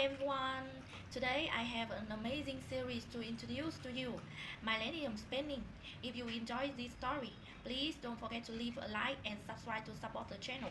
everyone. Today I have an amazing series to introduce to you, Millennium Spending. If you enjoy this story, please don't forget to leave a like and subscribe to support the channel.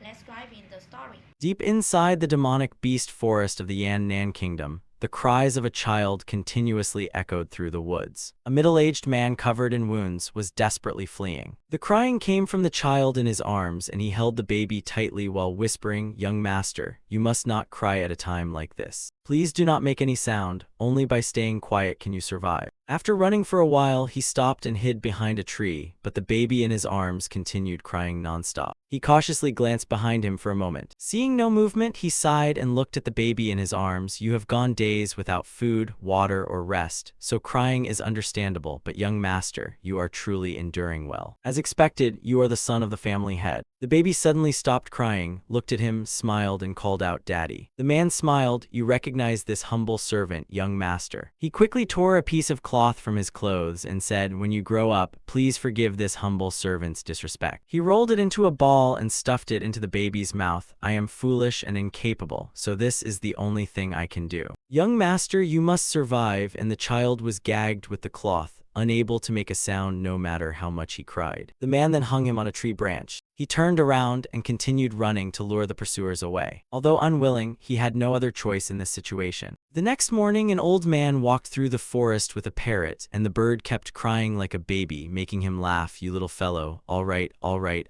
Let's dive in the story. Deep inside the demonic beast forest of the Yan Nan Kingdom, the cries of a child continuously echoed through the woods. A middle-aged man covered in wounds was desperately fleeing. The crying came from the child in his arms, and he held the baby tightly while whispering, "Young master, you must not cry at a time like this. Please do not make any sound. Only by staying quiet can you survive." After running for a while, he stopped and hid behind a tree, but the baby in his arms continued crying nonstop. He cautiously glanced behind him for a moment. Seeing no movement, he sighed and looked at the baby in his arms. "You have gone days without food, water, or rest, so crying is understandable, but young master, you are truly enduring well. As expected, you are the son of the family head." The baby suddenly stopped crying, looked at him, smiled, and called out, "Daddy." The man smiled. "You recognize this humble servant, young master." He quickly tore a piece of cloth from his clothes and said, "When you grow up, please forgive this humble servant's disrespect." He rolled it into a ball and stuffed it into the baby's mouth. "I am foolish and incapable, so this is the only thing I can do. Young master, you must survive," and the child was gagged with the cloth, unable to make a sound no matter how much he cried. The man then hung him on a tree branch. He turned around and continued running to lure the pursuers away. Although unwilling, he had no other choice in this situation. The next morning, an old man walked through the forest with a parrot, and the bird kept crying like a baby, making him laugh. "You little fellow, all right,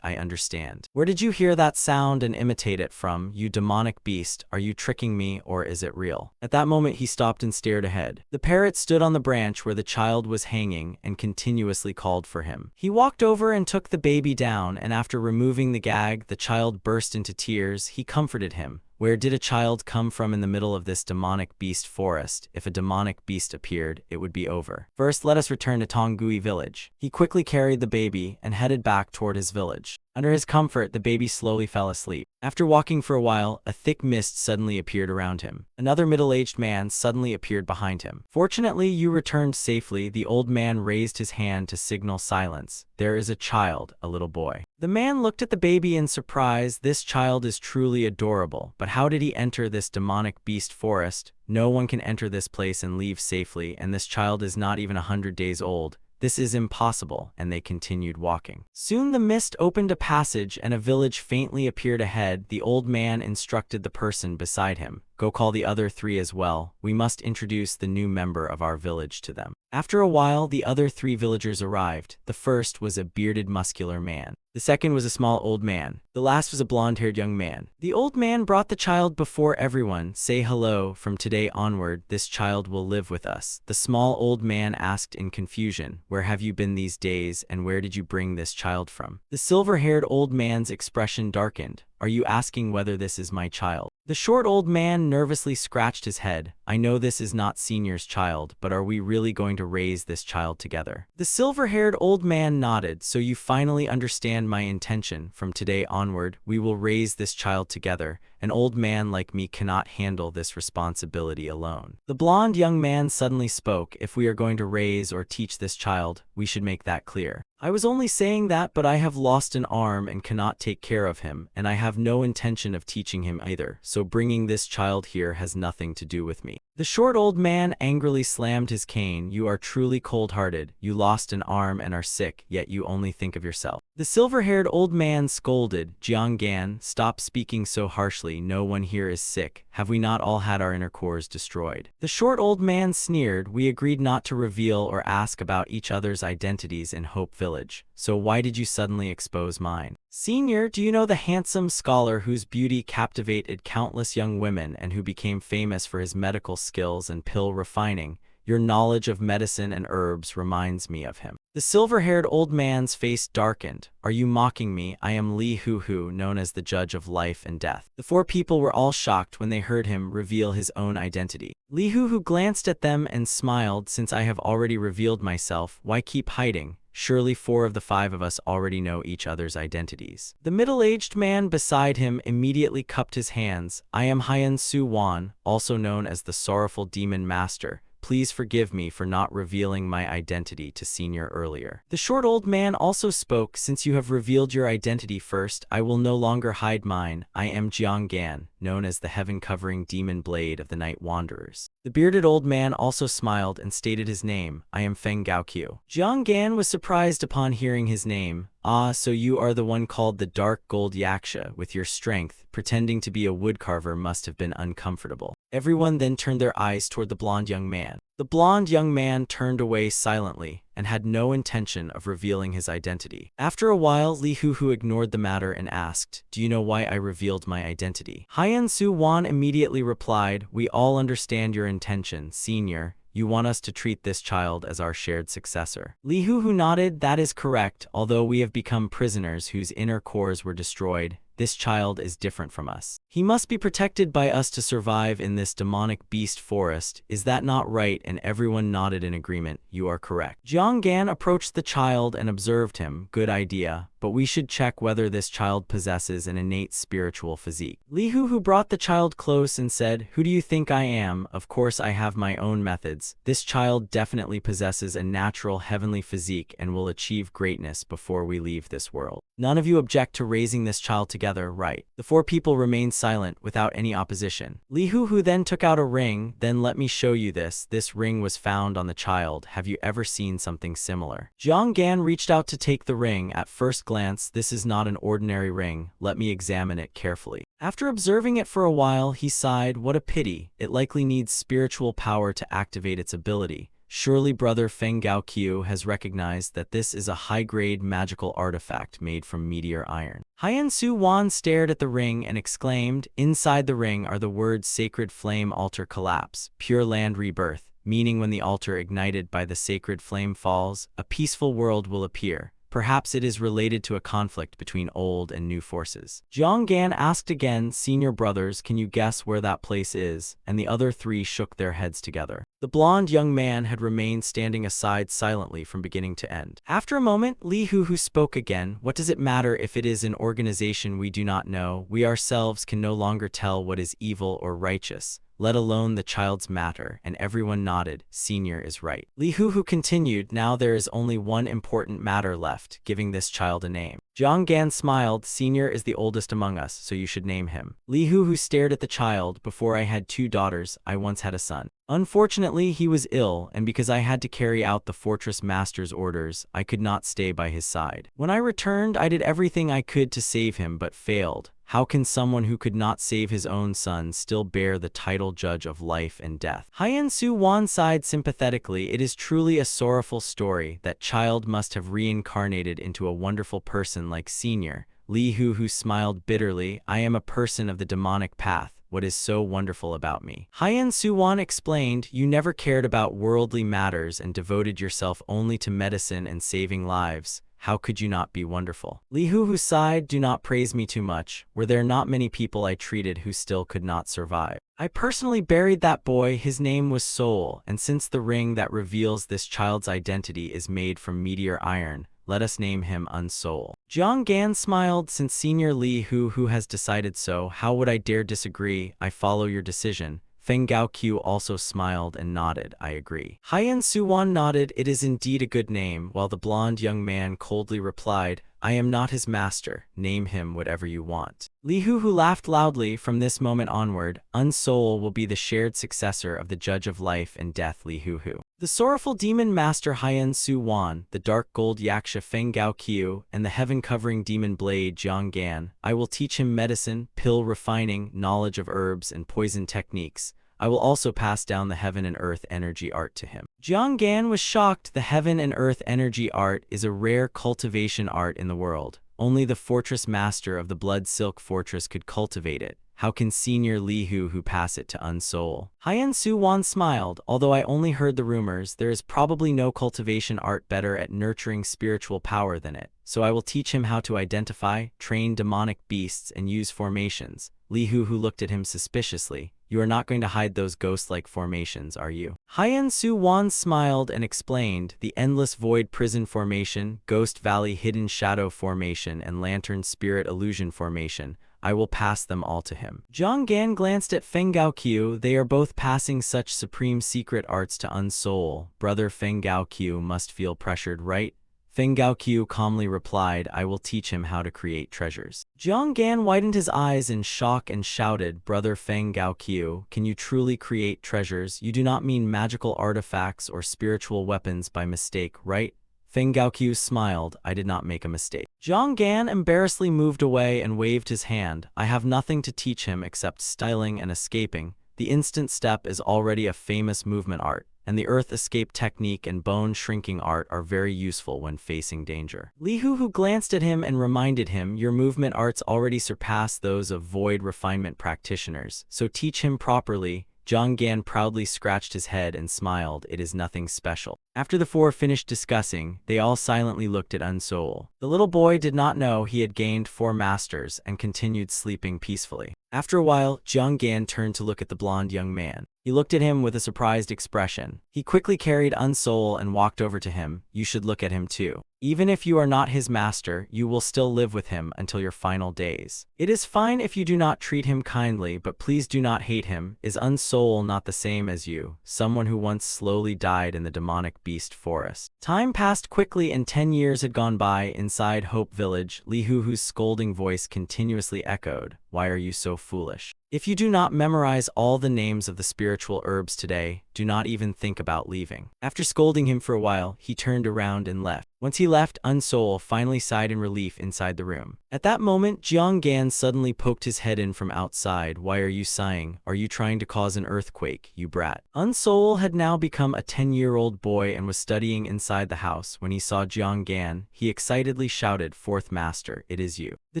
I understand. Where did you hear that sound and imitate it from, you demonic beast? Are you tricking me, or is it real?" At that moment, he stopped and stared ahead. The parrot stood on the branch where the child was hanging and continuously called for him. He walked over and took the baby down, and after removing the gag, the child burst into tears. He comforted him. Where did a child come from in the middle of this demonic beast forest? If a demonic beast appeared, it would be over. First, let us return to Tongui village. He quickly carried the baby and headed back toward his village. Under his comfort, the baby slowly fell asleep. After walking for a while, a thick mist suddenly appeared around him. Another middle-aged man suddenly appeared behind him. "Fortunately, you returned safely." The old man raised his hand to signal silence. "There is a child, a little boy." The man looked at the baby in surprise. This child is truly adorable, but how did he enter this demonic beast forest? No one can enter this place and leave safely, and this child is not even 100 days old. This is impossible, and they continued walking. Soon the mist opened a passage and a village faintly appeared ahead. The old man instructed the person beside him, "Go call the other three as well. We must introduce the new member of our village to them." After a while, the other three villagers arrived. The first was a bearded, muscular man. The second was a small old man. The last was a blonde-haired young man. The old man brought the child before everyone. "Say hello. From today onward, this child will live with us." The small old man asked in confusion, "Where have you been these days, and where did you bring this child from?" The silver-haired old man's expression darkened. "Are you asking whether this is my child?" The short old man nervously scratched his head. "I know this is not Senior's child, but are we really going to raise this child together?" The silver-haired old man nodded. "So you finally understand my intention. From today onward, we will raise this child together. An old man like me cannot handle this responsibility alone." The blonde young man suddenly spoke. "If we are going to raise or teach this child, we should make that clear. I was only saying that, but I have lost an arm and cannot take care of him, and I have no intention of teaching him either, so bringing this child here has nothing to do with me." The short old man angrily slammed his cane. "You are truly cold-hearted. You lost an arm and are sick, yet you only think of yourself." The silver-haired old man scolded. "Jianggan, stop speaking so harshly. No one here is sick. Have we not all had our inner cores destroyed?" The short old man sneered. "We agreed not to reveal or ask about each other's identities in Hope Village, so why did you suddenly expose mine? Senior, do you know the handsome scholar whose beauty captivated countless young women and who became famous for his medical skills and pill refining? Your knowledge of medicine and herbs reminds me of him." The silver-haired old man's face darkened. "Are you mocking me? I am Li Hu, known as the judge of life and death." The four people were all shocked when they heard him reveal his own identity. Li Hu glanced at them and smiled. "Since I have already revealed myself, why keep hiding? Surely 4 of the 5 of us already know each other's identities." The middle-aged man beside him immediately cupped his hands. "I am Hyan Su Wan, also known as the Sorrowful Demon Master. please forgive me for not revealing my identity to Senior earlier. The short old man also spoke, since you have revealed your identity first, I will no longer hide mine. I am Jianggan, known as the heaven-covering demon blade of the night wanderers. The bearded old man also smiled and stated his name. I am Feng Gaoqiu. Jianggan was surprised upon hearing his name. Ah, so you are the one called the Dark Gold Yaksha. With your strength, pretending to be a woodcarver must have been uncomfortable. Everyone then turned their eyes toward the blonde young man. The blonde young man turned away silently and had no intention of revealing his identity. After a while, Li Huhu ignored the matter and asked, "Do you know why I revealed my identity?" Haiyan Su Wan immediately replied, "We all understand your intention, Senior. You want us to treat this child as our shared successor." Li Huhu nodded. "That is correct. Although we have become prisoners whose inner cores were destroyed, this child is different from us. He must be protected by us to survive in this demonic beast forest. Is that not right?" And everyone nodded in agreement. "You are correct." Jianggan approached the child and observed him. "Good idea, but we should check whether this child possesses an innate spiritual physique." Li Huhu brought the child close and said, "Who do you think I am? Of course I have my own methods. This child definitely possesses a natural heavenly physique and will achieve greatness before we leave this world. None of you object to raising this child together, right?" The four people remained silent without any opposition. Li Huhu then took out a ring. "Then let me show you this. This ring was found on the child. Have you ever seen something similar?" Jianggan reached out to take the ring. At first glance, this is not an ordinary ring. Let me examine it carefully. After observing it for a while, he sighed. What a pity. It likely needs spiritual power to activate its ability. Surely brother Feng Gaoqiu has recognized that this is a high-grade magical artifact made from meteor iron. Haiyan Su Wan stared at the ring and exclaimed, "Inside the ring are the words Sacred Flame Altar Collapse, Pure Land Rebirth," meaning when the altar ignited by the sacred flame falls, a peaceful world will appear. Perhaps it is related to a conflict between old and new forces. Jianggan asked again, "Senior brothers, can you guess where that place is?" And the other three shook their heads together. The blonde young man had remained standing aside silently from beginning to end. After a moment, Li Huhu spoke again. "What does it matter if it is an organization we do not know? We ourselves can no longer tell what is evil or righteous, let alone the child's matter," and everyone nodded. Senior is right. Li Huhu continued, "Now there is only one important matter left, giving this child a name." Jianggan smiled. "Senior is the oldest among us, so you should name him." Li Huhu stared at the child. "Before I had 2 daughters, I once had a son. Unfortunately, he was ill, and because I had to carry out the fortress master's orders, I could not stay by his side. When I returned, I did everything I could to save him, but failed. How can someone who could not save his own son still bear the title judge of life and death?" Haiyan Su Wan sighed sympathetically. "It is truly a sorrowful story. That child must have reincarnated into a wonderful person like Senior." Li Huhu smiled bitterly. "I am a person of the demonic path. What is so wonderful about me?" Haiyan Su Wan explained, "You never cared about worldly matters and devoted yourself only to medicine and saving lives. How could you not be wonderful?" Li Huhu sighed. "Do not praise me too much. Were there not many people I treated who still could not survive? I personally buried that boy. His name was Soul, and since the ring that reveals this child's identity is made from meteor iron, let us name him Unsoul." Jianggan smiled. "Since Senior Li Huhu has decided so, how would I dare disagree? I follow your decision." Feng Gaoqiu also smiled and nodded. "I agree." Haiyan Su Wan nodded. "It is indeed a good name," while the blonde young man coldly replied, "I am not his master. Name him whatever you want." Li Huhu laughed loudly. "From this moment onward, Unsoul will be the shared successor of the Judge of Life and Death, Li Huhu. The sorrowful demon master Haiyan Su Wan, the dark gold yaksha Feng Gaoqiu, and the heaven-covering demon blade Jianggan. I will teach him medicine, pill refining, knowledge of herbs, and poison techniques. I will also pass down the heaven and earth energy art to him." Jianggan was shocked. The heaven and earth energy art is a rare cultivation art in the world. Only the fortress master of the Blood Silk Fortress could cultivate it. How can Senior Li Huhu pass it to Unsoul? Haiyan Su Wan smiled. "Although I only heard the rumors, there is probably no cultivation art better at nurturing spiritual power than it. So I will teach him how to identify, train demonic beasts, and use formations." Li Huhu looked at him suspiciously. "You are not going to hide those ghost-like formations, are you?" Haiyan Su Wan smiled and explained, "The Endless Void Prison Formation, Ghost Valley Hidden Shadow Formation, and Lantern Spirit Illusion Formation. I will pass them all to him. Jiang Gan glanced at Feng Gaoqiu. They are both passing such supreme secret arts to Unsoul. Brother Feng Gaoqiu must feel pressured, right? Feng Gaoqiu calmly replied, I will teach him how to create treasures. Jiang Gan widened his eyes in shock and shouted, Brother Feng Gaoqiu, can you truly create treasures? You do not mean magical artifacts or spiritual weapons by mistake, right? Feng Gaoqiu smiled, I did not make a mistake. Jiang Gan embarrassedly moved away and waved his hand. I have nothing to teach him except styling and escaping. The instant step is already a famous movement art, and the earth escape technique and bone shrinking art are very useful when facing danger. Li Hu glanced at him and reminded him, your movement arts already surpass those of void refinement practitioners, so teach him properly. Jiang Gan proudly scratched his head and smiled, it is nothing special. After the four finished discussing, they all silently looked at Unsoul. The little boy did not know he had gained 4 masters and continued sleeping peacefully. After a while, Jiang Gan turned to look at the blonde young man. He looked at him with a surprised expression. He quickly carried Unsoul and walked over to him. You should look at him too. Even if you are not his master, you will still live with him until your final days. It is fine if you do not treat him kindly, but please do not hate him. Is Unsoul not the same as you, someone who once slowly died in the demonic beast forest? Time passed quickly and 10 years had gone by. Inside Hope Village, Li Hu's scolding voice continuously echoed, why are you so foolish? If you do not memorize all the names of the spiritual herbs today, do not even think about leaving. After scolding him for a while, he turned around and left. Once he left, Unsoul finally sighed in relief inside the room. At that moment, Jiang Gan suddenly poked his head in from outside. Why are you sighing? Are you trying to cause an earthquake, you brat? Unsoul had now become a 10-year-old boy and was studying inside the house. When he saw Jiang Gan, he excitedly shouted, Fourth Master, it is you. The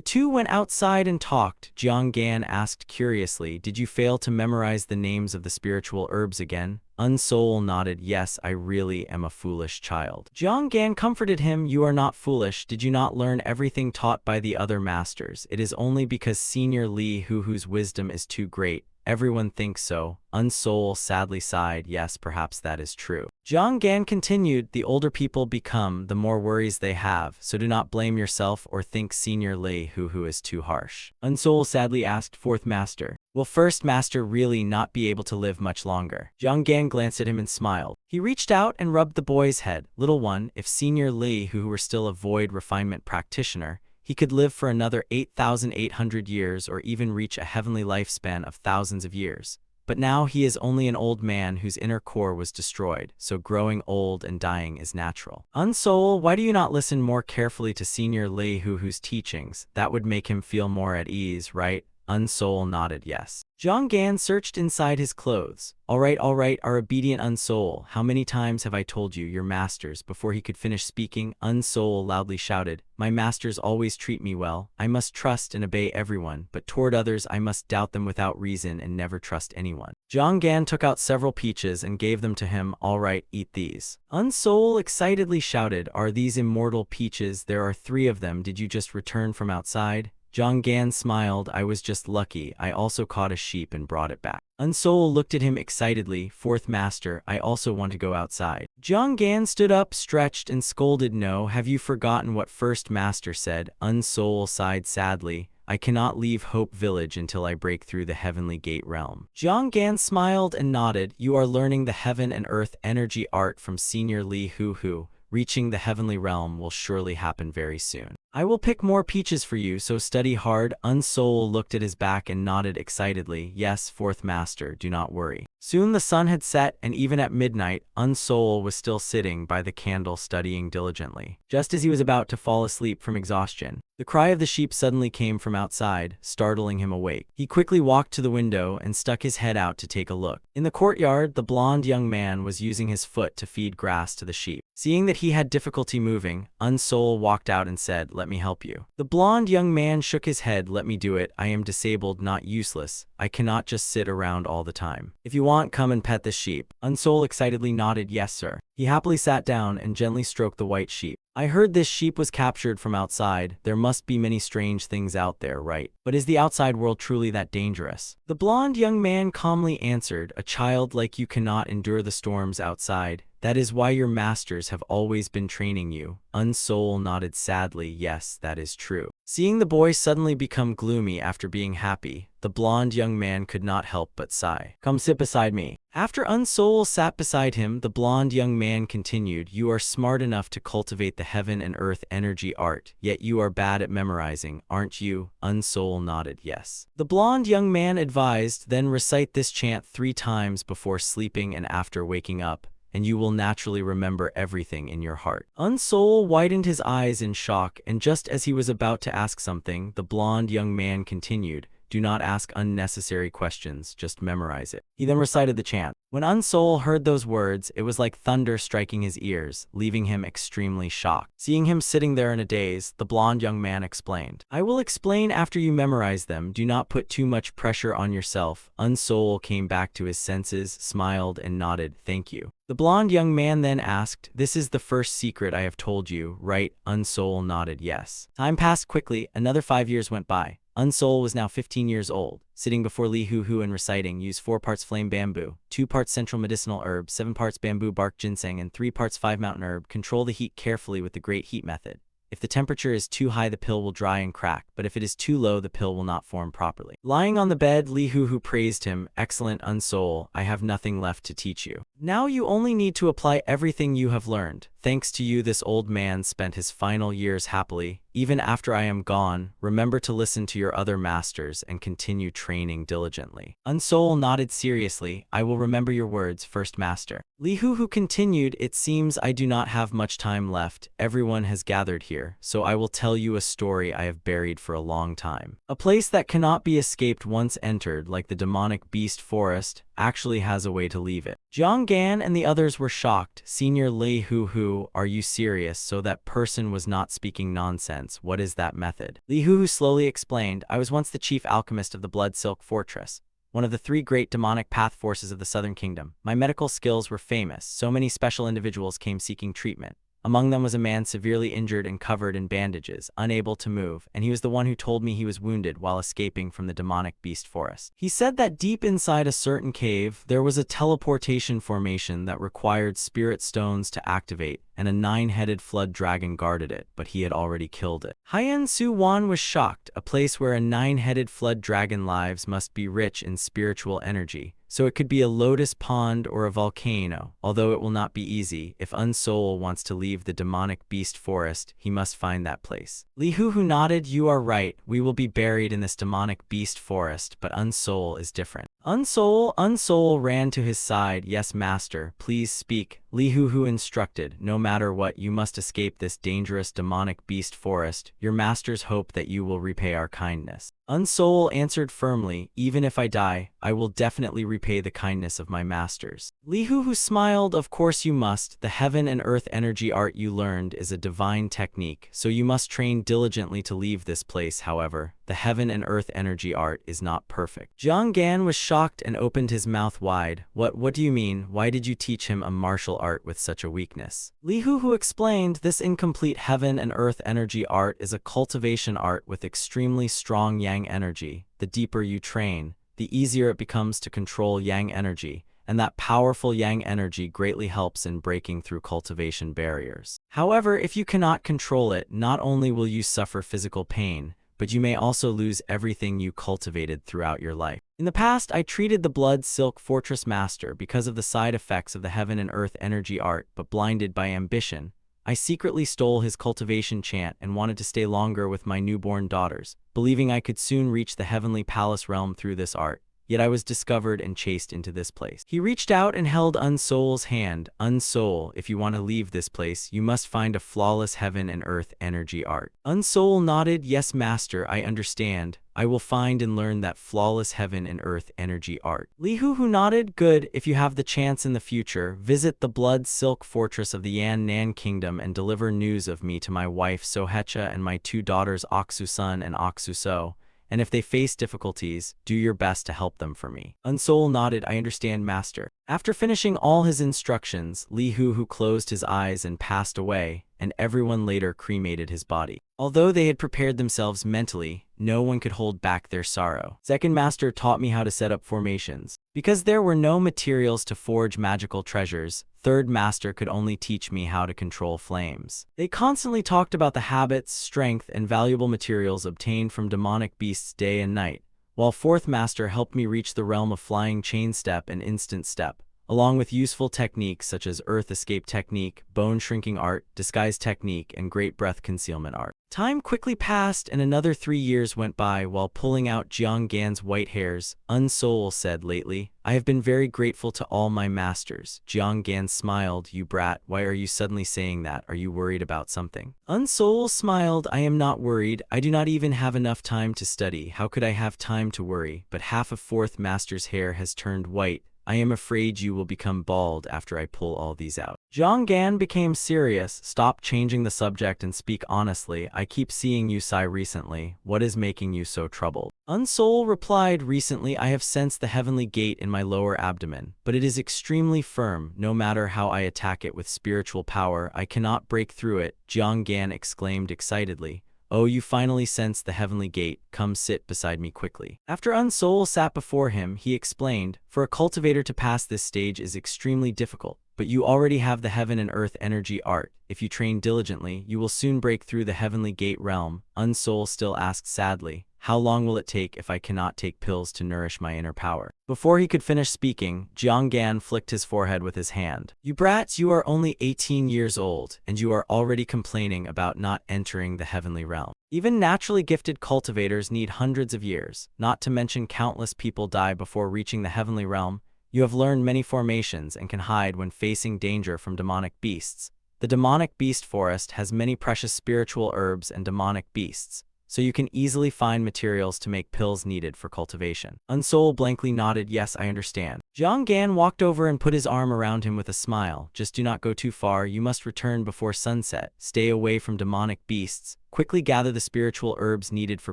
two went outside and talked. Jiang Gan asked curiously, did you fail to memorize the names of the spiritual herbs again? Unsoul nodded, yes, I really am a foolish child. Jiang Gan comforted him, you are not foolish. Did you not learn everything taught by the other masters? It is only because Senior Li whose wisdom is too great. Everyone thinks so. Unsoul sadly sighed, yes, perhaps that is true. Jiang Gan continued, the older people become, the more worries they have, so do not blame yourself or think Senior Li who is too harsh. Unsoul sadly asked, Fourth Master, will First Master really not be able to live much longer? Jiang Gan glanced at him and smiled. He reached out and rubbed the boy's head. Little one, if Senior Li who were still a void refinement practitioner, he could live for another 8,800 years or even reach a heavenly lifespan of thousands of years. But now he is only an old man whose inner core was destroyed, so growing old and dying is natural. Unsoul, why do you not listen more carefully to Senior Li whose teachings? That would make him feel more at ease, right? Unsoul nodded yes. Jiang Gan searched inside his clothes. All right, our obedient Unsoul, how many times have I told you, your masters? Before he could finish speaking, Unsoul loudly shouted, my masters always treat me well. I must trust and obey everyone, but toward others I must doubt them without reason and never trust anyone. Jiang Gan took out several peaches and gave them to him. All right, eat these. Unsoul excitedly shouted, are these immortal peaches? There are 3 of them. Did you just return from outside? Jiang Gan smiled, I was just lucky. I also caught a sheep and brought it back. Unsoul looked at him excitedly. Fourth Master, I also want to go outside. Jiang Gan stood up, stretched, and scolded, no, have you forgotten what First Master said? Unsoul sighed sadly. I cannot leave Hope Village until I break through the Heavenly Gate realm. Jiang Gan smiled and nodded. You are learning the heaven and earth energy art from Senior Li who. Reaching the heavenly realm will surely happen very soon. I will pick more peaches for you, so study hard. Unsoul looked at his back and nodded excitedly. Yes, Fourth Master, do not worry. Soon the sun had set, and even at midnight, Unsoul was still sitting by the candle studying diligently. Just as he was about to fall asleep from exhaustion, the cry of the sheep suddenly came from outside, startling him awake. He quickly walked to the window and stuck his head out to take a look. In the courtyard, the blonde young man was using his foot to feed grass to the sheep. Seeing that he had difficulty moving, Unsoul walked out and said, let me help you. The blonde young man shook his head. Let me do it. I am disabled, not useless. I cannot just sit around all the time. If you want, come and pet this sheep. Unsoul excitedly nodded, yes sir. He happily sat down and gently stroked the white sheep. I heard this sheep was captured from outside. There must be many strange things out there, right? But is the outside world truly that dangerous? The blonde young man calmly answered, a child like you cannot endure the storms outside. That is why your masters have always been training you. Unsoul nodded sadly. Yes, that is true. Seeing the boy suddenly become gloomy after being happy, the blonde young man could not help but sigh. Come sit beside me. After Unsoul sat beside him, the blonde young man continued, you are smart enough to cultivate the heaven and earth energy art, yet you are bad at memorizing, aren't you? Unsoul nodded yes. The blonde young man advised, then recite this chant 3 times before sleeping and after waking up, and you will naturally remember everything in your heart. Unsoul widened his eyes in shock, and just as he was about to ask something, the blonde young man continued, do not ask unnecessary questions, just memorize it. He then recited the chant. When Unsoul heard those words, it was like thunder striking his ears, leaving him extremely shocked. Seeing him sitting there in a daze, the blonde young man explained, I will explain after you memorize them. Do not put too much pressure on yourself. Unsoul came back to his senses, smiled, and nodded, thank you. The blonde young man then asked, this is the first secret I have told you, right? Unsoul nodded yes. Time passed quickly. Another 5 years went by. Unsoul was now 15 years old, sitting before Li Hu Hu and reciting, use 4 parts flame bamboo, 2 parts central medicinal herb, 7 parts bamboo bark ginseng, and 3 parts 5 mountain herb. Control the heat carefully with the great heat method. If the temperature is too high, the pill will dry and crack, but if it is too low, the pill will not form properly. Lying on the bed, Li Hu Hu praised him, excellent Unsoul, I have nothing left to teach you. Now you only need to apply everything you have learned. Thanks to you, this old man spent his final years happily. Even after I am gone, remember to listen to your other masters and continue training diligently. Unsoul nodded seriously, I will remember your words, first master. Li Hu Hu continued, it seems I do not have much time left. Everyone has gathered here, so I will tell you a story I have buried for a long time. A place that cannot be escaped once entered, like the demonic beast forest, actually has a way to leave it. Jiang Gan and the others were shocked. Senior Li Hu Hu, are you serious? So that person was not speaking nonsense. What is that method? Li Hu Hu slowly explained, I was once the chief alchemist of the Blood Silk Fortress, one of the 3 great demonic path forces of the Southern Kingdom. My medical skills were famous. So many special individuals came seeking treatment. Among them was a man severely injured and covered in bandages, unable to move, and he was the one who told me he was wounded while escaping from the demonic beast forest. He said that deep inside a certain cave, there was a teleportation formation that required spirit stones to activate, and a 9-headed flood dragon guarded it, but he had already killed it. Haiyan Su Wan was shocked. A place where a 9-headed flood dragon lives must be rich in spiritual energy. So it could be a lotus pond or a volcano, although it will not be easy. If Unsoul wants to leave the demonic beast forest, he must find that place. Li Hu Hu nodded, you are right, we will be buried in this demonic beast forest, but Unsoul is different. Unsoul ran to his side, yes master, please speak. Li Hu Hu instructed, no matter what, you must escape this dangerous demonic beast forest. Your masters hope that you will repay our kindness. Unsoul answered firmly, even if I die, I will definitely repay the kindness of my masters. Li Hu Hu smiled, of course you must. The heaven and earth energy art you learned is a divine technique, so you must train diligently to leave this place. However, the heaven and earth energy art is not perfect. Jiang Gan was shocked and opened his mouth wide. What do you mean? Why did you teach him a martial art with such a weakness? Li Hu Hu explained, this incomplete heaven and earth energy art is a cultivation art with extremely strong yang energy. The deeper you train, the easier it becomes to control yang energy, and that powerful yang energy greatly helps in breaking through cultivation barriers. However, if you cannot control it, not only will you suffer physical pain, but you may also lose everything you cultivated throughout your life. In the past, I treated the Blood Silk Fortress Master because of the side effects of the heaven and earth energy art, but blinded by ambition, I secretly stole his cultivation chant and wanted to stay longer with my newborn daughters, believing I could soon reach the heavenly palace realm through this art. Yet I was discovered and chased into this place. He reached out and held Unsoul's hand. Unsoul, if you want to leave this place, you must find a flawless heaven and earth energy art. Unsoul nodded, yes master, I understand. I will find and learn that flawless heaven and earth energy art. Li Hu Hu nodded, good, if you have the chance in the future, visit the Blood Silk Fortress of the Yan Nan Kingdom and deliver news of me to my wife Sohecha and my 2 daughters Oksu Sun and Oksu So. And if they face difficulties, do your best to help them for me. Unsoul nodded, I understand, master. After finishing all his instructions, Li Hu Hu closed his eyes and passed away, and everyone later cremated his body. Although they had prepared themselves mentally, no one could hold back their sorrow. Second master taught me how to set up formations. Because there were no materials to forge magical treasures, third master could only teach me how to control flames. They constantly talked about the habits, strength, and valuable materials obtained from demonic beasts day and night, while fourth master helped me reach the realm of flying chain step and instant step, along with useful techniques such as earth escape technique, bone shrinking art, disguise technique, and great breath concealment art. Time quickly passed and another 3 years went by while pulling out Jiang Gan's white hairs. Unsoul said lately, "I have been very grateful to all my masters." Jiang Gan smiled, "You brat, why are you suddenly saying that? Are you worried about something?" Unsoul smiled, "I am not worried. I do not even have enough time to study. How could I have time to worry? But half of fourth master's hair has turned white. I am afraid you will become bald after I pull all these out." Jiang Gan became serious. "Stop changing the subject and speak honestly. I keep seeing you sigh recently. What is making you so troubled?" Unsoul replied, "Recently I have sensed the heavenly gate in my lower abdomen, but it is extremely firm. No matter how I attack it with spiritual power, I cannot break through it." Jiang Gan exclaimed excitedly, "Oh, you finally sensed the heavenly gate. Come sit beside me quickly." After Unsoul sat before him, he explained, "For a cultivator to pass this stage is extremely difficult, but you already have the heaven and earth energy art. If you train diligently, you will soon break through the heavenly gate realm." Unsoul still asked sadly, "How long will it take if I cannot take pills to nourish my inner power?" Before he could finish speaking, Jiang Gan flicked his forehead with his hand. "You brats, you are only 18 years old, and you are already complaining about not entering the heavenly realm. Even naturally gifted cultivators need hundreds of years, not to mention countless people die before reaching the heavenly realm. You have learned many formations and can hide when facing danger from demonic beasts. The demonic beast forest has many precious spiritual herbs and demonic beasts, so you can easily find materials to make pills needed for cultivation." Unsoul blankly nodded, "Yes, I understand." Jiang Gan walked over and put his arm around him with a smile. "Just do not go too far. You must return before sunset. Stay away from demonic beasts. Quickly gather the spiritual herbs needed for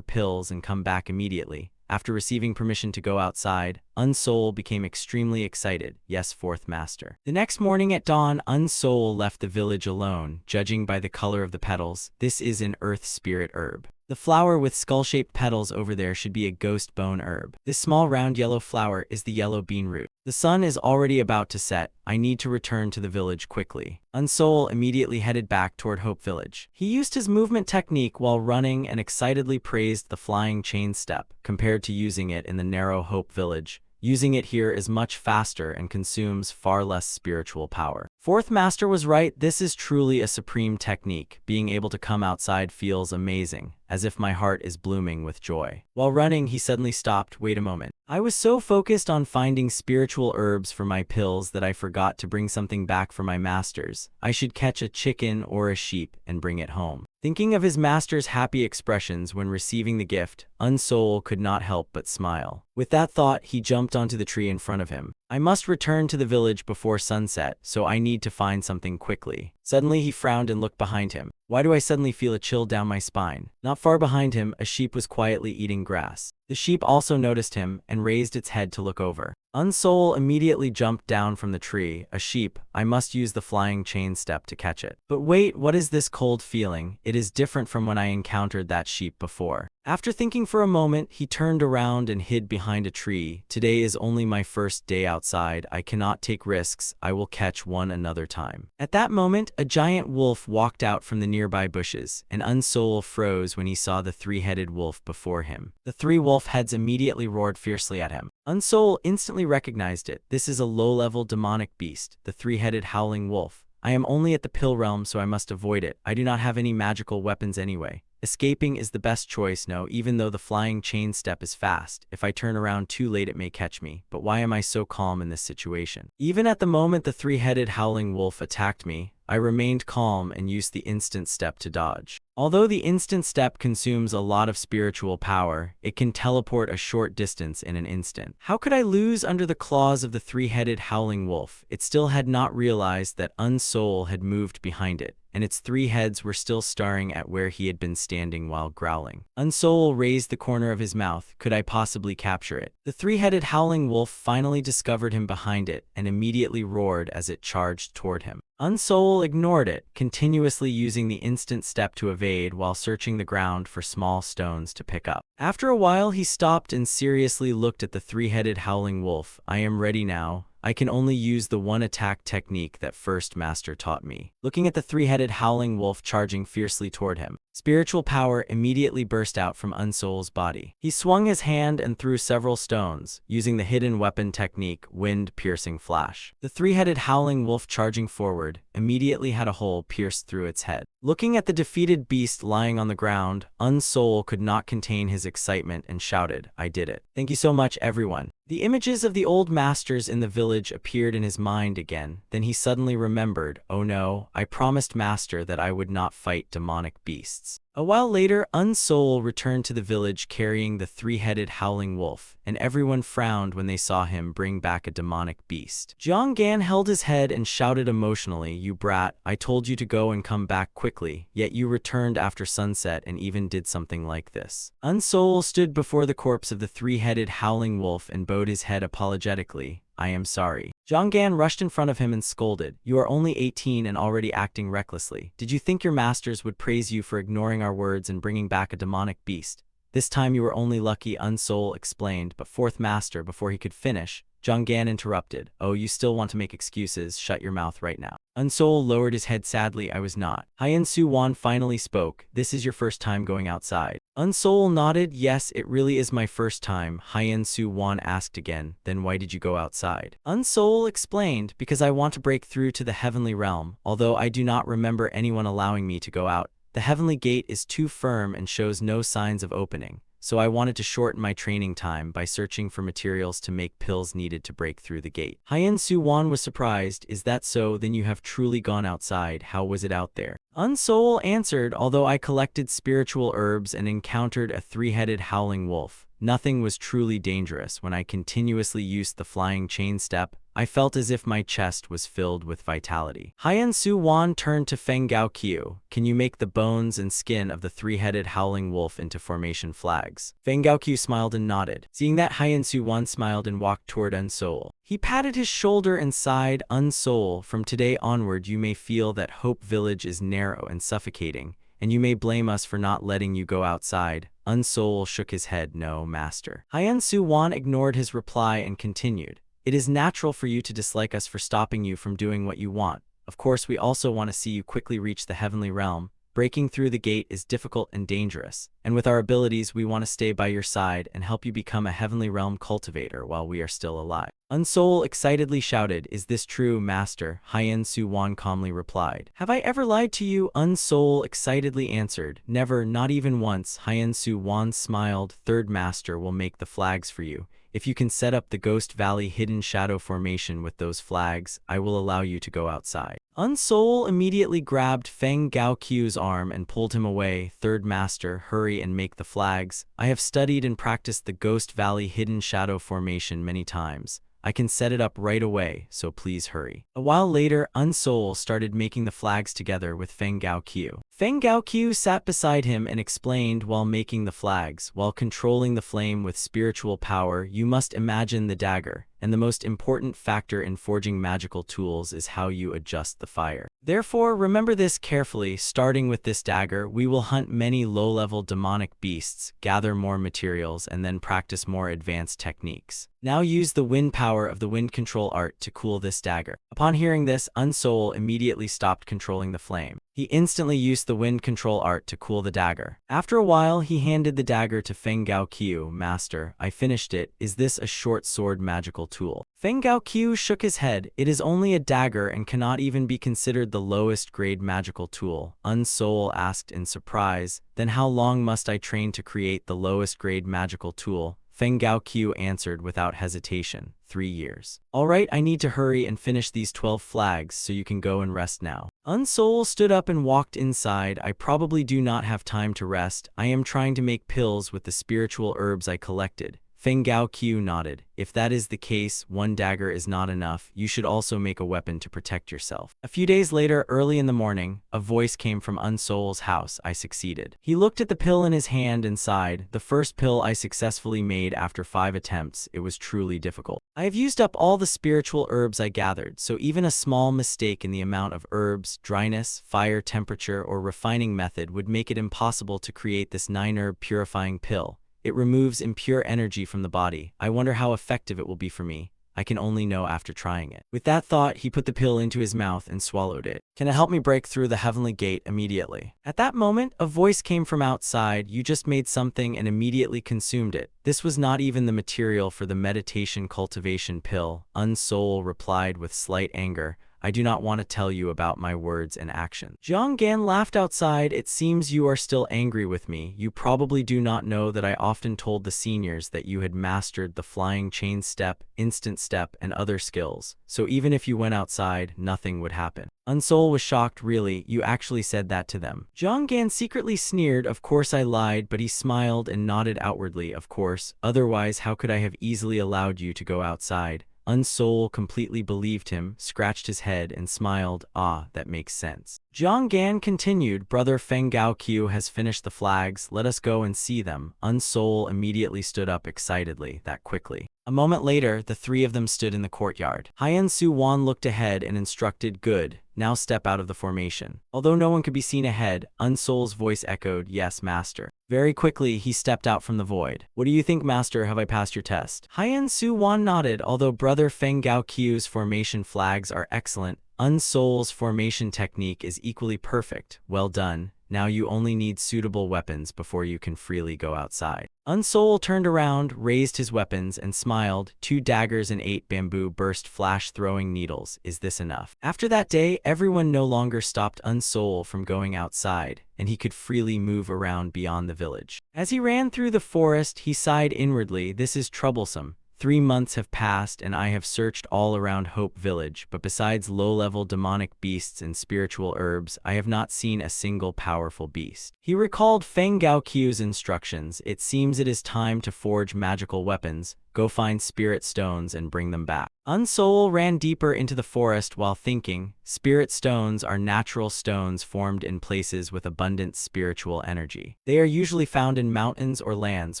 pills and come back immediately." After receiving permission to go outside, Unsoul became extremely excited. "Yes, fourth master." The next morning at dawn, Unsoul left the village alone. Judging by the color of the petals, this is an earth spirit herb. The flower with skull-shaped petals over there should be a ghost bone herb. This small round yellow flower is the yellow bean root. The sun is already about to set. I need to return to the village quickly. Unsoul immediately headed back toward Hope Village. He used his movement technique while running and excitedly praised the flying chain step, compared to using it in the narrow Hope Village. Using it here is much faster and consumes far less spiritual power. Fourth master was right. This is truly a supreme technique. Being able to come outside feels amazing, as if my heart is blooming with joy. While running, he suddenly stopped. "Wait a moment. I was so focused on finding spiritual herbs for my pills that I forgot to bring something back for my masters. I should catch a chicken or a sheep and bring it home." Thinking of his master's happy expressions when receiving the gift, Unsoul could not help but smile. With that thought, he jumped onto the tree in front of him. "I must return to the village before sunset, so I need to find something quickly." Suddenly he frowned and looked behind him. "Why do I suddenly feel a chill down my spine?" Not far behind him, a sheep was quietly eating grass. The sheep also noticed him and raised its head to look over. Unsoul immediately jumped down from the tree. "A sheep. I must use the flying chain step to catch it. But wait, what is this cold feeling? It is different from when I encountered that sheep before." After thinking for a moment, he turned around and hid behind a tree. "Today is only my first day outside. I cannot take risks. I will catch one another time." At that moment, a giant wolf walked out from the nearby bushes, and Unsoul froze when he saw the three-headed wolf before him. The three wolf heads immediately roared fiercely at him. Unsoul instantly recognized it. This is a low-level demonic beast, the three-headed howling wolf. I am only at the pill realm, so I must avoid it. I do not have any magical weapons anyway. Escaping is the best choice, no, even though the flying chain step is fast. If I turn around too late, it may catch me. But why am I so calm in this situation? Even at the moment the three-headed howling wolf attacked me, I remained calm and used the instant step to dodge. Although the instant step consumes a lot of spiritual power, it can teleport a short distance in an instant. How could I lose under the claws of the three-headed howling wolf? It still had not realized that Unsoul had moved behind it, and its three heads were still staring at where he had been standing while growling. Unsoul raised the corner of his mouth. Could I possibly capture it? The three-headed howling wolf finally discovered him behind it and immediately roared as it charged toward him. Unsoul ignored it, continuously using the instant step to evade evade while searching the ground for small stones to pick up. After a while, he stopped and seriously looked at the three-headed howling wolf. I am ready now. I can only use the one attack technique that first master taught me. Looking at the three-headed howling wolf charging fiercely toward him, spiritual power immediately burst out from Unsoul's body. He swung his hand and threw several stones, using the hidden weapon technique, wind-piercing flash. The three-headed howling wolf charging forward immediately had a hole pierced through its head. Looking at the defeated beast lying on the ground, Unsoul could not contain his excitement and shouted, "I did it. Thank you so much, everyone." The images of the old masters in the village appeared in his mind again. Then he suddenly remembered, oh no, I promised master that I would not fight demonic beasts. A while later, Unsoul returned to the village carrying the three-headed howling wolf, and everyone frowned when they saw him bring back a demonic beast. Jianggan held his head and shouted emotionally, "You brat, I told you to go and come back quickly, yet you returned after sunset and even did something like this." Unsoul stood before the corpse of the three-headed howling wolf and bowed his head apologetically. "I am sorry." Jianggan rushed in front of him and scolded, "You are only 18 and already acting recklessly. Did you think your masters would praise you for ignoring our words and bringing back a demonic beast? This time you were only lucky," Unsoul explained, but fourth master, before he could finish, Jianggan interrupted, "Oh, you still want to make excuses? Shut your mouth right now." Unsoul lowered his head sadly. "I was not." Hien Su Wan finally spoke, "This is your first time going outside?" Unsoul nodded, "Yes, it really is my first time." Hien Su Wan asked again, "Then why did you go outside?" Unsoul explained, "Because I want to break through to the heavenly realm, although I do not remember anyone allowing me to go out. The heavenly gate is too firm and shows no signs of opening. So I wanted to shorten my training time by searching for materials to make pills needed to break through the gate." Hien Su Wan was surprised. "Is that so? Then you have truly gone outside. How was it out there?" Unsoul answered, "Although I collected spiritual herbs and encountered a three-headed howling wolf, nothing was truly dangerous. When I continuously used the flying chain step, I felt as if my chest was filled with vitality." Hien Su Wan turned to Feng Gaoqiu. "Can you make the bones and skin of the three-headed howling wolf into formation flags?" Feng Gaoqiu smiled and nodded. Seeing that, Hien Su Wan smiled and walked toward Unsoul. He patted his shoulder and sighed, "Unsoul, from today onward you may feel that Hope Village is narrow and suffocating, and you may blame us for not letting you go outside." Unsoul shook his head, "No, master." Hien Su Wan ignored his reply and continued, "It is natural for you to dislike us for stopping you from doing what you want. Of course, we also want to see you quickly reach the heavenly realm. Breaking through the gate is difficult and dangerous, and with our abilities we want to stay by your side and help you become a heavenly realm cultivator while we are still alive." Unsoul excitedly shouted, "Is this true, master?" Hien Su Wan calmly replied, "Have I ever lied to you?" Unsoul excitedly answered, "Never, not even once." Hien Su Wan smiled, "Third master will make the flags for you. If you can set up the Ghost Valley hidden shadow formation with those flags, I will allow you to go outside." Unsoul immediately grabbed Feng Gaoqiu's arm and pulled him away. "Third master, hurry and make the flags. I have studied and practiced the Ghost Valley hidden shadow formation many times. I can set it up right away, so please hurry." A while later, Unsoul started making the flags together with Feng Gaoqiu. Feng Gaoqiu sat beside him and explained while making the flags, "While controlling the flame with spiritual power, you must imagine the dagger, and the most important factor in forging magical tools is how you adjust the fire. Therefore, remember this carefully. Starting with this dagger, we will hunt many low-level demonic beasts, gather more materials, and then practice more advanced techniques. Now use the wind power of the wind control art to cool this dagger." Upon hearing this, Unsoul immediately stopped controlling the flame. He instantly used the wind control art to cool the dagger. After a while, he handed the dagger to Feng Gaoqiu. "Master, I finished it. Is this a short sword magical tool?" Feng Gaoqiu shook his head. "It is only a dagger and cannot even be considered the lowest grade magical tool." Unsoul asked in surprise, "Then how long must I train to create the lowest grade magical tool?" Feng Gaoqiu answered without hesitation, 3 years. "All right, I need to hurry and finish these 12 flags, so you can go and rest now." Unsoul stood up and walked inside. "I probably do not have time to rest. I am trying to make pills with the spiritual herbs I collected." Feng Gaoqiu nodded. If that is the case, one dagger is not enough. You should also make a weapon to protect yourself. A few days later, early in the morning, a voice came from Unsoul's house. I succeeded. He looked at the pill in his hand and sighed. The first pill I successfully made after 5 attempts. It was truly difficult. I have used up all the spiritual herbs I gathered, so even a small mistake in the amount of herbs, dryness, fire temperature, or refining method would make it impossible to create this 9-herb purifying pill. It removes impure energy from the body. I wonder how effective it will be for me. I can only know after trying it. With that thought, he put the pill into his mouth and swallowed it. Can it help me break through the heavenly gate immediately? At that moment, a voice came from outside. You just made something and immediately consumed it. This was not even the material for the meditation cultivation pill. Unsoul replied with slight anger. I do not want to tell you about my words and actions. Jiang Gan laughed outside. It seems you are still angry with me. You probably do not know that I often told the seniors that you had mastered the flying chain step, instant step, and other skills. So even if you went outside, nothing would happen. Unsoul was shocked. Really, you actually said that to them? Jiang Gan secretly sneered. Of course I lied, but he smiled and nodded outwardly. Of course, otherwise how could I have easily allowed you to go outside? Unsoul completely believed him, scratched his head, and smiled. Ah, that makes sense. Jiang Gan continued, Brother Feng Gaoqiu has finished the flags. Let us go and see them. Unsoul immediately stood up excitedly, that quickly. A moment later, the three of them stood in the courtyard. Haiyan Su Wan looked ahead and instructed, Good, now step out of the formation. Although no one could be seen ahead, Unsoul's voice echoed, Yes, master. Very quickly, he stepped out from the void. What do you think, master? Have I passed your test? Haiyan Su Wan nodded. Although Brother Feng Gaoqiu's formation flags are excellent, Unsoul's formation technique is equally perfect. Well done. Now you only need suitable weapons before you can freely go outside. Unsoul turned around, raised his weapons, and smiled. 2 daggers and 8 bamboo burst flash-throwing needles. Is this enough? After that day, everyone no longer stopped Unsoul from going outside, and he could freely move around beyond the village. As he ran through the forest, he sighed inwardly. This is troublesome. 3 months have passed and I have searched all around Hope Village, but besides low-level demonic beasts and spiritual herbs, I have not seen a single powerful beast. He recalled Feng Gaoqiu's instructions. It seems it is time to forge magical weapons. Go find spirit stones and bring them back. Unsoul ran deeper into the forest while thinking. Spirit stones are natural stones formed in places with abundant spiritual energy. They are usually found in mountains or lands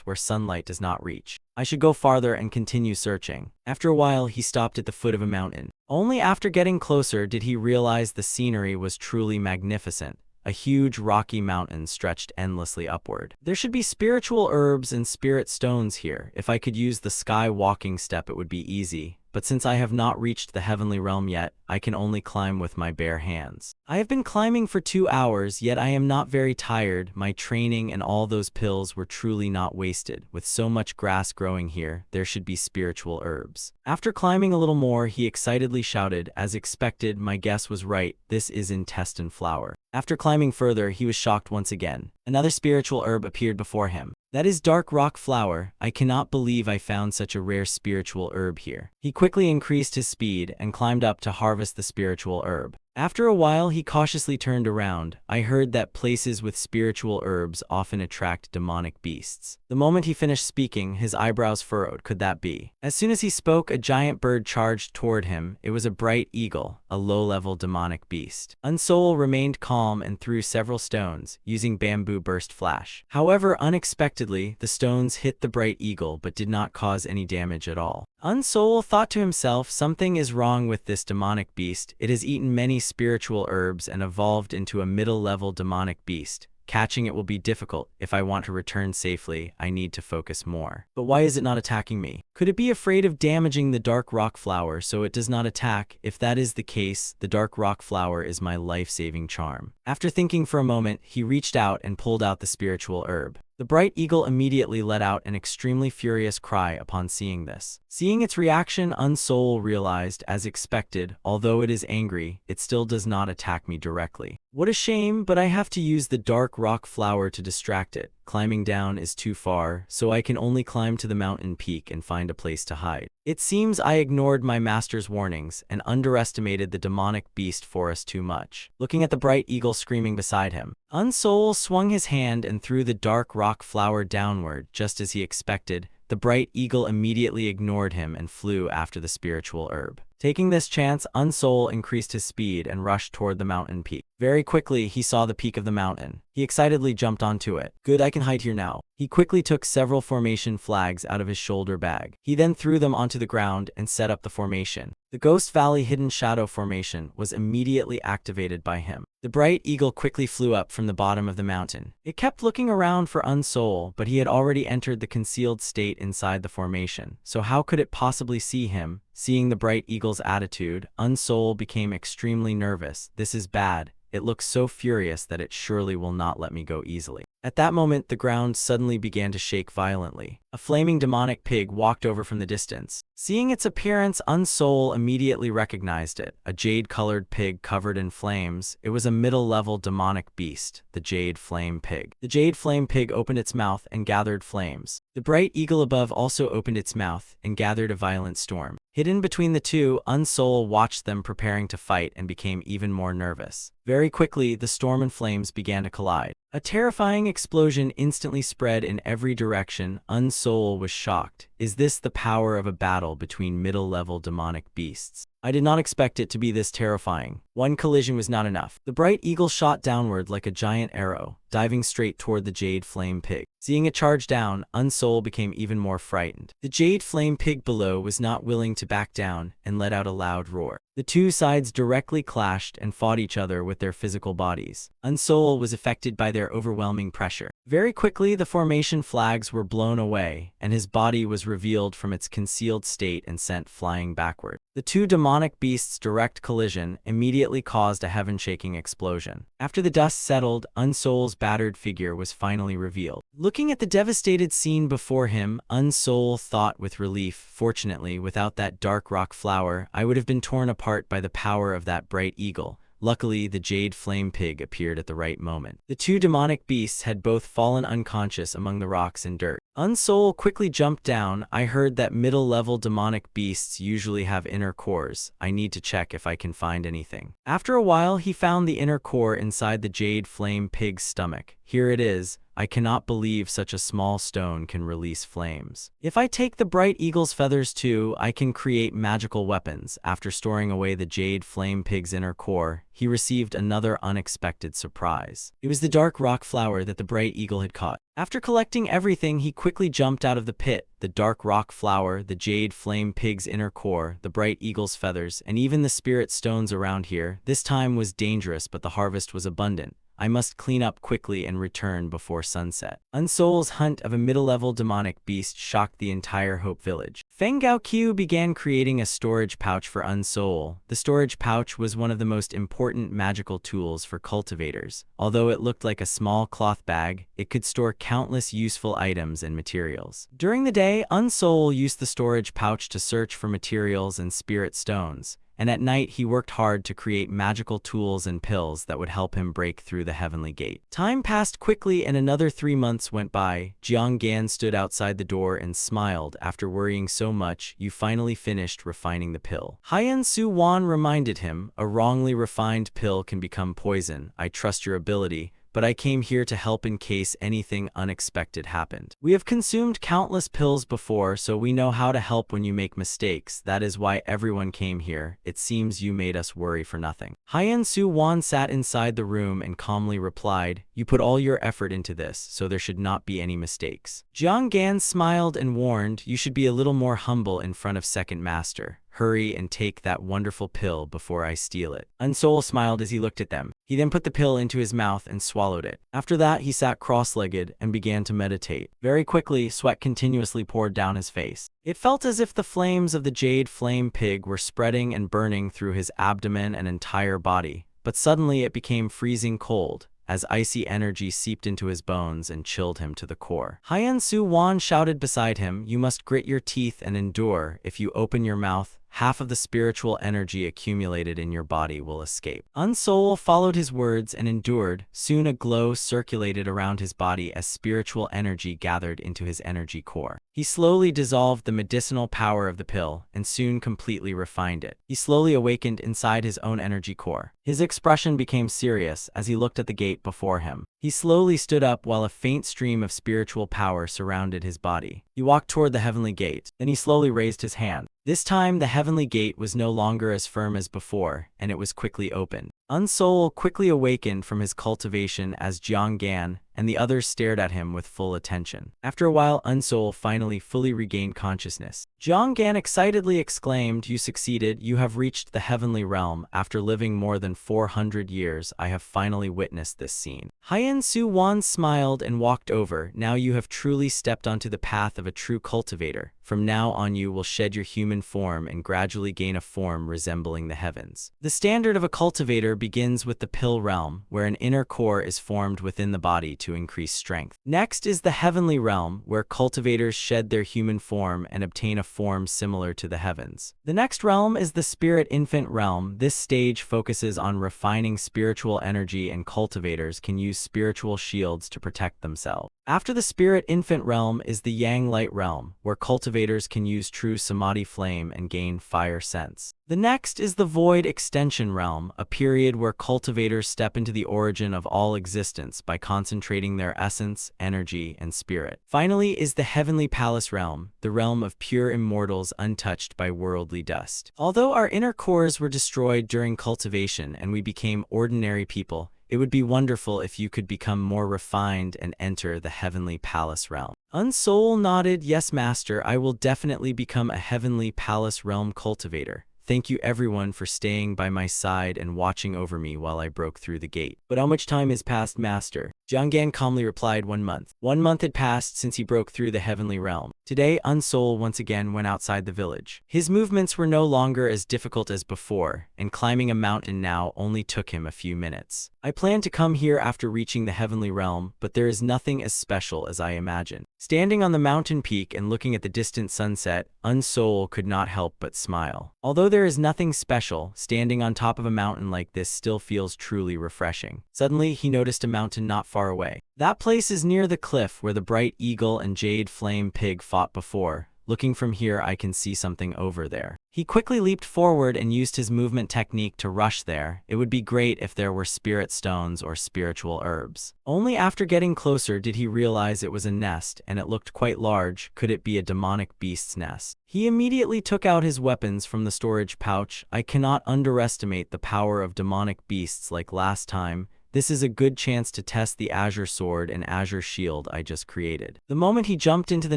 where sunlight does not reach. I should go farther and continue searching. After a while, he stopped at the foot of a mountain. Only after getting closer did he realize the scenery was truly magnificent. A huge rocky mountain stretched endlessly upward. There should be spiritual herbs and spirit stones here. If I could use the sky walking step, it would be easy. But since I have not reached the heavenly realm yet, I can only climb with my bare hands. I have been climbing for 2 hours, yet I am not very tired. My training and all those pills were truly not wasted. With so much grass growing here, there should be spiritual herbs. After climbing a little more, he excitedly shouted, As expected, my guess was right. This is intestine flower. After climbing further, he was shocked once again. Another spiritual herb appeared before him. That is dark rock flower. I cannot believe I found such a rare spiritual herb here. He quickly increased his speed and climbed up to harvest the spiritual herb. After a while, he cautiously turned around. I heard that places with spiritual herbs often attract demonic beasts. The moment he finished speaking, his eyebrows furrowed. Could that be? As soon as he spoke, a giant bird charged toward him. It was a bright eagle, a low-level demonic beast. Unsoul remained calm and threw several stones, using bamboo burst flash. However, unexpectedly, the stones hit the bright eagle but did not cause any damage at all. Unsoul thought to himself, something is wrong with this demonic beast. It has eaten many spiritual herbs and evolved into a middle-level demonic beast. Catching it will be difficult. If I want to return safely, I need to focus more. But why is it not attacking me? Could it be afraid of damaging the dark rock flower so it does not attack? If that is the case, the dark rock flower is my life-saving charm. After thinking for a moment, he reached out and pulled out the spiritual herb. The bright eagle immediately let out an extremely furious cry upon seeing this. Seeing its reaction, Unsoul realized, as expected, although it is angry, it still does not attack me directly. What a shame, but I have to use the dark rock flower to distract it. Climbing down is too far, so I can only climb to the mountain peak and find a place to hide. It seems I ignored my master's warnings and underestimated the demonic beast forest too much. Looking at the bright eagle screaming beside him, Unsoul swung his hand and threw the dark rock flower downward. Just as he expected, the bright eagle immediately ignored him and flew after the spiritual herb. Taking this chance, Unsol increased his speed and rushed toward the mountain peak. Very quickly, he saw the peak of the mountain. He excitedly jumped onto it. Good, I can hide here now. He quickly took several formation flags out of his shoulder bag. He then threw them onto the ground and set up the formation. The Ghost Valley Hidden Shadow Formation was immediately activated by him. The bright eagle quickly flew up from the bottom of the mountain. It kept looking around for Unsol, but he had already entered the concealed state inside the formation. So how could it possibly see him? Seeing the bright eagle's attitude, Unsol became extremely nervous. This is bad. It looks so furious that it surely will not let me go easily. At that moment, the ground suddenly began to shake violently. A flaming demonic pig walked over from the distance. Seeing its appearance, Unsol immediately recognized it. A jade-colored pig covered in flames. It was a middle-level demonic beast, the Jade Flame Pig. The Jade Flame Pig opened its mouth and gathered flames. The bright eagle above also opened its mouth and gathered a violent storm. Hidden between the two, Unsol watched them preparing to fight and became even more nervous. Very quickly, the storm and flames began to collide. A terrifying explosion instantly spread in every direction. Unsol was shocked. Is this the power of a battle between middle-level demonic beasts? I did not expect it to be this terrifying. One collision was not enough. The bright eagle shot downward like a giant arrow, diving straight toward the Jade Flame Pig. Seeing it charge down, Unsol became even more frightened. The Jade Flame Pig below was not willing to back down and let out a loud roar. The two sides directly clashed and fought each other with their physical bodies. Unsol was affected by their overwhelming pressure. Very quickly, the formation flags were blown away, and his body was revealed from its concealed state and sent flying backward. The two demonic beasts' direct collision immediately caused a heaven-shaking explosion. After the dust settled, Unsol's battered figure was finally revealed. Looking at the devastated scene before him, Unsol thought with relief, fortunately, without that dark rock flower, I would have been torn apart by the power of that bright eagle. Luckily, the Jade Flame Pig appeared at the right moment. The two demonic beasts had both fallen unconscious among the rocks and dirt. Unsol quickly jumped down. I heard that middle-level demonic beasts usually have inner cores. I need to check if I can find anything. After a while, he found the inner core inside the Jade Flame Pig's stomach. Here it is. I cannot believe such a small stone can release flames. If I take the bright eagle's feathers too, I can create magical weapons. After storing away the Jade Flame Pig's inner core, he received another unexpected surprise. It was the dark rock flower that the bright eagle had caught. After collecting everything, he quickly jumped out of the pit. The dark rock flower, the Jade Flame Pig's inner core, the bright eagle's feathers, and even the spirit stones around here. This time was dangerous, but the harvest was abundant. I must clean up quickly and return before sunset. Unsol's hunt of a middle-level demonic beast shocked the entire Hope Village. Feng Gaoqiu began creating a storage pouch for Unsol. The storage pouch was one of the most important magical tools for cultivators. Although it looked like a small cloth bag, it could store countless useful items and materials. During the day, Unsol used the storage pouch to search for materials and spirit stones. And at night he worked hard to create magical tools and pills that would help him break through the heavenly gate. Time passed quickly and another 3 months went by. Jiang Gan stood outside the door and smiled. After worrying so much, you finally finished refining the pill. Haiyan Su Wan reminded him, a wrongly refined pill can become poison. I trust your ability, but I came here to help in case anything unexpected happened. We have consumed countless pills before, so we know how to help when you make mistakes. That is why everyone came here. It seems you made us worry for nothing. Haiyan Su Wan sat inside the room and calmly replied, you put all your effort into this, so there should not be any mistakes. Jiang Gan smiled and warned, you should be a little more humble in front of Second Master. Hurry and take that wonderful pill before I steal it. Unsol smiled as he looked at them. He then put the pill into his mouth and swallowed it. After that, he sat cross-legged and began to meditate. Very quickly, sweat continuously poured down his face. It felt as if the flames of the Jade Flame Pig were spreading and burning through his abdomen and entire body. But suddenly it became freezing cold, as icy energy seeped into his bones and chilled him to the core. Haiyan Su Wan shouted beside him, you must grit your teeth and endure. If you open your mouth, half of the spiritual energy accumulated in your body will escape. Unsol followed his words and endured. Soon a glow circulated around his body as spiritual energy gathered into his energy core. He slowly dissolved the medicinal power of the pill and soon completely refined it. He slowly awakened inside his own energy core. His expression became serious as he looked at the gate before him. He slowly stood up while a faint stream of spiritual power surrounded his body. He walked toward the heavenly gate, then he slowly raised his hand. This time, the heavenly gate was no longer as firm as before, and it was quickly opened. Unsoul quickly awakened from his cultivation as Jiang Gan and the others stared at him with full attention. After a while, Unsoul finally fully regained consciousness. Jiang Gan excitedly exclaimed, "You succeeded. You have reached the heavenly realm. After living more than 400 years, I have finally witnessed this scene." Haiyan Su Wan smiled and walked over. "Now you have truly stepped onto the path of a true cultivator. From now on you will shed your human form and gradually gain a form resembling the heavens." The standard of a cultivator begins with the pill realm, where an inner core is formed within the body to increase strength. Next is the heavenly realm, where cultivators shed their human form and obtain a form similar to the heavens. The next realm is the spirit infant realm. This stage focuses on refining spiritual energy, and cultivators can use spiritual shields to protect themselves. After the spirit infant realm is the yang light realm, where cultivators can use true samadhi flame and gain fire sense. The next is the void extension realm, a period where cultivators step into the origin of all existence by concentrating their essence, energy, and spirit. Finally is the heavenly palace realm, the realm of pure immortals untouched by worldly dust. Although our inner cores were destroyed during cultivation and we became ordinary people, it would be wonderful if you could become more refined and enter the heavenly palace realm. Unsoul nodded, "Yes, master, I will definitely become a heavenly palace realm cultivator. Thank you everyone for staying by my side and watching over me while I broke through the gate." "But how much time has passed, master?" Jiang Gan calmly replied, 1 month. 1 month had passed since he broke through the heavenly realm. Today, Unsoul once again went outside the village. His movements were no longer as difficult as before, and climbing a mountain now only took him a few minutes. "I planned to come here after reaching the heavenly realm, but there is nothing as special as I imagined." Standing on the mountain peak and looking at the distant sunset, Unsoul could not help but smile. Although there is nothing special, standing on top of a mountain like this still feels truly refreshing. Suddenly, he noticed a mountain not far away. That place is near the cliff where the bright eagle and jade flame pig fought before. Looking from here, I can see something over there. He quickly leaped forward and used his movement technique to rush there. It would be great if there were spirit stones or spiritual herbs. Only after getting closer did he realize it was a nest, and it looked quite large. Could it be a demonic beast's nest? He immediately took out his weapons from the storage pouch. "I cannot underestimate the power of demonic beasts like last time. This is a good chance to test the azure sword and azure shield I just created." The moment he jumped into the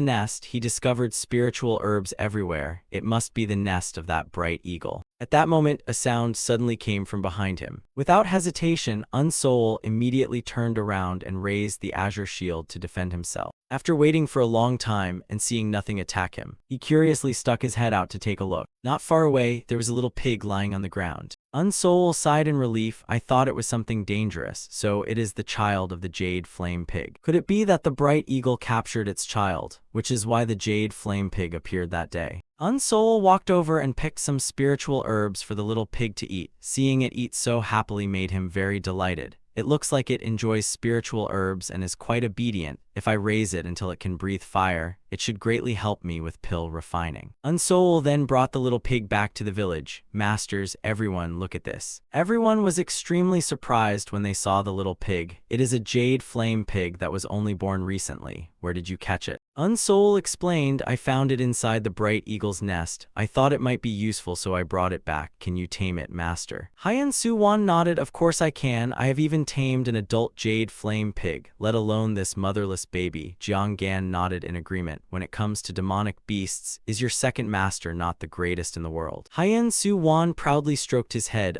nest, he discovered spiritual herbs everywhere. It must be the nest of that bright eagle. At that moment, a sound suddenly came from behind him. Without hesitation, Unsoul immediately turned around and raised the azure shield to defend himself. After waiting for a long time and seeing nothing attack him, he curiously stuck his head out to take a look. Not far away, there was a little pig lying on the ground. Unsoul sighed in relief. "I thought it was something dangerous, so it is the child of the jade flame pig. Could it be that the bright eagle captured its child, which is why the jade flame pig appeared that day?" Unsoul walked over and picked some spiritual herbs for the little pig to eat. Seeing it eat so happily made him very delighted. It looks like it enjoys spiritual herbs and is quite obedient. If I raise it until it can breathe fire, it should greatly help me with pill refining. Unsoul then brought the little pig back to the village. "Masters, everyone, look at this." Everyone was extremely surprised when they saw the little pig. "It is a jade flame pig that was only born recently. Where did you catch it?" Unsoul explained, "I found it inside the bright eagle's nest. I thought it might be useful, so I brought it back. Can you tame it, master?" Haiyan Su Wan nodded, "Of course I can. I have even tamed an adult jade flame pig, let alone this motherless baby." Jiang Gan nodded in agreement. "When it comes to demonic beasts, is your second master not the greatest in the world?" Haiyan Su Wan proudly stroked his head.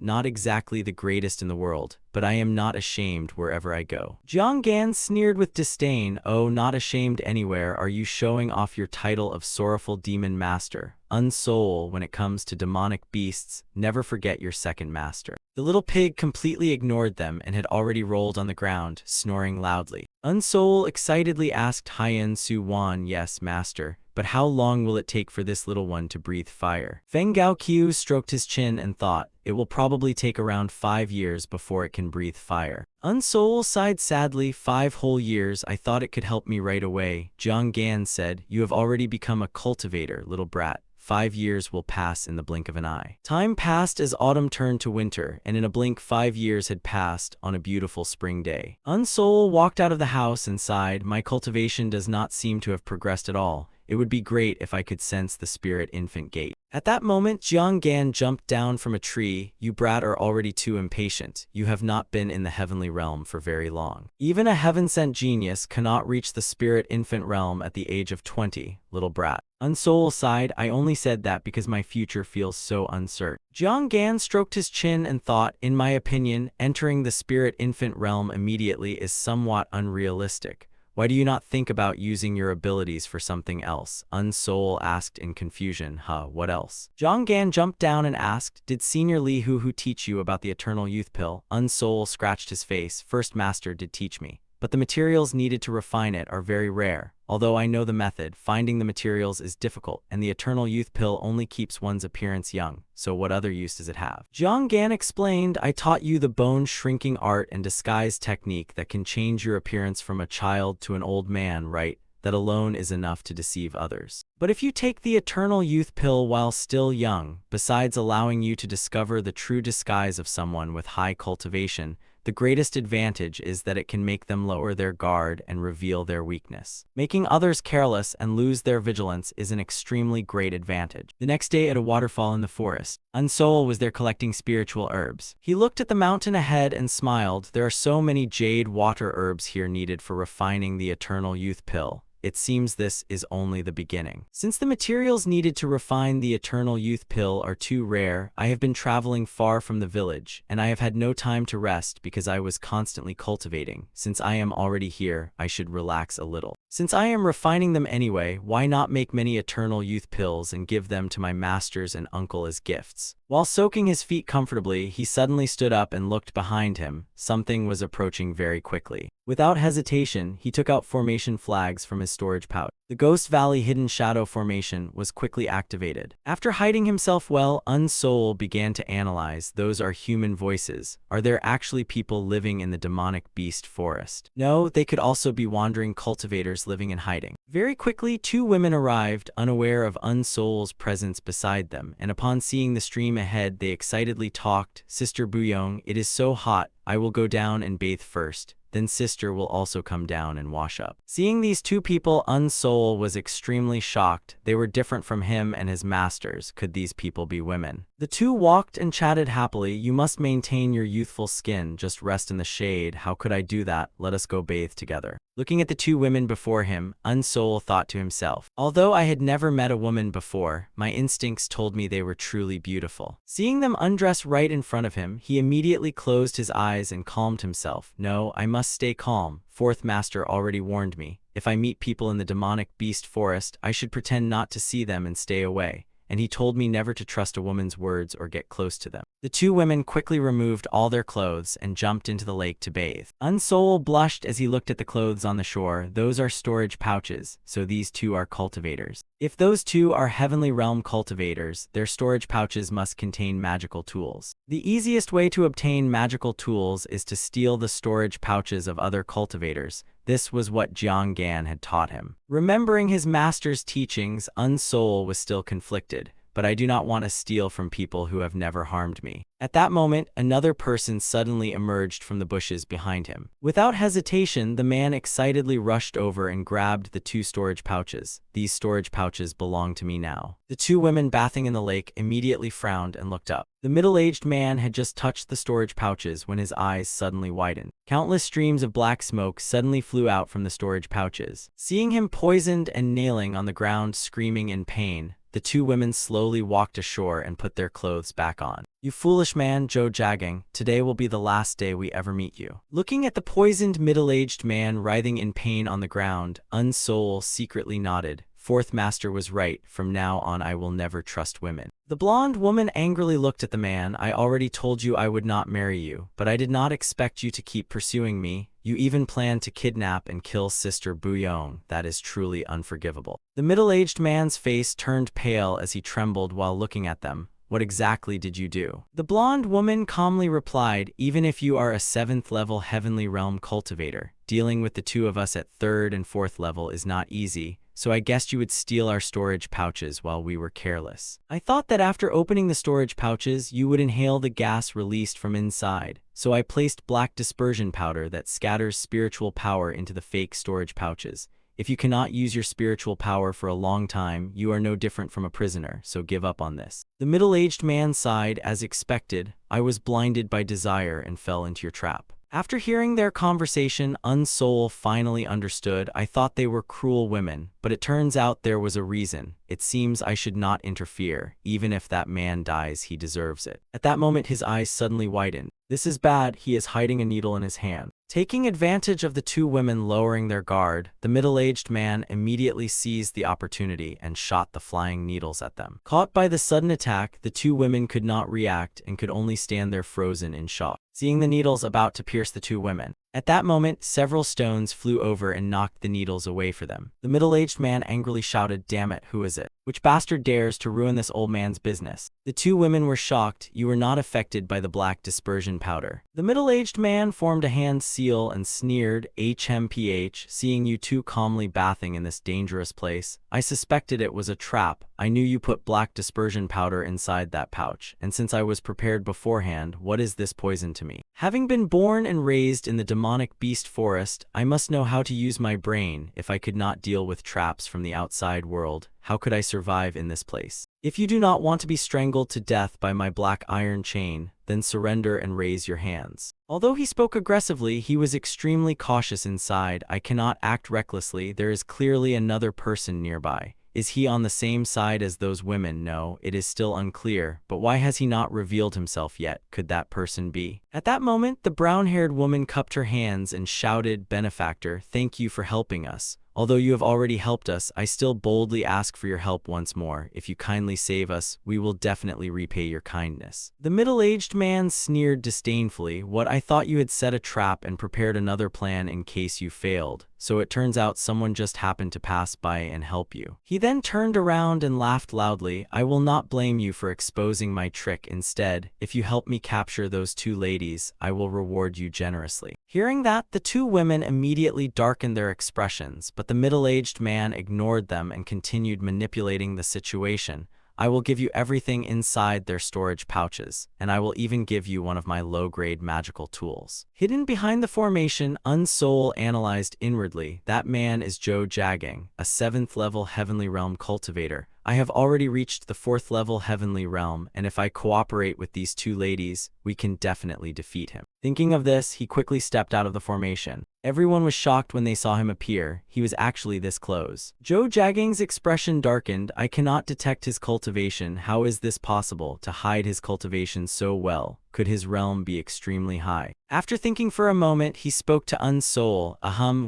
Not exactly the greatest in the world, but I am not ashamed wherever I go." Jiang Gan sneered with disdain. "Oh, not ashamed anywhere. Are you showing off your title of sorrowful demon master? Unsoul, when it comes to demonic beasts, never forget your second master." The little pig completely ignored them and had already rolled on the ground, snoring loudly. Unsoul excitedly asked Haiyan Su Wan, "Yes, master. but how long will it take for this little one to breathe fire? Feng Gaoqiu stroked his chin and thought, it will probably take around 5 years before it can breathe fire. Unsoul sighed sadly, 5 whole years, I thought it could help me right away. Jiang Gan said, you have already become a cultivator, little brat. 5 years will pass in the blink of an eye. Time passed as autumn turned to winter, and in a blink 5 years had passed on a beautiful spring day. Unsoul walked out of the house and sighed, my cultivation does not seem to have progressed at all. It would be great if I could sense the spirit infant gate. At that moment, Jiang Gan jumped down from a tree. You brat are already too impatient. You have not been in the heavenly realm for very long. Even a heaven-sent genius cannot reach the spirit infant realm at the age of 20, little brat. Unsoul sighed, I only said that because my future feels so uncertain. Jiang Gan stroked his chin and thought, in my opinion, entering the spirit infant realm immediately is somewhat unrealistic. Why do you not think about using your abilities for something else? Unsoul asked in confusion. What else? Jiang Gan jumped down and asked, did Senior Li Hu teach you about the eternal youth pill? Unsoul scratched his face. First master did teach me, but the materials needed to refine it are very rare. Although I know the method, finding the materials is difficult, and the eternal youth pill only keeps one's appearance young, so what other use does it have? Jiang Gan explained, I taught you the bone shrinking art and disguise technique that can change your appearance from a child to an old man, right? That alone is enough to deceive others. But if you take the eternal youth pill while still young, besides allowing you to discover the true disguise of someone with high cultivation, the greatest advantage is that it can make them lower their guard and reveal their weakness. Making others careless and lose their vigilance is an extremely great advantage. The next day at a waterfall in the forest, Unsoul was there collecting spiritual herbs. He looked at the mountain ahead and smiled. There are so many jade water herbs here needed for refining the eternal youth pill. It seems this is only the beginning. Since the materials needed to refine the eternal youth pill are too rare, I have been traveling far from the village, and I have had no time to rest because I was constantly cultivating. Since I am already here, I should relax a little. Since I am refining them anyway, why not make many eternal youth pills and give them to my masters and uncle as gifts? While soaking his feet comfortably, he suddenly stood up and looked behind him. Something was approaching very quickly. Without hesitation, he took out formation flags from his storage pouch. The Ghost Valley Hidden Shadow Formation was quickly activated. After hiding himself well, Unsoul began to analyze. Those are human voices. Are there actually people living in the demonic beast forest? No, they could also be wandering cultivators living in hiding. Very quickly, 2 women arrived, unaware of Unsoul's presence beside them, and upon seeing the stream ahead, they excitedly talked. Sister Buyong, it is so hot. I will go down and bathe first. Then sister will also come down and wash up. Seeing these 2 people, Unsoul was extremely shocked. They were different from him and his masters. Could these people be women? The 2 walked and chatted happily. You must maintain your youthful skin. Just rest in the shade. How could I do that? Let us go bathe together. Looking at the 2 women before him, Unsoul thought to himself, although I had never met a woman before, my instincts told me they were truly beautiful. Seeing them undress right in front of him, he immediately closed his eyes and calmed himself. No, I must stay calm. 4th Master already warned me. If I meet people in the demonic beast forest, I should pretend not to see them and stay away. And he told me never to trust a woman's words or get close to them. The 2 women quickly removed all their clothes and jumped into the lake to bathe. Unsoul blushed as he looked at the clothes on the shore. Those are storage pouches, so these 2 are cultivators. If those 2 are heavenly realm cultivators, their storage pouches must contain magical tools. The easiest way to obtain magical tools is to steal the storage pouches of other cultivators. This was what Jiang Gan had taught him. Remembering his master's teachings, Unsoul was still conflicted. But I do not want to steal from people who have never harmed me. At that moment, another person suddenly emerged from the bushes behind him. Without hesitation, the man excitedly rushed over and grabbed the 2 storage pouches. These storage pouches belong to me now. The 2 women bathing in the lake immediately frowned and looked up. The middle-aged man had just touched the storage pouches when his eyes suddenly widened. Countless streams of black smoke suddenly flew out from the storage pouches. Seeing him poisoned and nailing on the ground, screaming in pain, the 2 women slowly walked ashore and put their clothes back on. You foolish man, Zhou Jiagang, today will be the last day we ever meet you. Looking at the poisoned middle-aged man writhing in pain on the ground, Unsoul secretly nodded. Fourth Master was right. From now on I will never trust women. The blonde woman angrily looked at the man. I already told you I would not marry you, but I did not expect you to keep pursuing me. You even planned to kidnap and kill Sister Buyong. That is truly unforgivable. The middle-aged man's face turned pale as he trembled while looking at them. What exactly did you do? The blonde woman calmly replied, even if you are a 7th level heavenly realm cultivator, dealing with the two of us at 3rd and 4th level is not easy, so I guessed you would steal our storage pouches while we were careless. I thought that after opening the storage pouches, you would inhale the gas released from inside, so I placed black dispersion powder that scatters spiritual power into the fake storage pouches. If you cannot use your spiritual power for a long time, you are no different from a prisoner, so give up on this. The middle-aged man sighed. As expected, I was blinded by desire and fell into your trap. After hearing their conversation, Unsoul finally understood. I thought they were cruel women, but it turns out there was a reason. It seems I should not interfere. Even if that man dies, he deserves it. At that moment, his eyes suddenly widened. This is bad. He is hiding a needle in his hand. Taking advantage of the two women lowering their guard, the middle-aged man immediately seized the opportunity and shot the flying needles at them. Caught by the sudden attack, the two women could not react and could only stand there frozen in shock, seeing the needles about to pierce the two women. At that moment, several stones flew over and knocked the needles away for them. The middle-aged man angrily shouted, "Damn it, who is it? Which bastard dares to ruin this old man's business?" The two women were shocked. You were not affected by the black dispersion powder. The middle-aged man formed a hand seal and sneered, "HMPH, seeing you two calmly bathing in this dangerous place, I suspected it was a trap. I knew you put black dispersion powder inside that pouch, and since I was prepared beforehand, what is this poison to me? Having been born and raised in the demonic beast forest, I must know how to use my brain. If I could not deal with traps from the outside world, how could I survive in this place? If you do not want to be strangled to death by my black iron chain, then surrender and raise your hands." Although he spoke aggressively, he was extremely cautious inside. I cannot act recklessly. There is clearly another person nearby. Is he on the same side as those women? No, it is still unclear, but why has he not revealed himself yet? Could that person be? At that moment, the brown-haired woman cupped her hands and shouted, "Benefactor, thank you for helping us. Although you have already helped us, I still boldly ask for your help once more. If you kindly save us, we will definitely repay your kindness." The middle-aged man sneered disdainfully. "What, I thought you had set a trap and prepared another plan in case you failed. So it turns out someone just happened to pass by and help you." He then turned around and laughed loudly. "I will not blame you for exposing my trick. Instead, if you help me capture those two ladies, I will reward you generously." Hearing that, the two women immediately darkened their expressions, but the middle-aged man ignored them and continued manipulating the situation. "I will give you everything inside their storage pouches, and I will even give you one of my low-grade magical tools." Hidden behind the formation, Unsoul analyzed inwardly. That man is Zhou Jiagang, a 7th level heavenly realm cultivator. I have already reached the 4th level heavenly realm, and if I cooperate with these two ladies, we can definitely defeat him. Thinking of this, he quickly stepped out of the formation. Everyone was shocked when they saw him appear. He was actually this close. Zhou Jiagang's expression darkened. "I cannot detect his cultivation. How is this possible? To hide his cultivation so well, could his realm be extremely high?" After thinking for a moment, he spoke to Unsoul.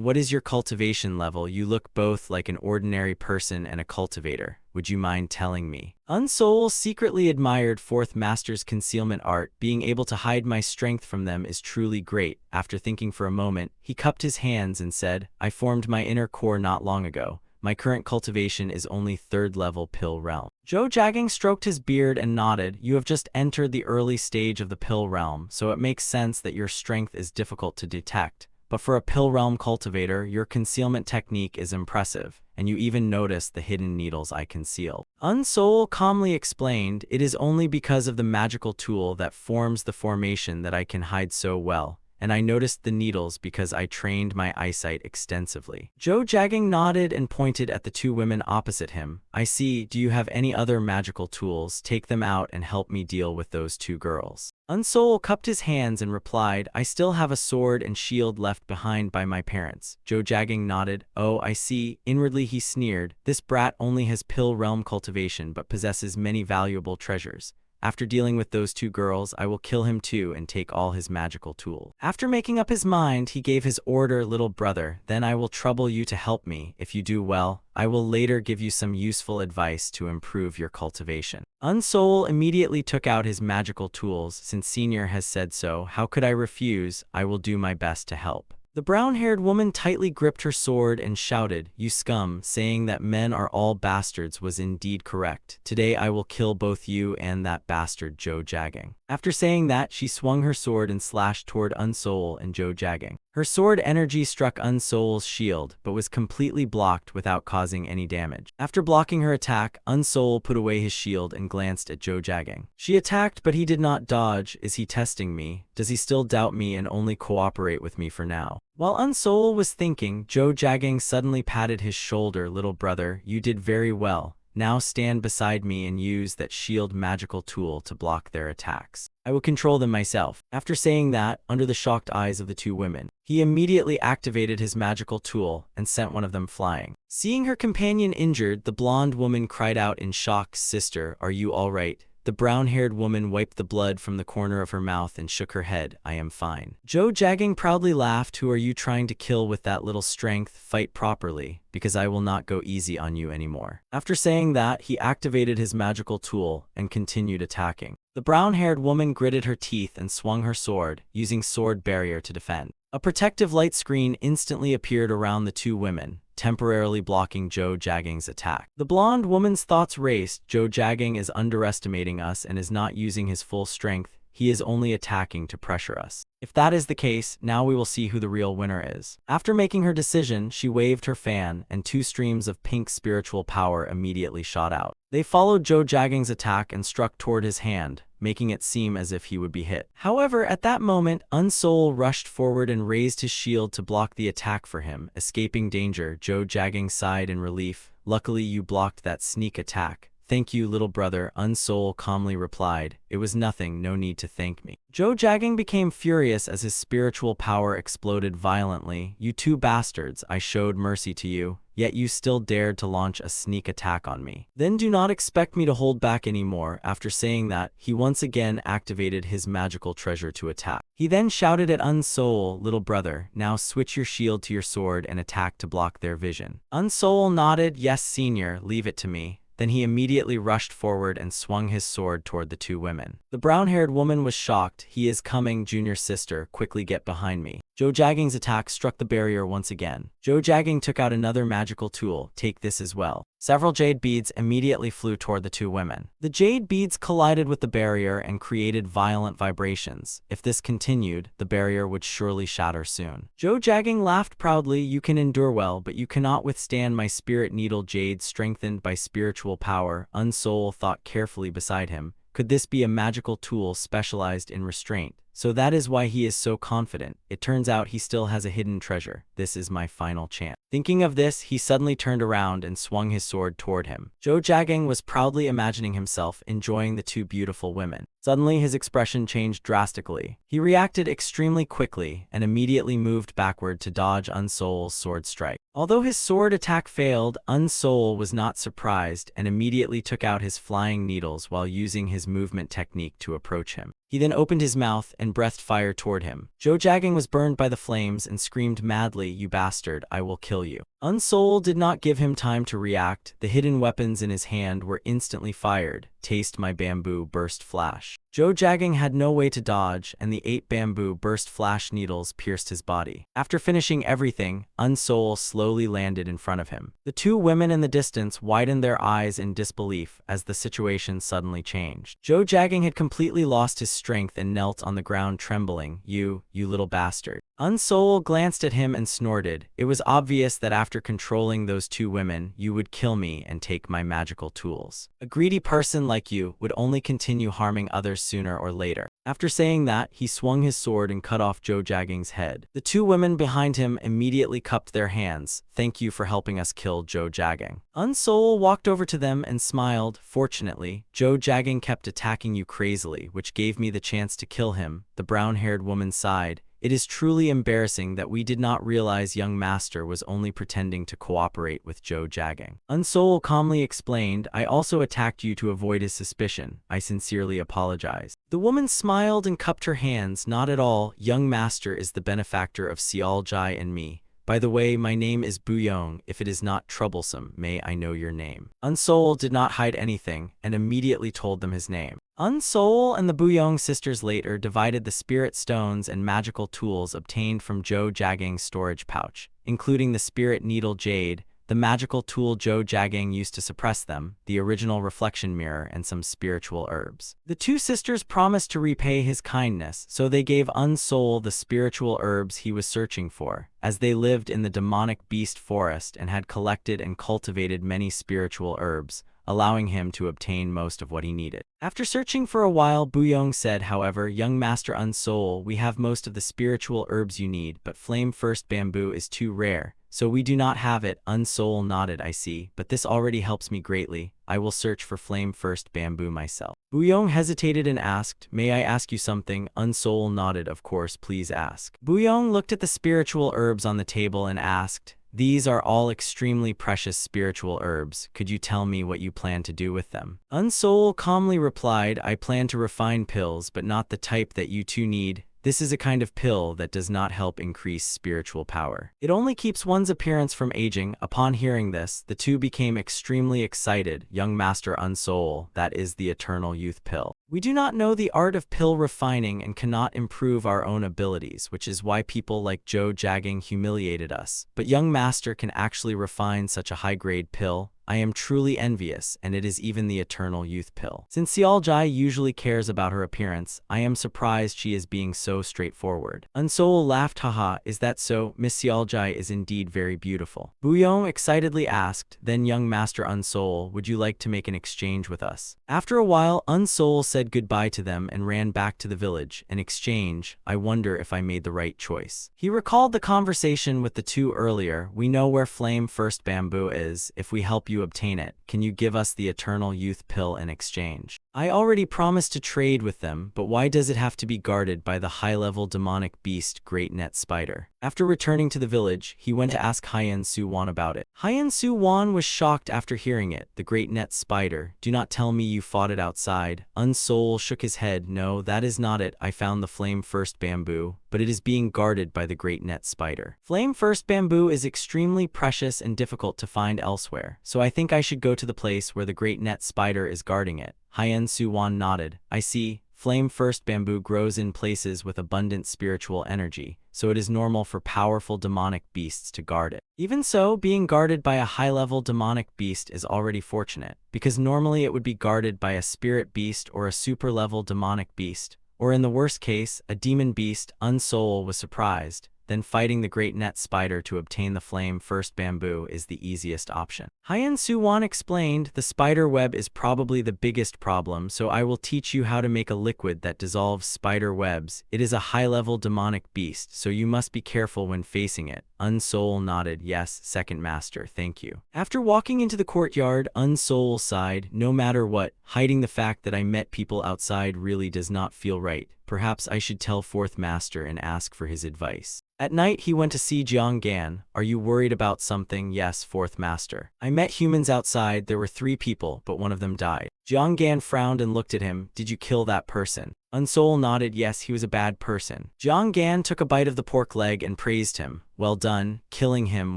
What is your cultivation level? You look both like an ordinary person and a cultivator. Would you mind telling me?" Unsoul secretly admired 4th Master's concealment art. "Being able to hide my strength from them is truly great." After thinking for a moment, he cupped his hands and said, "I formed my inner core not long ago. My current cultivation is only 3rd level pill realm." Zhou Jiagang stroked his beard and nodded. "You have just entered the early stage of the pill realm, so it makes sense that your strength is difficult to detect. But for a pill realm cultivator, your concealment technique is impressive, and you even noticed the hidden needles I concealed." Unsoul calmly explained, "It is only because of the magical tool that forms the formation that I can hide so well. And I noticed the needles because I trained my eyesight extensively." Zhou Jiagang nodded and pointed at the two women opposite him. "I see. Do you have any other magical tools? Take them out and help me deal with those two girls." Unsoul cupped his hands and replied, "I still have a sword and shield left behind by my parents." Zhou Jiagang nodded. "Oh, I see." Inwardly he sneered, "This brat only has pill realm cultivation but possesses many valuable treasures. After dealing with those two girls, I will kill him too and take all his magical tools. After making up his mind, he gave his order, little brother, then I will trouble you to help me. If you do well, I will later give you some useful advice to improve your cultivation. Unsol immediately took out his magical tools. Since Senior has said so, how could I refuse? I will do my best to help. The brown-haired woman tightly gripped her sword and shouted, "You scum!" Saying that men are all bastards was indeed correct. Today I will kill both you and that bastard Joe Jagging. After saying that, she swung her sword and slashed toward Unsol and Joe Jagging. Her sword energy struck Unsol's shield, but was completely blocked without causing any damage. After blocking her attack, Unsol put away his shield and glanced at Joe Jagging. She attacked, but he did not dodge. Is he testing me? Does he still doubt me and only cooperate with me for now? While Unsol was thinking, Joe Jagging suddenly patted his shoulder. "Little brother, you did very well. Now stand beside me and use that shield magical tool to block their attacks. I will control them myself." After saying that, under the shocked eyes of the two women, he immediately activated his magical tool and sent one of them flying. Seeing her companion injured, the blonde woman cried out in shock, "Sister, are you all right?" The brown-haired woman wiped the blood from the corner of her mouth and shook her head. "I am fine." Joe Jagging proudly laughed. "Who are you trying to kill with that little strength? Fight properly, because I will not go easy on you anymore." After saying that, he activated his magical tool and continued attacking. The brown-haired woman gritted her teeth and swung her sword, using sword barrier to defend. A protective light screen instantly appeared around the two women, temporarily blocking Joe Jagging's attack. The blonde woman's thoughts raced. Joe Jagging is underestimating us and is not using his full strength. He is only attacking to pressure us. If that is the case, now we will see who the real winner is. After making her decision, she waved her fan, and two streams of pink spiritual power immediately shot out. They followed Joe Jagging's attack and struck toward his hand, making it seem as if he would be hit. However, at that moment, Unsol rushed forward and raised his shield to block the attack for him. Escaping danger, Joe Jagging sighed in relief. "Luckily you blocked that sneak attack." "Thank you, little brother," Unsol calmly replied. "It was nothing, no need to thank me." Joe Jagging became furious as his spiritual power exploded violently. "You two bastards, I showed mercy to you, yet you still dared to launch a sneak attack on me. Then do not expect me to hold back anymore." After saying that, he once again activated his magical treasure to attack. He then shouted at Unsol, "Little brother, now switch your shield to your sword and attack to block their vision." Unsol nodded, "Yes, senior, leave it to me." Then he immediately rushed forward and swung his sword toward the two women. The brown-haired woman was shocked. "He is coming, junior sister, quickly get behind me." Joe Jagging's attack struck the barrier once again. Joe Jagging took out another magical tool. "Take this as well." Several jade beads immediately flew toward the two women. The jade beads collided with the barrier and created violent vibrations. If this continued, the barrier would surely shatter soon. Joe Jagging laughed proudly. "You can endure well, but you cannot withstand my spirit needle." Jade strengthened by spiritual power. Unsol thought carefully beside him. Could this be a magical tool specialized in restraint? So that is why he is so confident. It turns out he still has a hidden treasure. This is my final chance. Thinking of this, he suddenly turned around and swung his sword toward him. Joe Jagging was proudly imagining himself enjoying the two beautiful women. Suddenly, his expression changed drastically. He reacted extremely quickly and immediately moved backward to dodge Unsol's sword strike. Although his sword attack failed, Unsol was not surprised and immediately took out his flying needles while using his movement technique to approach him. He then opened his mouth and breathed fire toward him. Joe Jagging was burned by the flames and screamed madly, "You bastard, I will kill you." Unsol did not give him time to react. The hidden weapons in his hand were instantly fired. "Taste my bamboo burst flash." Joe Jagging had no way to dodge, and the 8 bamboo burst flash needles pierced his body. After finishing everything, Unsol slowly landed in front of him. The two women in the distance widened their eyes in disbelief as the situation suddenly changed. Joe Jagging had completely lost his strength and knelt on the ground trembling. You little bastard." Unsol glanced at him and snorted. "It was obvious that after controlling those two women, you would kill me and take my magical tools. A greedy person like you would only continue harming others sooner or later." After saying that, he swung his sword and cut off Joe Jagging's head. The two women behind him immediately cupped their hands. "Thank you for helping us kill Joe Jagging." Unsol walked over to them and smiled. "Fortunately, Joe Jagging kept attacking you crazily, which gave me the chance to kill him." The brown-haired woman sighed. It is truly embarrassing that we did not realize young master was only pretending to cooperate with Joe Jagging. Unsoul calmly explained, I also attacked you to avoid his suspicion. I sincerely apologize. The woman smiled and cupped her hands. Not at all. Young master is the benefactor of Sealjai and me. By the way, my name is Buyong. If it is not troublesome, may I know your name? Unsoul did not hide anything and immediately told them his name. Unsoul and the Buyong sisters later divided the spirit stones and magical tools obtained from Joe Jagging's storage pouch, including the spirit needle jade, the magical tool Joe Jagging used to suppress them, the original reflection mirror, and some spiritual herbs. The two sisters promised to repay his kindness, so they gave Unsoul the spiritual herbs he was searching for, as they lived in the demonic beast forest and had collected and cultivated many spiritual herbs, allowing him to obtain most of what he needed. After searching for a while, Buyong said, however, young master Unsoul, we have most of the spiritual herbs you need, but flame first bamboo is too rare, so we do not have it. Unsoul nodded, I see, but this already helps me greatly. I will search for flame first bamboo myself. Buyong hesitated and asked, may I ask you something? Unsoul nodded, of course, please ask. Buyong looked at the spiritual herbs on the table and asked, these are all extremely precious spiritual herbs. Could you tell me what you plan to do with them? Unsoul calmly replied, I plan to refine pills, but not the type that you two need. This is a kind of pill that does not help increase spiritual power. It only keeps one's appearance from aging. Upon hearing this, the two became extremely excited. Young Master Unsoul, that is the eternal youth pill. We do not know the art of pill refining and cannot improve our own abilities, which is why people like Joe Jagging humiliated us. But young master can actually refine such a high-grade pill. I am truly envious, and it is even the eternal youth pill. Since Sealjai usually cares about her appearance, I am surprised she is being so straightforward. Unsoul laughed, haha, is that so? Miss Sealjai is indeed very beautiful. Buyong excitedly asked, then young master Unsoul, would you like to make an exchange with us? After a while, Unsoul said goodbye to them and ran back to the village. An exchange? I wonder if I made the right choice. He recalled the conversation with the two earlier. We know where flame first bamboo is. If we help you obtain it, can you give us the eternal youth pill in exchange? I already promised to trade with them, but why does it have to be guarded by the high-level demonic beast Great Net Spider? After returning to the village, he went to ask Hyen Su Wan about it. Hyen Su Wan was shocked after hearing it. The Great Net Spider? Do not tell me you fought it outside. Unsoul shook his head. No, that is not it. I found the flame first bamboo, but it is being guarded by the Great Net Spider. Flame first bamboo is extremely precious and difficult to find elsewhere, so I think I should go to the place where the Great Net Spider is guarding it. Hyen Su Wan nodded. I see. Flame first bamboo grows in places with abundant spiritual energy, so it is normal for powerful demonic beasts to guard it. Even so, being guarded by a high-level demonic beast is already fortunate, because normally it would be guarded by a spirit beast or a super-level demonic beast, or in the worst case, a demon beast. Unsoul was surprised. Then fighting the Great Net Spider to obtain the flame first bamboo is the easiest option. Hyen Su Wan explained, the spider web is probably the biggest problem, so I will teach you how to make a liquid that dissolves spider webs. It is a high-level demonic beast, so you must be careful when facing it. Unsoul nodded, yes, second master, thank you. After walking into the courtyard, Unsoul sighed, no matter what, hiding the fact that I met people outside really does not feel right. Perhaps I should tell fourth master and ask for his advice. At night, he went to see Jiang Gan. Are you worried about something? Yes, fourth master. I met humans outside. There were 3 people, but one of them died. Jiang Gan frowned and looked at him. Did you kill that person? Unsoul nodded, yes, he was a bad person. Jiang Gan took a bite of the pork leg and praised him. Well done, killing him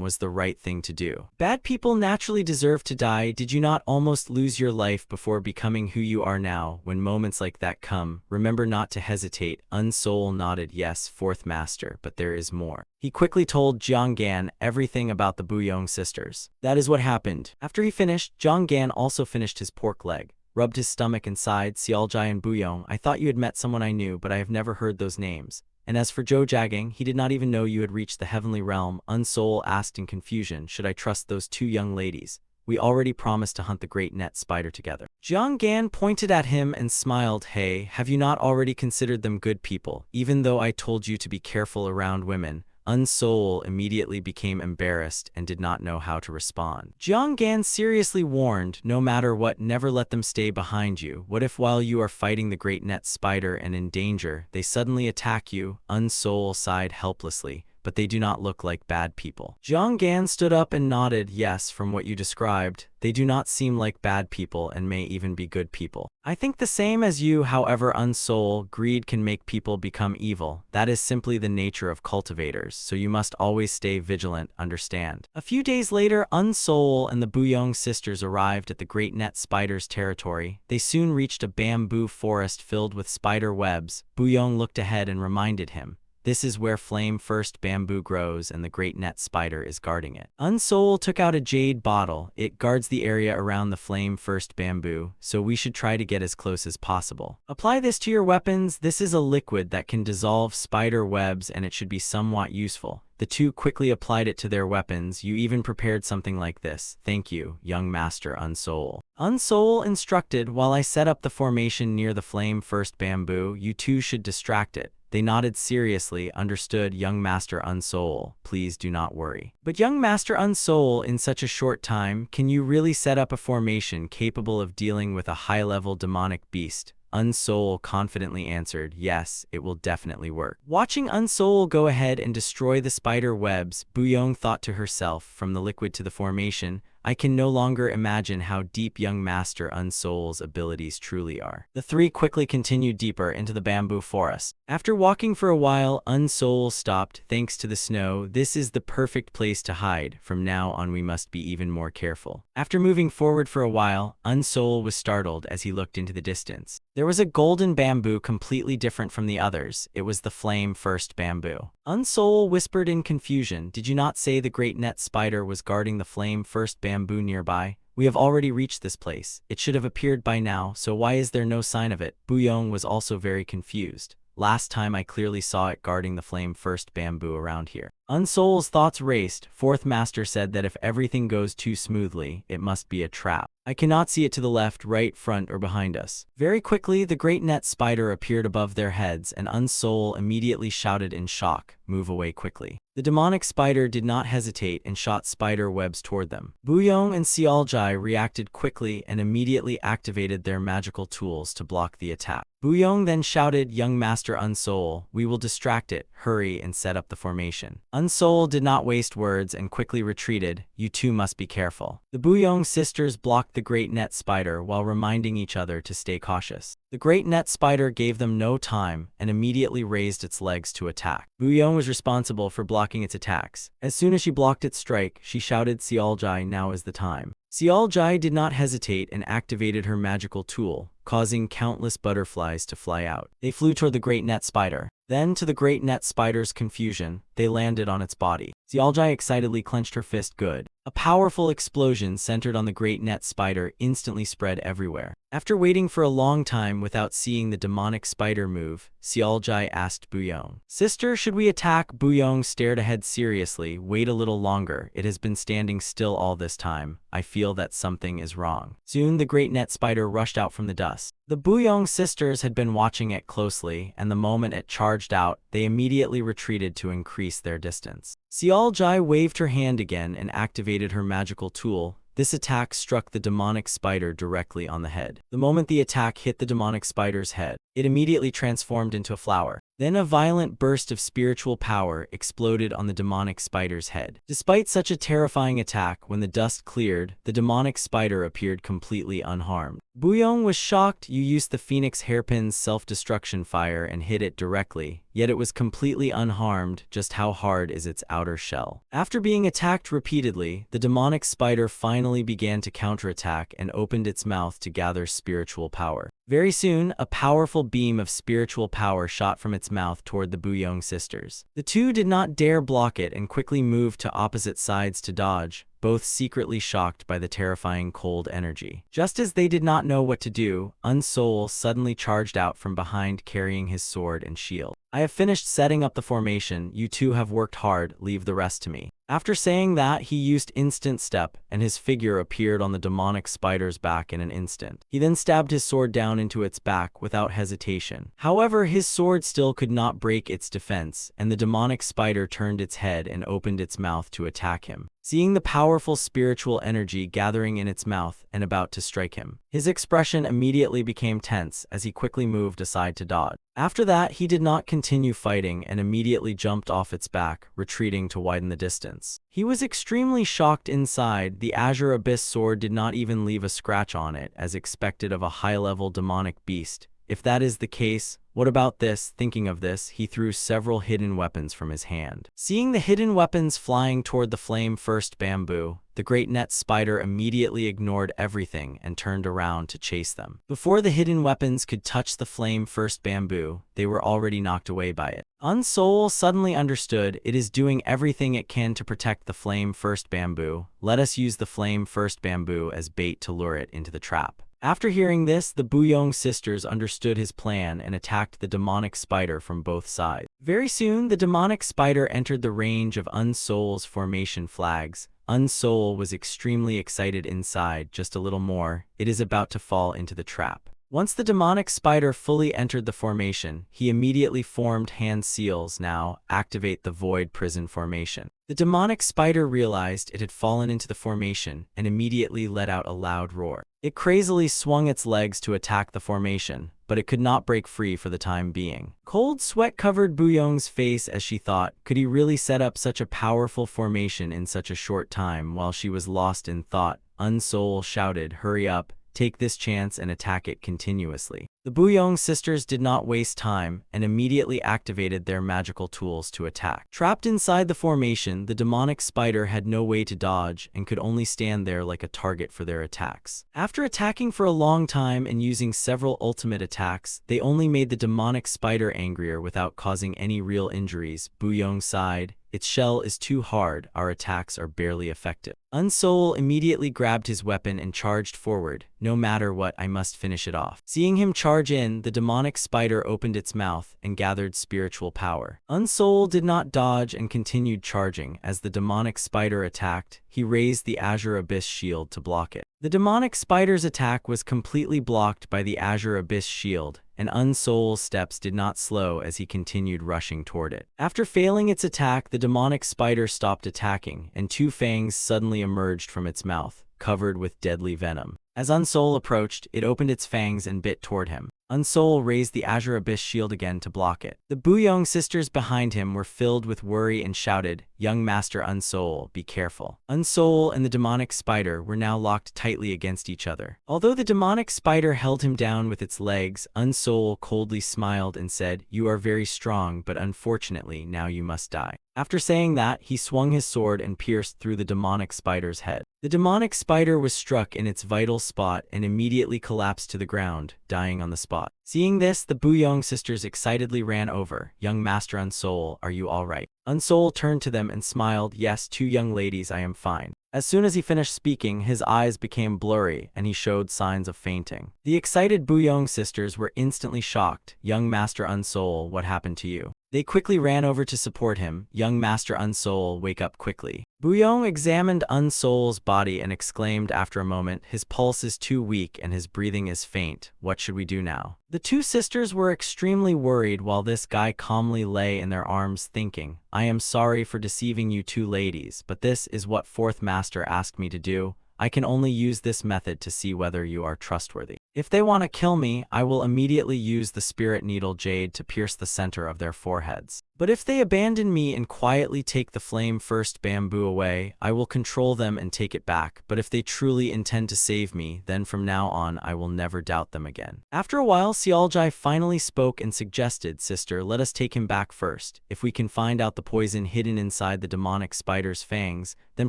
was the right thing to do. Bad people naturally deserve to die. Did you not almost lose your life before becoming who you are now? When moments like that come, remember not to hesitate. Unsoul nodded, yes, fourth master, but there is more. He quickly told Jiang Gan everything about the Buyong sisters. That is what happened. After he finished, Jiang Gan also finished his pork leg, rubbed his stomach and sighed, Sealjai and Buyong, I thought you had met someone I knew, but I have never heard those names. And as for Joe Jagging, he did not even know you had reached the heavenly realm. Unsoul asked in confusion, should I trust those 2 young ladies? We already promised to hunt the Great Net Spider together. Jiang Gan pointed at him and smiled, hey, have you not already considered them good people? Even though I told you to be careful around women, Unsoul immediately became embarrassed and did not know how to respond. Jiang Gan seriously warned, no matter what, never let them stay behind you. What if while you are fighting the great net spider and in danger, they suddenly attack you? Unsoul sighed helplessly, but they do not look like bad people. Jiang Gan stood up and nodded. Yes, from what you described, they do not seem like bad people and may even be good people. I think the same as you. However, Unsoul, greed can make people become evil. That is simply the nature of cultivators, so you must always stay vigilant, understand? A few days later, Unsoul and the Buyong sisters arrived at the great net spider's territory. They soon reached a bamboo forest filled with spider webs. Buyong looked ahead and reminded him, this is where flame first bamboo grows and the great net spider is guarding it. Unsoul took out a jade bottle. It guards the area around the flame first bamboo, so we should try to get as close as possible. Apply this to your weapons. This is a liquid that can dissolve spider webs and it should be somewhat useful. The two quickly applied it to their weapons. You even prepared something like this. Thank you, young master Unsoul. Unsoul instructed, while I set up the formation near the flame first bamboo, you two should distract it. They nodded seriously. Understood, young master Unsoul. Please do not worry. But young master Unsoul, in such a short time, can you really set up a formation capable of dealing with a high-level demonic beast? Unsoul confidently answered, yes, it will definitely work. Watching Unsoul go ahead and destroy the spider webs, Buyong thought to herself, from the liquid to the formation, I can no longer imagine how deep young master Unsoul's abilities truly are. The three quickly continued deeper into the bamboo forest. After walking for a while, Unsoul stopped. Thanks to the snow, this is the perfect place to hide. From now on we must be even more careful. After moving forward for a while, Unsoul was startled as he looked into the distance. There was a golden bamboo completely different from the others. It was the flame first bamboo. Unsoul whispered in confusion, did you not say the great net spider was guarding the flame first bamboo nearby? We have already reached this place. It should have appeared by now, so why is there no sign of it? Buyong was also very confused. Last time I clearly saw it guarding the flame first bamboo around here. Unsoul's thoughts raced. Fourth master said that if everything goes too smoothly, it must be a trap. I cannot see it to the left, right, front, or behind us. Very quickly, the great net spider appeared above their heads, and Unsoul immediately shouted in shock, move away quickly. The demonic spider did not hesitate and shot spider webs toward them. Buyong and Xiaojai reacted quickly and immediately activated their magical tools to block the attack. Buyong then shouted, young master Unsoul, we will distract it, hurry and set up the formation. Unsoul did not waste words and quickly retreated. You two must be careful. The Buyong sisters blocked the great net spider while reminding each other to stay cautious. The great net spider gave them no time and immediately raised its legs to attack. Buyong was responsible for blocking its attacks. As soon as she blocked its strike, she shouted, Xiaojai, now is the time. Xiaojai did not hesitate and activated her magical tool, causing countless butterflies to fly out. They flew toward the great net spider. Then, to the great net spider's confusion, they landed on its body. Xiaojai excitedly clenched her fist. Good. A powerful explosion centered on the great net spider instantly spread everywhere. After waiting for a long time without seeing the demonic spider move, Xiaojai asked Buyong, sister, should we attack? Buyong stared ahead seriously. Wait a little longer. It has been standing still all this time. I feel that something is wrong. Soon the great net spider rushed out from the dust. The Buyong sisters had been watching it closely, and the moment it charged out, they immediately retreated to increase their distance. Xiaojai waved her hand again and activated her magical tool. This attack struck the demonic spider directly on the head. The moment the attack hit the demonic spider's head, it immediately transformed into a flower. Then a violent burst of spiritual power exploded on the demonic spider's head. Despite such a terrifying attack, when the dust cleared, the demonic spider appeared completely unharmed. Buyong was shocked. You used the phoenix hairpin's self-destruction fire and hit it directly, yet it was completely unharmed. Just how hard is its outer shell? After being attacked repeatedly, the demonic spider finally began to counterattack and opened its mouth to gather spiritual power. Very soon, a powerful beam of spiritual power shot from its mouth toward the Buyong sisters. The two did not dare block it and quickly moved to opposite sides to dodge. both secretly shocked by the terrifying cold energy. Just as they did not know what to do, Unsoul suddenly charged out from behind carrying his sword and shield. I have finished setting up the formation. You two have worked hard, leave the rest to me. After saying that, he used instant step, and his figure appeared on the demonic spider's back in an instant. He then stabbed his sword down into its back without hesitation. However, his sword still could not break its defense, and the demonic spider turned its head and opened its mouth to attack him. Seeing the powerful spiritual energy gathering in its mouth and about to strike him, his expression immediately became tense as he quickly moved aside to dodge. After that, he did not continue fighting and immediately jumped off its back, retreating to widen the distance. He was extremely shocked inside. The Azure Abyss sword did not even leave a scratch on it, as expected of a high-level demonic beast. If that is the case, what about this? Thinking of this, he threw several hidden weapons from his hand. Seeing the hidden weapons flying toward the flame-first bamboo, the great net spider immediately ignored everything and turned around to chase them. Before the hidden weapons could touch the flame-first bamboo, they were already knocked away by it. Unsoul suddenly understood it is doing everything it can to protect the flame-first bamboo. Let us use the flame-first bamboo as bait to lure it into the trap. After hearing this, the Buyong sisters understood his plan and attacked the demonic spider from both sides. Very soon, the demonic spider entered the range of Unsoul's formation flags. Unsoul was extremely excited inside. Just a little more, it is about to fall into the trap. Once the demonic spider fully entered the formation, he immediately formed hand seals. Now, activate the void prison formation. The demonic spider realized it had fallen into the formation and immediately let out a loud roar. It crazily swung its legs to attack the formation, but it could not break free for the time being. Cold sweat covered Buyong's face as she thought, could he really set up such a powerful formation in such a short time? While she was lost in thought, Unsoul shouted, "Hurry up! Take this chance and attack it continuously." The Buyong sisters did not waste time and immediately activated their magical tools to attack. Trapped inside the formation, the demonic spider had no way to dodge and could only stand there like a target for their attacks. After attacking for a long time and using several ultimate attacks, they only made the demonic spider angrier without causing any real injuries. Buyong sighed, "Its shell is too hard, our attacks are barely effective." Unsoul immediately grabbed his weapon and charged forward. "No matter what, I must finish it off." Seeing him charge in, the demonic spider opened its mouth and gathered spiritual power. Unsoul did not dodge and continued charging. As the demonic spider attacked, he raised the Azure Abyss shield to block it. The demonic spider's attack was completely blocked by the Azure Abyss shield, and Unsoul's steps did not slow as he continued rushing toward it. After failing its attack, the demonic spider stopped attacking, and two fangs suddenly emerged from its mouth, covered with deadly venom. As Unsoul approached, it opened its fangs and bit toward him. Unsoul raised the Azure Abyss shield again to block it. The Buyong sisters behind him were filled with worry and shouted, "Young Master Unsoul, be careful." Unsoul and the demonic spider were now locked tightly against each other. Although the demonic spider held him down with its legs, Unsoul coldly smiled and said, "You are very strong, but unfortunately now you must die." After saying that, he swung his sword and pierced through the demonic spider's head. The demonic spider was struck in its vital spot and immediately collapsed to the ground, dying on the spot. Seeing this, the Buyong sisters excitedly ran over. "Young Master Unsoul, are you all right?" Unsoul turned to them and smiled, "Yes, two young ladies, I am fine." As soon as he finished speaking, his eyes became blurry and he showed signs of fainting. The excited Buyong sisters were instantly shocked. "Young Master Unsoul, what happened to you?" They quickly ran over to support him. "Young Master Unsoul, wake up quickly." Buyong examined Unsoul's body and exclaimed after a moment, "His pulse is too weak and his breathing is faint. What should we do now?" The two sisters were extremely worried while this guy calmly lay in their arms thinking, "I am sorry for deceiving you two ladies, but this is what Fourth Master asked me to do. I can only use this method to see whether you are trustworthy. If they want to kill me, I will immediately use the spirit needle jade to pierce the center of their foreheads. But if they abandon me and quietly take the flame-first bamboo away, I will control them and take it back. But if they truly intend to save me, then from now on I will never doubt them again." After a while, Seoljai finally spoke and suggested, "Sister, let us take him back first. If we can find out the poison hidden inside the demonic spider's fangs, then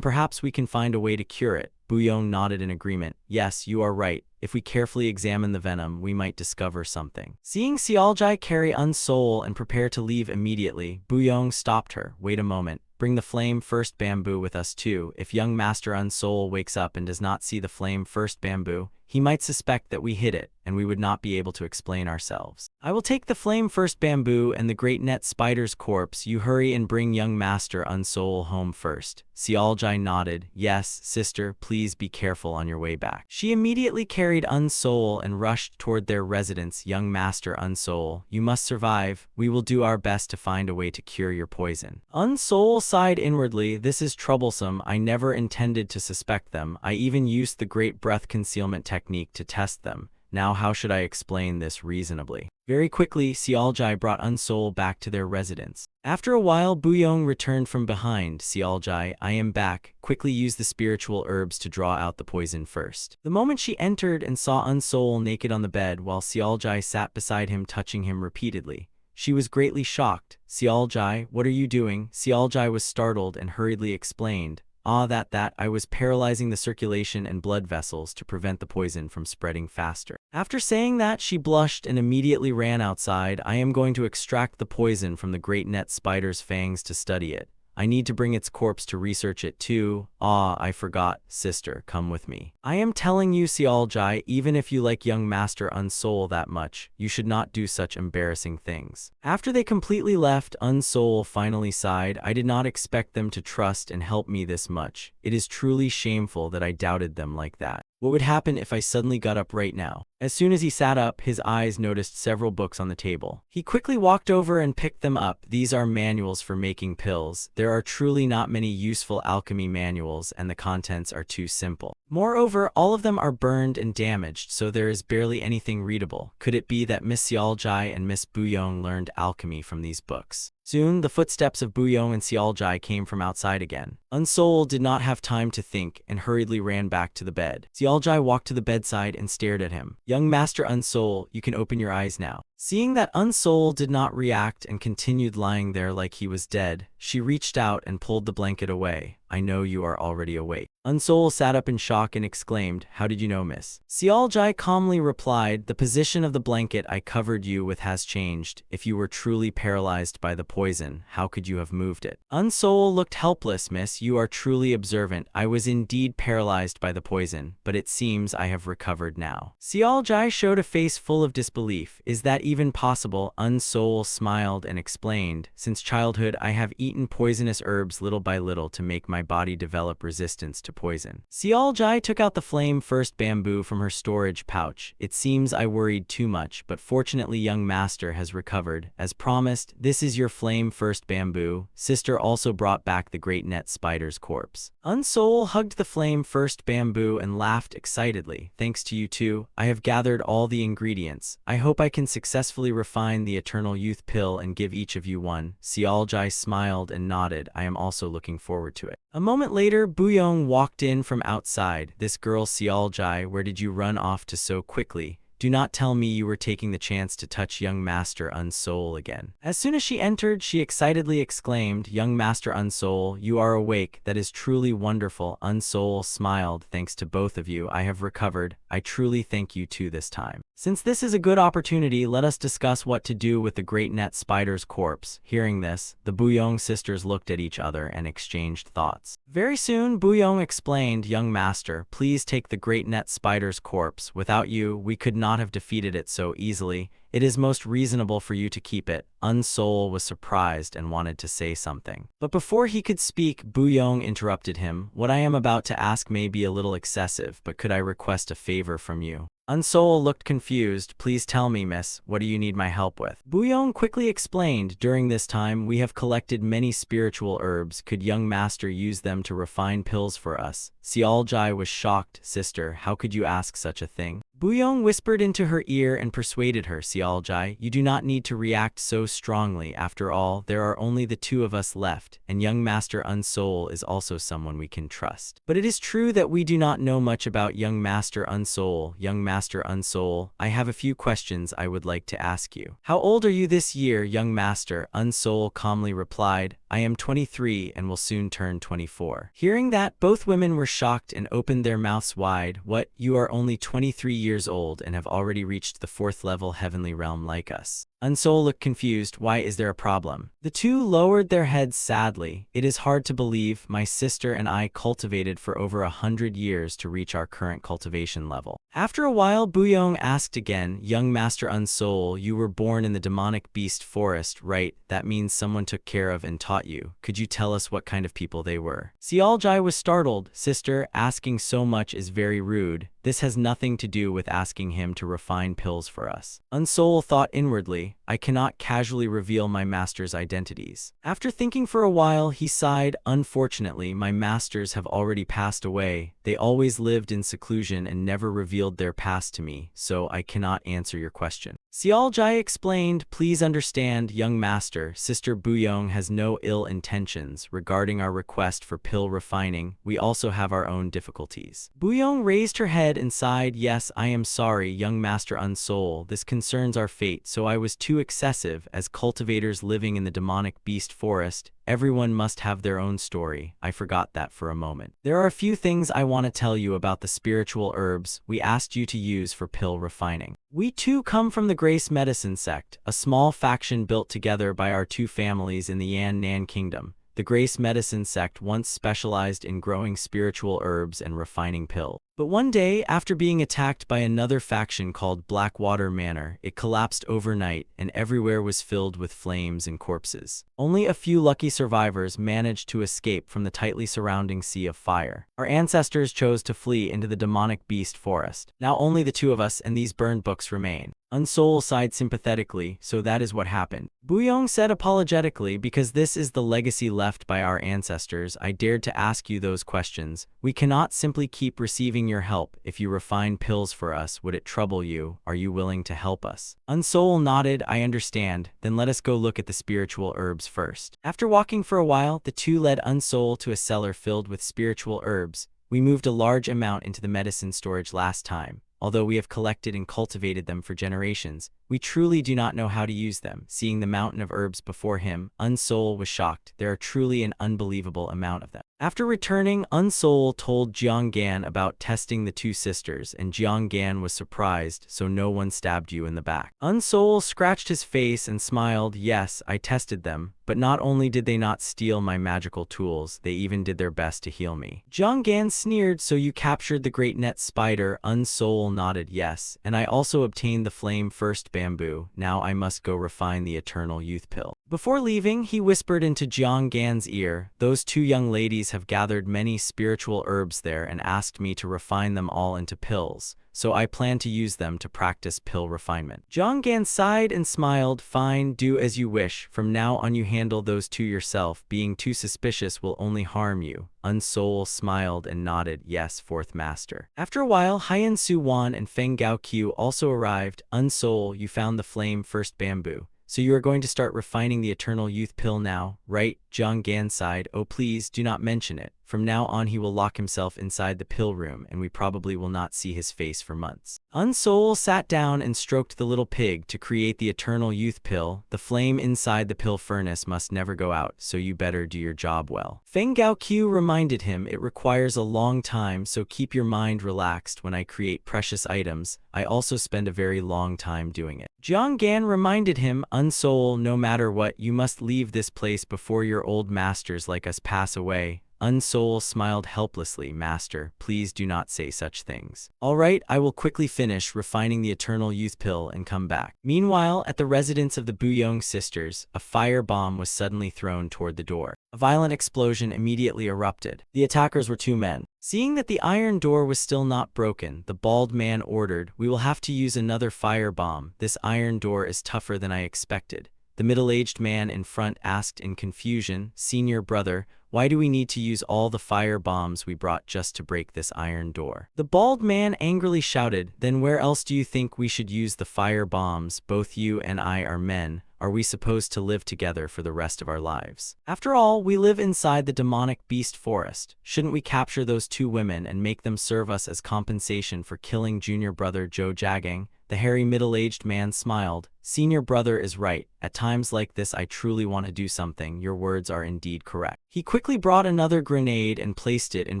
perhaps we can find a way to cure it." Buyong nodded in agreement. "Yes, you are right. If we carefully examine the venom, we might discover something." Seeing Seoljai carry Unsoul and prepare to leave immediately, Buyong stopped her. "Wait a moment. bring the flame first bamboo with us too. If young Master Unsoul wakes up and does not see the flame first bamboo, he might suspect that we hid it, and we would not be able to explain ourselves. I will take the flame first bamboo and the great net spider's corpse. You hurry and bring young Master Unsoul home first. Seoljai nodded. Yes, sister, please be careful on your way back. She immediately carried Unsoul and rushed toward their residence. Young Master Unsoul, you must survive. We will do our best to find a way to cure your poison. Unsoul sighed inwardly. This is troublesome. I never intended to suspect them. I even used the great breath concealment technique to test them. Now how should I explain this reasonably? Very quickly, Seoljai brought Unsoul back to their residence. After a while, Buyong returned from behind. Seoljai, I am back. Quickly use the spiritual herbs to draw out the poison first. The moment she entered and saw Unsoul naked on the bed while Seoljai sat beside him touching him repeatedly, she was greatly shocked. Seoljai, what are you doing? Seoljai was startled and hurriedly explained. That I was paralyzing the circulation and blood vessels to prevent the poison from spreading faster. After saying that, she blushed and immediately ran outside. I am going to extract the poison from the great net spider's fangs to study it. I need to bring its corpse to research it too. I forgot. Sister, come with me. I am telling you, Seoljai, even if you like young Master Unsoul that much, you should not do such embarrassing things. After they completely left, Unsoul finally sighed. I did not expect them to trust and help me this much. It is truly shameful that I doubted them like that. What would happen if I suddenly got up right now? As soon as he sat up, his eyes noticed several books on the table. He quickly walked over and picked them up. These are manuals for making pills. There are truly not many useful alchemy manuals, and the contents are too simple. Moreover, all of them are burned and damaged, so there is barely anything readable. Could it be that Miss Seoljai and Miss Buyong learned alchemy from these books? Soon, the footsteps of Buyong and Seoljai came from outside again. Unsoul did not have time to think and hurriedly ran back to the bed. Seoljai walked to the bedside and stared at him. Young Master Unsoul, you can open your eyes now. Seeing that Unsoul did not react and continued lying there like he was dead, she reached out and pulled the blanket away. I know you are already awake. Unsoul sat up in shock and exclaimed, How did you know, miss? Seoljai calmly replied, The position of the blanket I covered you with has changed. If you were truly paralyzed by the poison, how could you have moved it? Unsoul looked helpless, miss. You are truly observant. I was indeed paralyzed by the poison, but it seems I have recovered now. Seoljai showed a face full of disbelief. Is that even possible? Unsoul smiled and explained, Since childhood I have eaten poisonous herbs little by little to make my body develop resistance to poison. Seoljai took out the flame first bamboo from her storage pouch. It seems I worried too much, but fortunately young master has recovered. As promised, this is your flame first bamboo. Sister also brought back the great net spider's corpse. Unsoul hugged the flame first bamboo and laughed excitedly. Thanks to you two, I have gathered all the ingredients. I hope I can successfully refine the eternal youth pill and give each of you one. Seoljai smiled and nodded. I am also looking forward to it. A moment later, Buyong walked in from outside. This girl Seoljai, where did you run off to so quickly? Do not tell me you were taking the chance to touch young Master Unsoul again. As soon as she entered, she excitedly exclaimed, Young Master Unsoul, you are awake. That is truly wonderful. Unsoul smiled. Thanks to both of you, I have recovered. I truly thank you too this time. Since this is a good opportunity, let us discuss what to do with the great net spider's corpse. Hearing this, the Buyong sisters looked at each other and exchanged thoughts. Very soon, Buyong explained, Young Master, please take the great net spider's corpse. Without you, we could not have defeated it so easily. It is most reasonable for you to keep it. Unsoul was surprised and wanted to say something. But before he could speak, Buyong interrupted him. What I am about to ask may be a little excessive, but could I request a favor from you? Unsoul looked confused. Please tell me, miss, what do you need my help with? Buyong quickly explained, during this time we have collected many spiritual herbs. Could young master use them to refine pills for us? Seoljai was shocked. Sister, how could you ask such a thing? Buyong whispered into her ear and persuaded her. Seoljai, you do not need to react so strongly. After all, there are only the two of us left, and young Master Unsoul is also someone we can trust. But it is true that we do not know much about young Master Unsoul. Young Master Unsoul, I have a few questions I would like to ask you. How old are you this year, young Master? Unsoul calmly replied, I am 23 and will soon turn 24. Hearing that, both women were shocked and opened their mouths wide. What? You are only 23 years old and have already reached the 4th level heavenly realm like us. Unsol looked confused. Why, is there a problem? The two lowered their heads sadly. It is hard to believe. My sister and I cultivated for over 100 years to reach our current cultivation level. After a while, Buyong asked again, young Master Unsol, you were born in the demonic beast forest, right? That means someone took care of and taught you. Could you tell us what kind of people they were? Sealjai was startled. Sister, asking so much is very rude. This has nothing to do with asking him to refine pills for us. Unsol thought inwardly, I cannot casually reveal my master's identities. After thinking for a while, he sighed, unfortunately, my masters have already passed away. They always lived in seclusion and never revealed their past to me, so I cannot answer your question. Sealjai explained, please understand, young master, Sister Buyong has no ill intentions. Regarding our request for pill refining, we also have our own difficulties. Buyong raised her head and sighed, yes, I am sorry, young Master Unsol, this concerns our fate, so I was too excessive. As cultivators living in the demonic beast forest, everyone must have their own story. I forgot that for a moment. There are a few things I want to tell you about the spiritual herbs we asked you to use for pill refining. We too come from the Grace Medicine sect, a small faction built together by our two families in the Yan Nan Kingdom. The Grace Medicine sect once specialized in growing spiritual herbs and refining pills. But one day, after being attacked by another faction called Blackwater Manor, it collapsed overnight and everywhere was filled with flames and corpses. Only a few lucky survivors managed to escape from the tightly surrounding sea of fire. Our ancestors chose to flee into the demonic beast forest. Now only the two of us and these burned books remain. Unsol sighed sympathetically, so that is what happened. Buyong said apologetically, because this is the legacy left by our ancestors, I dared to ask you those questions. We cannot simply keep receiving your help. If you refine pills for us, would it trouble you? Are you willing to help us? Unsol nodded, I understand. Then let us go look at the spiritual herbs first. After walking for a while, the two led Unsol to a cellar filled with spiritual herbs. We moved a large amount into the medicine storage last time. Although we have collected and cultivated them for generations, we truly do not know how to use them. Seeing the mountain of herbs before him, Unsol was shocked. There are truly an unbelievable amount of them. After returning, Unsol told Jianggan about testing the two sisters, and Jianggan was surprised, so no one stabbed you in the back. Unsol scratched his face and smiled, yes, I tested them, but not only did they not steal my magical tools, they even did their best to heal me. Jianggan sneered, so you captured the great net spider? Unsol nodded, yes, and I also obtained the flame first bamboo. Now I must go refine the eternal youth pill. Before leaving, he whispered into Jianggan's ear, those two young ladies have gathered many spiritual herbs there and asked me to refine them all into pills, so I plan to use them to practice pill refinement. Jianggan sighed and smiled, fine, do as you wish. From now on you handle those two yourself. Being too suspicious will only harm you. Unsol smiled and nodded, yes, fourth master. After a while, Haiyan Su Wan and Feng Gaoqiu also arrived. Unsol, you found the flame first bamboo. So you are going to start refining the eternal youth pill now, right? Jianggan sighed, oh please, do not mention it. From now on he will lock himself inside the pill room and we probably will not see his face for months. Unsol sat down and stroked the little pig to create the eternal youth pill. The flame inside the pill furnace must never go out, so you better do your job well. Feng Gaoqiu reminded him it requires a long time, so keep your mind relaxed. When I create precious items, I also spend a very long time doing it. Jianggan reminded him, Unsol, no matter what, you must leave this place before your old masters like us pass away. Unsol smiled helplessly, master, please do not say such things. All right, I will quickly finish refining the eternal youth pill and come back. Meanwhile, at the residence of the Buyong sisters, a fire bomb was suddenly thrown toward the door. A violent explosion immediately erupted. The attackers were two men. Seeing that the iron door was still not broken, the bald man ordered, we will have to use another fire bomb. This iron door is tougher than I expected. The middle-aged man in front asked in confusion, senior brother, Why do we need to use all the fire bombs we brought just to break this iron door? The bald man angrily shouted, then where else do you think we should use the fire bombs? Both you and I are men. Are we supposed to live together for the rest of our lives? After all, we live inside the demonic beast forest. Shouldn't we capture those two women and make them serve us as compensation for killing junior brother Joe Jagang? The hairy middle-aged man smiled. Senior brother is right. At times like this I truly want to do something. Your words are indeed correct. He quickly brought another grenade and placed it in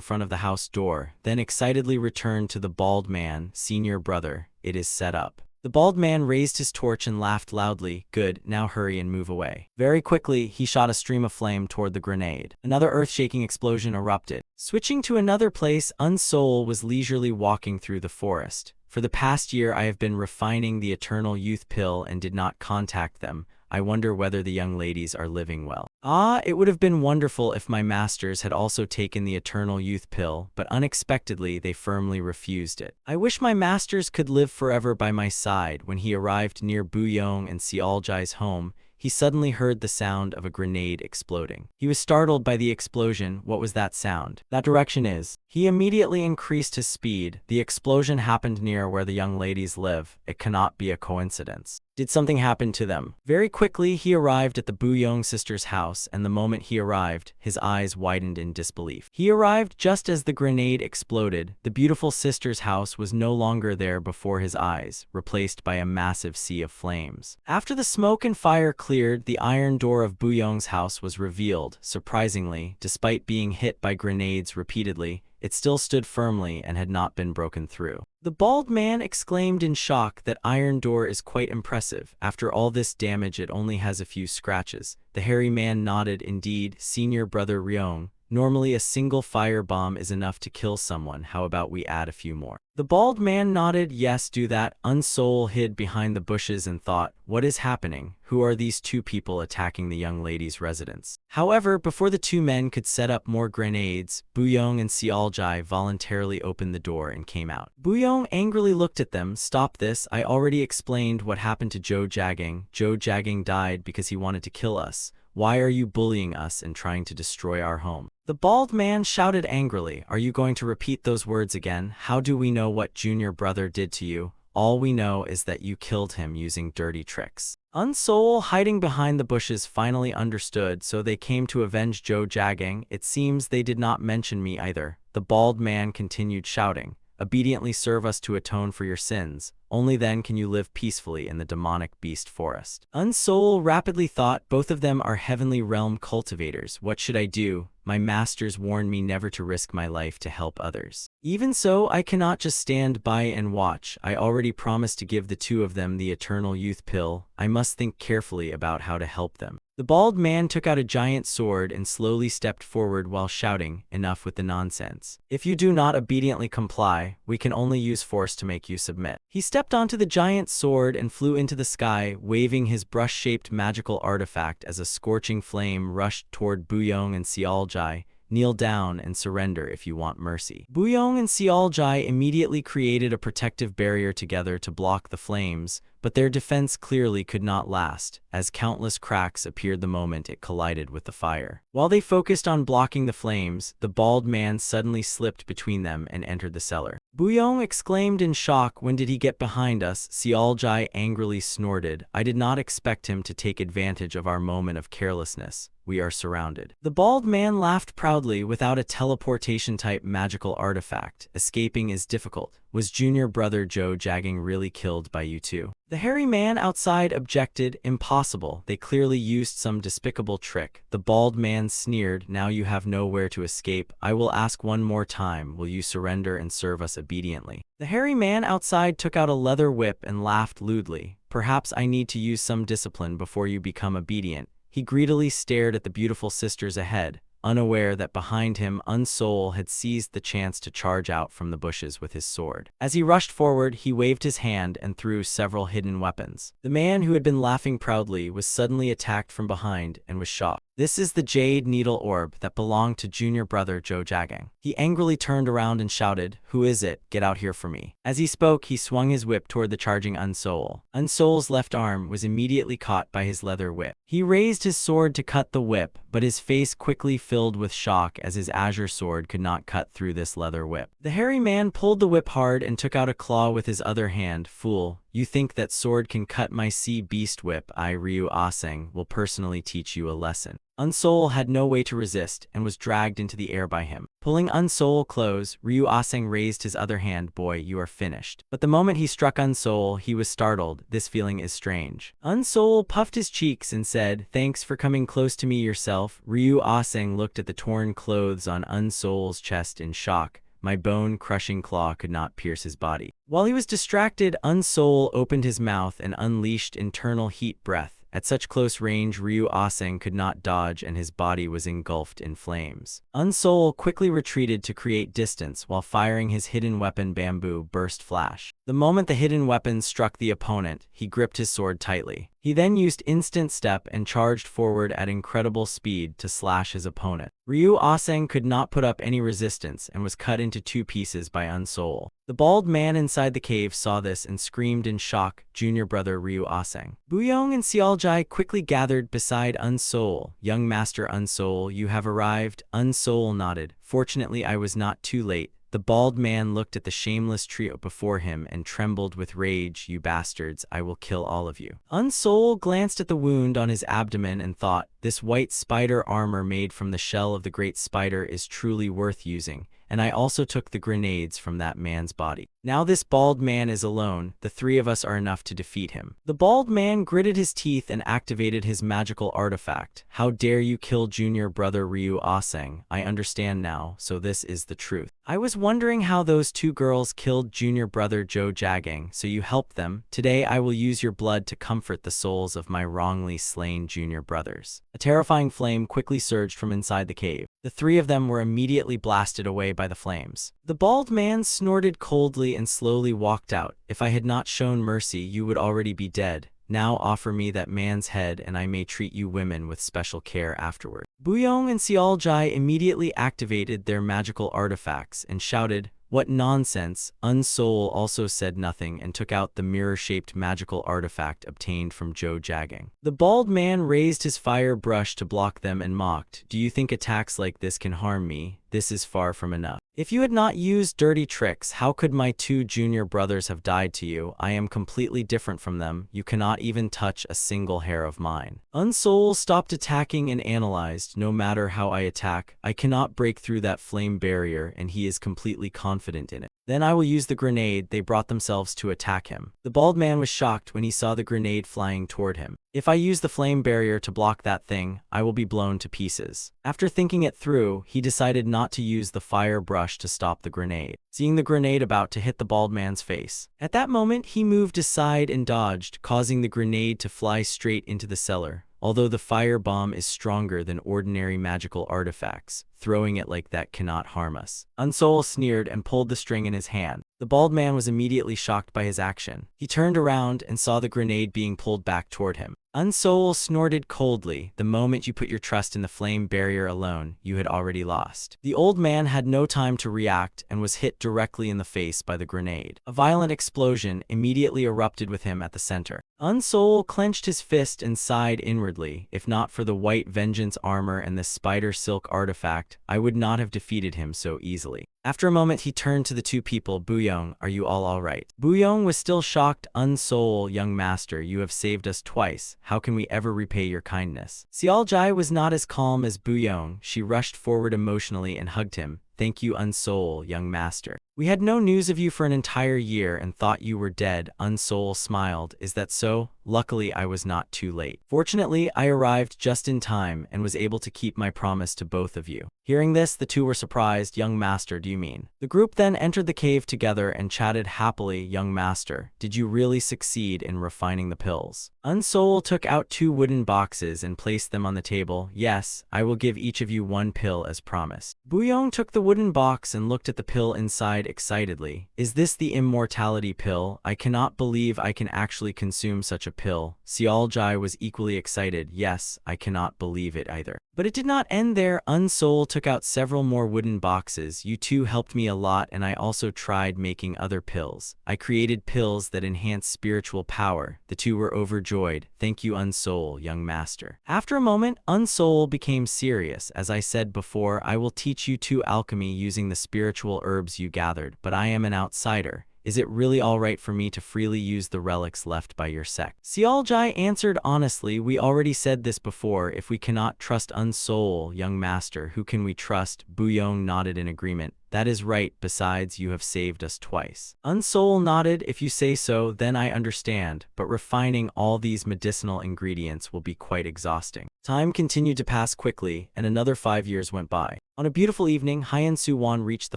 front of the house door, then excitedly returned to the bald man. Senior brother, it is set up. The bald man raised his torch and laughed loudly. Good, now hurry and move away. Very quickly, he shot a stream of flame toward the grenade. Another earth-shaking explosion erupted. Switching to another place, Unsoul was leisurely walking through the forest. For the past year, I have been refining the Eternal Youth Pill and did not contact them. I wonder whether the young ladies are living well. Ah, it would have been wonderful if my masters had also taken the Eternal Youth Pill, but unexpectedly they firmly refused it. I wish my masters could live forever by my side. When he arrived near Buyong and Sealjai's home, he suddenly heard the sound of a grenade exploding. He was startled by the explosion. What was that sound? That direction is. He immediately increased his speed. The explosion happened near where the young ladies live. It cannot be a coincidence. Did something happen to them? Very quickly, he arrived at the Buyong sisters' house, and the moment he arrived, his eyes widened in disbelief. He arrived just as the grenade exploded. The beautiful sisters' house was no longer there before his eyes, replaced by a massive sea of flames. After the smoke and fire cleared, the iron door of Buyong's house was revealed. Surprisingly, despite being hit by grenades repeatedly, it still stood firmly and had not been broken through. The bald man exclaimed in shock. That iron door is quite impressive. After all this damage, it only has a few scratches. The hairy man nodded. Indeed, senior brother Ryong. Normally a single fire bomb is enough to kill someone. How about we add a few more? The bald man nodded. Yes, do that. Unsoul hid behind the bushes and thought, what is happening? Who are these two people attacking the young lady's residence? However, before the two men could set up more grenades, Buyong and Sealjai voluntarily opened the door and came out. Buyong angrily looked at them. Stop this. I already explained what happened to Joe Jagang. Joe Jagang died because he wanted to kill us. Why are you bullying us and trying to destroy our home? The bald man shouted angrily. Are you going to repeat those words again? How do we know what junior brother did to you? All we know is that you killed him using dirty tricks. Unsoul, hiding behind the bushes, finally understood, so they came to avenge Joe Jagang. It seems they did not mention me either. The bald man continued shouting. Obediently serve us to atone for your sins. Only then can you live peacefully in the demonic beast forest. Unsoul rapidly thought, both of them are heavenly realm cultivators. What should I do? My masters warned me never to risk my life to help others. Even so, I cannot just stand by and watch. I already promised to give the two of them the Eternal Youth Pill. I must think carefully about how to help them. The bald man took out a giant sword and slowly stepped forward while shouting, enough with the nonsense. If you do not obediently comply, we can only use force to make you submit. He stepped onto the giant sword and flew into the sky, waving his brush-shaped magical artifact as a scorching flame rushed toward Buyong and Sealjai. Kneel down and surrender if you want mercy. Buyong and Sealjai immediately created a protective barrier together to block the flames, but their defense clearly could not last, as countless cracks appeared the moment it collided with the fire. While they focused on blocking the flames, the bald man suddenly slipped between them and entered the cellar. Buyong exclaimed in shock. When did he get behind us? Sealjai angrily snorted. I did not expect him to take advantage of our moment of carelessness. We are surrounded. The bald man laughed proudly. Without a teleportation-type magical artifact, escaping is difficult. Was junior brother Joe Jagang really killed by you two? The hairy man outside objected. Impossible. They clearly used some despicable trick. The bald man sneered. Now you have nowhere to escape. I will ask one more time. Will you surrender and serve us obediently? The hairy man outside took out a leather whip and laughed lewdly. Perhaps I need to use some discipline before you become obedient. He greedily stared at the beautiful sisters ahead, unaware that behind him Unsoul had seized the chance to charge out from the bushes with his sword. As he rushed forward, he waved his hand and threw several hidden weapons. The man who had been laughing proudly was suddenly attacked from behind and was shocked. This is the jade needle orb that belonged to junior brother Joe Jagang. He angrily turned around and shouted, "Who is it? Get out here for me." As he spoke, he swung his whip toward the charging Unsoul. Unsoul's left arm was immediately caught by his leather whip. He raised his sword to cut the whip, but his face quickly filled with shock as his azure sword could not cut through this leather whip. The hairy man pulled the whip hard and took out a claw with his other hand. "Fool, you think that sword can cut my sea beast whip? I, Ryu Aseng, will personally teach you a lesson." Unsoul had no way to resist and was dragged into the air by him. Pulling Unsoul close, Ryu Aseng raised his other hand. "Boy, you are finished." But the moment he struck Unsoul, he was startled. "This feeling is strange." Unsoul puffed his cheeks and said, "Thanks for coming close to me yourself." Ryu Aseng looked at the torn clothes on Unsoul's chest in shock. My bone-crushing claw could not pierce his body. While he was distracted, Unsoul opened his mouth and unleashed internal heat breath. At such close range, Ryu Aseng could not dodge and his body was engulfed in flames. Unsoul quickly retreated to create distance while firing his hidden weapon Bamboo Burst Flash. The moment the hidden weapon struck the opponent, he gripped his sword tightly. He then used Instant Step and charged forward at incredible speed to slash his opponent. Ryu Aseng could not put up any resistance and was cut into two pieces by Unsoul. The bald man inside the cave saw this and screamed in shock, "Junior brother Ryu Aseng." Buyong and Xiaojai quickly gathered beside Unsoul. "Young Master Unsoul, you have arrived." Unsoul nodded. "Fortunately, I was not too late." The bald man looked at the shameless trio before him and trembled with rage. "You bastards, I will kill all of you." Unsoul glanced at the wound on his abdomen and thought, "This white spider armor made from the shell of the great spider is truly worth using. And I also took the grenades from that man's body. Now this bald man is alone. The three of us are enough to defeat him." The bald man gritted his teeth and activated his magical artifact. "How dare you kill junior brother Ryu Aseng? I understand now, so this is the truth. I was wondering how those two girls killed junior brother Joe Jagang, so you helped them. Today I will use your blood to comfort the souls of my wrongly slain junior brothers." A terrifying flame quickly surged from inside the cave. The three of them were immediately blasted away by the flames. The bald man snorted coldly and slowly walked out. "If I had not shown mercy, you would already be dead. Now offer me that man's head and I may treat you women with special care afterward." Buyong and Xiaojai immediately activated their magical artifacts and shouted, "What nonsense!" Unsoul also said nothing and took out the mirror-shaped magical artifact obtained from Joe Jagang. The bald man raised his fire brush to block them and mocked, "Do you think attacks like this can harm me? This is far from enough. If you had not used dirty tricks, how could my two junior brothers have died to you? I am completely different from them. You cannot even touch a single hair of mine." Unsoul stopped attacking and analyzed, "No matter how I attack, I cannot break through that flame barrier, and he is completely confident in it. Then I will use the grenade they brought themselves to attack him." The bald man was shocked when he saw the grenade flying toward him. "If I use the flame barrier to block that thing, I will be blown to pieces." After thinking it through, he decided not to use the fire brush to stop the grenade, seeing the grenade about to hit the bald man's face. At that moment, he moved aside and dodged, causing the grenade to fly straight into the cellar. Although the fire bomb is stronger than ordinary magical artifacts, throwing it like that cannot harm us. Unsoul sneered and pulled the string in his hand. The bald man was immediately shocked by his action. He turned around and saw the grenade being pulled back toward him. Unsoul snorted coldly. "The moment you put your trust in the flame barrier alone, you had already lost." The old man had no time to react and was hit directly in the face by the grenade. A violent explosion immediately erupted with him at the center. Unsoul clenched his fist and sighed inwardly. "If not for the white vengeance armor and the spider silk artifact, I would not have defeated him so easily." After a moment, he turned to the two people. "Buyong, are you all right?" Buyong was still shocked. "Unsoul, young master, you have saved us twice. How can we ever repay your kindness?" Xiaojai was not as calm as Buyong. She rushed forward emotionally and hugged him. "Thank you, Unsoul, young master. We had no news of you for an entire year and thought you were dead." Unsoul smiled. "Is that so? Luckily, I was not too late. Fortunately, I arrived just in time and was able to keep my promise to both of you." Hearing this, the two were surprised. "Young master, do you mean?" The group then entered the cave together and chatted happily. "Young master, did you really succeed in refining the pills?" Unsoul took out two wooden boxes and placed them on the table. "Yes, I will give each of you one pill as promised." Buyong took the wooden box and looked at the pill inside replied excitedly. Is this the immortality pill? I cannot believe I can actually consume such a pill. Seoljai was equally excited. Yes, I cannot believe it either. But it did not end there. Unsoul took out several more wooden boxes. You two helped me a lot, and I also tried making other pills. I created pills that enhance spiritual power. The two were overjoyed. Thank you, Unsoul, young master. After a moment, Unsoul became serious. As I said before, I will teach you two alchemy using the spiritual herbs you gathered, but I am an outsider. Is it really all right for me to freely use the relics left by your sect? Seoljai answered honestly, we already said this before. If we cannot trust Unsoul, young master, who can we trust? Buyong nodded in agreement. That is right, besides you have saved us twice. Unsoul nodded. If you say so, then I understand, but refining all these medicinal ingredients will be quite exhausting. Time continued to pass quickly, and another 5 years went by. On a beautiful evening, Hyen Su-won reached the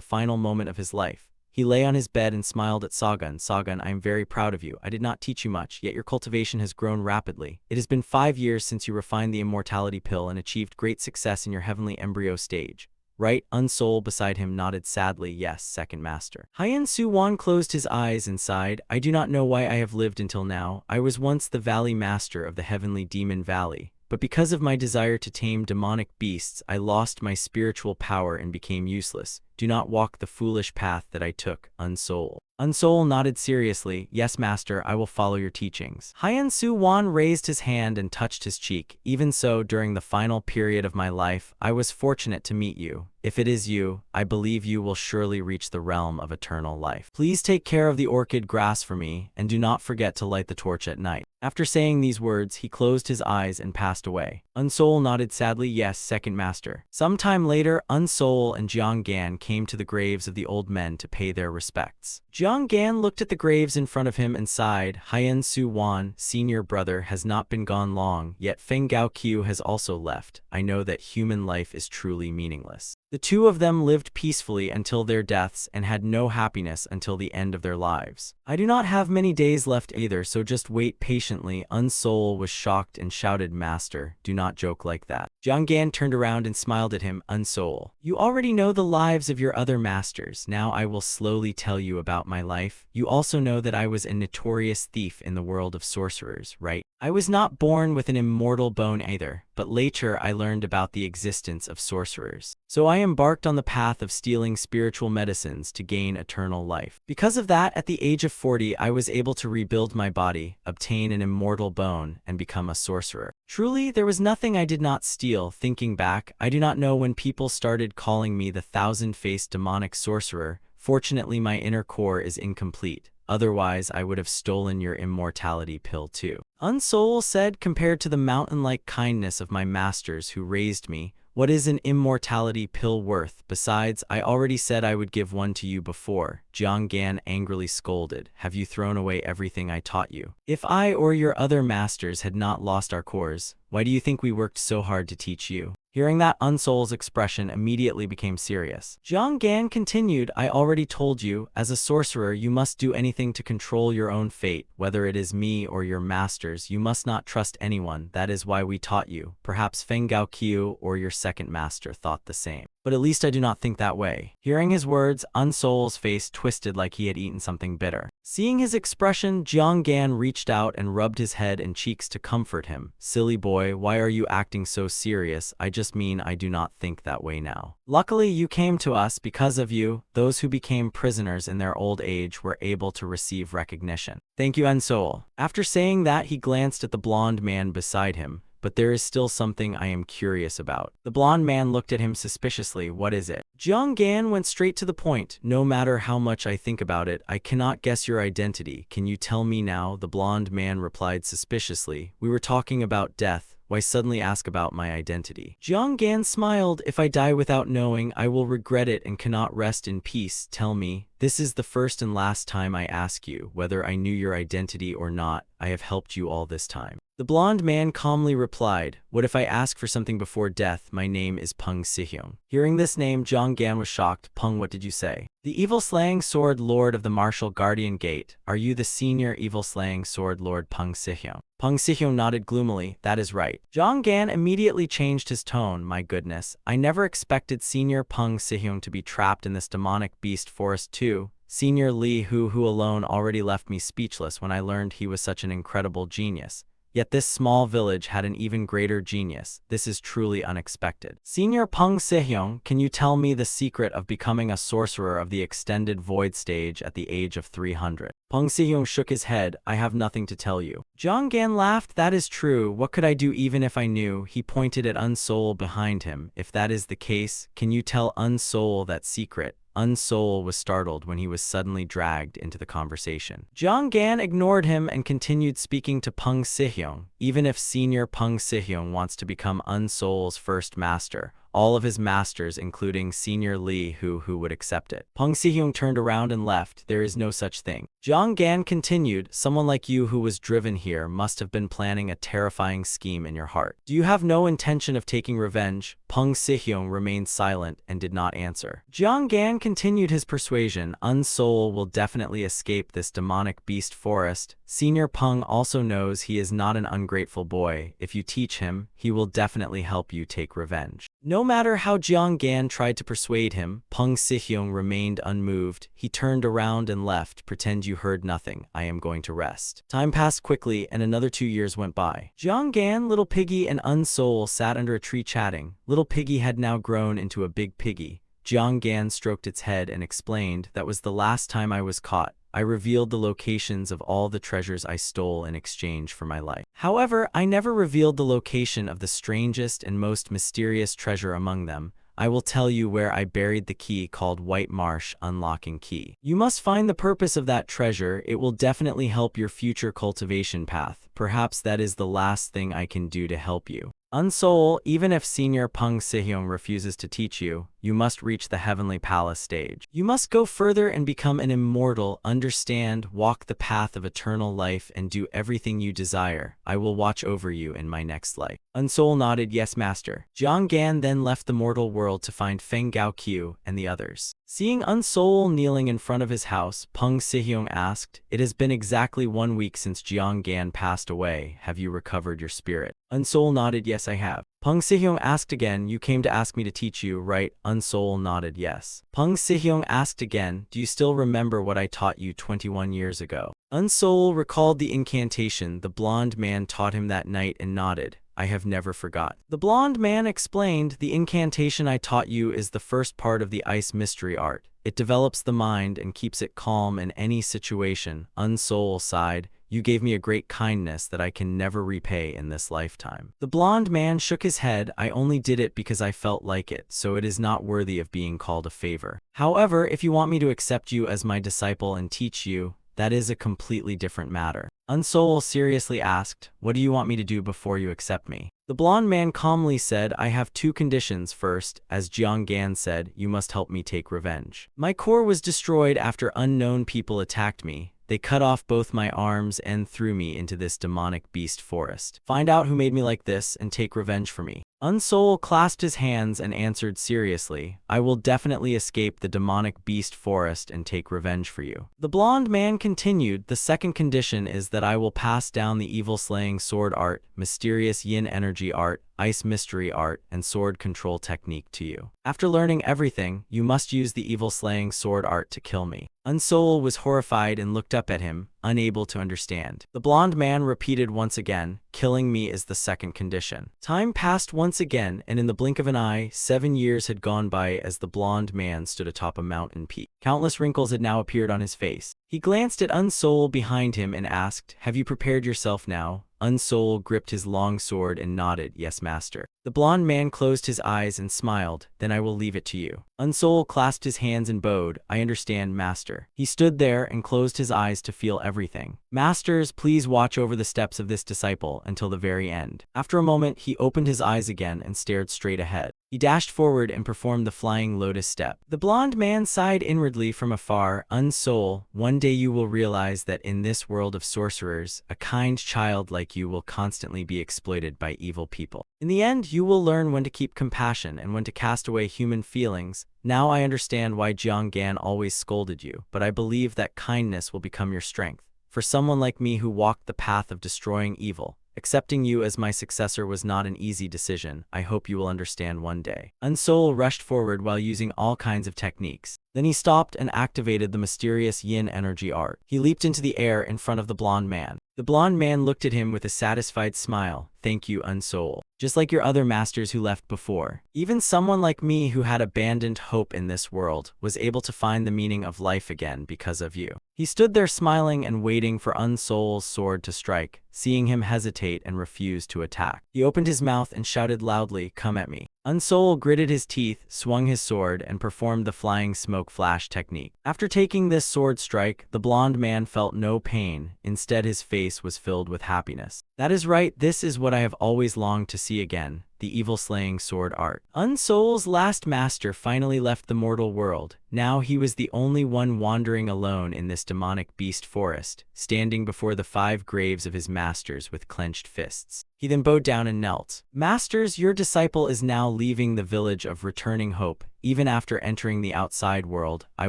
final moment of his life. He lay on his bed and smiled at Sagan. Sagan, I am very proud of you. I did not teach you much, yet your cultivation has grown rapidly. It has been 5 years since you refined the immortality pill and achieved great success in your heavenly embryo stage. Right? Unsoul beside him nodded sadly. Yes, second master. Hyen Su-won closed his eyes and sighed. I do not know why I have lived until now. I was once the valley master of the heavenly demon valley. But because of my desire to tame demonic beasts, I lost my spiritual power and became useless. Do not walk the foolish path that I took, Unsoul. Unsoul nodded seriously. Yes, master, I will follow your teachings. Hyen Su-won raised his hand and touched his cheek. Even so, during the final period of my life, I was fortunate to meet you. If it is you, I believe you will surely reach the realm of eternal life. Please take care of the orchid grass for me, and do not forget to light the torch at night. After saying these words, he closed his eyes and passed away. Unsoul nodded sadly. Yes, second master. Sometime later, Unsoul and Jiang Gan came to the graves of the old men to pay their respects. Jiang Gan looked at the graves in front of him and sighed. Hyen Su-won, senior brother, has not been gone long, yet Feng Gaoqiu has also left. I know that human life is truly meaningless. The two of them lived peacefully until their deaths and had no happiness until the end of their lives. I do not have many days left either, so just wait patiently. Unsoul was shocked and shouted, Master, do not joke like that. Jiang Gan turned around and smiled at him. Unsoul, you already know the lives of your other masters. Now I will slowly tell you about my life. You also know that I was a notorious thief in the world of sorcerers, right? I was not born with an immortal bone either, but later I learned about the existence of sorcerers. So I embarked on the path of stealing spiritual medicines to gain eternal life. Because of that, at the age of 40, I was able to rebuild my body, obtain an immortal bone, and become a sorcerer. Truly, there was nothing I did not steal. Thinking back, I do not know when people started calling me the thousand-faced demonic sorcerer. Fortunately, my inner core is incomplete. Otherwise, I would have stolen your immortality pill too. Unsoul said, compared to the mountain-like kindness of my masters who raised me, what is an immortality pill worth? Besides, I already said I would give one to you before. Jiang Gan angrily scolded. Have you thrown away everything I taught you? If I or your other masters had not lost our cores, why do you think we worked so hard to teach you? Hearing that, Unsoul's expression immediately became serious. Jiang Gan continued, I already told you, as a sorcerer you must do anything to control your own fate, whether it is me or your masters. You must not trust anyone. That is why we taught you. Perhaps Feng Gaoqiu or your second master thought the same. But at least I do not think that way. Hearing his words, Unsoul's face twisted like he had eaten something bitter. Seeing his expression, Jiang Gan reached out and rubbed his head and cheeks to comfort him. Silly boy, why are you acting so serious? I just mean I do not think that way now. Luckily, you came to us. Because of you, those who became prisoners in their old age were able to receive recognition. Thank you, Unsoul. After saying that, he glanced at the blonde man beside him. But there is still something I am curious about. The blonde man looked at him suspiciously. What is it? Jiang Gan went straight to the point. No matter how much I think about it, I cannot guess your identity. Can you tell me now? The blonde man replied suspiciously. We were talking about death. Why suddenly ask about my identity? Jiang Gan smiled. If I die without knowing, I will regret it and cannot rest in peace. Tell me, this is the first and last time I ask you, whether I knew your identity or not. I have helped you all this time. The blonde man calmly replied, what if I ask for something before death? My name is Peng Sihyung. Hearing this name, Jiang Gan was shocked. Peng, what did you say? The evil slaying sword lord of the martial guardian gate. Are you the senior evil slaying sword lord Peng Sihyung? Peng Sihyung nodded gloomily. That is right. Jiang Gan immediately changed his tone. My goodness, I never expected senior Peng Sihyung to be trapped in this demonic beast forest too. too. Senior Li who alone already left me speechless when I learned he was such an incredible genius. Yet this small village had an even greater genius. This is truly unexpected. Senior Peng Sihyong, can you tell me the secret of becoming a sorcerer of the extended void stage at the age of 300? Peng Sihyong shook his head. I have nothing to tell you. Jiang Gan laughed. That is true. What could I do even if I knew? He pointed at Unsoul behind him. If that is the case, can you tell Unsoul that secret? Unsoul was startled when he was suddenly dragged into the conversation. Jiang Gan ignored him and continued speaking to Peng Sihyong. Even if Senior Peng Sihyong wants to become Unsoul's first master, all of his masters, including Senior Li who would accept it. Peng Sihyong turned around and left. There is no such thing. Jiang Gan continued, someone like you who was driven here must have been planning a terrifying scheme in your heart. Do you have no intention of taking revenge? Peng Sihyong remained silent and did not answer. Jiang Gan continued his persuasion. Unsoul will definitely escape this demonic beast forest. Senior Peng also knows he is not an ungrateful boy. If you teach him, he will definitely help you take revenge. No matter how Jiang Gan tried to persuade him, Peng Sihyong remained unmoved. He turned around and left. Pretend you heard nothing. I am going to rest. Time passed quickly and another 2 years went by. Jiang Gan, Little Piggy, and Unsoul sat under a tree chatting. Little Piggy had now grown into a big piggy. Jiang Gan stroked its head and explained, that was the last time I was caught. I revealed the locations of all the treasures I stole in exchange for my life. However, I never revealed the location of the strangest and most mysterious treasure among them. I will tell you where I buried the key called White Marsh Unlocking Key. You must find the purpose of that treasure. It will definitely help your future cultivation path. Perhaps that is the last thing I can do to help you. Unsoul, even if Senior Peng Sihyong refuses to teach you, you must reach the Heavenly Palace stage. You must go further and become an immortal, understand, walk the path of eternal life and do everything you desire. I will watch over you in my next life. Unsoul nodded, yes master. Jiang Gan then left the mortal world to find Feng Gaoqiu and the others. Seeing Unsoul kneeling in front of his house, Peng Sihyong asked, it has been exactly 1 week since Jiang Gan passed away. Have you recovered your spirit? Unsoul nodded, yes I have. Peng Sihyong asked again, you came to ask me to teach you, right? Unsoul nodded yes. Peng Sihyong asked again, do you still remember what I taught you 21 years ago? Unsoul recalled the incantation the blonde man taught him that night and nodded. I have never forgot. The blonde man explained, the incantation I taught you is the first part of the ice mystery art. It develops the mind and keeps it calm in any situation. Unsoul sighed. You gave me a great kindness that I can never repay in this lifetime. The blonde man shook his head. I only did it because I felt like it, so it is not worthy of being called a favor. However, if you want me to accept you as my disciple and teach you, that is a completely different matter. Unsoul seriously asked, what do you want me to do before you accept me? The blonde man calmly said, I have 2 conditions. First, as Jiang Gan said, you must help me take revenge. My core was destroyed after unknown people attacked me. They cut off both my arms and threw me into this demonic beast forest. Find out who made me like this and take revenge for me. Unsoul clasped his hands and answered seriously, I will definitely escape the demonic beast forest and take revenge for you. The blonde man continued, the second condition is that I will pass down the evil slaying sword art, mysterious yin energy art, ice mystery art, and sword control technique to you. After learning everything, you must use the evil slaying sword art to kill me. Unsoul was horrified and looked up at him, unable to understand. The blonde man repeated once again, killing me is the second condition. Time passed once again, and in the blink of an eye, 7 years had gone by as the blonde man stood atop a mountain peak. Countless wrinkles had now appeared on his face. He glanced at Unsoul behind him and asked, have you prepared yourself now? Unsoul gripped his long sword and nodded, yes master. The blonde man closed his eyes and smiled, then I will leave it to you. Unsoul clasped his hands and bowed, I understand master. He stood there and closed his eyes to feel everything. Masters, please watch over the steps of this disciple until the very end. After a moment, he opened his eyes again and stared straight ahead. He dashed forward and performed the flying lotus step. The blonde man sighed inwardly from afar, Unsoul, one day you will realize that in this world of sorcerers, a kind child like you will constantly be exploited by evil people. In the end, you will learn when to keep compassion and when to cast away human feelings. Now I understand why Jiang Gan always scolded you, but I believe that kindness will become your strength. For someone like me who walked the path of destroying evil, accepting you as my successor was not an easy decision. I hope you will understand one day. Unsoul rushed forward while using all kinds of techniques. Then he stopped and activated the mysterious yin energy art. He leaped into the air in front of the blonde man. The blonde man looked at him with a satisfied smile. Thank you, Unsoul. Just like your other masters who left before. Even someone like me who had abandoned hope in this world was able to find the meaning of life again because of you. He stood there smiling and waiting for Unsoul's sword to strike, seeing him hesitate and refuse to attack. He opened his mouth and shouted loudly, "Come at me." Unsoul gritted his teeth, swung his sword, and performed the flying smoke flash technique. After taking this sword strike, the blonde man felt no pain. Instead, his face was filled with happiness. That is right, this is what I have always longed to see again. The evil-slaying sword art. Unsoul's last master finally left the mortal world. Now he was the only one wandering alone in this demonic beast forest, standing before the 5 graves of his masters with clenched fists. He then bowed down and knelt. "Masters, your disciple is now leaving the village of returning hope. Even after entering the outside world, I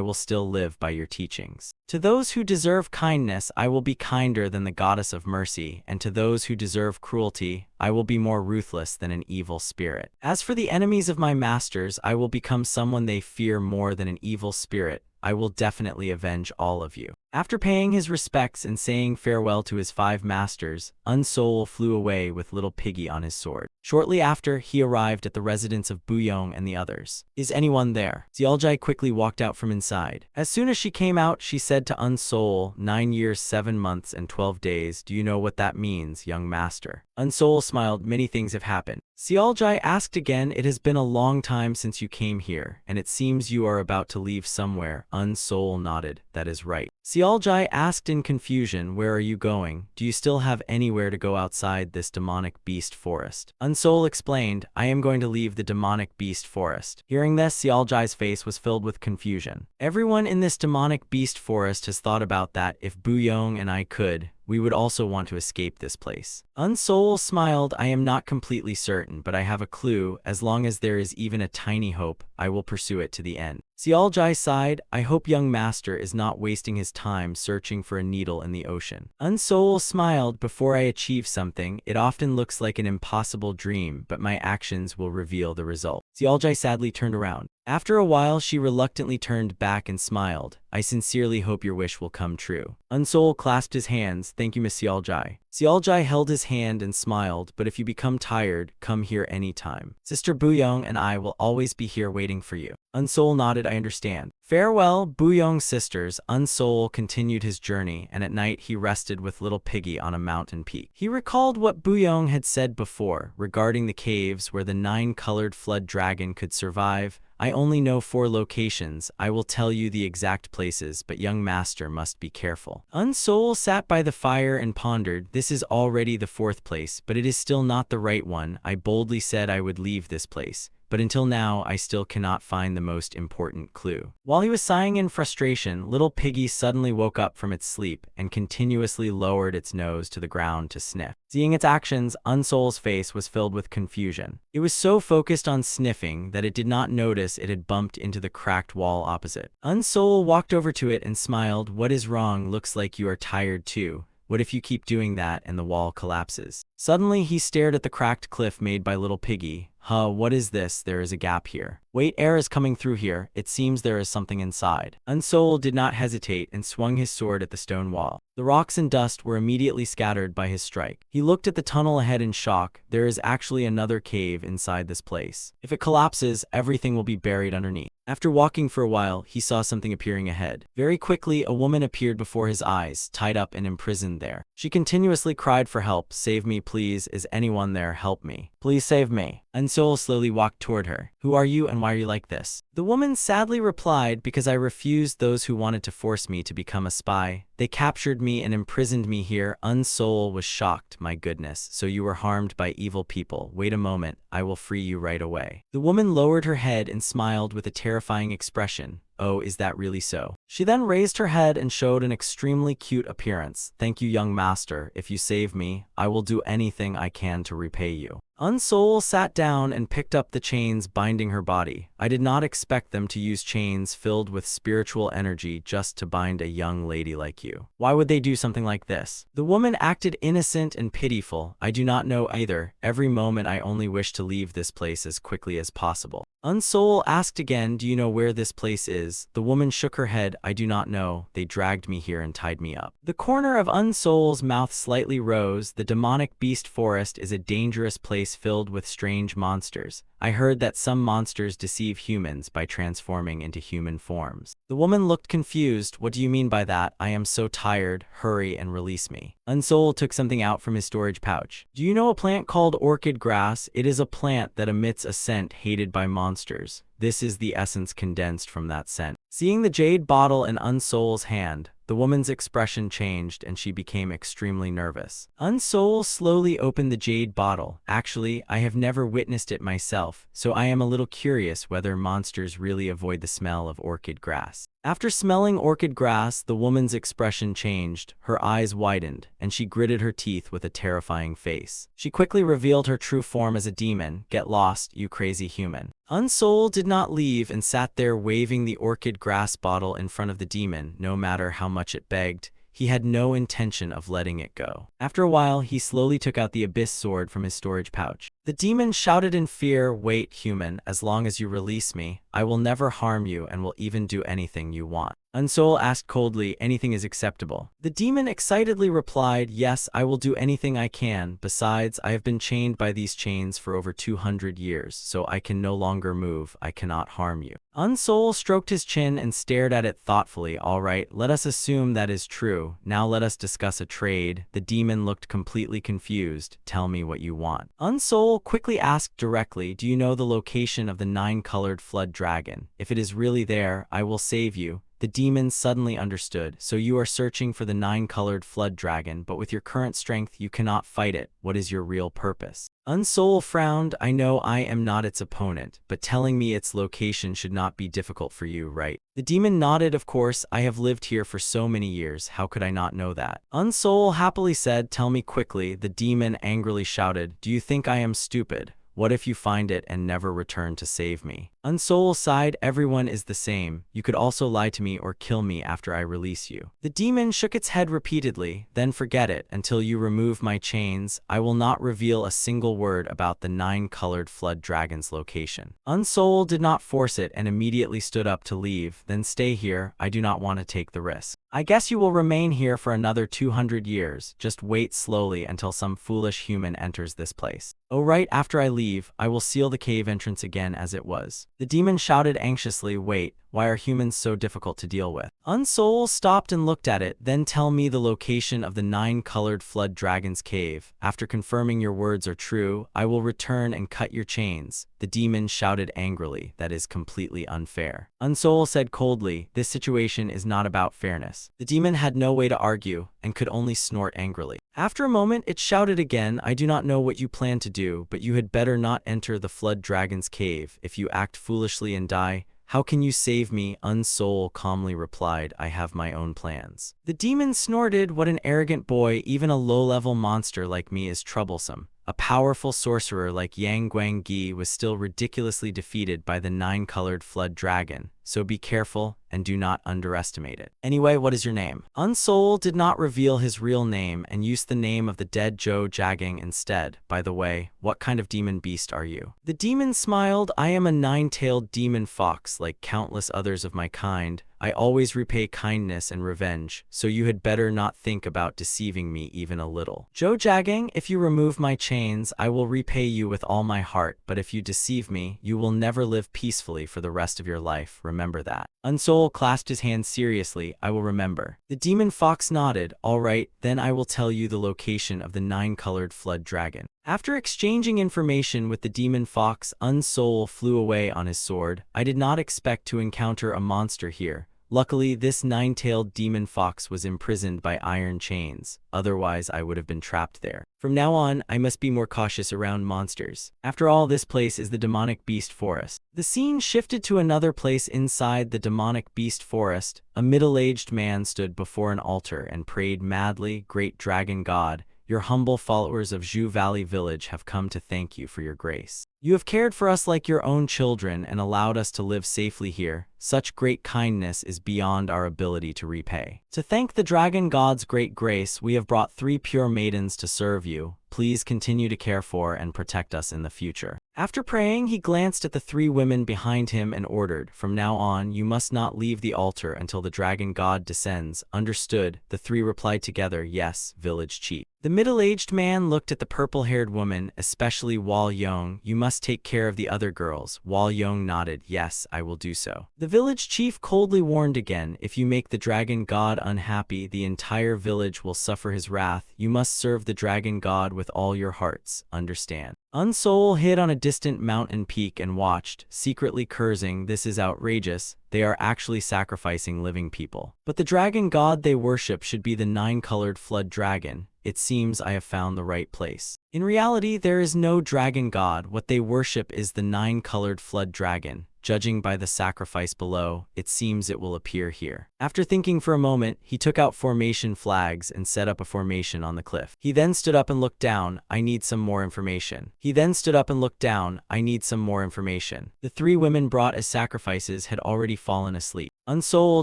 will still live by your teachings. To those who deserve kindness, I will be kinder than the goddess of mercy, and to those who deserve cruelty, I will be more ruthless than an evil spirit. As for the enemies of my masters, I will become someone they fear more than an evil spirit. I will definitely avenge all of you." After paying his respects and saying farewell to his 5 masters, Unsoul flew away with Little Piggy on his sword. Shortly after, he arrived at the residence of Buyong and the others. "Is anyone there?" Xiaojai quickly walked out from inside. As soon as she came out, she said to Unsoul, 9 years, 7 months, and 12 days. Do you know what that means, young master? Unsoul smiled. Many things have happened. Xiaojai asked again, "It has been a long time since you came here, and it seems you are about to leave somewhere." Unsoul nodded. "That is right." Xiaojai asked in confusion, "Where are you going? Do you still have anywhere to go outside this demonic beast forest?" Unsoul explained, "I am going to leave the demonic beast forest." Hearing this, Xiaojai's face was filled with confusion. Everyone in this demonic beast forest has thought about that. If Buyong and I could, we would also want to escape this place. Unsoul smiled. "I am not completely certain, but I have a clue. As long as there is even a tiny hope, I will pursue it to the end." Xiaojai sighed. "I hope young master is not wasting his time searching for a needle in the ocean." Unsoul smiled. "Before I achieve something, it often looks like an impossible dream, but my actions will reveal the result." Xiaojai sadly turned around. After a while, she reluctantly turned back and smiled. "I sincerely hope your wish will come true." Unsoul clasped his hands. "Thank you, Miss Xiaojai." Xiaojai held his hand and smiled. "But if you become tired, come here anytime. Sister Buyong and I will always be here waiting for you." Unsoul nodded. "I understand." Farewell, Buyong sisters. Unsoul continued his journey, and at night he rested with Little Piggy on a mountain peak. He recalled what Buyong had said before regarding the caves where the 9-colored flood dragon could survive. "I only know 4 locations. I will tell you the exact places, but young master must be careful." Unsoul sat by the fire and pondered. "This is already the 4th place, but it is still not the right one. I boldly said I would leave this place, but until now I still cannot find the most important clue." While he was sighing in frustration, Little Piggy suddenly woke up from its sleep and continuously lowered its nose to the ground to sniff. Seeing its actions, Unsoul's face was filled with confusion. It was so focused on sniffing that it did not notice it had bumped into the cracked wall opposite. Unsoul walked over to it and smiled. "What is wrong? Looks like you are tired too. What if you keep doing that and the wall collapses?" Suddenly, he stared at the cracked cliff made by Little Piggy. What is this? There is a gap here. Wait, air is coming through here. It seems there is something inside." Unsoul did not hesitate and swung his sword at the stone wall. The rocks and dust were immediately scattered by his strike. He looked at the tunnel ahead in shock. There is actually another cave inside this place. If it collapses, everything will be buried underneath. After walking for a while, he saw something appearing ahead. Very quickly, a woman appeared before his eyes, tied up and imprisoned there. She continuously cried for help. "Save me, please. Is anyone there? Help me. Please save me." Unsoul slowly walked toward her. "Who are you and why are you like this?" The woman sadly replied, "Because I refused those who wanted to force me to become a spy. They captured me and imprisoned me here." Unsoul was shocked. "My goodness, so you were harmed by evil people. Wait a moment, I will free you right away." The woman lowered her head and smiled with a terrifying expression. "Oh, is that really so?" She then raised her head and showed an extremely cute appearance. "Thank you, young master. If you save me, I will do anything I can to repay you." Unsoul sat down and picked up the chains binding her body. "I did not expect them to use chains filled with spiritual energy just to bind a young lady like you." you. Why would they do something like this? The woman acted innocent and pitiful. I do not know either. Every moment I only wish to leave this place as quickly as possible. Unsoul asked again, do you know where this place is? The woman shook her head. I do not know. They dragged me here and tied me up. The corner of Unsoul's mouth slightly rose. The demonic beast forest is a dangerous place filled with strange monsters. I heard that some monsters deceive humans by transforming into human forms. The woman looked confused. What do you mean by that? I am so tired. Hurry and release me. Unsoul took something out from his storage pouch. Do you know a plant called orchid grass? It is a plant that emits a scent hated by monsters. This is the essence condensed from that scent. Seeing the jade bottle in Unsoul's hand, the woman's expression changed and she became extremely nervous. Unsoul slowly opened the jade bottle. Actually, I have never witnessed it myself, so I am a little curious whether monsters really avoid the smell of orchid grass. After smelling orchid grass, the woman's expression changed, her eyes widened, and she gritted her teeth with a terrifying face. She quickly revealed her true form as a demon. Get lost, you crazy human. Unsoul did not leave and sat there waving the orchid grass bottle in front of the demon, no matter how much it begged. He had no intention of letting it go. After a while, he slowly took out the abyss sword from his storage pouch. The demon shouted in fear, wait, human, as long as you release me, I will never harm you and will even do anything you want. Unsoul asked coldly, anything is acceptable. The demon excitedly replied, yes, I will do anything I can. Besides, I have been chained by these chains for over 200 years, so I can no longer move. I cannot harm you. Unsoul stroked his chin and stared at it thoughtfully. All right, let us assume that is true. Now let us discuss a trade. The demon looked completely confused. Tell me what you want. Unsoul quickly asked directly, do you know the location of the 9-colored flood dragon? If it is really there, I will save you. The demon suddenly understood. So you are searching for the 9-colored flood dragon, but with your current strength you cannot fight it. What is your real purpose? Unsoul frowned. I know I am not its opponent, but telling me its location should not be difficult for you, right? The demon nodded. Of course, I have lived here for so many years. How could I not know that? Unsoul happily said, tell me quickly. The demon angrily shouted, do you think I am stupid? What if you find it and never return to save me? Unsoul sighed, everyone is the same. You could also lie to me or kill me after I release you. The demon shook its head repeatedly. Then forget it. Until you remove my chains, I will not reveal a single word about the 9-colored flood dragon's location. Unsoul did not force it and immediately stood up to leave. Then stay here. I do not want to take the risk. I guess you will remain here for another 200 years. Just wait slowly until some foolish human enters this place. Oh, right after I leave, I will seal the cave entrance again as it was. The demon shouted anxiously, wait, why are humans so difficult to deal with? Unsoul stopped and looked at it. Then tell me the location of the 9-colored flood dragon's cave. After confirming your words are true, I will return and cut your chains. The demon shouted angrily, that is completely unfair. Unsoul said coldly, this situation is not about fairness. The demon had no way to argue and could only snort angrily. After a moment, it shouted again, I do not know what you plan to do, but you had better not enter the flood dragon's cave. If you act foolishly and die, how can you save me? Unsoul calmly replied, I have my own plans. The demon snorted, what an arrogant boy, even a low-level monster like me is troublesome. A powerful sorcerer like Yang Guangyi was still ridiculously defeated by the 9-colored flood dragon, so be careful and do not underestimate it. Anyway, what is your name? Unsoul did not reveal his real name and used the name of the dead Zhou Jiagang instead. By the way, what kind of demon beast are you? The demon smiled, I am a 9-tailed demon fox like countless others of my kind. I always repay kindness and revenge, so you had better not think about deceiving me even a little. Zhou Jiagang, if you remove my chains, I will repay you with all my heart, but if you deceive me, you will never live peacefully for the rest of your life. Remember that. Unsoul clasped his hands seriously. I will remember. The demon fox nodded. All right, then I will tell you the location of the 9-colored flood dragon. After exchanging information with the demon fox, Unsoul flew away on his sword. I did not expect to encounter a monster here. Luckily, this 9-tailed demon fox was imprisoned by iron chains, otherwise I would have been trapped there. From now on, I must be more cautious around monsters. After all, this place is the demonic beast forest. The scene shifted to another place inside the demonic beast forest. A middle-aged man stood before an altar and prayed madly, Great Dragon God, your humble followers of Zhu Valley Village have come to thank you for your grace. You have cared for us like your own children and allowed us to live safely here. Such great kindness is beyond our ability to repay. To thank the dragon god's great grace, we have brought 3 pure maidens to serve you. Please continue to care for and protect us in the future. After praying, he glanced at the 3 women behind him and ordered, "From now on, you must not leave the altar until the dragon god descends." Understood, the 3 replied together, "Yes, village chief." The middle-aged man looked at the purple-haired woman, especially Wal Yong. "You must take care of the other girls." Wal Yong nodded, "Yes, I will do so." The village chief coldly warned again, "If you make the dragon god unhappy, the entire village will suffer his wrath. You must serve the dragon god with all your hearts. Understand?" Unsol hid on a distant mountain peak and watched, secretly cursing, "This is outrageous. They are actually sacrificing living people. But the dragon god they worship should be the 9-colored flood dragon. It seems I have found the right place." In reality, there is no dragon god. What they worship is the 9-colored flood dragon. Judging by the sacrifice below, it seems it will appear here. After thinking for a moment, he took out formation flags and set up a formation on the cliff. He then stood up and looked down. "I need some more information." He then stood up and looked down. "I need some more information." The 3 women brought as sacrifices had already fallen asleep. Unsol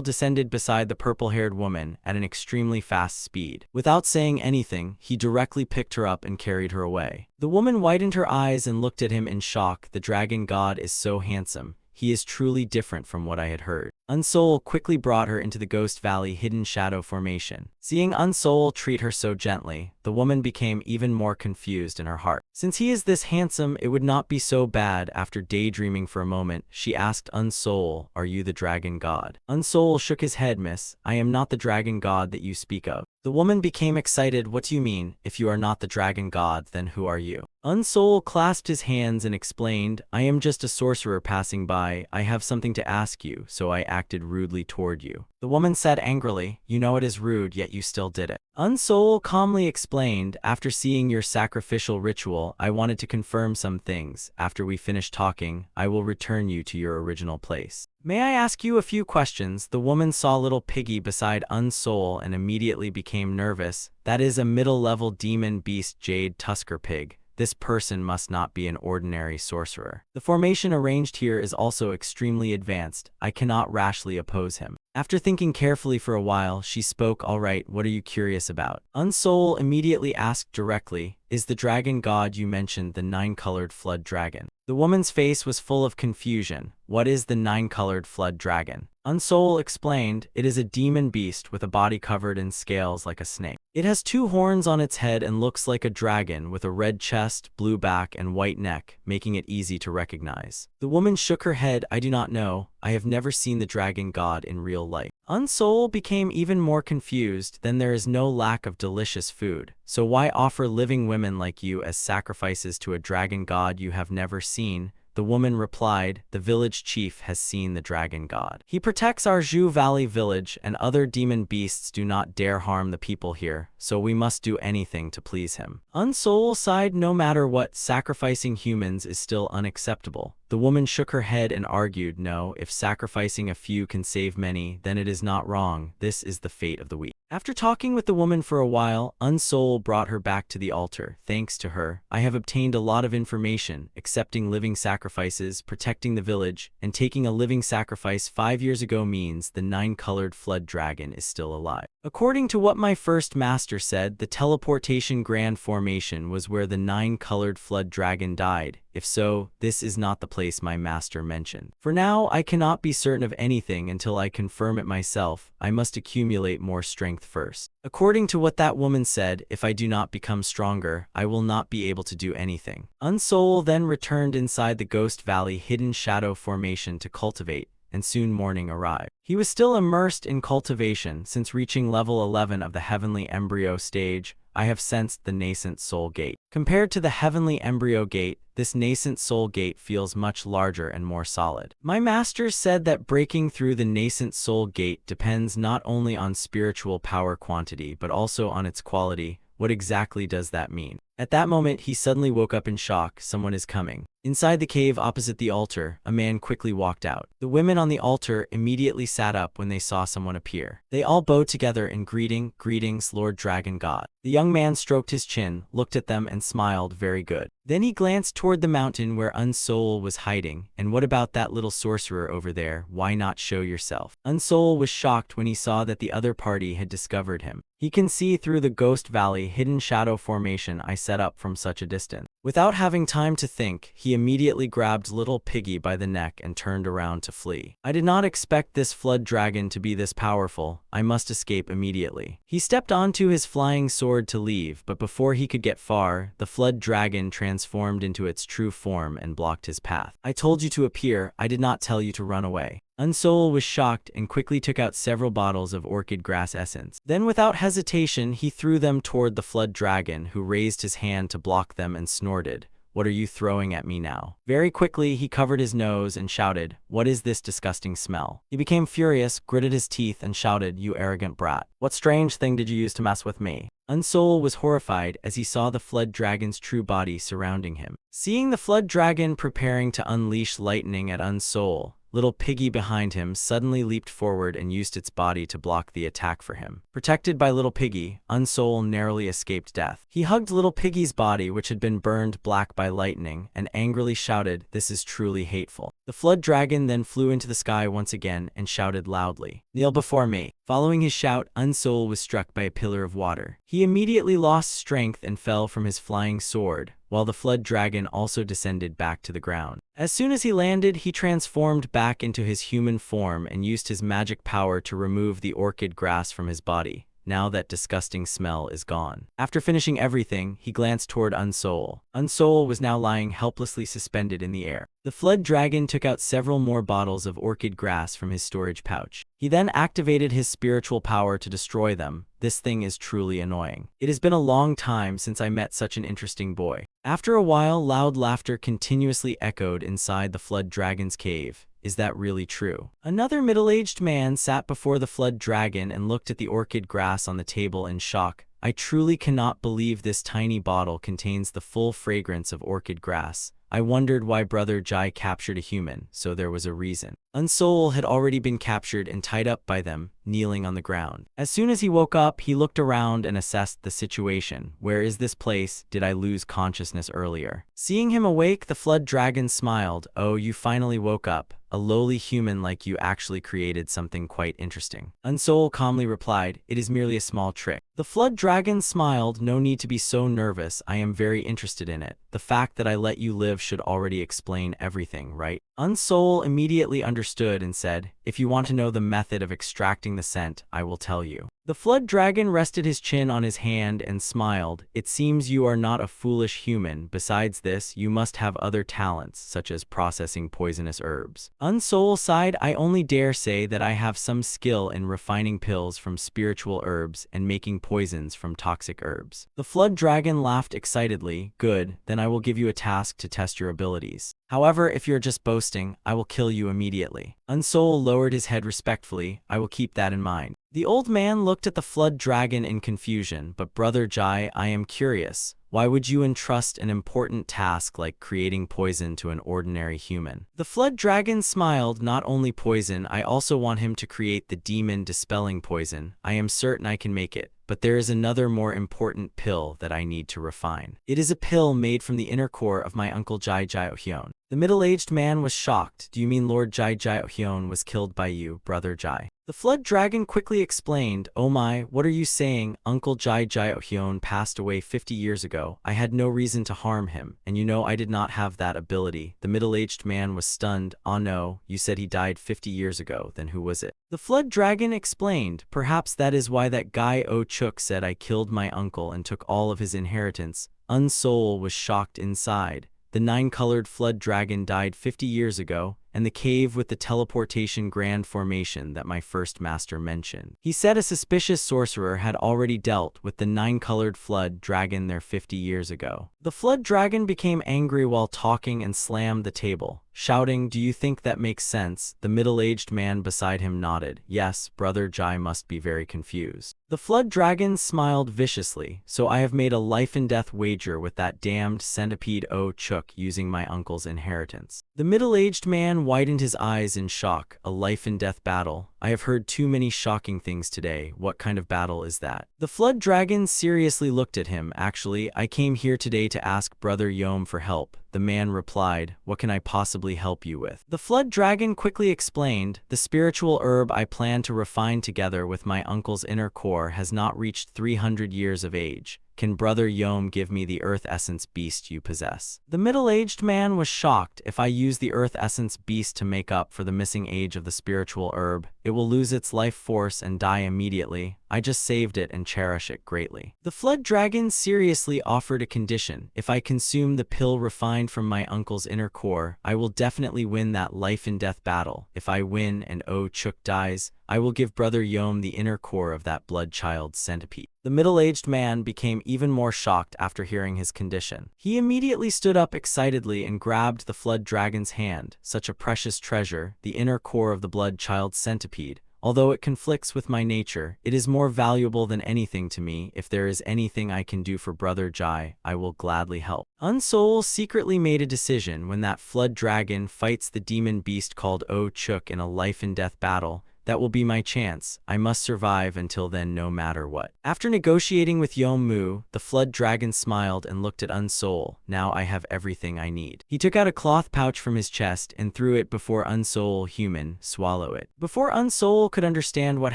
descended beside the purple-haired woman at an extremely fast speed. Without saying anything, he directly picked her up and carried her away. The woman widened her eyes and looked at him in shock. "The dragon god is so handsome. He is truly different from what I had heard." Unsol quickly brought her into the Ghost Valley hidden shadow formation. Seeing Unsol treat her so gently, the woman became even more confused in her heart. Since he is this handsome, it would not be so bad. After daydreaming for a moment, she asked Unsol, "Are you the dragon god?" Unsol shook his head. "Miss, I am not the dragon god that you speak of." The woman became excited. "What do you mean? If you are not the dragon god, then who are you?" Unsol clasped his hands and explained, "I am just a sorcerer passing by. I have something to ask you, so I acted rudely toward you." The woman said angrily, "You know it is rude, yet you still did it." Unsol calmly explained, "After seeing your sacrificial ritual, I wanted to confirm some things. After we finish talking, I will return you to your original place. May I ask you a few questions?" The woman saw little Piggy beside Unsol and immediately became nervous. "That is a middle-level demon beast Jade Tusker Pig. This person must not be an ordinary sorcerer. The formation arranged here is also extremely advanced. I cannot rashly oppose him." After thinking carefully for a while, she spoke, "All right, what are you curious about?" Unsol immediately asked directly, "Is the dragon god you mentioned the 9-colored flood dragon?" The woman's face was full of confusion. "What is the 9-colored flood dragon?" Unsol explained, "It is a demon beast with a body covered in scales like a snake. It has 2 horns on its head and looks like a dragon with a red chest, blue back, and white neck, making it easy to recognize." The woman shook her head. "I do not know. I have never seen the dragon god in real life." Unsol became even more confused. "Then there is no lack of delicious food. So why offer living women like you as sacrifices to a dragon god you have never seen?" The woman replied, "The village chief has seen the dragon god. He protects our Zhu Valley village, and other demon beasts do not dare harm the people here, so we must do anything to please him." Unsol sighed. "No matter what, sacrificing humans is still unacceptable." The woman shook her head and argued, "No, if sacrificing a few can save many, then it is not wrong. This is the fate of the weak." After talking with the woman for a while, Unsol brought her back to the altar. "Thanks to her, I have obtained a lot of information. Accepting living sacrifices, protecting the village, and taking a living sacrifice 5 years ago means the 9-colored flood dragon is still alive. According to what my first master said, the teleportation grand formation was where the 9-colored flood dragon died. If so, this is not the place my master mentioned. For now, I cannot be certain of anything until I confirm it myself. I must accumulate more strength first." According to what that woman said, if I do not become stronger, I will not be able to do anything. Unsol then returned inside the Ghost Valley hidden shadow formation to cultivate, and soon morning arrived. He was still immersed in cultivation. Since reaching level 11 of the heavenly embryo stage, I have sensed the nascent soul gate. Compared to the heavenly embryo gate, this nascent soul gate feels much larger and more solid. My master said that breaking through the nascent soul gate depends not only on spiritual power quantity but also on its quality. What exactly does that mean? At that moment, he suddenly woke up in shock. Someone is coming. Inside the cave opposite the altar, a man quickly walked out. The women on the altar immediately sat up when they saw someone appear. They all bowed together in greetings, Lord Dragon God. The young man stroked his chin, looked at them and smiled. Very good. Then he glanced toward the mountain where Unsoul was hiding. And what about that little sorcerer over there? Why not show yourself? Unsoul was shocked when he saw that the other party had discovered him. He can see through the Ghost Valley hidden shadow formation I set up from such a distance. Without having time to think, he immediately grabbed Little Piggy by the neck and turned around to flee. I did not expect this flood dragon to be this powerful. I must escape immediately. He stepped onto his flying sword to leave, but before he could get far, the flood dragon transformed into its true form and blocked his path. I told you to appear. I did not tell you to run away. Unsoul was shocked and quickly took out several bottles of orchid grass essence. Then without hesitation, he threw them toward the flood dragon, who raised his hand to block them and snorted, "What are you throwing at me now?" Very quickly, he covered his nose and shouted, "What is this disgusting smell?" He became furious, gritted his teeth and shouted, "You arrogant brat. What strange thing did you use to mess with me?" Unsoul was horrified as he saw the flood dragon's true body surrounding him. Seeing the flood dragon preparing to unleash lightning at Unsoul, Little Piggy behind him suddenly leaped forward and used its body to block the attack for him. Protected by Little Piggy, Unsoul narrowly escaped death. He hugged Little Piggy's body, which had been burned black by lightning, and angrily shouted, "This is truly hateful." The flood dragon then flew into the sky once again and shouted loudly, "Kneel before me." Following his shout, Unsoul was struck by a pillar of water. He immediately lost strength and fell from his flying sword, while the flood dragon also descended back to the ground. As soon as he landed, he transformed back into his human form and used his magic power to remove the orchid grass from his body. Now that disgusting smell is gone. After finishing everything, he glanced toward Unsoul. Unsoul was now lying helplessly suspended in the air. The flood dragon took out several more bottles of orchid grass from his storage pouch. He then activated his spiritual power to destroy them. This thing is truly annoying. It has been a long time since I met such an interesting boy. After a while, loud laughter continuously echoed inside the flood dragon's cave. Is that really true? Another middle-aged man sat before the flood dragon and looked at the orchid grass on the table in shock. I truly cannot believe this tiny bottle contains the full fragrance of orchid grass. I wondered why Brother Jai captured a human, so there was a reason. Unsoul had already been captured and tied up by them, kneeling on the ground. As soon as he woke up, he looked around and assessed the situation. Where is this place? Did I lose consciousness earlier? Seeing him awake, the flood dragon smiled. Oh, you finally woke up. A lowly human like you actually created something quite interesting. Unsoul calmly replied, "It is merely a small trick." The flood dragon smiled. "No need to be so nervous. I am very interested in it. The fact that I let you live should already explain everything, right?" Unsoul immediately understood and said, "If you want to know the method of extracting the scent, I will tell you." The flood dragon rested his chin on his hand and smiled. "It seems you are not a foolish human. Besides this, you must have other talents, such as processing poisonous herbs." Unsoul sighed. "I only dare say that I have some skill in refining pills from spiritual herbs and making poisons from toxic herbs." The flood dragon laughed excitedly. "Good, then I will give you a task to test your abilities. However, if you're just boasting, I will kill you immediately." Unsoul lowered his head respectfully. "I will keep that in mind." The old man looked at the flood dragon in confusion. "But Brother Jai, I am curious. Why would you entrust an important task like creating poison to an ordinary human?" The flood dragon smiled. "Not only poison, I also want him to create the demon dispelling poison. I am certain I can make it. But there is another more important pill that I need to refine. It is a pill made from the inner core of my uncle Jai Hyun. The middle-aged man was shocked. "Do you mean Lord Jai Hyun was killed by you, Brother Jai?" The flood dragon quickly explained. "Oh my, what are you saying? Uncle Jai Hyun passed away 50 years ago. I had no reason to harm him, and you know I did not have that ability." The middle-aged man was stunned. "Ah no, you said he died 50 years ago, then who was it?" The flood dragon explained. "Perhaps that is why that guy Oh Chook said I killed my uncle and took all of his inheritance." Unsoul was shocked inside. The 9-colored flood dragon died 50 years ago. and the cave with the teleportation grand formation that my first master mentioned. He said a suspicious sorcerer had already dealt with the 9-colored flood dragon there 50 years ago. The flood dragon became angry while talking and slammed the table, shouting, "Do you think that makes sense?" The middle-aged man beside him nodded. Yes, Brother Jai must be very confused. The flood dragon smiled viciously. So I have made a life-and-death wager with that damned centipede Chook using my uncle's inheritance. The middle-aged man widened his eyes in shock. A life-and-death battle? I have heard too many shocking things today. What kind of battle is that? The flood dragon seriously looked at him. Actually, I came here today to ask Brother Yom for help. The man replied, "What can I possibly help you with?" The flood dragon quickly explained, "The spiritual herb I plan to refine together with my uncle's inner core has not reached 300 years of age. Can Brother Yom give me the earth essence beast you possess?" The middle-aged man was shocked. If I use the earth essence beast to make up for the missing age of the spiritual herb, it will lose its life force and die immediately. I just saved it and cherish it greatly. The flood dragon seriously offered a condition. If I consume the pill refined from my uncle's inner core, I will definitely win that life-and-death battle. If I win and Chook dies, I will give Brother Yom the inner core of that blood child's centipede. The middle-aged man became even more shocked after hearing his condition. He immediately stood up excitedly and grabbed the flood dragon's hand. Such a precious treasure, the inner core of the blood child's centipede. Although it conflicts with my nature, it is more valuable than anything to me. If there is anything I can do for Brother Jai, I will gladly help. Unsoul secretly made a decision. When that flood dragon fights the demon beast called Chook in a life-and-death battle, that will be my chance. I must survive until then no matter what. After negotiating with Yom Mu, the flood dragon smiled and looked at Unsoul. Now I have everything I need. He took out a cloth pouch from his chest and threw it before Unsoul. Human, swallow it. Before Unsoul could understand what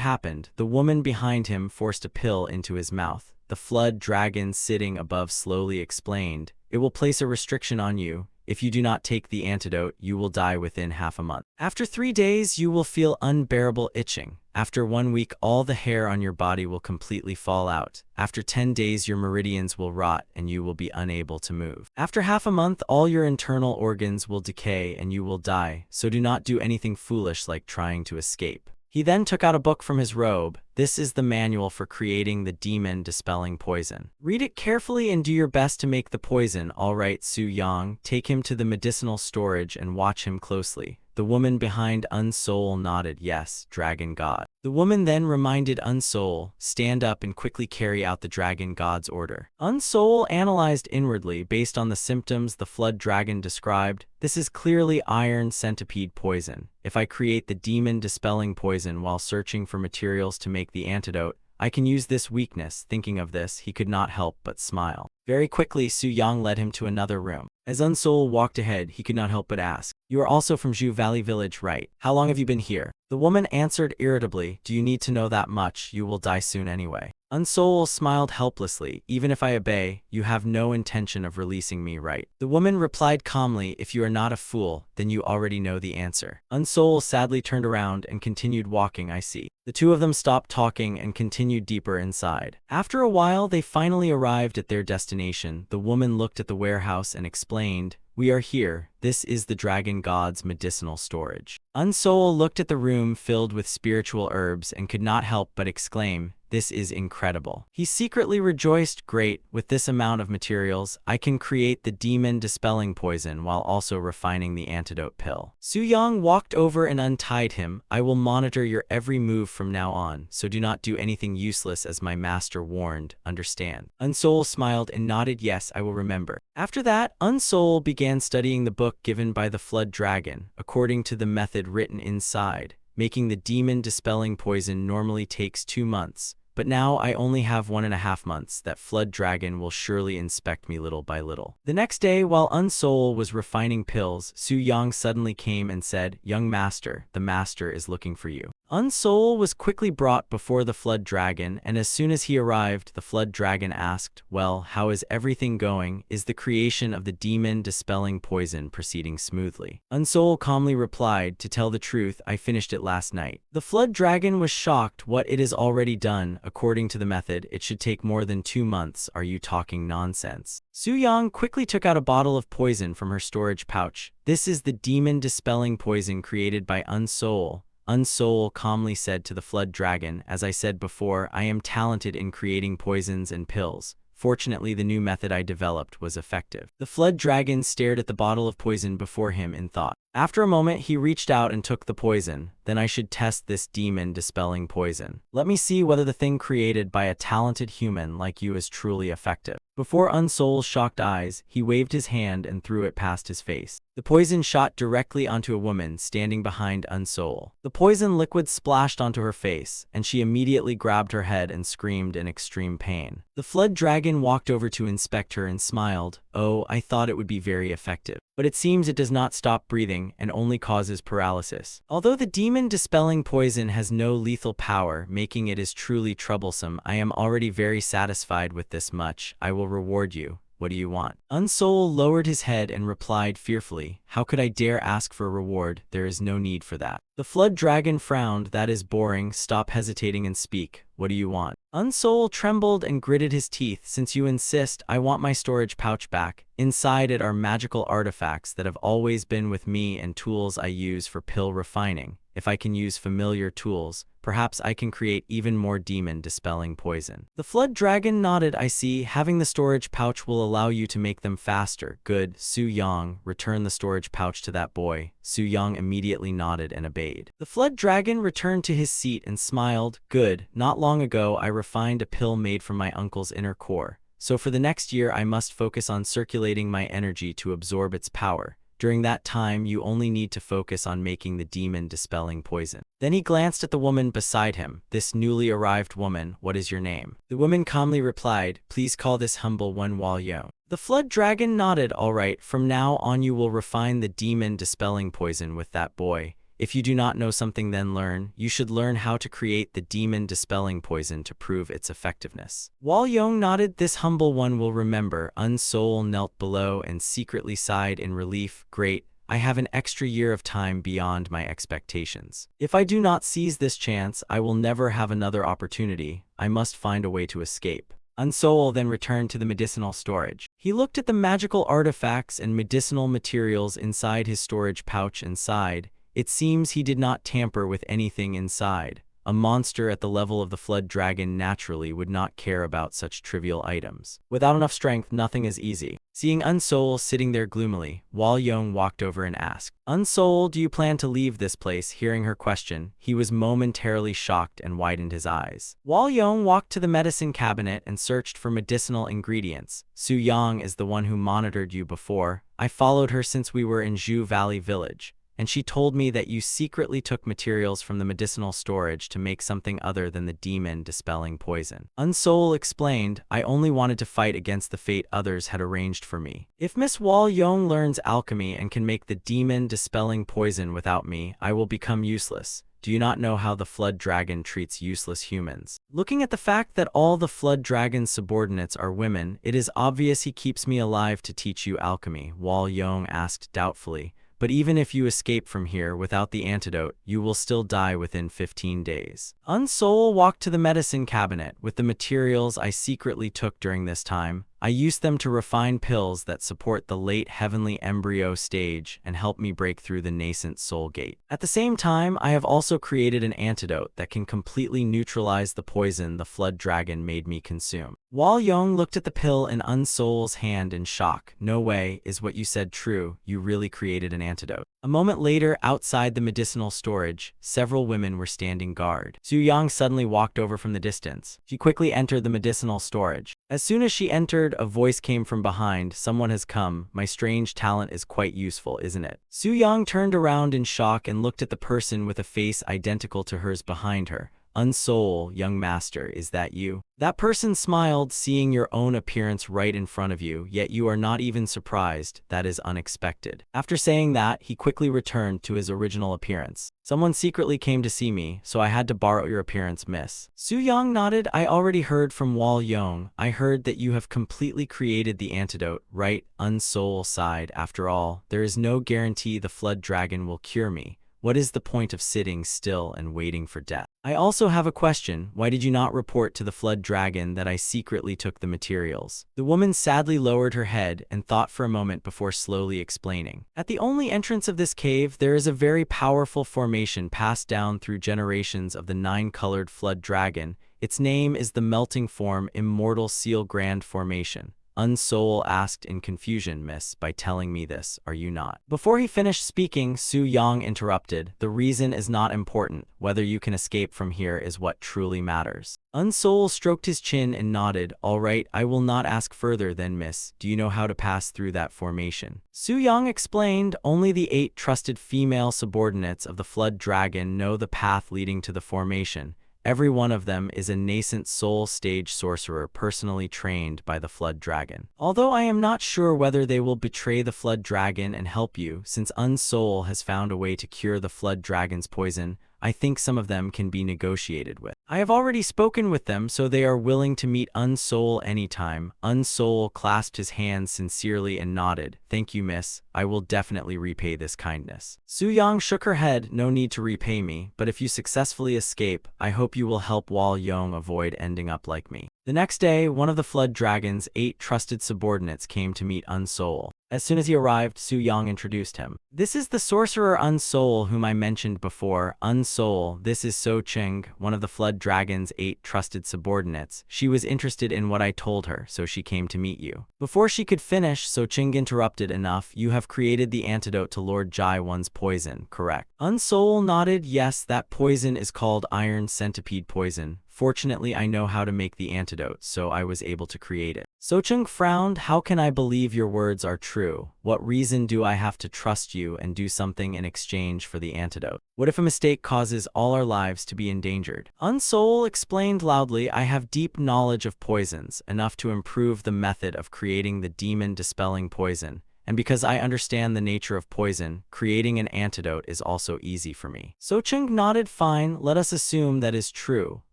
happened, the woman behind him forced a pill into his mouth. The flood dragon sitting above slowly explained, "It will place a restriction on you. If you do not take the antidote, you will die within half a month. After 3 days, you will feel unbearable itching. After 1 week, all the hair on your body will completely fall out. After 10 days, your meridians will rot and you will be unable to move. After half a month, all your internal organs will decay and you will die, so do not do anything foolish like trying to escape." He then took out a book from his robe. This is the manual for creating the demon-dispelling poison. Read it carefully and do your best to make the poison. All right, Su Yang, take him to the medicinal storage and watch him closely. The woman behind Unsoul nodded. Yes, Dragon God. The woman then reminded Unsoul, stand up and quickly carry out the Dragon God's order. Unsoul analyzed inwardly based on the symptoms the flood dragon described. This is clearly iron centipede poison. If I create the demon-dispelling poison while searching for materials to make the antidote, I can use this weakness. Thinking of this, he could not help but smile. Very quickly, Su Yang led him to another room. As Unsoul walked ahead, he could not help but ask, "You are also from Zhu Valley Village, right? How long have you been here?" The woman answered irritably, "Do you need to know that much? You will die soon anyway." Unsoul smiled helplessly. "Even if I obey, you have no intention of releasing me, right?" The woman replied calmly, "If you are not a fool, then you already know the answer." Unsoul sadly turned around and continued walking. "I see." The two of them stopped talking and continued deeper inside. After a while, they finally arrived at their destination. The woman looked at the warehouse and explained, "We are here. This is the Dragon God's medicinal storage." Unsoul looked at the room filled with spiritual herbs and could not help but exclaim, "This is incredible." He secretly rejoiced, "Great, with this amount of materials, I can create the demon-dispelling poison while also refining the antidote pill." Su Yang walked over and untied him. "I will monitor your every move from now on, so do not do anything useless as my master warned, understand?" Unsoul smiled and nodded, "Yes, I will remember." After that, Unsoul began studying the book given by the flood dragon. According to the method written inside, making the demon-dispelling poison normally takes 2 months. But now I only have 1.5 months. That flood dragon will surely inspect me little by little. The next day, while Unsoul was refining pills, Su Yang suddenly came and said, "Young master, the master is looking for you." Unsoul was quickly brought before the flood dragon, and as soon as he arrived, the flood dragon asked, "Well, how is everything going? Is the creation of the demon-dispelling poison proceeding smoothly?" Unsoul calmly replied, "To tell the truth, I finished it last night." The flood dragon was shocked. "What, it is already done? according to the method, it should take more than 2 months. Are you talking nonsense? Su-yang quickly took out a bottle of poison from her storage pouch. This is the demon-dispelling poison created by Unsoul. Unsoul calmly said to the flood dragon, as I said before, I am talented in creating poisons and pills. Fortunately, the new method I developed was effective. The flood dragon stared at the bottle of poison before him in thought. After a moment, he reached out and took the poison. Then I should test this demon-dispelling poison. Let me see whether the thing created by a talented human like you is truly effective. Before Unsoul's shocked eyes, he waved his hand and threw it past his face. The poison shot directly onto a woman standing behind Unsoul. The poison liquid splashed onto her face, and she immediately grabbed her head and screamed in extreme pain. The flood dragon walked over to inspect her and smiled. Oh, I thought it would be very effective. But it seems it does not stop breathing and only causes paralysis. Although the demon-dispelling poison has no lethal power, making it is truly troublesome, I am already very satisfied with this much. I will reward you. What do you want? Unsoul lowered his head and replied fearfully, How could I dare ask for a reward? There is no need for that. The flood dragon frowned. That is boring. Stop hesitating and speak. What do you want? Unsoul trembled and gritted his teeth. Since you insist, I want my storage pouch back. Inside it are magical artifacts that have always been with me and tools I use for pill refining. If I can use familiar tools, perhaps I can create even more demon-dispelling poison. The flood dragon nodded. I see. Having the storage pouch will allow you to make them faster. Good. Su-yang, return the storage pouch to that boy. Su-yang immediately nodded and obeyed. The flood dragon returned to his seat and smiled. Good. Not long ago, I refined a pill made from my uncle's inner core. So for the next year, I must focus on circulating my energy to absorb its power. During that time, you only need to focus on making the demon-dispelling poison. Then he glanced at the woman beside him. This newly arrived woman, what is your name? The woman calmly replied, Please call this humble one Wal-Yo. The flood dragon nodded. All right, from now on you will refine the demon-dispelling poison with that boy. If you do not know something, then learn. You should learn how to create the demon-dispelling poison to prove its effectiveness. Wal-Yo nodded. This humble one will remember. Unsoul knelt below and secretly sighed in relief. Great. I have an extra year of time beyond my expectations. If I do not seize this chance, I will never have another opportunity. I must find a way to escape. Unsoul then returned to the medicinal storage. He looked at the magical artifacts and medicinal materials inside his storage pouch and sighed. It seems he did not tamper with anything inside. A monster at the level of the flood dragon naturally would not care about such trivial items. Without enough strength, nothing is easy. Seeing Unsoul sitting there gloomily, Wal-Yo walked over and asked, Unsoul, do you plan to leave this place? Hearing her question, he was momentarily shocked and widened his eyes. Wal-Yo walked to the medicine cabinet and searched for medicinal ingredients. Su-yang is the one who monitored you before. I followed her since we were in Zhu Valley Village, and she told me that you secretly took materials from the medicinal storage to make something other than the demon-dispelling poison. Unsoul explained, I only wanted to fight against the fate others had arranged for me. If Miss Wal-Yo learns alchemy and can make the demon-dispelling poison without me, I will become useless. Do you not know how the flood dragon treats useless humans? Looking at the fact that all the flood dragon's subordinates are women, it is obvious he keeps me alive to teach you alchemy. Wal-Yo asked doubtfully, but even if you escape from here without the antidote, you will still die within 15 days. Unsoul walked to the medicine cabinet. With the materials I secretly took during this time, I used them to refine pills that support the late heavenly embryo stage and help me break through the nascent soul gate. At the same time, I have also created an antidote that can completely neutralize the poison the flood dragon made me consume. Wal-Yo looked at the pill in Unsoul's hand in shock. No way, is what you said true? You really created an antidote. A moment later, outside the medicinal storage, several women were standing guard. Su-yang suddenly walked over from the distance. She quickly entered the medicinal storage. As soon as she entered, a voice came from behind. Someone has come. My strange talent is quite useful, isn't it? Su-yang turned around in shock and looked at the person with a face identical to hers behind her. Unsoul, young master, is that you? That person smiled, seeing your own appearance right in front of you, yet you are not even surprised. That is unexpected. After saying that, he quickly returned to his original appearance. Someone secretly came to see me, so I had to borrow your appearance, miss. Su-yang nodded. I already heard from Wal-Yo. I heard that you have completely created the antidote, right? Unsoul sighed. After all, there is no guarantee the flood dragon will cure me. What is the point of sitting still and waiting for death? I also have a question. Why did you not report to the flood dragon that I secretly took the materials? The woman sadly lowered her head and thought for a moment before slowly explaining. At the only entrance of this cave, there is a very powerful formation passed down through generations of the nine-colored flood dragon. Its name is the melting form Immortal Seal Grand Formation. Unsoul asked in confusion, Miss, by telling me this, are you not? Before he finished speaking, Su Yang interrupted. The reason is not important. Whether you can escape from here is what truly matters. Unsoul stroked his chin and nodded. All right, I will not ask further then, Miss. Do you know how to pass through that formation? Su Yang explained. Only the 8 trusted female subordinates of the flood dragon know the path leading to the formation. Every one of them is a nascent soul stage sorcerer personally trained by the Flood Dragon. Although I am not sure whether they will betray the Flood Dragon and help you, since Unsoul has found a way to cure the Flood Dragon's poison, I think some of them can be negotiated with. I have already spoken with them, so they are willing to meet Unsoul anytime. Unsoul clasped his hands sincerely and nodded. Thank you, miss. I will definitely repay this kindness. Su Yang shook her head. No need to repay me, but if you successfully escape, I hope you will help Wal Yong avoid ending up like me. The next day, one of the Flood Dragon's 8 trusted subordinates came to meet Unsoul. As soon as he arrived, Su Yang introduced him. This is the sorcerer Unsoul whom I mentioned before. Unsoul, this is So Cheng, one of the Flood Dragon's 8 trusted subordinates. She was interested in what I told her, so she came to meet you. Before she could finish, So Cheng interrupted. Enough, you have created the antidote to Lord Jai One's poison, correct? Unsoul nodded. Yes, that poison is called Iron Centipede poison. Fortunately, I know how to make the antidote, so I was able to create it. Sochung frowned. How can I believe your words are true? What reason do I have to trust you and do something in exchange for the antidote? What if a mistake causes all our lives to be endangered? Unsoul explained loudly, I have deep knowledge of poisons, enough to improve the method of creating the demon-dispelling poison. And because I understand the nature of poison, creating an antidote is also easy for me. Sochung nodded. Fine, let us assume that is true.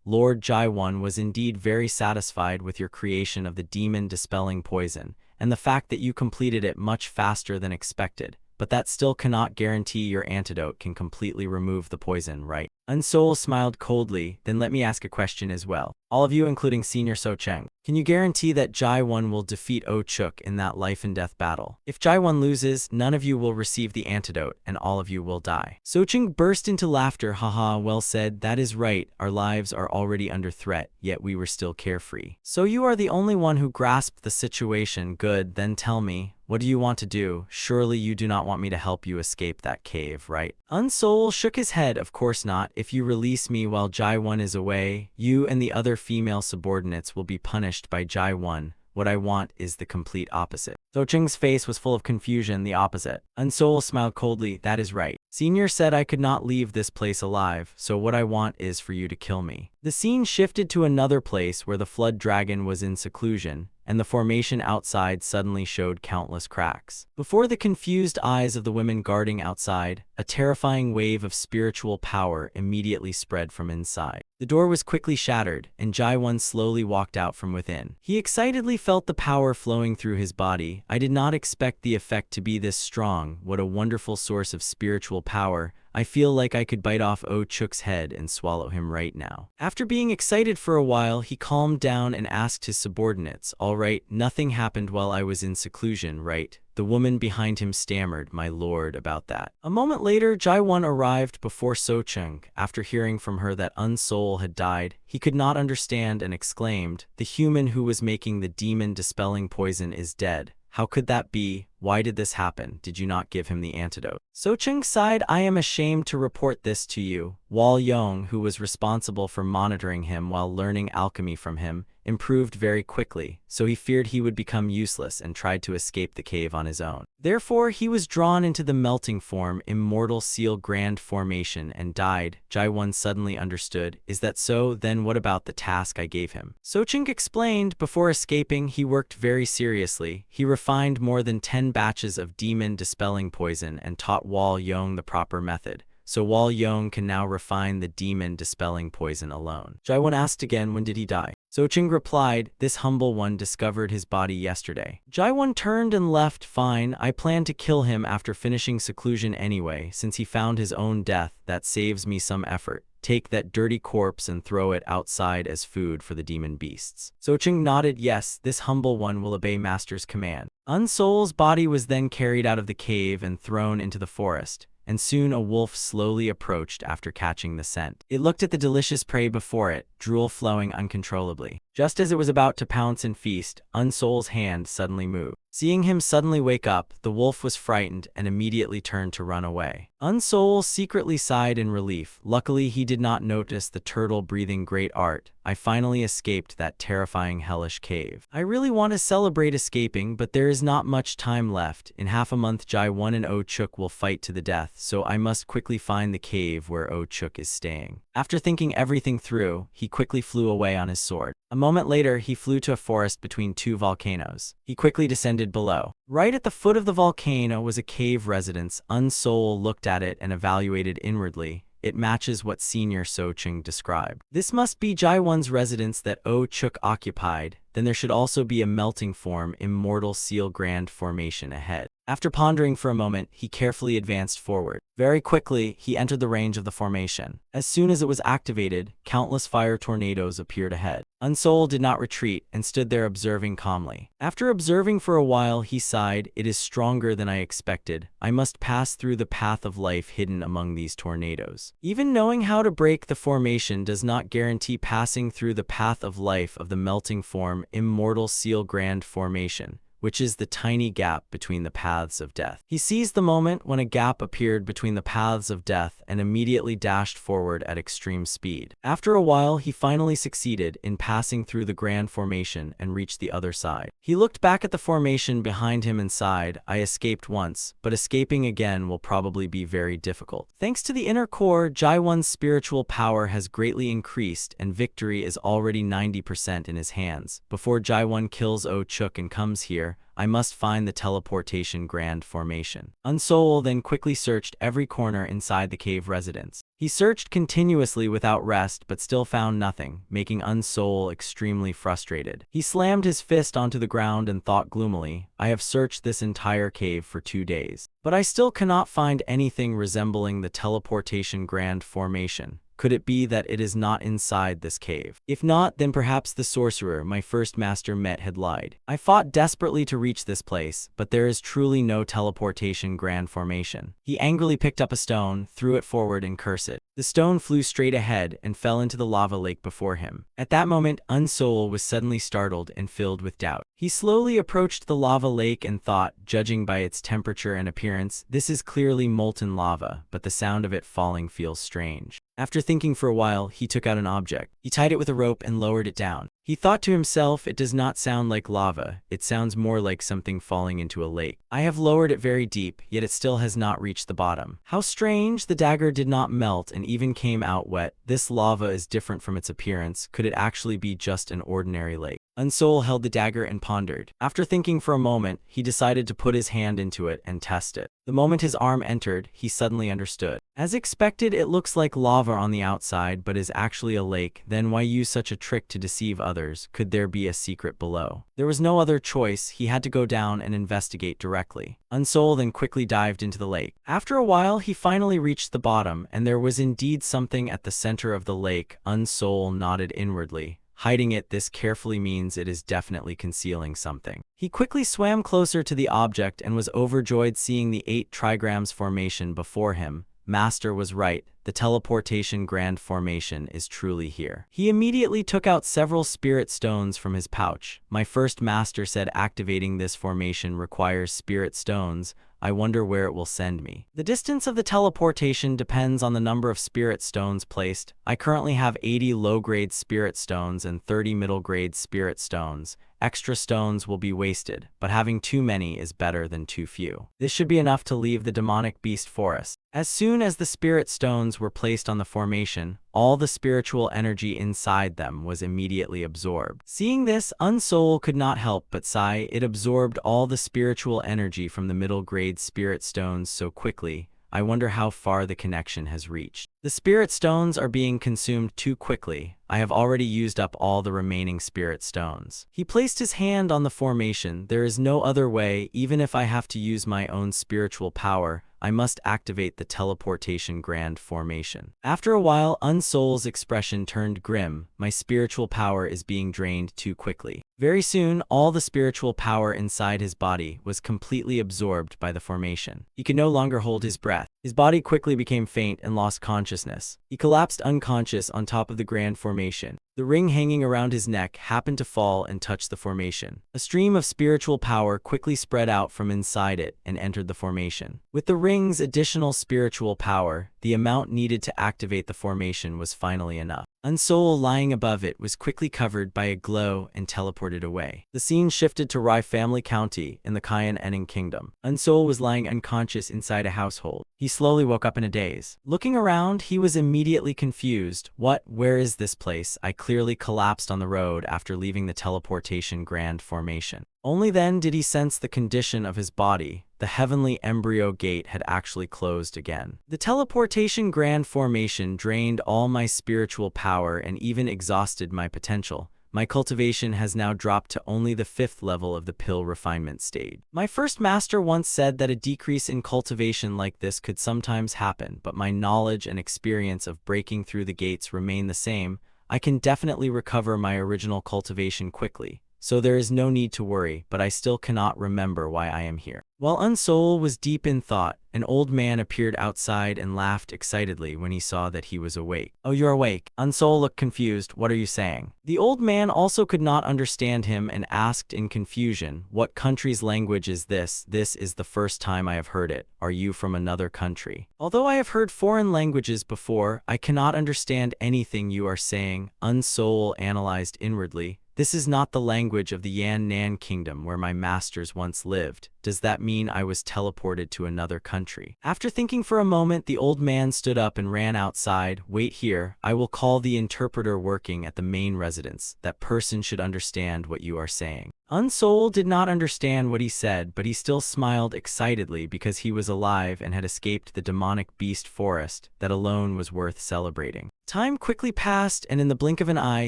Lord Jaiwon was indeed very satisfied with your creation of the demon-dispelling poison, and the fact that you completed it much faster than expected. But that still cannot guarantee your antidote can completely remove the poison, right? Unsoul smiled coldly. Then let me ask a question as well. All of you, including Senior Socheng, can you guarantee that Jaiwon will defeat Oh Chuk in that life-and-death battle? If Jaiwon loses, none of you will receive the antidote, and all of you will die. Socheng burst into laughter. Haha, well said, that is right. Our lives are already under threat, yet we were still carefree. So you are the only one who grasped the situation. Good, then tell me, what do you want to do? Surely you do not want me to help you escape that cave, right? Unsoul shook his head. Of course not. If you release me while Jaiwon is away, you and the other female subordinates will be punished by Jaiwon. What I want is the complete opposite. Socheng's face was full of confusion. The opposite. Unsoul smiled coldly. That is right. Senior said I could not leave this place alive, so what I want is for you to kill me. The scene shifted to another place where the Flood Dragon was in seclusion, and the formation outside suddenly showed countless cracks. Before the confused eyes of the women guarding outside, a terrifying wave of spiritual power immediately spread from inside. The door was quickly shattered, and Jaiwon slowly walked out from within. He excitedly felt the power flowing through his body. I did not expect the effect to be this strong. What a wonderful source of spiritual power. I feel like I could bite off Oh Chuk's head and swallow him right now. After being excited for a while, he calmed down and asked his subordinates, all right, nothing happened while I was in seclusion, right? The woman behind him stammered, my lord, about that. A moment later, Jaiwon arrived before Socheng. After hearing from her that Unsoul had died, he could not understand and exclaimed, the human who was making the demon-dispelling poison is dead. How could that be? Why did this happen? Did you not give him the antidote? Socheng sighed. I am ashamed to report this to you. Wal Yong, who was responsible for monitoring him while learning alchemy from him, improved very quickly, so he feared he would become useless and tried to escape the cave on his own. Therefore, he was drawn into the melting form Immortal Seal Grand Formation and died. Jaiwon suddenly understood. Is that so? Then what about the task I gave him? Socheng explained. Before escaping, he worked very seriously. He refined more than 10 batches of demon-dispelling poison and taught Wal Yong the proper method. so Wal Yong can now refine the demon-dispelling poison alone. Jaiwan asked again, when did he die? Soching replied, this humble one discovered his body yesterday. Jaiwan turned and left. Fine, I plan to kill him after finishing seclusion anyway, since he found his own death. That saves me some effort. Take that dirty corpse and throw it outside as food for the demon beasts. Soching nodded, yes, this humble one will obey master's command. Unsoul's body was then carried out of the cave and thrown into the forest, and soon a wolf slowly approached after catching the scent. It looked at the delicious prey before it, drool flowing uncontrollably. Just as it was about to pounce and feast, Unsoul's hand suddenly moved. Seeing him suddenly wake up, the wolf was frightened and immediately turned to run away. Unsoul secretly sighed in relief. Luckily, he did not notice the turtle breathing great art. I finally escaped that terrifying hellish cave. I really want to celebrate escaping, but there is not much time left. In half a month, Jai-1 and Oh-chuk will fight to the death, so I must quickly find the cave where Oh-chuk is staying. After thinking everything through, he quickly flew away on his sword. A moment later, he flew to a forest between two volcanoes. He quickly descended below. Right at the foot of the volcano was a cave residence. Unsoul looked at it and evaluated inwardly. It matches what Senior Soching described. This must be Jai-1's residence that Oh-chuk occupied. Then there should also be a melting form, Immortal Seal Grand Formation ahead. After pondering for a moment, he carefully advanced forward. Very quickly, he entered the range of the formation. As soon as it was activated, countless fire tornadoes appeared ahead. Unsoul did not retreat and stood there observing calmly. After observing for a while, he sighed, it is stronger than I expected. I must pass through the path of life hidden among these tornadoes. Even knowing how to break the formation does not guarantee passing through the path of life of the melting form Immortal Seal Grand Formation, which is the tiny gap between the paths of death. He seized the moment when a gap appeared between the paths of death and immediately dashed forward at extreme speed. After a while, he finally succeeded in passing through the grand formation and reached the other side. He looked back at the formation behind him and sighed, I escaped once, but escaping again will probably be very difficult. Thanks to the inner core, Jai-1's spiritual power has greatly increased and victory is already 90% in his hands. Before Jai-1 kills Oh-chuk and comes here, I must find the teleportation grand formation. Unsoul then quickly searched every corner inside the cave residence. He searched continuously without rest but still found nothing, making Unsoul extremely frustrated. He slammed his fist onto the ground and thought gloomily, I have searched this entire cave for 2 days, but I still cannot find anything resembling the teleportation grand formation. Could it be that it is not inside this cave? If not, then perhaps the sorcerer my first master met had lied. I fought desperately to reach this place, but there is truly no teleportation grand formation. He angrily picked up a stone, threw it forward and cursed it. The stone flew straight ahead and fell into the lava lake before him. At that moment, Unsoul was suddenly startled and filled with doubt. He slowly approached the lava lake and thought, judging by its temperature and appearance, this is clearly molten lava, but the sound of it falling feels strange. After thinking for a while, he took out an object. He tied it with a rope and lowered it down. He thought to himself, it does not sound like lava, it sounds more like something falling into a lake. I have lowered it very deep, yet it still has not reached the bottom. How strange, the dagger did not melt and even came out wet. This lava is different from its appearance. Could it actually be just an ordinary lake? Unsoul held the dagger and pondered. After thinking for a moment, he decided to put his hand into it and test it. The moment his arm entered, he suddenly understood. As expected, it looks like lava on the outside, but is actually a lake. Then why use such a trick to deceive others? Could there be a secret below? There was no other choice. He had to go down and investigate directly. Unsoul then quickly dived into the lake. After a while, he finally reached the bottom, and there was indeed something at the center of the lake. Unsoul nodded inwardly. Hiding it, this carefully means it is definitely concealing something. He quickly swam closer to the object and was overjoyed seeing the 8 trigrams formation before him. Master was right, the teleportation grand formation is truly here. He immediately took out several spirit stones from his pouch. My first master said activating this formation requires spirit stones. I wonder where it will send me. The distance of the teleportation depends on the number of spirit stones placed. I currently have 80 low-grade spirit stones and 30 middle-grade spirit stones. Extra stones will be wasted, but having too many is better than too few. This should be enough to leave the demonic beast forest. As soon as the spirit stones were placed on the formation, all the spiritual energy inside them was immediately absorbed. Seeing this, Unsoul could not help but sigh. It absorbed all the spiritual energy from the middle grade spirit stones so quickly. I wonder how far the connection has reached. The spirit stones are being consumed too quickly. I have already used up all the remaining spirit stones. He placed his hand on the formation. There is no other way. Even if I have to use my own spiritual power, I must activate the teleportation grand formation. After a while, Unsoul's expression turned grim. My spiritual power is being drained too quickly. Very soon, all the spiritual power inside his body was completely absorbed by the formation. He could no longer hold his breath. His body quickly became faint and lost consciousness. He collapsed unconscious on top of the grand formation. The ring hanging around his neck happened to fall and touch the formation. A stream of spiritual power quickly spread out from inside it and entered the formation. With the ring's additional spiritual power, the amount needed to activate the formation was finally enough. Unsoul, lying above it, was quickly covered by a glow and teleported away. The scene shifted to Rai Family County in the Cayenne Kingdom. Unsoul was lying unconscious inside a household. He slowly woke up in a daze. Looking around, he was immediately confused. Where is this place? I clearly collapsed on the road after leaving the teleportation grand formation. Only then did he sense the condition of his body. The heavenly embryo gate had actually closed again. The teleportation grand formation drained all my spiritual power and even exhausted my potential. My cultivation has now dropped to only the 5th level of the pill refinement stage. My first master once said that a decrease in cultivation like this could sometimes happen, but my knowledge and experience of breaking through the gates remain the same. I can definitely recover my original cultivation quickly. So there is no need to worry, but I still cannot remember why I am here. While Unsoul was deep in thought, an old man appeared outside and laughed excitedly when he saw that he was awake. Oh, you're awake. Unsoul looked confused. What are you saying? The old man also could not understand him and asked in confusion, what country's language is this? This is the first time I have heard it. Are you from another country? Although I have heard foreign languages before, I cannot understand anything you are saying. Unsoul analyzed inwardly. This is not the language of the Yan'an Kingdom where my masters once lived. Does that mean I was teleported to another country? After thinking for a moment, the old man stood up and ran outside. Wait here. I will call the interpreter working at the main residence. That person should understand what you are saying. Unsoul did not understand what he said, but he still smiled excitedly because he was alive and had escaped the demonic beast forest. That alone was worth celebrating. Time quickly passed, and in the blink of an eye,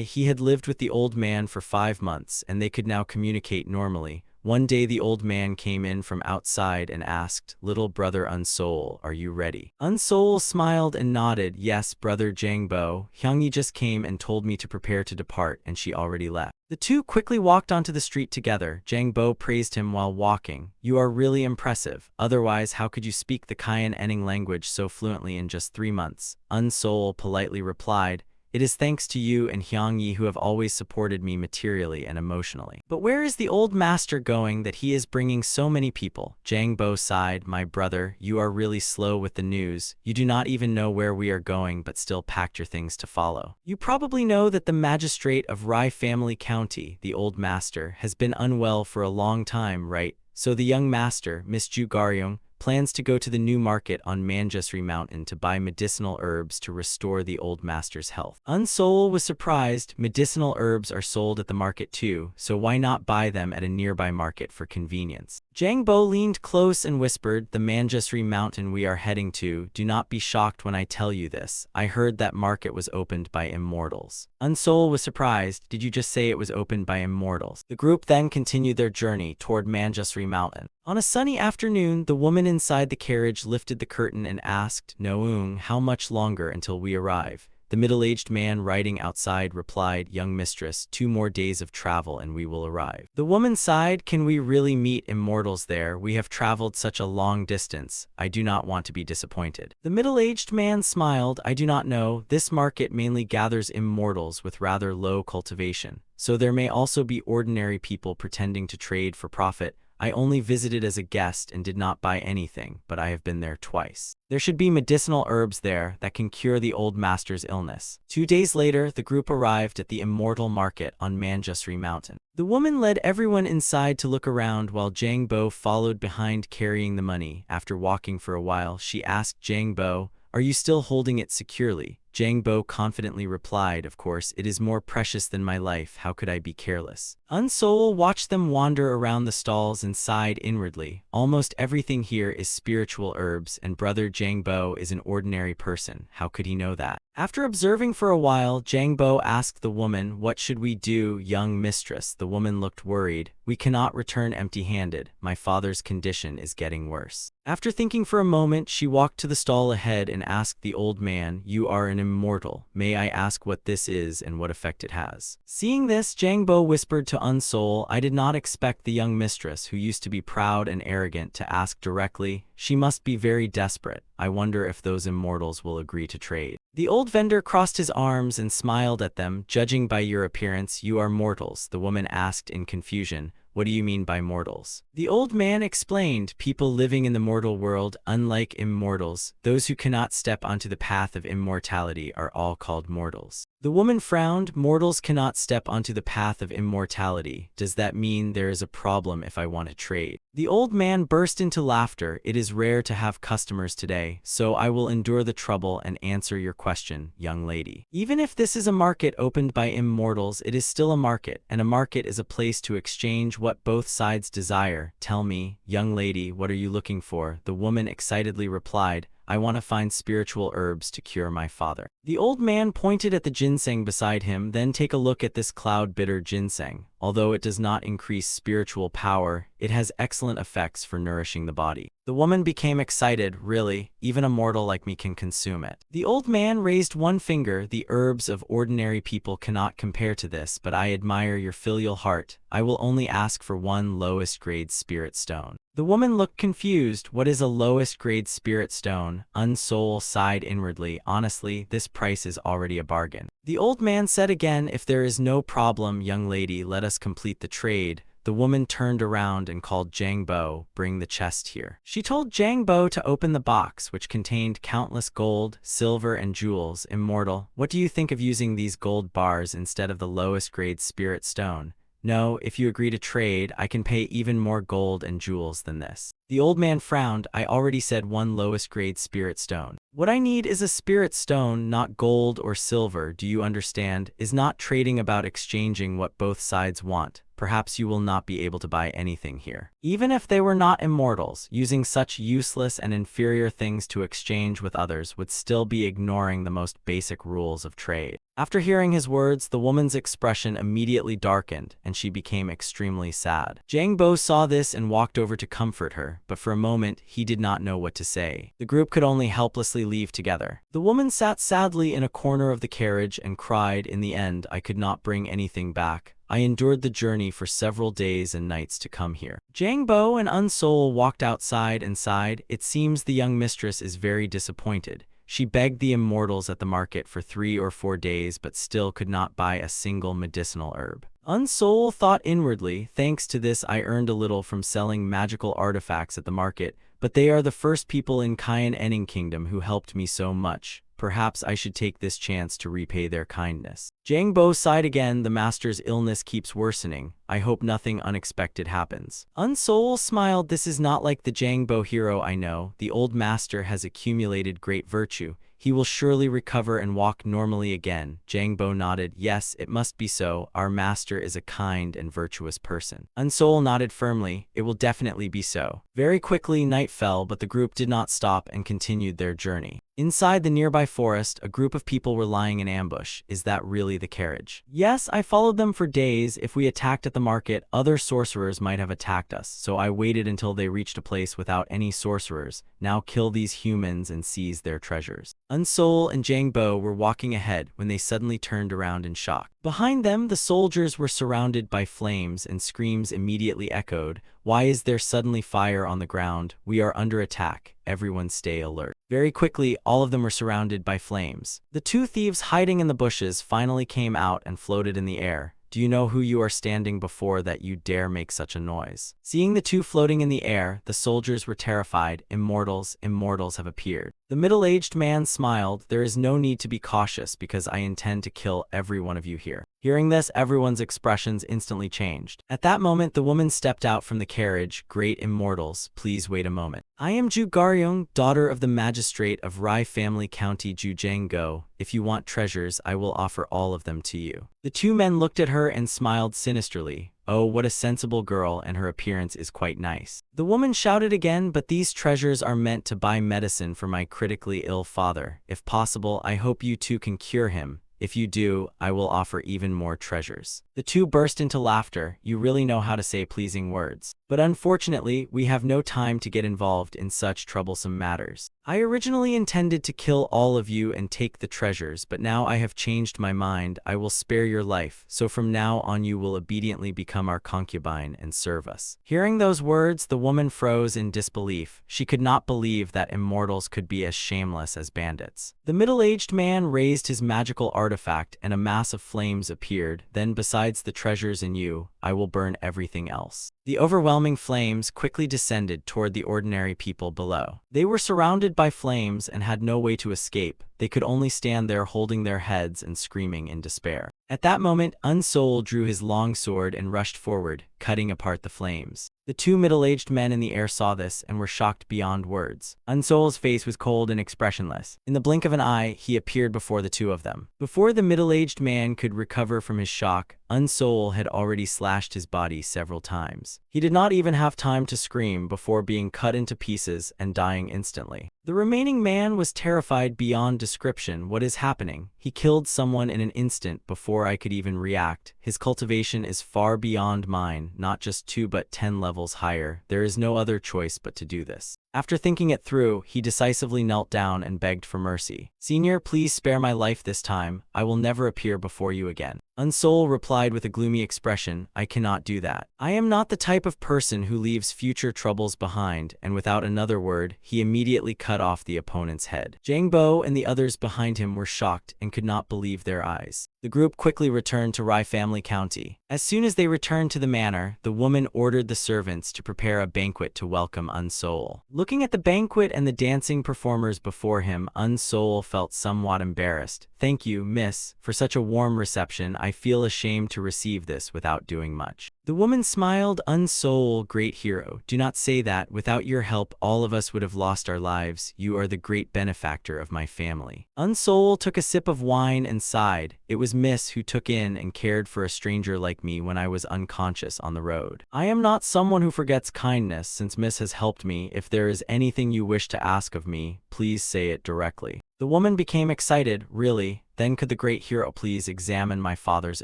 he had lived with the old man for 5 months, and they could now communicate normally. One day the old man came in from outside and asked, "Little brother Unsoul, are you ready?" Unsoul smiled and nodded. Yes, brother Jangbo. Hyungyi just came and told me to prepare to depart, and she already left. The two quickly walked onto the street together. Jangbo praised him while walking. You are really impressive. Otherwise, how could you speak the Cayenne language so fluently in just 3 months? Unsoul politely replied, it is thanks to you and Hyungyi who have always supported me materially and emotionally. But where is the old master going that he is bringing so many people? Jangbo sighed. My brother, you are really slow with the news. You do not even know where we are going but still packed your things to follow. You probably know that the magistrate of Rai Family County, the old master, has been unwell for a long time, right? So the young master, Miss Ju Garyong, plans to go to the new market on Manjusri Mountain to buy medicinal herbs to restore the old master's health. Unsoul was surprised. Medicinal herbs are sold at the market too, so why not buy them at a nearby market for convenience? Jangbo leaned close and whispered, the Manjusri Mountain we are heading to. Do not be shocked when I tell you this. I heard that market was opened by immortals. Unsoul was surprised. Did you just say it was opened by immortals? The group then continued their journey toward Manjusri Mountain. On a sunny afternoon, the woman inside the carriage lifted the curtain and asked, Noong, how much longer until we arrive? The middle-aged man riding outside replied, Young mistress, 2 more days of travel and we will arrive. The woman sighed, Can we really meet immortals there? We have traveled such a long distance. I do not want to be disappointed. The middle-aged man smiled, I do not know. This market mainly gathers immortals with rather low cultivation, so there may also be ordinary people pretending to trade for profit. I only visited as a guest and did not buy anything, but I have been there twice. There should be medicinal herbs there that can cure the old master's illness. 2 days later, the group arrived at the Immortal Market on Manjusri Mountain. The woman led everyone inside to look around while Jangbo followed behind carrying the money. After walking for a while, she asked Jangbo, Are you still holding it securely? Jang Bo confidently replied, "Of course, it is more precious than my life. How could I be careless?" Unsol watched them wander around the stalls and sighed inwardly. Almost everything here is spiritual herbs, and brother Jang Bo is an ordinary person. How could he know that? After observing for a while, Jang Bo asked the woman, "What should we do, young mistress?" The woman looked worried. "We cannot return empty-handed. My father's condition is getting worse." After thinking for a moment, she walked to the stall ahead and asked the old man, "You are an immortal. May I ask what this is and what effect it has?" Seeing this, Jang Bo whispered to Unsol, "I did not expect the young mistress, who used to be proud and arrogant, to ask directly. She must be very desperate. I wonder if those immortals will agree to trade." The old vendor crossed his arms and smiled at them. "Judging by your appearance, you are mortals," the woman asked in confusion. "What do you mean by mortals?" The old man explained, "People living in the mortal world, unlike immortals, those who cannot step onto the path of immortality are all called mortals." The woman frowned. "Mortals cannot step onto the path of immortality. Does that mean there is a problem if I want to trade?" The old man burst into laughter. "It is rare to have customers today, so I will endure the trouble and answer your question, young lady. Even if this is a market opened by immortals, it is still a market, and a market is a place to exchange what both sides desire. Tell me, young lady, what are you looking for?" The woman excitedly replied, "I want to find spiritual herbs to cure my father." The old man pointed at the ginseng beside him. "Then take a look at this cloud-bitter ginseng. Although it does not increase spiritual power, it has excellent effects for nourishing the body." The woman became excited. "Really? Even a mortal like me can consume it?" The old man raised one finger. "The herbs of ordinary people cannot compare to this, but I admire your filial heart. I will only ask for one lowest grade spirit stone." The woman looked confused. "What is a lowest grade spirit stone?" Unsol sighed inwardly. "Honestly, this price is already a bargain." The old man said again, "If there is no problem, young lady, let us complete the trade." The woman turned around and called Jang Bo, "Bring the chest here." She told Jang Bo to open the box, which contained countless gold, silver, and jewels. "Immortal, what do you think of using these gold bars instead of the lowest grade spirit stone?" "No, if you agree to trade, I can pay even more gold and jewels than this." The old man frowned. "I already said one lowest grade spirit stone. What I need is a spirit stone, not gold or silver. Do you understand? Is not trading about exchanging what both sides want? Perhaps you will not be able to buy anything here." Even if they were not immortals, using such useless and inferior things to exchange with others would still be ignoring the most basic rules of trade. After hearing his words, the woman's expression immediately darkened, and she became extremely sad. Jang Bo saw this and walked over to comfort her, but for a moment, he did not know what to say. The group could only helplessly leave together. The woman sat sadly in a corner of the carriage and cried. "In the end, I could not bring anything back. I endured the journey for several days and nights to come here." Jang Bo and Unsol walked outside and sighed. "It seems the young mistress is very disappointed. She begged the immortals at the market for 3 or 4 days but still could not buy a single medicinal herb." Unsol thought inwardly, "Thanks to this I earned a little from selling magical artifacts at the market, but they are the first people in Kyan Enning Kingdom who helped me so much. Perhaps I should take this chance to repay their kindness." Jang Bo sighed again. "The master's illness keeps worsening. I hope nothing unexpected happens." Unsol smiled. "This is not like the Jang Bo hero I know. The old master has accumulated great virtue. He will surely recover and walk normally again." Jang Bo nodded. "Yes, it must be so. Our master is a kind and virtuous person." Unsol nodded firmly. "It will definitely be so." Very quickly, night fell, but the group did not stop and continued their journey. Inside the nearby forest, a group of people were lying in ambush. "Is that really the carriage?" "Yes, I followed them for days. If we attacked at the market, other sorcerers might have attacked us, so I waited until they reached a place without any sorcerers. Now kill these humans and seize their treasures." Unsol and Jang Bo were walking ahead when they suddenly turned around in shock. Behind them, the soldiers were surrounded by flames, and screams immediately echoed. "Why is there suddenly fire on the ground? We are under attack. Everyone stay alert." Very quickly, all of them were surrounded by flames. The two thieves hiding in the bushes finally came out and floated in the air. "Do you know who you are standing before that you dare make such a noise?" Seeing the two floating in the air, the soldiers were terrified. Immortals have appeared. The middle-aged man smiled. There is no need to be cautious because I intend to kill every one of you here. Hearing this, everyone's expressions instantly changed. At that moment, the woman stepped out from the carriage. Great immortals, please wait a moment. I am Ju Garyong, daughter of the magistrate of Rai Family County Jujang-go. If you want treasures, I will offer all of them to you. The two men looked at her and smiled sinisterly. Oh, what a sensible girl, and her appearance is quite nice. The woman shouted again, but these treasures are meant to buy medicine for my critically ill father. If possible, I hope you two can cure him. If you do, I will offer even more treasures. The two burst into laughter. You really know how to say pleasing words. But unfortunately, we have no time to get involved in such troublesome matters. I originally intended to kill all of you and take the treasures, but now I have changed my mind. I will spare your life, so from now on you will obediently become our concubine and serve us. Hearing those words, the woman froze in disbelief. She could not believe that immortals could be as shameless as bandits. The middle-aged man raised his magical artifact and a mass of flames appeared. Then besides the treasures and you, I will burn everything else. The overwhelming flames quickly descended toward the ordinary people below. They were surrounded by flames and had no way to escape. They could only stand there holding their heads and screaming in despair. At that moment, Unsoul drew his long sword and rushed forward, cutting apart the flames. The two middle-aged men in the air saw this and were shocked beyond words. Unsoul's face was cold and expressionless. In the blink of an eye, he appeared before the two of them. Before the middle-aged man could recover from his shock, Unsoul had already slashed his body several times. He did not even have time to scream before being cut into pieces and dying instantly. The remaining man was terrified beyond description. What is happening? He killed someone in an instant before I could even react. His cultivation is far beyond mine, not just 2 but 10 levels higher. There is no other choice but to do this. After thinking it through, he decisively knelt down and begged for mercy. Senior, please spare my life this time. I will never appear before you again. Unsoul replied with a gloomy expression, I cannot do that. I am not the type of person who leaves future troubles behind, and without another word, he immediately cut off the opponent's head. Jangbo and the others behind him were shocked and could not believe their eyes. The group quickly returned to Rai Family County. As soon as they returned to the manor, the woman ordered the servants to prepare a banquet to welcome Unsoul. Looking at the banquet and the dancing performers before him, Unsoul felt somewhat embarrassed. Thank you, miss, for such a warm reception. I feel ashamed to receive this without doing much. The woman smiled. Unsoul, great hero, do not say that. Without your help, all of us would have lost our lives. You are the great benefactor of my family. Unsoul took a sip of wine and sighed. It was Miss who took in and cared for a stranger like me when I was unconscious on the road. I am not someone who forgets kindness. Since Miss has helped me, if there is anything you wish to ask of me, please say it directly. The woman became excited. Really? Then could the great hero please examine my father's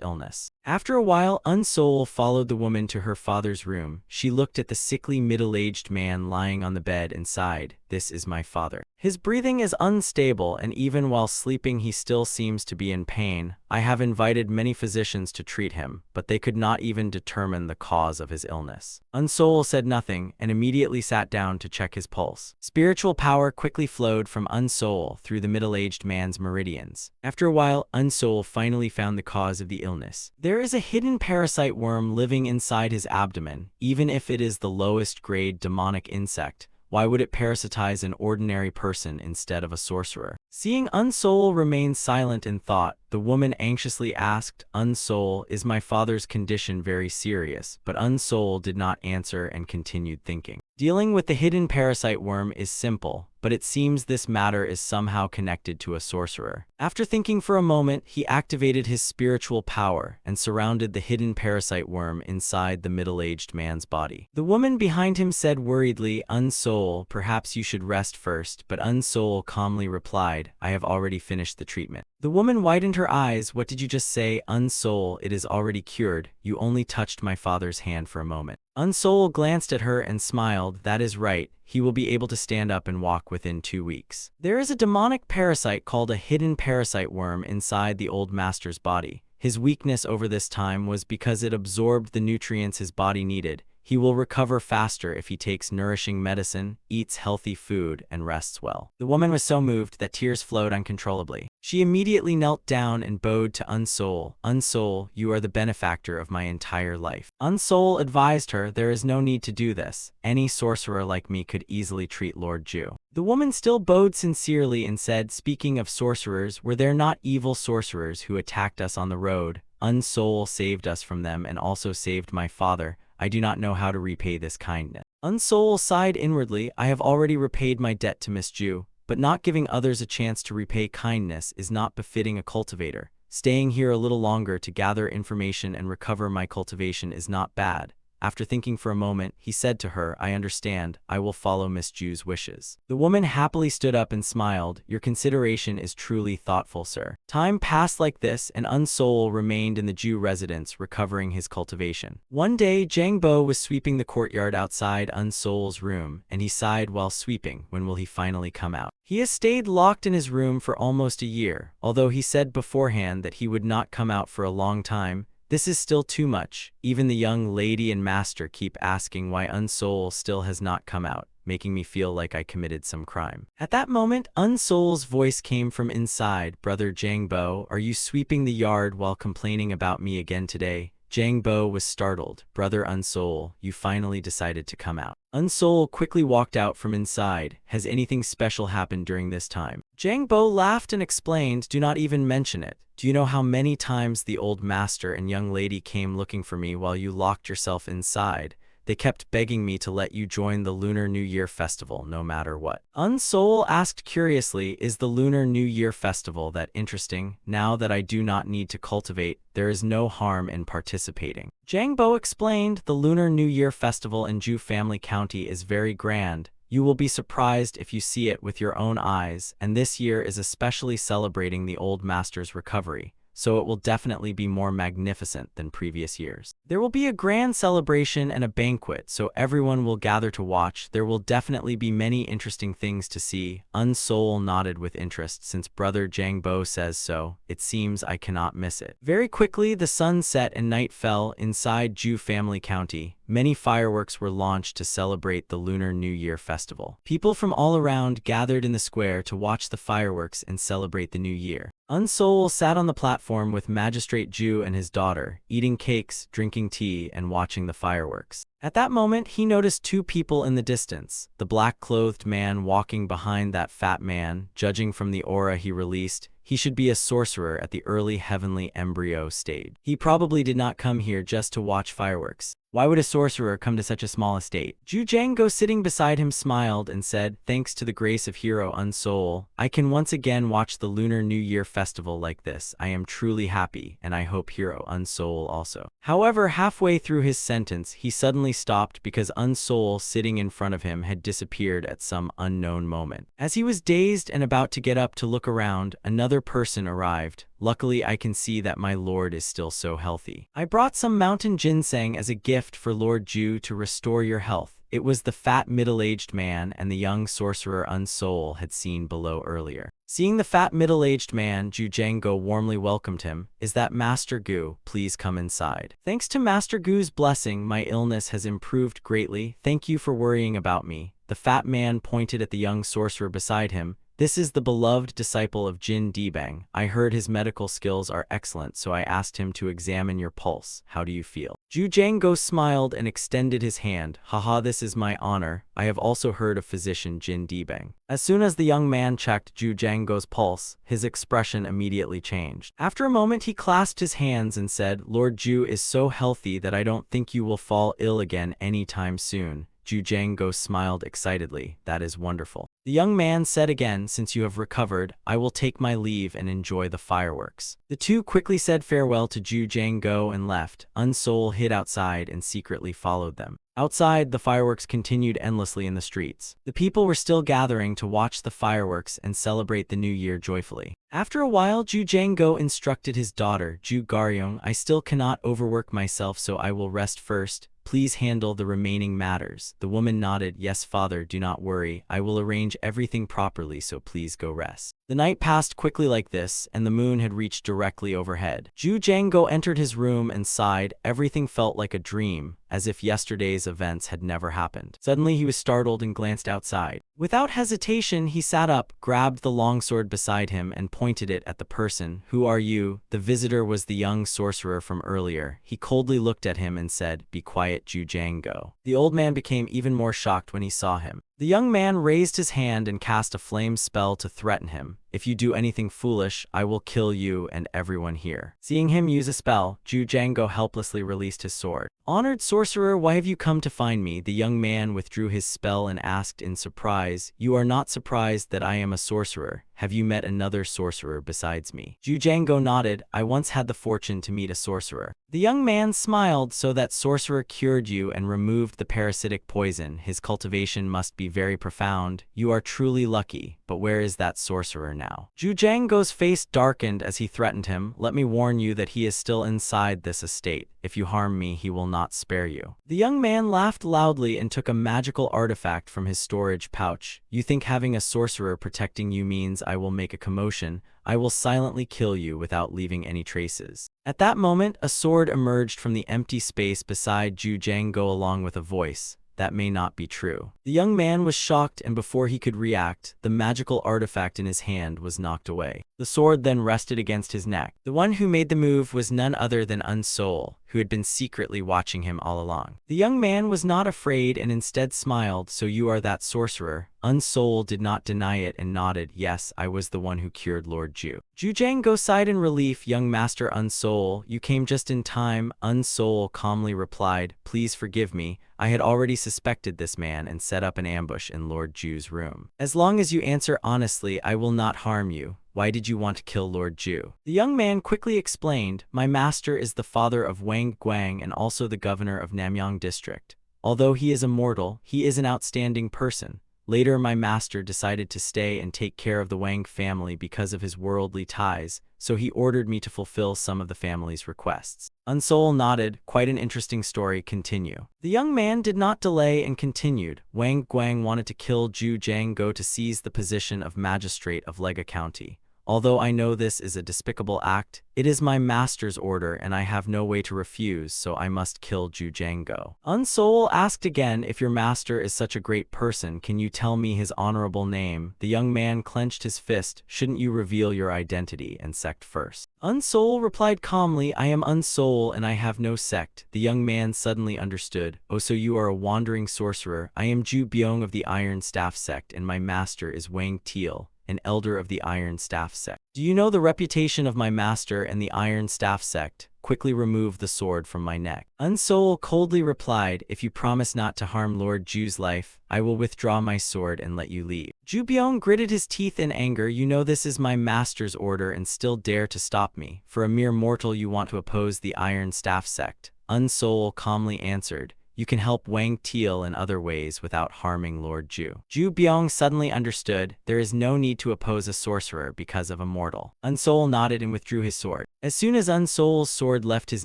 illness? After a while, Unsoul followed the woman to her father's room. She looked at the sickly middle-aged man lying on the bed and sighed. This is my father. His breathing is unstable, and even while sleeping he still seems to be in pain. I have invited many physicians to treat him, but they could not even determine the cause of his illness. Unsoul said nothing and immediately sat down to check his pulse. Spiritual power quickly flowed from Unsoul through the middle-aged man's meridians. After a while, Unsoul finally found the cause of the illness. There is a hidden parasite worm living inside his abdomen. Even if it is the lowest grade demonic insect, why would it parasitize an ordinary person instead of a sorcerer? Seeing Unsoul remain silent in thought, the woman anxiously asked, Unsoul, is my father's condition very serious? But Unsoul did not answer and continued thinking. Dealing with the hidden parasite worm is simple, but it seems this matter is somehow connected to a sorcerer. After thinking for a moment, he activated his spiritual power and surrounded the hidden parasite worm inside the middle-aged man's body. The woman behind him said worriedly, Unsoul, perhaps you should rest first, but Unsoul calmly replied, I have already finished the treatment. The woman widened her eyes. What did you just say? Unsoul, it is already cured. You only touched my father's hand for a moment. Unsoul glanced at her and smiled. That is right. He will be able to stand up and walk within 2 weeks. There is a demonic parasite called a hidden parasite worm inside the old master's body. His weakness over this time was because it absorbed the nutrients his body needed. He will recover faster if he takes nourishing medicine, eats healthy food, and rests well. The woman was so moved that tears flowed uncontrollably. She immediately knelt down and bowed to Unsoul. Unsoul, you are the benefactor of my entire life. Unsoul advised her, there is no need to do this. Any sorcerer like me could easily treat Lord Ju. The woman still bowed sincerely and said, "Speaking of sorcerers, were there not evil sorcerers who attacked us on the road? Unsoul saved us from them and also saved my father. I do not know how to repay this kindness." Unsoul sighed inwardly. "I have already repaid my debt to Miss Ju, but not giving others a chance to repay kindness is not befitting a cultivator. Staying here a little longer to gather information and recover my cultivation is not bad." After thinking for a moment, he said to her, "I understand. I will follow Miss Ju's wishes." The woman happily stood up and smiled. "Your consideration is truly thoughtful, sir." Time passed like this, and Unsoul remained in the Ju residence, recovering his cultivation. One day, Jang Bo was sweeping the courtyard outside Unsoul's room, and he sighed while sweeping. When will he finally come out? He has stayed locked in his room for almost a year, although he said beforehand that he would not come out for a long time. This is still too much. Even the young lady and master keep asking why Unsoul still has not come out, making me feel like I committed some crime. At that moment, Unsoul's voice came from inside. "Brother Jang Bo, are you sweeping the yard while complaining about me again today?" Jang Bo was startled. "Brother Unsoul, you finally decided to come out." Unsoul quickly walked out from inside. "Has anything special happened during this time?" Jang Bo laughed and explained, "Do not even mention it. Do you know how many times the old master and young lady came looking for me while you locked yourself inside? They kept begging me to let you join the Lunar New Year festival no matter what." Unsoul asked curiously, "Is the Lunar New Year festival that interesting? Now that I do not need to cultivate, there is no harm in participating." Jang Bo explained, "The Lunar New Year festival in Ju Family County is very grand. You will be surprised if you see it with your own eyes, and this year is especially celebrating the old master's recovery, so it will definitely be more magnificent than previous years. There will be a grand celebration and a banquet, so everyone will gather to watch. There will definitely be many interesting things to see." Unsoul nodded with interest. "Since Brother Jang Bo says so, it seems I cannot miss it." Very quickly, the sun set and night fell inside Ju Family County. Many fireworks were launched to celebrate the Lunar New Year festival. People from all around gathered in the square to watch the fireworks and celebrate the new year. Unsoul sat on the platform with Magistrate Ju and his daughter, eating cakes, drinking tea, and watching the fireworks. At that moment, he noticed two people in the distance. The black-clothed man walking behind that fat man. Judging from the aura he released, he should be a sorcerer at the early heavenly embryo stage. He probably did not come here just to watch fireworks. Why would a sorcerer come to such a small estate? Ju Jango, sitting beside him, smiled and said, "Thanks to the grace of Hero Unsoul, I can once again watch the Lunar New Year festival like this. I am truly happy, and I hope Hero Unsoul also." However, halfway through his sentence, he suddenly stopped because Unsoul sitting in front of him had disappeared at some unknown moment. As he was dazed and about to get up to look around, another person arrived. "Luckily, I can see that my lord is still so healthy. I brought some mountain ginseng as a gift for Lord Ju to restore your health." It was the fat middle-aged man and the young sorcerer Unsoul had seen below earlier. Seeing the fat middle-aged man, Ju Jango warmly welcomed him. "Is that Master Gu? Please come inside." "Thanks to Master Gu's blessing, my illness has improved greatly. Thank you for worrying about me." The fat man pointed at the young sorcerer beside him. "This is the beloved disciple of Jin Dibang. I heard his medical skills are excellent, so I asked him to examine your pulse. How do you feel?" Ju Jango smiled and extended his hand. "Haha, this is my honor. I have also heard of physician Jin Dibang." As soon as the young man checked Ju Jango's pulse, his expression immediately changed. After a moment, he clasped his hands and said, "Lord Ju is so healthy that I don't think you will fall ill again anytime soon." Ju Jango smiled excitedly. "That is wonderful." The young man said again, "Since you have recovered, I will take my leave and enjoy the fireworks." The two quickly said farewell to Ju Jango and left. Unsoul hid outside and secretly followed them. Outside, the fireworks continued endlessly in the streets. The people were still gathering to watch the fireworks and celebrate the new year joyfully. After a while, Ju Jango instructed his daughter, Ju Garyong, "I still cannot overwork myself, so I will rest first. Please handle the remaining matters." The woman nodded. "Yes, father, do not worry. I will arrange everything properly, so please go rest." The night passed quickly like this, and the moon had reached directly overhead. Ju Jango entered his room and sighed. Everything felt like a dream, as if yesterday's events had never happened. Suddenly he was startled and glanced outside. Without hesitation, he sat up, grabbed the longsword beside him, and pointed it at the person. "Who are you?" The visitor was the young sorcerer from earlier. He coldly looked at him and said, "Be quiet, Ju Jango." The old man became even more shocked when he saw him. The young man raised his hand and cast a flame spell to threaten him. If you do anything foolish, I will kill you and everyone here. Seeing him use a spell, Zhu Jiango helplessly released his sword. Honored sorcerer, why have you come to find me? The young man withdrew his spell and asked in surprise. You are not surprised that I am a sorcerer. Have you met another sorcerer besides me? Zhu Jiango nodded. I once had the fortune to meet a sorcerer. The young man smiled. So that sorcerer cured you and removed the parasitic poison. His cultivation must be very profound. You are truly lucky. But where is that sorcerer now? Zhu Jiango's face darkened as he threatened him. Let me warn you that he is still inside this estate. If you harm me, he will not spare you. The young man laughed loudly and took a magical artifact from his storage pouch. You think having a sorcerer protecting you means I will make a commotion? I will silently kill you without leaving any traces. At that moment, a sword emerged from the empty space beside Zhu Jiango along with a voice. That may not be true. The young man was shocked, and before he could react, the magical artifact in his hand was knocked away. The sword then rested against his neck. The one who made the move was none other than Unsol, who had been secretly watching him all along. The young man was not afraid and instead smiled. So you are that sorcerer? Unsol did not deny it and nodded. Yes, I was the one who cured Lord Zhu. Zhu Jiango sighed in relief. Young Master Unsol, you came just in time. Unsol calmly replied, please forgive me. I had already suspected this man and set up an ambush in Lord Zhu's room. As long as you answer honestly, I will not harm you. Why did you want to kill Lord Zhu? The young man quickly explained, my master is the father of Wang Guang and also the governor of Namyang district. Although he is immortal, he is an outstanding person. Later, my master decided to stay and take care of the Wang family because of his worldly ties, so he ordered me to fulfill some of the family's requests. Unsol nodded. Quite an interesting story. Continue. The young man did not delay and continued. Wang Guang wanted to kill Zhu Jiango to seize the position of magistrate of Lega County. Although I know this is a despicable act, it is my master's order and I have no way to refuse, so I must kill Zhu Jiango. Unsol asked again, if your master is such a great person, can you tell me his honorable name? The young man clenched his fist. Shouldn't you reveal your identity and sect first? Unsol replied calmly, I am Unsol and I have no sect. The young man suddenly understood. Oh, so you are a wandering sorcerer. I am Zhu Byong of the Iron Staff sect and my master is Wang Teal, an elder of the Iron Staff sect. Do you know the reputation of my master and the Iron Staff sect? Quickly remove the sword from my neck. Unsol coldly replied, if you promise not to harm Lord Zhu's life, I will withdraw my sword and let you leave. Zhu Byong gritted his teeth in anger. You know this is my master's order and still dare to stop me. For a mere mortal you want to oppose the Iron Staff sect. Unsol calmly answered, you can help Wang Teal in other ways without harming Lord Zhu. Zhu Byong suddenly understood there is no need to oppose a sorcerer because of a mortal. Unsol nodded and withdrew his sword. As soon as Unsol's sword left his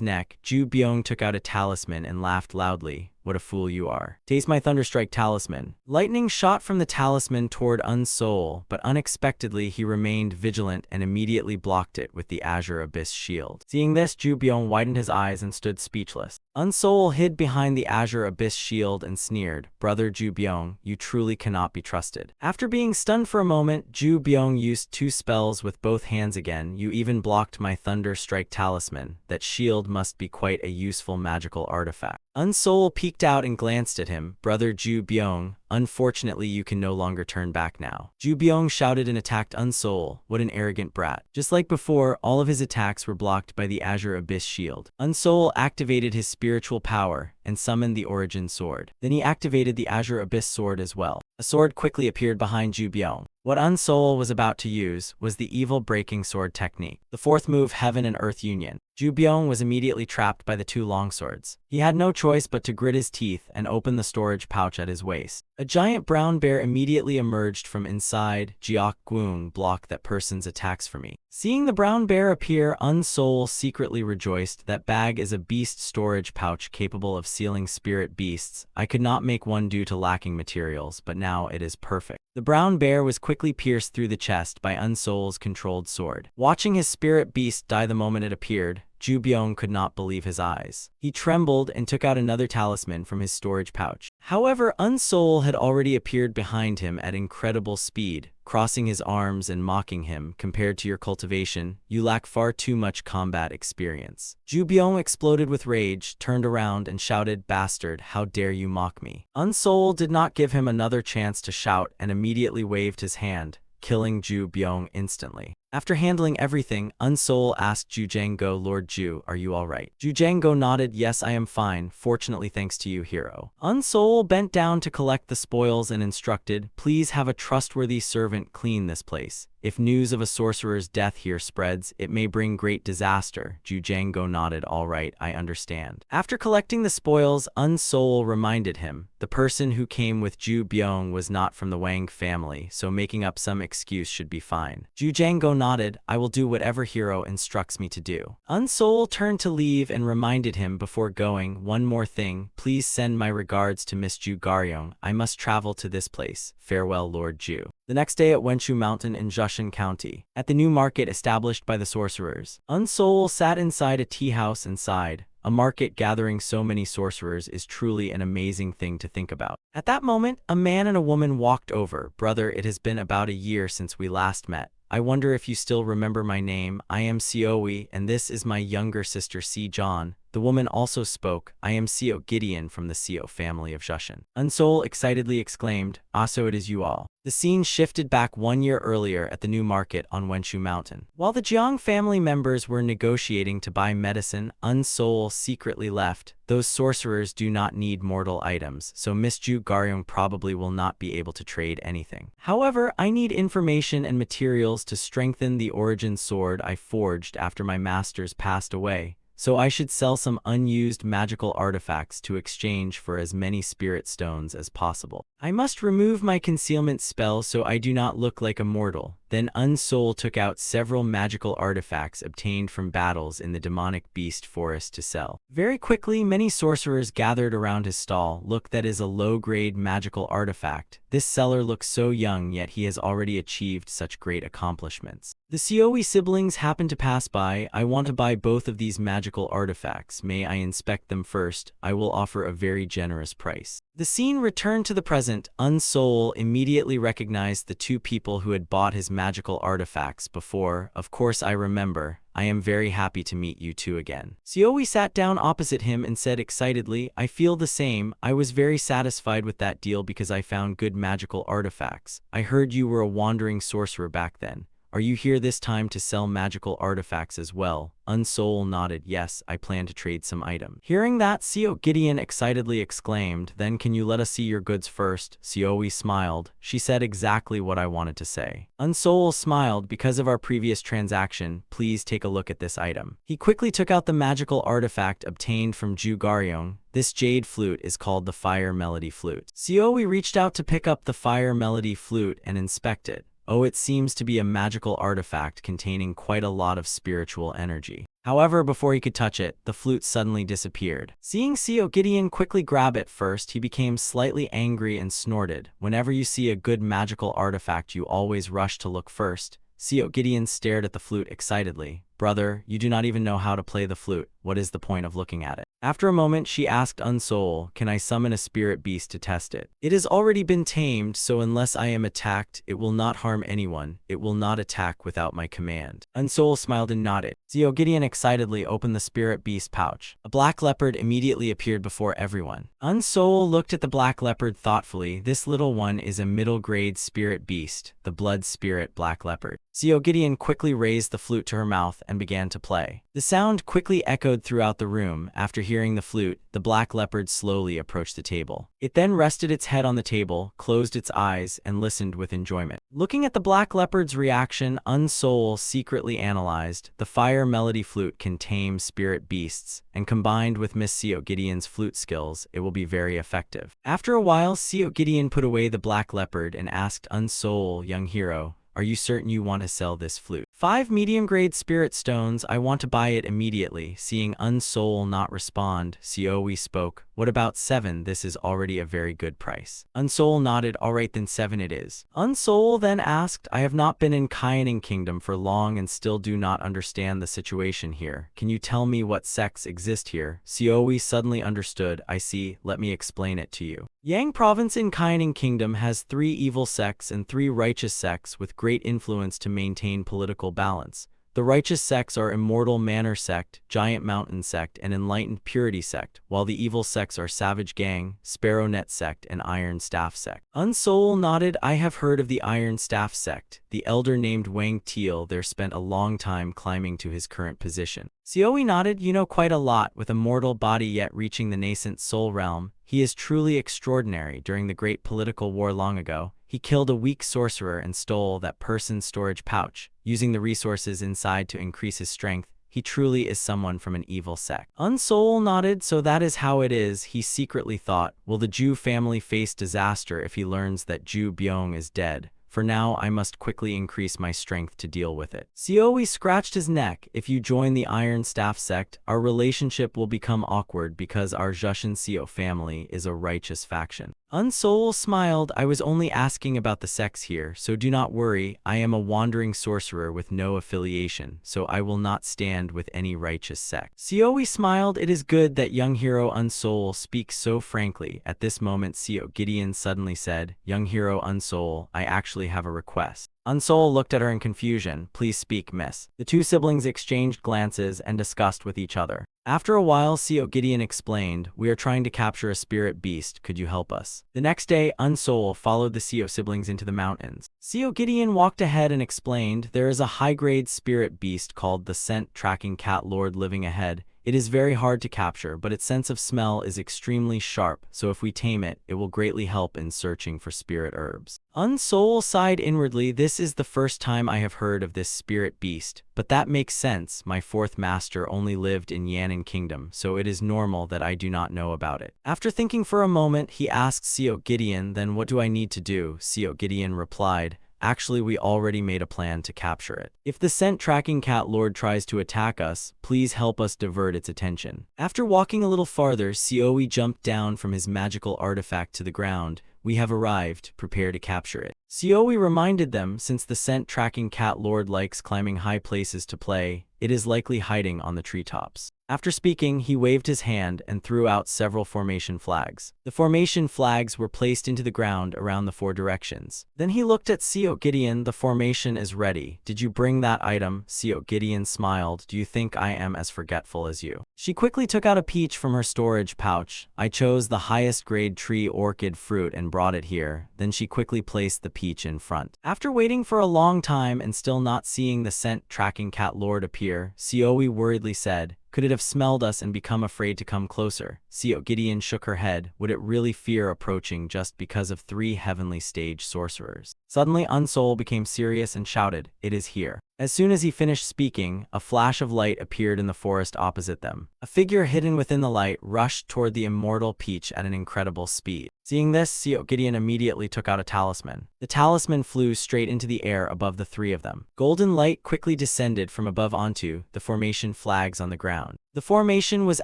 neck, Zhu Byong took out a talisman and laughed loudly. What a fool you are. Taste my Thunderstrike talisman. Lightning shot from the talisman toward Unsol, but unexpectedly he remained vigilant and immediately blocked it with the Azure Abyss shield. Seeing this, Zhu Byong widened his eyes and stood speechless. Unsol hid behind the Azure Abyss shield and sneered, Brother Zhu Byong, you truly cannot be trusted. After being stunned for a moment, Zhu Byong used two spells with both hands again. You even blocked my Thunderstrike talisman. That shield must be quite a useful magical artifact. Unsol peeked out and glanced at him. Brother Zhu Byong, unfortunately you can no longer turn back now. Zhu Byong shouted and attacked Unsol. What an arrogant brat. Just like before, all of his attacks were blocked by the Azure Abyss shield. Unsol activated his spiritual power and summoned the Origin Sword. Then he activated the Azure Abyss Sword as well. A sword quickly appeared behind Zhu Byong. What Unsol was about to use was the evil breaking sword technique. The fourth move, Heaven and Earth Union. Zhu Byong was immediately trapped by the two longswords. He had no choice but to grit his teeth and open the storage pouch at his waist. A giant brown bear immediately emerged from inside. Jiak Guang, block that person's attacks for me. Seeing the brown bear appear, Unsol secretly rejoiced. That bag is a beast storage pouch capable of sealing spirit beasts. I could not make one due to lacking materials, but now it is perfect. The brown bear was quickly pierced through the chest by Unsol's controlled sword. Watching his spirit beast die the moment it appeared, Zhu Byong could not believe his eyes. He trembled and took out another talisman from his storage pouch. However, Unsoul had already appeared behind him at incredible speed, crossing his arms and mocking him. Compared to your cultivation, you lack far too much combat experience. Ju Byung exploded with rage, turned around and shouted, "Bastard, how dare you mock me?" Unsoul did not give him another chance to shout and immediately waved his hand, killing Ju Byung instantly. After handling everything, Unsoul asked Ju Jango, "Lord Ju, are you alright?" Ju Jango nodded, "Yes, I am fine, fortunately thanks to you, hero." Unsoul bent down to collect the spoils and instructed, "Please have a trustworthy servant clean this place. If news of a sorcerer's death here spreads, it may bring great disaster." Ju Jango nodded, "All right, I understand." After collecting the spoils, Unsoul reminded him, the person who came with Ju Byung was not from the Wang family, so making up some excuse should be fine. Ju Jango nodded, "I will do whatever hero instructs me to do." Unsoul turned to leave and reminded him before going, "One more thing, please send my regards to Miss Ju Garyong. I must travel to this place. Farewell, Lord Ju." The next day at Wenshu Mountain in Jushan County, at the new market established by the sorcerers, Unsoul sat inside a tea house and sighed. A market gathering so many sorcerers is truly an amazing thing to think about. At that moment, a man and a woman walked over. "Brother, it has been about a year since we last met. I wonder if you still remember my name. I am Seoi, and this is my younger sister Si John." The woman also spoke, "I am Seo Gideon from the Seo family of Jushan." Unsoul excitedly exclaimed, "Ah, so it is you all." The scene shifted back 1 year earlier at the new market on Wenshu Mountain. While the Jiang family members were negotiating to buy medicine, Unsoul secretly left. Those sorcerers do not need mortal items, so Miss Ju Garyong probably will not be able to trade anything. However, I need information and materials to strengthen the origin sword I forged after my masters passed away. So I should sell some unused magical artifacts to exchange for as many spirit stones as possible. I must remove my concealment spell so I do not look like a mortal. Then Unsoul took out several magical artifacts obtained from battles in the demonic beast forest to sell. Very quickly, many sorcerers gathered around his stall. "Look, that is a low-grade magical artifact. This seller looks so young, yet he has already achieved such great accomplishments." The Seoi siblings happened to pass by. "I want to buy both of these magical artifacts. May I inspect them first? I will offer a very generous price." The scene returned to the present. Unsoul immediately recognized the two people who had bought his magical artifacts before. "Of course I remember. I am very happy to meet you two again." Seoi sat down opposite him and said excitedly, "I feel the same. I was very satisfied with that deal because I found good magical artifacts. I heard you were a wandering sorcerer back then. Are you here this time to sell magical artifacts as well?" Unsoul nodded, "Yes, I plan to trade some items." Hearing that, Seo Gideon excitedly exclaimed, "Then can you let us see your goods first?" Seoi smiled. She said exactly what I wanted to say. Unsoul smiled, "Because of our previous transaction, please take a look at this item." He quickly took out the magical artifact obtained from Ju Garyong. This jade flute is called the Fire Melody Flute. Seoi reached out to pick up the Fire Melody Flute and inspect it. Oh, it seems to be a magical artifact containing quite a lot of spiritual energy. However, before he could touch it, the flute suddenly disappeared. Seeing Seo Gideon quickly grab it first, he became slightly angry and snorted. "Whenever you see a good magical artifact, you always rush to look first." Seo Gideon stared at the flute excitedly. "Brother, you do not even know how to play the flute. What is the point of looking at it?" After a moment, she asked Unsoul, "Can I summon a spirit beast to test it?" "It has already been tamed, so unless I am attacked, it will not harm anyone. It will not attack without my command." Unsoul smiled and nodded. Seo Gideon excitedly opened the spirit beast pouch. A black leopard immediately appeared before everyone. Unsoul looked at the black leopard thoughtfully. "This little one is a middle-grade spirit beast, the blood spirit black leopard." Seo Gideon quickly raised the flute to her mouth and began to play. The sound quickly echoed throughout the room. After hearing the flute, the black leopard slowly approached the table. It then rested its head on the table, closed its eyes, and listened with enjoyment. Looking at the black leopard's reaction, Unsoul secretly analyzed. The Fire Melody Flute can tame spirit beasts, and combined with Miss Seo Gideon's flute skills, it will be very effective. After a while, Seo Gideon put away the black leopard and asked Unsoul, "Young hero, are you certain you want to sell this flute?" 5 medium-grade spirit stones. I want to buy it immediately." Seeing Unsoul not respond, Seoi spoke, What about 7? This is already a very good price. Unsoul nodded. Alright, then 7 it is. Unsoul then asked, I have not been in Kyaning Kingdom for long and still do not understand the situation here. Can you tell me what sects exist here? Siowi suddenly understood. I see, let me explain it to you. Yang Province in Kyaning Kingdom has 3 evil sects and 3 righteous sects with great influence to maintain political balance. The righteous sects are Immortal Manor Sect, Giant Mountain Sect, and Enlightened Purity Sect, while the evil sects are Savage Gang, Sparrow Net Sect, and Iron Staff Sect. Unsoul nodded. I have heard of the Iron Staff Sect. The elder named Wang Teal there spent a long time climbing to his current position. Siowi nodded. You know quite a lot, with a mortal body yet reaching the nascent soul realm. He is truly extraordinary. During the great political war long ago, he killed a weak sorcerer and stole that person's storage pouch, using the resources inside to increase his strength. He truly is someone from an evil sect. Unsoul nodded. So that is how it is, he secretly thought. Will the Ju family face disaster if he learns that Ju Byung is dead? For now, I must quickly increase my strength to deal with it. Siowi scratched his neck. If you join the Iron Staff Sect, our relationship will become awkward because our Jushin Seo family is a righteous faction. Unsoul smiled. I was only asking about the sects here, so do not worry. I am a wandering sorcerer with no affiliation, so I will not stand with any righteous sect. Siowi smiled. It is good that young hero Unsoul speaks so frankly. At this moment, Seo Gideon suddenly said, Young hero Unsoul, I actually have a request. Unsoul looked at her in confusion. Please speak, miss. The 2 siblings exchanged glances and discussed with each other. After a while, Seo Gideon explained, We are trying to capture a spirit beast. Could you help us? The next day, Unsoul followed the Seo siblings into the mountains. Seo Gideon walked ahead and explained, There is a high-grade spirit beast called the Scent Tracking Cat Lord living ahead. It is very hard to capture, but its sense of smell is extremely sharp, so if we tame it, it will greatly help in searching for spirit herbs. Unsoul sighed inwardly. This is the first time I have heard of this spirit beast, but that makes sense. My 4th master only lived in Yan'an Kingdom, so it is normal that I do not know about it. After thinking for a moment, he asked Seo Gideon, Then what do I need to do? Seo Gideon replied, Actually, we already made a plan to capture it. If the scent tracking cat lord tries to attack us, please help us divert its attention. After walking a little farther, Siowi jumped down from his magical artifact to the ground. We have arrived, prepare to capture it. Siowi reminded them, since the scent tracking cat lord likes climbing high places to play, it is likely hiding on the treetops. After speaking, he waved his hand and threw out several formation flags. The formation flags were placed into the ground around the 4 directions. Then he looked at Seo Gideon. The formation is ready. Did you bring that item? Seo Gideon smiled. Do you think I am as forgetful as you? She quickly took out a peach from her storage pouch. I chose the highest grade tree orchid fruit and brought it here. Then she quickly placed the peach in front. After waiting for a long time and still not seeing the scent tracking cat lord appear, Siowi worriedly said, Could it have smelled us and become afraid to come closer? Seo Gideon shook her head. Would it really fear approaching just because of 3 heavenly stage sorcerers? Suddenly, Unsoul became serious and shouted, It is here. As soon as he finished speaking, a flash of light appeared in the forest opposite them. A figure hidden within the light rushed toward the immortal Peach at an incredible speed. Seeing this, Seo Gideon immediately took out a talisman. The talisman flew straight into the air above the 3 of them. Golden light quickly descended from above onto the formation flags on the ground. The formation was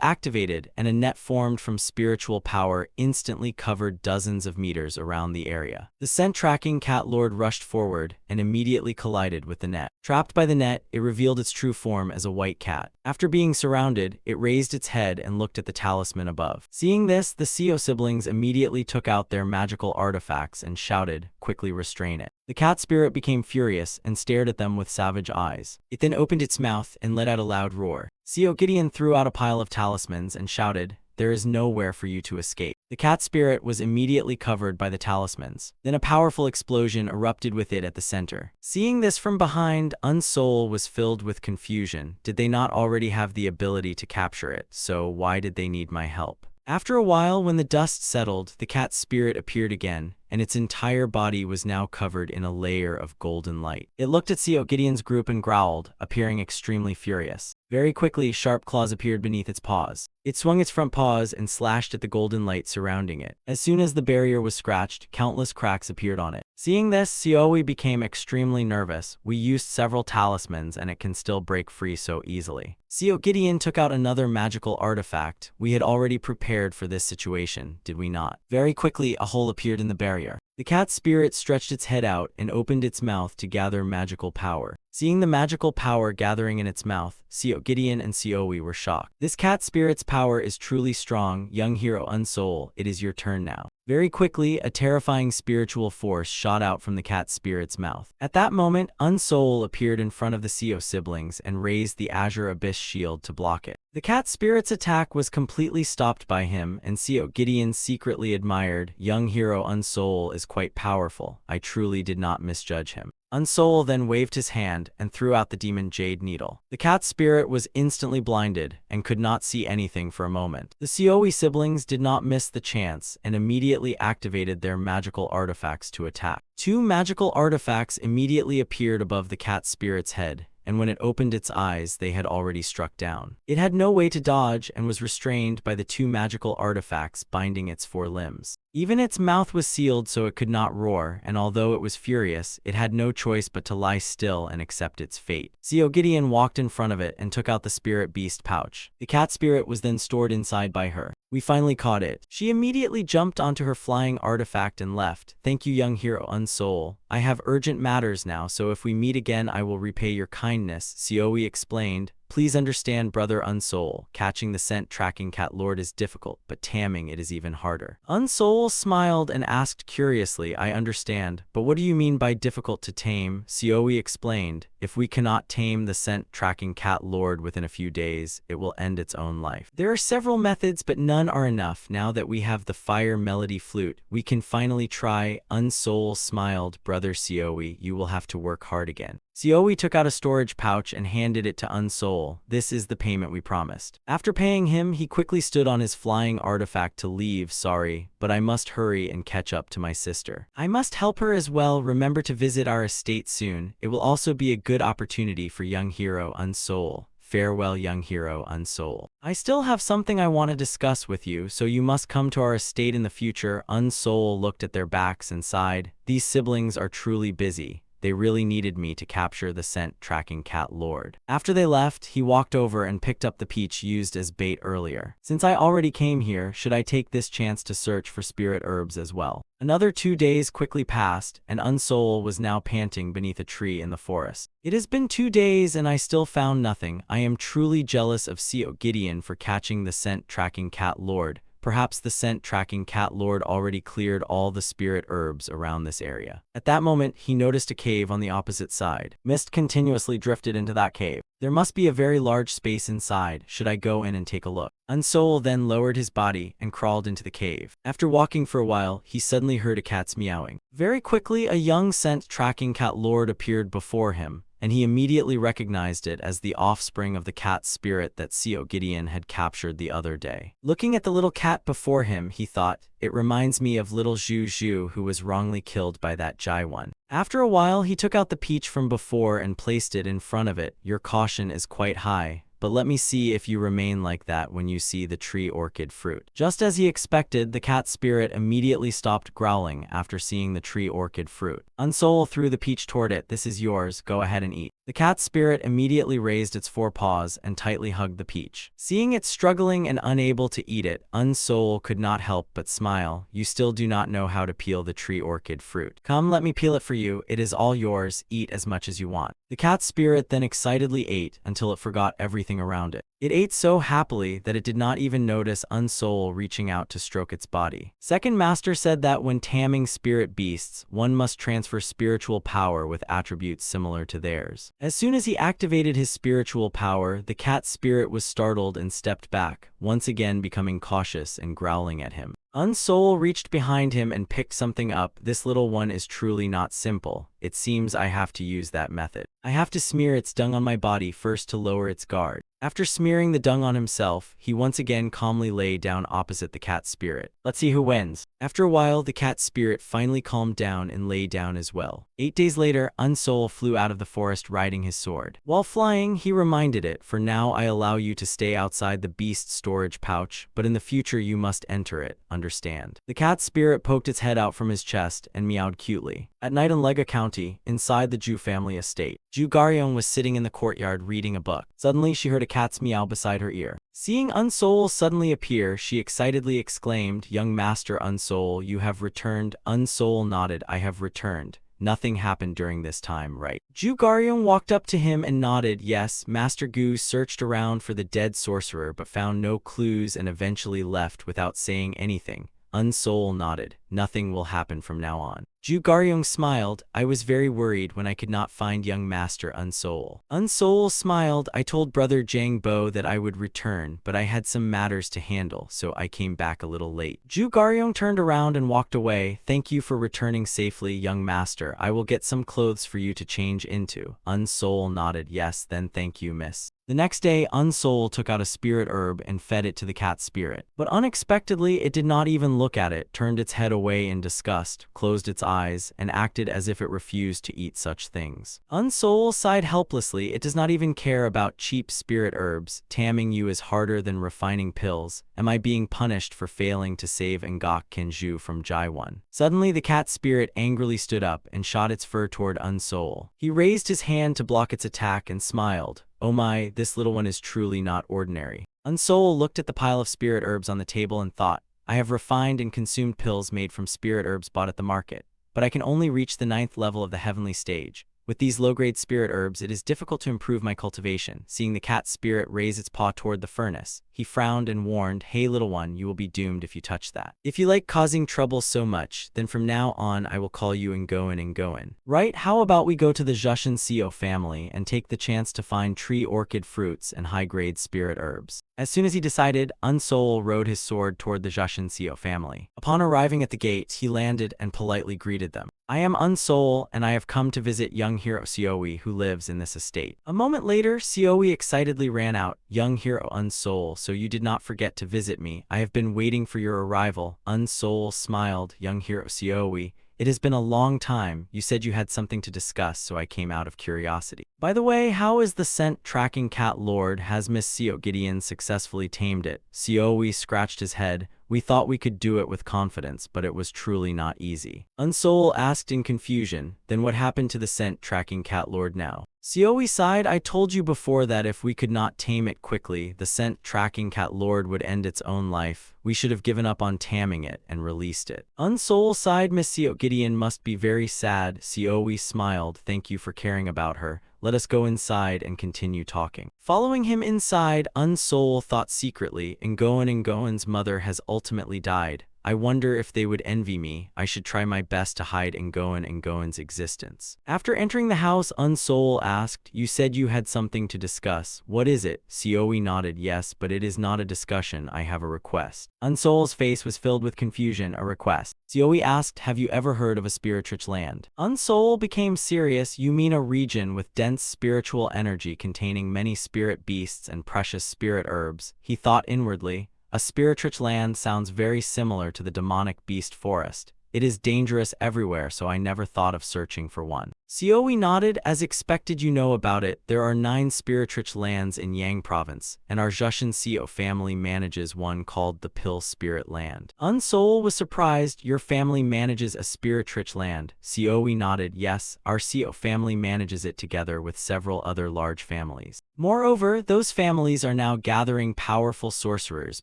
activated, and a net formed from spiritual power instantly covered dozens of meters around the area. The scent-tracking cat lord rushed forward and immediately collided with the net. Trapped by the net, it revealed its true form as a white cat. After being surrounded, it raised its head and looked at the talisman above. Seeing this, the Seo siblings immediately took out their magical artifacts and shouted, Quickly restrain it. The cat spirit became furious and stared at them with savage eyes. It then opened its mouth and let out a loud roar. Seo Gideon threw out a pile of talismans and shouted, There is nowhere for you to escape. The cat spirit was immediately covered by the talismans. Then a powerful explosion erupted with it at the center. Seeing this from behind, Unsoul was filled with confusion. Did they not already have the ability to capture it? So why did they need my help? After a while, when the dust settled, the cat spirit appeared again, and its entire body was now covered in a layer of golden light. It looked at Seo Gideon's group and growled, appearing extremely furious. Very quickly, sharp claws appeared beneath its paws. It swung its front paws and slashed at the golden light surrounding it. As soon as the barrier was scratched, countless cracks appeared on it. Seeing this, Seoi became extremely nervous. We used several talismans and it can still break free so easily. Seo Gideon took out another magical artifact. We had already prepared for this situation, did we not? Very quickly, a hole appeared in the barrier. The cat spirit stretched its head out and opened its mouth to gather magical power. Seeing the magical power gathering in its mouth, Seo Gideon and Seoi were shocked. This cat spirit's power is truly strong. Young hero Unsoul, it is your turn now. Very quickly, a terrifying spiritual force shot out from the cat spirit's mouth. At that moment, Unsoul appeared in front of the Seo siblings and raised the Azure Abyss shield to block it. The cat spirit's attack was completely stopped by him, and Seo Gideon secretly admired, young hero Unsoul is quite powerful. I truly did not misjudge him. Unsoul then waved his hand and threw out the demon Jade Needle. The cat spirit was instantly blinded and could not see anything for a moment. The Seoi siblings did not miss the chance and immediately activated their magical artifacts to attack. Two magical artifacts immediately appeared above the cat spirit's head, and when it opened its eyes, they had already struck down. It had no way to dodge and was restrained by the two magical artifacts binding its four limbs. Even its mouth was sealed so it could not roar, and although it was furious, it had no choice but to lie still and accept its fate. Seo Gideon walked in front of it and took out the spirit beast pouch. The cat spirit was then stored inside by her. We finally caught it. She immediately jumped onto her flying artifact and left. Thank you, young hero Unsoul. I have urgent matters now, so if we meet again I will repay your kindness, Seoi explained. Please understand, brother Unsoul, catching the scent tracking cat lord is difficult, but taming it is even harder. Unsoul smiled and asked curiously, I understand, but what do you mean by difficult to tame? Seoi explained, if we cannot tame the scent tracking cat lord within a few days, it will end its own life. There are several methods, but none are enough. Now that we have the fire melody flute, we can finally try. Unsoul smiled, brother Seoi, you will have to work hard again. Seoi took out a storage pouch and handed it to Unsoul. This is the payment we promised. After paying him, he quickly stood on his flying artifact to leave. Sorry, but I must hurry and catch up to my sister. I must help her as well. Remember to visit our estate soon. It will also be a good opportunity for young hero Unsoul. Farewell, young hero Unsoul. I still have something I want to discuss with you, so you must come to our estate in the future. Unsoul looked at their backs and sighed. These siblings are truly busy. They really needed me to capture the scent tracking cat lord. After they left, he walked over and picked up the peach used as bait earlier. Since I already came here, should I take this chance to search for spirit herbs as well? Another 2 days quickly passed, and Unsoul was now panting beneath a tree in the forest. It has been 2 days and I still found nothing. I am truly jealous of Seo Gideon for catching the scent tracking cat lord. Perhaps the scent tracking cat lord already cleared all the spirit herbs around this area. At that moment, he noticed a cave on the opposite side. Mist continuously drifted into that cave. There must be a very large space inside. Should I go in and take a look? Unsoul then lowered his body and crawled into the cave. After walking for a while, he suddenly heard a cat's meowing. Very quickly, a young scent tracking cat lord appeared before him, and he immediately recognized it as the offspring of the cat spirit that Seo Gideon had captured the other day. Looking at the little cat before him, he thought, it reminds me of little Zhu Zhu who was wrongly killed by that Jai one. After a while, he took out the peach from before and placed it in front of it. Your caution is quite high, but let me see if you remain like that when you see the tree orchid fruit. Just as he expected, the cat spirit immediately stopped growling after seeing the tree orchid fruit. Unsoul threw the peach toward it. This is yours, go ahead and eat. The cat spirit immediately raised its forepaws and tightly hugged the peach. Seeing it struggling and unable to eat it, Unsoul could not help but smile. You still do not know how to peel the tree orchid fruit. Come, let me peel it for you. It is all yours. Eat as much as you want. The cat spirit then excitedly ate until it forgot everything around it. It ate so happily that it did not even notice Unsoul reaching out to stroke its body. Second Master said that when taming spirit beasts, one must transfer spiritual power with attributes similar to theirs. As soon as he activated his spiritual power, the cat spirit was startled and stepped back. once again becoming cautious and growling at him. Unsoul reached behind him and picked something up. This little one is truly not simple. It seems I have to use that method. I have to smear its dung on my body first to lower its guard. After smearing the dung on himself, he once again calmly lay down opposite the cat spirit. Let's see who wins. After a while, the cat spirit finally calmed down and lay down as well. 8 days later, Unsoul flew out of the forest riding his sword. While flying, he reminded it, "For now I allow you to stay outside the beast's storage pouch, but in the future you must enter it, understand?" The cat spirit poked its head out from his chest and meowed cutely. At night in Lega County, inside the Ju family estate, Ju Garyeong was sitting in the courtyard reading a book. Suddenly, she heard a cat's meow beside her ear. Seeing Unsoul suddenly appear, she excitedly exclaimed, "Young Master Unsoul, you have returned." Unsoul nodded. "I have returned. Nothing happened during this time, right?" Ju Garyeong walked up to him and nodded. "Yes." Master Gu searched around for the dead sorcerer but found no clues and eventually left without saying anything. Unsoul nodded. "Nothing will happen from now on." Ju Garyeong smiled. "I was very worried when I could not find young Master Unsoul." Unsoul smiled. "I told Brother Jang Bo that I would return, but I had some matters to handle, so I came back a little late." Ju Garyeong turned around and walked away. "Thank you for returning safely, young master. I will get some clothes for you to change into." Unsoul nodded. "Yes, then thank you, miss." The next day, Unsoul took out a spirit herb and fed it to the cat spirit. But unexpectedly, it did not even look at it, turned its head away in disgust, closed its eyes, and acted as if it refused to eat such things. Unsoul sighed helplessly. It does not even care about cheap spirit herbs. Taming you is harder than refining pills. Am I being punished for failing to save Ngok Kenju from Jaiwon? Suddenly, the cat spirit angrily stood up and shot its fur toward Unsoul. He raised his hand to block its attack and smiled. "Oh my, this little one is truly not ordinary." Unsoul looked at the pile of spirit herbs on the table and thought, "I have refined and consumed pills made from spirit herbs bought at the market, but I can only reach the 9th level of the heavenly stage. With these low-grade spirit herbs, it is difficult to improve my cultivation." Seeing the cat spirit raise its paw toward the furnace, he frowned and warned, "Hey little one, you will be doomed if you touch that. If you like causing trouble so much, then from now on I will call you Ngoen. Right? How about we go to the Jushin Seo family and take the chance to find tree orchid fruits and high-grade spirit herbs?" As soon as he decided, Unsoul rode his sword toward the Jushin Seo family. Upon arriving at the gates, he landed and politely greeted them. "I am Unsoul, and I have come to visit young hero Seoi, who lives in this estate." A moment later, Seoi excitedly ran out. "Young hero Unsoul, so you did not forget to visit me. I have been waiting for your arrival." Unsoul smiled. "Young hero Seoi, it has been a long time. You said you had something to discuss, so I came out of curiosity. By the way, how is the scent tracking cat lord? Has Miss Seo Gideon successfully tamed it?" Seoi scratched his head. "We thought we could do it with confidence, but it was truly not easy." Unsoul asked in confusion, "Then what happened to the scent tracking cat lord now?" Seoi sighed. "I told you before that if we could not tame it quickly, the scent tracking cat lord would end its own life. We should have given up on taming it and released it." Unsoul sighed. "Miss Seo Gideon must be very sad." Seoi smiled. "Thank you for caring about her. Let us go inside and continue talking." Following him inside, Unsoul thought secretly, Ngoen's mother has ultimately died. I wonder if they would envy me. I should try my best to hide Ngoen's existence. After entering the house, Unsoul asked, "You said you had something to discuss. What is it?" Seoi nodded. "Yes, but it is not a discussion. I have a request." Unsoul's face was filled with confusion. "A request?" Seoi asked, "Have you ever heard of a spiritrich land?" Unsoul became serious. "You mean a region with dense spiritual energy containing many spirit beasts and precious spirit herbs?" He thought inwardly. A spiritrich land sounds very similar to the demonic beast forest. It is dangerous everywhere, so I never thought of searching for one. Seoi nodded. "As expected, you know about it. There are 9 spiritrich lands in Yang province, and our Jushin Seo family manages one called the Pill Spirit Land." Unsoul was surprised. "Your family manages a spiritrich land?" Seoi nodded. "Yes, our Seo family manages it together with several other large families. Moreover, those families are now gathering powerful sorcerers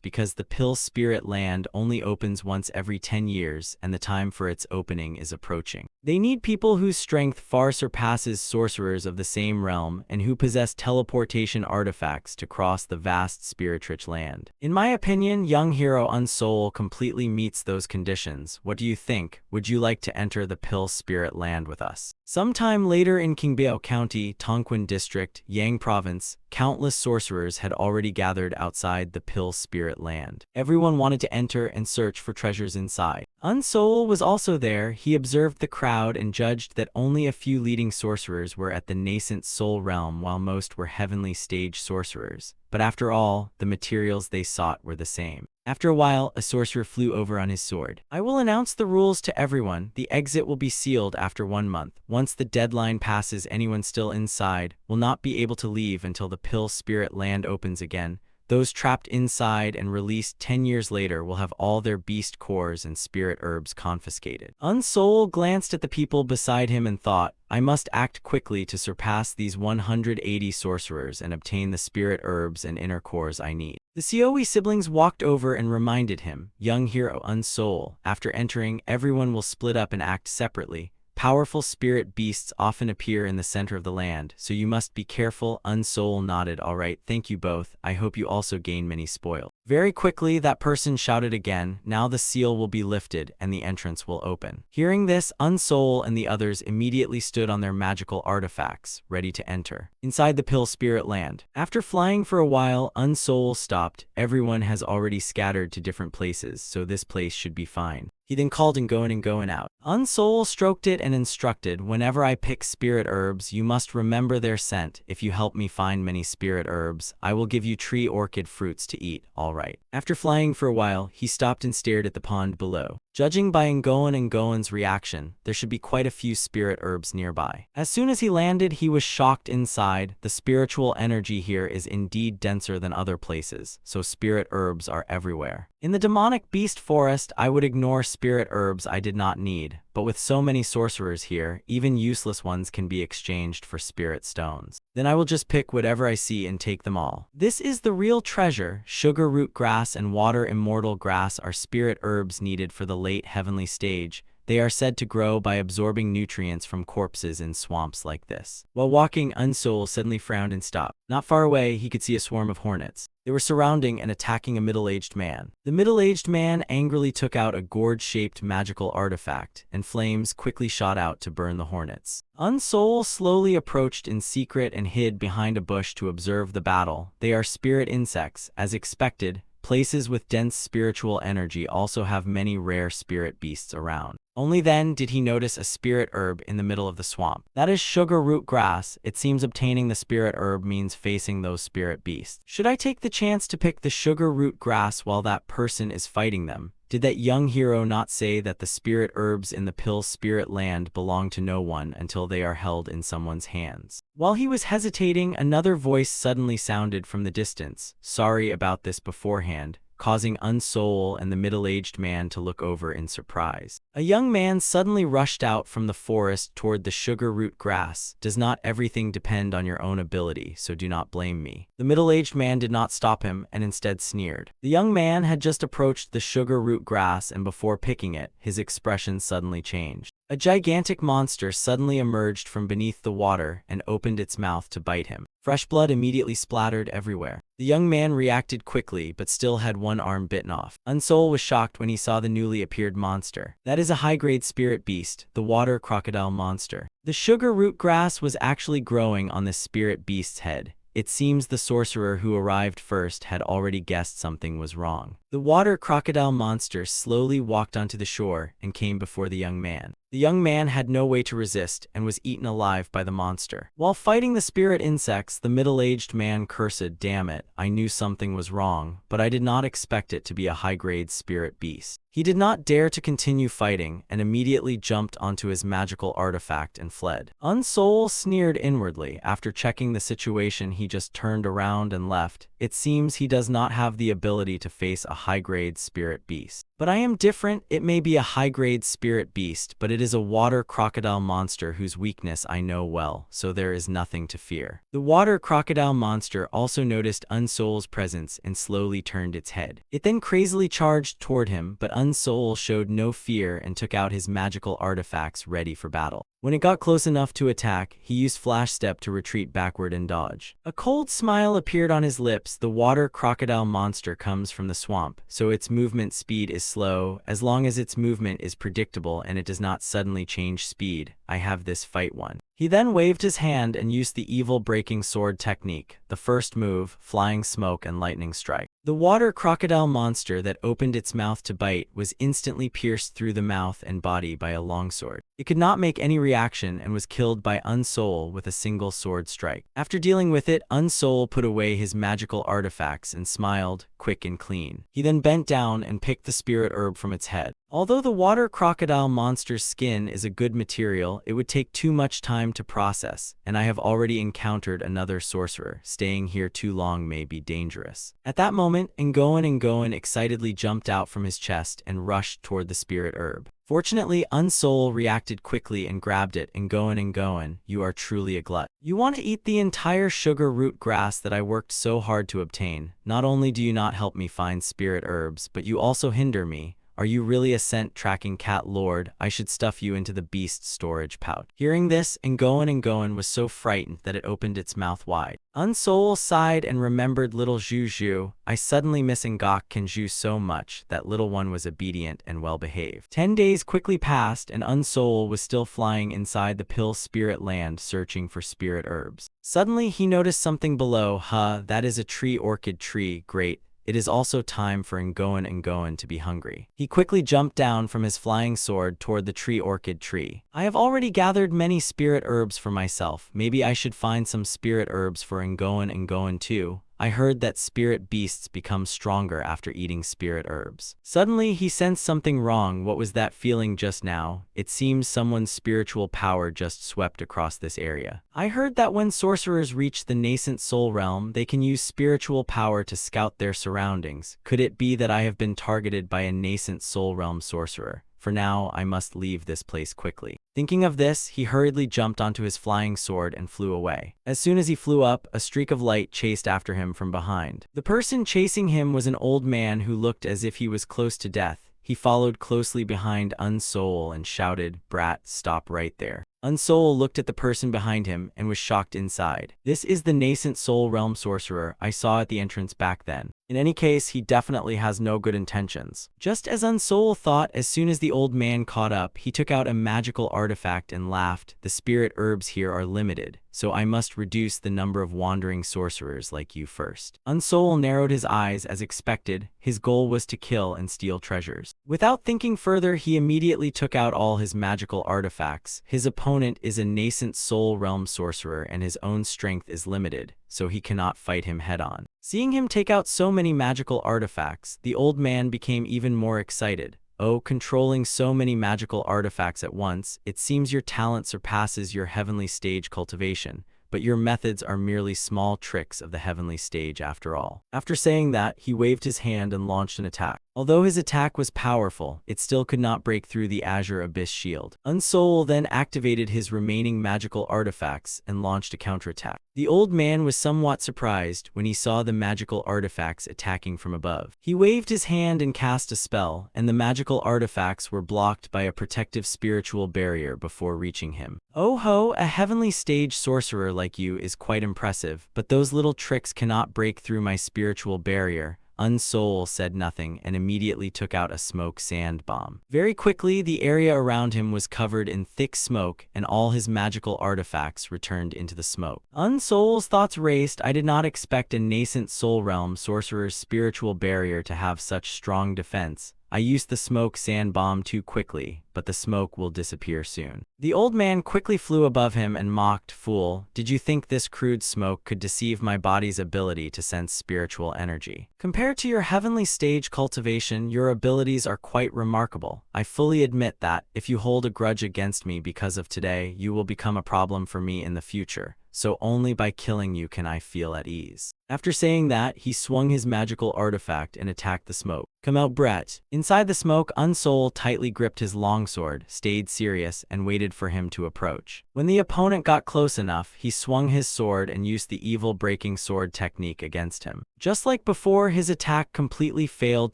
because the Pill Spirit Land only opens once every 10 years, and the time for its opening is approaching. They need people whose strength far surpasses sorcerers of the same realm and who possess teleportation artifacts to cross the vast spiritrich land. In my opinion, young hero Unsoul completely meets those conditions. What do you think? Would you like to enter the Pill Spirit Land with us?" Sometime later in Kingbao County, Tongquin District, Yang Province, countless sorcerers had already gathered outside the Pill Spirit Land. Everyone wanted to enter and search for treasures inside. Unsoul was also there. He observed the crowd and judged that only a few leading sorcerers were at the nascent Soul Realm while most were heavenly stage sorcerers. But after all, the materials they sought were the same. After a while, a sorcerer flew over on his sword. "I will announce the rules to everyone. The exit will be sealed after 1 month. Once the deadline passes, anyone still inside will not be able to leave until the Pill Spirit Land opens again. Those trapped inside and released 10 years later will have all their beast cores and spirit herbs confiscated." Unsoul glanced at the people beside him and thought, "I must act quickly to surpass these 180 sorcerers and obtain the spirit herbs and inner cores I need." The Sioe siblings walked over and reminded him, "Young hero Unsoul, after entering, everyone will split up and act separately. Powerful spirit beasts often appear in the center of the land, so you must be careful." Unsoul nodded. "All right, thank you both. I hope you also gain many spoil." Very quickly, that person shouted again. Now the seal will be lifted and the entrance will open. Hearing this, Unsoul and the others immediately stood on their magical artifacts, ready to enter inside the Pill Spirit Land. After flying for a while, Unsoul stopped. "Everyone has already scattered to different places, so this place should be fine." He then called and going out. Unsoul stroked it and instructed, "Whenever I pick spirit herbs, you must remember their scent. If you help me find many spirit herbs, I will give you tree orchid fruits to eat." "All right." After flying for a while, he stopped and stared at the pond below. Judging by Ngoan and Goen's reaction, there should be quite a few spirit herbs nearby. As soon as he landed, he was shocked inside. The spiritual energy here is indeed denser than other places, so spirit herbs are everywhere. In the demonic beast forest, I would ignore spirit herbs I did not need, but with so many sorcerers here, even useless ones can be exchanged for spirit stones. Then I will just pick whatever I see and take them all. This is the real treasure. Sugar root grass and water immortal grass are spirit herbs needed for the late heavenly stage. They are said to grow by absorbing nutrients from corpses in swamps like this. While walking, Unsoul suddenly frowned and stopped. Not far away, he could see a swarm of hornets. They were surrounding and attacking a middle-aged man. The middle-aged man angrily took out a gourd-shaped magical artifact, and flames quickly shot out to burn the hornets. Unsoul slowly approached in secret and hid behind a bush to observe the battle. They are spirit insects, as expected. Places with dense spiritual energy also have many rare spirit beasts around. Only then did he notice a spirit herb in the middle of the swamp. That is sugar root grass. It seems obtaining the spirit herb means facing those spirit beasts. Should I take the chance to pick the sugar root grass while that person is fighting them? Did that young hero not say that the spirit herbs in the Pill Spirit Land belong to no one until they are held in someone's hands? While he was hesitating, another voice suddenly sounded from the distance. "Sorry about this beforehand," causing Unsoul and the middle-aged man to look over in surprise. A young man suddenly rushed out from the forest toward the sugar root grass. "Does not everything depend on your own ability, so do not blame me." The middle-aged man did not stop him and instead sneered. The young man had just approached the sugar root grass, and before picking it, his expression suddenly changed. A gigantic monster suddenly emerged from beneath the water and opened its mouth to bite him. Fresh blood immediately splattered everywhere. The young man reacted quickly, but still had one arm bitten off. Unsoul was shocked when he saw the newly appeared monster. That is a high-grade spirit beast, the water crocodile monster. The sugar root grass was actually growing on the spirit beast's head. It seems the sorcerer who arrived first had already guessed something was wrong. The water crocodile monster slowly walked onto the shore and came before the young man. The young man had no way to resist and was eaten alive by the monster. While fighting the spirit insects, the middle-aged man cursed, "Damn it, I knew something was wrong, but I did not expect it to be a high-grade spirit beast." He did not dare to continue fighting and immediately jumped onto his magical artifact and fled. Unsoul sneered inwardly. After checking the situation, he just turned around and left. It seems he does not have the ability to face a high-grade spirit beast. But I am different. It may be a high-grade spirit beast, but it is a water crocodile monster whose weakness I know well, so there is nothing to fear. The water crocodile monster also noticed Unsoul's presence and slowly turned its head. It then crazily charged toward him, but Unsoul showed no fear and took out his magical artifacts ready for battle. When it got close enough to attack, he used Flash Step to retreat backward and dodge. A cold smile appeared on his lips. The water crocodile monster comes from the swamp, so its movement speed is slow. As long as its movement is predictable and it does not suddenly change speed, I have this fight won. He then waved his hand and used the evil breaking sword technique, the first move, flying smoke and lightning strike. The water crocodile monster that opened its mouth to bite was instantly pierced through the mouth and body by a longsword. It could not make any reaction and was killed by Unsoul with a single sword strike. After dealing with it, Unsoul put away his magical artifacts and smiled, quick and clean. He then bent down and picked the spirit herb from its head. Although the water crocodile monster's skin is a good material, it would take too much time to process, and I have already encountered another sorcerer. Staying here too long may be dangerous. At that moment, Ngoan excitedly jumped out from his chest and rushed toward the spirit herb. Fortunately, Unsoul reacted quickly and grabbed it. Ngoan, you are truly a glut. You want to eat the entire sugar root grass that I worked so hard to obtain. Not only do you not help me find spirit herbs, but you also hinder me. Are you really a scent-tracking cat lord? I should stuff you into the beast's storage pouch. Hearing this, Ngoan was so frightened that it opened its mouth wide. Unsoul sighed and remembered little Zhu. I suddenly miss Zhu so much. That little one was obedient and well-behaved. 10 days quickly passed, and Unsoul was still flying inside the pill spirit land searching for spirit herbs. Suddenly, he noticed something below. That is a tree orchid tree. Great. It is also time for Ngoan to be hungry. He quickly jumped down from his flying sword toward the tree orchid tree. I have already gathered many spirit herbs for myself. Maybe I should find some spirit herbs for Ngoan too. I heard that spirit beasts become stronger after eating spirit herbs. Suddenly, he sensed something wrong. What was that feeling just now? It seems someone's spiritual power just swept across this area. I heard that when sorcerers reach the nascent soul realm, they can use spiritual power to scout their surroundings. Could it be that I have been targeted by a nascent soul realm sorcerer? For now, I must leave this place quickly. Thinking of this, he hurriedly jumped onto his flying sword and flew away. As soon as he flew up, a streak of light chased after him from behind. The person chasing him was an old man who looked as if he was close to death. He followed closely behind Unsoul and shouted, "Brat, stop right there." Unsoul looked at the person behind him and was shocked inside. This is the nascent soul realm sorcerer I saw at the entrance back then. In any case, he definitely has no good intentions. Just as Unsoul thought, as soon as the old man caught up, he took out a magical artifact and laughed. The spirit herbs here are limited, so I must reduce the number of wandering sorcerers like you first. Unsoul narrowed his eyes as expected. His goal was to kill and steal treasures. Without thinking further, he immediately took out all his magical artifacts. His opponent is a nascent soul realm sorcerer and his own strength is limited, so he cannot fight him head-on. Seeing him take out so many magical artifacts, the old man became even more excited. Oh, controlling so many magical artifacts at once, it seems your talent surpasses your heavenly stage cultivation. But your methods are merely small tricks of the heavenly stage after all. After saying that, he waved his hand and launched an attack. Although his attack was powerful, it still could not break through the Azure Abyss shield. Unsoul then activated his remaining magical artifacts and launched a counterattack. The old man was somewhat surprised when he saw the magical artifacts attacking from above. He waved his hand and cast a spell, and the magical artifacts were blocked by a protective spiritual barrier before reaching him. Oh ho, a heavenly stage sorcerer like you is quite impressive, but those little tricks cannot break through my spiritual barrier. Unsoul said nothing and immediately took out a smoke sand bomb. Very quickly, the area around him was covered in thick smoke and all his magical artifacts returned into the smoke. Unsoul's thoughts raced. I did not expect a nascent soul realm sorcerer's spiritual barrier to have such strong defense. I used the smoke sand bomb too quickly, but the smoke will disappear soon. The old man quickly flew above him and mocked, "Fool, did you think this crude smoke could deceive my body's ability to sense spiritual energy? Compared to your heavenly stage cultivation, your abilities are quite remarkable. I fully admit that, if you hold a grudge against me because of today, you will become a problem for me in the future. So only by killing you can I feel at ease." After saying that, he swung his magical artifact and attacked the smoke. "Come out, Brett." Inside the smoke, Unsoul tightly gripped his longsword, stayed serious, and waited for him to approach. When the opponent got close enough, he swung his sword and used the evil breaking sword technique against him. Just like before, his attack completely failed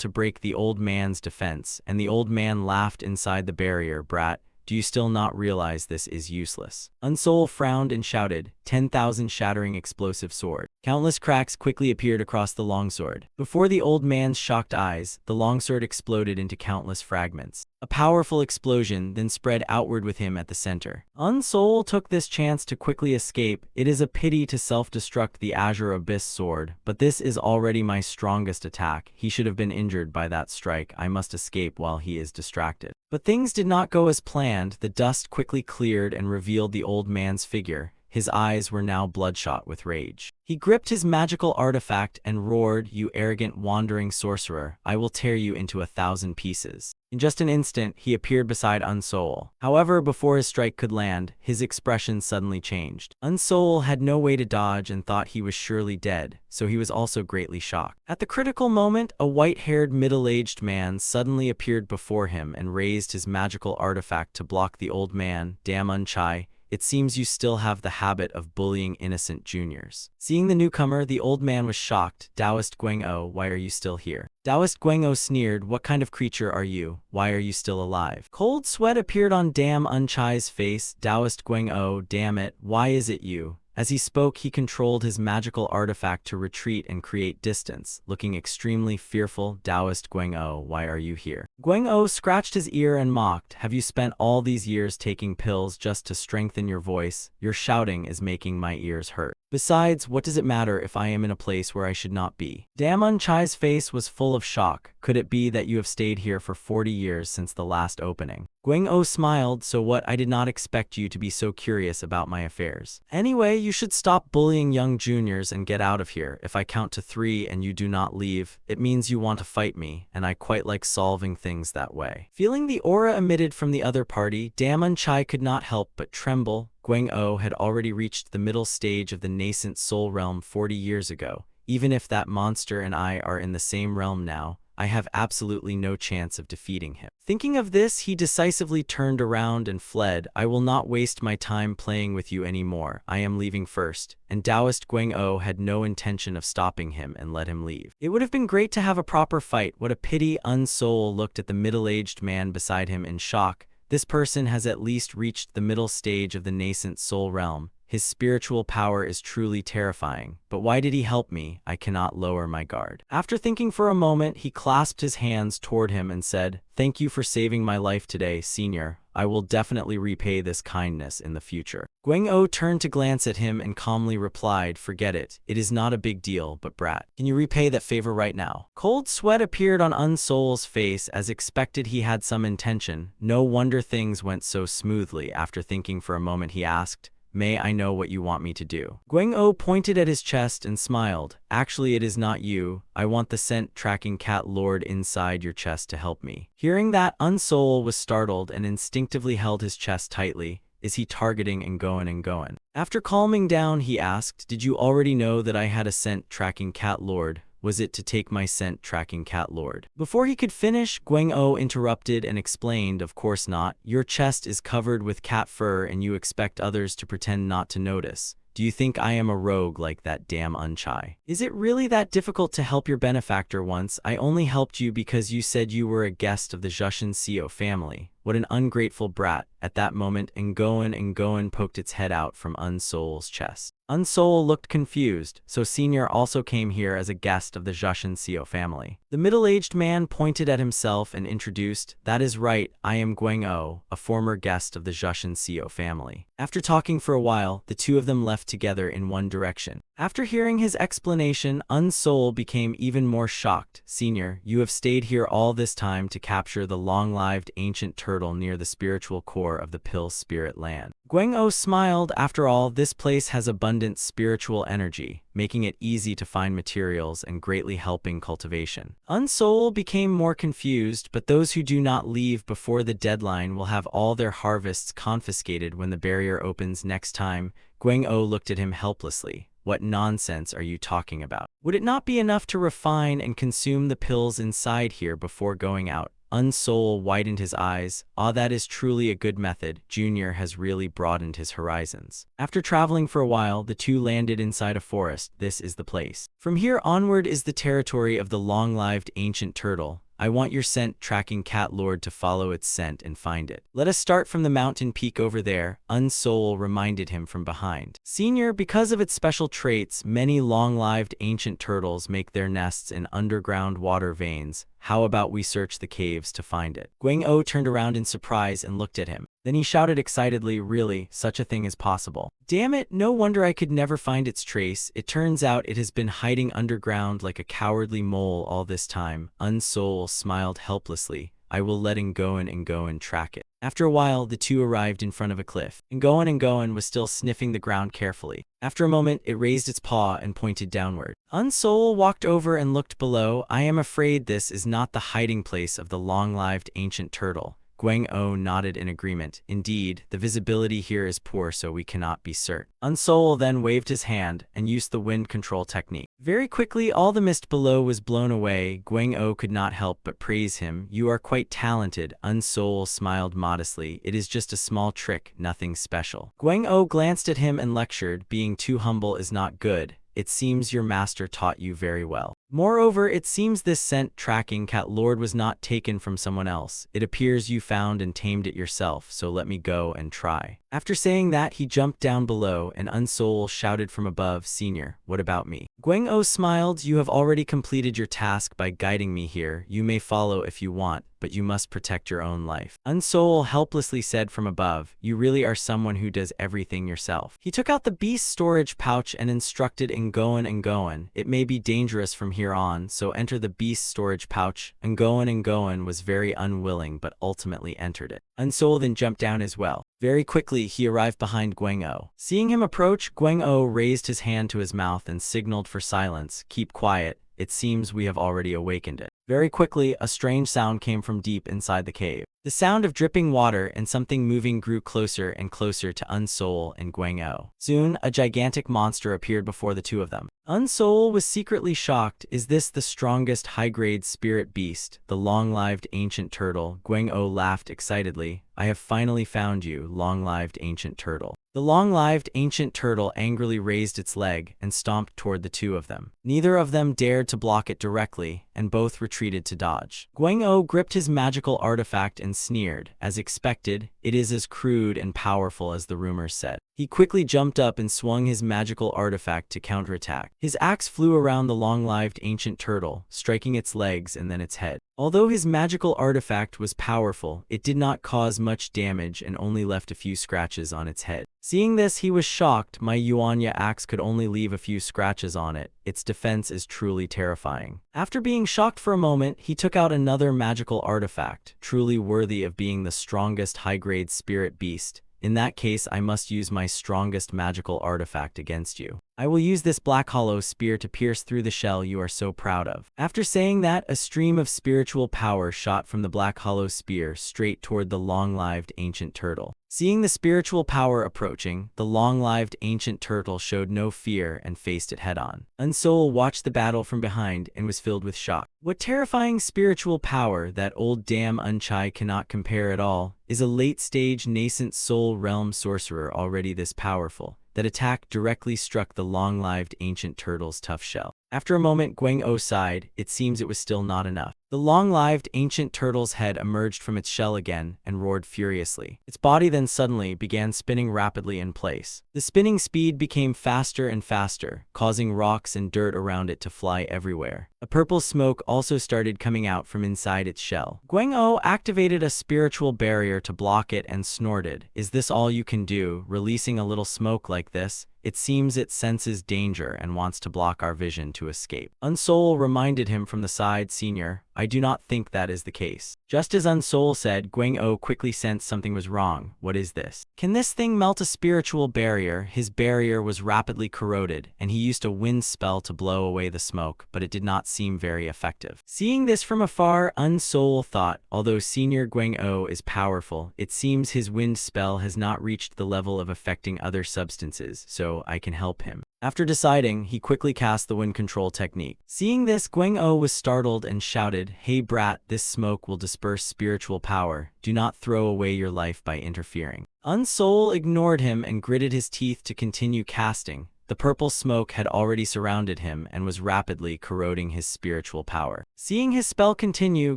to break the old man's defense, and the old man laughed inside the barrier. "Brat, Do you still not realize this is useless? Unsoul frowned and shouted, 10,000 shattering explosive sword. Countless cracks quickly appeared across the longsword. Before the old man's shocked eyes, the longsword exploded into countless fragments. A powerful explosion then spread outward with him at the center. Unsoul took this chance to quickly escape. It is a pity to self-destruct the Azure Abyss sword, but this is already my strongest attack. He should have been injured by that strike. I must escape while he is distracted. But things did not go as planned. The dust quickly cleared and revealed the old man's figure. His eyes were now bloodshot with rage. He gripped his magical artifact and roared, "You arrogant wandering sorcerer, I will tear you into 1,000 pieces." In just an instant, he appeared beside Unsoul. However, before his strike could land, his expression suddenly changed. Unsoul had no way to dodge and thought he was surely dead, so he was also greatly shocked. At the critical moment, a white-haired middle-aged man suddenly appeared before him and raised his magical artifact to block the old man. "Damn Unchai, it seems you still have the habit of bullying innocent juniors." Seeing the newcomer, the old man was shocked. "Taoist Guang-o, why are you still here?" Taoist Guang-o sneered, "What kind of creature are you? Why are you still alive?" Cold sweat appeared on Damn Unchai's face. "Taoist Guang-o, damn it, why is it you?" As he spoke, he controlled his magical artifact to retreat and create distance, looking extremely fearful. "Taoist Guang-o, why are you here?" Guang-o scratched his ear and mocked, "Have you spent all these years taking pills just to strengthen your voice? Your shouting is making my ears hurt. Besides, what does it matter if I am in a place where I should not be?" Damn Unchai's face was full of shock. "Could it be that you have stayed here for 40 years since the last opening?" Guang-o smiled, "So what? I did not expect you to be so curious about my affairs. Anyway, you should stop bullying young juniors and get out of here. If I count to 3 and you do not leave, it means you want to fight me, and I quite like solving things that way." Feeling the aura emitted from the other party, Damn Unchai could not help but tremble. Guang-o had already reached the middle stage of the nascent soul realm 40 years ago. Even if that monster and I are in the same realm now, I have absolutely no chance of defeating him. Thinking of this, he decisively turned around and fled. "I will not waste my time playing with you anymore. I am leaving first." And Taoist Guang-o had no intention of stopping him and let him leave. It would have been great to have a proper fight. What a pity. Unsoul looked at the middle-aged man beside him in shock. This person has at least reached the middle stage of the nascent soul realm. His spiritual power is truly terrifying. But why did he help me? I cannot lower my guard. After thinking for a moment, he clasped his hands toward him and said, "Thank you for saving my life today, senior. I will definitely repay this kindness in the future." Guang-o turned to glance at him and calmly replied, "Forget it. It is not a big deal, but brat, can you repay that favor right now?" Cold sweat appeared on Unsoul's face. As expected, he had some intention. No wonder things went so smoothly. After thinking for a moment, he asked, "May I know what you want me to do?" Guang-o pointed at his chest and smiled. "Actually, it is not you. I want the scent tracking cat lord inside your chest to help me." Hearing that, Unsoul was startled and instinctively held his chest tightly. Is he targeting and going? After calming down, he asked, "Did you already know that I had a scent tracking cat lord? Was it to take my scent tracking cat lord?" Before he could finish, Guang-o interrupted and explained, "Of course not. Your chest is covered with cat fur and you expect others to pretend not to notice. Do you think I am a rogue like that Damn Unchai? Is it really that difficult to help your benefactor once? I only helped you because you said you were a guest of the Jushin Seo family. What an ungrateful brat." At that moment, Ngoan poked its head out from Unsoul's chest. Unsoul looked confused. "So senior also came here as a guest of the Jushin Seo family." The middle-aged man pointed at himself and introduced, "That is right, I am Guang-o, a former guest of the Jushin Seo family." After talking for a while, the two of them left together in one direction. After hearing his explanation, Unsoul became even more shocked. "Senior, you have stayed here all this time to capture the long-lived ancient turtle near the spiritual core of the Pill Spirit Land." Guang-o smiled. "After all, this place has abundant spiritual energy, making it easy to find materials and greatly helping cultivation." Unsoul became more confused, but those who do not leave before the deadline will have all their harvests confiscated when the barrier opens next time. Guang-o looked at him helplessly. "What nonsense are you talking about? Would it not be enough to refine and consume the pills inside here before going out?" Unsoul widened his eyes. "Ah, that is truly a good method. Junior has really broadened his horizons." After traveling for a while, the two landed inside a forest. "This is the place. From here onward is the territory of the long-lived ancient turtle. I want your scent tracking cat lord to follow its scent and find it. Let us start from the mountain peak over there, Unsoul reminded him from behind. Senior, because of its special traits, many long-lived ancient turtles make their nests in underground water veins. How about we search the caves to find it? Gwang-o turned around in surprise and looked at him. Then he shouted excitedly, really, such a thing is possible. Damn it, no wonder I could never find its trace. It turns out it has been hiding underground like a cowardly mole all this time. Unsoul smiled helplessly. I will let Ngoan and Ngoan track it. After a while, the two arrived in front of a cliff. Ngoan was still sniffing the ground carefully. After a moment, it raised its paw and pointed downward. Unsoul walked over and looked below. I am afraid this is not the hiding place of the long-lived ancient turtle. Gwang-o nodded in agreement. Indeed, the visibility here is poor, so we cannot be certain. Unsoul then waved his hand and used the wind control technique. Very quickly, all the mist below was blown away. Gwang-o could not help but praise him. You are quite talented. Unsoul smiled modestly. It is just a small trick, nothing special. Gwang-o glanced at him and lectured, being too humble is not good. It seems your master taught you very well. Moreover, it seems this scent tracking cat lord was not taken from someone else. It appears you found and tamed it yourself, so let me go and try. After saying that, he jumped down below, and Unsoul shouted from above, Senior, what about me? Gwang-o smiled, you have already completed your task by guiding me here. You may follow if you want, but you must protect your own life. Unsoul helplessly said from above, you really are someone who does everything yourself. He took out the beast storage pouch and instructed Ngoan, it may be dangerous from here on, so enter the beast storage pouch. Ngoan was very unwilling but ultimately entered it. Unsoul then jumped down as well. Very quickly, he arrived behind Gwang-o. Seeing him approach, Gwang-o raised his hand to his mouth and signaled for silence. Keep quiet. It seems we have already awakened it. Very quickly, a strange sound came from deep inside the cave. The sound of dripping water and something moving grew closer and closer to Unsoul and Gwang-o. Soon, a gigantic monster appeared before the two of them. Unsoul was secretly shocked. Is this the strongest high-grade spirit beast, the long-lived ancient turtle? Gwang-o laughed excitedly. I have finally found you, long-lived ancient turtle. The long-lived ancient turtle angrily raised its leg and stomped toward the two of them. Neither of them dared to block it directly, and both retreated to dodge. Gwang-o gripped his magical artifact and sneered. As expected, it is as crude and powerful as the rumors said. He quickly jumped up and swung his magical artifact to counterattack. His axe flew around the long-lived ancient turtle, striking its legs and then its head. Although his magical artifact was powerful, it did not cause much damage and only left a few scratches on its head. Seeing this, he was shocked. My Yuanya axe could only leave a few scratches on it. Its defense is truly terrifying. After being shocked for a moment, he took out another magical artifact, truly worthy of being the strongest high-grade spirit beast. In that case, I must use my strongest magical artifact against you. I will use this black hollow spear to pierce through the shell you are so proud of. After saying that, a stream of spiritual power shot from the black hollow spear straight toward the long-lived ancient turtle. Seeing the spiritual power approaching, the long-lived ancient turtle showed no fear and faced it head-on. Unsoul watched the battle from behind and was filled with shock. What terrifying spiritual power! That old damn Unchai cannot compare at all. Is a late-stage nascent soul realm sorcerer already this powerful? That attack directly struck the long-lived ancient turtle's tough shell. After a moment, Gwang-o sighed. It seems it was still not enough. The long-lived ancient turtle's head emerged from its shell again and roared furiously. Its body then suddenly began spinning rapidly in place. The spinning speed became faster and faster, causing rocks and dirt around it to fly everywhere. A purple smoke also started coming out from inside its shell. Gwang-o activated a spiritual barrier to block it and snorted. Is this all you can do, releasing a little smoke like this? It seems it senses danger and wants to block our vision to escape. Unsoul reminded him from the side, Senior, I do not think that is the case. Just as Unsoul said, Gwang-o quickly sensed something was wrong. What is this? Can this thing melt a spiritual barrier? His barrier was rapidly corroded, and he used a wind spell to blow away the smoke, but it did not seem very effective. Seeing this from afar, Unsoul thought, although Senior Gwang-o is powerful, it seems his wind spell has not reached the level of affecting other substances, so I can help him. After deciding, he quickly cast the wind control technique. Seeing this, Gwang-o was startled and shouted, Hey brat, this smoke will disperse spiritual power. Do not throw away your life by interfering. Unsoul ignored him and gritted his teeth to continue casting. The purple smoke had already surrounded him and was rapidly corroding his spiritual power. Seeing his spell continue,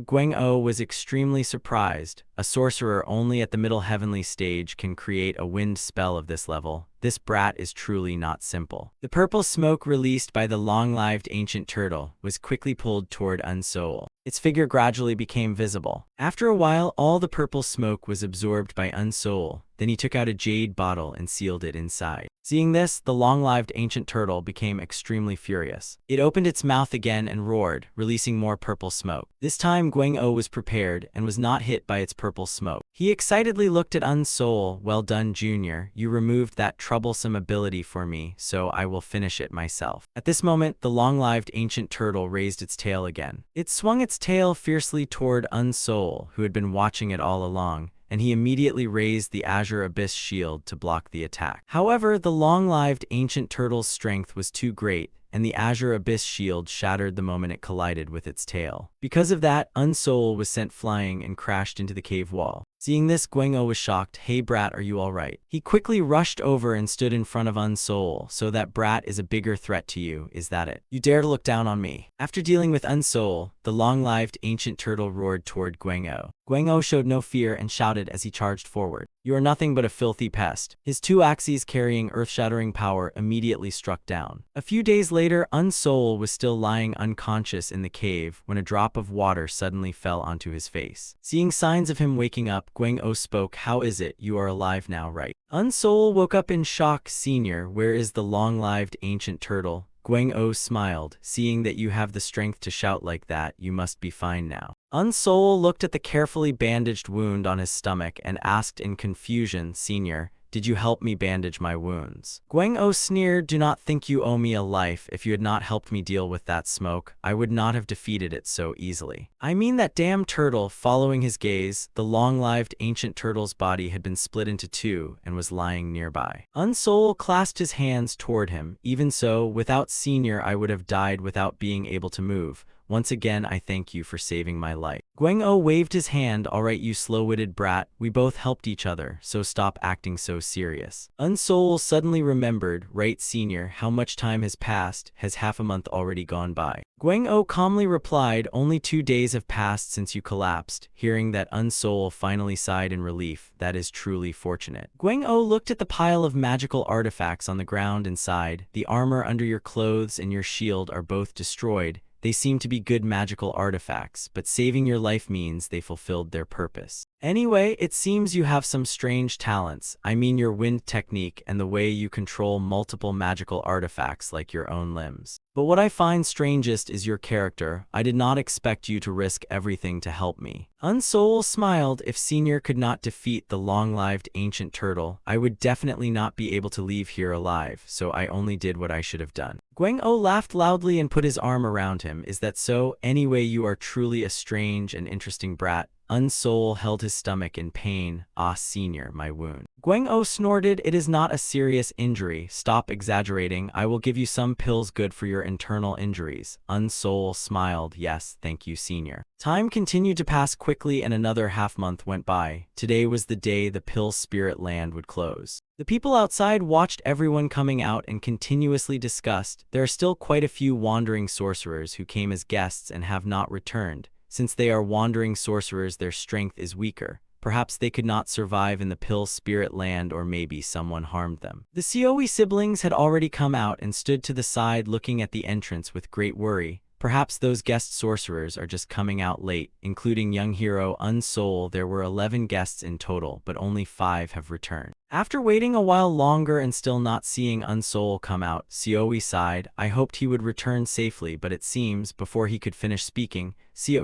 Gwang-oh was extremely surprised. A sorcerer only at the middle heavenly stage can create a wind spell of this level. This brat is truly not simple. The purple smoke released by the long-lived ancient turtle was quickly pulled toward Unsoul. Its figure gradually became visible. After a while, all the purple smoke was absorbed by Unsoul. Then he took out a jade bottle and sealed it inside. Seeing this, the long-lived ancient turtle became extremely furious. It opened its mouth again and roared, releasing more purple smoke. This time, Gwang-oh was prepared and was not hit by its purple smoke. He excitedly looked at Unsoul. "Well done, Junior. You removed that troublesome ability for me, so I will finish it myself." At this moment, the long-lived ancient turtle raised its tail again. It swung its tail fiercely toward Unsoul, who had been watching it all along, and he immediately raised the Azure Abyss shield to block the attack. However, the long-lived ancient turtle's strength was too great, and the Azure Abyss shield shattered the moment it collided with its tail. Because of that, Unsoul was sent flying and crashed into the cave wall. Seeing this, Gwang-oh was shocked. "Hey brat, are you alright?" He quickly rushed over and stood in front of Unsoul. "So that brat is a bigger threat to you, is that it? You dare to look down on me?" After dealing with Unsoul, the long-lived ancient turtle roared toward Gwang-oh. Gwang-oh showed no fear and shouted as he charged forward. "You are nothing but a filthy pest." His two axes carrying earth-shattering power immediately struck down. A few days later, Unsoul was still lying unconscious in the cave when a drop of water suddenly fell onto his face. Seeing signs of him waking up, Gwang-oh spoke. "How is it? You are alive now, right?" Unsoul woke up in shock. "Senior, where is the long-lived ancient turtle?" Gwang-oh smiled. "Seeing that you have the strength to shout like that, you must be fine now." Unsoul looked at the carefully bandaged wound on his stomach and asked in confusion, "Senior, did you help me bandage my wounds?" Gwang-oh sneered. "Do not think you owe me a life. If you had not helped me deal with that smoke, I would not have defeated it so easily." "I mean that damn turtle." Following his gaze, the long-lived ancient turtle's body had been split into two and was lying nearby. Unsoul clasped his hands toward him. "Even so, without Senior, I would have died without being able to move. Once again, I thank you for saving my life." Gwang-oh waved his hand. "Alright, you slow-witted brat. We both helped each other, so stop acting so serious." Unsoul suddenly remembered. "Right, Senior, how much time has passed? Has half a month already gone by?" Gwang-oh calmly replied, "Only 2 days have passed since you collapsed." Hearing that, Unsoul finally sighed in relief. "That is truly fortunate." Gwang-oh looked at the pile of magical artifacts on the ground and sighed. "The armor under your clothes and your shield are both destroyed. They seem to be good magical artifacts, but saving your life means they fulfilled their purpose. Anyway, it seems you have some strange talents. I mean your wind technique and the way you control multiple magical artifacts like your own limbs. But what I find strangest is your character. I did not expect you to risk everything to help me." Unsoul smiled. "If Senior could not defeat the long-lived ancient turtle, I would definitely not be able to leave here alive, so I only did what I should have done." Gwang-oh laughed loudly and put his arm around him. "Is that so? Anyway, you are truly a strange and interesting brat." Unsoul held his stomach in pain. "Ah, Senior, my wound." Gwang-oh snorted. "It is not a serious injury. Stop exaggerating. I will give you some pills good for your internal injuries." Unsoul smiled. "Yes, thank you, Senior." Time continued to pass quickly and another half-month went by. Today was the day the Pill Spirit Land would close. The people outside watched everyone coming out and continuously discussed. There are still quite a few wandering sorcerers who came as guests and have not returned. Since they are wandering sorcerers, their strength is weaker. Perhaps they could not survive in the Pill Spirit Land, or maybe someone harmed them. The Seoi siblings had already come out and stood to the side looking at the entrance with great worry. Perhaps those guest sorcerers are just coming out late, including young hero Unsoul. There were 11 guests in total, but only 5 have returned. After waiting a while longer and still not seeing Unsoul come out, Seoi sighed. "I hoped he would return safely, but it seems," before he could finish speaking,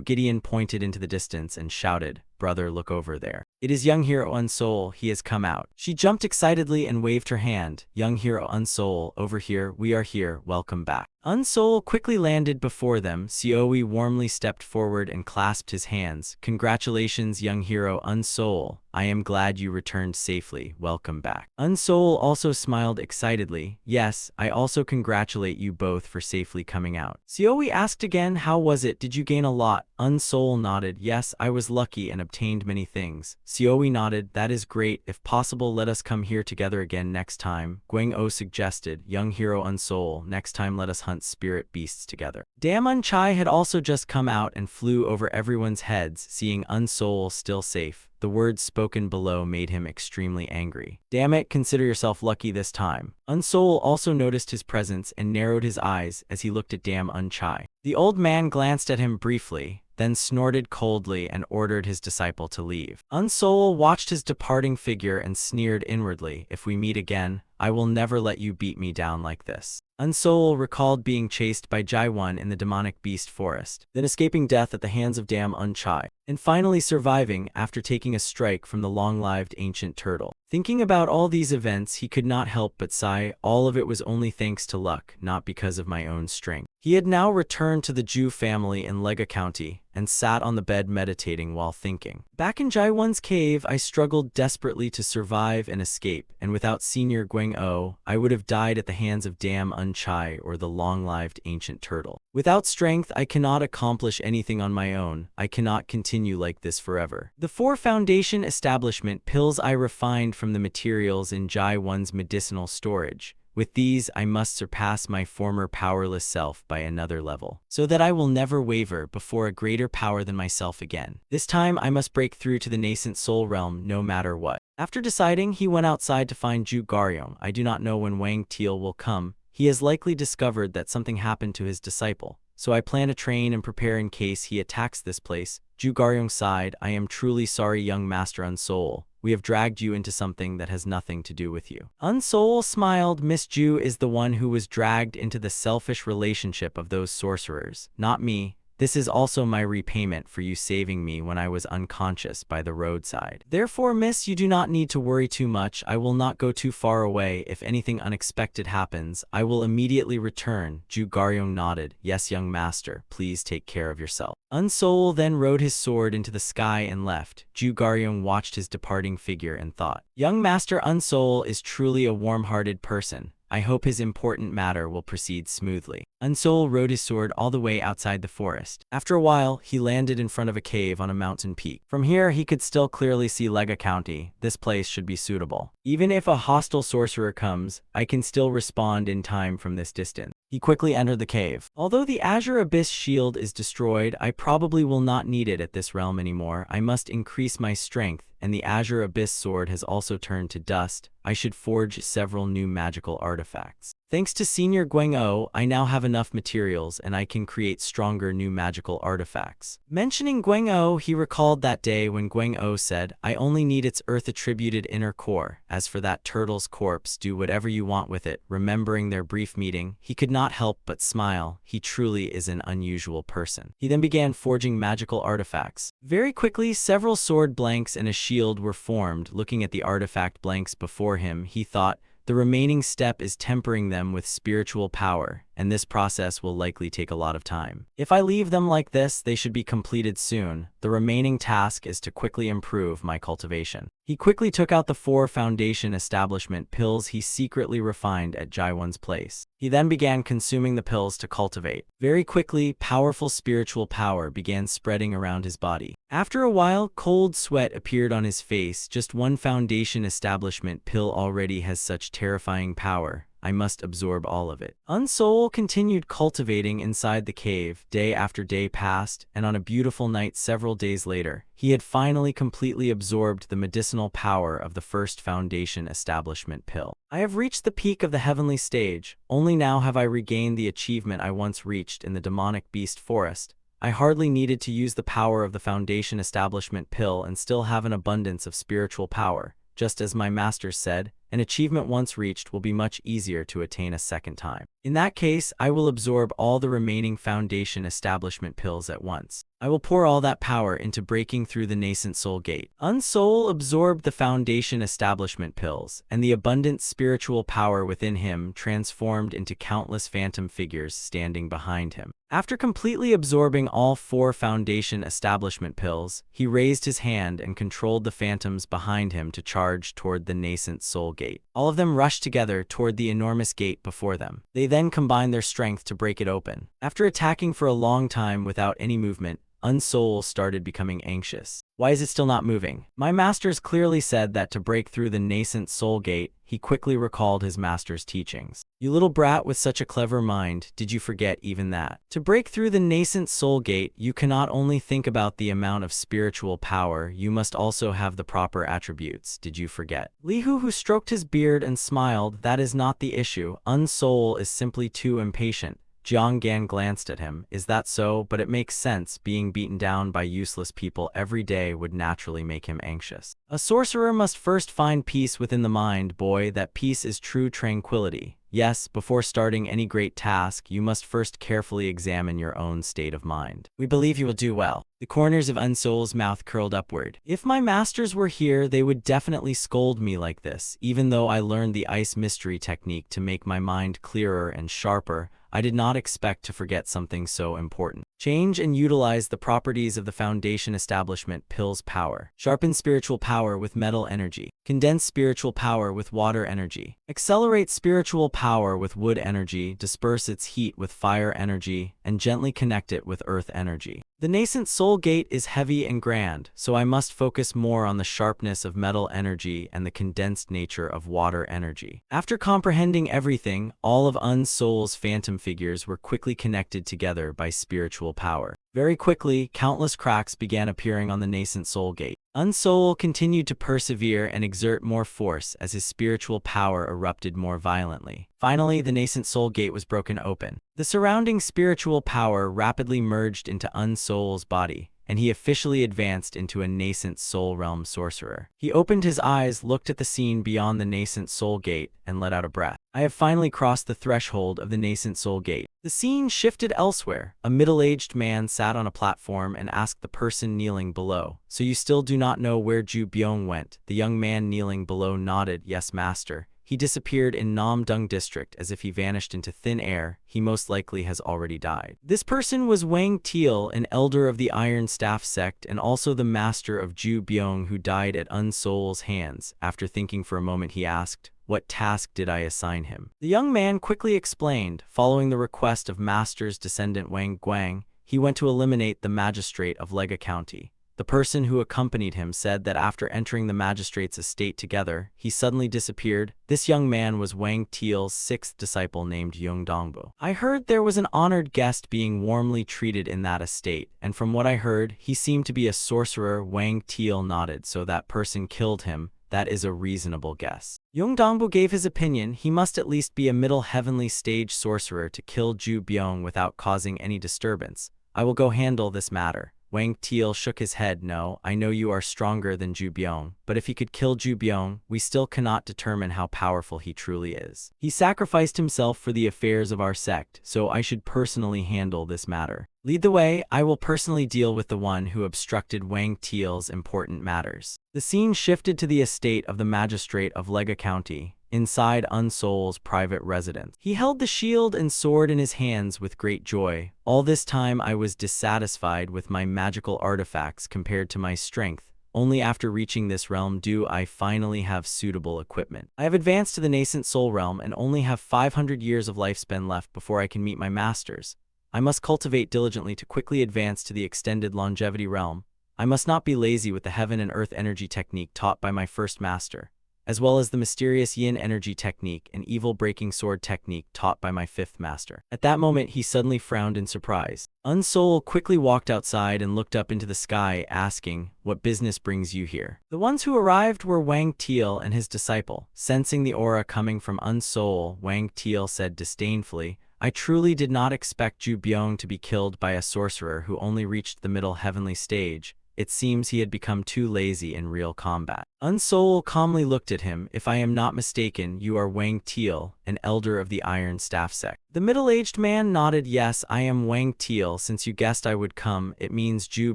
Gideon pointed into the distance and shouted, "Brother, look over there. It is young hero Unsoul. He has come out." She jumped excitedly and waved her hand. "Young hero Unsoul, over here. We are here. Welcome back." Unsoul quickly landed before them. Seoi warmly stepped forward and clasped his hands. "Congratulations, young hero Unsoul. I am glad you returned safely. Welcome back. Unsol also smiled excitedly. Yes, I also congratulate you both for safely coming out. Xiaohui asked again, how was it? Did you gain a lot? Unsol nodded. Yes, I was lucky and obtained many things. Xiaohui nodded. That is great. If possible, let us come here together again next time. Guang-o suggested. Young hero Unsol, next time let us hunt spirit beasts together. Damon Chai had also just come out and flew over everyone's heads, seeing Unsol still safe. The words spoken below made him extremely angry. Damn it, consider yourself lucky this time. Unsol also noticed his presence and narrowed his eyes as he looked at Damon Chai. The old man glanced at him briefly, then snorted coldly and ordered his disciple to leave. Unsol watched his departing figure and sneered inwardly, if we meet again, I will never let you beat me down like this. Unsol recalled being chased by Jaiwan in the demonic beast forest, then escaping death at the hands of Damon Chai, and finally surviving after taking a strike from the long-lived ancient turtle. Thinking about all these events, he could not help but sigh. All of it was only thanks to luck, not because of my own strength. He had now returned to the Zhu family in Lega County and sat on the bed meditating while thinking. Back in Jaiwan's cave, I struggled desperately to survive and escape, and without Senior Guang-o, I would have died at the hands of Damon Chai or the long-lived ancient turtle. Without strength, I cannot accomplish anything on my own. I cannot continue like this forever. The 4 foundation establishment pills I refined from the materials in Jaiwan's medicinal storage. With these, I must surpass my former powerless self by another level, so that I will never waver before a greater power than myself again. This time, I must break through to the nascent soul realm no matter what. After deciding, he went outside to find Zhu Garyong. I do not know when Wang Tiel will come. He has likely discovered that something happened to his disciple, so I plan to train and prepare in case he attacks this place. Zhu Garyong sighed. I am truly sorry, young master Unsol. We have dragged you into something that has nothing to do with you. Unsol smiled. Miss Zhu is the one who was dragged into the selfish relationship of those sorcerers, not me. This is also my repayment for you saving me when I was unconscious by the roadside. Therefore, miss, you do not need to worry too much. I will not go too far away. If anything unexpected happens, I will immediately return. Zhu Garyong nodded. Yes, young master, please take care of yourself. Unsol then rode his sword into the sky and left. Zhu Garyong watched his departing figure and thought, young master Unsol is truly a warm-hearted person. I hope his important matter will proceed smoothly. Unsol rode his sword all the way outside the forest. After a while, he landed in front of a cave on a mountain peak. From here, he could still clearly see Lega County. This place should be suitable. Even if a hostile sorcerer comes, I can still respond in time from this distance. He quickly entered the cave. Although the Azure Abyss shield is destroyed, I probably will not need it at this realm anymore. I must increase my strength, and the Azure Abyss sword has also turned to dust. I should forge several new magical artifacts. Thanks to Senior Guang-o, I now have enough materials and I can create stronger new magical artifacts. Mentioning Guang-o, he recalled that day when Guang-o said, I only need its earth-attributed inner core. As for that turtle's corpse, do whatever you want with it. Remembering their brief meeting, he could not help but smile. He truly is an unusual person. He then began forging magical artifacts. Very quickly, several sword blanks and a shield were formed. Looking at the artifact blanks before him, he thought, the remaining step is tempering them with spiritual power, and this process will likely take a lot of time. If I leave them like this, they should be completed soon. The remaining task is to quickly improve my cultivation. He quickly took out the 4 foundation establishment pills he secretly refined at Jaiwan's place. He then began consuming the pills to cultivate. Very quickly, powerful spiritual power began spreading around his body. After a while, cold sweat appeared on his face. Just 1 foundation establishment pill already has such terrifying power. I must absorb all of it. Unsol continued cultivating inside the cave. Day after day passed, and on a beautiful night several days later, he had finally completely absorbed the medicinal power of the first foundation establishment pill. I have reached the peak of the heavenly stage. Only now have I regained the achievement I once reached in the demonic beast forest. I hardly needed to use the power of the foundation establishment pill and still have an abundance of spiritual power. Just as my master said, an achievement once reached will be much easier to attain a second time. In that case, I will absorb all the remaining foundation establishment pills at once. I will pour all that power into breaking through the nascent soul gate. Unsoul absorbed the foundation establishment pills, and the abundant spiritual power within him transformed into countless phantom figures standing behind him. After completely absorbing all 4 foundation establishment pills, he raised his hand and controlled the phantoms behind him to charge toward the nascent soul gate. All of them rushed together toward the enormous gate before them. They then combined their strength to break it open. After attacking for a long time without any movement, Unsoul started becoming anxious. Why is it still not moving? My masters clearly said that to break through the nascent soul gate, he quickly recalled his master's teachings. You little brat with such a clever mind, did you forget even that? To break through the nascent soul gate, you cannot only think about the amount of spiritual power, you must also have the proper attributes. Did you forget? Lihu, who stroked his beard and smiled, that is not the issue. Unsoul is simply too impatient. Jiang Gan glanced at him. Is that so? But it makes sense. Being beaten down by useless people every day would naturally make him anxious. A sorcerer must first find peace within the mind, boy. That peace is true tranquility. Yes, before starting any great task, you must first carefully examine your own state of mind. We believe you will do well. The corners of Unsoul's mouth curled upward. If my masters were here, they would definitely scold me like this. Even though I learned the ice mystery technique to make my mind clearer and sharper, I did not expect to forget something so important. Change and utilize the properties of the foundation establishment pill's power. Sharpen spiritual power with metal energy. Condense spiritual power with water energy. Accelerate spiritual power with wood energy. Disperse its heat with fire energy, and gently connect it with earth energy. The nascent soul gate is heavy and grand, so I must focus more on the sharpness of metal energy and the condensed nature of water energy. After comprehending everything, all of Unsoul's phantom figures were quickly connected together by spiritual power. Very quickly, countless cracks began appearing on the nascent soul gate. Unsoul continued to persevere and exert more force as his spiritual power erupted more violently. Finally, the nascent soul gate was broken open. The surrounding spiritual power rapidly merged into Unsoul's body, and he officially advanced into a nascent soul realm sorcerer. He opened his eyes, looked at the scene beyond the nascent soul gate, and let out a breath. I have finally crossed the threshold of the nascent soul gate. The scene shifted elsewhere. A middle-aged man sat on a platform and asked the person kneeling below, "So you still do not know where Ju Byung went?" The young man kneeling below nodded, "Yes, master. He disappeared in Nam-dung district as if he vanished into thin air. He most likely has already died." This person was Wang Teal, an elder of the Iron Staff sect and also the master of Ju Byung, who died at Unsoul's hands. After thinking for a moment, he asked, "What task did I assign him?" The young man quickly explained. Following the request of master's descendant Wang Guang, he went to eliminate the magistrate of Lega County. The person who accompanied him said that after entering the magistrate's estate together, he suddenly disappeared. This young man was Wang Teal's 6th disciple named Yung Dongbu. I heard there was an honored guest being warmly treated in that estate, and from what I heard, he seemed to be a sorcerer. Wang Teal nodded. So that person killed him. That is a reasonable guess. Yung Dongbu gave his opinion. He must at least be a middle heavenly stage sorcerer to kill Ju Byung without causing any disturbance. I will go handle this matter. Wang Teal shook his head. "No, I know you are stronger than Ju Byung, but if he could kill Ju Byung, we still cannot determine how powerful he truly is. He sacrificed himself for the affairs of our sect, so I should personally handle this matter. Lead the way. I will personally deal with the one who obstructed Wang Teal's important matters." The scene shifted to the estate of the magistrate of Lega County, inside Unsoul's private residence. He held the shield and sword in his hands with great joy. All this time I was dissatisfied with my magical artifacts compared to my strength. Only after reaching this realm do I finally have suitable equipment. I have advanced to the nascent soul realm and only have 500 years of lifespan left before I can meet my masters. I must cultivate diligently to quickly advance to the extended longevity realm. I must not be lazy with the heaven and earth energy technique taught by my first master, as well as the mysterious yin energy technique and evil breaking sword technique taught by my 5th master. At that moment, he suddenly frowned in surprise. Unsoul quickly walked outside and looked up into the sky, asking, "What business brings you here?" The ones who arrived were Wang Teal and his disciple. Sensing the aura coming from Unsoul, Wang Teal said disdainfully, "I truly did not expect Ju Byung to be killed by a sorcerer who only reached the middle heavenly stage. It seems he had become too lazy in real combat. Unsoul calmly looked at him. If I am not mistaken, you are Wang Teal, an elder of the Iron Staff sect. The middle-aged man nodded. Yes, I am Wang Teal. Since you guessed I would come, it means Ju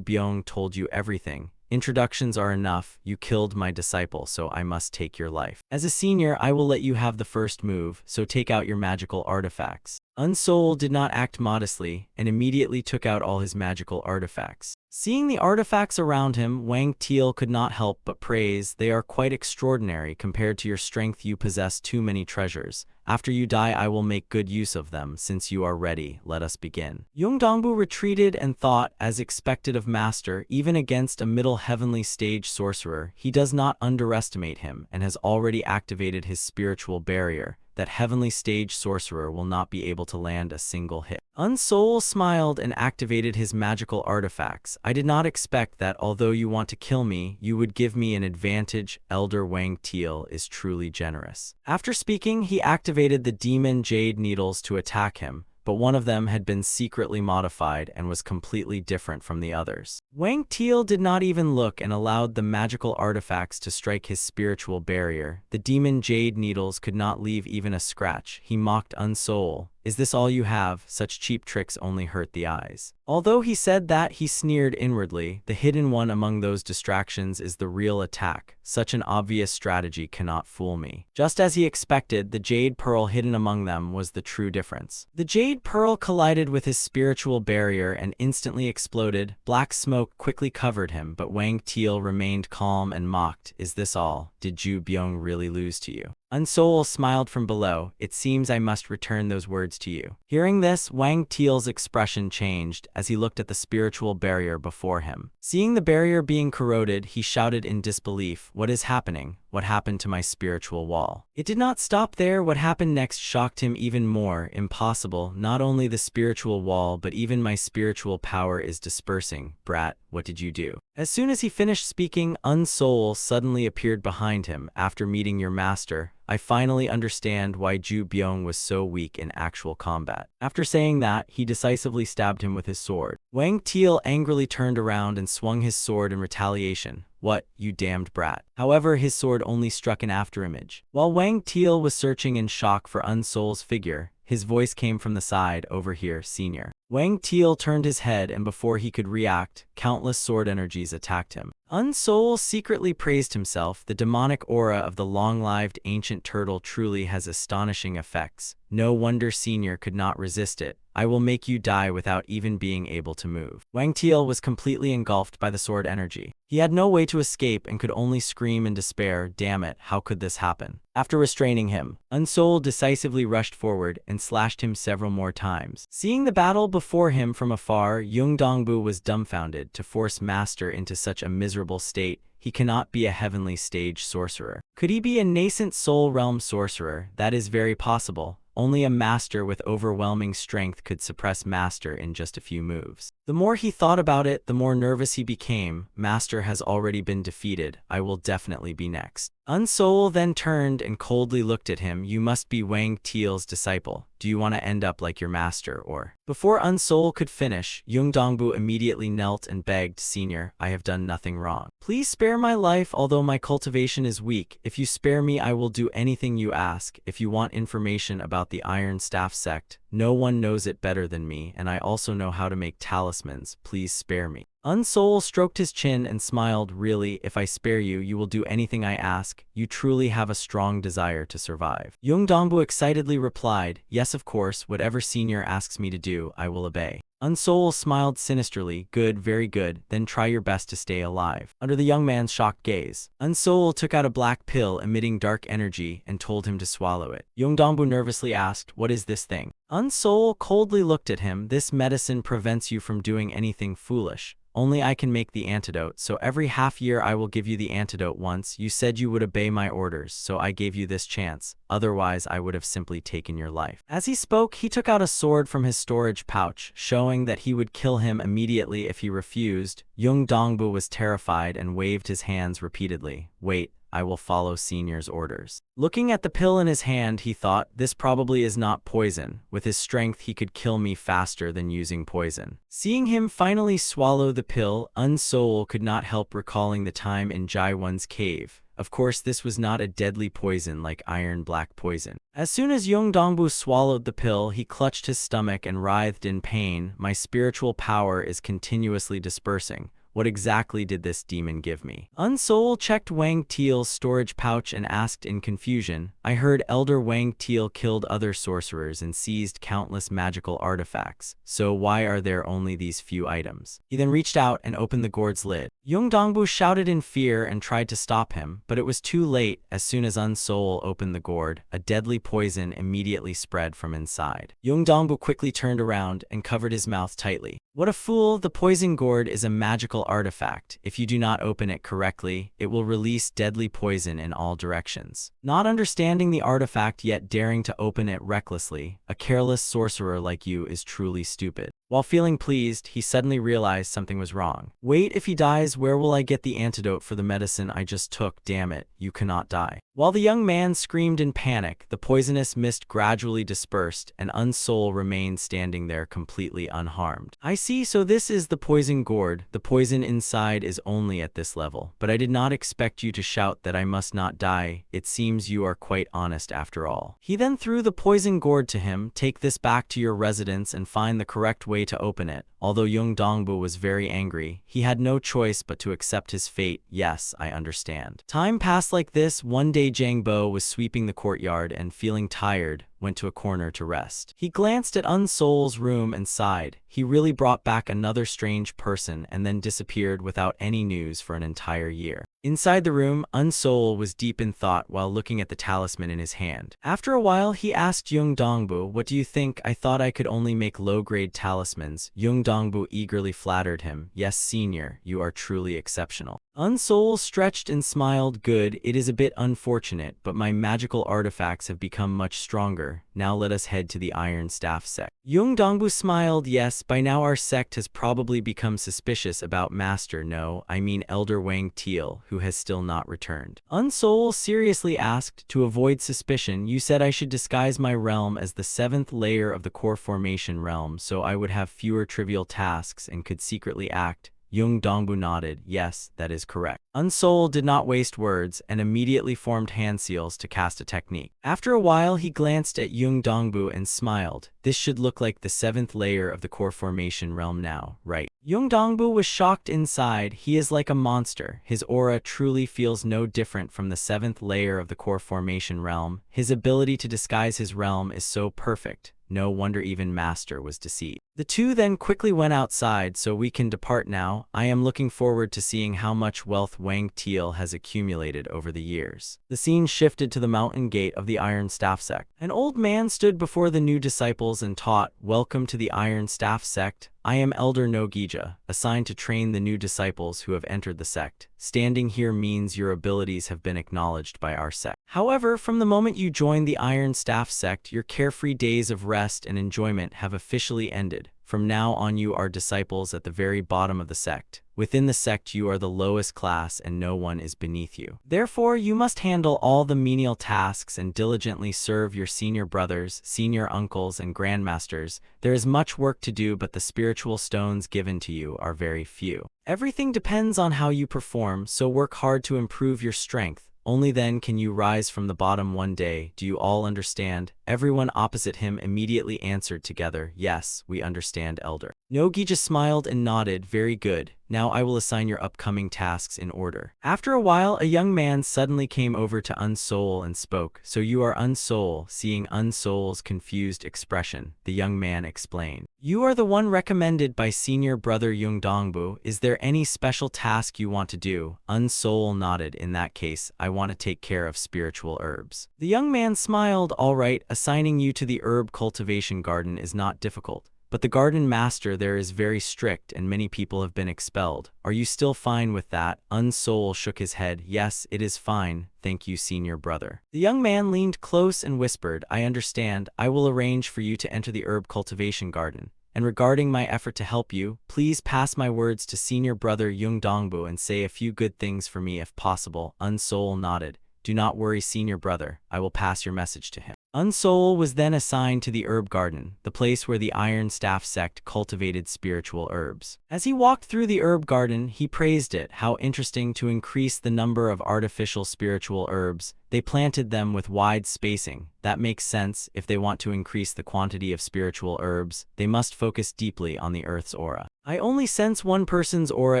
Byung told you everything. Introductions are enough. You killed my disciple, so I must take your life. As a senior, I will let you have the first move, so take out your magical artifacts. Unsoul did not act modestly, and immediately took out all his magical artifacts. Seeing the artifacts around him, Wang Teal could not help but praise. They are quite extraordinary compared to your strength. You possess too many treasures. After you die, I will make good use of them. Since you are ready, let us begin. Dongbu retreated and thought, as expected of master, even against a middle heavenly stage sorcerer, he does not underestimate him and has already activated his spiritual barrier. That heavenly stage sorcerer will not be able to land a single hit. Unsoul smiled and activated his magical artifacts. I did not expect that although you want to kill me, you would give me an advantage. Elder Wang Teal is truly generous. After speaking, he activated the demon jade needles to attack him, but one of them had been secretly modified and was completely different from the others. Wang Teal did not even look and allowed the magical artifacts to strike his spiritual barrier. The demon jade needles could not leave even a scratch. He mocked Unsoul. Is this all you have? Such cheap tricks only hurt the eyes. Although he said that, he sneered inwardly. The hidden one among those distractions is the real attack. Such an obvious strategy cannot fool me. Just as he expected, the jade pearl hidden among them was the true difference. The jade pearl collided with his spiritual barrier and instantly exploded. Black smoke quickly covered him, but Wang Teal remained calm and mocked. Is this all? Did Ju Byung really lose to you? Unsoul smiled from below. It seems I must return those words to you. Hearing this, Wang Teal's expression changed as he looked at the spiritual barrier before him. Seeing the barrier being corroded, he shouted in disbelief, "What is happening? What happened to my spiritual wall?" It did not stop there. What happened next shocked him even more. Impossible. Not only the spiritual wall, but even my spiritual power is dispersing. Brat, what did you do? As soon as he finished speaking, Unsoul suddenly appeared behind him. After meeting your master, I finally understand why Ju Byung was so weak in actual combat. After saying that, he decisively stabbed him with his sword. Wang Teal angrily turned around and swung his sword in retaliation. What, you damned brat. However, his sword only struck an afterimage. While Wang Teal was searching in shock for Unsoul's figure, his voice came from the side. Over here, senior. Wang Teal turned his head, and before he could react, countless sword energies attacked him. Unsoul secretly praised himself. The demonic aura of the long-lived ancient turtle truly has astonishing effects. No wonder senior could not resist it. I will make you die without even being able to move. Wang Teal was completely engulfed by the sword energy. He had no way to escape and could only scream in despair. Damn it, how could this happen? After restraining him, Unsoul decisively rushed forward and slashed him several more times. Seeing the battle before him from afar, Dongbu was dumbfounded. To force master into such a miserable state, he cannot be a heavenly stage sorcerer. Could he be a nascent soul realm sorcerer? That is very possible. Only a master with overwhelming strength could suppress master in just a few moves. The more he thought about it, the more nervous he became. Master has already been defeated. I will definitely be next. Unsoul then turned and coldly looked at him. You must be Wang Teal's disciple. Do you want to end up like your master or? Before Unsoul could finish, Dongbu immediately knelt and begged, Senior, I have done nothing wrong. Please spare my life, although my cultivation is weak. If you spare me, I will do anything you ask. If you want information about the Iron Staff sect, no one knows it better than me, and I also know how to make talismans. Please spare me. Unsoul stroked his chin and smiled. Really, if I spare you, you will do anything I ask. You truly have a strong desire to survive. Dongbu excitedly replied, Yes, of course, whatever senior asks me to do, I will obey. Unsoul smiled sinisterly. Good, very good, then try your best to stay alive. Under the young man's shocked gaze, Unsoul took out a black pill emitting dark energy and told him to swallow it. Dongbu nervously asked, What is this thing? Unsoul coldly looked at him. This medicine prevents you from doing anything foolish. Only I can make the antidote, so every half year I will give you the antidote once. You said you would obey my orders, so I gave you this chance. Otherwise, I would have simply taken your life. As he spoke, he took out a sword from his storage pouch, showing that he would kill him immediately if he refused. Dongbu was terrified and waved his hands repeatedly. Wait, I will follow Senior's orders. Looking at the pill in his hand, he thought, this probably is not poison. With his strength, he could kill me faster than using poison. Seeing him finally swallow the pill, Unsoul could not help recalling the time in Jaiwon's cave. Of course, this was not a deadly poison like iron black poison. As soon as Yongdongbu swallowed the pill, he clutched his stomach and writhed in pain. My spiritual power is continuously dispersing. What exactly did this demon give me? Unsoul checked Wang Tiel's storage pouch and asked in confusion, I heard Elder Wang Tiel killed other sorcerers and seized countless magical artifacts, so why are there only these few items? He then reached out and opened the gourd's lid. Yongdongbu shouted in fear and tried to stop him, but it was too late. As soon as Unsoul opened the gourd, a deadly poison immediately spread from inside. Yongdongbu quickly turned around and covered his mouth tightly. What a fool! The poison gourd is a magical artifact. If you do not open it correctly, it will release deadly poison in all directions. Not understanding the artifact yet daring to open it recklessly, a careless sorcerer like you is truly stupid. While feeling pleased, he suddenly realized something was wrong. Wait, if he dies, where will I get the antidote for the medicine I just took? Damn it, you cannot die. While the young man screamed in panic, the poisonous mist gradually dispersed and Unsoul remained standing there completely unharmed. I see, so this is the poison gourd. The poison inside is only at this level, but I did not expect you to shout that I must not die. It seems you are quite honest after all. He then threw the poison gourd to him. Take this back to your residence and find the correct way to open it. Although Yongdongbu was very angry, he had no choice but to accept his fate. Yes, I understand. Time passed like this. One day Jang Bo was sweeping the courtyard and, feeling tired, went to a corner to rest. He glanced at Unsoul's room and sighed. He really brought back another strange person and then disappeared without any news for an entire year. Inside the room, Unsoul was deep in thought while looking at the talisman in his hand. After a while, he asked Yongdongbu, what do you think? I thought I could only make low-grade talismans. Yongdongbu eagerly flattered him. Yes, senior, you are truly exceptional. Unsoul stretched and smiled. Good, it is a bit unfortunate, but my magical artifacts have become much stronger. Now let us head to the Iron Staff sect. Yongdongbu smiled. Yes, by now our sect has probably become suspicious about Master, no, I mean Elder Wang Tiel, who has still not returned. Unsoul seriously asked, to avoid suspicion, you said I should disguise my realm as the 7th layer of the core formation realm so I would have fewer trivial tasks and could secretly act. Yongdongbu nodded. Yes, that is correct. Unsoul did not waste words and immediately formed hand seals to cast a technique. After a while, he glanced at Yongdongbu and smiled. This should look like the 7th layer of the core formation realm now, right? Yongdongbu was shocked inside. He is like a monster. His aura truly feels no different from the 7th layer of the core formation realm. His ability to disguise his realm is so perfect. No wonder even Master was deceived. The two then quickly went outside, so we can depart now. I am looking forward to seeing how much wealth Wang Tiel has accumulated over the years. The scene shifted to the mountain gate of the Iron Staff sect. An old man stood before the new disciples and taught, Welcome to the Iron Staff sect. I am Elder Nogija, assigned to train the new disciples who have entered the sect. Standing here means your abilities have been acknowledged by our sect. However, from the moment you joined the Iron Staff sect, your carefree days of rest and enjoyment have officially ended. From now on you are disciples at the very bottom of the sect. Within the sect you are the lowest class and no one is beneath you. Therefore, you must handle all the menial tasks and diligently serve your senior brothers, senior uncles, and grandmasters. There is much work to do, but the spiritual stones given to you are very few. Everything depends on how you perform, so work hard to improve your strength. Only then can you rise from the bottom one day. Do you all understand? Everyone opposite him immediately answered together, Yes, we understand, Elder. Nogija smiled and nodded. Very good. Now I will assign your upcoming tasks in order. After a while, a young man suddenly came over to Unsoul and spoke. So you are Unsoul. Seeing Unsoul's confused expression, the young man explained. You are the one recommended by senior brother Yongdongbu. Is there any special task you want to do? Unsoul nodded. In that case, I want to take care of spiritual herbs. The young man smiled. All right, assigning you to the herb cultivation garden is not difficult. But the garden master there is very strict and many people have been expelled. Are you still fine with that? Unsoul shook his head. Yes, it is fine. Thank you, senior brother. The young man leaned close and whispered, I understand. I will arrange for you to enter the herb cultivation garden. and regarding my effort to help you, please pass my words to senior brother Yung Dongbu and say a few good things for me if possible. Unsol nodded. Do not worry, senior brother, I will pass your message to him. Unsol was then assigned to the herb garden, the place where the Iron Staff sect cultivated spiritual herbs. As he walked through the herb garden, he praised it. How interesting to increase the number of artificial spiritual herbs. They planted them with wide spacing. That makes sense. If they want to increase the quantity of spiritual herbs, they must focus deeply on the Earth's aura. I only sense one person's aura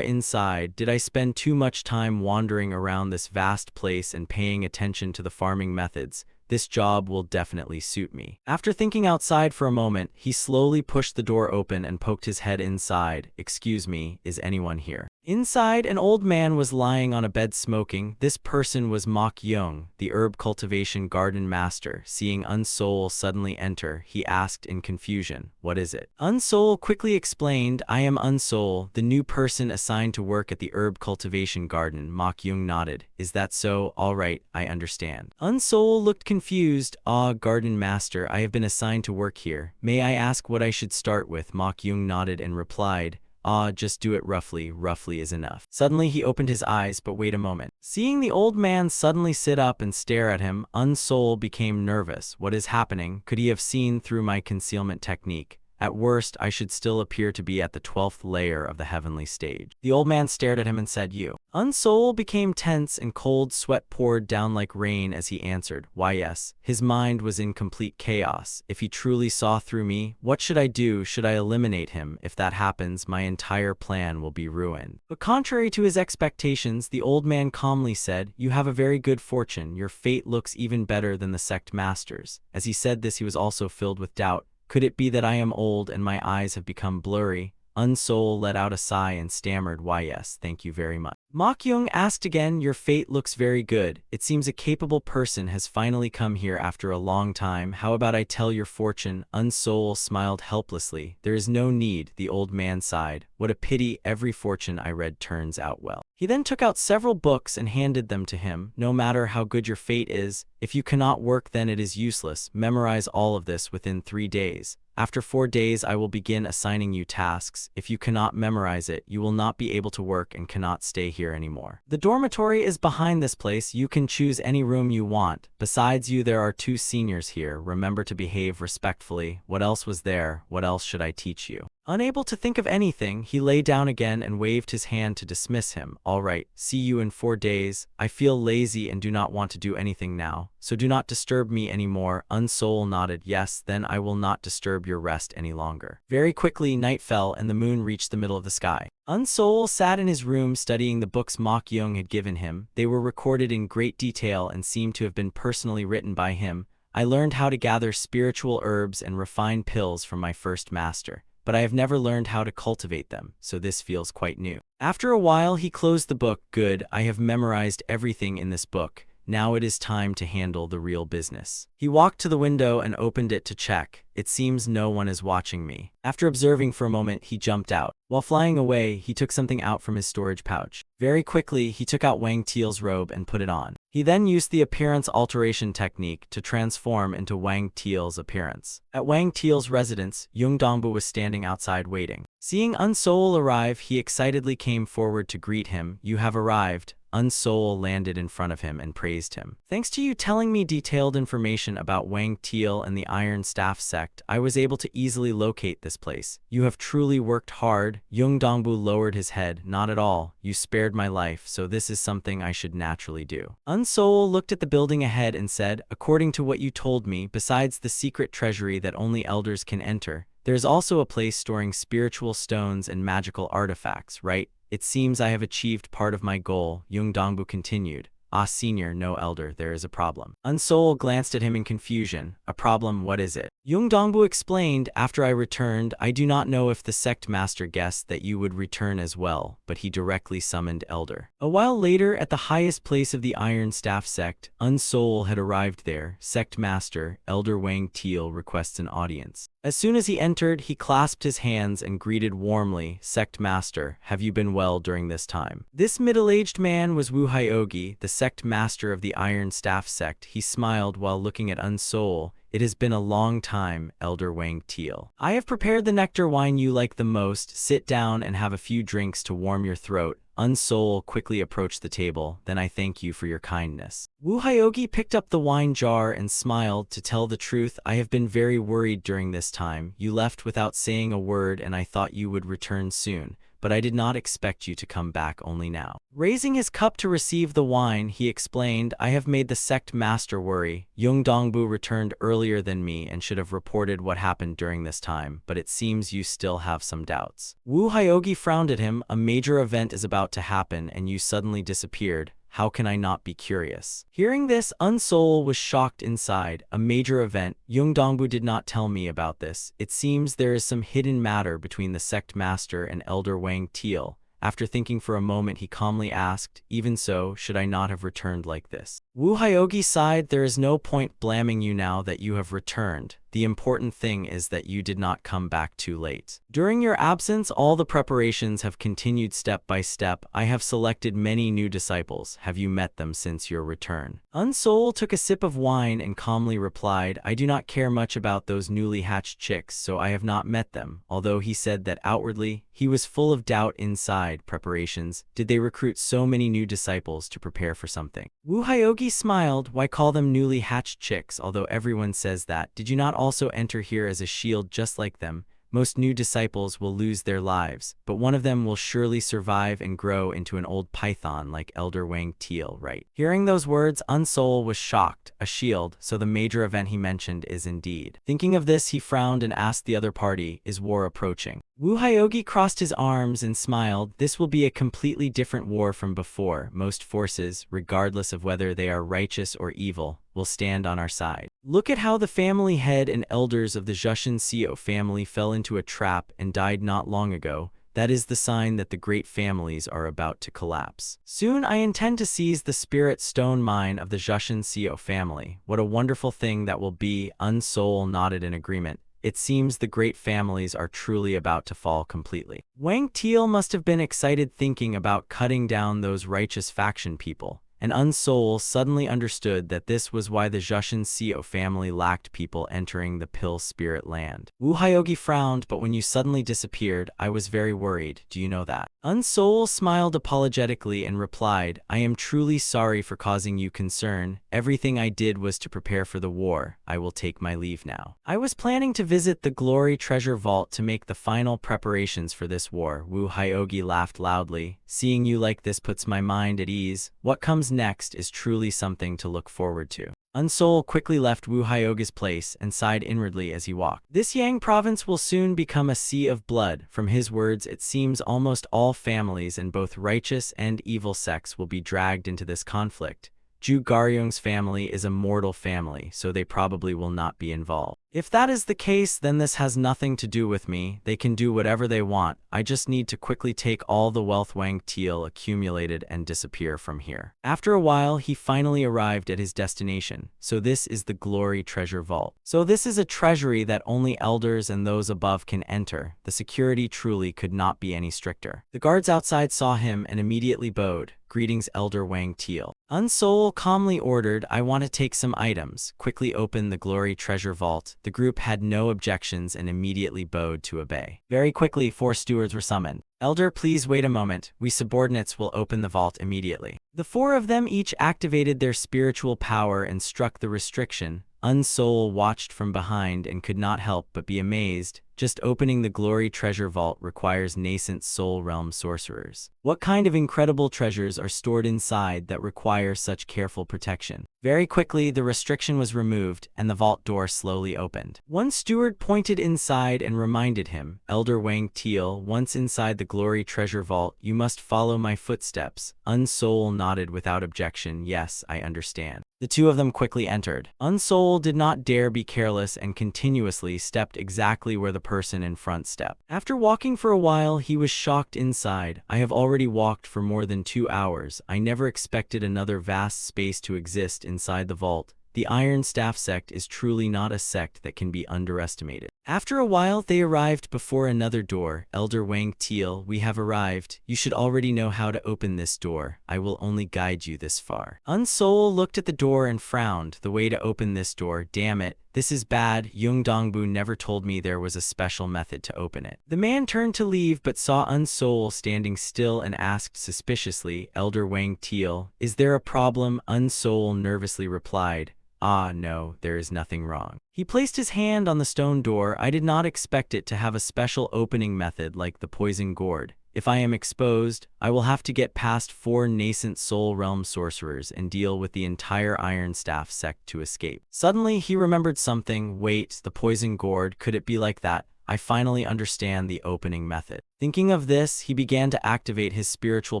inside. Did I spend too much time wandering around this vast place and paying attention to the farming methods? This job will definitely suit me. After thinking outside for a moment, he slowly pushed the door open and poked his head inside. Excuse me, is anyone here? Inside, an old man was lying on a bed smoking. This person was Mok Young, the herb cultivation garden master. Seeing Unsol suddenly enter, he asked in confusion, "What is it?" Unsol quickly explained, "I am Unsol, the new person assigned to work at the herb cultivation garden." Mok Young nodded. "Is that so? All right, I understand." Unsol looked confused. "Ah, garden master, I have been assigned to work here. May I ask what I should start with?" Mok Young nodded and replied, "Ah, just do it roughly. Roughly is enough." Suddenly he opened his eyes, but wait a moment. Seeing the old man suddenly sit up and stare at him, Unsol became nervous. What is happening? Could he have seen through my concealment technique? At worst, I should still appear to be at the 12th layer of the heavenly stage. The old man stared at him and said, "You." Unsol became tense and cold sweat poured down like rain as he answered, "Why yes." His mind was in complete chaos. If he truly saw through me, what should I do? Should I eliminate him? If that happens, my entire plan will be ruined. But contrary to his expectations, the old man calmly said, "You have a very good fortune. Your fate looks even better than the sect masters." As he said this, he was also filled with doubt. Could it be that I am old and my eyes have become blurry? Unsol let out a sigh and stammered, "Why yes, thank you very much." Mok Young asked again, "Your fate looks very good. It seems a capable person has finally come here after a long time. How about I tell your fortune?" Unsol smiled helplessly. "There is no need," the old man sighed. "What a pity, every fortune I read turns out well." He then took out several books and handed them to him. "No matter how good your fate is, if you cannot work, then it is useless. Memorize all of this within 3 days. After 4 days, I will begin assigning you tasks. If you cannot memorize it, you will not be able to work and cannot stay here anymore. The dormitory is behind this place. You can choose any room you want. Besides you, there are 2 seniors here. Remember to behave respectfully. What else was there? What else should I teach you?" Unable to think of anything, he lay down again and waved his hand to dismiss him. "All right, see you in 4 days. I feel lazy and do not want to do anything now, so do not disturb me anymore." Unsol nodded. "Yes, then I will not disturb your rest any longer." Very quickly, night fell and the moon reached the middle of the sky. Unsol sat in his room studying the books Mok Young had given him. They were recorded in great detail and seemed to have been personally written by him. "I learned how to gather spiritual herbs and refine pills from my first master, but I have never learned how to cultivate them, so this feels quite new." After a while, he closed the book. "Good, I have memorized everything in this book. Now it is time to handle the real business." He walked to the window and opened it to check. It seems no one is watching me. After observing for a moment, he jumped out. While flying away, he took something out from his storage pouch. Very quickly, he took out Wang Tiel's robe and put it on. He then used the appearance alteration technique to transform into Wang Tiel's appearance. At Wang Tiel's residence, Yung Dongbu was standing outside waiting. Seeing Unsol arrive, he excitedly came forward to greet him. "You have arrived." Unsol landed in front of him and praised him. "Thanks to you telling me detailed information about Wang Tiel and the Iron Staff sect, I was able to easily locate this place. You have truly worked hard." Yung Dongbu lowered his head. "Not at all. You spared my life, so this is something I should naturally do." Unsol looked at the building ahead and said, "According to what you told me, besides the secret treasury that only elders can enter, there's also a place storing spiritual stones and magical artifacts, right? It seems I have achieved part of my goal." Yung Dongbu continued. "Ah, senior, no elder, there is a problem." Unsol glanced at him in confusion. "A problem? What is it?" Yung Dongbu explained, "After I returned, I do not know if the sect master guessed that you would return as well, but he directly summoned elder." A while later, at the highest place of the Iron Staff sect, Unsol had arrived there. "Sect master, Elder Wang Tiel requests an audience." As soon as he entered, he clasped his hands and greeted warmly, "Sect Master, have you been well during this time?" This middle-aged man was Wu Hyogi, the sect master of the Iron Staff sect. He smiled while looking at Unsol. "It has been a long time, Elder Wang Teal. I have prepared the nectar wine you like the most. Sit down and have a few drinks to warm your throat." Unsol quickly approached the table. "Then I thank you for your kindness." Wu Hyogi picked up the wine jar and smiled. "To tell the truth, I have been very worried during this time. You left without saying a word and I thought you would return soon, but I did not expect you to come back only now." Raising his cup to receive the wine, he explained, "I have made the sect master worry. Yung Dongbu returned earlier than me and should have reported what happened during this time, but it seems you still have some doubts." Wu Hyogi frowned at him. "A major event is about to happen and you suddenly disappeared. How can I not be curious?" Hearing this, Unsol was shocked inside. "A major event? Yung Dongbu did not tell me about this. It seems there is some hidden matter between the sect master and Elder Wang Teal." After thinking for a moment, he calmly asked, "Even so, should I not have returned like this?" Wu Hyogi sighed. "There is no point blaming you now that you have returned. The important thing is that you did not come back too late. During your absence, all the preparations have continued step by step. I have selected many new disciples. Have you met them since your return?" Unsol took a sip of wine and calmly replied, "I do not care much about those newly hatched chicks, so I have not met them." Although he said that outwardly, he was full of doubt inside. Preparations? Did they recruit so many new disciples to prepare for something? Wu Hyogi smiled. "Why call them newly hatched chicks, although everyone says that? Did you not also enter here as a shield just like them? Most new disciples will lose their lives, but one of them will surely survive and grow into an old python like Elder Wang Teal, right?" Hearing those words, Unsol was shocked. A shield, so the major event he mentioned is indeed. Thinking of this, he frowned and asked the other party, "Is war approaching?" Wu Hyogi crossed his arms and smiled. "This will be a completely different war from before. Most forces, regardless of whether they are righteous or evil, will stand on our side. Look at how the family head and elders of the Jushin Seo family fell into a trap and died not long ago. That is the sign that the great families are about to collapse. Soon I intend to seize the spirit stone mine of the Jushin Seo family. What a wonderful thing that will be." Unsol nodded in agreement. "It seems the great families are truly about to fall completely." Wang Teal must have been excited thinking about cutting down those righteous faction people, and Unsol suddenly understood that this was why the Jushin Seo family lacked people entering the Pill Spirit Land. Wu Hyogi frowned, "But when you suddenly disappeared, I was very worried. Do you know that?" Unsol smiled apologetically and replied, "I am truly sorry for causing you concern. Everything I did was to prepare for the war. I will take my leave now. I was planning to visit the Glory Treasure Vault to make the final preparations for this war." Wu Hyogi laughed loudly. "Seeing you like this puts my mind at ease. What comes next is truly something to look forward to." Unsol quickly left Wu Hyogi's place and sighed inwardly as he walked. This Yang province will soon become a sea of blood. From his words, it seems almost all families and both righteous and evil sects will be dragged into this conflict. Ju Garyong's family is a mortal family, so they probably will not be involved. If that is the case, then this has nothing to do with me. They can do whatever they want. I just need to quickly take all the wealth Wang Teal accumulated and disappear from here. After a while, he finally arrived at his destination. So this is the Glory Treasure Vault. So this is a treasury that only elders and those above can enter. The security truly could not be any stricter. The guards outside saw him and immediately bowed. "Greetings, Elder Wang Teal." Unsol calmly ordered, "I want to take some items." Quickly open the Glory Treasure Vault. The group had no objections and immediately bowed to obey. Very quickly, 4 stewards were summoned. "Elder, please wait a moment. We subordinates will open the vault immediately." The 4 of them each activated their spiritual power and struck the restriction. Unsol watched from behind and could not help but be amazed. Just opening the Glory Treasure Vault requires nascent soul realm sorcerers. What kind of incredible treasures are stored inside that require such careful protection? Very quickly, the restriction was removed and the vault door slowly opened. One steward pointed inside and reminded him, "Elder Wang Teal, once inside the Glory Treasure Vault, you must follow my footsteps." Unsol nodded without objection. "Yes, I understand." The 2 of them quickly entered. Unsol did not dare be careless and continuously stepped exactly where the person in front stepped. After walking for a while, he was shocked inside. "I have already walked for more than 2 hours. I never expected another vast space to exist inside the vault. The Iron Staff sect is truly not a sect that can be underestimated." After a while, they arrived before another door. Elder Wang Teal, we have arrived. You should already know how to open this door. I will only guide you this far. Unsol looked at the door and frowned. The way to open this door, damn it. This is bad. Yung Dongbu never told me there was a special method to open it. The man turned to leave but saw Unsol standing still and asked suspiciously, Elder Wang Teal, is there a problem? Unsol nervously replied, Ah, no, there is nothing wrong. He placed his hand on the stone door. I did not expect it to have a special opening method like the poison gourd. If I am exposed, I will have to get past 4 nascent soul realm sorcerers and deal with the entire Iron Staff sect to escape. Suddenly, he remembered something. Wait, the poison gourd, could it be like that? I finally understand the opening method. Thinking of this, he began to activate his spiritual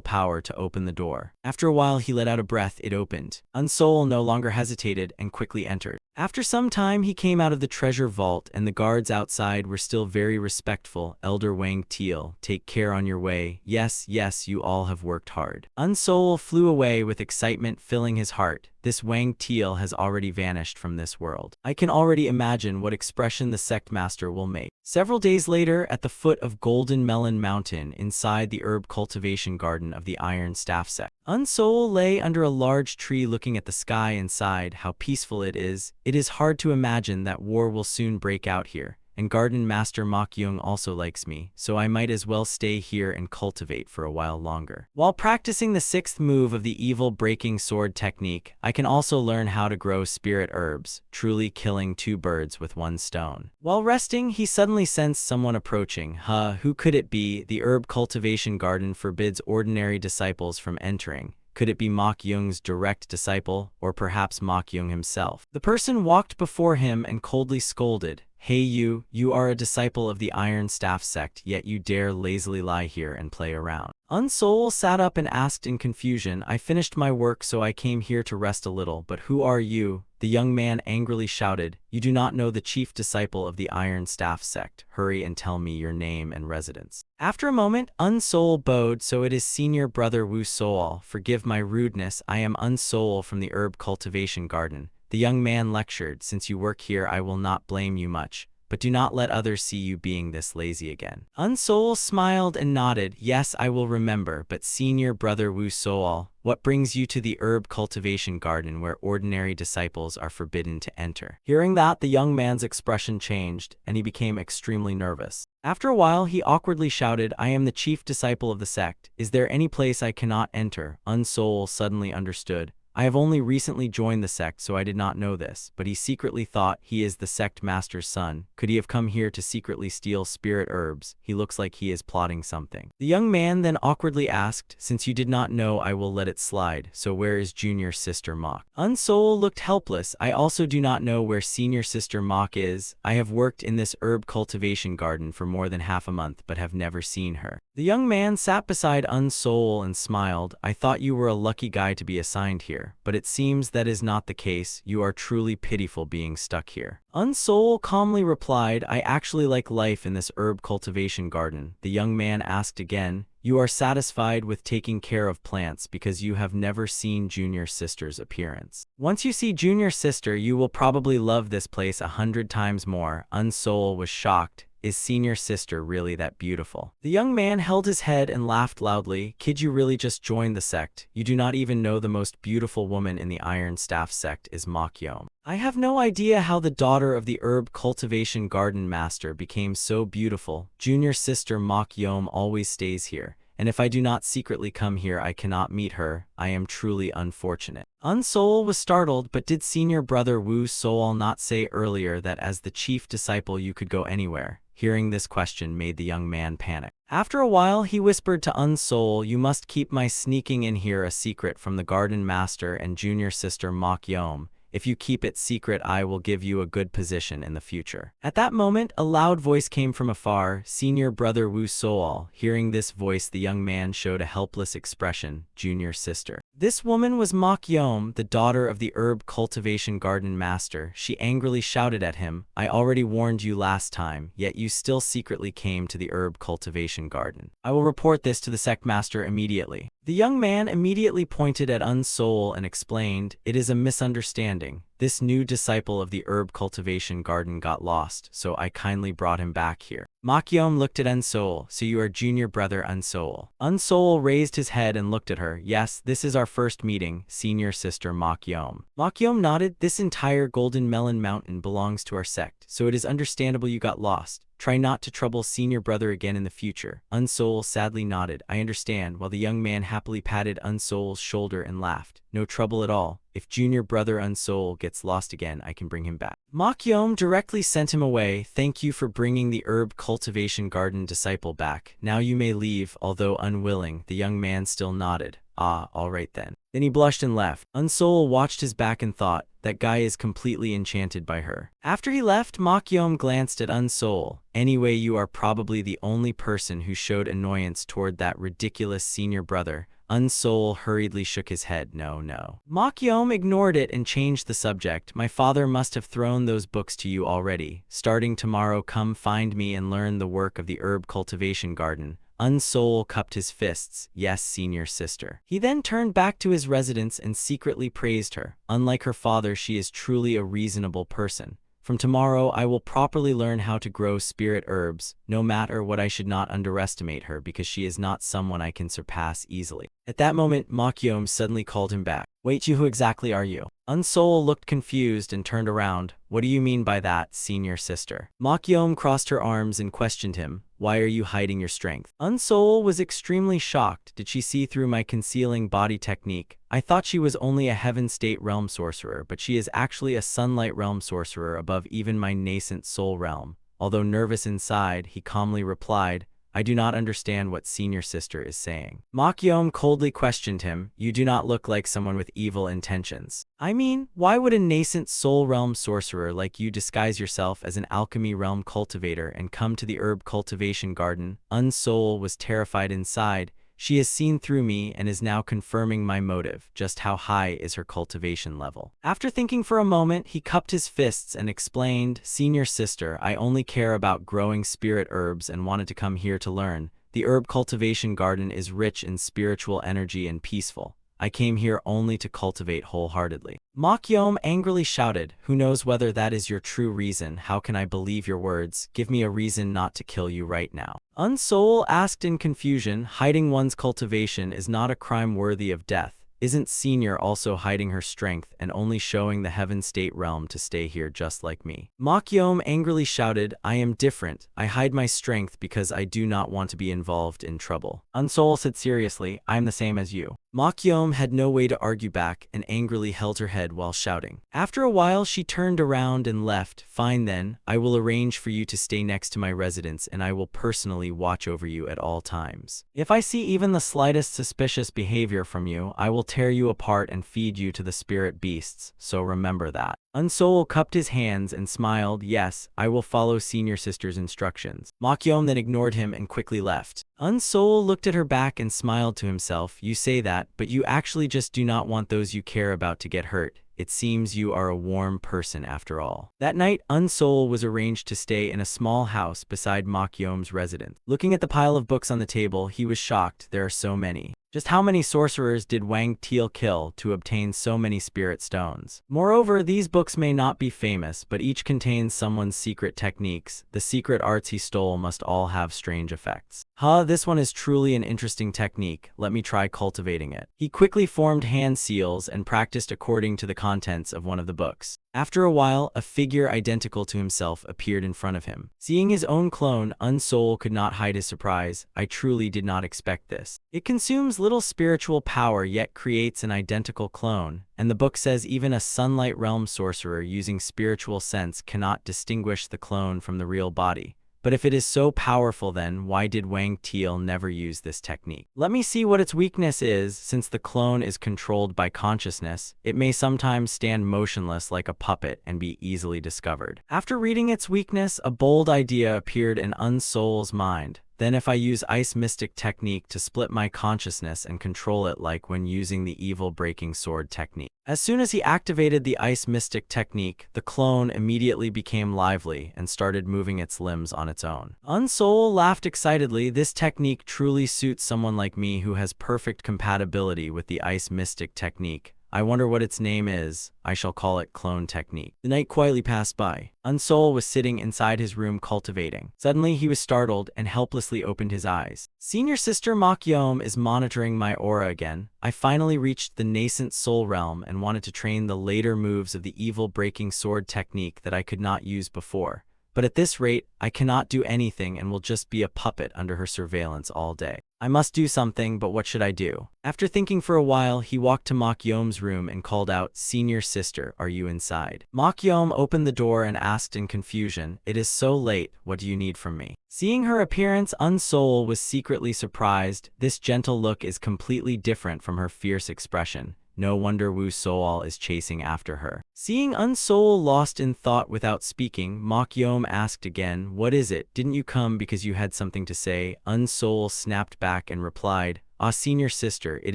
power to open the door. After a while, he let out a breath. It opened. Unsol no longer hesitated and quickly entered. After some time, he came out of the treasure vault, and the guards outside were still very respectful. Elder Wang Teal, take care on your way. Yes, yes, you all have worked hard. Unsol flew away with excitement filling his heart. This Wang Teal has already vanished from this world. I can already imagine what expression the sect master will make. Several days later, at the foot of Golden Melon Mountain, inside the herb cultivation garden of the Iron Staff sect, Unsol lay under a large tree looking at the sky and sighed. How peaceful it is. It is hard to imagine that war will soon break out here. And Garden Master Mok Yung also likes me, so I might as well stay here and cultivate for a while longer. While practicing the 6th move of the evil breaking sword technique, I can also learn how to grow spirit herbs, truly killing 2 birds with 1 stone. While resting, he suddenly sensed someone approaching. Who could it be? The herb cultivation garden forbids ordinary disciples from entering. Could it be Mok Yung's direct disciple, or perhaps Mok Yung himself? The person walked before him and coldly scolded, Hey you are a disciple of the Iron Staff sect, yet you dare lazily lie here and play around. Unsol sat up and asked in confusion, I finished my work so I came here to rest a little, but who are you? The young man angrily shouted, You do not know the chief disciple of the Iron Staff sect. Hurry and tell me your name and residence. After a moment, Unsol bowed, so it is senior brother Wu Sol. Forgive my rudeness, I am Unsol from the herb cultivation garden. The young man lectured, Since you work here I will not blame you much, but do not let others see you being this lazy again. Unsol smiled and nodded, Yes, I will remember, but senior brother Wu Sol, what brings you to the herb cultivation garden where ordinary disciples are forbidden to enter? Hearing that, the young man's expression changed, and he became extremely nervous. After a while, he awkwardly shouted, I am the chief disciple of the sect. Is there any place I cannot enter? Unsol suddenly understood. I have only recently joined the sect, so I did not know this, but he secretly thought he is the sect master's son. Could he have come here to secretly steal spirit herbs? He looks like he is plotting something. The young man then awkwardly asked, Since you did not know, I will let it slide, so where is junior sister Mok? Unsol looked helpless. I also do not know where senior sister Mok is. I have worked in this herb cultivation garden for more than half a month, but have never seen her. The young man sat beside Unsol and smiled. I thought you were a lucky guy to be assigned here, but it seems that is not the case. You are truly pitiful being stuck here. Unsol calmly replied, I actually like life in this herb cultivation garden. The young man asked again, You are satisfied with taking care of plants because you have never seen junior sister's appearance. Once you see junior sister, you will probably love this place 100 times more. Unsol was shocked. Is senior sister really that beautiful? The young man held his head and laughed loudly. Kid, you really just joined the sect. You do not even know the most beautiful woman in the Iron Staff sect is Mok Yom. I have no idea how the daughter of the herb cultivation garden master became so beautiful. Junior sister Mok Yom always stays here, and if I do not secretly come here, I cannot meet her. I am truly unfortunate. Unsol was startled, but did senior brother Wu Sol not say earlier that as the chief disciple you could go anywhere? Hearing this question made the young man panic. After a while, he whispered to Unsol, You must keep my sneaking in here a secret from the garden master and junior sister Mok Yom. If you keep it secret, I will give you a good position in the future. At that moment, a loud voice came from afar, Senior brother Wu Sol. Hearing this voice, the young man showed a helpless expression, Junior sister. This woman was Mok Yom, the daughter of the herb cultivation garden master. She angrily shouted at him, I already warned you last time, yet you still secretly came to the herb cultivation garden. I will report this to the sect master immediately. The young man immediately pointed at Unsol and explained, It is a misunderstanding. understanding. This new disciple of the herb cultivation garden got lost, so I kindly brought him back here. Makyom looked at Unsoul. So you are junior brother Unsoul. Unsoul raised his head and looked at her. Yes, this is our first meeting, senior sister Makyom. Makyom nodded. This entire Golden Melon Mountain belongs to our sect, so it is understandable you got lost. Try not to trouble senior brother again in the future. Unsoul sadly nodded. I understand, while the young man happily patted Unsoul's shoulder and laughed. No trouble at all. If junior brother Unsoul gets lost again, I can bring him back. Makyom directly sent him away. Thank you for bringing the herb cultivation garden disciple back. Now you may leave, although unwilling. The young man still nodded. Ah, all right then. Then he blushed and left. Unsoul watched his back and thought, that guy is completely enchanted by her. After he left, Makyom glanced at Unsoul. Anyway, you are probably the only person who showed annoyance toward that ridiculous senior brother. Unsoul hurriedly shook his head. No. Makyom ignored it and changed the subject. My father must have thrown those books to you already. Starting tomorrow, come find me and learn the work of the herb cultivation garden. Unsoul cupped his fists. Yes, senior sister. He then turned back to his residence and secretly praised her. Unlike her father, she is truly a reasonable person. From tomorrow, I will properly learn how to grow spirit herbs. No matter what, I should not underestimate her because she is not someone I can surpass easily. At that moment, Makyom suddenly called him back. Wait, who exactly are you? Unsoul looked confused and turned around. What do you mean by that, senior sister? Makyom crossed her arms and questioned him. Why are you hiding your strength? Unsoul was extremely shocked. Did she see through my concealing body technique? I thought she was only a heaven state realm sorcerer, but she is actually a sunlight realm sorcerer above even my nascent soul realm. Although nervous inside, he calmly replied, I do not understand what senior sister is saying. Makyom coldly questioned him. You do not look like someone with evil intentions. I mean, why would a nascent soul realm sorcerer like you disguise yourself as an alchemy realm cultivator and come to the herb cultivation garden? Unsoul was terrified inside. She has seen through me and is now confirming my motive. Just how high is her cultivation level? After thinking for a moment, he cupped his fists and explained, Senior sister, I only care about growing spirit herbs and wanted to come here to learn. The herb cultivation garden is rich in spiritual energy and peaceful. I came here only to cultivate wholeheartedly. Makyom angrily shouted, who knows whether that is your true reason? How can I believe your words? Give me a reason not to kill you right now. Unsoul asked in confusion, hiding one's cultivation is not a crime worthy of death. Isn't Senior also hiding her strength and only showing the heaven state realm to stay here just like me? Makyom angrily shouted, I am different. I hide my strength because I do not want to be involved in trouble. Unsoul said seriously, I am the same as you. Makyom had no way to argue back and angrily held her head while shouting. After a while, she turned around and left. Fine then, I will arrange for you to stay next to my residence and I will personally watch over you at all times. If I see even the slightest suspicious behavior from you, I will tear you apart and feed you to the spirit beasts, so remember that. Unsoul cupped his hands and smiled, yes, I will follow Senior Sister's instructions. Makyom then ignored him and quickly left. Unsoul looked at her back and smiled to himself. You say that, but you actually just do not want those you care about to get hurt. It seems you are a warm person after all. That night, Unsoul was arranged to stay in a small house beside Makyom's residence. Looking at the pile of books on the table, he was shocked. There are so many. Just how many sorcerers did Wang Teal kill to obtain so many spirit stones? Moreover, these books may not be famous, but each contains someone's secret techniques. The secret arts he stole must all have strange effects. This one is truly an interesting technique. Let me try cultivating it. He quickly formed hand seals and practiced according to the contents of one of the books. After a while, a figure identical to himself appeared in front of him. Seeing his own clone, Unsoul could not hide his surprise. I truly did not expect this. It consumes little spiritual power yet creates an identical clone, and the book says even a sunlight realm sorcerer using spiritual sense cannot distinguish the clone from the real body. But if it is so powerful, then why did Wang Teal never use this technique? Let me see what its weakness is. Since the clone is controlled by consciousness, it may sometimes stand motionless like a puppet and be easily discovered. After reading its weakness, a bold idea appeared in Unsoul's mind. Then if I use Ice Mystic technique to split my consciousness and control it like when using the evil breaking sword technique. As soon as he activated the Ice Mystic technique, the clone immediately became lively and started moving its limbs on its own. Unsoul laughed excitedly. This technique truly suits someone like me who has perfect compatibility with the Ice Mystic technique. I wonder what its name is. I shall call it clone technique. The night quietly passed by. Unsol was sitting inside his room cultivating. Suddenly, he was startled and helplessly opened his eyes. Senior sister Makyom is monitoring my aura again. I finally reached the nascent soul realm and wanted to train the later moves of the evil breaking sword technique that I could not use before. But at this rate, I cannot do anything and will just be a puppet under her surveillance all day. I must do something, but what should I do? After thinking for a while, he walked to Makyom's room and called out, "Senior sister, are you inside?" Makyom opened the door and asked in confusion, "It is so late, what do you need from me?" Seeing her appearance, Unsol was secretly surprised. This gentle look is completely different from her fierce expression. No wonder Wu Soal is chasing after her. Seeing Unsol lost in thought without speaking, Makyom asked again, "What is it? Didn't you come because you had something to say?" Unsol snapped back and replied, "Ah, senior sister, it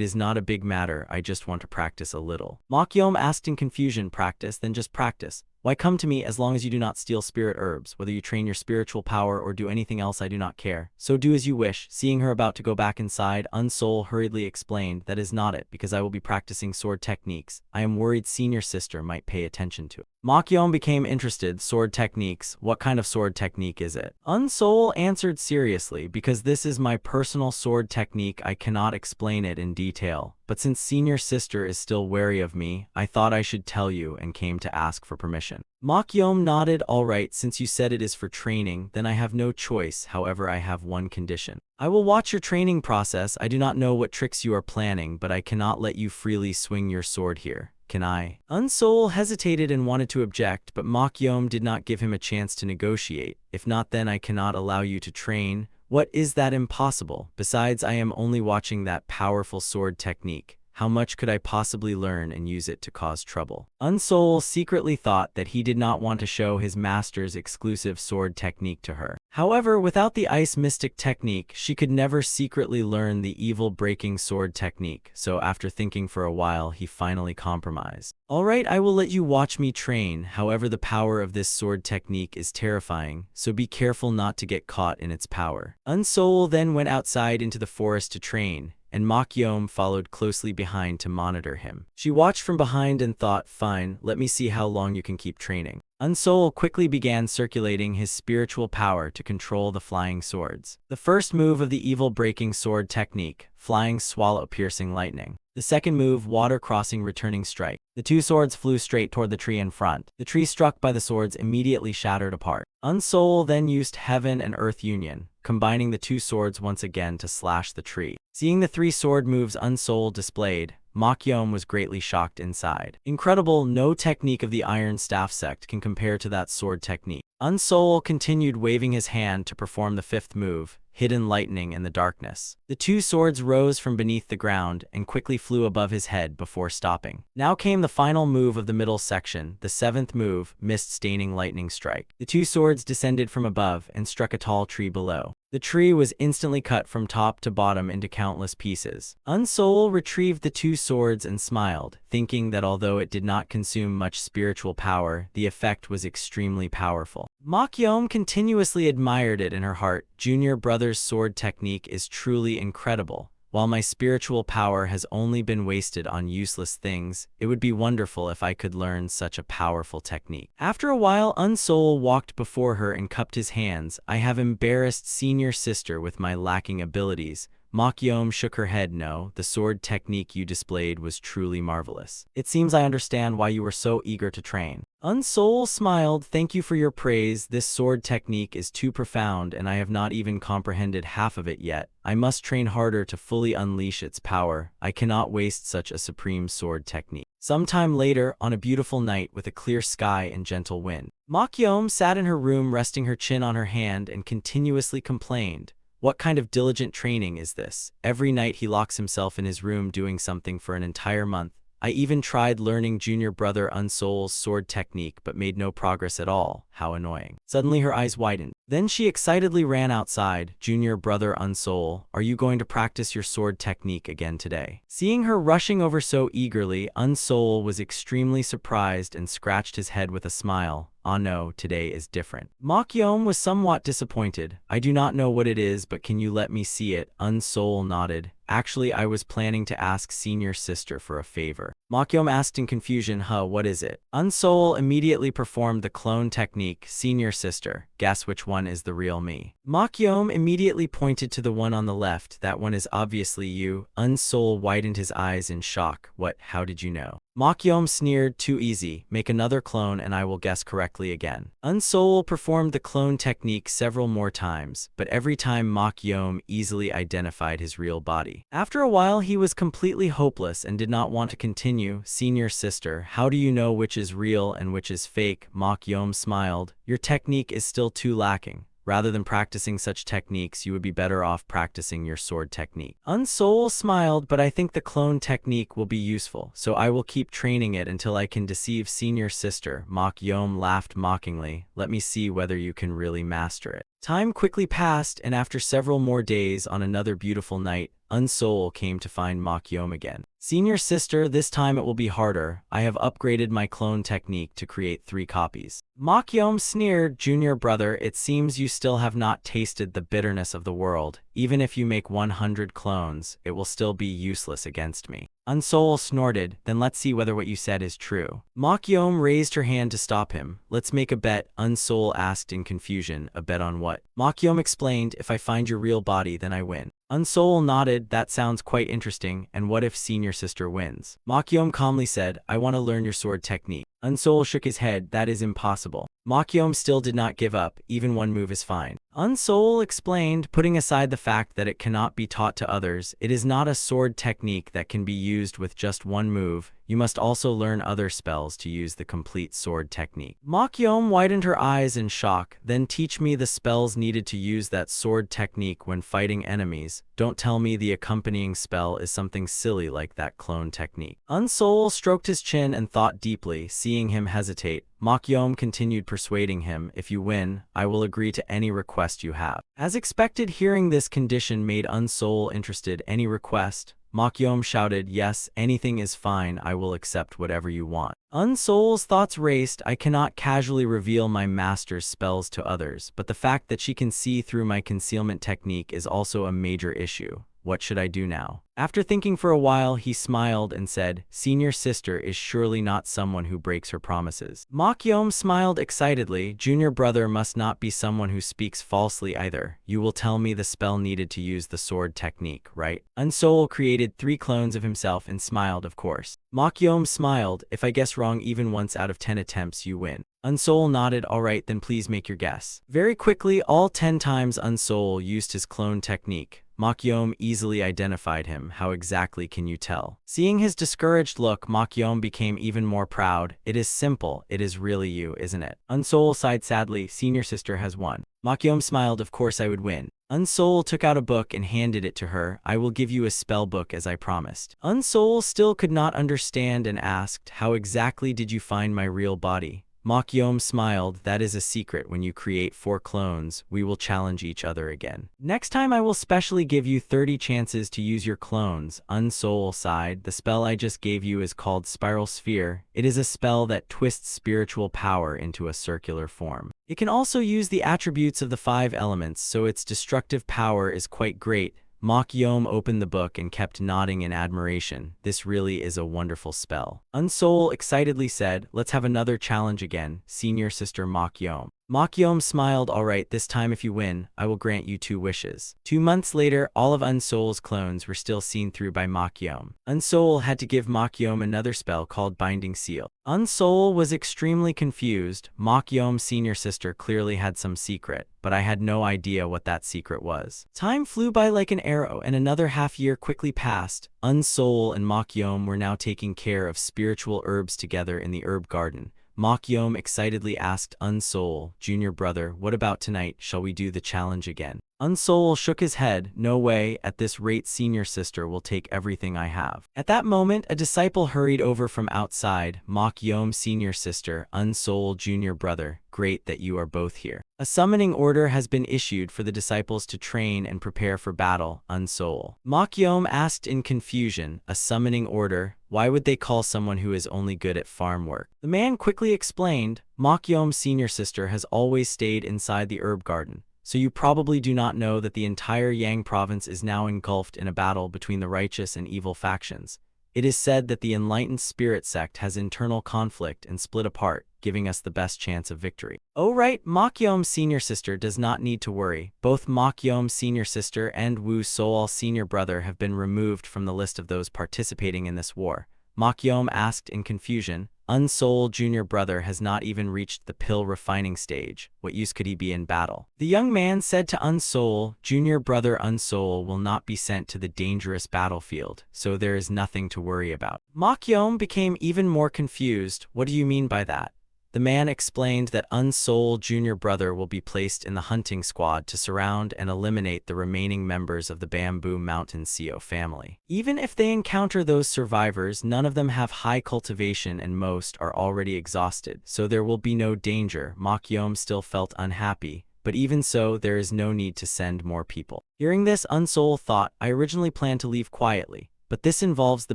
is not a big matter, I just want to practice a little." Makyom asked in confusion, "Practice? Then just practice. Why come to me as long as you do not steal spirit herbs? Whether you train your spiritual power or do anything else, I do not care. So do as you wish." Seeing her about to go back inside, Unsol hurriedly explained, "That is not it, because I will be practicing sword techniques. I am worried senior sister might pay attention to it." Makyom became interested. "Sword techniques? What kind of sword technique is it?" Unsol answered seriously, "Because this is my personal sword technique, I cannot explain it in detail. But since senior sister is still wary of me, I thought I should tell you and came to ask for permission." Makyom nodded. "All right, since you said it is for training, then I have no choice. However, I have one condition. I will watch your training process. I do not know what tricks you are planning, but I cannot let you freely swing your sword here. Can I?" Unsol hesitated and wanted to object, but Makyom did not give him a chance to negotiate. "If not, then I cannot allow you to train. What is that impossible? Besides, I am only watching that powerful sword technique. How much could I possibly learn and use it to cause trouble?" Unsol secretly thought that he did not want to show his master's exclusive sword technique to her. However, without the ice mystic technique, she could never secretly learn the evil breaking sword technique, so after thinking for a while, he finally compromised. "All right, I will let you watch me train. However, the power of this sword technique is terrifying, so be careful not to get caught in its power." Unsol then went outside into the forest to train, and Makyom followed closely behind to monitor him. She watched from behind and thought, "Fine, let me see how long you can keep training." Unsol quickly began circulating his spiritual power to control the flying swords. The first move of the evil breaking sword technique, flying swallow piercing lightning. The second move, water crossing returning strike. The two swords flew straight toward the tree in front. The tree struck by the swords immediately shattered apart. Unsol then used heaven and earth union, combining the two swords once again to slash the tree. Seeing the three sword moves Unsol displayed, Makyom was greatly shocked inside. Incredible, no technique of the Iron Staff sect can compare to that sword technique. Unsol continued waving his hand to perform the fifth move, hidden lightning in the darkness. The two swords rose from beneath the ground and quickly flew above his head before stopping. Now came the final move of the middle section, the seventh move, mist staining lightning strike. The two swords descended from above and struck a tall tree below. The tree was instantly cut from top to bottom into countless pieces. Unsol retrieved the two swords and smiled, thinking that although it did not consume much spiritual power, the effect was extremely powerful. Makyom continuously admired it in her heart. "Junior brother's sword technique is truly incredible. While my spiritual power has only been wasted on useless things, it would be wonderful if I could learn such a powerful technique." After a while, Unsol walked before her and cupped his hands. "I have embarrassed senior sister with my lacking abilities." Makyom shook her head. "No, the sword technique you displayed was truly marvelous. It seems I understand why you were so eager to train." Unsol smiled. "Thank you for your praise. This sword technique is too profound and I have not even comprehended half of it yet. I must train harder to fully unleash its power. I cannot waste such a supreme sword technique." Sometime later, on a beautiful night with a clear sky and gentle wind, Makyom sat in her room resting her chin on her hand and continuously complained. What kind of diligent training is this? Every night he locks himself in his room doing something for an entire month. I even tried learning junior brother Unsol's sword technique but made no progress at all. How annoying. Suddenly her eyes widened. Then she excitedly ran outside. Junior brother Unsol, are you going to practice your sword technique again today? Seeing her rushing over so eagerly, Unsol was extremely surprised and scratched his head with a smile. Ah no, today is different. Mokyom was somewhat disappointed. I do not know what it is, but can you let me see it? Unsol nodded. Actually, I was planning to ask senior sister for a favor. Mokyom asked in confusion, what is it? Unsol immediately performed the clone technique. Senior sister, guess which one is the real me? Mokyom immediately pointed to the one on the left. That one is obviously you. Unsol widened his eyes in shock. What? How did you know? Mokyom sneered, too easy. Make another clone and I will guess correctly again. Unsol performed the clone technique several more times, but every time Mokyom easily identified his real body. After a while, he was completely hopeless and did not want to continue. Senior sister, how do you know which is real and which is fake? Mokyom smiled. Your technique is still too lacking. Rather than practicing such techniques, you would be better off practicing your sword technique. Unsol smiled, but I think the clone technique will be useful, so I will keep training it until I can deceive senior sister. Mokyom laughed mockingly. Let me see whether you can really master it. Time quickly passed, and after several more days, on another beautiful night, Unsol came to find Mokyom again. Senior sister, this time it will be harder. I have upgraded my clone technique to create 3 copies. Mokyom sneered. Junior brother, it seems you still have not tasted the bitterness of the world. Even if you make 100 clones, it will still be useless against me. Unsol snorted. Then let's see whether what you said is true. Mokyom raised her hand to stop him. Let's make a bet, Unsol asked in confusion. A bet on what? Mokyom explained. If I find your real body, then I win. Unsol nodded. That sounds quite interesting. And what if senior sister wins? Mokyom calmly said, I want to learn your sword technique. Unsol shook his head. That is impossible. Mokyom still did not give up. Even one move is fine. Unsol explained, putting aside the fact that it cannot be taught to others, it is not a sword technique that can be used with just one move. You must also learn other spells to use the complete sword technique. Mokyom widened her eyes in shock. Then teach me the spells needed to use that sword technique when fighting enemies. Don't tell me the accompanying spell is something silly like that clone technique. Unsol stroked his chin and thought deeply. Seeing him hesitate, Mokyom continued persuading him, if you win, I will agree to any request you have. As expected, hearing this condition made Unsol interested. Any request? Mokyom shouted, yes, anything is fine, I will accept whatever you want. Unsol's thoughts raced. I cannot casually reveal my master's spells to others, but the fact that she can see through my concealment technique is also a major issue. What should I do now? After thinking for a while, he smiled and said, Senior sister is surely not someone who breaks her promises. Mokyom smiled excitedly. Junior brother must not be someone who speaks falsely either. You will tell me the spell needed to use the sword technique, right? Unsol created 3 clones of himself and smiled, of course. Mokyom smiled. If I guess wrong even once out of 10 attempts, you win. Unsol nodded. Alright, then please make your guess. Very quickly, all 10 times Unsol used his clone technique. Mokyom easily identified him. How exactly can you tell? Seeing his discouraged look, Mokyom became even more proud. It is simple. It is really you, isn't it? Unsol sighed sadly. Senior sister has won. Mokyom smiled. Of course I would win. Unsol took out a book and handed it to her. I will give you a spell book as I promised. Unsol still could not understand and asked, how exactly did you find my real body? Mokyom smiled. That is a secret. When you create 4 clones, we will challenge each other again. Next time I will specially give you 30 chances to use your clones. Unsol sighed. The spell I just gave you is called Spiral Sphere. It is a spell that twists spiritual power into a circular form. It can also use the attributes of the 5 elements, so its destructive power is quite great. Mokyom opened the book and kept nodding in admiration. This really is a wonderful spell. Unsol excitedly said, let's have another challenge again, senior sister Mokyom. Mokyom smiled. Alright, this time if you win, I will grant you 2 wishes. 2 months later, all of Unsol's clones were still seen through by Mokyom. Unsol had to give Mokyom another spell called Binding Seal. Unsol was extremely confused. Mokyom's senior sister clearly had some secret, but I had no idea what that secret was. Time flew by like an arrow, and another half-year quickly passed. Unsol and Mokyom were now taking care of spiritual herbs together in the herb garden. Mokyom excitedly asked Unsol, Junior brother, what about tonight? Shall we do the challenge again? Unsol shook his head. No way. At this rate, senior sister will take everything I have. At that moment, a disciple hurried over from outside. Mokyom, senior sister, Unsol, junior brother, great that you are both here. A summoning order has been issued for the disciples to train and prepare for battle, Unsoul. Mokyom asked in confusion, a summoning order? Why would they call someone who is only good at farm work? The man quickly explained, Mokyom's senior sister has always stayed inside the herb garden, so you probably do not know that the entire Yang province is now engulfed in a battle between the righteous and evil factions. It is said that the enlightened spirit sect has internal conflict and split apart, giving us the best chance of victory. Oh right, Mokyom's senior sister does not need to worry. Both Mokyom's senior sister and Wu Soal's senior brother have been removed from the list of those participating in this war. Mokyom asked in confusion. Unsoul junior brother has not even reached the pill refining stage. What use could he be in battle? The young man said to Unsoul, junior brother Unsoul will not be sent to the dangerous battlefield, so there is nothing to worry about. Mokyom became even more confused. What do you mean by that? The man explained that Unsoul junior brother will be placed in the hunting squad to surround and eliminate the remaining members of the Bamboo Mountain Seo family. Even if they encounter those survivors, none of them have high cultivation and most are already exhausted, so there will be no danger. Mokyom still felt unhappy, but even so, there is no need to send more people. Hearing this, Unsoul thought, I originally planned to leave quietly, but this involves the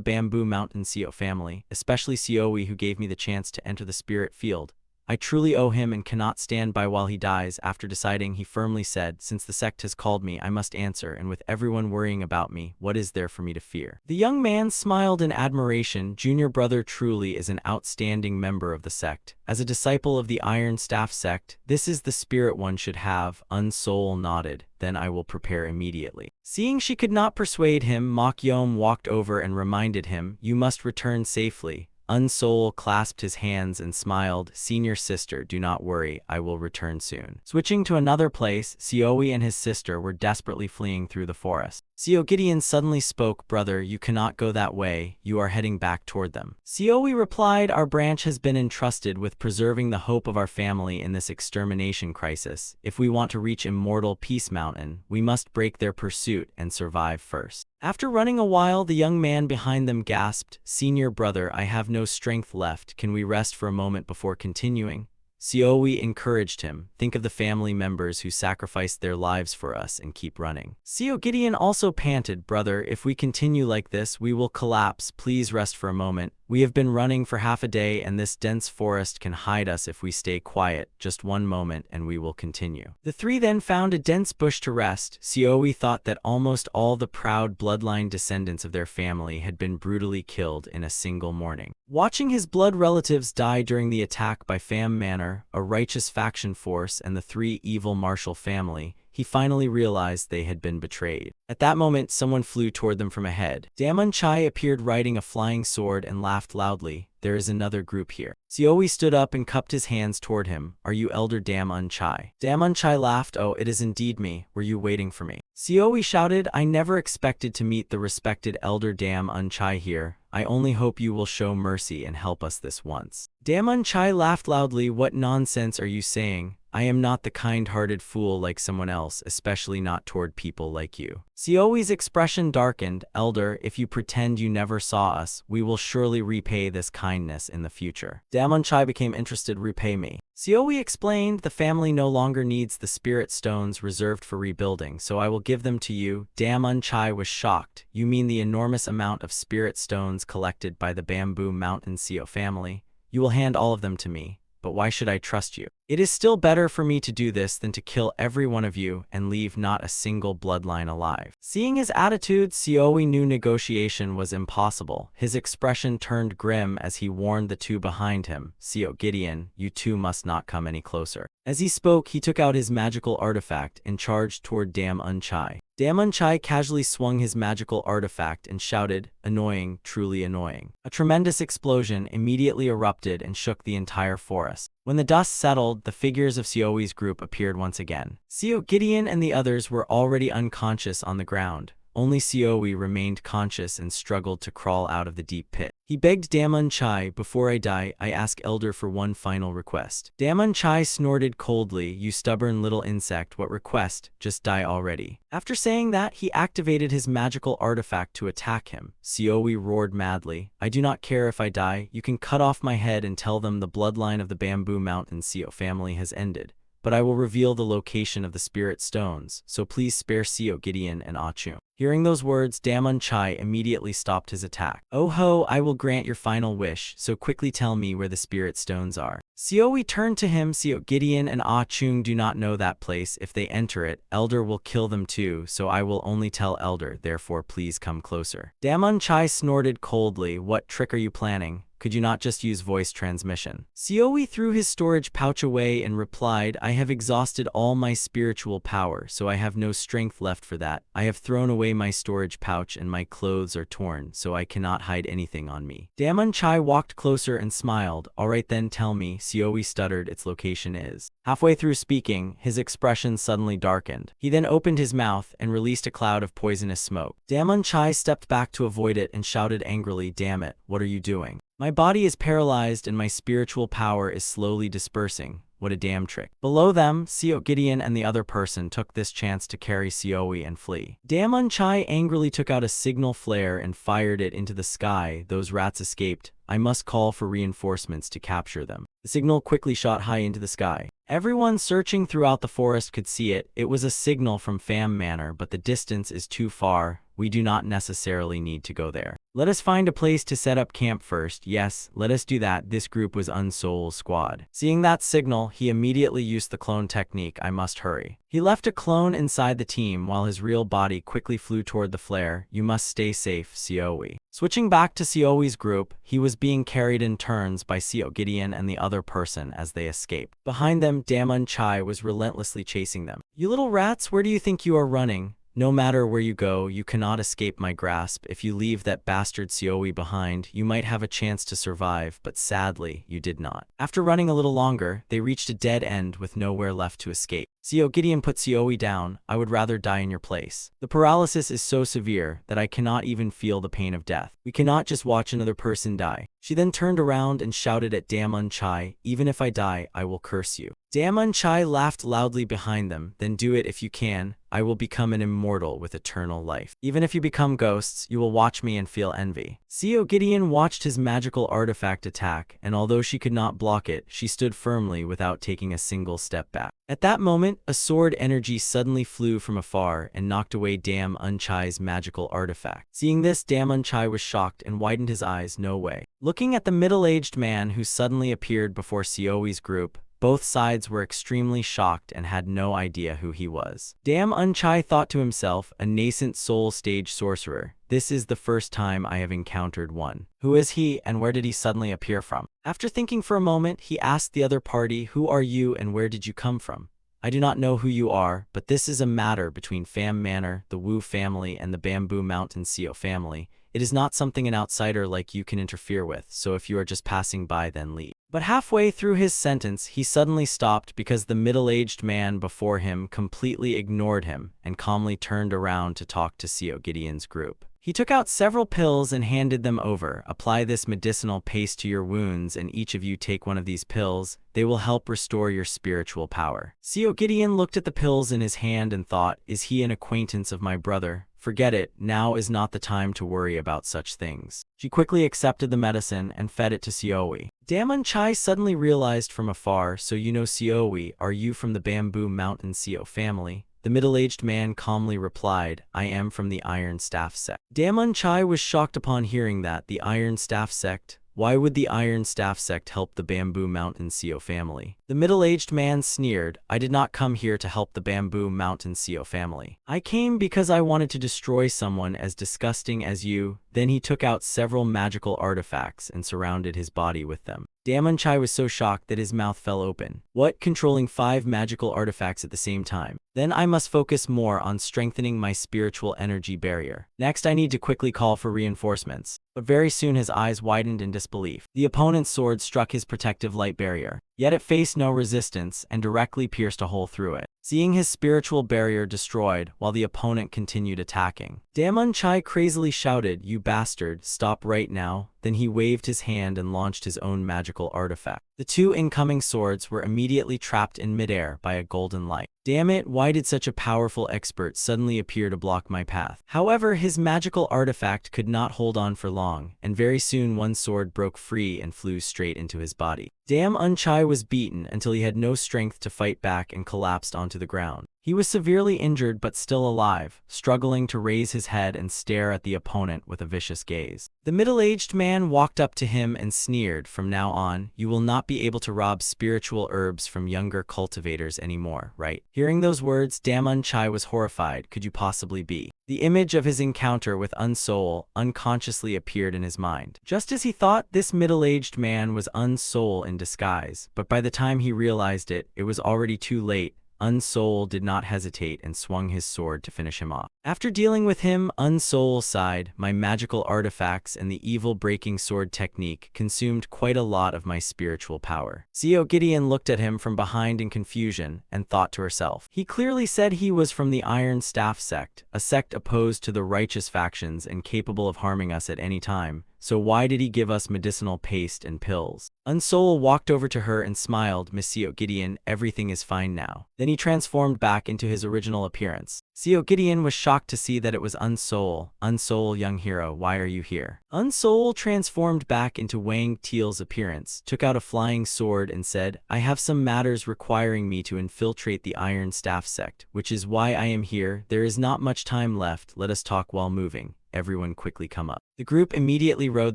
Bamboo Mountain Seo family, especially Seoi who gave me the chance to enter the spirit field. I truly owe him and cannot stand by while he dies. After deciding, he firmly said, since the sect has called me, I must answer, and with everyone worrying about me, what is there for me to fear? The young man smiled in admiration. Junior brother truly is an outstanding member of the sect. As a disciple of the Iron Staff sect, this is the spirit one should have. Unsoul nodded. Then I will prepare immediately. Seeing she could not persuade him, Mokyom walked over and reminded him, you must return safely. Unsoul clasped his hands and smiled. Senior sister, do not worry, I will return soon. Switching to another place, Seoi and his sister were desperately fleeing through the forest. Seo Gideon suddenly spoke, brother, you cannot go that way, you are heading back toward them. Seoi replied, our branch has been entrusted with preserving the hope of our family in this extermination crisis. If we want to reach Immortal Peace Mountain, we must break their pursuit and survive first. After running a while, the young man behind them gasped, senior brother, I have no strength left, can we rest for a moment before continuing? Seoi encouraged him, think of the family members who sacrificed their lives for us and keep running. Seo Gideon also panted, brother, if we continue like this, we will collapse, please rest for a moment. We have been running for half a day and this dense forest can hide us if we stay quiet, just one moment and we will continue. The three then found a dense bush to rest. Seoi thought that almost all the proud bloodline descendants of their family had been brutally killed in a single morning. Watching his blood relatives die during the attack by Pham Manor, a righteous faction force, and the three evil martial family, he finally realized they had been betrayed. At that moment, someone flew toward them from ahead. Damun Chai appeared riding a flying sword and laughed loudly. There is another group here. Seoi stood up and cupped his hands toward him. Are you Elder Damun Chai? Damun Chai laughed. Oh, it is indeed me. Were you waiting for me? Seoi shouted, I never expected to meet the respected Elder Damun Chai here. I only hope you will show mercy and help us this once. Damun Chai laughed loudly. What nonsense are you saying? I am not the kind-hearted fool like someone else, especially not toward people like you. Seoi's expression darkened. Elder, if you pretend you never saw us, we will surely repay this kindness in the future. Damun Chai became interested. Repay me. Seoi explained, the family no longer needs the spirit stones reserved for rebuilding, so I will give them to you. Damun Chai was shocked. You mean the enormous amount of spirit stones collected by the Bamboo Mountain Seo family? You will hand all of them to me. But why should I trust you? It is still better for me to do this than to kill every one of you and leave not a single bloodline alive. Seeing his attitude, Seoi knew negotiation was impossible. His expression turned grim as he warned the two behind him. Seo Gideon, you two must not come any closer. As he spoke, he took out his magical artifact and charged toward Damun Chai. Damun Chai casually swung his magical artifact and shouted, annoying, truly annoying. A tremendous explosion immediately erupted and shook the entire forest. When the dust settled, the figures of Seoi's group appeared once again. Seo Gideon and the others were already unconscious on the ground. only Sioui remained conscious and struggled to crawl out of the deep pit. He begged Damun Chai, "Before I die, I ask Elder for one final request." Damun Chai snorted coldly, "You stubborn little insect, what request? Just die already." After saying that, he activated his magical artifact to attack him. Sioui roared madly, "I do not care if I die. You can cut off my head and tell them the bloodline of the Bamboo Mountain Sio family has ended. But I will reveal the location of the spirit stones, so please spare Sio Gideon and Achung." Hearing those words, Damun Chai immediately stopped his attack. "Oh ho, I will grant your final wish, so quickly tell me where the spirit stones are." Sioui turned to him. "Sio Gideon and Achung do not know that place. If they enter it, Elder will kill them too, so I will only tell Elder, therefore please come closer." Damun Chai snorted coldly, "What trick are you planning? Could you not just use voice transmission?" Sioui threw his storage pouch away and replied, "I have exhausted all my spiritual power, so I have no strength left for that. I have thrown away my storage pouch and my clothes are torn, so I cannot hide anything on me." Damun Chai walked closer and smiled. "All right then, tell me." Sioui stuttered, "Its location is." Halfway through speaking, his expression suddenly darkened. He then opened his mouth and released a cloud of poisonous smoke. Damun Chai stepped back to avoid it and shouted angrily, "Damn it, what are you doing? My body is paralyzed and my spiritual power is slowly dispersing. What a damn trick." Below them, Sio Gideon and the other person took this chance to carry Sioui and flee. Damun Chai angrily took out a signal flare and fired it into the sky. "Those rats escaped. I must call for reinforcements to capture them." The signal quickly shot high into the sky. Everyone searching throughout the forest could see it. It was a signal from Pham Manor, but the distance is too far. We do not necessarily need to go there. Let us find a place to set up camp first. Yes, let us do that. This group was Unsoul's squad. Seeing that signal, he immediately used the clone technique. I must hurry. He left a clone inside the team while his real body quickly flew toward the flare. You must stay safe, Sioui. Switching back to Sioi's group, he was being carried in turns by Sio Gideon and the other person as they escaped. Behind them, Damun Chai was relentlessly chasing them. You little rats, where do you think you are running? No matter where you go, you cannot escape my grasp. If you leave that bastard Sioui behind, you might have a chance to survive, but sadly, you did not. After running a little longer, they reached a dead end with nowhere left to escape. Sio Gideon put Sioui down. I would rather die in your place. The paralysis is so severe that I cannot even feel the pain of death. We cannot just watch another person die. She then turned around and shouted at Damun Chai, even if I die, I will curse you. Damun Chai laughed loudly behind them. Then do it if you can. I will become an immortal with eternal life. Even if you become ghosts, you will watch me and feel envy. Sio Gideon watched his magical artifact attack, and although she could not block it, she stood firmly without taking a single step back. At that moment, a sword energy suddenly flew from afar and knocked away Damun Chai's magical artifact. Seeing this, Damun Chai was shocked and widened his eyes. No way. Looking at the middle-aged man who suddenly appeared before Sioi's group, both sides were extremely shocked and had no idea who he was. Damun Chai thought to himself, a nascent soul stage sorcerer. This is the first time I have encountered one. Who is he and where did he suddenly appear from? After thinking for a moment, he asked the other party, who are you and where did you come from? I do not know who you are, but this is a matter between Pham Manor, the Wu family, and the Bamboo Mountain Sio family. It is not something an outsider like you can interfere with, so if you are just passing by, then leave. But halfway through his sentence, he suddenly stopped because the middle-aged man before him completely ignored him and calmly turned around to talk to Sio Gideon's group. He took out several pills and handed them over. Apply this medicinal paste to your wounds and each of you take one of these pills. They will help restore your spiritual power. Sio Gideon looked at the pills in his hand and thought, is he an acquaintance of my brother? Forget it, now is not the time to worry about such things. She quickly accepted the medicine and fed it to Sioui. Damun Chai suddenly realized from afar, so you know Sioui, are you from the Bamboo Mountain Sio family? The middle-aged man calmly replied, I am from the Iron Staff sect. Damun Chai was shocked upon hearing that. The Iron Staff sect? Why would the Iron Staff sect help the Bamboo Mountain Sio family? The middle-aged man sneered, I did not come here to help the Bamboo Mountain Sio family. I came because I wanted to destroy someone as disgusting as you. Then he took out several magical artifacts and surrounded his body with them. Damun Chai was so shocked that his mouth fell open. What? Controlling 5 magical artifacts at the same time? Then I must focus more on strengthening my spiritual energy barrier. Next, I need to quickly call for reinforcements. But very soon his eyes widened in disbelief. The opponent's sword struck his protective light barrier. Yet it faced no resistance and directly pierced a hole through it, seeing his spiritual barrier destroyed while the opponent continued attacking. Daemun-chai crazily shouted, "You bastard, stop right now." Then he waved his hand and launched his own magical artifact. The two incoming swords were immediately trapped in midair by a golden light. Damn it, why did such a powerful expert suddenly appear to block my path? However, his magical artifact could not hold on for long, and very soon one sword broke free and flew straight into his body. Daemun-chai was beaten until he had no strength to fight back and collapsed onto the ground. He was severely injured but still alive, struggling to raise his head and stare at the opponent with a vicious gaze. The middle-aged man walked up to him and sneered, "From now on, you will not be able to rob spiritual herbs from younger cultivators anymore, right?" Hearing those words, Daemun-chai was horrified. Could you possibly be? The image of his encounter with Unsoul unconsciously appeared in his mind. Just as he thought, this middle-aged man was Unsoul in disguise, but by the time he realized it, it was already too late. Unsoul did not hesitate and swung his sword to finish him off. After dealing with him, Unsoul sighed, "My magical artifacts and the evil-breaking sword technique consumed quite a lot of my spiritual power." Seo Gideon looked at him from behind in confusion and thought to herself. He clearly said he was from the Iron Staff sect, a sect opposed to the righteous factions and capable of harming us at any time. So why did he give us medicinal paste and pills? Unsoul walked over to her and smiled, "Miss Seo Gideon, everything is fine now." Then he transformed back into his original appearance. Seo Gideon was shocked to see that it was Unsoul. "Unsoul, young hero, why are you here?" Unsoul transformed back into Wang Teal's appearance, took out a flying sword and said, "I have some matters requiring me to infiltrate the Iron Staff sect, which is why I am here. There is not much time left, let us talk while moving. Everyone quickly come up." The group immediately rode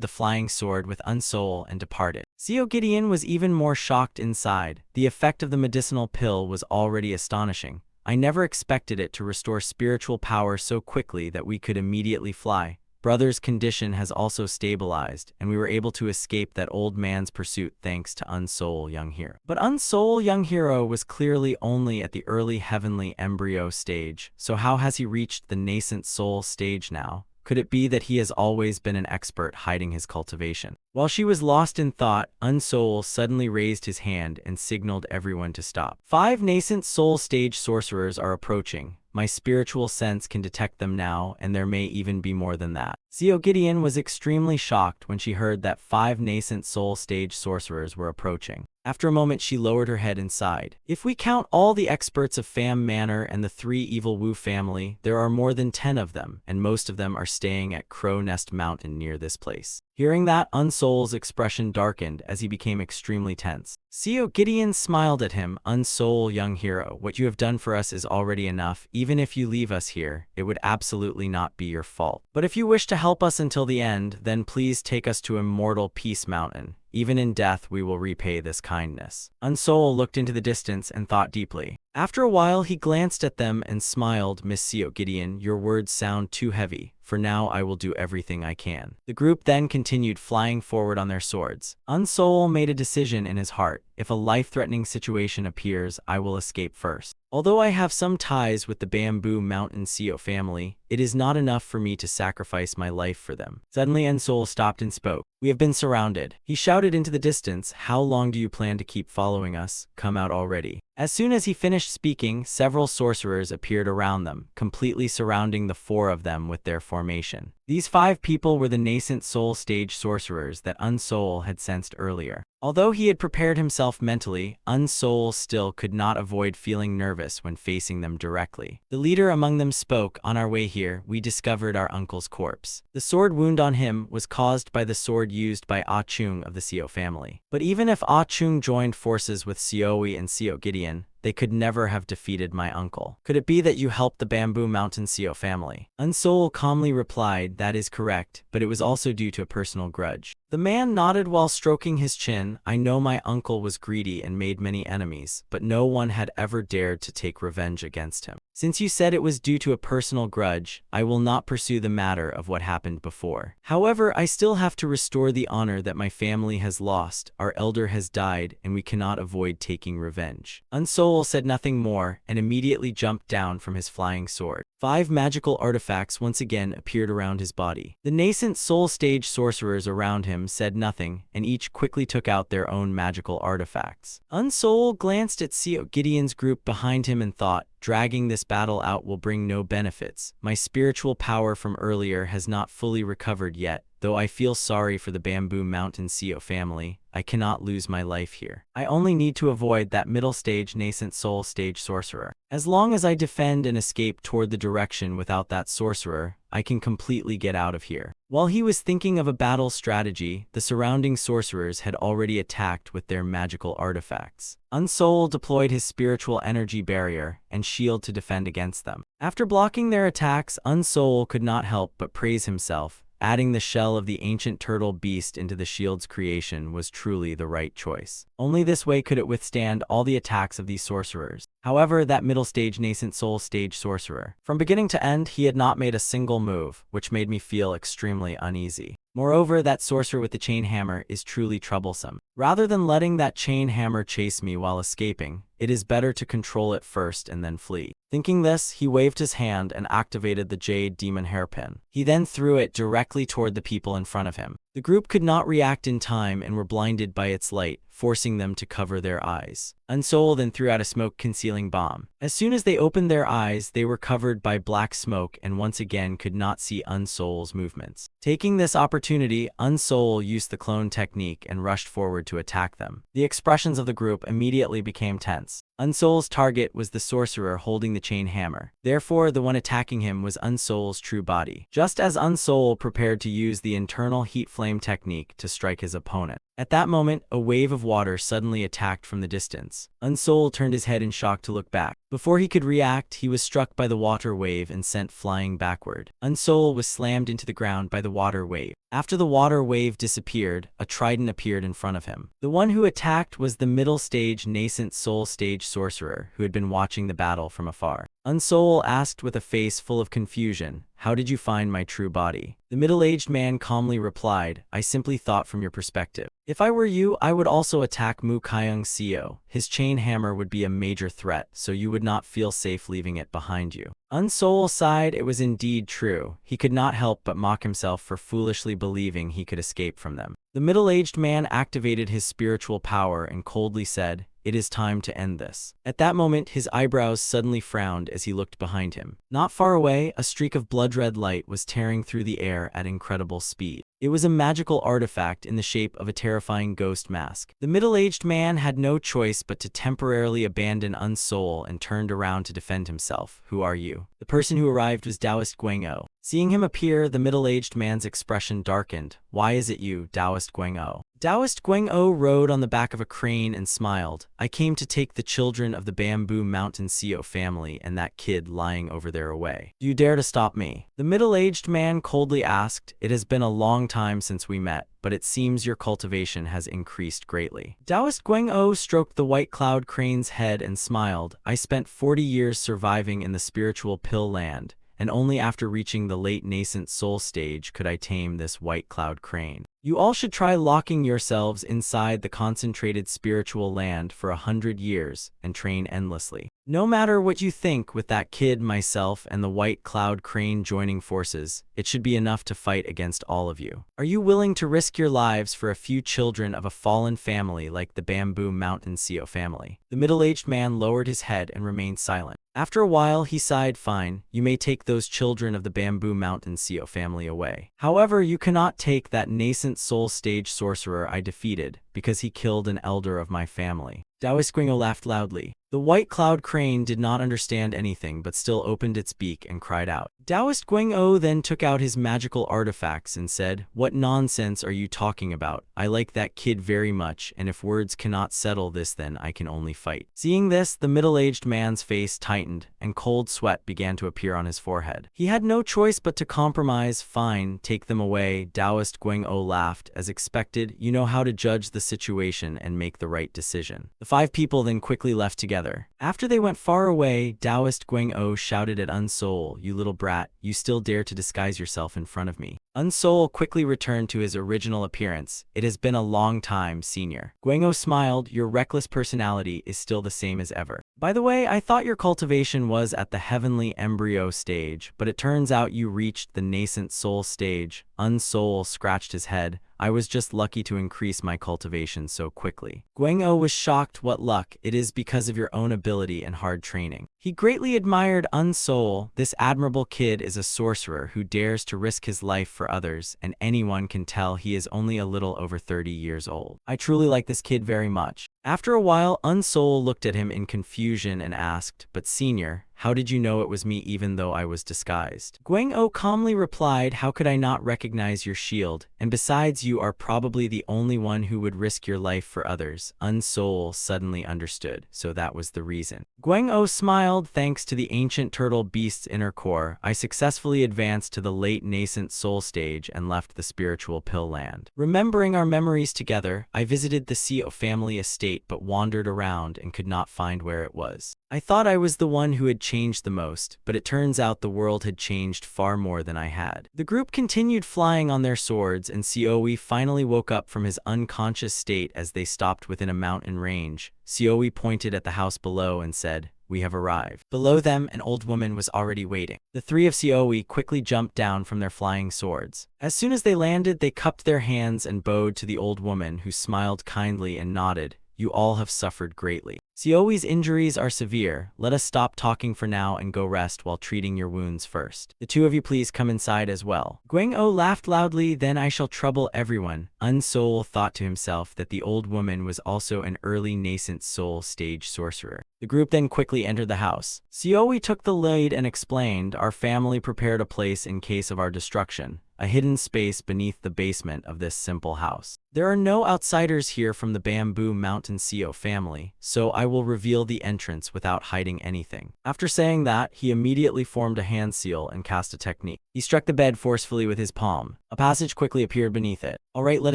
the flying sword with Unsoul and departed. Seo Gideon was even more shocked inside. The effect of the medicinal pill was already astonishing. "I never expected it to restore spiritual power so quickly that we could immediately fly. Brother's condition has also stabilized, and we were able to escape that old man's pursuit thanks to Unsoul, young hero." But Unsoul, young hero was clearly only at the early heavenly embryo stage, so how has he reached the nascent soul stage now? Could it be that he has always been an expert hiding his cultivation? While she was lost in thought, Unsoul suddenly raised his hand and signaled everyone to stop. 5 nascent soul stage sorcerers are approaching. My spiritual sense can detect them now, and there may even be more than that. Seo Gideon was extremely shocked when she heard that 5 nascent soul stage sorcerers were approaching. After a moment, she lowered her head and sighed. "If we count all the experts of Pham Manor and the 3 Evil Wu family, there are more than 10 of them, and most of them are staying at Crow Nest Mountain near this place." Hearing that, Unsoul's expression darkened as he became extremely tense. Seo Gideon smiled at him. "Unsoul, young hero, what you have done for us is already enough. Even if you leave us here, it would absolutely not be your fault. But if you wish to help us until the end, then please take us to Immortal Peace Mountain. Even in death, we will repay this kindness." Unsoul looked into the distance and thought deeply. After a while, he glanced at them and smiled. "Miss Seo Gideon, your words sound too heavy. For now, I will do everything I can." The group then continued flying forward on their swords. Unsoul made a decision in his heart. "If a life-threatening situation appears, I will escape first. Although I have some ties with the Bamboo Mountain Seo family, it is not enough for me to sacrifice my life for them." Suddenly, Unsoul stopped and spoke. "We have been surrounded." He shouted into the distance, "How long do you plan to keep following us? Come out already." As soon as he finished speaking, several sorcerers appeared around them, completely surrounding the 4 of them with their formation. These 5 people were the nascent soul stage sorcerers that Unsoul had sensed earlier. Although he had prepared himself mentally, Unsoul still could not avoid feeling nervous when facing them directly. The leader among them spoke, "On our way here, we discovered our uncle's corpse. The sword wound on him was caused by the sword used by Ah Chung of the Seo family. But even if Ah Chung joined forces with Seoi and Seo Gideon, they could never have defeated my uncle. Could it be that you helped the Bamboo Mountain Seo family?" Unsoul calmly replied, "That is correct, but it was also due to a personal grudge." The man nodded while stroking his chin. "I know my uncle was greedy and made many enemies, but no one had ever dared to take revenge against him. Since you said it was due to a personal grudge, I will not pursue the matter of what happened before. However, I still have to restore the honor that my family has lost. Our elder has died, and we cannot avoid taking revenge." Unsoul said nothing more and immediately jumped down from his flying sword. 5 magical artifacts once again appeared around his body. The nascent soul stage sorcerers around him said nothing, and each quickly took out their own magical artifacts. Unsoul glanced at Seo Gideon's group behind him and thought, "Dragging this battle out will bring no benefits. My spiritual power from earlier has not fully recovered yet. Though I feel sorry for the Bamboo Mountain Seo family, I cannot lose my life here. I only need to avoid that middle stage nascent soul stage sorcerer. As long as I defend and escape toward the direction without that sorcerer, I can completely get out of here." While he was thinking of a battle strategy, the surrounding sorcerers had already attacked with their magical artifacts. Unsoul deployed his spiritual energy barrier and shield to defend against them. After blocking their attacks, Unsoul could not help but praise himself. Adding the shell of the ancient turtle beast into the shield's creation was truly the right choice. Only this way could it withstand all the attacks of these sorcerers. However, that middle stage nascent soul stage sorcerer, from beginning to end, he had not made a single move, which made me feel extremely uneasy. Moreover, that sorcerer with the chain hammer is truly troublesome. Rather than letting that chain hammer chase me while escaping, it is better to control it first and then flee. Thinking this, he waved his hand and activated the Jade Demon Hairpin. He then threw it directly toward the people in front of him. The group could not react in time and were blinded by its light, forcing them to cover their eyes. Unsoul then threw out a smoke-concealing bomb. As soon as they opened their eyes, they were covered by black smoke and once again could not see Unsoul's movements. Taking this opportunity, Unsoul used the clone technique and rushed forward to attack them. The expressions of the group immediately became tense. Unsoul's target was the sorcerer holding the chain hammer. Therefore, the one attacking him was Unsoul's true body. Just as Unsoul prepared to use the internal heat flame technique to strike his opponent. At that moment, a wave of water suddenly attacked from the distance. Unsoul turned his head in shock to look back. Before he could react, he was struck by the water wave and sent flying backward. Unsoul was slammed into the ground by the water wave. After the water wave disappeared, a trident appeared in front of him. The one who attacked was the middle stage nascent soul stage sorcerer who had been watching the battle from afar. Unsoul asked with a face full of confusion, "How did you find my true body?" The middle-aged man calmly replied, "I simply thought from your perspective. If I were you, I would also attack Mu Kyung Seo. His chain hammer would be a major threat, so you would not feel safe leaving it behind you." Unsoul sighed. It was indeed true. He could not help but mock himself for foolishly believing he could escape from them. The middle-aged man activated his spiritual power and coldly said, "It is time to end this." At that moment, his eyebrows suddenly frowned as he looked behind him. Not far away, a streak of blood-red light was tearing through the air at incredible speed. It was a magical artifact in the shape of a terrifying ghost mask. The middle-aged man had no choice but to temporarily abandon Unsoul and turned around to defend himself. "Who are you?" The person who arrived was Taoist Guang-o. Seeing him appear, the middle-aged man's expression darkened. "Why is it you, Taoist Guang-o?" Taoist Guang-o rode on the back of a crane and smiled. "I came to take the children of the Bamboo Mountain Seo family and that kid lying over there away. Do you dare to stop me?" The middle-aged man coldly asked, "It has been a long time since we met, but it seems your cultivation has increased greatly." Taoist Guang-o stroked the white cloud crane's head and smiled. "I spent 40 years surviving in the spiritual pill land, and only after reaching the late nascent soul stage could I tame this white cloud crane. You all should try locking yourselves inside the concentrated spiritual land for 100 years and train endlessly. No matter what you think with that kid, myself, and the white cloud crane joining forces, it should be enough to fight against all of you. Are you willing to risk your lives for a few children of a fallen family like the Bamboo Mountain Seo family?" The middle-aged man lowered his head and remained silent. After a while, he sighed. "Fine, you may take those children of the Bamboo Mountain Seo family away. However, you cannot take that nascent soul stage sorcerer I defeated, because he killed an elder of my family." Taoist Guang-o laughed loudly. The white cloud crane did not understand anything but still opened its beak and cried out. Taoist Guang-o then took out his magical artifacts and said, "What nonsense are you talking about? I like that kid very much, and if words cannot settle this, then I can only fight." Seeing this, the middle-aged man's face tightened, and cold sweat began to appear on his forehead. He had no choice but to compromise. "Fine, take them away." Taoist Guang-o laughed. "As expected, you know how to judge the situation and make the right decision." The 5 people then quickly left together. together. After they went far away, Taoist Guang-o shouted at Unsol, "You little brat, you still dare to disguise yourself in front of me." Unsol quickly returned to his original appearance. "It has been a long time, senior." Guang-o smiled, "Your reckless personality is still the same as ever. By the way, I thought your cultivation was at the heavenly embryo stage, but it turns out you reached the nascent soul stage." Unsol scratched his head. "I was just lucky to increase my cultivation so quickly." Guang-o was shocked. "What luck? It is because of your own ability and hard training." He greatly admired Unsol. "This admirable kid is a sorcerer who dares to risk his life for others, and anyone can tell he is only a little over 30 years old. I truly like this kid very much." After a while, Unsol looked at him in confusion and asked, "But senior, how did you know it was me even though I was disguised?" Guang-o calmly replied, "How could I not recognize your shield? And besides, you are probably the only one who would risk your life for others." Unsol suddenly understood, so that was the reason. Guang-o smiled. "Thanks to the ancient turtle beast's inner core, I successfully advanced to the late nascent soul stage and left the spiritual pill land. Remembering our memories together, I visited the Seo family estate but wandered around and could not find where it was. I thought I was the one who had changed the most, but it turns out the world had changed far more than I had." The group continued flying on their swords, and Seoi finally woke up from his unconscious state as they stopped within a mountain range. Seoi pointed at the house below and said, "We have arrived." Below them, an old woman was already waiting. The three of Seoi quickly jumped down from their flying swords. As soon as they landed, they cupped their hands and bowed to the old woman, who smiled kindly and nodded. "You all have suffered greatly. Seoi's injuries are severe. Let us stop talking for now and go rest while treating your wounds first. The two of you please come inside as well." Guang-o laughed loudly. "Then I shall trouble everyone." Unsol thought to himself that the old woman was also an early nascent soul stage sorcerer. The group then quickly entered the house. Seoi took the lead and explained, "Our family prepared a place in case of our destruction, a hidden space beneath the basement of this simple house. There are no outsiders here from the Bamboo Mountain Seo family, so I will reveal the entrance without hiding anything." After saying that, he immediately formed a hand seal and cast a technique. He struck the bed forcefully with his palm. A passage quickly appeared beneath it. "All right, let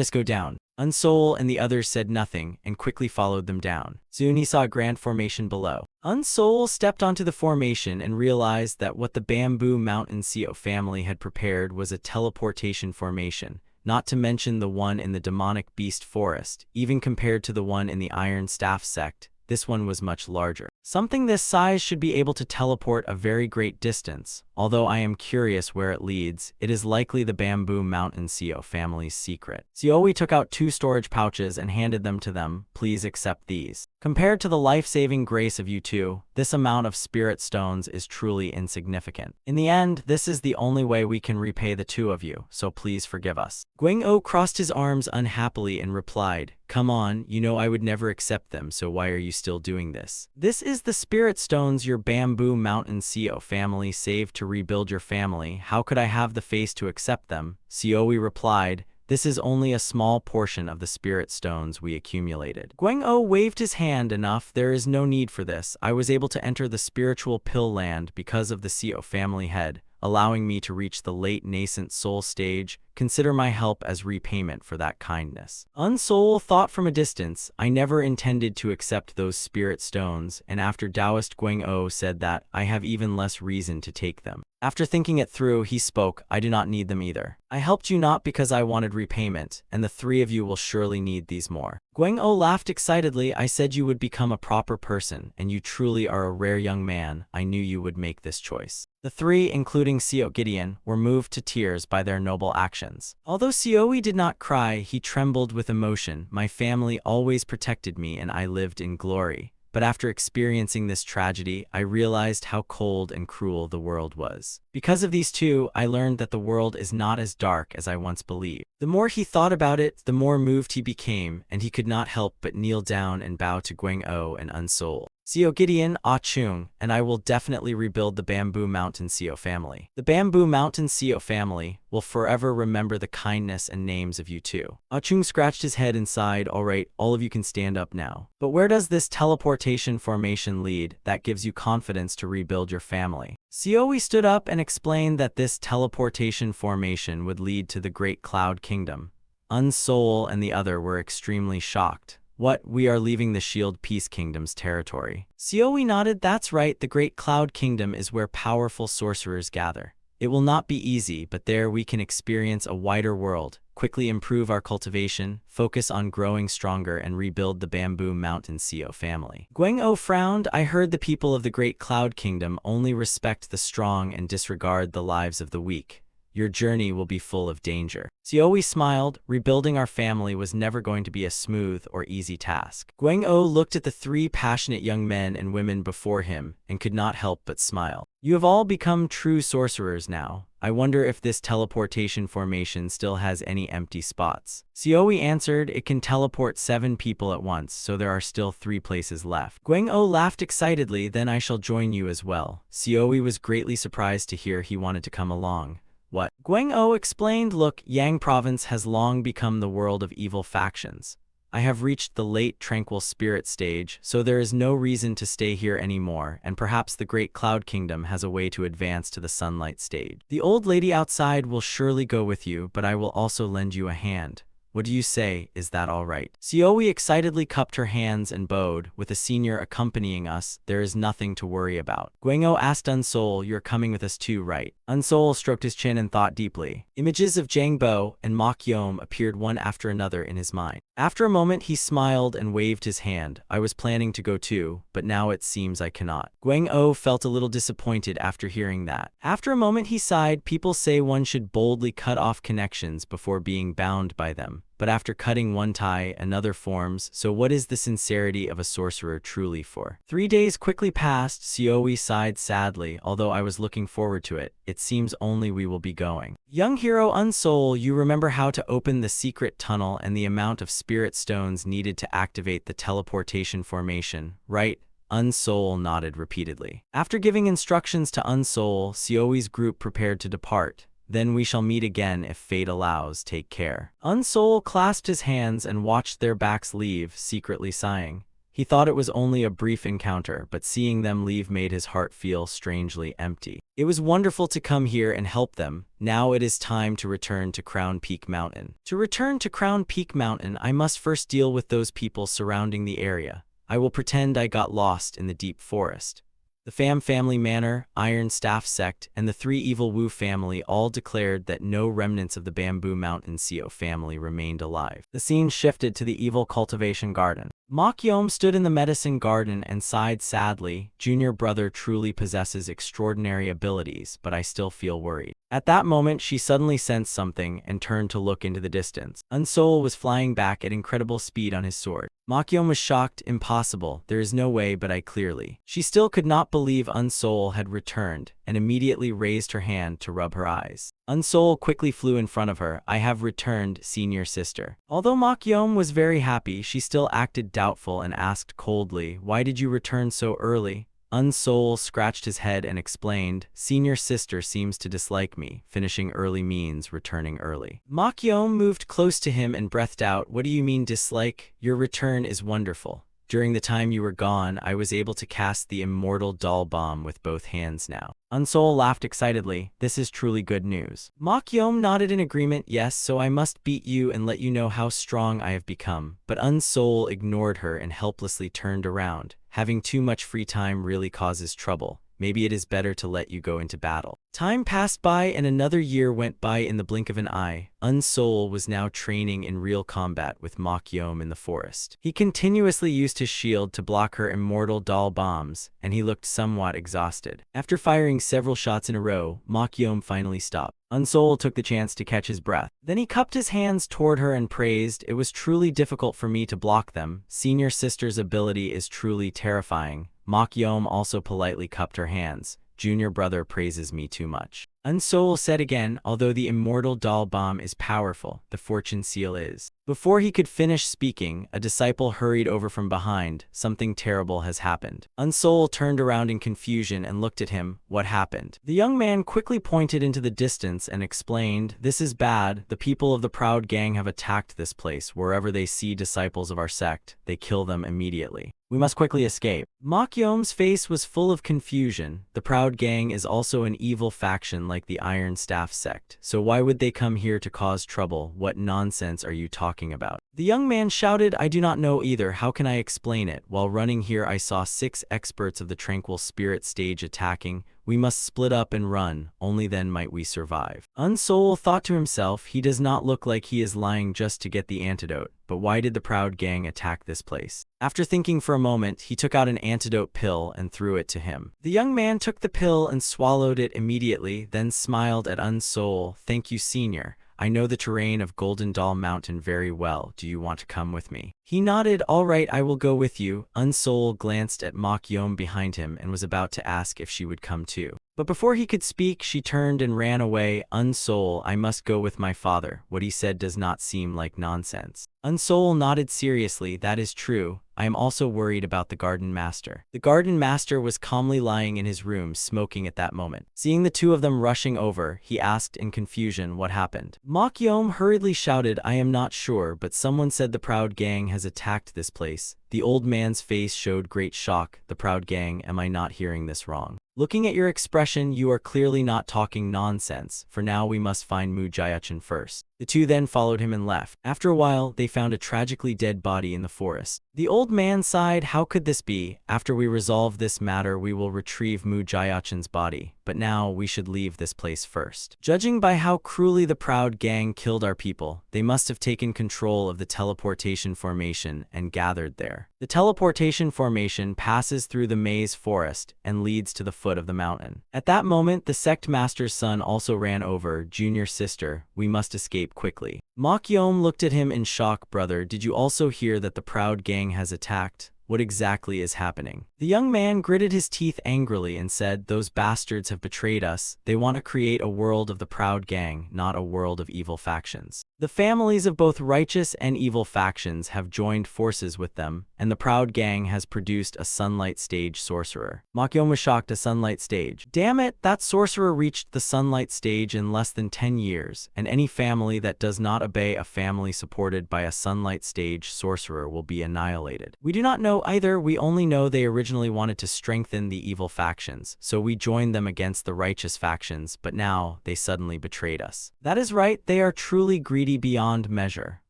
us go down." Unsol and the others said nothing and quickly followed them down. Soon he saw a grand formation below. Unsol stepped onto the formation and realized that what the Bamboo Mountain Seo family had prepared was a teleportation formation, not to mention the one in the demonic beast forest. Even compared to the one in the Iron Staff sect, this one was much larger. Something this size should be able to teleport a very great distance. Although I am curious where it leads, it is likely the Bamboo Mountain Seo family's secret. Seoi took out 2 storage pouches and handed them to them. "Please accept these. Compared to the life-saving grace of you two, this amount of spirit stones is truly insignificant. In the end, this is the only way we can repay the two of you, so please forgive us." Guang-o crossed his arms unhappily and replied, "Come on, you know I would never accept them, so why are you still doing this? This is the spirit stones your Bamboo Mountain Seo family saved to rebuild your family. How could I have the face to accept them?" Seoi replied, "This is only a small portion of the spirit stones we accumulated." Guang-o waved his hand. "Enough, there is no need for this. I was able to enter the spiritual pill land because of the Seo family head, allowing me to reach the late nascent soul stage. Consider my help as repayment for that kindness." Unsol thought from a distance, "I never intended to accept those spirit stones, and after Taoist Guang-o said that, I have even less reason to take them." After thinking it through, he spoke, "I do not need them either. I helped you not because I wanted repayment, and the three of you will surely need these more." Guang-o laughed excitedly. "I said you would become a proper person, and you truly are a rare young man. I knew you would make this choice." The three, including Seo Gideon, were moved to tears by their noble actions. Although Seoi did not cry, he trembled with emotion. "My family always protected me and I lived in glory. But after experiencing this tragedy, I realized how cold and cruel the world was. Because of these two, I learned that the world is not as dark as I once believed." The more he thought about it, the more moved he became, and he could not help but kneel down and bow to Guang-o and Unsol. "Seo Gideon, Ah Chung, and I will definitely rebuild the Bamboo Mountain Seo family. The Bamboo Mountain Seo family will forever remember the kindness and names of you two." Ah Chung scratched his head and sighed. "All right, all of you can stand up now. But where does this teleportation formation lead that gives you confidence to rebuild your family?" Seoi stood up and explained that this teleportation formation would lead to the Great Cloud Kingdom. Unsol and the other were extremely shocked. What, we are leaving the Shield Peace Kingdom's territory? Xiaoyi nodded. That's right, the Great Cloud Kingdom is where powerful sorcerers gather. It will not be easy, but there we can experience a wider world, quickly improve our cultivation, focus on growing stronger, and rebuild the Bamboo Mountain Seo family. Guang-O frowned. I heard the people of the Great Cloud Kingdom only respect the strong and disregard the lives of the weak. Your journey will be full of danger. Xiaoyi smiled. Rebuilding our family was never going to be a smooth or easy task. Guang-O looked at the three passionate young men and women before him and could not help but smile. You have all become true sorcerers now. I wonder if this teleportation formation still has any empty spots. Xiaoyi answered, it can teleport 7 people at once, so there are still 3 places left. Guang-O laughed excitedly. Then I shall join you as well. Xiaoyi was greatly surprised to hear he wanted to come along. What? Guang-O explained, look, Yang Province has long become the world of evil factions. I have reached the late tranquil spirit stage, so there is no reason to stay here anymore, and perhaps the Great Cloud Kingdom has a way to advance to the sunlight stage. The old lady outside will surely go with you, but I will also lend you a hand. What do you say, is that all right? Xiaoyi excitedly cupped her hands and bowed. With a senior accompanying us, there is nothing to worry about. Guang-O asked Unsol, you're coming with us too, right? Unsol stroked his chin and thought deeply. Images of Zhang Bo and Mok Yom appeared one after another in his mind. After a moment he smiled and waved his hand. I was planning to go too, but now it seems I cannot. Guang-O felt a little disappointed after hearing that. After a moment he sighed. People say one should boldly cut off connections before being bound by them. But after cutting one tie, another forms, so what is the sincerity of a sorcerer truly for? 3 days quickly passed. Xiaoyi sighed sadly. Although I was looking forward to it, it seems only we will be going. Young hero Unsol, you remember how to open the secret tunnel and the amount of spirit stones needed to activate the teleportation formation, right? Unsol nodded repeatedly. After giving instructions to Unsol, Xiaoyi's group prepared to depart. Then we shall meet again if fate allows. Take care. Unsol clasped his hands and watched their backs leave, secretly sighing. He thought it was only a brief encounter, but seeing them leave made his heart feel strangely empty. It was wonderful to come here and help them. Now it is time to return to Crown Peak Mountain. To return to Crown Peak Mountain, I must first deal with those people surrounding the area. I will pretend I got lost in the deep forest. The Pham family Manor, Iron Staff sect, and the 3 Evil Wu family all declared that no remnants of the Bamboo Mountain Seo family remained alive. The scene shifted to the evil cultivation garden. Mok Yom stood in the medicine garden and sighed sadly. Junior brother truly possesses extraordinary abilities, but I still feel worried. At that moment, she suddenly sensed something and turned to look into the distance. Unsol was flying back at incredible speed on his sword. Mok Yom was shocked. Impossible. There is no way, but I clearly. She still could not believe Unsol had returned, and immediately raised her hand to rub her eyes. Unsol quickly flew in front of her. I have returned, senior sister. Although Mok Yom was very happy, she still acted doubtful and asked coldly, why did you return so early? Unsol scratched his head and explained, senior sister seems to dislike me. Finishing early means returning early. Mok Yom moved close to him and breathed out, what do you mean dislike? Your return is wonderful. During the time you were gone, I was able to cast the Immortal doll bomb with both hands now. Unsol laughed excitedly. This is truly good news. Mok Yom nodded in agreement. Yes, so I must beat you and let you know how strong I have become. But Unsol ignored her and helplessly turned around. Having too much free time really causes trouble. Maybe it is better to let you go into battle. Time passed by and another year went by in the blink of an eye. Unsol was now training in real combat with Mok Yom in the forest. He continuously used his shield to block her immortal doll bombs, and he looked somewhat exhausted. After firing several shots in a row, Mok Yom finally stopped. Unsol took the chance to catch his breath. Then he cupped his hands toward her and praised, it was truly difficult for me to block them. Senior sister's ability is truly terrifying. Mok Yom also politely cupped her hands. Junior brother praises me too much. Unsol said again, although the immortal doll bomb is powerful, the fortune seal is. Before he could finish speaking, a disciple hurried over from behind. Something terrible has happened. Unsol turned around in confusion and looked at him. What happened? The young man quickly pointed into the distance and explained, this is bad. The people of the Proud Gang have attacked this place. Wherever they see disciples of our sect, they kill them immediately. We must quickly escape. Mok Yom's face was full of confusion. The Proud Gang is also an evil faction like the Iron Staff sect. So why would they come here to cause trouble? What nonsense are you talking about? The young man shouted, I do not know either, how can I explain it? While running here I saw 6 experts of the tranquil spirit stage attacking. We must split up and run, only then might we survive. Unsoul thought to himself, he does not look like he is lying just to get the antidote, but why did the proud gang attack this place? After thinking for a moment, he took out an antidote pill and threw it to him. The young man took the pill and swallowed it immediately, then smiled at Unsoul. Thank you, senior. I know the terrain of Golden Doll Mountain very well. Do you want to come with me? He nodded. All right, I will go with you. Unsoul glanced at Mokyom behind him and was about to ask if she would come too. But before he could speak, she turned and ran away. Unsoul, I must go with my father. What he said does not seem like nonsense. Unsoul nodded seriously. That is true. I am also worried about the garden master. The garden master was calmly lying in his room, smoking at that moment. Seeing the two of them rushing over, he asked in confusion what happened. Mokyom hurriedly shouted, I am not sure, but someone said the proud gang has attacked this place. The old man's face showed great shock. The proud gang, am I not hearing this wrong? Looking at your expression, you are clearly not talking nonsense. For now, we must find Mujayachin first. The two then followed him and left. After a while, they found a tragically dead body in the forest. The old man sighed, how could this be? After we resolve this matter, we will retrieve Mujayachin's body. But now, we should leave this place first. Judging by how cruelly the proud gang killed our people, they must have taken control of the teleportation formation and gathered there. The teleportation formation passes through the maze forest and leads to the foot of the mountain. At that moment, the sect master's son also ran over. Junior sister, we must escape quickly. Mokyom looked at him in shock. Brother, did you also hear that the proud gang has attacked? What exactly is happening? The young man gritted his teeth angrily and said, those bastards have betrayed us. They want to create a world of the proud gang, not a world of evil factions. The families of both righteous and evil factions have joined forces with them, and the proud gang has produced a sunlight stage sorcerer. Mokyom was shocked. A sunlight stage. Damn it, that sorcerer reached the sunlight stage in less than 10 years, and any family that does not obey a family supported by a sunlight stage sorcerer will be annihilated. We do not know either, we only know they originally wanted to strengthen the evil factions, so we joined them against the righteous factions, but now they suddenly betrayed us. That is right, they are truly greedy beyond measure.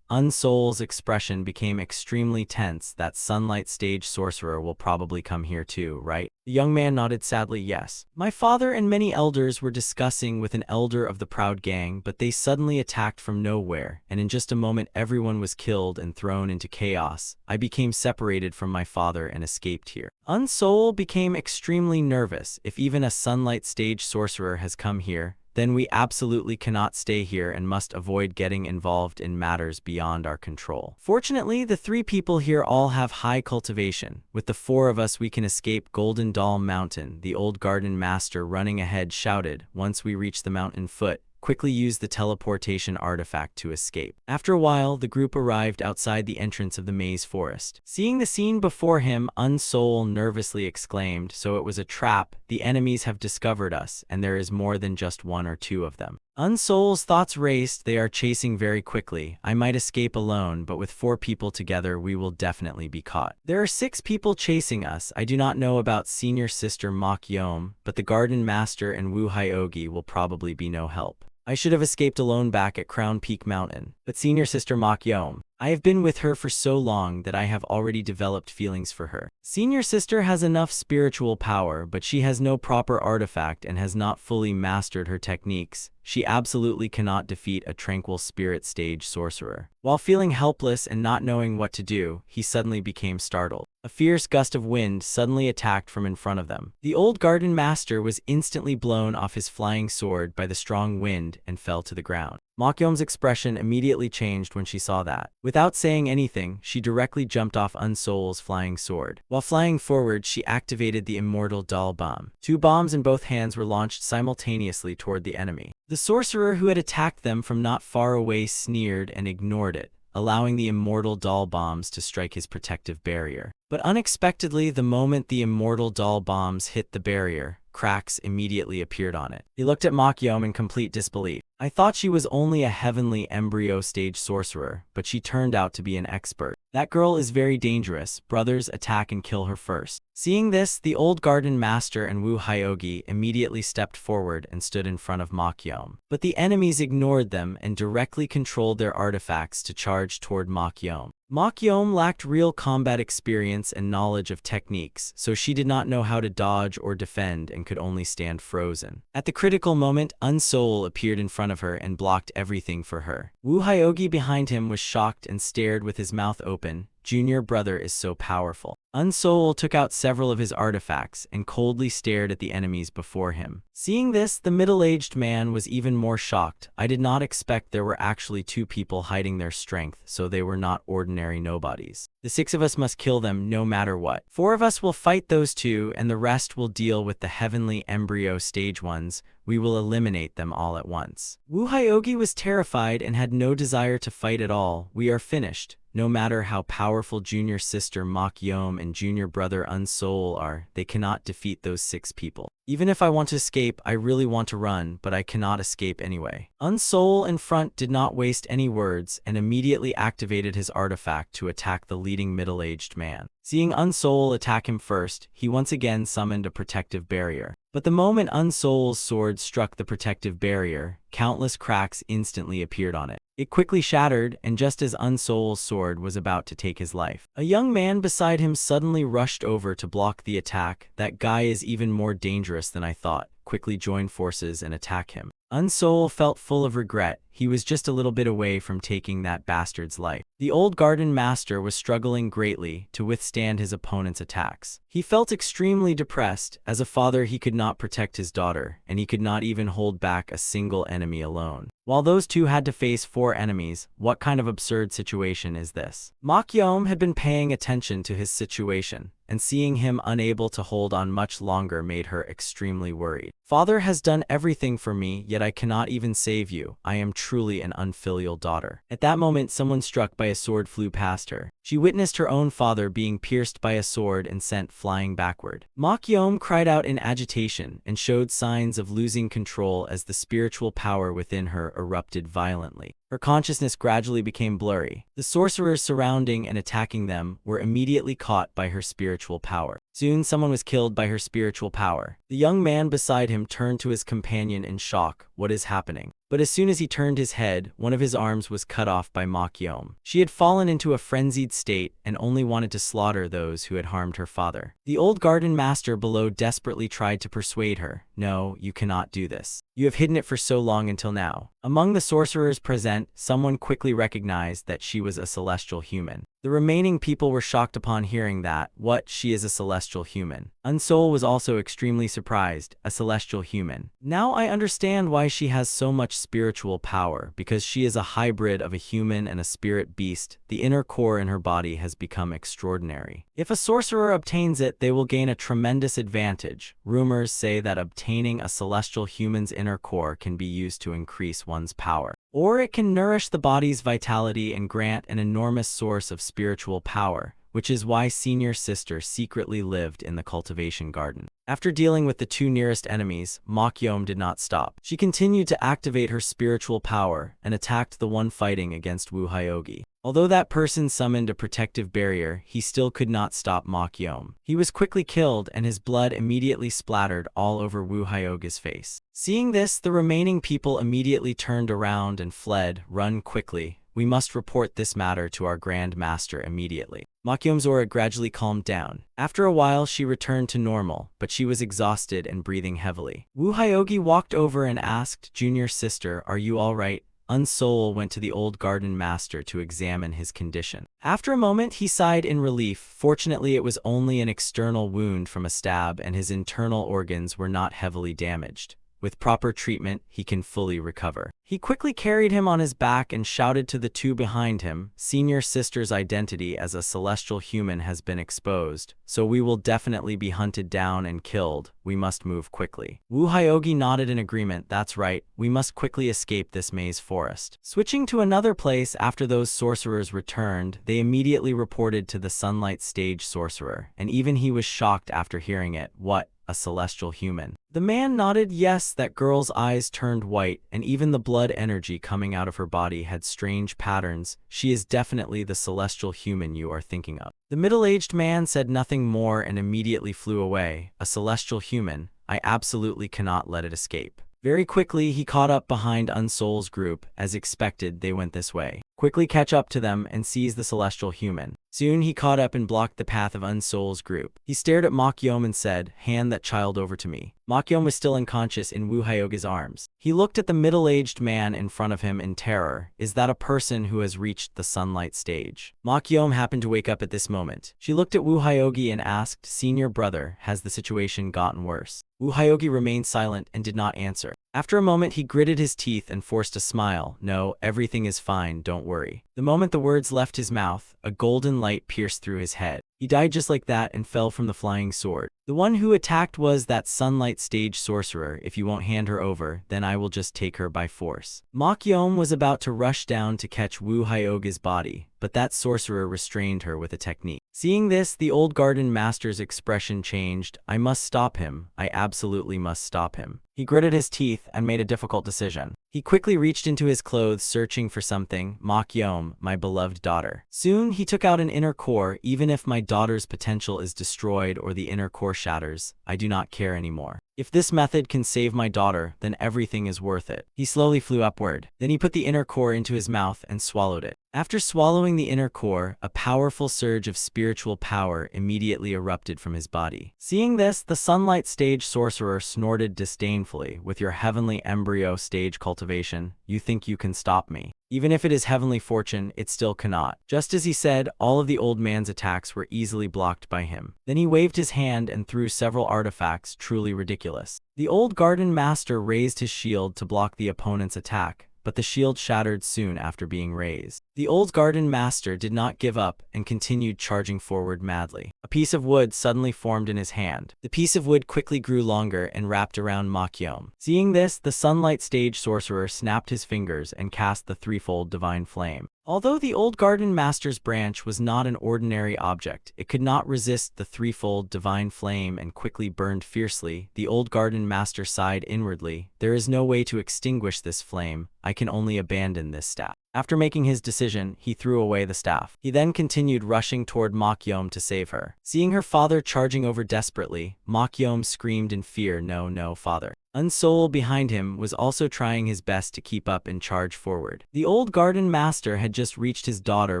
Unsoul's expression became extremely tense. That sunlight stage sorcerer will probably come here too, right? The young man nodded sadly, yes. My father and many elders were discussing with an elder of the proud gang, but they suddenly attacked from nowhere, and in just a moment everyone was killed and thrown into chaos. I became separated from my father and escaped here. Unsoul became extremely nervous. If even a sunlight stage sorcerer has come here, then we absolutely cannot stay here and must avoid getting involved in matters beyond our control. Fortunately, the 3 people here all have high cultivation. With the 4 of us we can escape Golden Doll Mountain. The old garden master running ahead shouted, once we reach the mountain foot, quickly use the teleportation artifact to escape. After a while, the group arrived outside the entrance of the maze forest. Seeing the scene before him, Unsoul nervously exclaimed, so it was a trap. The enemies have discovered us, and there is more than just 1 or 2 of them. Unsoul's thoughts raced. They are chasing very quickly. I might escape alone, but with 4 people together, we will definitely be caught. There are 6 people chasing us. I do not know about senior sister Mokyom, but the garden master and Wu Hyogi will probably be no help. I should have escaped alone back at Crown Peak Mountain, but senior sister Mokyom, I have been with her for so long that I have already developed feelings for her. Senior sister has enough spiritual power, but she has no proper artifact and has not fully mastered her techniques. She absolutely cannot defeat a tranquil spirit stage sorcerer. While feeling helpless and not knowing what to do, he suddenly became startled. A fierce gust of wind suddenly attacked from in front of them. The old garden master was instantly blown off his flying sword by the strong wind and fell to the ground. Mokyom's expression immediately changed when she saw that. Without saying anything, she directly jumped off Unsoul's flying sword. While flying forward, she activated the Immortal Doll Bomb. 2 bombs in both hands were launched simultaneously toward the enemy. The sorcerer who had attacked them from not far away sneered and ignored it, allowing the Immortal Doll Bombs to strike his protective barrier. But unexpectedly, the moment the Immortal Doll Bombs hit the barrier, cracks immediately appeared on it. He looked at Mokyom in complete disbelief. I thought she was only a heavenly embryo stage sorcerer, but she turned out to be an expert. That girl is very dangerous. Brothers, attack and kill her first." Seeing this, the old garden master and Wu Hyogi immediately stepped forward and stood in front of Mokyom. But the enemies ignored them and directly controlled their artifacts to charge toward Mokyom. Mokyom lacked real combat experience and knowledge of techniques, so she did not know how to dodge or defend and could only stand frozen. At the critical moment, Unsoul appeared in front of her and blocked everything for her. Wu Hyogi behind him was shocked and stared with his mouth open. Junior brother is so powerful. Unsoul took out several of his artifacts and coldly stared at the enemies before him. Seeing this, the middle-aged man was even more shocked. I did not expect there were actually two people hiding their strength, so they were not ordinary nobodies. The 6 of us must kill them no matter what. 4 of us will fight those 2, and the rest will deal with the heavenly embryo stage ones. We will eliminate them all at once. Wu Hyogi was terrified and had no desire to fight at all. We are finished. No matter how powerful junior sister Mokyom and junior brother Unsoul are, they cannot defeat those 6 people. Even if I want to escape, I really want to run, but I cannot escape anyway. Unsoul in front did not waste any words and immediately activated his artifact to attack the leading middle-aged man. Seeing Unsoul attack him first, he once again summoned a protective barrier. But the moment Unsoul's sword struck the protective barrier, countless cracks instantly appeared on it. It quickly shattered, and just as Unsoul's sword was about to take his life, a young man beside him suddenly rushed over to block the attack. That guy is even more dangerous than I thought. Quickly join forces and attack him. Unsoul felt full of regret. He was just a little bit away from taking that bastard's life. The old garden master was struggling greatly to withstand his opponent's attacks. He felt extremely depressed. As a father, he could not protect his daughter, and he could not even hold back a single enemy alone. While those 2 had to face 4 enemies, what kind of absurd situation is this? Mokyom had been paying attention to his situation, and seeing him unable to hold on much longer made her extremely worried. "Father has done everything for me, yet I cannot even save you. I am truly an unfilial daughter." At that moment, someone struck by a sword flew past her. She witnessed her own father being pierced by a sword and sent flying backward. Mokyom cried out in agitation and showed signs of losing control as the spiritual power within her erupted violently. Her consciousness gradually became blurry. The sorcerers surrounding and attacking them were immediately caught by her spiritual power. Soon someone was killed by her spiritual power. The young man beside him turned to his companion in shock. What is happening? But as soon as he turned his head, one of his arms was cut off by Mokyom. She had fallen into a frenzied state and only wanted to slaughter those who had harmed her father. The old garden master below desperately tried to persuade her. "No, you cannot do this. You have hidden it for so long until now." Among the sorcerers present, someone quickly recognized that she was a celestial human. The remaining people were shocked upon hearing that. What? She is a celestial human. Unsoul was also extremely surprised. A celestial human. Now I understand why she has so much spiritual power, because she is a hybrid of a human and a spirit beast. The inner core in her body has become extraordinary. If a sorcerer obtains it, they will gain a tremendous advantage. Rumors say that obtaining a celestial human's inner core can be used to increase one's power. Or it can nourish the body's vitality and grant an enormous source of spiritual power, which is why senior sister secretly lived in the cultivation garden. After dealing with the 2 nearest enemies, Mokyom did not stop. She continued to activate her spiritual power and attacked the one fighting against Wu Hyogi. Although that person summoned a protective barrier, he still could not stop Mokyom. He was quickly killed and his blood immediately splattered all over Wu Hyogi's face. Seeing this, the remaining people immediately turned around and fled. "Run quickly. We must report this matter to our Grand Master immediately." Mokyom's aura gradually calmed down. After a while, she returned to normal, but she was exhausted and breathing heavily. Wu Hyogi walked over and asked, "Junior sister, are you all right?" Unsoul went to the old garden master to examine his condition. After a moment, he sighed in relief. Fortunately, it was only an external wound from a stab, and his internal organs were not heavily damaged. With proper treatment, he can fully recover. He quickly carried him on his back and shouted to the 2 behind him, "Senior sister's identity as a celestial human has been exposed, so we will definitely be hunted down and killed. We must move quickly." Wu Hyogi nodded in agreement. "That's right. We must quickly escape this maze forest." Switching to another place after those sorcerers returned, they immediately reported to the sunlight stage sorcerer, and even he was shocked after hearing it. "What? A celestial human?" The man nodded yes. That girl's eyes turned white, and even the blood energy coming out of her body had strange patterns. She is definitely the celestial human you are thinking of. The middle-aged man said nothing more and immediately flew away. A celestial human? I absolutely cannot let it escape. Very quickly, he caught up behind Unsoul's group. As expected, they went this way. Quickly catch up to them and seize the celestial human. Soon he caught up and blocked the path of Unsoul's group. He stared at Mokyom and said, "Hand that child over to me." Mokyom was still unconscious in Woo Hyoge's arms. He looked at the middle-aged man in front of him in terror. Is that a person who has reached the sunlight stage? Mokyom happened to wake up at this moment. She looked at Woo Hyoge and asked, "Senior brother, has the situation gotten worse?" Woo Hyoge remained silent and did not answer. After a moment, he gritted his teeth and forced a smile. "No, everything is fine, don't worry." The moment the words left his mouth, a golden light pierced through his head. He died just like that and fell from the flying sword. The one who attacked was that sunlight stage sorcerer. If you won't hand her over, then I will just take her by force. Mokyom was about to rush down to catch Woo Hyoge's body, but that sorcerer restrained her with a technique. Seeing this, the old garden master's expression changed. I must stop him. I absolutely must stop him. He gritted his teeth and made a difficult decision. He quickly reached into his clothes, searching for something. Mokyom, my beloved daughter. Soon he took out an inner core. Even if my daughter's potential is destroyed or the inner core shatters, I do not care anymore. If this method can save my daughter, then everything is worth it. He slowly flew upward. Then he put the inner core into his mouth and swallowed it. After swallowing the inner core, a powerful surge of spiritual power immediately erupted from his body. Seeing this, the sunlight stage sorcerer snorted disdainfully. With your heavenly embryo stage cultivation, you think you can stop me? Even if it is heavenly fortune, it still cannot. Just as he said, all of the old man's attacks were easily blocked by him. Then he waved his hand and threw several artifacts, truly ridiculous. The old garden master raised his shield to block the opponent's attack, but the shield shattered soon after being raised. The old garden master did not give up and continued charging forward madly. A piece of wood suddenly formed in his hand. The piece of wood quickly grew longer and wrapped around Mokyom. Seeing this, the sunlight stage sorcerer snapped his fingers and cast the threefold divine flame. Although the old garden master's branch was not an ordinary object, it could not resist the threefold divine flame and quickly burned fiercely. The old garden master sighed inwardly. There is no way to extinguish this flame. I can only abandon this staff. After making his decision, he threw away the staff. He then continued rushing toward Mokyom to save her. Seeing her father charging over desperately, Mokyom screamed in fear, "No, no, father." Unsoul behind him was also trying his best to keep up and charge forward. The old garden master had just reached his daughter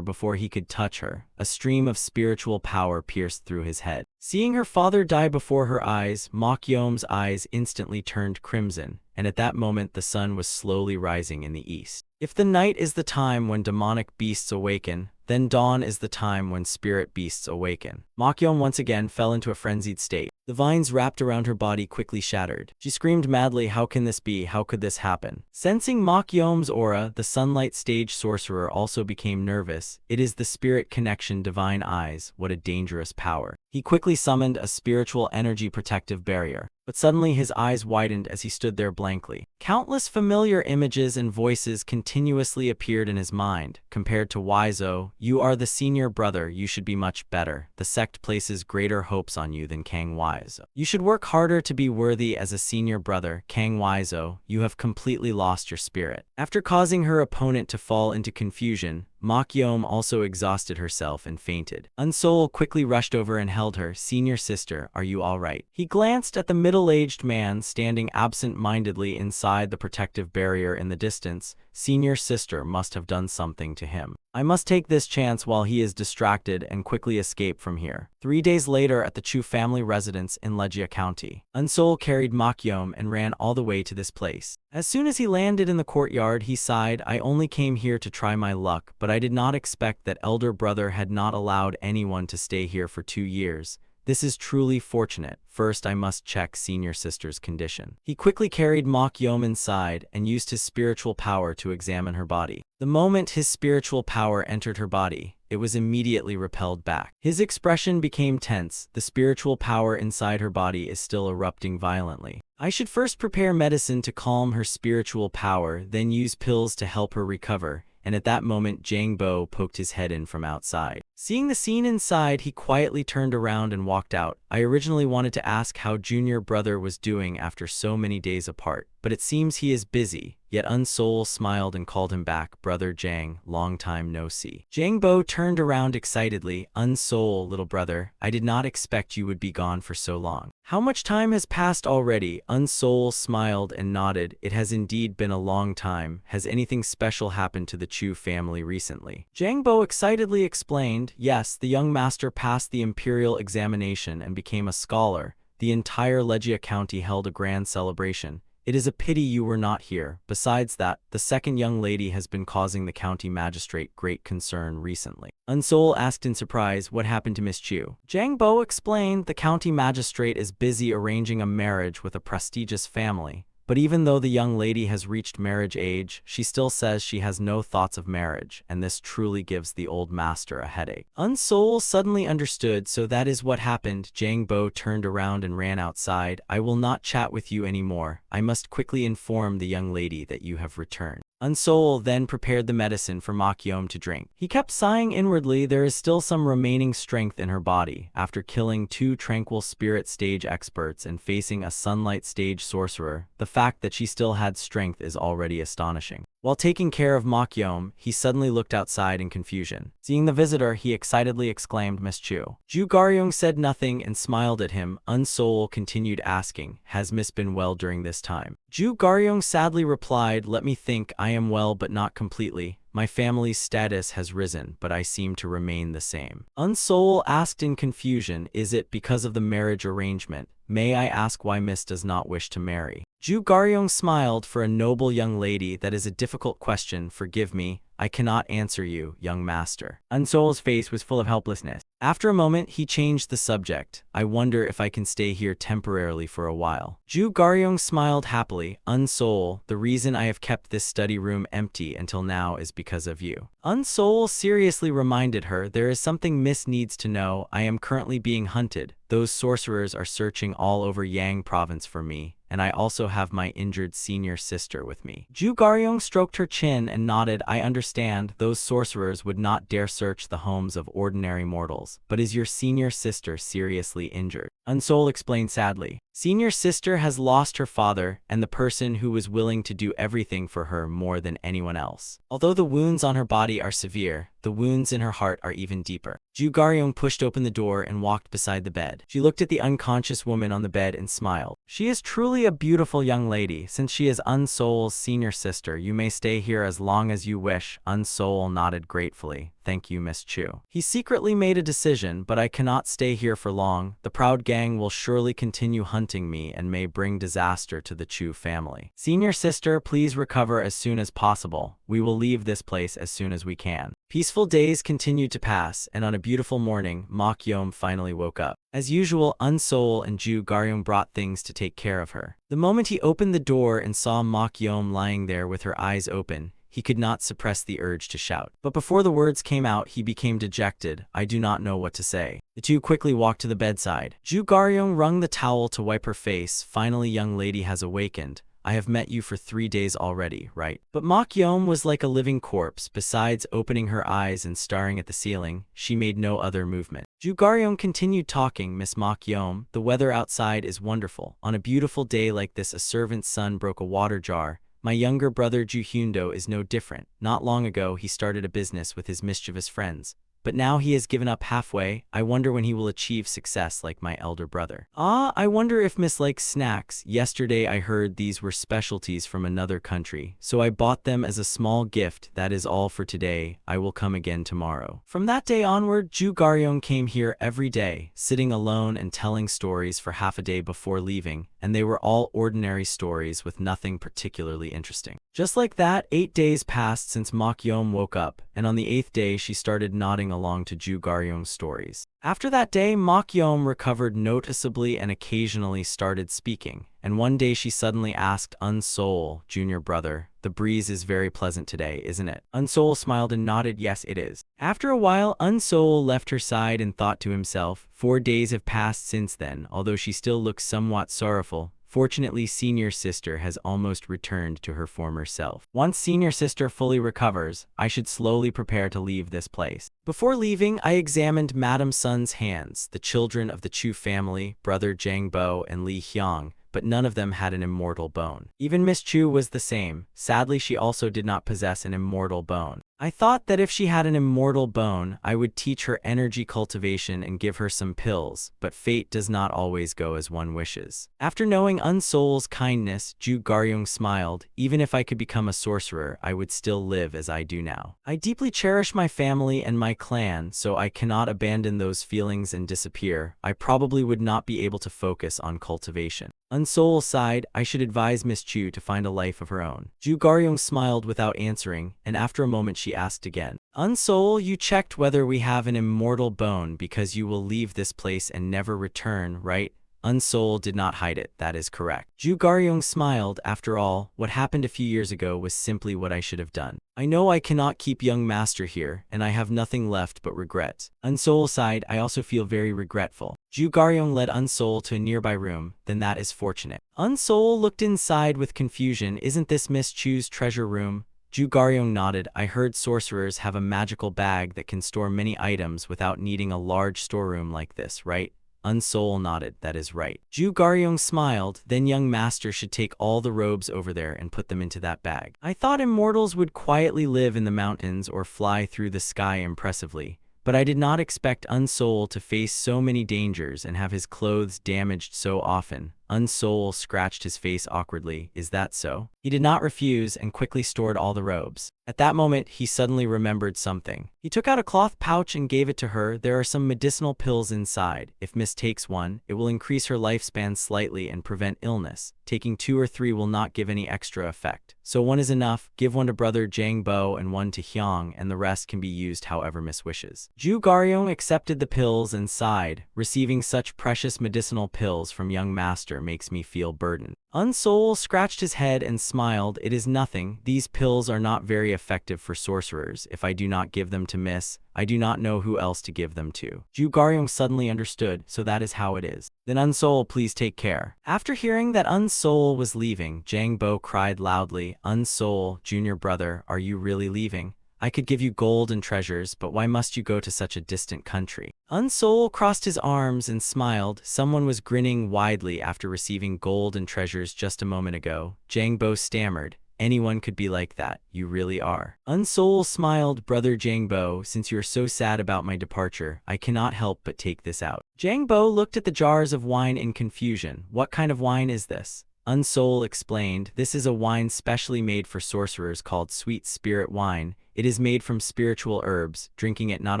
before he could touch her. A stream of spiritual power pierced through his head. Seeing her father die before her eyes, Mokyom's eyes instantly turned crimson, and at that moment the sun was slowly rising in the east. If the night is the time when demonic beasts awaken, then dawn is the time when spirit beasts awaken. Mokyom once again fell into a frenzied state. The vines wrapped around her body quickly shattered. She screamed madly, "How can this be? How could this happen?" Sensing Mokyom's aura, the sunlight stage sorcerer also became nervous. It is the spirit connection divine eyes. What a dangerous power. He quickly summoned a spiritual energy protective barrier. But suddenly his eyes widened as he stood there blankly. Countless familiar images and voices continuously appeared in his mind. Compared to Wiseau, you are the senior brother, you should be much better. The sect places greater hopes on you than Kang Wiseau. You should work harder to be worthy as a senior brother. Kang Wiseau, you have completely lost your spirit. After causing her opponent to fall into confusion, Mokyom also exhausted herself and fainted. Unsoul quickly rushed over and held her. "Senior sister, are you all right?" He glanced at the middle-aged man standing absent-mindedly inside the protective barrier in the distance. Senior sister must have done something to him. I must take this chance while he is distracted and quickly escape from here. 3 days later at the Chu family residence in Legia County, Unsoul carried Mokyom and ran all the way to this place. As soon as he landed in the courtyard, he sighed, "I only came here to try my luck, but I did not expect that elder brother had not allowed anyone to stay here for 2 years. This is truly fortunate. First, I must check senior sister's condition." He quickly carried Mokyom inside and used his spiritual power to examine her body. The moment his spiritual power entered her body, it was immediately repelled back. His expression became tense. The spiritual power inside her body is still erupting violently. I should first prepare medicine to calm her spiritual power, then use pills to help her recover, and at that moment Jang Bo poked his head in from outside. Seeing the scene inside, he quietly turned around and walked out. I originally wanted to ask how junior brother was doing after so many days apart, but it seems he is busy. Yet Unsol smiled and called him back. Brother Jang, long time no see. Jang Bo turned around excitedly. Unsol, little brother, I did not expect you would be gone for so long. How much time has passed already? Unsol smiled and nodded. It has indeed been a long time. Has anything special happened to the Chu family recently? Jang Bo excitedly explained, yes, the young master passed the imperial examination and became a scholar. The entire Legia County held a grand celebration. It is a pity you were not here. Besides that, the second young lady has been causing the county magistrate great concern recently. Unsol asked in surprise, what happened to Miss Chu? Jang Bo explained, the county magistrate is busy arranging a marriage with a prestigious family. But even though the young lady has reached marriage age, she still says she has no thoughts of marriage, and this truly gives the old master a headache. Unsol suddenly understood, so that is what happened. Jang Bo turned around and ran outside. I will not chat with you anymore. I must quickly inform the young lady that you have returned. Unsol then prepared the medicine for Makyom to drink. He kept sighing inwardly. There is still some remaining strength in her body. After killing 2 tranquil spirit stage experts and facing a sunlight stage sorcerer, the fact that she still had strength is already astonishing. While taking care of Makyom, he suddenly looked outside in confusion. Seeing the visitor, he excitedly exclaimed, Miss Chu. Ju Garyong said nothing and smiled at him. Unsol continued asking, has Miss been well during this time? Ju Garyong sadly replied, let me think, I am well but not completely. My family's status has risen, but I seem to remain the same. Unsol asked in confusion, is it because of the marriage arrangement? May I ask why Miss does not wish to marry? Ju Garyong smiled. For a noble young lady, that is a difficult question. Forgive me, I cannot answer you, young master. Unsol's face was full of helplessness. After a moment, he changed the subject. I wonder if I can stay here temporarily for a while. Ju Garyong smiled happily. Unsol, the reason I have kept this study room empty until now is because of you. Unsol seriously reminded her, there is something Miss needs to know. I am currently being hunted. Those sorcerers are searching all over Yang province for me, and I also have my injured senior sister with me. Ju Garyong stroked her chin and nodded. I understand, those sorcerers would not dare search the homes of ordinary mortals. But is your senior sister seriously injured? Unsol explained sadly. Senior sister has lost her father and the person who was willing to do everything for her more than anyone else. Although the wounds on her body are severe, the wounds in her heart are even deeper. Ju Garyong pushed open the door and walked beside the bed. She looked at the unconscious woman on the bed and smiled. She is truly a beautiful young lady. Since she is Unsol's senior sister, you may stay here as long as you wish. Unsol nodded gratefully. Thank you, Miss Chu. He secretly made a decision, but I cannot stay here for long. The proud gang will surely continue hunting me and may bring disaster to the Chu family. Senior sister, please recover as soon as possible. We will leave this place as soon as we can. Peaceful days continued to pass, and on a beautiful morning, Makyom finally woke up. As usual, Unsol and Ju Garyong brought things to take care of her. The moment he opened the door and saw Makyom lying there with her eyes open, he could not suppress the urge to shout. But before the words came out, he became dejected. I do not know what to say. The two quickly walked to the bedside. Ju Garyong wrung the towel to wipe her face. Finally, young lady has awakened. I have met you for 3 days already, right? But Makyom was like a living corpse. Besides opening her eyes and staring at the ceiling, she made no other movement. Ju Garyong continued talking. Miss Makyom, the weather outside is wonderful. On a beautiful day like this, a servant's son broke a water jar. My younger brother Ju Hyundo is no different. Not long ago, he started a business with his mischievous friends. But now he has given up halfway. I wonder when he will achieve success like my elder brother. I wonder if Miss likes snacks. Yesterday I heard these were specialties from another country, so I bought them as a small gift. That is all for today. I will come again tomorrow. From that day onward, Ju Garyong came here every day, sitting alone and telling stories for half a day before leaving, and they were all ordinary stories with nothing particularly interesting. Just like that, 8 days passed since Makyom woke up, and on the 8th day she started nodding along to Ju Garyong's stories. After that day, Makyom recovered noticeably and occasionally started speaking, and one day she suddenly asked Unsol, junior brother, the breeze is very pleasant today, isn't it? Unsol smiled and nodded, yes it is. After a while, Unsol left her side and thought to himself, 4 days have passed since then, although she still looks somewhat sorrowful. Fortunately, Senior Sister has almost returned to her former self. Once Senior Sister fully recovers, I should slowly prepare to leave this place. Before leaving, I examined Madame Sun's hands, the children of the Chu family, brother Jiang Bo and Li Hyang, but none of them had an immortal bone. Even Miss Chu was the same. Sadly, she also did not possess an immortal bone. I thought that if she had an immortal bone, I would teach her energy cultivation and give her some pills, but fate does not always go as one wishes. After knowing Unsoul's kindness, Ju Garyong smiled. Even if I could become a sorcerer, I would still live as I do now. I deeply cherish my family and my clan, so I cannot abandon those feelings and disappear. I probably would not be able to focus on cultivation. Unsoul sighed. I should advise Miss Chu to find a life of her own. Ju Garyong smiled without answering, and after a moment she asked again. Unsoul, you checked whether we have an immortal bone because you will leave this place and never return, right? Unsoul did not hide it, that is correct. Ju Garyong smiled. After all, what happened a few years ago was simply what I should have done. I know I cannot keep young master here, and I have nothing left but regret. Unsoul sighed. I also feel very regretful. Ju Garyong led Unsoul to a nearby room. Then that is fortunate. Unsoul looked inside with confusion. Isn't this Miss Chu's treasure room? Ju Garyong nodded. I heard sorcerers have a magical bag that can store many items without needing a large storeroom like this, right? Unsoul nodded. That is right. Ju Garyong smiled. Then young master should take all the robes over there and put them into that bag. I thought immortals would quietly live in the mountains or fly through the sky impressively, but I did not expect Unsoul to face so many dangers and have his clothes damaged so often. Unsoul scratched his face awkwardly. Is that so? He did not refuse and quickly stored all the robes. At that moment, he suddenly remembered something. He took out a cloth pouch and gave it to her. There are some medicinal pills inside. If Miss takes one, it will increase her lifespan slightly and prevent illness. Taking 2 or 3 will not give any extra effect. So one is enough. Give one to brother Jiang Bo and one to Hyang, and the rest can be used however Miss wishes. Ju Garyong accepted the pills and sighed. Receiving such precious medicinal pills from young master makes me feel burdened. Unsoul scratched his head and smiled. It is nothing. These pills are not very effective for sorcerers. If I do not give them to Miss, I do not know who else to give them to. Ju Garyong suddenly understood, so that is how it is. Then Unsoul, please take care. After hearing that Unsoul was leaving, Jiang Bo cried loudly, Unsoul, junior brother, are you really leaving? I could give you gold and treasures, but why must you go to such a distant country? Unsoul crossed his arms and smiled. Someone was grinning widely after receiving gold and treasures just a moment ago. Jiang Bo stammered. Anyone could be like that. You really are. Unsoul smiled. Brother Jiang Bo, since you are so sad about my departure, I cannot help but take this out. Jiang Bo looked at the jars of wine in confusion. What kind of wine is this? Unsoul explained. This is a wine specially made for sorcerers called sweet spirit wine. It is made from spiritual herbs. Drinking it not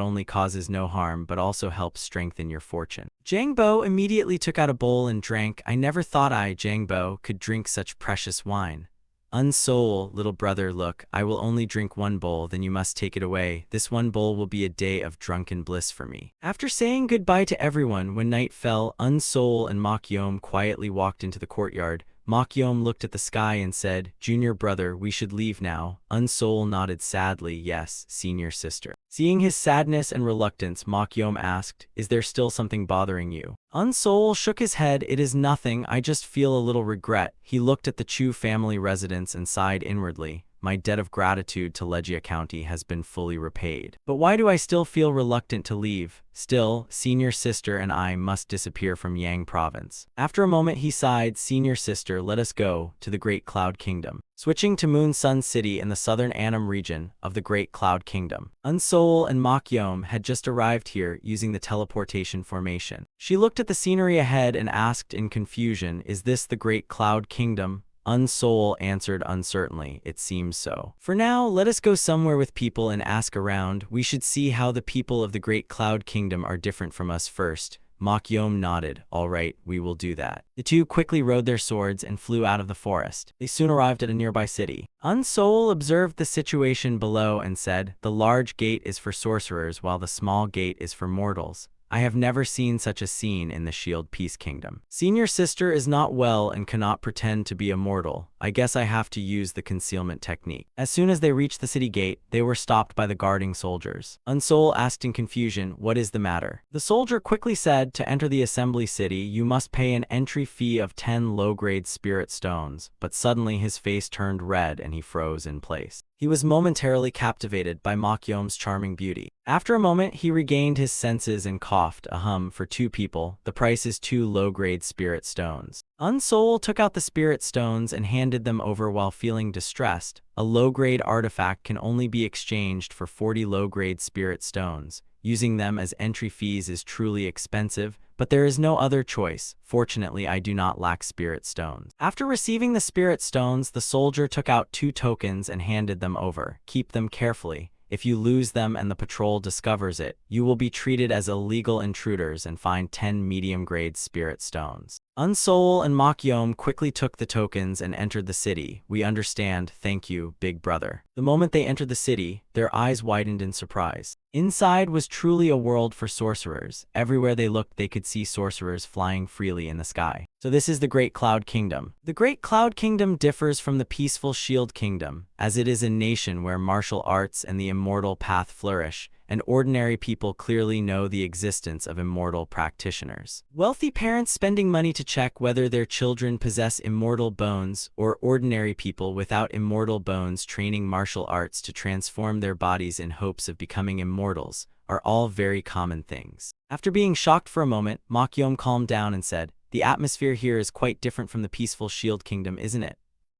only causes no harm, but also helps strengthen your fortune. Jiang Bo immediately took out a bowl and drank. I never thought I, Jiang Bo, could drink such precious wine. Unsoul, little brother, look, I will only drink 1 bowl, then you must take it away. This 1 bowl will be a day of drunken bliss for me. After saying goodbye to everyone, when night fell, Unsoul and Mok Yom quietly walked into the courtyard. Mok Yom looked at the sky and said, Junior brother, we should leave now. Unsoul nodded sadly, yes, senior sister. Seeing his sadness and reluctance, Mok Yom asked, is there still something bothering you? Unsoul shook his head. It is nothing, I just feel a little regret. He looked at the Chu family residence and sighed inwardly. My debt of gratitude to Legia County has been fully repaid. But why do I still feel reluctant to leave? Still, senior sister and I must disappear from Yang province. After a moment he sighed, senior sister, let us go to the Great Cloud Kingdom. Switching to Moon Sun City in the southern Annam region of the Great Cloud Kingdom. Unsoul and Mok Yom had just arrived here using the teleportation formation. She looked at the scenery ahead and asked in confusion, is this the Great Cloud Kingdom? Unsoul answered uncertainly, it seems so. For now, let us go somewhere with people and ask around. We should see how the people of the Great Cloud Kingdom are different from us first. Mok Yom nodded. All right, we will do that. The two quickly rode their swords and flew out of the forest. They soon arrived at a nearby city. Unsoul observed the situation below and said, the large gate is for sorcerers while the small gate is for mortals. I have never seen such a scene in the Shield Peace Kingdom. Senior sister is not well and cannot pretend to be immortal. I guess I have to use the concealment technique. As soon as they reached the city gate, they were stopped by the guarding soldiers. Unsol asked in confusion, "What is the matter?" The soldier quickly said, "To enter the assembly city, you must pay an entry fee of 10 low-grade spirit stones." But suddenly his face turned red and he froze in place. He was momentarily captivated by Mokyom's charming beauty. After a moment, he regained his senses and coughed, "Ahem, for 2 people, the price is 2 low-grade spirit stones." Unsol took out the spirit stones and handed them over while feeling distressed. A low-grade artifact can only be exchanged for 40 low-grade spirit stones. Using them as entry fees is truly expensive, but there is no other choice. Fortunately, I do not lack spirit stones. After receiving the spirit stones, the soldier took out 2 tokens and handed them over. "Keep them carefully. If you lose them and the patrol discovers it, you will be treated as illegal intruders and fined 10 medium-grade spirit stones." Unsol and Mokyom quickly took the tokens and entered the city. "We understand, thank you, big brother." The moment they entered the city, their eyes widened in surprise. Inside was truly a world for sorcerers. Everywhere they looked, they could see sorcerers flying freely in the sky. So this is the Great Cloud Kingdom. The Great Cloud Kingdom differs from the peaceful Shield Kingdom, as it is a nation where martial arts and the immortal path flourish, and ordinary people clearly know the existence of immortal practitioners. Wealthy parents spending money to check whether their children possess immortal bones, or ordinary people without immortal bones training martial arts to transform their bodies in hopes of becoming immortals, are all very common things. After being shocked for a moment, Mokyom calmed down and said, "The atmosphere here is quite different from the peaceful Shield Kingdom, isn't it?"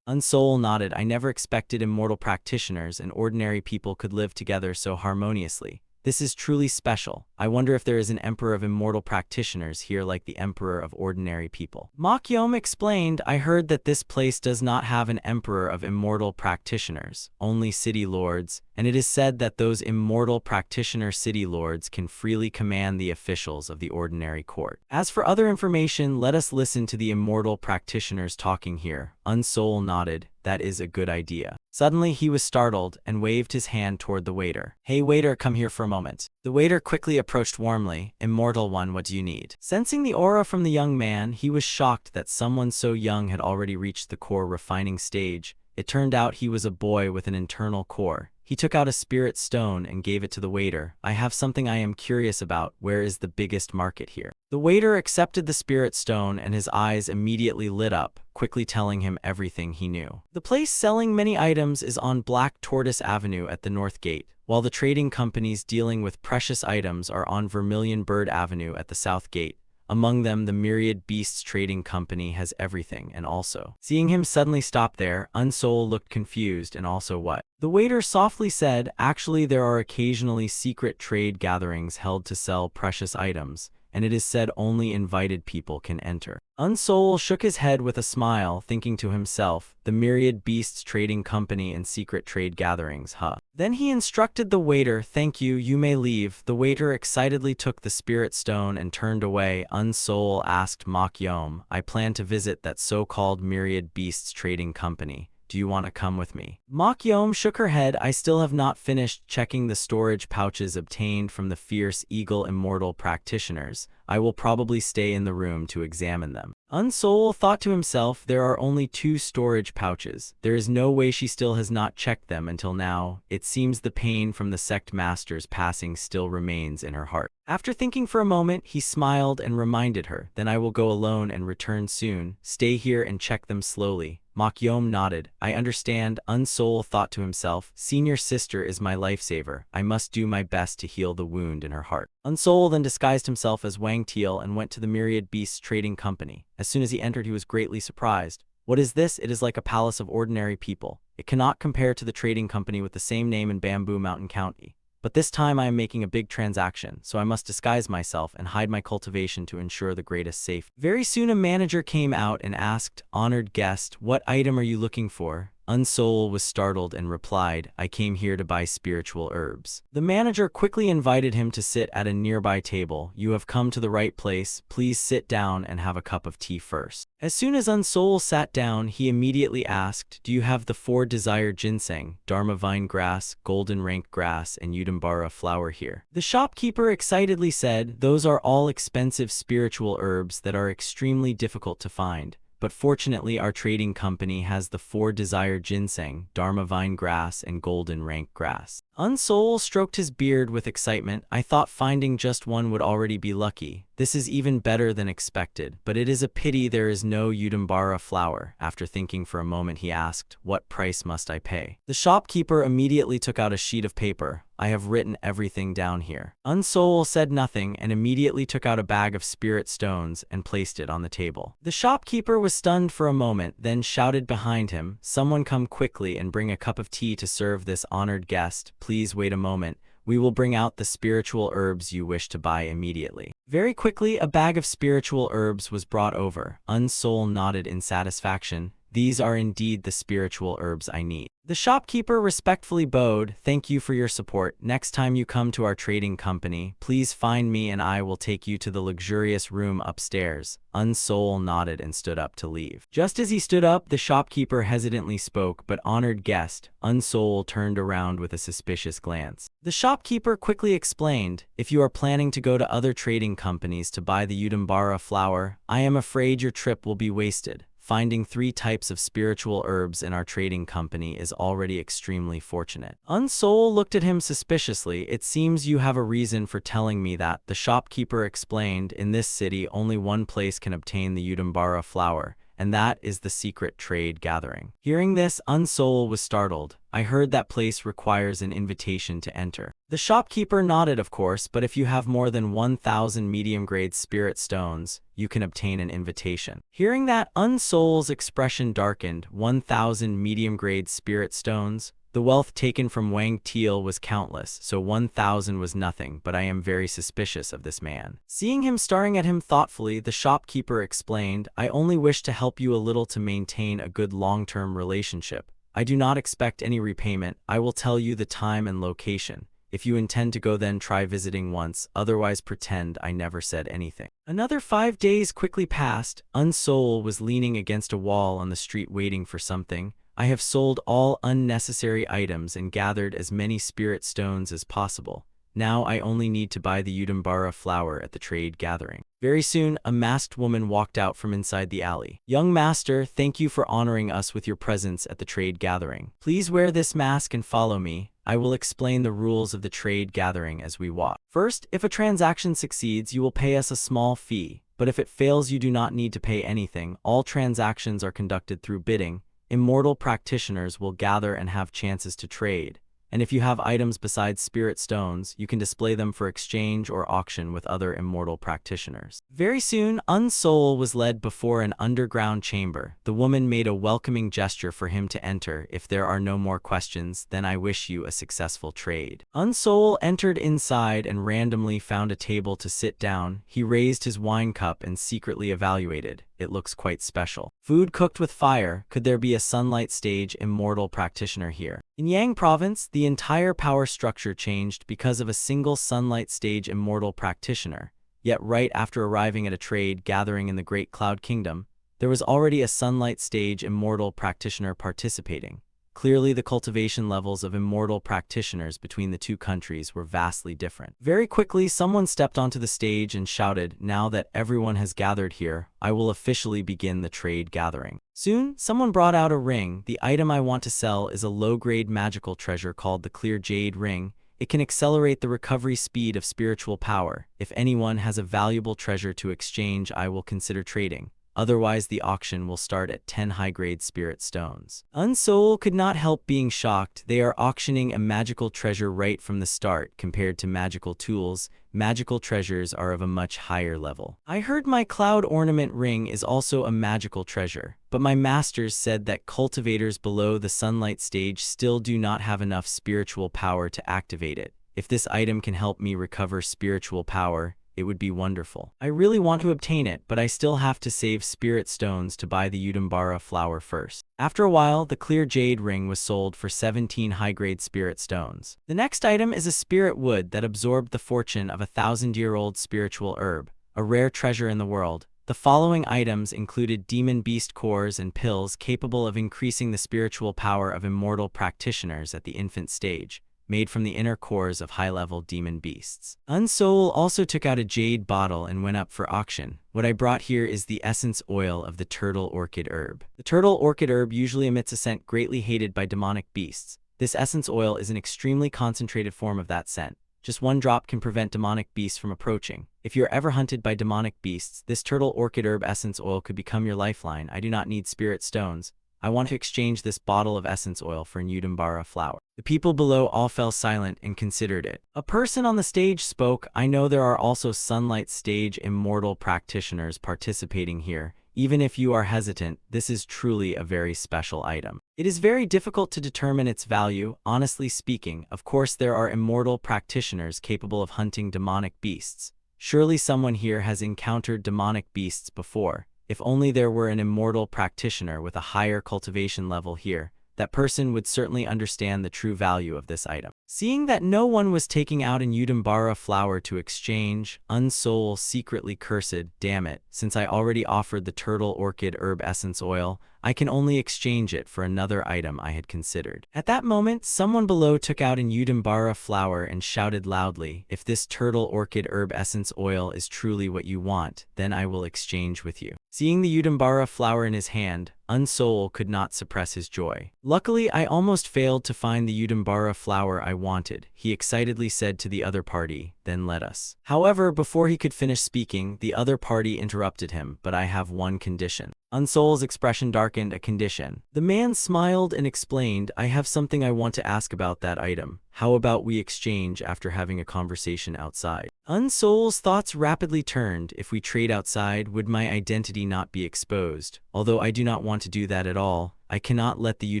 Unsol nodded. "I never expected immortal practitioners and ordinary people could live together so harmoniously. This is truly special. I wonder if there is an emperor of immortal practitioners here like the emperor of ordinary people." Mokyom explained, "I heard that this place does not have an emperor of immortal practitioners, only city lords, and it is said that those immortal practitioner city lords can freely command the officials of the ordinary court. As for other information, let us listen to the immortal practitioners talking here." Unsol nodded. "That is a good idea." Suddenly he was startled and waved his hand toward the waiter. "Hey waiter, come here for a moment." The waiter quickly approached warmly. "Immortal One, what do you need?" Sensing the aura from the young man, he was shocked that someone so young had already reached the core refining stage. It turned out he was a boy with an internal core. He took out a spirit stone and gave it to the waiter. "I have something I am curious about. Where is the biggest market here?" The waiter accepted the spirit stone and his eyes immediately lit up, quickly telling him everything he knew. "The place selling many items is on Black Tortoise Avenue at the North Gate, while the trading companies dealing with precious items are on Vermilion Bird Avenue at the South Gate. Among them, the Myriad Beasts Trading Company has everything, and also." Seeing him suddenly stop there, Unsol looked confused. "And also what?" The waiter softly said, "Actually, there are occasionally secret trade gatherings held to sell precious items, and it is said only invited people can enter." Unsol shook his head with a smile, thinking to himself, "The Myriad Beasts Trading Company and secret trade gatherings, huh?" Then he instructed the waiter, "Thank you, you may leave." The waiter excitedly took the spirit stone and turned away. Unsol asked Mokyom, "I plan to visit that so-called Myriad Beasts Trading Company. Do you want to come with me?" Mokyom shook her head. "I still have not finished checking the storage pouches obtained from the fierce eagle immortal practitioners. I will probably stay in the room to examine them." Unsol thought to himself, there are only 2 storage pouches. There is no way she still has not checked them until now. It seems the pain from the sect master's passing still remains in her heart. After thinking for a moment, he smiled and reminded her, "Then I will go alone and return soon. Stay here and check them slowly." Mokyom nodded. "I understand." Unsol thought to himself, "Senior sister is my lifesaver. I must do my best to heal the wound in her heart." Unsol then disguised himself as Wang Teal and went to the Myriad Beasts Trading Company. As soon as he entered, he was greatly surprised. "What is this?" "It is like a palace of ordinary people. It cannot compare to the trading company with the same name in Bamboo Mountain County. But this time I am making a big transaction, so I must disguise myself and hide my cultivation to ensure the greatest safety." Very soon a manager came out and asked, "Honored guest, what item are you looking for?" Unsoul was startled and replied, "I came here to buy spiritual herbs." The manager quickly invited him to sit at a nearby table. "You have come to the right place. Please sit down and have a cup of tea first." As soon as Unsoul sat down, he immediately asked, "Do you have the 4 desired ginseng, dharma vine grass, golden rank grass, and udambara flower here?" The shopkeeper excitedly said, "Those are all expensive spiritual herbs that are extremely difficult to find. But fortunately our trading company has the 4 desired ginseng, dharma vine grass, and golden rank grass." Unsoul stroked his beard with excitement. "I thought finding just one would already be lucky. This is even better than expected, but it is a pity there is no udambara flower." After thinking for a moment, he asked, "What price must I pay?" The shopkeeper immediately took out a sheet of paper. "I have written everything down here." Unsoul said nothing and immediately took out a bag of spirit stones and placed it on the table. The shopkeeper was stunned for a moment, then shouted behind him, "Someone come quickly and bring a cup of tea to serve this honored guest. Please wait a moment. We will bring out the spiritual herbs you wish to buy immediately." Very quickly, a bag of spiritual herbs was brought over. Unsoul nodded in satisfaction. "These are indeed the spiritual herbs I need." The shopkeeper respectfully bowed. "Thank you for your support. Next time you come to our trading company, please find me and I will take you to the luxurious room upstairs." Unsoul nodded and stood up to leave. Just as he stood up, the shopkeeper hesitantly spoke, "But honored guest." Unsoul turned around with a suspicious glance. The shopkeeper quickly explained, "If you are planning to go to other trading companies to buy the udambara flower, I am afraid your trip will be wasted. Finding 3 types of spiritual herbs in our trading company is already extremely fortunate." Unsoul looked at him suspiciously. "It seems you have a reason for telling me that," the shopkeeper explained. "In this city, only one place can obtain the udambara flower, and that is the secret trade gathering." Hearing this, Unsoul was startled. "I heard that place requires an invitation to enter." The shopkeeper nodded, "Of course, but if you have more than 1,000 medium-grade spirit stones, you can obtain an invitation." Hearing that, Unsoul's expression darkened. 1,000 medium-grade spirit stones? The wealth taken from Wang Teal was countless, so 1,000 was nothing, but I am very suspicious of this man. Seeing him staring at him thoughtfully, the shopkeeper explained, "I only wish to help you a little to maintain a good long-term relationship. I do not expect any repayment. I will tell you the time and location. If you intend to go, then try visiting once, otherwise pretend I never said anything." Another 5 days quickly passed. Unsoul was leaning against a wall on the street waiting for something. "I have sold all unnecessary items and gathered as many spirit stones as possible. Now I only need to buy the udambara flower at the trade gathering." Very soon, a masked woman walked out from inside the alley. "Young master, thank you for honoring us with your presence at the trade gathering. Please wear this mask and follow me. I will explain the rules of the trade gathering as we walk. First, if a transaction succeeds, you will pay us a small fee, but if it fails, you do not need to pay anything. All transactions are conducted through bidding. Immortal practitioners will gather and have chances to trade. And if you have items besides spirit stones, you can display them for exchange or auction with other immortal practitioners." Very soon, Unsoul was led before an underground chamber. The woman made a welcoming gesture for him to enter. "If there are no more questions, then I wish you a successful trade." Unsoul entered inside and randomly found a table to sit down. He raised his wine cup and secretly evaluated. "It looks quite special. Food cooked with fire. Could there be a sunlight stage immortal practitioner here?" In Yang province, the entire power structure changed because of a single sunlight stage immortal practitioner. Yet right after arriving at a trade gathering in the Great Cloud Kingdom, there was already a sunlight stage immortal practitioner participating. Clearly, the cultivation levels of immortal practitioners between the 2 countries were vastly different. Very quickly, someone stepped onto the stage and shouted, "Now that everyone has gathered here, I will officially begin the trade gathering." Soon, someone brought out a ring. "The item I want to sell is a low-grade magical treasure called the Clear Jade Ring. It can accelerate the recovery speed of spiritual power. If anyone has a valuable treasure to exchange, I will consider trading. Otherwise, the auction will start at 10 high-grade spirit stones." Unsoul could not help being shocked. They are auctioning a magical treasure right from the start. Compared to magical tools, magical treasures are of a much higher level. "I heard my cloud ornament ring is also a magical treasure, but my masters said that cultivators below the sunlight stage still do not have enough spiritual power to activate it. If this item can help me recover spiritual power, It would be wonderful. I really want to obtain it, but I still have to save spirit stones to buy the Udambara flower first. After a while, the clear jade ring was sold for 17 high-grade spirit stones. The next item is a spirit wood that absorbed the fortune of a 1,000-year-old spiritual herb, a rare treasure in the world. The following items included demon beast cores and pills capable of increasing the spiritual power of immortal practitioners at the infant stage, made from the inner cores of high-level demon beasts. Unsoul also took out a jade bottle and went up for auction. What I brought here is the essence oil of the turtle orchid herb. The turtle orchid herb usually emits a scent greatly hated by demonic beasts. This essence oil is an extremely concentrated form of that scent. Just one drop can prevent demonic beasts from approaching. If you're ever hunted by demonic beasts, this turtle orchid herb essence oil could become your lifeline. I do not need spirit stones. I want to exchange this bottle of essence oil for an Udambara flower. The people below all fell silent and considered it. A person on the stage spoke. I know there are also Sunlight Stage Immortal practitioners participating here. Even if you are hesitant, this is truly a very special item. It is very difficult to determine its value, honestly speaking. Of course, there are immortal practitioners capable of hunting demonic beasts. Surely someone here has encountered demonic beasts before. If only there were an immortal practitioner with a higher cultivation level here, that person would certainly understand the true value of this item. Seeing that no one was taking out an Udambara flower to exchange, Unsoul secretly cursed, "Damn it, since I already offered the turtle orchid herb essence oil, I can only exchange it for another item I had considered." At that moment, someone below took out an Udambara flower and shouted loudly, "If this turtle orchid herb essence oil is truly what you want, then I will exchange with you." Seeing the Udambara flower in his hand, Unsoul could not suppress his joy. "Luckily, I almost failed to find the Udambara flower I wanted," he excitedly said to the other party, "then let us." However, before he could finish speaking, the other party interrupted him, "But I have one condition." Unsoul's expression darkened. "A condition?" The man smiled and explained, "I have something I want to ask about that item. How about we exchange after having a conversation outside?" Unsoul's thoughts rapidly turned. If we trade outside, would my identity not be exposed? Although I do not want to do that at all, I cannot let the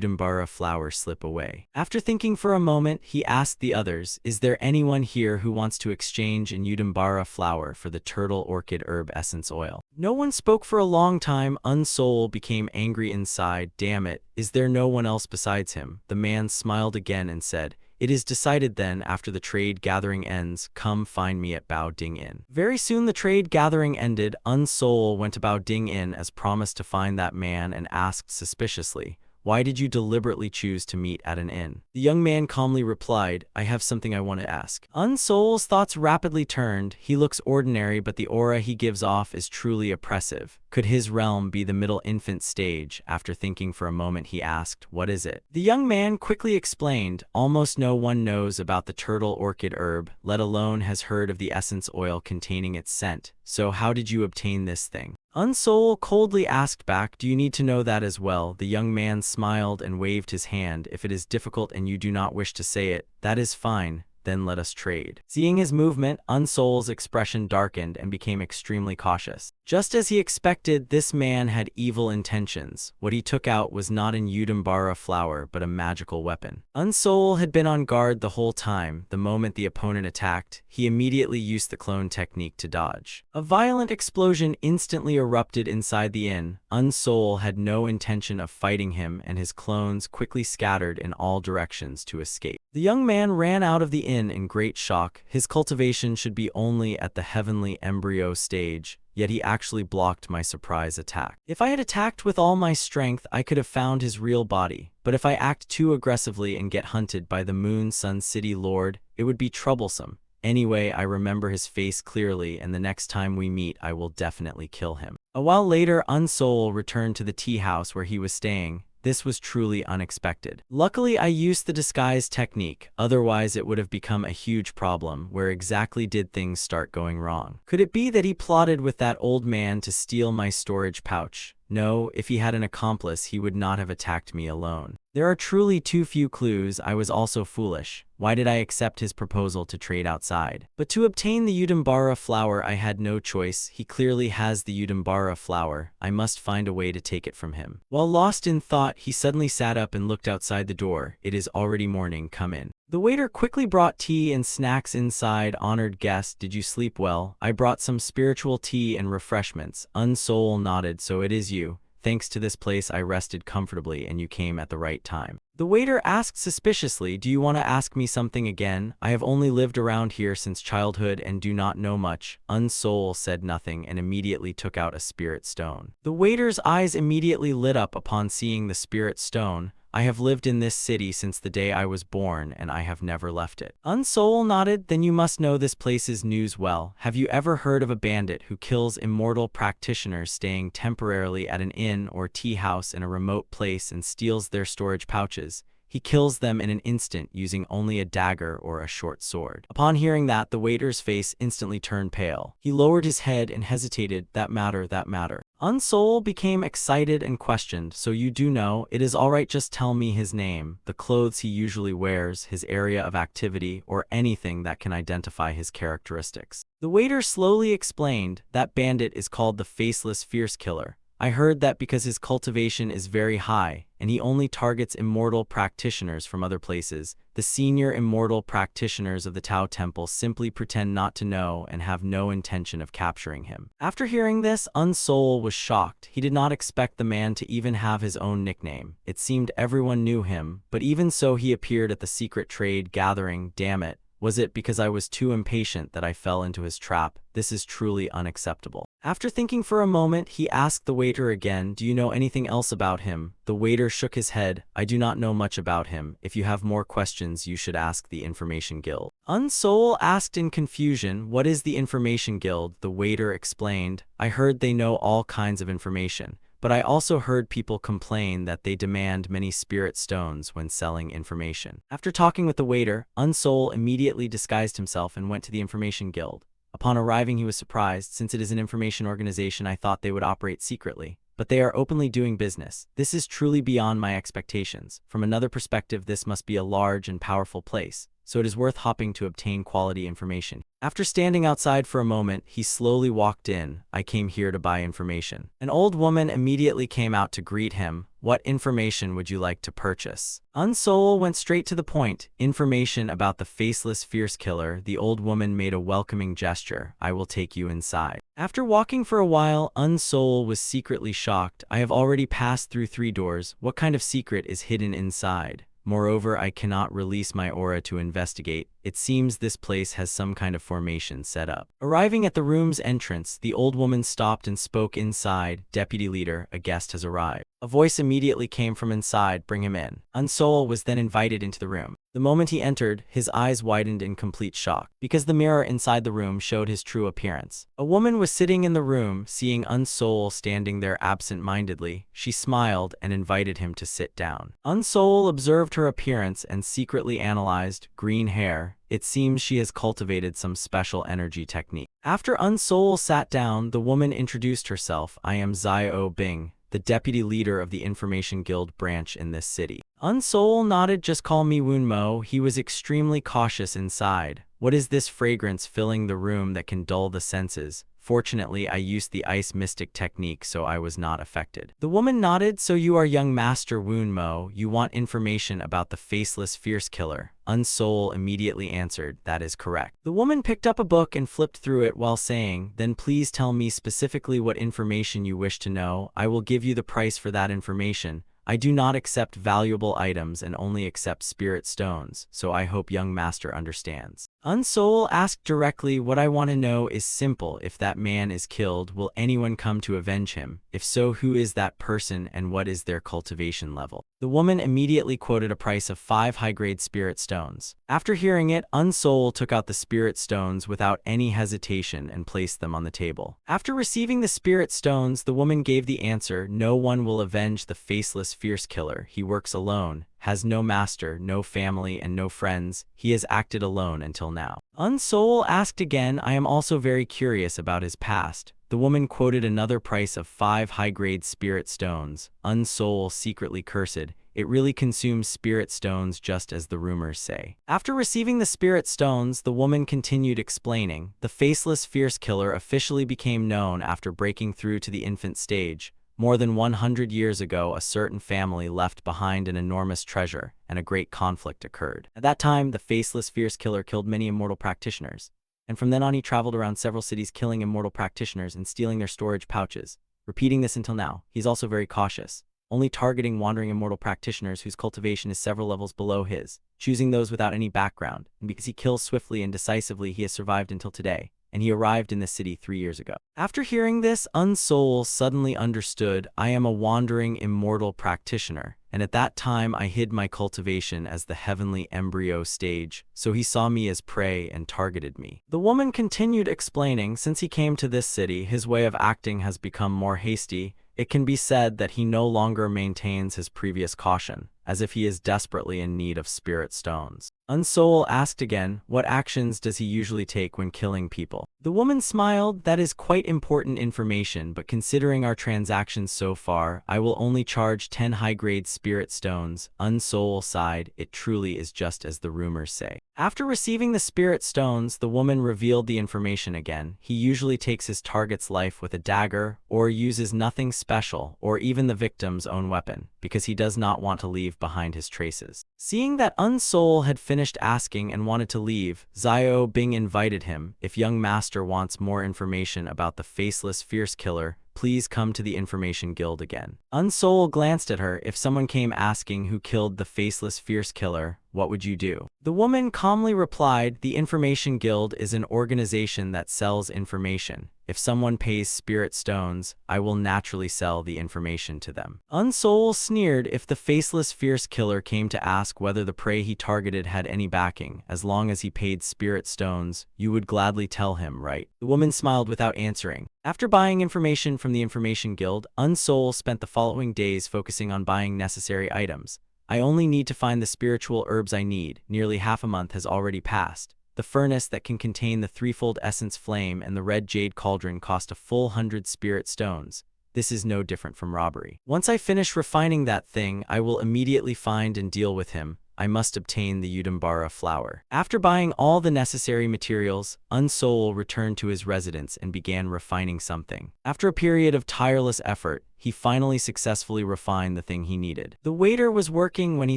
Udambara flower slip away. After thinking for a moment, he asked the others, "Is there anyone here who wants to exchange an Udambara flower for the turtle orchid herb essence oil?" No one spoke for a long time. Unsoul became angry inside. "Damn it, is there no one else besides him?" The man smiled again and said, "It is decided then. After the trade gathering ends, come find me at Bao Ding Inn." Very soon the trade gathering ended. Unsoul went to Bao Ding Inn as promised to find that man and asked suspiciously, "Why did you deliberately choose to meet at an inn?" The young man calmly replied, "I have something I want to ask." Unsoul's thoughts rapidly turned. He looks ordinary, but the aura he gives off is truly oppressive. Could his realm be the middle infant stage? After thinking for a moment, he asked, "What is it?" The young man quickly explained, "Almost no one knows about the turtle orchid herb, let alone has heard of the essence oil containing its scent. So how did you obtain this thing?" Unsoul coldly asked back, "Do you need to know that as well?" The young man smiled and waved his hand. "If it is difficult and you do not wish to say it, that is fine. Then let us trade." Seeing his movement, Unsoul's expression darkened and became extremely cautious. Just as he expected, this man had evil intentions. What he took out was not an Udambara flower, but a magical weapon. Unsoul had been on guard the whole time. The moment the opponent attacked, he immediately used the clone technique to dodge. A violent explosion instantly erupted inside the inn. Unsoul had no intention of fighting him, and his clones quickly scattered in all directions to escape. The young man ran out of the inn in great shock. His cultivation should be only at the heavenly embryo stage, yet he actually blocked my surprise attack. If I had attacked with all my strength, I could have found his real body. But if I act too aggressively and get hunted by the Moon Sun City Lord, it would be troublesome. Anyway, I remember his face clearly, and the next time we meet, I will definitely kill him. A while later, Unsoul returned to the tea house where he was staying. This was truly unexpected. Luckily, I used the disguise technique, otherwise it would have become a huge problem. Where exactly did things start going wrong? Could it be that he plotted with that old man to steal my storage pouch? No, if he had an accomplice, he would not have attacked me alone. There are truly too few clues. I was also foolish. Why did I accept his proposal to trade outside? But to obtain the Udambara flower I had no choice. He clearly has the Udambara flower. I must find a way to take it from him. While lost in thought, he suddenly sat up and looked outside the door. It is already morning. Come in. The waiter quickly brought tea and snacks inside. Honored guest, did you sleep well? I brought some spiritual tea and refreshments. Unsoul nodded. So it is you. Thanks to this place I rested comfortably and you came at the right time. The waiter asked suspiciously, do you want to ask me something again? I have only lived around here since childhood and do not know much. Unsoul said nothing and immediately took out a spirit stone. The waiter's eyes immediately lit up upon seeing the spirit stone. I have lived in this city since the day I was born, and I have never left it. Unsoul nodded. Then you must know this place's news well. Have you ever heard of a bandit who kills immortal practitioners staying temporarily at an inn or tea house in a remote place and steals their storage pouches? He kills them in an instant using only a dagger or a short sword. Upon hearing that, the waiter's face instantly turned pale. He lowered his head and hesitated. That matter. Unsoul became excited and questioned. So you do know? It is all right, just tell me his name, the clothes he usually wears, his area of activity, or anything that can identify his characteristics. The waiter slowly explained, that bandit is called the Faceless Fierce Killer. I heard that because his cultivation is very high, and he only targets immortal practitioners from other places. The senior immortal practitioners of the Tao Temple simply pretend not to know and have no intention of capturing him. After hearing this, Unsoul was shocked. He did not expect the man to even have his own nickname. It seemed everyone knew him, but even so he appeared at the secret trade gathering. Damn it. Was it because I was too impatient that I fell into his trap? This is truly unacceptable. After thinking for a moment, he asked the waiter again, do you know anything else about him? The waiter shook his head. I do not know much about him. If you have more questions, you should ask the Information Guild. Unsoul asked in confusion, what is the Information Guild? The waiter explained, I heard they know all kinds of information. But I also heard people complain that they demand many spirit stones when selling information. After talking with the waiter, Unsoul immediately disguised himself and went to the Information Guild. Upon arriving, he was surprised. Since it is an information organization, I thought they would operate secretly. But they are openly doing business. This is truly beyond my expectations. From another perspective, this must be a large and powerful place, so it is worth hopping to obtain quality information. After standing outside for a moment, he slowly walked in. I came here to buy information. An old woman immediately came out to greet him. What information would you like to purchase? Unsoul went straight to the point. Information about the Faceless Fierce Killer. The old woman made a welcoming gesture. I will take you inside. After walking for a while, Unsoul was secretly shocked. I have already passed through 3 doors. What kind of secret is hidden inside? Moreover, I cannot release my aura to investigate. It seems this place has some kind of formation set up. Arriving at the room's entrance, the old woman stopped and spoke inside. Deputy leader, a guest has arrived. A voice immediately came from inside. Bring him in. Unsoul was then invited into the room. The moment he entered, his eyes widened in complete shock, because the mirror inside the room showed his true appearance. A woman was sitting in the room. Seeing Unsoul standing there absent-mindedly, she smiled and invited him to sit down. Unsoul observed her appearance and secretly analyzed. Green hair. It seems she has cultivated some special energy technique. After Unsoul sat down, the woman introduced herself. I am Zio Bing, the deputy leader of the Information Guild branch in this city. Unsoul nodded. Just call me Wunmo. He was extremely cautious inside. What is this fragrance filling the room that can dull the senses? Fortunately, I used the ice mystic technique, so I was not affected. The woman nodded. So you are young Master Wunmo. You want information about the Faceless Fierce Killer. Unsoul immediately answered, that is correct. The woman picked up a book and flipped through it while saying, then please tell me specifically what information you wish to know. I will give you the price for that information. I do not accept valuable items and only accept spirit stones, so I hope young master understands. Unsoul asked directly. What I want to know is simple. If that man is killed, will anyone come to avenge him? If so, who is that person and what is their cultivation level? The woman immediately quoted a price of 5 high-grade spirit stones. After hearing it, Unsoul took out the spirit stones without any hesitation and placed them on the table. After receiving the spirit stones, the woman gave the answer. No one will avenge the Faceless Fierce Killer. He works alone, has no master, no family, and no friends. He has acted alone until now. Unsoul asked again. I am also very curious about his past. The woman quoted another price of 5 high-grade spirit stones. Unsoul secretly cursed. It really consumes spirit stones just as the rumors say. After receiving the spirit stones, the woman continued explaining, the faceless fierce killer officially became known after breaking through to the infant stage. More than 100 years ago, a certain family left behind an enormous treasure, and a great conflict occurred. At that time, the faceless fierce killer killed many immortal practitioners. And from then on he traveled around several cities killing immortal practitioners and stealing their storage pouches. Repeating this until now, he's also very cautious, only targeting wandering immortal practitioners whose cultivation is several levels below his, choosing those without any background, and because he kills swiftly and decisively he has survived until today, and he arrived in this city 3 years ago. After hearing this, Unsoul suddenly understood, I am a wandering immortal practitioner, and at that time I hid my cultivation as the heavenly embryo stage, so he saw me as prey and targeted me. The woman continued explaining, since he came to this city, his way of acting has become more hasty. It can be said that he no longer maintains his previous caution, as if he is desperately in need of spirit stones. Unsoul asked again, what actions does he usually take when killing people? The woman smiled, that is quite important information, but considering our transactions so far, I will only charge 10 high-grade spirit stones. Unsoul sighed, it truly is just as the rumors say. After receiving the spirit stones, the woman revealed the information again. He usually takes his target's life with a dagger, or uses nothing special, or even the victim's own weapon, because he does not want to leave behind his traces. Seeing that Unsoul had finished asking and wanted to leave, Xiao Bing invited him, if young master wants more information about the faceless fierce killer, please come to the Information Guild again. Unsoul glanced at her, if someone came asking who killed the faceless fierce killer, what would you do? The woman calmly replied, the Information Guild is an organization that sells information. If someone pays spirit stones, I will naturally sell the information to them. Unsoul sneered, if the faceless fierce killer came to ask whether the prey he targeted had any backing, as long as he paid spirit stones, you would gladly tell him, right? The woman smiled without answering. After buying information from the Information Guild, Unsoul spent the following days focusing on buying necessary items. I only need to find the spiritual herbs I need. Nearly half a month has already passed. The furnace that can contain the threefold essence flame and the red jade cauldron cost a full 100 spirit stones. This is no different from robbery. Once I finish refining that thing, I will immediately find and deal with him. I must obtain the Udambara flower. After buying all the necessary materials, Unsoul returned to his residence and began refining something. After a period of tireless effort, he finally successfully refined the thing he needed. The waiter was working when he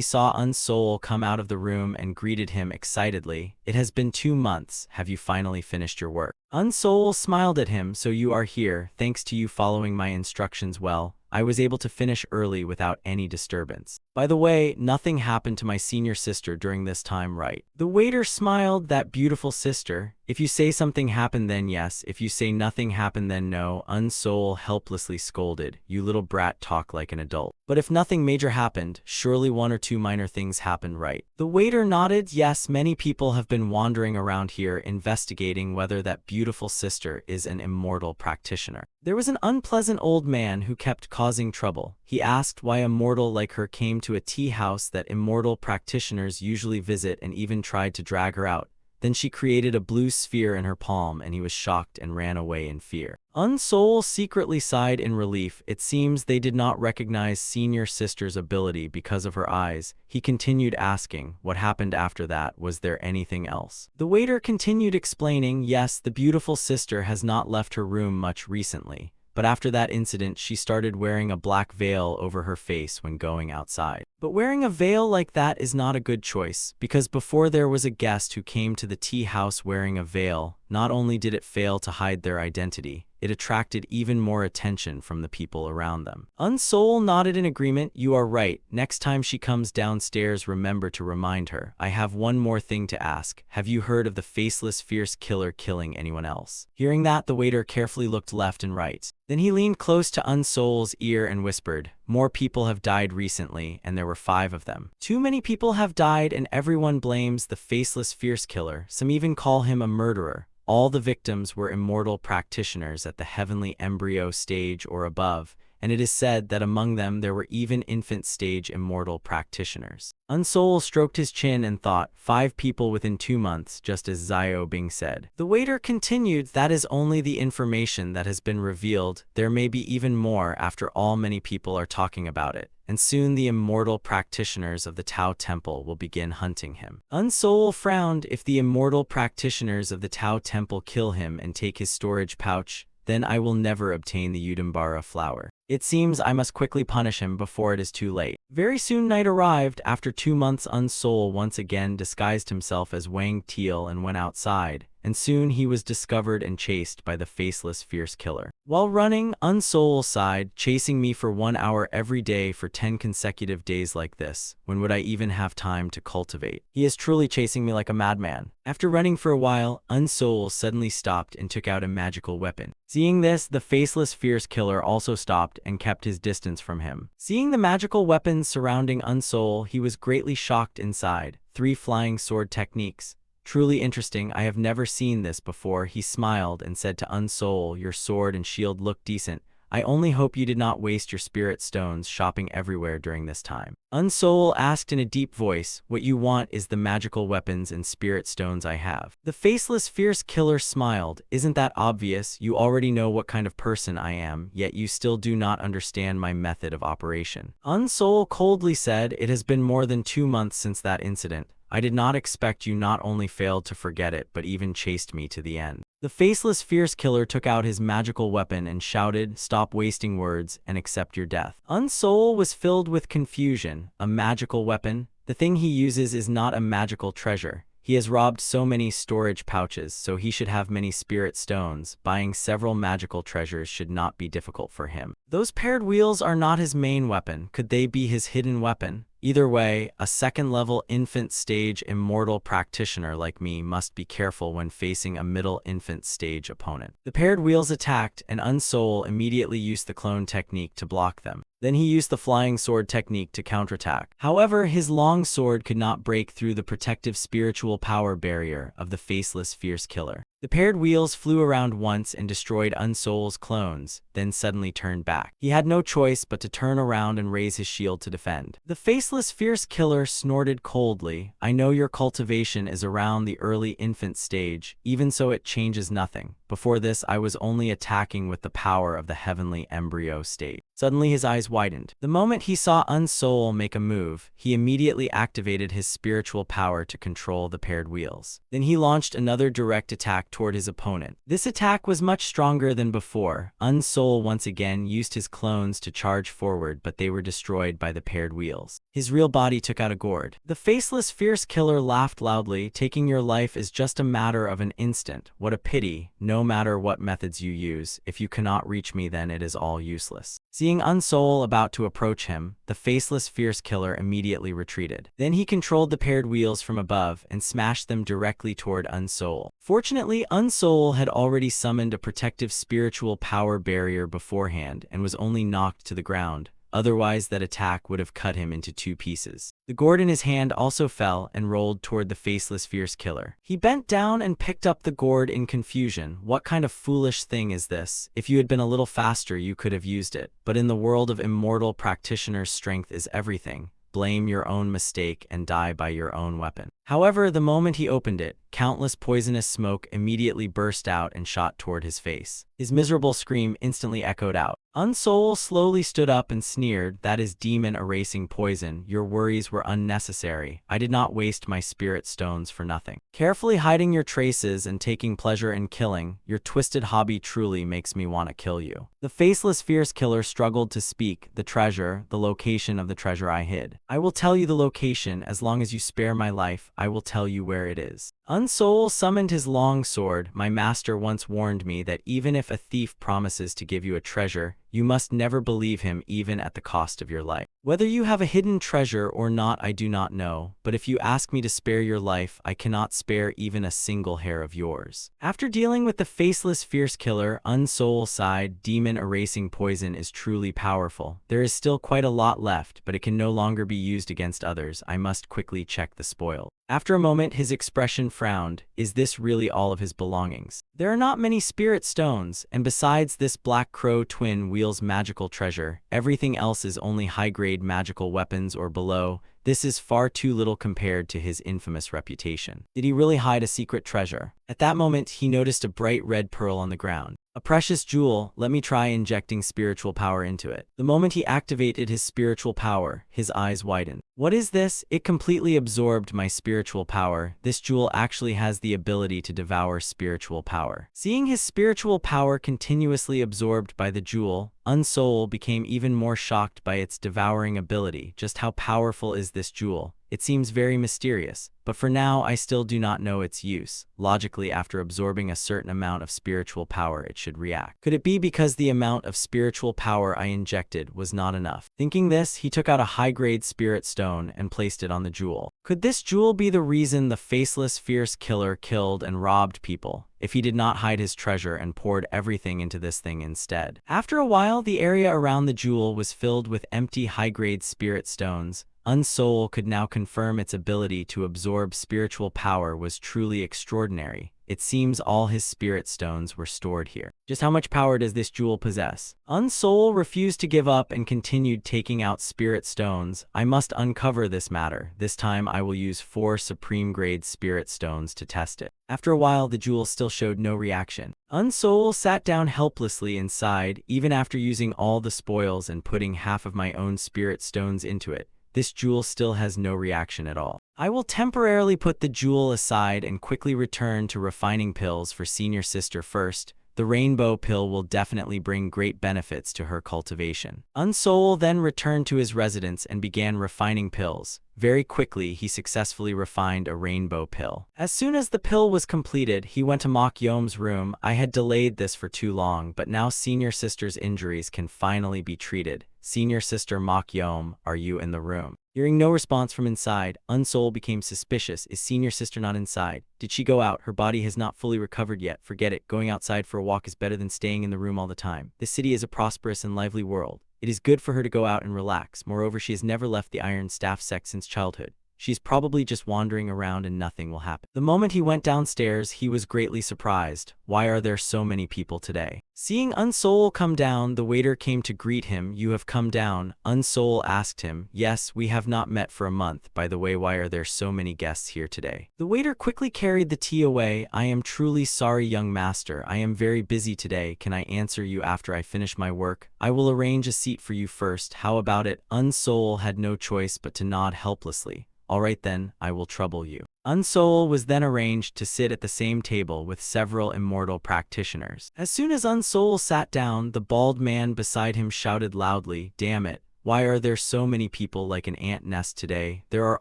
saw Unsoul come out of the room and greeted him excitedly. It has been 2 months. Have you finally finished your work? Unsoul smiled at him. So you are here, thanks to you following my instructions well. I was able to finish early without any disturbance. By the way, nothing happened to my senior sister during this time, right? The waiter smiled, that beautiful sister. If you say something happened then yes, if you say nothing happened then no. Unsoul helplessly scolded, you little brat, talk like an adult. But if nothing major happened, surely 1 or 2 minor things happened, right? The waiter nodded, yes, many people have been wandering around here investigating whether that beautiful sister is an immortal practitioner. There was an unpleasant old man who kept causing trouble. He asked why a mortal like her came to a tea house that immortal practitioners usually visit and even tried to drag her out. Then she created a blue sphere in her palm and he was shocked and ran away in fear. Unsoul secretly sighed in relief. It seems they did not recognize senior sister's ability because of her eyes. He continued asking, what happened after that? Was there anything else? The waiter continued explaining, yes, the beautiful sister has not left her room much recently. But after that incident, she started wearing a black veil over her face when going outside. But wearing a veil like that is not a good choice, because before there was a guest who came to the tea house wearing a veil, not only did it fail to hide their identity, it attracted even more attention from the people around them. Unsoul nodded in agreement, you are right. Next time she comes downstairs, remember to remind her. I have one more thing to ask. Have you heard of the faceless fierce killer killing anyone else? Hearing that, the waiter carefully looked left and right. Then he leaned close to Unsoul's ear and whispered, more people have died recently, and there were 5 of them. Too many people have died and everyone blames the faceless fierce killer. Some even call him a murderer. All the victims were immortal practitioners at the heavenly embryo stage or above, and it is said that among them there were even infant-stage immortal practitioners. Unsoul stroked his chin and thought, 5 people within 2 months, just as Xiao Bing said. The waiter continued, that is only the information that has been revealed. There may be even more. After all, many people are talking about it, and soon the immortal practitioners of the Tao Temple will begin hunting him. Unsoul frowned. If the immortal practitioners of the Tao Temple kill him and take his storage pouch, then I will never obtain the Udambara flower. It seems I must quickly punish him before it is too late. Very soon night arrived. After 2 months, Unsoul once again disguised himself as Wang Teal and went outside, and soon he was discovered and chased by the faceless fierce killer. While running, Unsoul sighed, chasing me for 1 hour every day for 10 consecutive days like this. When would I even have time to cultivate? He is truly chasing me like a madman. After running for a while, Unsoul suddenly stopped and took out a magical weapon. Seeing this, the faceless fierce killer also stopped and kept his distance from him. Seeing the magical weapons surrounding Unsoul, he was greatly shocked inside. 3 flying sword techniques. Truly interesting, I have never seen this before. He smiled and said to Unsoul, your sword and shield look decent. I only hope you did not waste your spirit stones shopping everywhere during this time. Unsoul asked in a deep voice, what you want is the magical weapons and spirit stones I have. The faceless fierce killer smiled, isn't that obvious? You already know what kind of person I am, yet you still do not understand my method of operation. Unsoul coldly said, it has been more than 2 months since that incident. I did not expect you not only failed to forget it but even chased me to the end. The faceless fierce killer took out his magical weapon and shouted, stop wasting words and accept your death. Unsoul was filled with confusion. A magical weapon? The thing he uses is not a magical treasure. He has robbed so many storage pouches, so he should have many spirit stones. Buying several magical treasures should not be difficult for him. Those paired wheels are not his main weapon. Could they be his hidden weapon? Either way, a second-level infant-stage immortal practitioner like me must be careful when facing a middle infant-stage opponent. The paired wheels attacked, and Unsoul immediately used the clone technique to block them. Then he used the flying sword technique to counterattack. However, his long sword could not break through the protective spiritual power barrier of the faceless fierce killer. The paired wheels flew around once and destroyed Unsoul's clones, then suddenly turned back. He had no choice but to turn around and raise his shield to defend. The faceless fierce killer snorted coldly, I know your cultivation is around the early infant stage, even so it changes nothing. Before this I was only attacking with the power of the heavenly embryo state. Suddenly his eyes widened. The moment he saw Unsoul make a move, he immediately activated his spiritual power to control the paired wheels. Then he launched another direct attack toward his opponent. This attack was much stronger than before. Unsoul once again used his clones to charge forward, but they were destroyed by the paired wheels. His real body took out a gourd. The faceless fierce killer laughed loudly, taking your life is just a matter of an instant. What a pity. No matter what methods you use, if you cannot reach me, then it is all useless. Seeing Unsoul about to approach him, the faceless fierce killer immediately retreated. Then he controlled the paired wheels from above and smashed them directly toward Unsoul. Fortunately, Unsoul had already summoned a protective spiritual power barrier beforehand and was only knocked to the ground. Otherwise, that attack would have cut him into 2 pieces. The gourd in his hand also fell and rolled toward the faceless fierce killer. He bent down and picked up the gourd in confusion. What kind of foolish thing is this? If you had been a little faster, you could have used it. But in the world of immortal practitioners, strength is everything. Blame your own mistake and die by your own weapon. However, the moment he opened it, countless poisonous smoke immediately burst out and shot toward his face. His miserable scream instantly echoed out. Unsoul slowly stood up and sneered, that is demon-erasing poison. Your worries were unnecessary. I did not waste my spirit stones for nothing. Carefully hiding your traces and taking pleasure in killing, your twisted hobby truly makes me want to kill you. The faceless fierce killer struggled to speak. The treasure, the location of the treasure I hid. I will tell you the location. As long as you spare my life, I will tell you where it is. Unsoul summoned his long sword. My master once warned me that even if a thief promises to give you a treasure, you must never believe him, even at the cost of your life. Whether you have a hidden treasure or not, I do not know, but if you ask me to spare your life, I cannot spare even a single hair of yours. After dealing with the faceless fierce killer, Unsoul sighed, demon erasing poison is truly powerful. There is still quite a lot left, but it can no longer be used against others. I must quickly check the spoil. After a moment, his expression frowned. Is this really all of his belongings? There are not many spirit stones, and besides this Black Crow twin wheels magical treasure, everything else is only high-grade magical weapons or below. This is far too little compared to his infamous reputation. Did he really hide a secret treasure? At that moment, he noticed a bright red pearl on the ground. A precious jewel, let me try injecting spiritual power into it. The moment he activated his spiritual power, his eyes widened. What is this? It completely absorbed my spiritual power. This jewel actually has the ability to devour spiritual power. Seeing his spiritual power continuously absorbed by the jewel, Unsoul became even more shocked by its devouring ability. Just how powerful is this jewel? It seems very mysterious, but for now I still do not know its use. Logically, after absorbing a certain amount of spiritual power, it should react. Could it be because the amount of spiritual power I injected was not enough? Thinking this, he took out a high-grade spirit stone and placed it on the jewel. Could this jewel be the reason the faceless fierce killer killed and robbed people, if he did not hide his treasure and poured everything into this thing instead? After a while, the area around the jewel was filled with empty high-grade spirit stones. Unsoul could now confirm its ability to absorb spiritual power was truly extraordinary. It seems all his spirit stones were stored here. Just how much power does this jewel possess? Unsoul refused to give up and continued taking out spirit stones. I must uncover this matter. This time I will use 4 supreme-grade spirit stones to test it. After a while, the jewel still showed no reaction. Unsoul sat down helplessly inside. Even after using all the spoils and putting half of my own spirit stones into it, this jewel still has no reaction at all. I will temporarily put the jewel aside and quickly return to refining pills for senior sister first. The rainbow pill will definitely bring great benefits to her cultivation. Unsoul then returned to his residence and began refining pills. Very quickly, he successfully refined a rainbow pill. As soon as the pill was completed, he went to Mok Yom's room. I had delayed this for too long, but now senior sister's injuries can finally be treated. Senior sister Mok Yom, are you in the room? Hearing no response from inside, Unsoul became suspicious. Is senior sister not inside? Did she go out? Her body has not fully recovered yet. Forget it. Going outside for a walk is better than staying in the room all the time. This city is a prosperous and lively world. It is good for her to go out and relax. Moreover, she has never left the Iron Staff sect since childhood. She's probably just wandering around and nothing will happen. The moment he went downstairs, he was greatly surprised. Why are there so many people today? Seeing Unsoul come down, the waiter came to greet him. You have come down? Unsoul asked him. Yes, we have not met for a month. By the way, why are there so many guests here today? The waiter quickly carried the tea away. I am truly sorry, young master. I am very busy today. Can I answer you after I finish my work? I will arrange a seat for you first. How about it? Unsoul had no choice but to nod helplessly. All right then, I will trouble you. Unsoul was then arranged to sit at the same table with several immortal practitioners. As soon as Unsoul sat down, the bald man beside him shouted loudly, damn it, why are there so many people like an ant nest today? There are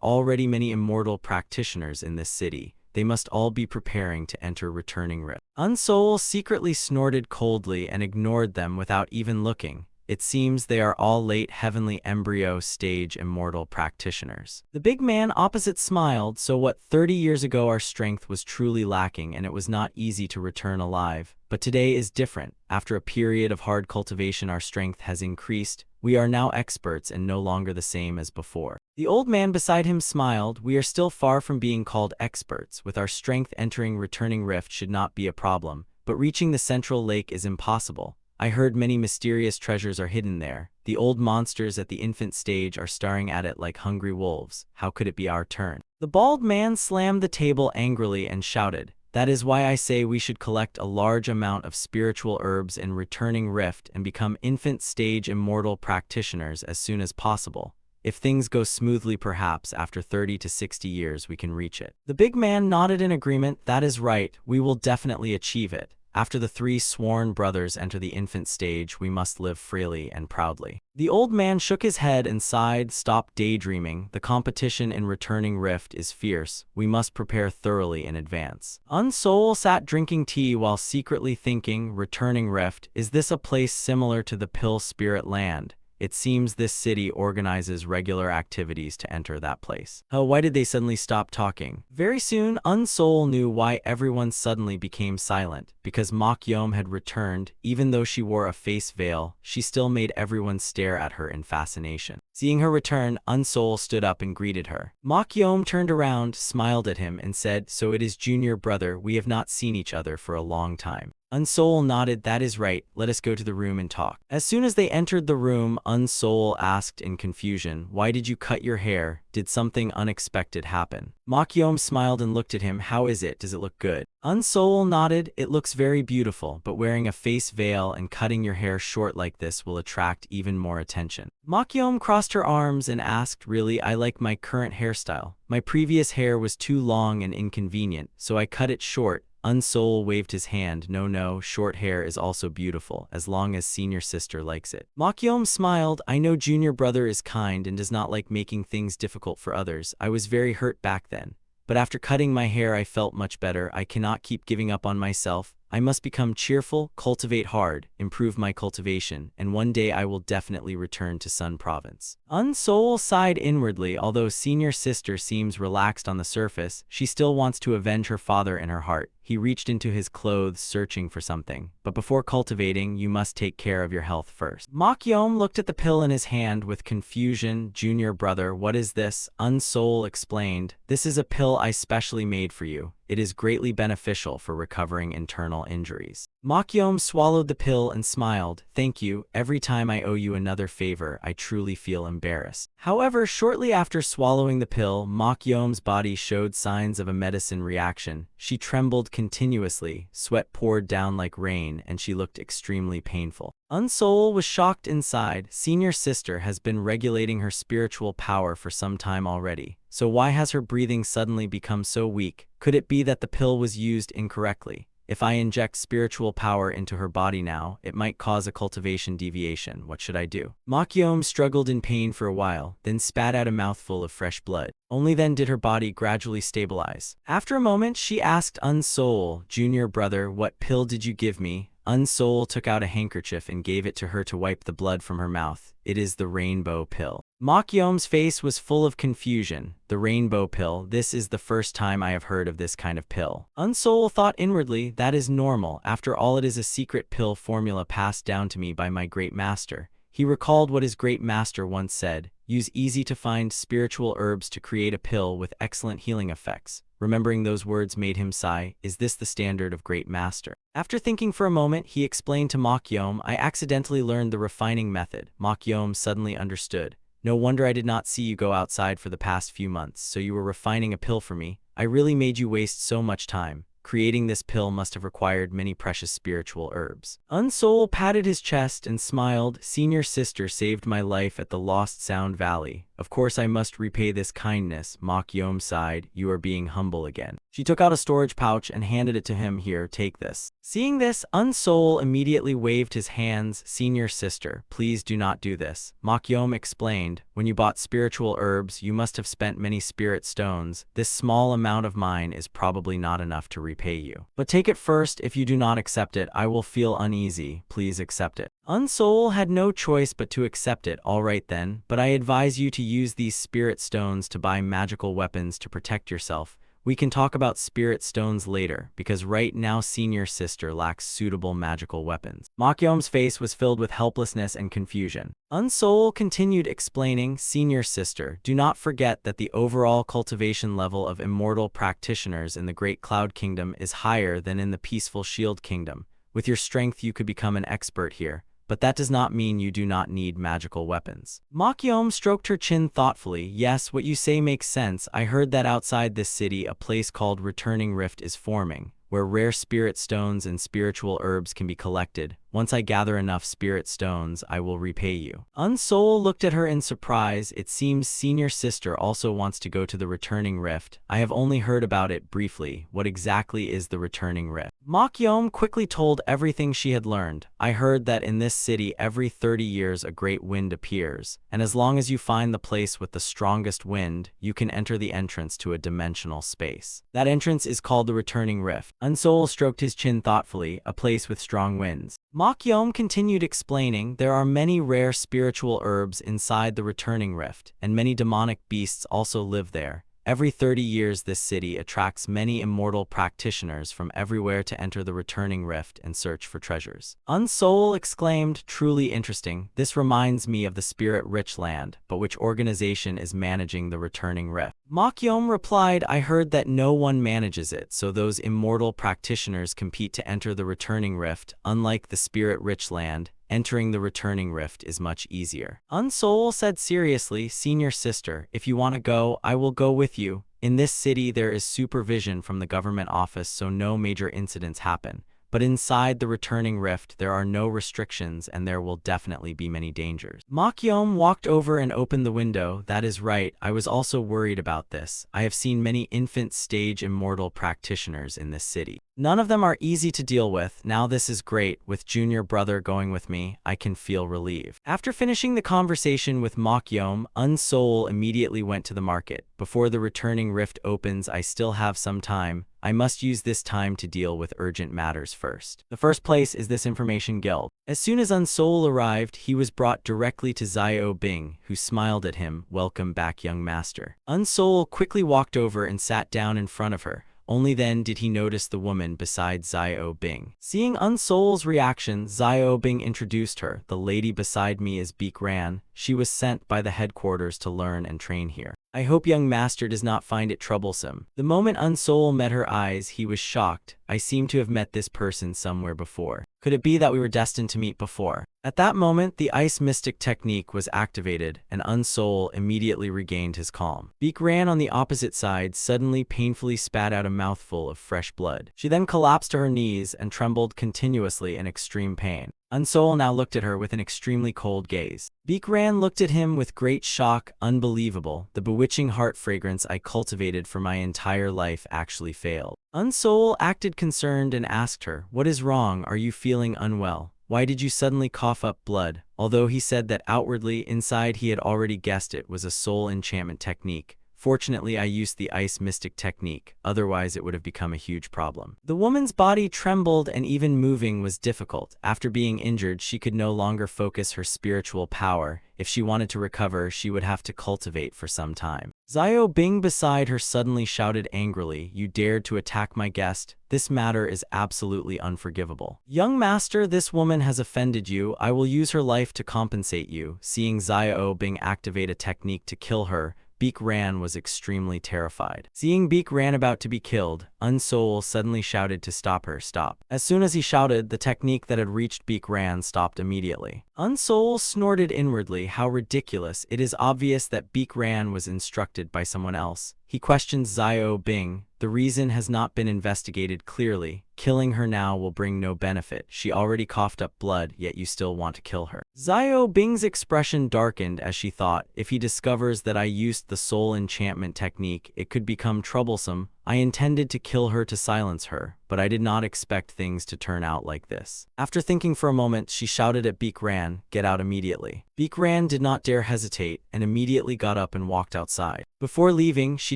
already many immortal practitioners in this city. They must all be preparing to enter returning rift. Unsoul secretly snorted coldly and ignored them without even looking. It seems they are all late heavenly embryo stage immortal practitioners. The big man opposite smiled. So what, 30 years ago our strength was truly lacking and it was not easy to return alive. But today is different. After a period of hard cultivation, our strength has increased. We are now experts and no longer the same as before. The old man beside him smiled. We are still far from being called experts. With our strength, entering returning rift should not be a problem, but reaching the central lake is impossible. I heard many mysterious treasures are hidden there. The old monsters at the infant stage are staring at it like hungry wolves. How could it be our turn? The bald man slammed the table angrily and shouted, that is why I say we should collect a large amount of spiritual herbs in returning rift and become infant stage immortal practitioners as soon as possible. If things go smoothly, perhaps after 30 to 60 years we can reach it. The big man nodded in agreement. That is right, we will definitely achieve it. After the 3 sworn brothers enter the infant stage, we must live freely and proudly. The old man shook his head and sighed. Stop daydreaming. The competition in returning rift is fierce. We must prepare thoroughly in advance. Unsoul sat drinking tea while secretly thinking, returning rift, is this a place similar to the Pill Spirit Land? It seems this city organizes regular activities to enter that place. Oh, why did they suddenly stop talking? Very soon, Unsol knew why everyone suddenly became silent. Because Mokyom had returned, even though she wore a face veil, she still made everyone stare at her in fascination. Seeing her return, Unsol stood up and greeted her. Mokyom turned around, smiled at him, and said, "So it is junior brother, we have not seen each other for a long time." Unsol nodded. "That is right, let us go to the room and talk." As soon as they entered the room, Unsol asked in confusion, "Why did you cut your hair? Did something unexpected happen?" Mokyom smiled and looked at him. "How is it? Does it look good?" Unsol nodded. "It looks very beautiful, but wearing a face veil and cutting your hair short like this will attract even more attention." Mokyom crossed her arms and asked, "Really, I like my current hairstyle. My previous hair was too long and inconvenient, so I cut it short." Unsol waved his hand. No, short hair is also beautiful, as long as senior sister likes it." Mokyom smiled. "I know junior brother is kind and does not like making things difficult for others. I was very hurt back then. But after cutting my hair I felt much better. I cannot keep giving up on myself. I must become cheerful, cultivate hard, improve my cultivation, and one day I will definitely return to Sun Province." Unsol sighed inwardly. Although senior sister seems relaxed on the surface, she still wants to avenge her father in her heart. He reached into his clothes searching for something. "But before cultivating, you must take care of your health first." Mokyom looked at the pill in his hand with confusion. "Junior brother, what is this?" Unsol explained. "This is a pill I specially made for you. It is greatly beneficial for recovering internal injuries." Mokyom swallowed the pill and smiled. "Thank you. Every time I owe you another favor, I truly feel embarrassed." However, shortly after swallowing the pill, Mokyom's body showed signs of a medicine reaction. She trembled continuously, sweat poured down like rain, and she looked extremely painful. Unsol was shocked inside. Senior sister has been regulating her spiritual power for some time already. So why has her breathing suddenly become so weak? Could it be that the pill was used incorrectly? If I inject spiritual power into her body now, it might cause a cultivation deviation. What should I do? Mokyom struggled in pain for a while, then spat out a mouthful of fresh blood. Only then did her body gradually stabilize. After a moment, she asked Unsol, "Junior brother, what pill did you give me?" Unsol took out a handkerchief and gave it to her to wipe the blood from her mouth. "It is the rainbow pill." Mokyom's face was full of confusion. "The rainbow pill? This is the first time I have heard of this kind of pill." Unsol thought inwardly, "That is normal. After all, it is a secret pill formula passed down to me by my great master." He recalled what his great master once said, "Use easy-to-find spiritual herbs to create a pill with excellent healing effects." Remembering those words made him sigh. Is this the standard of great master? After thinking for a moment, he explained to Mokyom, "I accidentally learned the refining method." Mokyom suddenly understood. "No wonder I did not see you go outside for the past few months. So you were refining a pill for me? I really made you waste so much time. Creating this pill must have required many precious spiritual herbs." Unsol patted his chest and smiled. "Senior sister saved my life at the Lost Sound Valley. Of course I must repay this kindness." Mokyom sighed. "You are being humble again." She took out a storage pouch and handed it to him. "Here, take this." Seeing this, Unsol immediately waved his hands. "Senior sister, please do not do this." Mokyom explained, "When you bought spiritual herbs, you must have spent many spirit stones. This small amount of mine is probably not enough to repay you. But take it first. If you do not accept it, I will feel uneasy. Please accept it." Unsol had no choice but to accept it. "All right then, but I advise you to use these spirit stones to buy magical weapons to protect yourself. We can talk about spirit stones later, because right now senior sister lacks suitable magical weapons." Mokyom's face was filled with helplessness and confusion. Unsol continued explaining, "Senior sister, do not forget that the overall cultivation level of immortal practitioners in the Great Cloud Kingdom is higher than in the Peaceful Shield Kingdom. With your strength you could become an expert here. But that does not mean you do not need magical weapons." Mokyom stroked her chin thoughtfully. "Yes, what you say makes sense. I heard that outside this city a place called Returning Rift is forming, where rare spirit stones and spiritual herbs can be collected. Once I gather enough spirit stones, I will repay you." Unsol looked at her in surprise. "It seems senior sister also wants to go to the Returning Rift. I have only heard about it briefly. What exactly is the Returning Rift?" Mokyom quickly told everything she had learned. "I heard that in this city every 30 years a great wind appears, and as long as you find the place with the strongest wind, you can enter the entrance to a dimensional space. That entrance is called the Returning Rift. Unsoul stroked his chin thoughtfully, a place with strong winds. Mokyom continued explaining, there are many rare spiritual herbs inside the returning rift, and many demonic beasts also live there. Every 30 years this city attracts many immortal practitioners from everywhere to enter the returning rift and search for treasures. Unsoul exclaimed, truly interesting. This reminds me of the spirit-rich land, but which organization is managing the returning rift? Mokyom replied, I heard that no one manages it, so those immortal practitioners compete to enter the returning rift. Unlike the spirit-rich land, entering the returning rift is much easier. Unsoul said seriously, senior sister, if you want to go, I will go with you. In this city there is supervision from the government office, so no major incidents happen. But inside the returning rift there are no restrictions and there will definitely be many dangers. Mokyom walked over and opened the window. That is right, I was also worried about this. I have seen many infant stage immortal practitioners in this city. None of them are easy to deal with. Now this is great. With junior brother going with me, I can feel relieved. After finishing the conversation with Mokyom, Unsoul immediately went to the market. Before the returning rift opens, I still have some time. I must use this time to deal with urgent matters first. The first place is this information guild. As soon as Unsoul arrived, he was brought directly to Xiao Bing, who smiled at him. Welcome back, young master. Unsoul quickly walked over and sat down in front of her. Only then did he notice the woman beside Xiao Bing. Seeing Unsoul's reaction, Xiao Bing introduced her. The lady beside me is Beak Ran. She was sent by the headquarters to learn and train here. I hope young master does not find it troublesome. The moment Unsoul met her eyes, he was shocked. I seem to have met this person somewhere before. Could it be that we were destined to meet before? At that moment, the ice mystic technique was activated, and Unsoul immediately regained his calm. Beak Ran on the opposite side suddenly painfully spat out a mouthful of fresh blood. She then collapsed to her knees and trembled continuously in extreme pain. Unsoul now looked at her with an extremely cold gaze. Beak Ran looked at him with great shock. Unbelievable. The bewitching heart fragrance I cultivated for my entire life actually failed. Unsoul acted concerned and asked her, what is wrong? Are you feeling unwell? Why did you suddenly cough up blood? Although he said that outwardly, inside he had already guessed it was a soul enchantment technique. Fortunately, I used the ice mystic technique, otherwise it would have become a huge problem. The woman's body trembled and even moving was difficult. After being injured, she could no longer focus her spiritual power. If she wanted to recover, she would have to cultivate for some time. Xiao Bing beside her suddenly shouted angrily, you dared to attack my guest? This matter is absolutely unforgivable. Young master, this woman has offended you. I will use her life to compensate you. Seeing Xiao Bing activate a technique to kill her, Beak Ran was extremely terrified. Seeing Beak Ran about to be killed, Unsoul suddenly shouted to stop her. Stop. As soon as he shouted, the technique that had reached Beak Ran stopped immediately. Unsoul snorted inwardly. How ridiculous. It is obvious that Beak Ran was instructed by someone else. He questioned Xiao Bing. The reason has not been investigated clearly. Killing her now will bring no benefit. She already coughed up blood, yet you still want to kill her. Xiao Bing's expression darkened as she thought, if he discovers that I used the soul enchantment technique, it could become troublesome. I intended to kill her to silence her, but I did not expect things to turn out like this. After thinking for a moment, she shouted at Beak Ran, get out immediately. Beak Ran did not dare hesitate and immediately got up and walked outside. Before leaving, she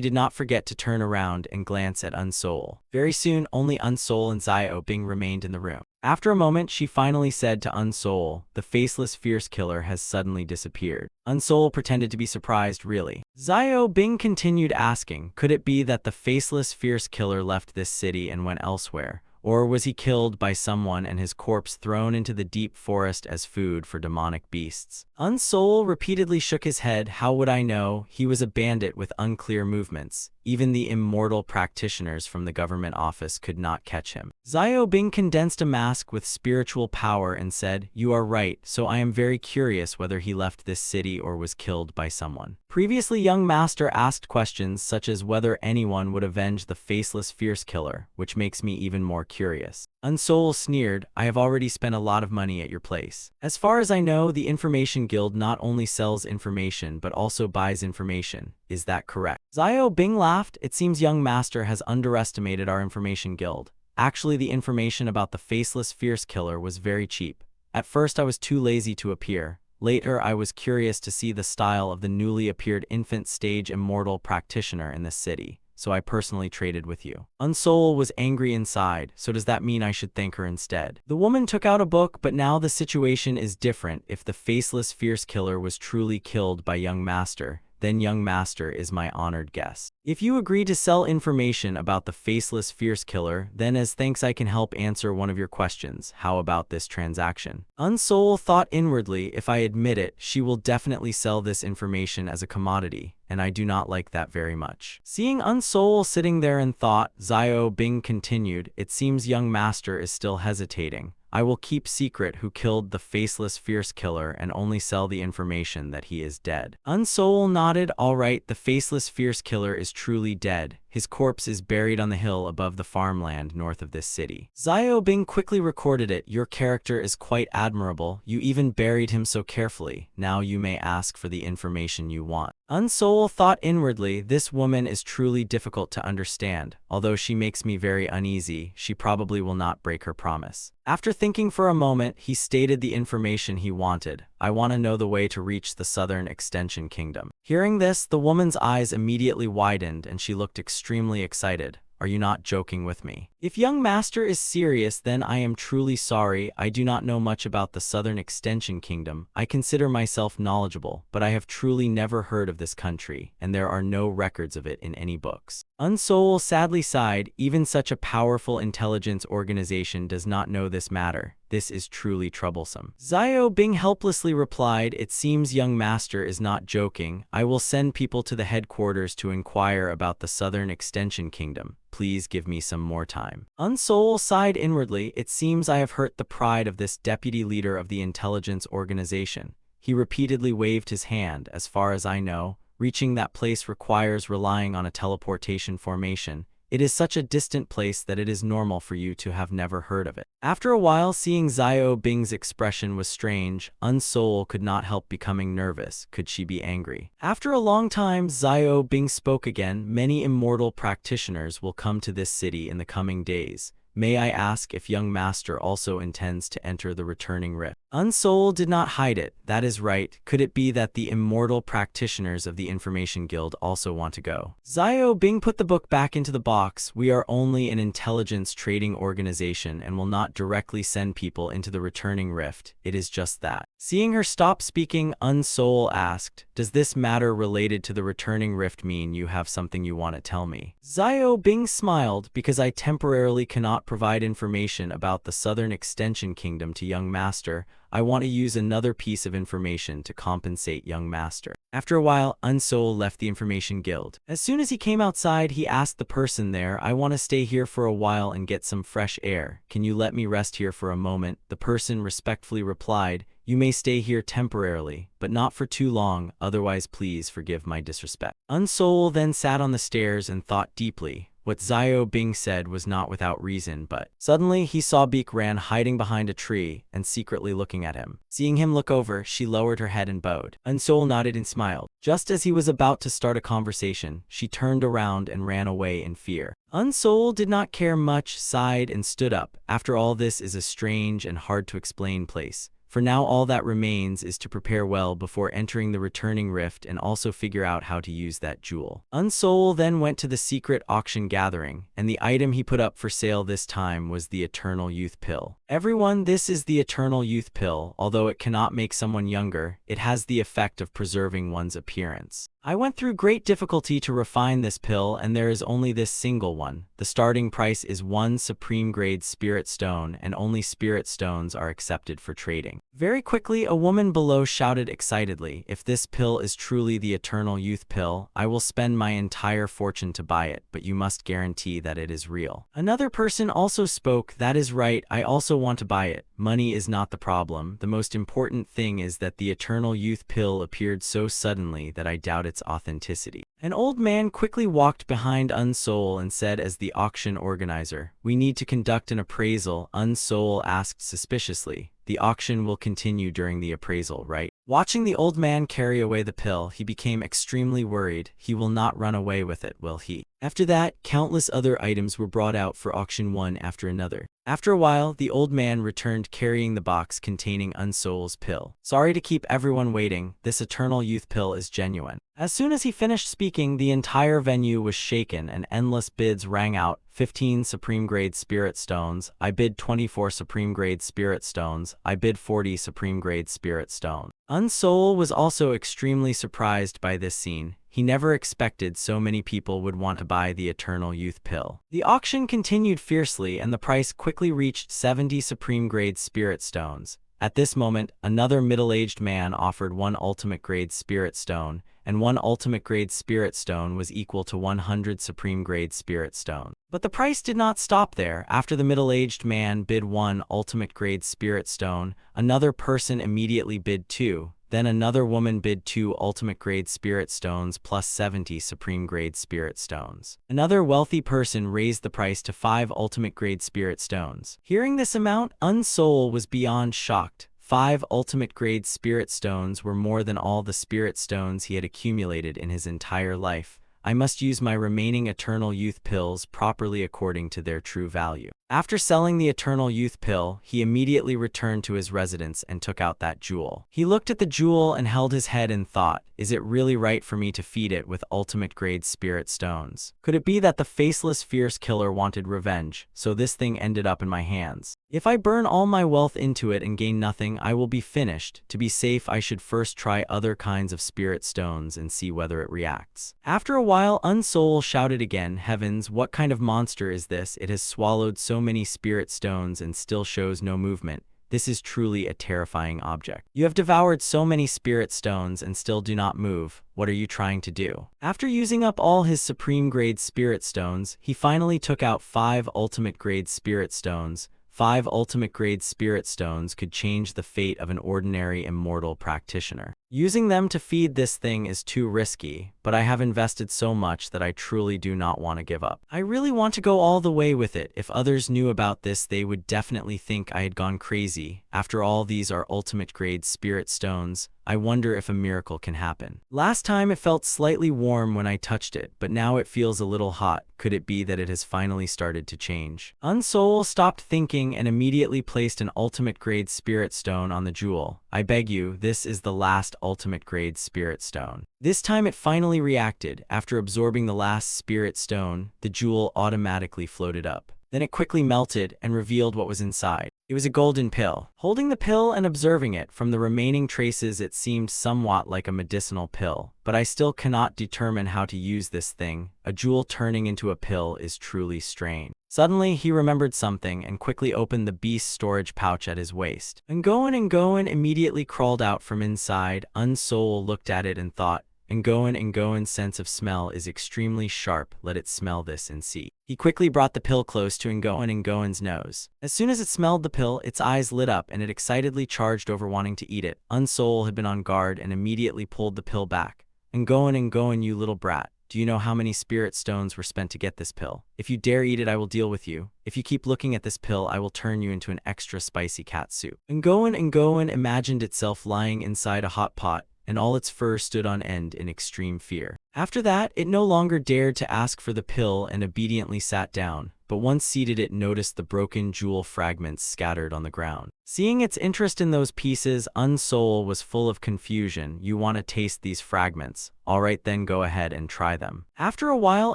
did not forget to turn around and glance at Unsoul. Very soon, only Unsoul and Xiao Bing remained in the room. After a moment, she finally said to Unsoul, the faceless fierce killer has suddenly disappeared. Unsoul pretended to be surprised, really. Xiao Bing continued asking, could it be that the faceless fierce killer left this city and went elsewhere? Or was he killed by someone and his corpse thrown into the deep forest as food for demonic beasts? Unsoul repeatedly shook his head. How would I know? He was a bandit with unclear movements. Even the immortal practitioners from the government office could not catch him. Xiao Bing condensed a mask with spiritual power and said, you are right, so I am very curious whether he left this city or was killed by someone. Previously, young master asked questions such as whether anyone would avenge the faceless fierce killer, which makes me even more curious. Unsoul sneered, I have already spent a lot of money at your place. As far as I know, the Information Guild not only sells information but also buys information. Is that correct? Xiao Bing laughed. It seems young master has underestimated our Information Guild. Actually, the information about the faceless fierce killer was very cheap. At first I was too lazy to appear. Later I was curious to see the style of the newly appeared infant stage immortal practitioner in this city. so I personally traded with you. Unsoul was angry inside, so does that mean I should thank her instead? The woman took out a book, but now the situation is different. If the faceless fierce killer was truly killed by young master, then young master is my honored guest. If you agree to sell information about the faceless fierce killer, then as thanks I can help answer one of your questions. How about this transaction? Unsoul thought inwardly, if I admit it, she will definitely sell this information as a commodity, and I do not like that very much. Seeing Unsoul sitting there in thought, Xiao Bing continued, it seems young master is still hesitating. I will keep secret who killed the faceless fierce killer and only sell the information that he is dead. Unsoul nodded, all right, the faceless fierce killer is truly dead. His corpse is buried on the hill above the farmland north of this city. Xiao Bing quickly recorded it. Your character is quite admirable. You even buried him so carefully. Now you may ask for the information you want. Unsoul thought inwardly, this woman is truly difficult to understand. Although she makes me very uneasy, she probably will not break her promise. After thinking for a moment, he stated the information he wanted. I want to know the way to reach the Southern Extension Kingdom. Hearing this, the woman's eyes immediately widened and she looked extremely excited. Are you not joking with me? If young master is serious, then I am truly sorry. I do not know much about the Southern Extension Kingdom. I consider myself knowledgeable, but I have truly never heard of this country, and there are no records of it in any books. Unsoul sadly sighed, even such a powerful intelligence organization does not know this matter. This is truly troublesome. Xiao Bing helplessly replied, it seems young master is not joking. I will send people to the headquarters to inquire about the Southern Extension Kingdom. Please give me some more time. Unsoul sighed inwardly, it seems I have hurt the pride of this deputy leader of the intelligence organization. He repeatedly waved his hand. As far as I know, reaching that place requires relying on a teleportation formation. It is such a distant place that it is normal for you to have never heard of it. After a while, seeing Xiao Bing's expression was strange, Unsoul could not help becoming nervous. Could she be angry? After a long time, Xiao Bing spoke again. Many immortal practitioners will come to this city in the coming days. May I ask if young master also intends to enter the returning rift? Unsoul did not hide it. That is right. Could it be that the immortal practitioners of the Information Guild also want to go? Xiao Bing put the book back into the box. We are only an intelligence trading organization and will not directly send people into the returning rift. It is just that. Seeing her stop speaking, Unsoul asked, does this matter related to the returning rift mean you have something you want to tell me? Xiao Bing smiled, because I temporarily cannot provide information about the Southern Extension Kingdom to young master. I want to use another piece of information to compensate young master. After a while, Unsoul left the Information Guild. As soon as he came outside, he asked the person there, I want to stay here for a while and get some fresh air. Can you let me rest here for a moment? The person respectfully replied, you may stay here temporarily, but not for too long, otherwise please forgive my disrespect. Unsoul then sat on the stairs and thought deeply. What Xiao Bing said was not without reason, but suddenly he saw Beak Ran hiding behind a tree and secretly looking at him. Seeing him look over, she lowered her head and bowed. Unsoul nodded and smiled. Just as he was about to start a conversation, she turned around and ran away in fear. Unsoul did not care much, sighed and stood up. After all, this is a strange and hard to explain place. For now, all that remains is to prepare well before entering the returning rift and also figure out how to use that jewel. Unsoul then went to the secret auction gathering, and the item he put up for sale this time was the Eternal Youth Pill. Everyone, this is the Eternal Youth Pill. Although it cannot make someone younger, it has the effect of preserving one's appearance. I went through great difficulty to refine this pill, and there is only this single one. The starting price is 1 supreme grade spirit stone, and only spirit stones are accepted for trading. Very quickly, a woman below shouted excitedly, if this pill is truly the Eternal Youth Pill, I will spend my entire fortune to buy it, but you must guarantee that it is real. Another person also spoke, that is right, I also want to buy it. Money is not the problem. The most important thing is that the Eternal Youth Pill appeared so suddenly that I doubt its authenticity. An old man quickly walked behind Unsoul and said as the auction organizer, we need to conduct an appraisal. Unsoul asked suspiciously, the auction will continue during the appraisal, right? Watching the old man carry away the pill, he became extremely worried. He will not run away with it, will he? After that, countless other items were brought out for auction one after another. After a while, the old man returned carrying the box containing Unsoul's pill. Sorry to keep everyone waiting, this eternal youth pill is genuine. As soon as he finished speaking, the entire venue was shaken and endless bids rang out. 15 Supreme Grade Spirit Stones, I bid 24 Supreme Grade Spirit Stones, I bid 40 Supreme Grade Spirit Stone. Unsoul was also extremely surprised by this scene. He never expected so many people would want to buy the Eternal Youth Pill. The auction continued fiercely and the price quickly reached 70 Supreme Grade Spirit Stones. At this moment, another middle-aged man offered one Ultimate Grade Spirit Stone, and one Ultimate Grade Spirit Stone was equal to 100 Supreme Grade Spirit Stone. But the price did not stop there. After the middle-aged man bid one Ultimate Grade Spirit Stone, another person immediately bid two. Then another woman bid 2 Ultimate Grade Spirit Stones plus 70 Supreme Grade Spirit Stones. Another wealthy person raised the price to 5 Ultimate Grade Spirit Stones. Hearing this amount, Unsoul was beyond shocked. 5 Ultimate Grade Spirit Stones were more than all the Spirit Stones he had accumulated in his entire life. I must use my remaining Eternal Youth Pills properly according to their true value. After selling the Eternal Youth Pill, he immediately returned to his residence and took out that jewel. He looked at the jewel and held his head and thought, is it really right for me to feed it with Ultimate Grade Spirit Stones? Could it be that the faceless fierce killer wanted revenge, so this thing ended up in my hands? If I burn all my wealth into it and gain nothing, I will be finished. To be safe, I should first try other kinds of spirit stones and see whether it reacts. After a while, Unsoul shouted again, heavens, what kind of monster is this? It has swallowed so many spirit stones and still shows no movement. This is truly a terrifying object. You have devoured so many spirit stones and still do not move. What are you trying to do? After using up all his Supreme Grade Spirit Stones, he finally took out 5 Ultimate Grade Spirit Stones. 5 Ultimate Grade Spirit Stones could change the fate of an ordinary immortal practitioner. Using them to feed this thing is too risky, but I have invested so much that I truly do not want to give up. I really want to go all the way with it. If others knew about this, they would definitely think I had gone crazy. After all, these are Ultimate Grade Spirit Stones. I wonder if a miracle can happen. Last time it felt slightly warm when I touched it, but now it feels a little hot. Could it be that it has finally started to change? Unsoul stopped thinking and immediately placed an Ultimate Grade Spirit Stone on the jewel. I beg you, this is the last Ultimate Grade Spirit Stone. This time it finally reacted. After absorbing the last Spirit Stone, the jewel automatically floated up. Then it quickly melted and revealed what was inside. It was a golden pill. Holding the pill and observing it, from the remaining traces it seemed somewhat like a medicinal pill, but I still cannot determine how to use this thing. A jewel turning into a pill is truly strange. Suddenly, he remembered something and quickly opened the beast's storage pouch at his waist. Ngoan immediately crawled out from inside. Unsoul looked at it and thought, Ngoan's sense of smell is extremely sharp. Let it smell this and see. He quickly brought the pill close to Ngoan's nose. As soon as it smelled the pill, its eyes lit up and it excitedly charged over wanting to eat it. Unsoul had been on guard and immediately pulled the pill back. Ngoan, you little brat. Do you know how many spirit stones were spent to get this pill? If you dare eat it, I will deal with you. If you keep looking at this pill, I will turn you into an extra spicy cat soup. Ngoan imagined itself lying inside a hot pot, and all its fur stood on end in extreme fear. After that, it no longer dared to ask for the pill and obediently sat down, but once seated it noticed the broken jewel fragments scattered on the ground. Seeing its interest in those pieces, Unsoul was full of confusion. You want to taste these fragments? Alright then, go ahead and try them. After a while,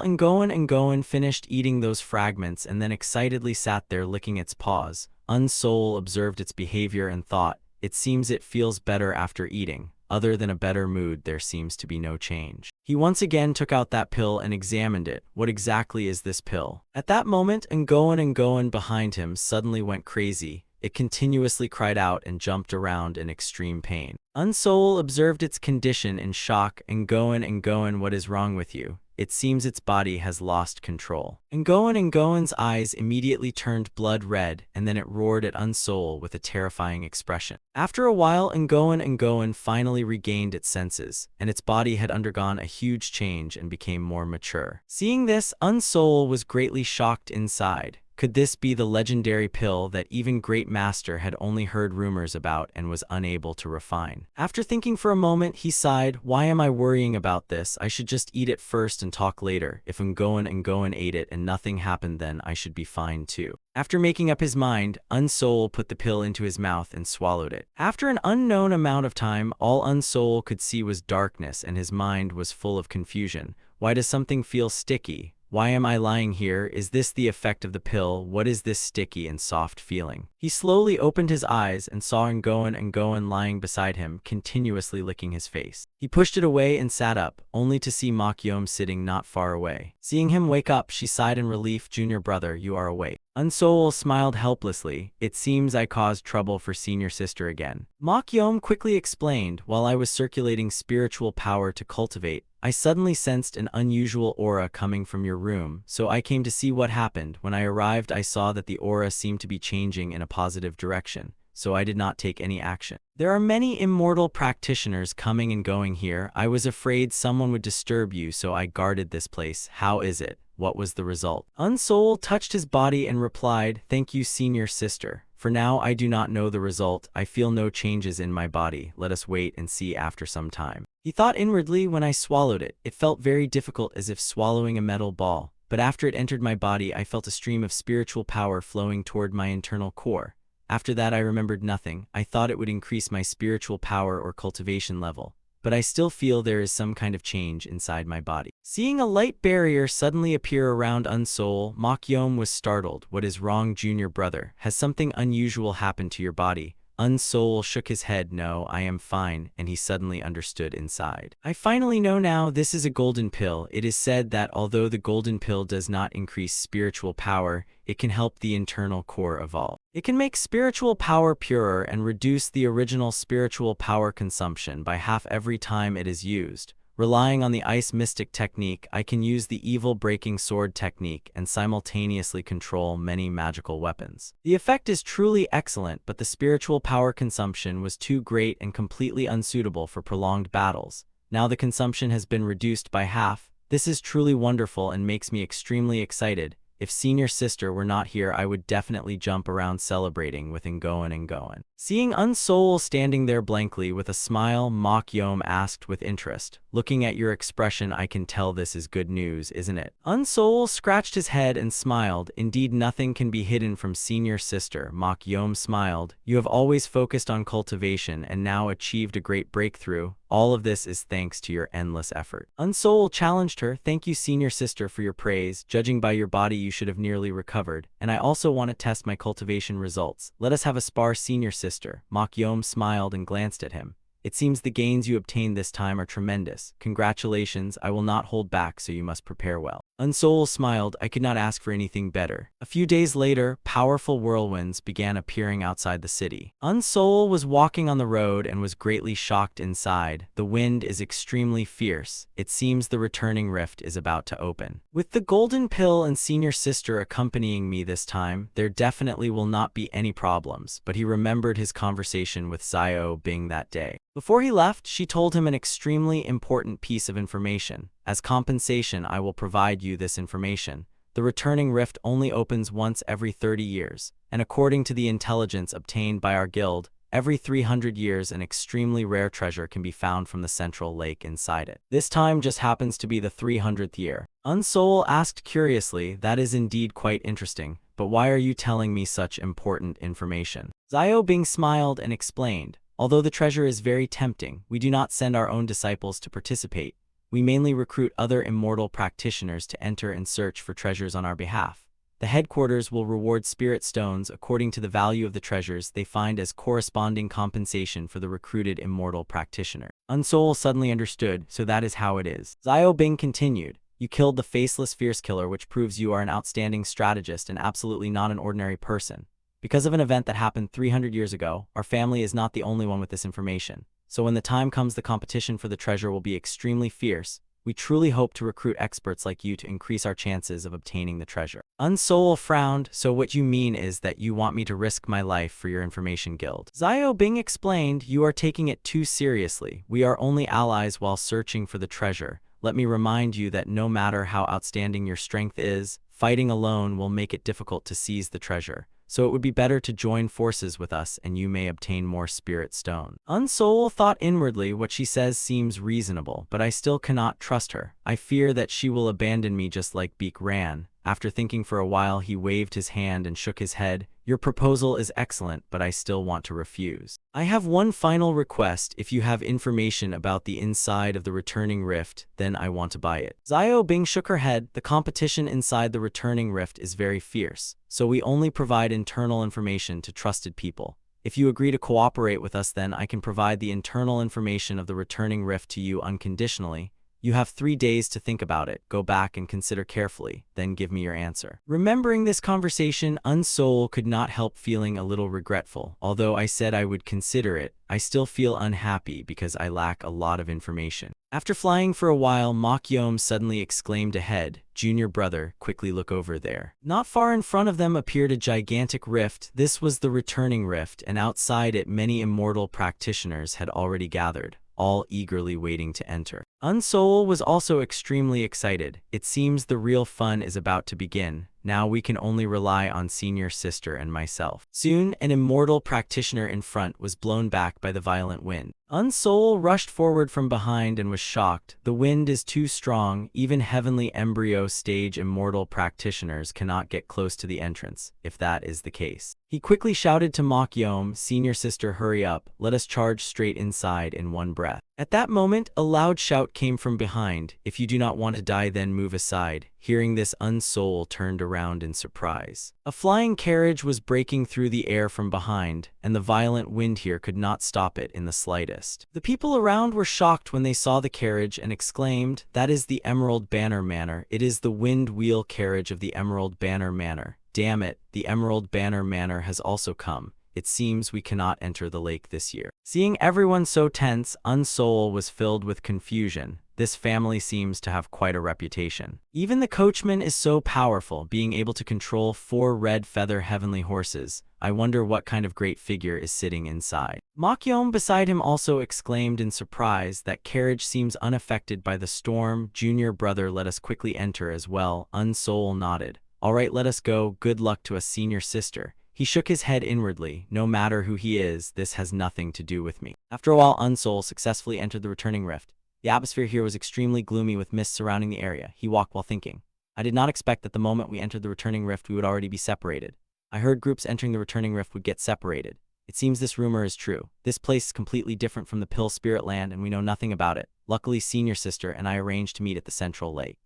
Ngoan finished eating those fragments and then excitedly sat there licking its paws. Unsoul observed its behavior and thought, it seems it feels better after eating. Other than a better mood, there seems to be no change. He once again took out that pill and examined it. What exactly is this pill? At that moment, Ngoan behind him suddenly went crazy. It continuously cried out and jumped around in extreme pain. Unsoul observed its condition in shock. Ngoan, what is wrong with you? It seems its body has lost control. Ngoan's eyes immediately turned blood red, and then it roared at Unsoul with a terrifying expression. After a while, Ngoan finally regained its senses, and its body had undergone a huge change and became more mature. Seeing this, Unsoul was greatly shocked inside. Could this be the legendary pill that even Great Master had only heard rumors about and was unable to refine? After thinking for a moment, he sighed, "Why am I worrying about this? I should just eat it first and talk later. If Ngoan ate it and nothing happened, then I should be fine too." After making up his mind, Unsoul put the pill into his mouth and swallowed it. After an unknown amount of time, all Unsoul could see was darkness and his mind was full of confusion. Why does something feel sticky? Why am I lying here? Is this the effect of the pill? What is this sticky and soft feeling? He slowly opened his eyes and saw Ngoan lying beside him, continuously licking his face. He pushed it away and sat up, only to see Mokyom sitting not far away. Seeing him wake up, she sighed in relief. "Junior brother, you are awake." Unsoul smiled helplessly. "It seems I caused trouble for senior sister again." Mokyom quickly explained, "While I was circulating spiritual power to cultivate, I suddenly sensed an unusual aura coming from your room, so I came to see what happened. When I arrived, I saw that the aura seemed to be changing in a positive direction, so I did not take any action. There are many immortal practitioners coming and going here. I was afraid someone would disturb you, so I guarded this place. How is it? What was the result?" Unsoul touched his body and replied, "Thank you, senior sister. For now, I do not know the result. I feel no changes in my body. Let us wait and see after some time." He thought inwardly, "When I swallowed it, it felt very difficult, as if swallowing a metal ball. But after it entered my body, I felt a stream of spiritual power flowing toward my internal core. After that, I remembered nothing. I thought it would increase my spiritual power or cultivation level. But I still feel there is some kind of change inside my body." Seeing a light barrier suddenly appear around Unsoul, Mokyom was startled. "What is wrong, junior brother? Has something unusual happened to your body?" Unsoul shook his head. "No, I am fine," and he suddenly understood inside. "I finally know now. This is a golden pill. It is said that although the golden pill does not increase spiritual power, it can help the internal core evolve. It can make spiritual power purer and reduce the original spiritual power consumption by half every time it is used. Relying on the ice mystic technique, I can use the evil breaking sword technique and simultaneously control many magical weapons. The effect is truly excellent, but the spiritual power consumption was too great and completely unsuitable for prolonged battles. Now the consumption has been reduced by half. This is truly wonderful and makes me extremely excited. If senior sister were not here, I would definitely jump around celebrating with Ngoan." Seeing Unsoul standing there blankly with a smile, Mokyom asked with interest, "Looking at your expression, I can tell this is good news, isn't it?" Unsoul scratched his head and smiled. "Indeed, nothing can be hidden from senior sister." Mokyom smiled. "You have always focused on cultivation and now achieved a great breakthrough. All of this is thanks to your endless effort." Unsoul challenged her. "Thank you, senior sister, for your praise. Judging by your body, you should have nearly recovered. And I also want to test my cultivation results. Let us have a spar, senior sister." Mokyom smiled and glanced at him. "It seems the gains you obtained this time are tremendous. Congratulations. I will not hold back, so you must prepare well." Unsoul smiled. "I could not ask for anything better." A few days later, powerful whirlwinds began appearing outside the city. Unsoul was walking on the road and was greatly shocked inside. The wind is extremely fierce. It seems the returning rift is about to open. With the golden pill and senior sister accompanying me this time, there definitely will not be any problems. But he remembered his conversation with Xiao Bing that day. Before he left, she told him an extremely important piece of information. "As compensation, I will provide you this information. The returning rift only opens once every 30 years, and according to the intelligence obtained by our guild, every 300 years an extremely rare treasure can be found from the central lake inside it. This time just happens to be the 300th year." Unsoul asked curiously, "That is indeed quite interesting, but why are you telling me such important information?" Xiao Bing smiled and explained, "Although the treasure is very tempting, we do not send our own disciples to participate. We mainly recruit other immortal practitioners to enter and search for treasures on our behalf. The headquarters will reward spirit stones according to the value of the treasures they find as corresponding compensation for the recruited immortal practitioner." Unsoul suddenly understood, "So that is how it is." Xiao Bing continued, "You killed the faceless fierce killer, which proves you are an outstanding strategist and absolutely not an ordinary person. Because of an event that happened 300 years ago, our family is not the only one with this information. So when the time comes, the competition for the treasure will be extremely fierce. We truly hope to recruit experts like you to increase our chances of obtaining the treasure." Unsoul frowned. "So what you mean is that you want me to risk my life for your information guild?" Xiao Bing explained, "You are taking it too seriously. We are only allies while searching for the treasure. Let me remind you that no matter how outstanding your strength is, fighting alone will make it difficult to seize the treasure, so it would be better to join forces with us and you may obtain more spirit stone. Unsoul thought inwardly, what she says seems reasonable, but I still cannot trust her. I fear that she will abandon me just like Beak ran. After thinking for a while, he waved his hand and shook his head. Your proposal is excellent, but I still want to refuse. I have one final request. If you have information about the inside of the returning rift, then I want to buy it. Xiao Bing shook her head. The competition inside the returning rift is very fierce, so we only provide internal information to trusted people. If you agree to cooperate with us, then I can provide the internal information of the returning rift to you unconditionally. You have 3 days to think about it. Go back and consider carefully, then give me your answer. Remembering this conversation, Unsoul could not help feeling a little regretful. Although I said I would consider it, I still feel unhappy because I lack a lot of information. After flying for a while, Mokyom suddenly exclaimed ahead, "Junior brother, quickly look over there." Not far in front of them appeared a gigantic rift. This was the returning rift, and outside it many immortal practitioners had already gathered, all eagerly waiting to enter. Unsoul was also extremely excited. It seems the real fun is about to begin. Now we can only rely on senior sister and myself. Soon, an immortal practitioner in front was blown back by the violent wind. Unsoul rushed forward from behind and was shocked. The wind is too strong. Even heavenly embryo stage immortal practitioners cannot get close to the entrance, if that is the case. He quickly shouted to Mokyom, "Senior sister, hurry up. Let us charge straight inside in one breath." At that moment, a loud shout came from behind. "If you do not want to die, then move aside." Hearing this, Unsoul turned around in surprise. A flying carriage was breaking through the air from behind, and the violent wind here could not stop it in the slightest. The people around were shocked when they saw the carriage and exclaimed, "That is the Emerald Banner Manor. It is the wind wheel carriage of the Emerald Banner Manor. Damn it, the Emerald Banner Manor has also come. It seems we cannot enter the lake this year." Seeing everyone so tense, Unsoul was filled with confusion. This family seems to have quite a reputation. Even the coachman is so powerful, being able to control 4 red feather heavenly horses. I wonder what kind of great figure is sitting inside. Mokyom beside him also exclaimed in surprise, "That carriage seems unaffected by the storm. Junior brother, let us quickly enter as well." Unsoul nodded. "All right, let us go. Good luck to us, senior sister." He shook his head inwardly. No matter who he is, this has nothing to do with me. After a while, Unsoul successfully entered the returning rift. The atmosphere here was extremely gloomy with mist surrounding the area. He walked while thinking. I did not expect that the moment we entered the returning rift we would already be separated. I heard groups entering the returning rift would get separated. It seems this rumor is true. This place is completely different from the Pill Spirit Land and we know nothing about it. Luckily, senior sister and I arranged to meet at the central lake.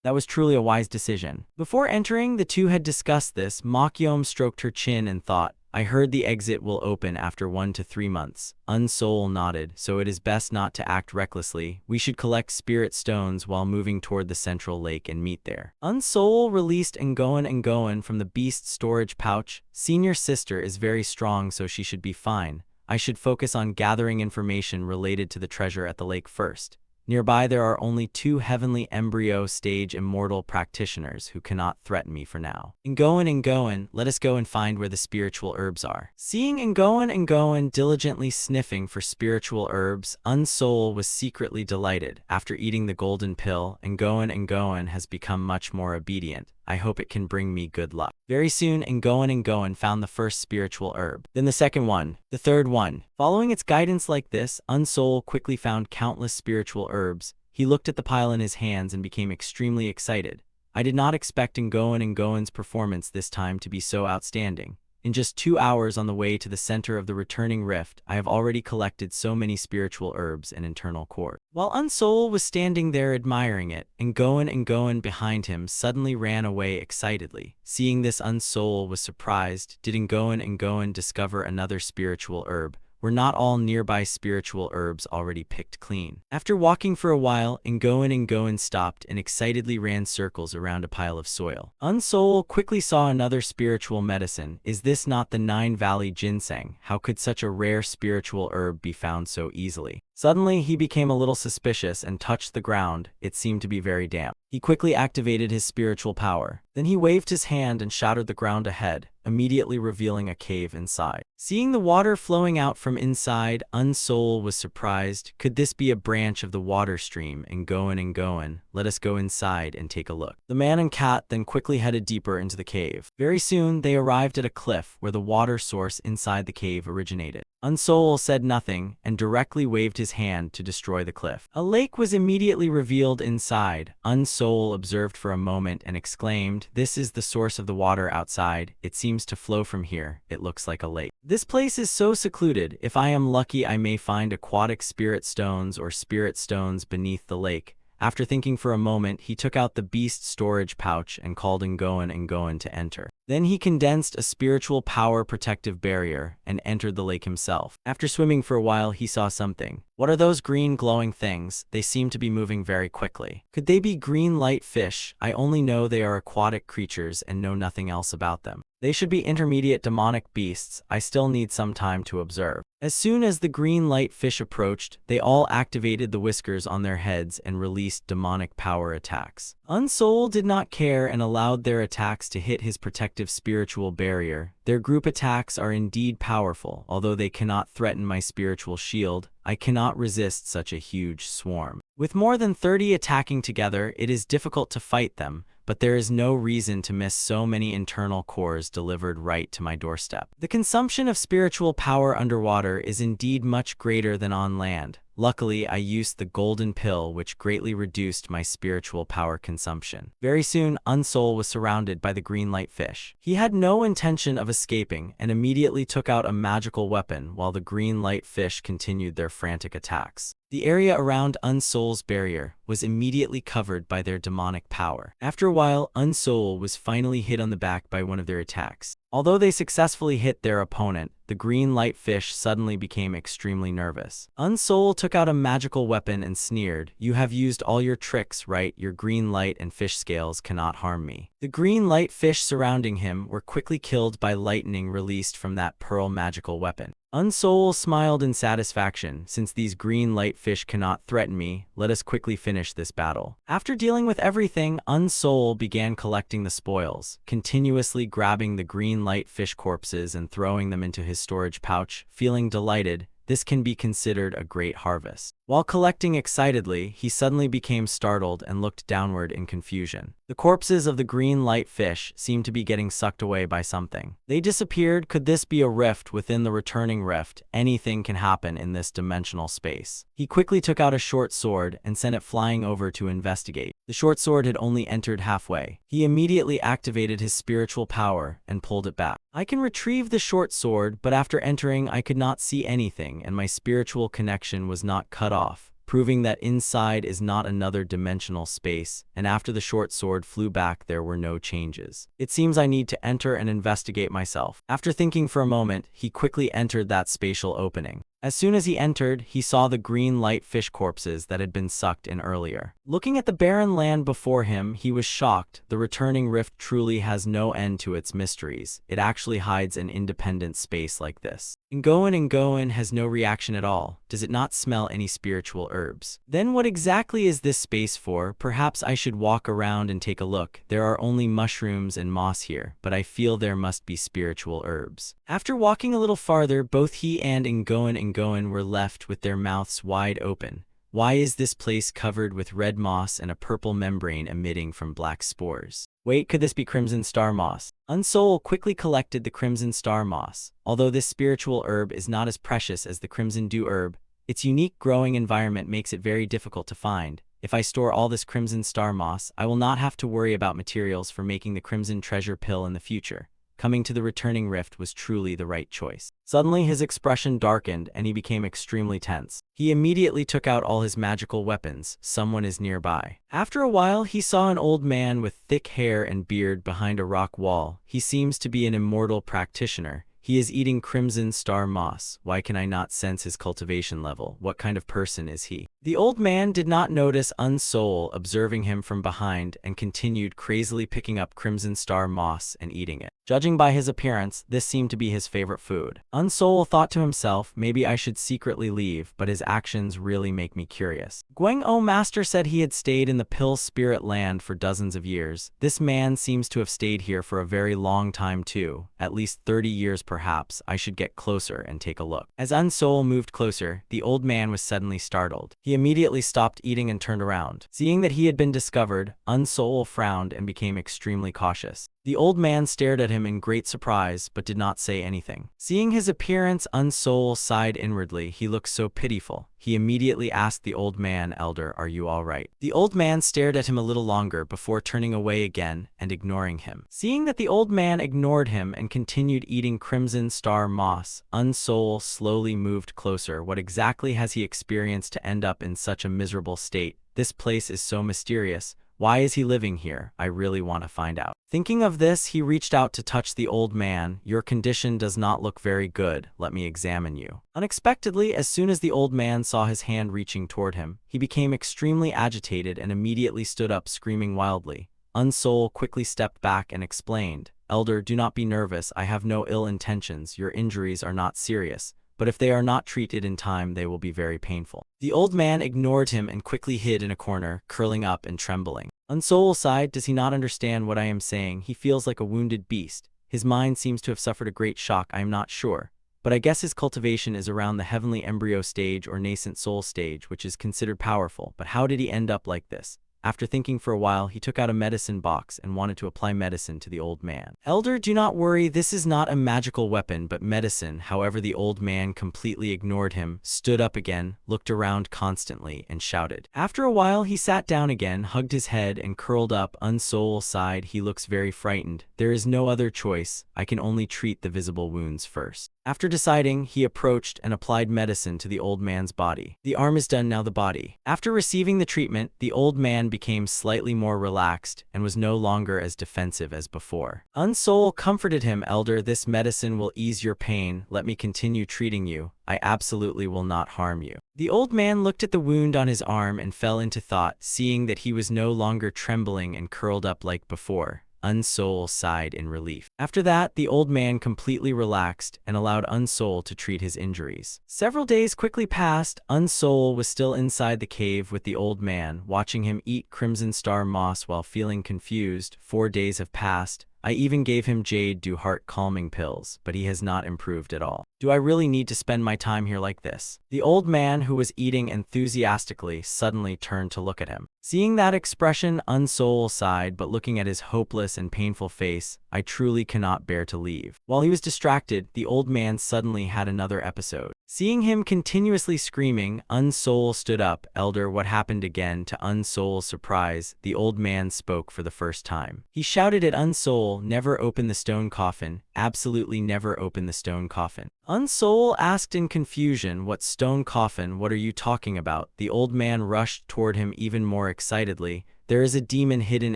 That was truly a wise decision. Before entering, the two had discussed this. Mokyom stroked her chin and thought, I heard the exit will open after 1 to 3 months. Unsoul nodded, so it is best not to act recklessly. We should collect spirit stones while moving toward the central lake and meet there. Unsoul released Ngoan from the beast storage pouch. Senior sister is very strong, so she should be fine. I should focus on gathering information related to the treasure at the lake first. Nearby there are only 2 heavenly embryo stage immortal practitioners who cannot threaten me for now. Ngoan, let us go and find where the spiritual herbs are. Seeing Ngoan diligently sniffing for spiritual herbs, Unsoul was secretly delighted. After eating the golden pill, Ngoan has become much more obedient. I hope it can bring me good luck. Very soon, Ngoan found the first spiritual herb, then the second one, the third one. Following its guidance like this, Unsoul quickly found countless spiritual herbs. He looked at the pile in his hands and became extremely excited. I did not expect Ngoan's performance this time to be so outstanding. In just 2 hours on the way to the center of the returning rift, I have already collected so many spiritual herbs and internal core. While Unsoul was standing there admiring it, Ngoan behind him suddenly ran away excitedly. Seeing this, Unsoul was surprised. Did Ngoan discover another spiritual herb? Were not all nearby spiritual herbs already picked clean? After walking for a while, Ngoan stopped and excitedly ran circles around a pile of soil. Unsoul quickly saw another spiritual medicine. Is this not the 9 Valley Ginseng? How could such a rare spiritual herb be found so easily? Suddenly, he became a little suspicious and touched the ground. It seemed to be very damp. He quickly activated his spiritual power. Then he waved his hand and shattered the ground ahead. immediately revealing a cave inside. Seeing the water flowing out from inside, Unsoul was surprised. Could this be a branch of the water stream? And going, let us go inside and take a look. The man and cat then quickly headed deeper into the cave. Very soon, they arrived at a cliff where the water source inside the cave originated. Unsoul said nothing and directly waved his hand to destroy the cliff. A lake was immediately revealed inside. Unsoul observed for a moment and exclaimed, "This is the source of the water outside. It seems to flow from here. It looks like a lake. This place is so secluded. If I am lucky, I may find aquatic spirit stones or spirit stones beneath the lake." After thinking for a moment, he took out the beast storage pouch and called Ngoan to enter. Then he condensed a spiritual power protective barrier and entered the lake himself. After swimming for a while, he saw something. What are those green glowing things? They seem to be moving very quickly. Could they be green light fish? I only know they are aquatic creatures and know nothing else about them. They should be intermediate demonic beasts. I still need some time to observe. As soon as the green light fish approached, they all activated the whiskers on their heads and released demonic power attacks. Unsoul did not care and allowed their attacks to hit his protective spiritual barrier. Their group attacks are indeed powerful. Although they cannot threaten my spiritual shield, I cannot resist such a huge swarm. With more than 30 attacking together, it is difficult to fight them, but there is no reason to miss so many internal cores delivered right to my doorstep. The consumption of spiritual power underwater is indeed much greater than on land. Luckily, I used the golden pill, which greatly reduced my spiritual power consumption. Very soon, Unsoul was surrounded by the green light fish. He had no intention of escaping and immediately took out a magical weapon while the green light fish continued their frantic attacks. The area around Unsoul's barrier was immediately covered by their demonic power. After a while, Unsoul was finally hit on the back by one of their attacks. Although they successfully hit their opponent, the green light fish suddenly became extremely nervous. Unsoul took out a magical weapon and sneered, "You have used all your tricks, right? Your green light and fish scales cannot harm me." The green light fish surrounding him were quickly killed by lightning released from that pearl magical weapon. Unsoul smiled in satisfaction. "Since these green light fish cannot threaten me, let us quickly finish this battle." After dealing with everything, Unsoul began collecting the spoils, continuously grabbing the green light fish corpses and throwing them into his storage pouch. Feeling delighted, this can be considered a great harvest. While collecting excitedly, he suddenly became startled and looked downward in confusion. The corpses of the green light fish seemed to be getting sucked away by something. They disappeared. Could this be a rift within the returning rift? Anything can happen in this dimensional space. He quickly took out a short sword and sent it flying over to investigate. The short sword had only entered halfway. He immediately activated his spiritual power and pulled it back. I can retrieve the short sword, but after entering I could not see anything and my spiritual connection was not cut off, proving that inside is not another dimensional space, and after the short sword flew back there were no changes. It seems I need to enter and investigate myself. After thinking for a moment, he quickly entered that spatial opening. As soon as he entered, he saw the green light fish corpses that had been sucked in earlier. Looking at the barren land before him, he was shocked. The returning rift truly has no end to its mysteries. It actually hides an independent space like this. Ngoan has no reaction at all. Does it not smell any spiritual herbs? Then what exactly is this space for? Perhaps I should walk around and take a look. There are only mushrooms and moss here, but I feel there must be spiritual herbs. After walking a little farther, both he and Ngoan were left with their mouths wide open. Why is this place covered with red moss and a purple membrane emitting from black spores? Wait, could this be crimson star moss? Unsoul quickly collected the crimson star moss. Although this spiritual herb is not as precious as the crimson dew herb, its unique growing environment makes it very difficult to find. If I store all this crimson star moss, I will not have to worry about materials for making the crimson treasure pill in the future. Coming to the returning rift was truly the right choice. Suddenly his expression darkened and he became extremely tense. He immediately took out all his magical weapons. Someone is nearby. After a while, he saw an old man with thick hair and beard behind a rock wall. He seems to be an immortal practitioner. He is eating crimson star moss. Why can I not sense his cultivation level? What kind of person is he? The old man did not notice Unsoul observing him from behind and continued crazily picking up crimson star moss and eating it. Judging by his appearance, this seemed to be his favorite food. Unsoul thought to himself, maybe I should secretly leave, but his actions really make me curious. Gwang-O Master said he had stayed in the Pill Spirit Land for dozens of years. This man seems to have stayed here for a very long time too, at least 30 years perhaps. I should get closer and take a look. As Unsoul moved closer, the old man was suddenly startled. He immediately stopped eating and turned around. Seeing that he had been discovered, Unsoul frowned and became extremely cautious. The old man stared at him in great surprise, but did not say anything. Seeing his appearance, Unsoul sighed inwardly. He looked so pitiful. He immediately asked the old man, Elder, are you all right? The old man stared at him a little longer before turning away again and ignoring him. Seeing that the old man ignored him and continued eating crimson star moss, Unsoul slowly moved closer. What exactly has he experienced to end up in such a miserable state? This place is so mysterious. Why is he living here? I really want to find out. Thinking of this, he reached out to touch the old man. Your condition does not look very good. Let me examine you. Unexpectedly, as soon as the old man saw his hand reaching toward him, he became extremely agitated and immediately stood up, screaming wildly. Unsoul quickly stepped back and explained, Elder, do not be nervous. I have no ill intentions. Your injuries are not serious, but if they are not treated in time, they will be very painful. The old man ignored him and quickly hid in a corner, curling up and trembling. Unsoul sighed. Does he not understand what I am saying? He feels like a wounded beast. His mind seems to have suffered a great shock. I am not sure, but I guess his cultivation is around the heavenly embryo stage or nascent soul stage, which is considered powerful. But how did he end up like this? After thinking for a while, he took out a medicine box and wanted to apply medicine to the old man. Elder, do not worry, this is not a magical weapon, but medicine. However, the old man completely ignored him, stood up again, looked around constantly, and shouted. After a while, he sat down again, hugged his head, and curled up. Unsoul sighed. He looks very frightened. There is no other choice. I can only treat the visible wounds first. After deciding, he approached and applied medicine to the old man's body. The arm is done, now the body. After receiving the treatment, the old man became slightly more relaxed and was no longer as defensive as before. Unsoul comforted him. Elder, this medicine will ease your pain. Let me continue treating you. I absolutely will not harm you. The old man looked at the wound on his arm and fell into thought, seeing that he was no longer trembling and curled up like before. Unsoul sighed in relief. After that, the old man completely relaxed and allowed Unsoul to treat his injuries. Several days quickly passed. Unsoul was still inside the cave with the old man, watching him eat crimson star moss while feeling confused. 4 days have passed. I even gave him Jade Dew heart calming pills, but he has not improved at all. Do I really need to spend my time here like this? The old man, who was eating enthusiastically, suddenly turned to look at him. Seeing that expression, Unsoul sighed, but looking at his hopeless and painful face, I truly cannot bear to leave. While he was distracted, the old man suddenly had another episode. Seeing him continuously screaming, Unsoul stood up. Elder, what happened again? To Unsoul's surprise, the old man spoke for the first time. He shouted at Unsoul, never open the stone coffin. Absolutely never open the stone coffin. Unsoul asked in confusion, what stone coffin? What are you talking about? The old man rushed toward him even more excitedly. There is a demon hidden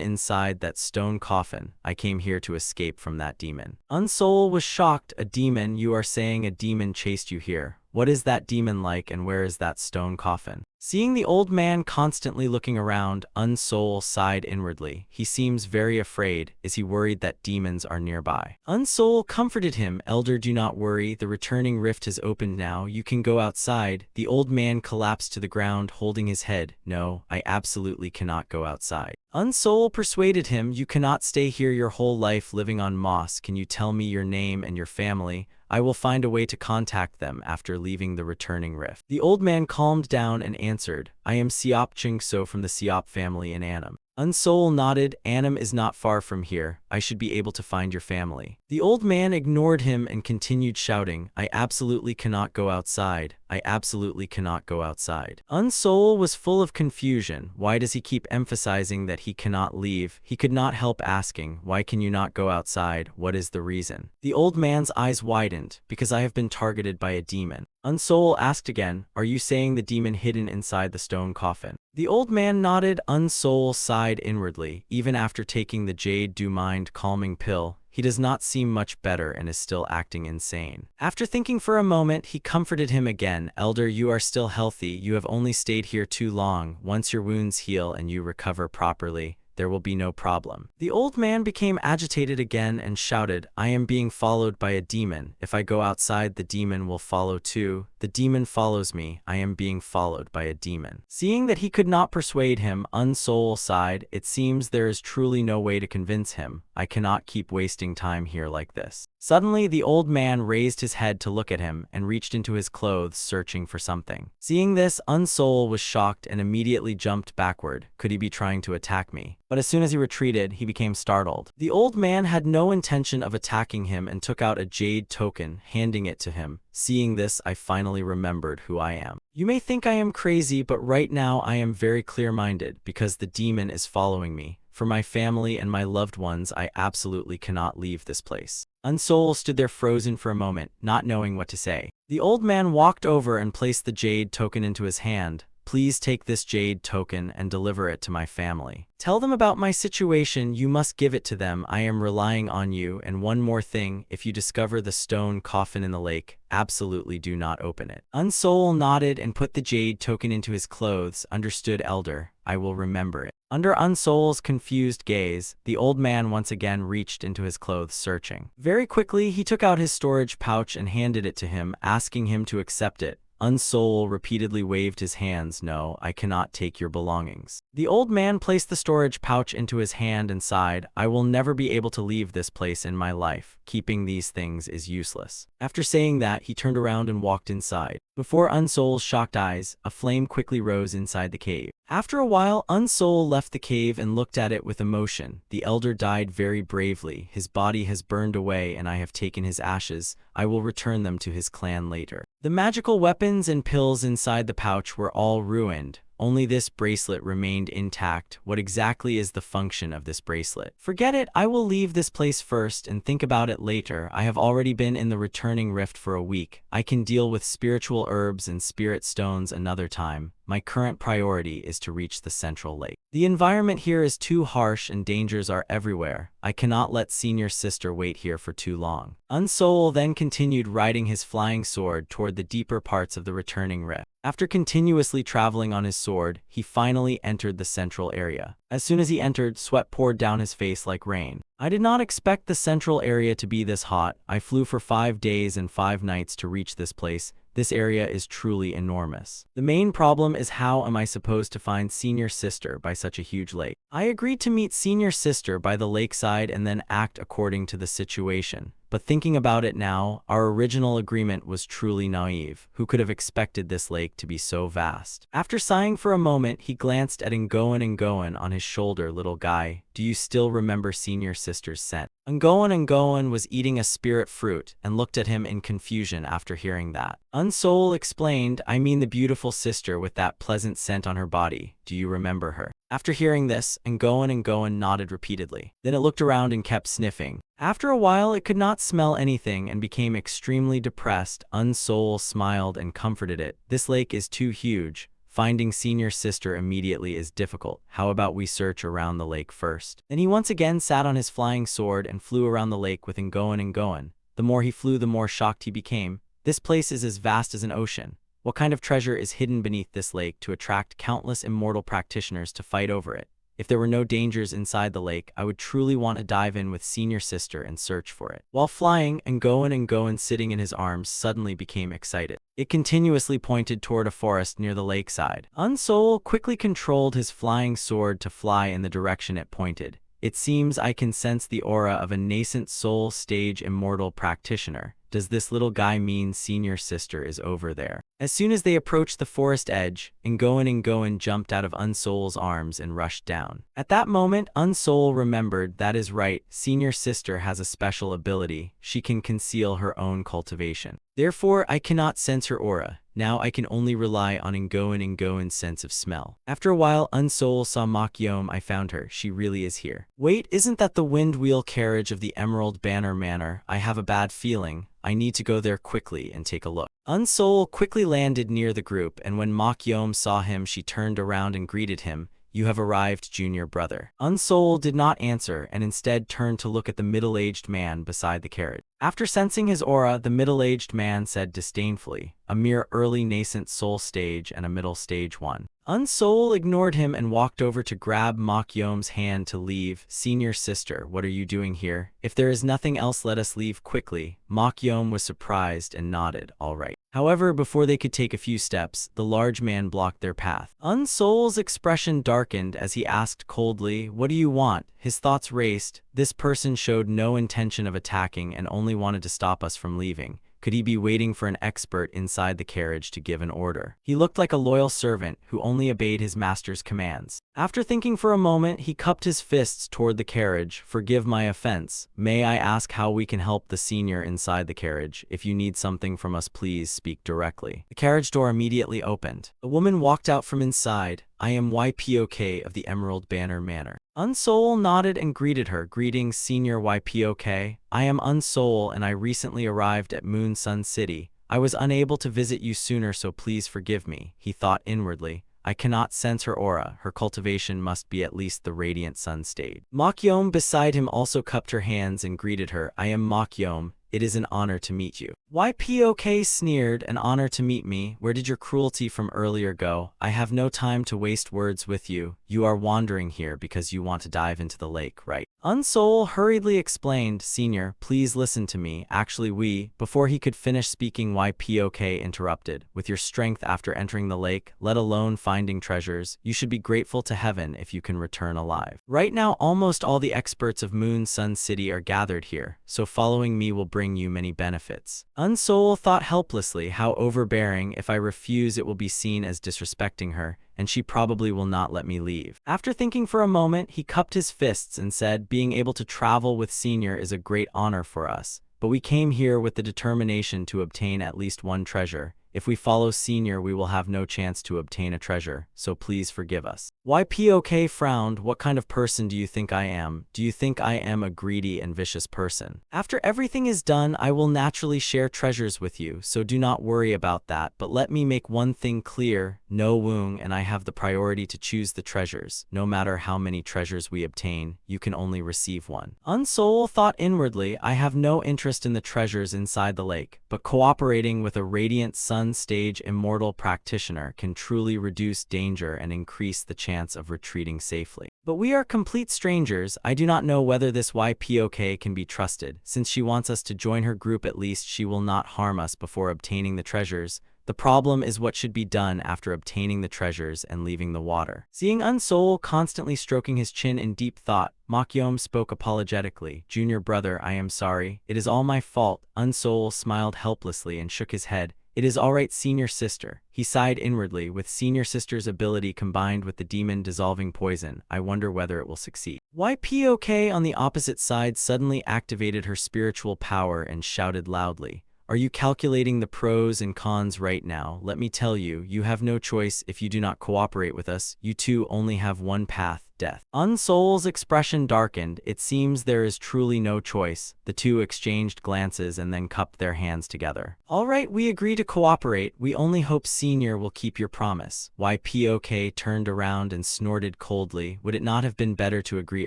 inside that stone coffin. I came here to escape from that demon. Unsoul was shocked. A demon? You are saying a demon chased you here? What is that demon like, and where is that stone coffin? Seeing the old man constantly looking around, Unsoul sighed inwardly. He seems very afraid. Is he worried that demons are nearby? Unsoul comforted him. Elder, do not worry. The returning rift has opened now. You can go outside. The old man collapsed to the ground, holding his head. No, I absolutely cannot go outside. Unsoul persuaded him. You cannot stay here your whole life living on moss. Can you tell me your name and your family? I will find a way to contact them after leaving the returning rift. The old man calmed down and answered, I am Siop Chingso from the Siop family in Annam. Unsoul nodded. Annam is not far from here. I should be able to find your family. The old man ignored him and continued shouting, I absolutely cannot go outside. I absolutely cannot go outside. Unsoul was full of confusion. Why does he keep emphasizing that he cannot leave? He could not help asking, why can you not go outside? What is the reason? The old man's eyes widened. Because I have been targeted by a demon. Unsoul asked again, are you saying the demon hidden inside the stone coffin? The old man nodded. Unsoul sighed inwardly. Even after taking the Jade Dew mind calming pill, he does not seem much better and is still acting insane. After thinking for a moment, he comforted him again. Elder, you are still healthy. You have only stayed here too long. Once your wounds heal and you recover properly, there will be no problem. The old man became agitated again and shouted, I am being followed by a demon. If I go outside, the demon will follow too. The demon follows me. I am being followed by a demon. Seeing that he could not persuade him, Unsoul sighed. It seems there is truly no way to convince him. I cannot keep wasting time here like this. Suddenly, the old man raised his head to look at him and reached into his clothes, searching for something. Seeing this, Unsoul was shocked and immediately jumped backward. Could he be trying to attack me? But as soon as he retreated, he became startled. The old man had no intention of attacking him and took out a jade token, handing it to him. Seeing this, I finally remembered who I am. You may think I am crazy, but right now I am very clear-minded because the demon is following me. For my family and my loved ones, I absolutely cannot leave this place. Unsoul stood there frozen for a moment, not knowing what to say. The old man walked over and placed the jade token into his hand. Please take this jade token and deliver it to my family. Tell them about my situation. You must give it to them. I am relying on you. And one more thing, if you discover the stone coffin in the lake, absolutely do not open it. Unsoul nodded and put the jade token into his clothes. Understood, Elder. I will remember it. Under Unsoul's confused gaze, the old man once again reached into his clothes, searching. Very quickly, he took out his storage pouch and handed it to him, asking him to accept it. Unsoul repeatedly waved his hands. No, I cannot take your belongings. The old man placed the storage pouch into his hand and sighed. I will never be able to leave this place in my life. Keeping these things is useless. After saying that, he turned around and walked inside. Before Unsoul's shocked eyes, a flame quickly rose inside the cave. After a while, Unsoul left the cave and looked at it with emotion. The elder died very bravely. His body has burned away and I have taken his ashes. I will return them to his clan later. The magical weapons and pills inside the pouch were all ruined. Only this bracelet remained intact. What exactly is the function of this bracelet? Forget it. I will leave this place first and think about it later. I have already been in the returning rift for a week. I can deal with spiritual herbs and spirit stones another time. My current priority is to reach the central lake. The environment here is too harsh and dangers are everywhere. I cannot let senior sister wait here for too long. Unsoul then continued riding his flying sword toward the deeper parts of the returning rift. After continuously traveling on his sword, he finally entered the central area. As soon as he entered, sweat poured down his face like rain. I did not expect the central area to be this hot. I flew for 5 days and 5 nights to reach this place. This area is truly enormous. The main problem is how am I supposed to find senior sister by such a huge lake? I agreed to meet senior sister by the lakeside and then act according to the situation. But thinking about it now, our original agreement was truly naive. Who could have expected this lake to be so vast? After sighing for a moment, he glanced at Ngoan on his shoulder. Little guy, do you still remember senior sister's scent? Ngoan was eating a spirit fruit and looked at him in confusion after hearing that. Unsoul explained, I mean the beautiful sister with that pleasant scent on her body. Do you remember her? After hearing this, Ngoan nodded repeatedly. Then it looked around and kept sniffing. After a while, it could not smell anything and became extremely depressed. Unsoul smiled and comforted it. This lake is too huge. Finding senior sister immediately is difficult. How about we search around the lake first? Then he once again sat on his flying sword and flew around the lake with Ngoan. The more he flew, the more shocked he became. This place is as vast as an ocean. What kind of treasure is hidden beneath this lake to attract countless immortal practitioners to fight over it? If there were no dangers inside the lake, I would truly want to dive in with senior sister and search for it. While flying, Ngoan sitting in his arms suddenly became excited. It continuously pointed toward a forest near the lakeside. Unsoul quickly controlled his flying sword to fly in the direction it pointed. It seems I can sense the aura of a nascent soul stage immortal practitioner. Does this little guy mean senior sister is over there? As soon as they approached the forest edge, Ngoan jumped out of Unsoul's arms and rushed down. At that moment, Unsoul remembered, that is right, senior sister has a special ability. She can conceal her own cultivation. Therefore, I cannot sense her aura. Now I can only rely on Ngoan's sense of smell. After a while, Unsoul saw Mokyome. I found her. She really is here. Wait, isn't that the wind wheel carriage of the Emerald Banner Manor? I have a bad feeling. I need to go there quickly and take a look. Unsoul quickly landed near the group, and when Mokyome saw him, she turned around and greeted him. You have arrived, junior brother. Unsoul did not answer and instead turned to look at the middle-aged man beside the carriage. After sensing his aura, the middle-aged man said disdainfully, a mere early nascent soul stage and a middle stage one. Unsoul ignored him and walked over to grab Mokyom's hand to leave. Senior sister, what are you doing here? If there is nothing else, let us leave quickly. Mokyom was surprised and nodded, all right. However, before they could take a few steps, the large man blocked their path. Unsoul's expression darkened as he asked coldly, what do you want? His thoughts raced. This person showed no intention of attacking and only wanted to stop us from leaving. Could he be waiting for an expert inside the carriage to give an order? He looked like a loyal servant who only obeyed his master's commands. After thinking for a moment, he cupped his fists toward the carriage. Forgive my offense. May I ask how we can help the senior inside the carriage? If you need something from us, please speak directly. The carriage door immediately opened. A woman walked out from inside. I am YPOK of the Emerald Banner Manor. Unsoul nodded and greeted her. Greetings, Senior YPOK. I am Unsoul and I recently arrived at Moon Sun City. I was unable to visit you sooner, so please forgive me, he thought inwardly. I cannot sense her aura. Her cultivation must be at least the radiant sun stage. Mokyom beside him also cupped her hands and greeted her. I am Mokyom. It is an honor to meet you. YPOK sneered, an honor to meet me. Where did your cruelty from earlier go? I have no time to waste words with you. You are wandering here because you want to dive into the lake, right? Unsoul hurriedly explained, Senior, please listen to me. Actually, before he could finish speaking, YPOK interrupted. With your strength after entering the lake, let alone finding treasures, you should be grateful to heaven if you can return alive. Right now, almost all the experts of Moon Sun City are gathered here, so following me will bring you many benefits. Unsoul thought helplessly, how overbearing. If I refuse, it will be seen as disrespecting her, and she probably will not let me leave. After thinking for a moment, he cupped his fists and said, being able to travel with Senior is a great honor for us, but we came here with the determination to obtain at least one treasure. If we follow Senior, we will have no chance to obtain a treasure, so please forgive us. YPOK frowned. What kind of person do you think I am? Do you think I am a greedy and vicious person? After everything is done, I will naturally share treasures with you, so do not worry about that, but let me make one thing clear. No Woong and I have the priority to choose the treasures. No matter how many treasures we obtain, you can only receive one. Unsoul thought inwardly, I have no interest in the treasures inside the lake, but cooperating with a radiant sun stage immortal practitioner can truly reduce danger and increase the chance of retreating safely. But we are complete strangers. I do not know whether this YPOK can be trusted. Since she wants us to join her group, at least she will not harm us before obtaining the treasures. The problem is what should be done after obtaining the treasures and leaving the water. Seeing Unsoul constantly stroking his chin in deep thought, Mokyom spoke apologetically. Junior brother, I am sorry. It is all my fault. Unsoul smiled helplessly and shook his head. It is all right, Senior sister. He sighed inwardly. With Senior sister's ability combined with the demon dissolving poison, I wonder whether it will succeed. YPOK on the opposite side suddenly activated her spiritual power and shouted loudly. Are you calculating the pros and cons right now? Let me tell you, you have no choice. If you do not cooperate with us, you too only have one path. Death. Unsoul's expression darkened. It seems there is truly no choice. The two exchanged glances and then cupped their hands together. All right, we agree to cooperate. We only hope Senior will keep your promise. YPOK turned around and snorted coldly. Would it not have been better to agree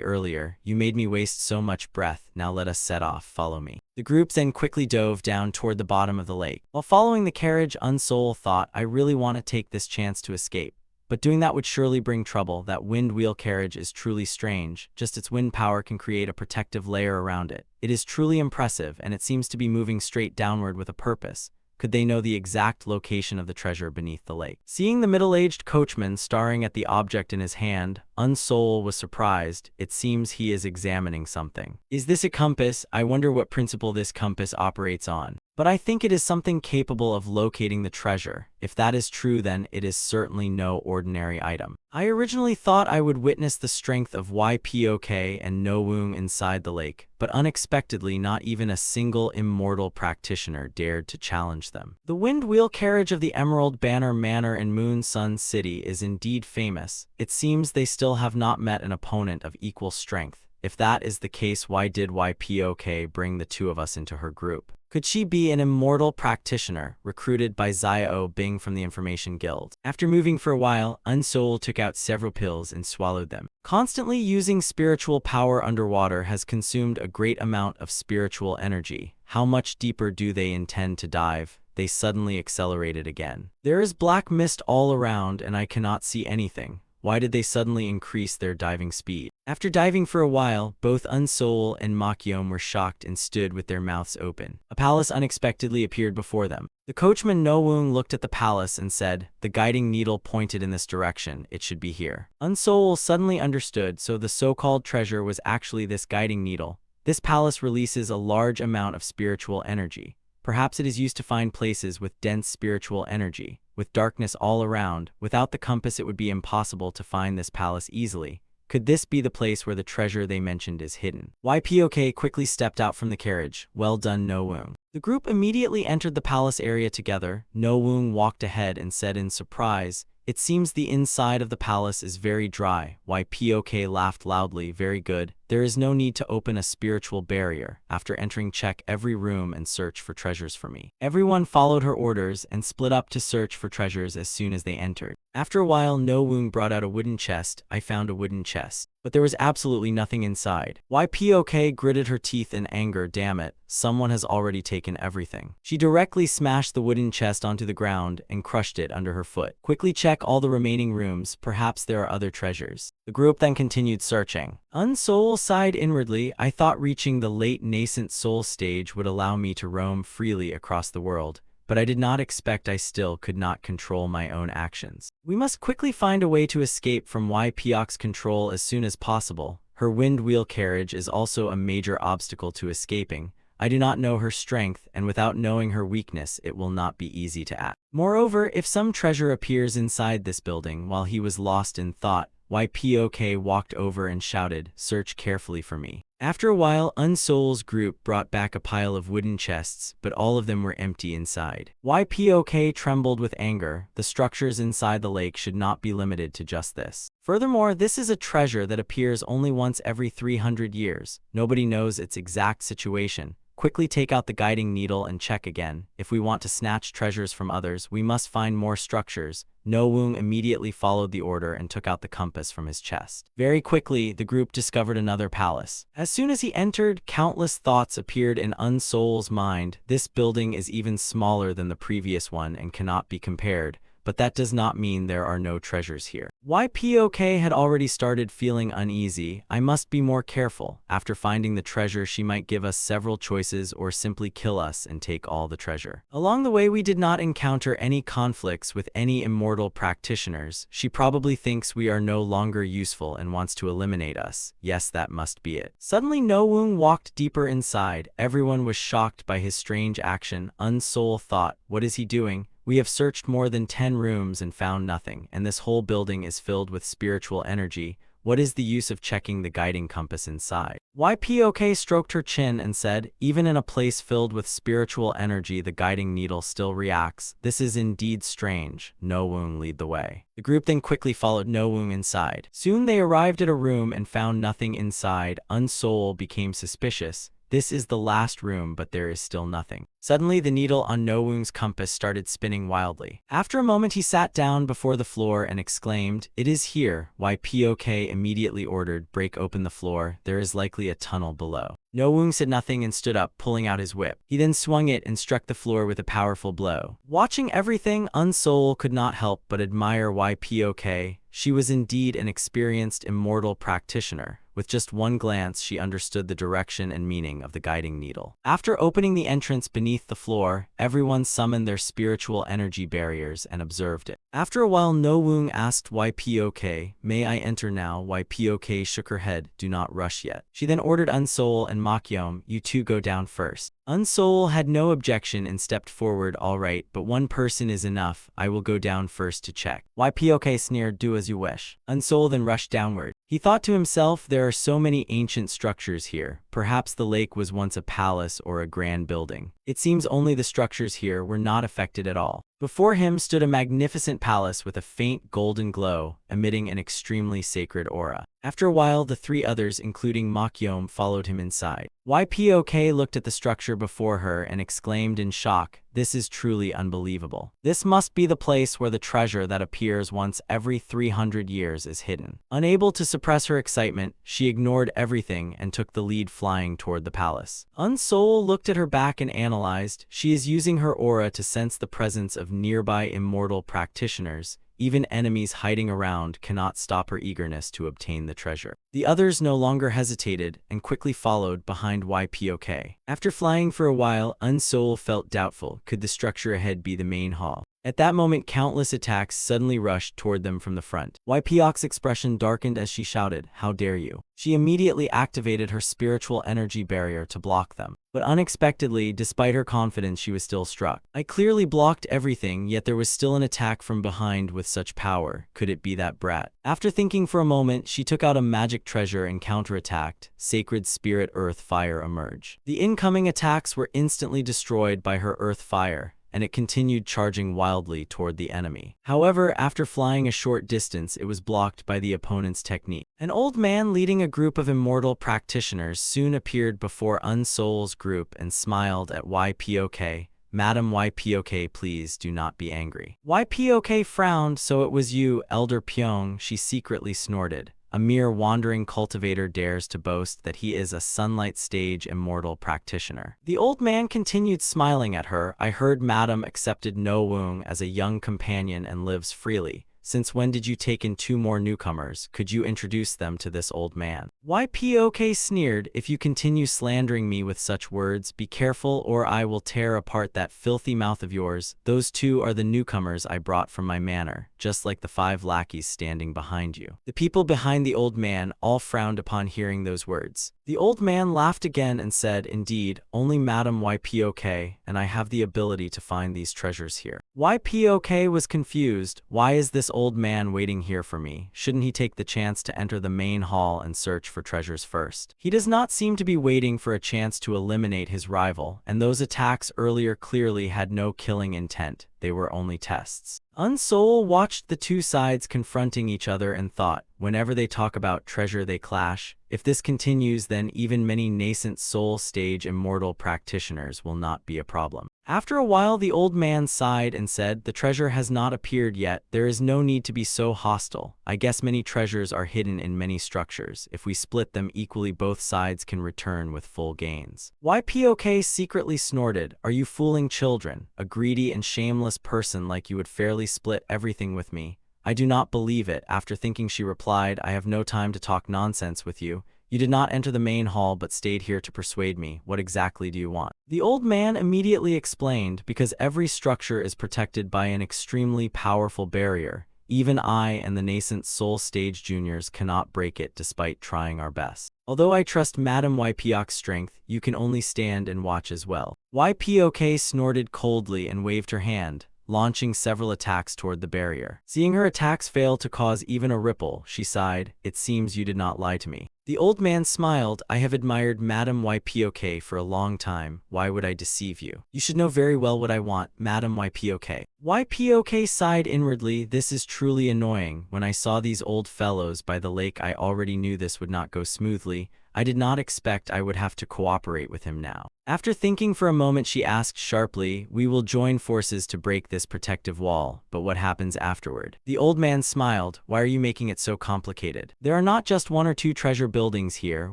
earlier? You made me waste so much breath. Now let us set off. Follow me. The group then quickly dove down toward the bottom of the lake. While following the carriage, Unsoul thought, I really want to take this chance to escape. But doing that would surely bring trouble. That wind wheel carriage is truly strange. Just its wind power can create a protective layer around it. It is truly impressive, and it seems to be moving straight downward with a purpose. Could they know the exact location of the treasure beneath the lake? Seeing the middle-aged coachman staring at the object in his hand, Unsoul was surprised. It seems he is examining something. Is this a compass? I wonder what principle this compass operates on. But I think it is something capable of locating the treasure. If that is true, then it is certainly no ordinary item. I originally thought I would witness the strength of YPOK and No Woong inside the lake, but unexpectedly not even a single immortal practitioner dared to challenge them. The wind wheel carriage of the Emerald Banner Manor in Moon Sun City is indeed famous. It seems they still have not met an opponent of equal strength. If that is the case, why did YPOK bring the two of us into her group? Could she be an immortal practitioner recruited by Xiao Bing from the Information Guild? After moving for a while, Unsoul took out several pills and swallowed them. Constantly using spiritual power underwater has consumed a great amount of spiritual energy. How much deeper do they intend to dive? They suddenly accelerated again. There is black mist all around and I cannot see anything. Why did they suddenly increase their diving speed? After diving for a while, both Unsoul and Makyom were shocked and stood with their mouths open. A palace unexpectedly appeared before them. The coachman Nowoong looked at the palace and said, "The guiding needle pointed in this direction. It should be here." Unsoul suddenly understood, so the so-called treasure was actually this guiding needle. This palace releases a large amount of spiritual energy. Perhaps it is used to find places with dense spiritual energy. With darkness all around, without the compass it would be impossible to find this palace easily. Could this be the place where the treasure they mentioned is hidden? YPOK quickly stepped out from the carriage. Well done, Nowoong. The group immediately entered the palace area together. Nowoong walked ahead and said in surprise, "It seems the inside of the palace is very dry." YPOK laughed loudly. Very good. There is no need to open a spiritual barrier. After entering, check every room and search for treasures for me. Everyone followed her orders and split up to search for treasures as soon as they entered. After a while, Nowoong brought out a wooden chest. I found a wooden chest, but there was absolutely nothing inside. YPOK gritted her teeth in anger. Damn it, someone has already taken everything. She directly smashed the wooden chest onto the ground and crushed it under her foot. Quickly check all the remaining rooms. Perhaps there are other treasures. The group then continued searching. Unsoul sighed inwardly. I thought reaching the late nascent soul stage would allow me to roam freely across the world, but I did not expect I still could not control my own actions. We must quickly find a way to escape from YPOK's control as soon as possible. Her wind wheel carriage is also a major obstacle to escaping. I do not know her strength, and without knowing her weakness, it will not be easy to act. Moreover, if some treasure appears inside this building while he was lost in thought, YPOK walked over and shouted, "Search carefully for me." After a while, Unsoul's group brought back a pile of wooden chests, but all of them were empty inside. YPOK trembled with anger. The structures inside the lake should not be limited to just this. Furthermore, this is a treasure that appears only once every 300 years. Nobody knows its exact situation. Quickly take out the guiding needle and check again. If we want to snatch treasures from others, we must find more structures. Nowoong immediately followed the order and took out the compass from his chest. Very quickly, the group discovered another palace. As soon as he entered, countless thoughts appeared in Unsoul's mind. This building is even smaller than the previous one and cannot be compared. But that does not mean there are no treasures here. YPOK had already started feeling uneasy. I must be more careful. After finding the treasure, she might give us several choices or simply kill us and take all the treasure. Along the way, we did not encounter any conflicts with any immortal practitioners. She probably thinks we are no longer useful and wants to eliminate us. Yes, that must be it. Suddenly, Nowoong walked deeper inside. Everyone was shocked by his strange action. Unsoul thought, what is he doing? We have searched more than 10 rooms and found nothing, and this whole building is filled with spiritual energy. What is the use of checking the guiding compass inside? YPOK stroked her chin and said, even in a place filled with spiritual energy, the guiding needle still reacts. This is indeed strange. Nowoong lead the way. The group then quickly followed Nowoong inside. Soon they arrived at a room and found nothing inside. Unsoul became suspicious. This is the last room, but there is still nothing. Suddenly, the needle on Nowoong's compass started spinning wildly. After a moment, he sat down before the floor and exclaimed, "It is here." YPOK immediately ordered, "Break open the floor. There is likely a tunnel below." Nowoong said nothing and stood up, pulling out his whip. He then swung it and struck the floor with a powerful blow. Watching everything, Unsoul could not help but admire YPOK. She was indeed an experienced immortal practitioner. With just one glance, she understood the direction and meaning of the guiding needle. After opening the entrance beneath the floor, everyone summoned their spiritual energy barriers and observed it. After a while, Nowoong asked YPOK, "May I enter now?" YPOK shook her head, "Do not rush yet." She then ordered Unsoul and Makyom, "You two go down first." Unsoul had no objection and stepped forward. "All right, but one person is enough. I will go down first to check." YPOK sneered, "Do as you wish." Unsoul then rushed downward. He thought to himself, there are so many ancient structures here. Perhaps the lake was once a palace or a grand building. It seems only the structures here were not affected at all. Before him stood a magnificent palace with a faint golden glow, emitting an extremely sacred aura. After a while, the three others, including Mokyom, followed him inside. YPOK looked at the structure before her and exclaimed in shock, "This is truly unbelievable. This must be the place where the treasure that appears once every 300 years is hidden." Unable to suppress her excitement, she ignored everything and took the lead, flying toward the palace. Unsol looked at her back and analyzed. She is using her aura to sense the presence of nearby immortal practitioners. Even enemies hiding around cannot stop her eagerness to obtain the treasure. The others no longer hesitated and quickly followed behind YPOK. After flying for a while, Unsol felt doubtful. Could the structure ahead be the main hall? At that moment, countless attacks suddenly rushed toward them from the front. YPOK's expression darkened as she shouted, "How dare you!" She immediately activated her spiritual energy barrier to block them. But unexpectedly, despite her confidence, she was still struck. "I clearly blocked everything, yet there was still an attack from behind with such power. Could it be that brat?" After thinking for a moment, she took out a magic treasure and counterattacked. Sacred Spirit Earth Fire emerged. The incoming attacks were instantly destroyed by her Earth Fire, and it continued charging wildly toward the enemy. However, after flying a short distance, it was blocked by the opponent's technique. An old man leading a group of immortal practitioners soon appeared before Unsol's group and smiled at YPOK. "Madam YPOK, please do not be angry." YPOK frowned. "So it was you, Elder Pyong," she secretly snorted. "A mere wandering cultivator dares to boast that he is a Sunlight Stage immortal practitioner." The old man continued smiling at her. "I heard Madam accepted No Woong as a young companion and lives freely. Since when did you take in 2 more newcomers? Could you introduce them to this old man?" YPOK sneered, "If you continue slandering me with such words, be careful or I will tear apart that filthy mouth of yours. Those 2 are the newcomers I brought from my manor, just like the 5 lackeys standing behind you." The people behind the old man all frowned upon hearing those words. The old man laughed again and said, "Indeed, only Madam YPOK, and I have the ability to find these treasures here." YPOK was confused. "Why is this old man waiting here for me? Shouldn't he take the chance to enter the main hall and search for treasures first?" He does not seem to be waiting for a chance to eliminate his rival, and those attacks earlier clearly had no killing intent. They were only tests. Unsol watched the 2 sides confronting each other and thought, whenever they talk about treasure they clash. If this continues, then even many nascent soul stage immortal practitioners will not be a problem. After a while, the old man sighed and said, "The treasure has not appeared yet. There is no need to be so hostile. I guess many treasures are hidden in many structures. If we split them equally, both sides can return with full gains." YPOK secretly snorted, "Are you fooling children? A greedy and shameless person like you would fairly split everything with me? I do not believe it." After thinking, she replied, "I have no time to talk nonsense with you. You did not enter the main hall but stayed here to persuade me. What exactly do you want?" The old man immediately explained, "Because every structure is protected by an extremely powerful barrier. Even I and the nascent soul stage juniors cannot break it despite trying our best. Although I trust Madam YPOK's strength, you can only stand and watch as well." YPOK snorted coldly and waved her hand, launching several attacks toward the barrier. Seeing her attacks fail to cause even a ripple, she sighed, "It seems you did not lie to me." The old man smiled, "I have admired Madam YPOK for a long time. Why would I deceive you? You should know very well what I want, Madam YPOK." YPOK sighed inwardly, "This is truly annoying. When I saw these old fellows by the lake, I already knew this would not go smoothly. I did not expect I would have to cooperate with him now." After thinking for a moment, she asked sharply, "We will join forces to break this protective wall, but what happens afterward?" The old man smiled, "Why are you making it so complicated? There are not just 1 or 2 treasure buildings here.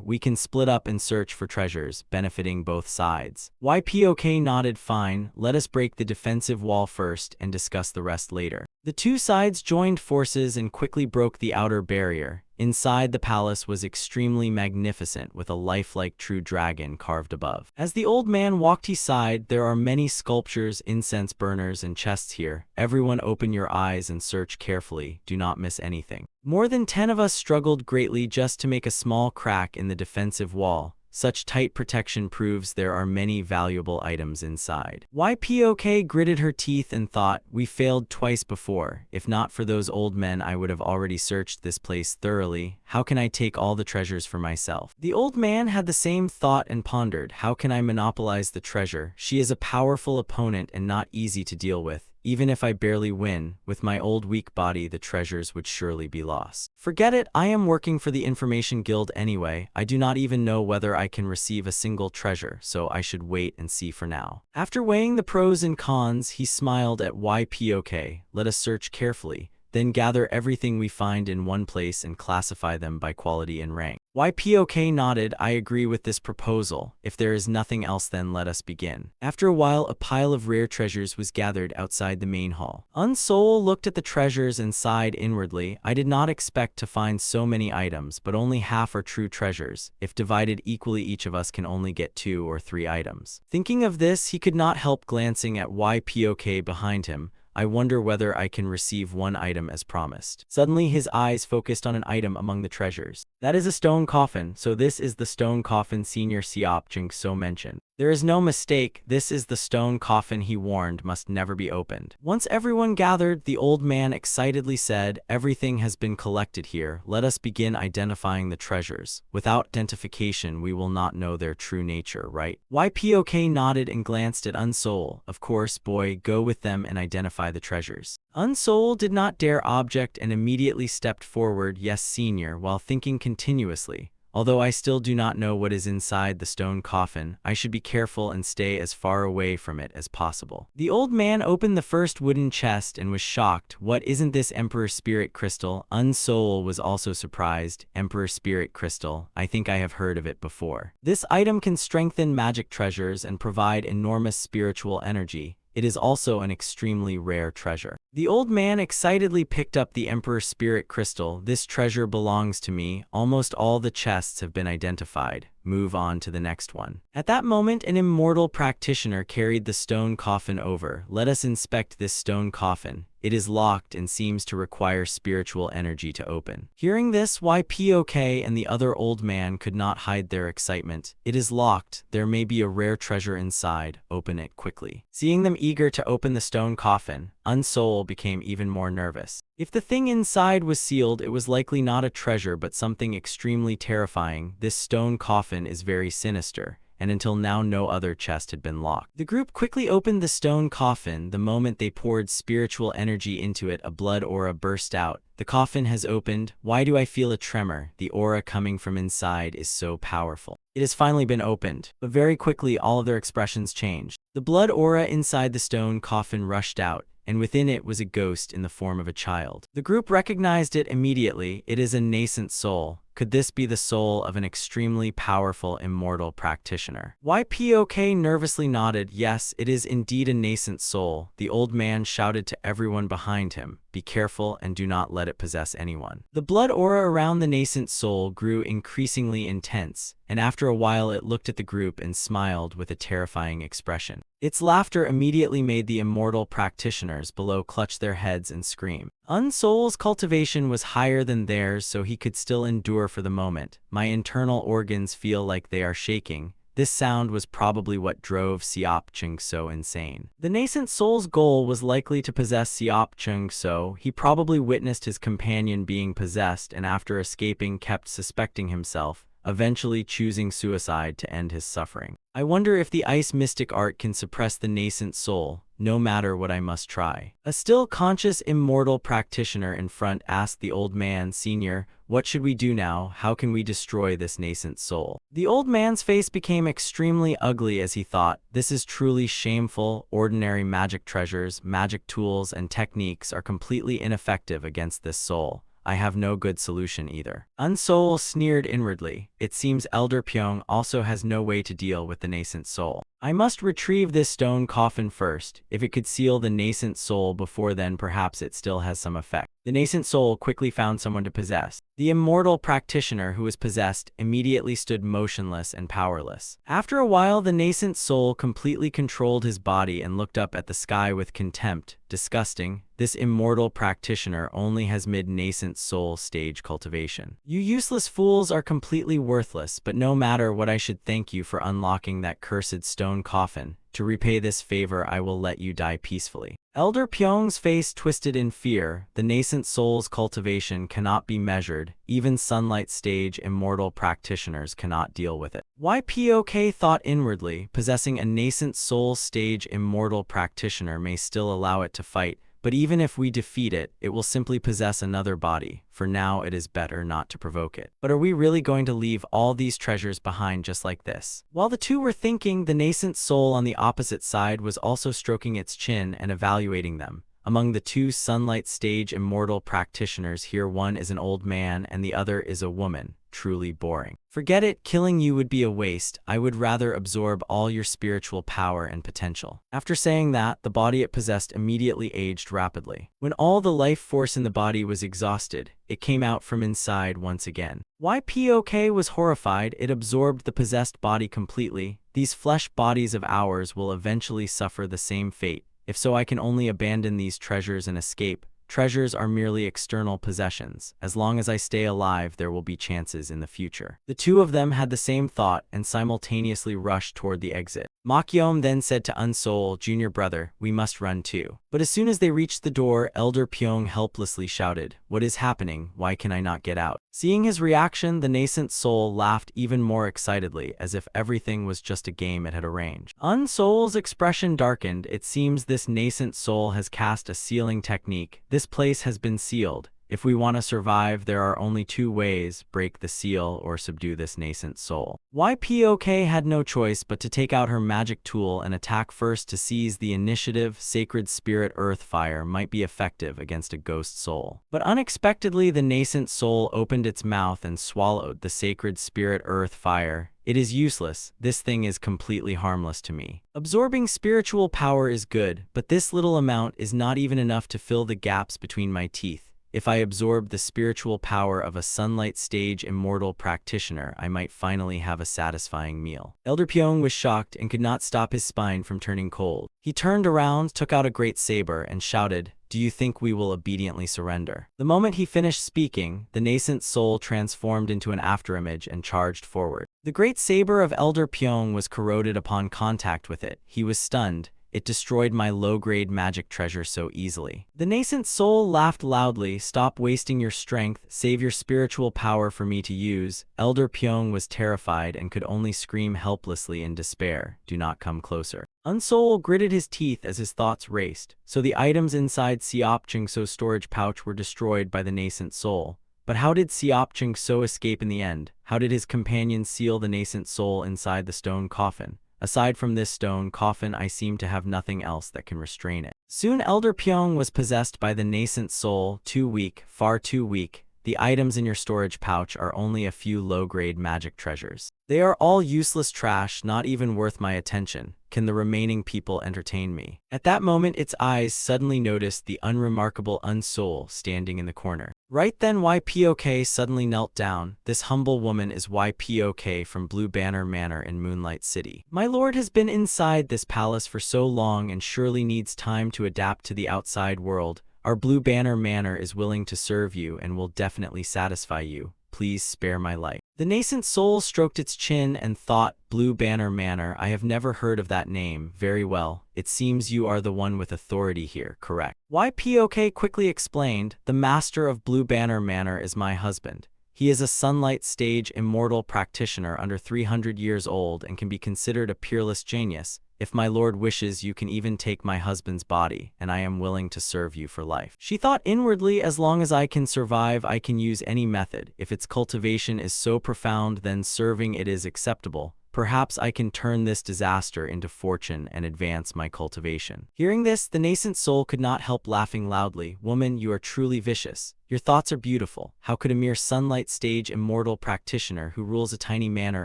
We can split up and search for treasures, benefiting both sides." YPOK nodded, "Fine, let us break the defensive wall first and discuss the rest later." The 2 sides joined forces and quickly broke the outer barrier. Inside, the palace was extremely magnificent, with a lifelike true dragon carved above. As the old man walked, he sighed, "There are many sculptures, incense burners, and chests here. Everyone open your eyes and search carefully. Do not miss anything." More than 10 of us struggled greatly just to make a small crack in the defensive wall. Such tight protection proves there are many valuable items inside. YPOK gritted her teeth and thought, we failed twice before. If not for those old men, I would have already searched this place thoroughly. How can I take all the treasures for myself? The old man had the same thought and pondered, how can I monopolize the treasure? She is a powerful opponent and not easy to deal with. Even if I barely win, with my old weak body the treasures would surely be lost. Forget it, I am working for the Information Guild anyway. I do not even know whether I can receive a single treasure, so I should wait and see for now. After weighing the pros and cons, he smiled at YPOK. Let us search carefully, then gather everything we find in one place and classify them by quality and rank. YPOK nodded. I agree with this proposal. If there is nothing else, then let us begin. After a while, a pile of rare treasures was gathered outside the main hall. Unsoul looked at the treasures and sighed inwardly. I did not expect to find so many items, but only half are true treasures. If divided equally, each of us can only get 2 or 3 items. Thinking of this, he could not help glancing at YPOK behind him. I wonder whether I can receive one item as promised. Suddenly his eyes focused on an item among the treasures. That is a stone coffin, so this is the stone coffin Senior Siop Jing-so mentioned. There is no mistake, this is the stone coffin he warned must never be opened. Once everyone gathered, the old man excitedly said, everything has been collected here, let us begin identifying the treasures. Without identification, we will not know their true nature, right? YPOK nodded and glanced at Unsoul. Of course, boy, go with them and identify the treasures. Unsoul did not dare object and immediately stepped forward. Yes, senior, while thinking continuously. Although I still do not know what is inside the stone coffin, I should be careful and stay as far away from it as possible. The old man opened the first wooden chest and was shocked. What, isn't this Emperor Spirit Crystal? Unsoul was also surprised. Emperor Spirit Crystal, I think I have heard of it before. This item can strengthen magic treasures and provide enormous spiritual energy. It is also an extremely rare treasure. The old man excitedly picked up the Emperor Spirit Crystal. This treasure belongs to me. Almost all the chests have been identified. Move on to the next one. At that moment, an immortal practitioner carried the stone coffin over. Let us inspect this stone coffin. It is locked and seems to require spiritual energy to open. Hearing this, YPOK and the other old man could not hide their excitement. It is locked. There may be a rare treasure inside. Open it quickly. Seeing them eager to open the stone coffin, Unsoul became even more nervous. If the thing inside was sealed, it was likely not a treasure but something extremely terrifying. This stone coffin is very sinister, and until now no other chest had been locked. The group quickly opened the stone coffin. The moment they poured spiritual energy into it, a blood aura burst out. The coffin has opened. Why do I feel a tremor? The aura coming from inside is so powerful. It has finally been opened, but very quickly all of their expressions changed. The blood aura inside the stone coffin rushed out, and within it was a ghost in the form of a child. The group recognized it immediately. It is a nascent soul. Could this be the soul of an extremely powerful immortal practitioner? YPOK nervously nodded. Yes, it is indeed a nascent soul. The old man shouted to everyone behind him, be careful and do not let it possess anyone. The blood aura around the nascent soul grew increasingly intense, and after a while it looked at the group and smiled with a terrifying expression. Its laughter immediately made the immortal practitioners below clutch their heads and scream. Unsoul's cultivation was higher than theirs, so he could still endure for the moment. My internal organs feel like they are shaking. This sound was probably what drove Siop Chung-so insane. The nascent soul's goal was likely to possess Siop Chung-so. He probably witnessed his companion being possessed and after escaping kept suspecting himself, eventually choosing suicide to end his suffering. I wonder if the ice mystic art can suppress the nascent soul. No matter what, I must try. A still conscious immortal practitioner in front asked the old man, Senior, what should we do now? How can we destroy this nascent soul? The old man's face became extremely ugly as he thought, this is truly shameful. Ordinary magic treasures, magic tools, and techniques are completely ineffective against this soul. I have no good solution either. Unsoul sneered inwardly. It seems Elder Pyong also has no way to deal with the nascent soul. I must retrieve this stone coffin first. If it could seal the nascent soul before then, perhaps it still has some effect. The nascent soul quickly found someone to possess. The immortal practitioner who was possessed immediately stood motionless and powerless. After a while, the nascent soul completely controlled his body and looked up at the sky with contempt. Disgusting. This immortal practitioner only has mid-nascent soul stage cultivation. You useless fools are completely worthless, but no matter what, I should thank you for unlocking that cursed stone coffin. To repay this favor, I will let you die peacefully. Elder Pyong's face twisted in fear. The nascent soul's cultivation cannot be measured. Even sunlight stage immortal practitioners cannot deal with it. YPOK thought inwardly. Possessing a nascent soul stage immortal practitioner may still allow it to fight, but even if we defeat it, it will simply possess another body. For now, it is better not to provoke it. But are we really going to leave all these treasures behind just like this? While the two were thinking, the nascent soul on the opposite side was also stroking its chin and evaluating them. Among the two sunlight stage immortal practitioners here, one is an old man and the other is a woman. Truly boring. Forget it, killing you would be a waste. I would rather absorb all your spiritual power and potential. After saying that, the body it possessed immediately aged rapidly. When all the life force in the body was exhausted, it came out from inside once again. YPOK was horrified. It absorbed the possessed body completely. These flesh bodies of ours will eventually suffer the same fate. If so, I can only abandon these treasures and escape. Treasures are merely external possessions. As long as I stay alive, there will be chances in the future. The two of them had the same thought and simultaneously rushed toward the exit. Makyom then said to Unsol, "Junior brother, we must run too." But as soon as they reached the door, Elder Pyong helplessly shouted, "What is happening? Why can I not get out?" Seeing his reaction, the nascent soul laughed even more excitedly, as if everything was just a game it had arranged. Unsol's expression darkened. It seems this nascent soul has cast a sealing technique. This place has been sealed. If we want to survive, there are only two ways: break the seal or subdue this nascent soul. YPOK had no choice but to take out her magic tool and attack first to seize the initiative. Sacred Spirit Earth Fire might be effective against a ghost soul. But unexpectedly, the nascent soul opened its mouth and swallowed the Sacred Spirit Earth Fire. It is useless. This thing is completely harmless to me. Absorbing spiritual power is good, but this little amount is not even enough to fill the gaps between my teeth. If I absorb the spiritual power of a sunlight stage immortal practitioner, I might finally have a satisfying meal. Elder Pyong was shocked and could not stop his spine from turning cold. He turned around, took out a great saber, and shouted, "Do you think we will obediently surrender?" The moment he finished speaking, the nascent soul transformed into an afterimage and charged forward. The great saber of Elder Pyong was corroded upon contact with it. He was stunned. It destroyed my low-grade magic treasure so easily. The nascent soul laughed loudly. "Stop wasting your strength. Save your spiritual power for me to use." Elder Pyong was terrified and could only scream helplessly in despair, "Do not come closer." Unsol gritted his teeth as his thoughts raced. So the items inside Siop Chungso's storage pouch were destroyed by the nascent soul. But how did Siop Chungso escape in the end? How did his companions seal the nascent soul inside the stone coffin? Aside from this stone coffin, I seem to have nothing else that can restrain it. Soon Elder Pyong was possessed by the nascent soul. Too weak, far too weak. The items in your storage pouch are only a few low-grade magic treasures. They are all useless trash, not even worth my attention. Can the remaining people entertain me? At that moment, its eyes suddenly noticed the unremarkable Unsol standing in the corner. Right then, YPOK suddenly knelt down. This humble woman is YPOK from Blue Banner Manor in Moonlight City. My lord has been inside this palace for so long and surely needs time to adapt to the outside world. Our Blue Banner Manor is willing to serve you and will definitely satisfy you. Please spare my life. The nascent soul stroked its chin and thought, Blue Banner Manor, I have never heard of that name. Very well. It seems you are the one with authority here, correct? YPOK quickly explained, the master of Blue Banner Manor is my husband. He is a sunlight stage immortal practitioner under 300 years old and can be considered a peerless genius. If my lord wishes, you can even take my husband's body, and I am willing to serve you for life. She thought inwardly, as long as I can survive, I can use any method. If its cultivation is so profound, then serving it is acceptable. Perhaps I can turn this disaster into fortune and advance my cultivation. Hearing this, the nascent soul could not help laughing loudly. Woman, you are truly vicious. Your thoughts are beautiful. How could a mere sunlight stage immortal practitioner who rules a tiny manor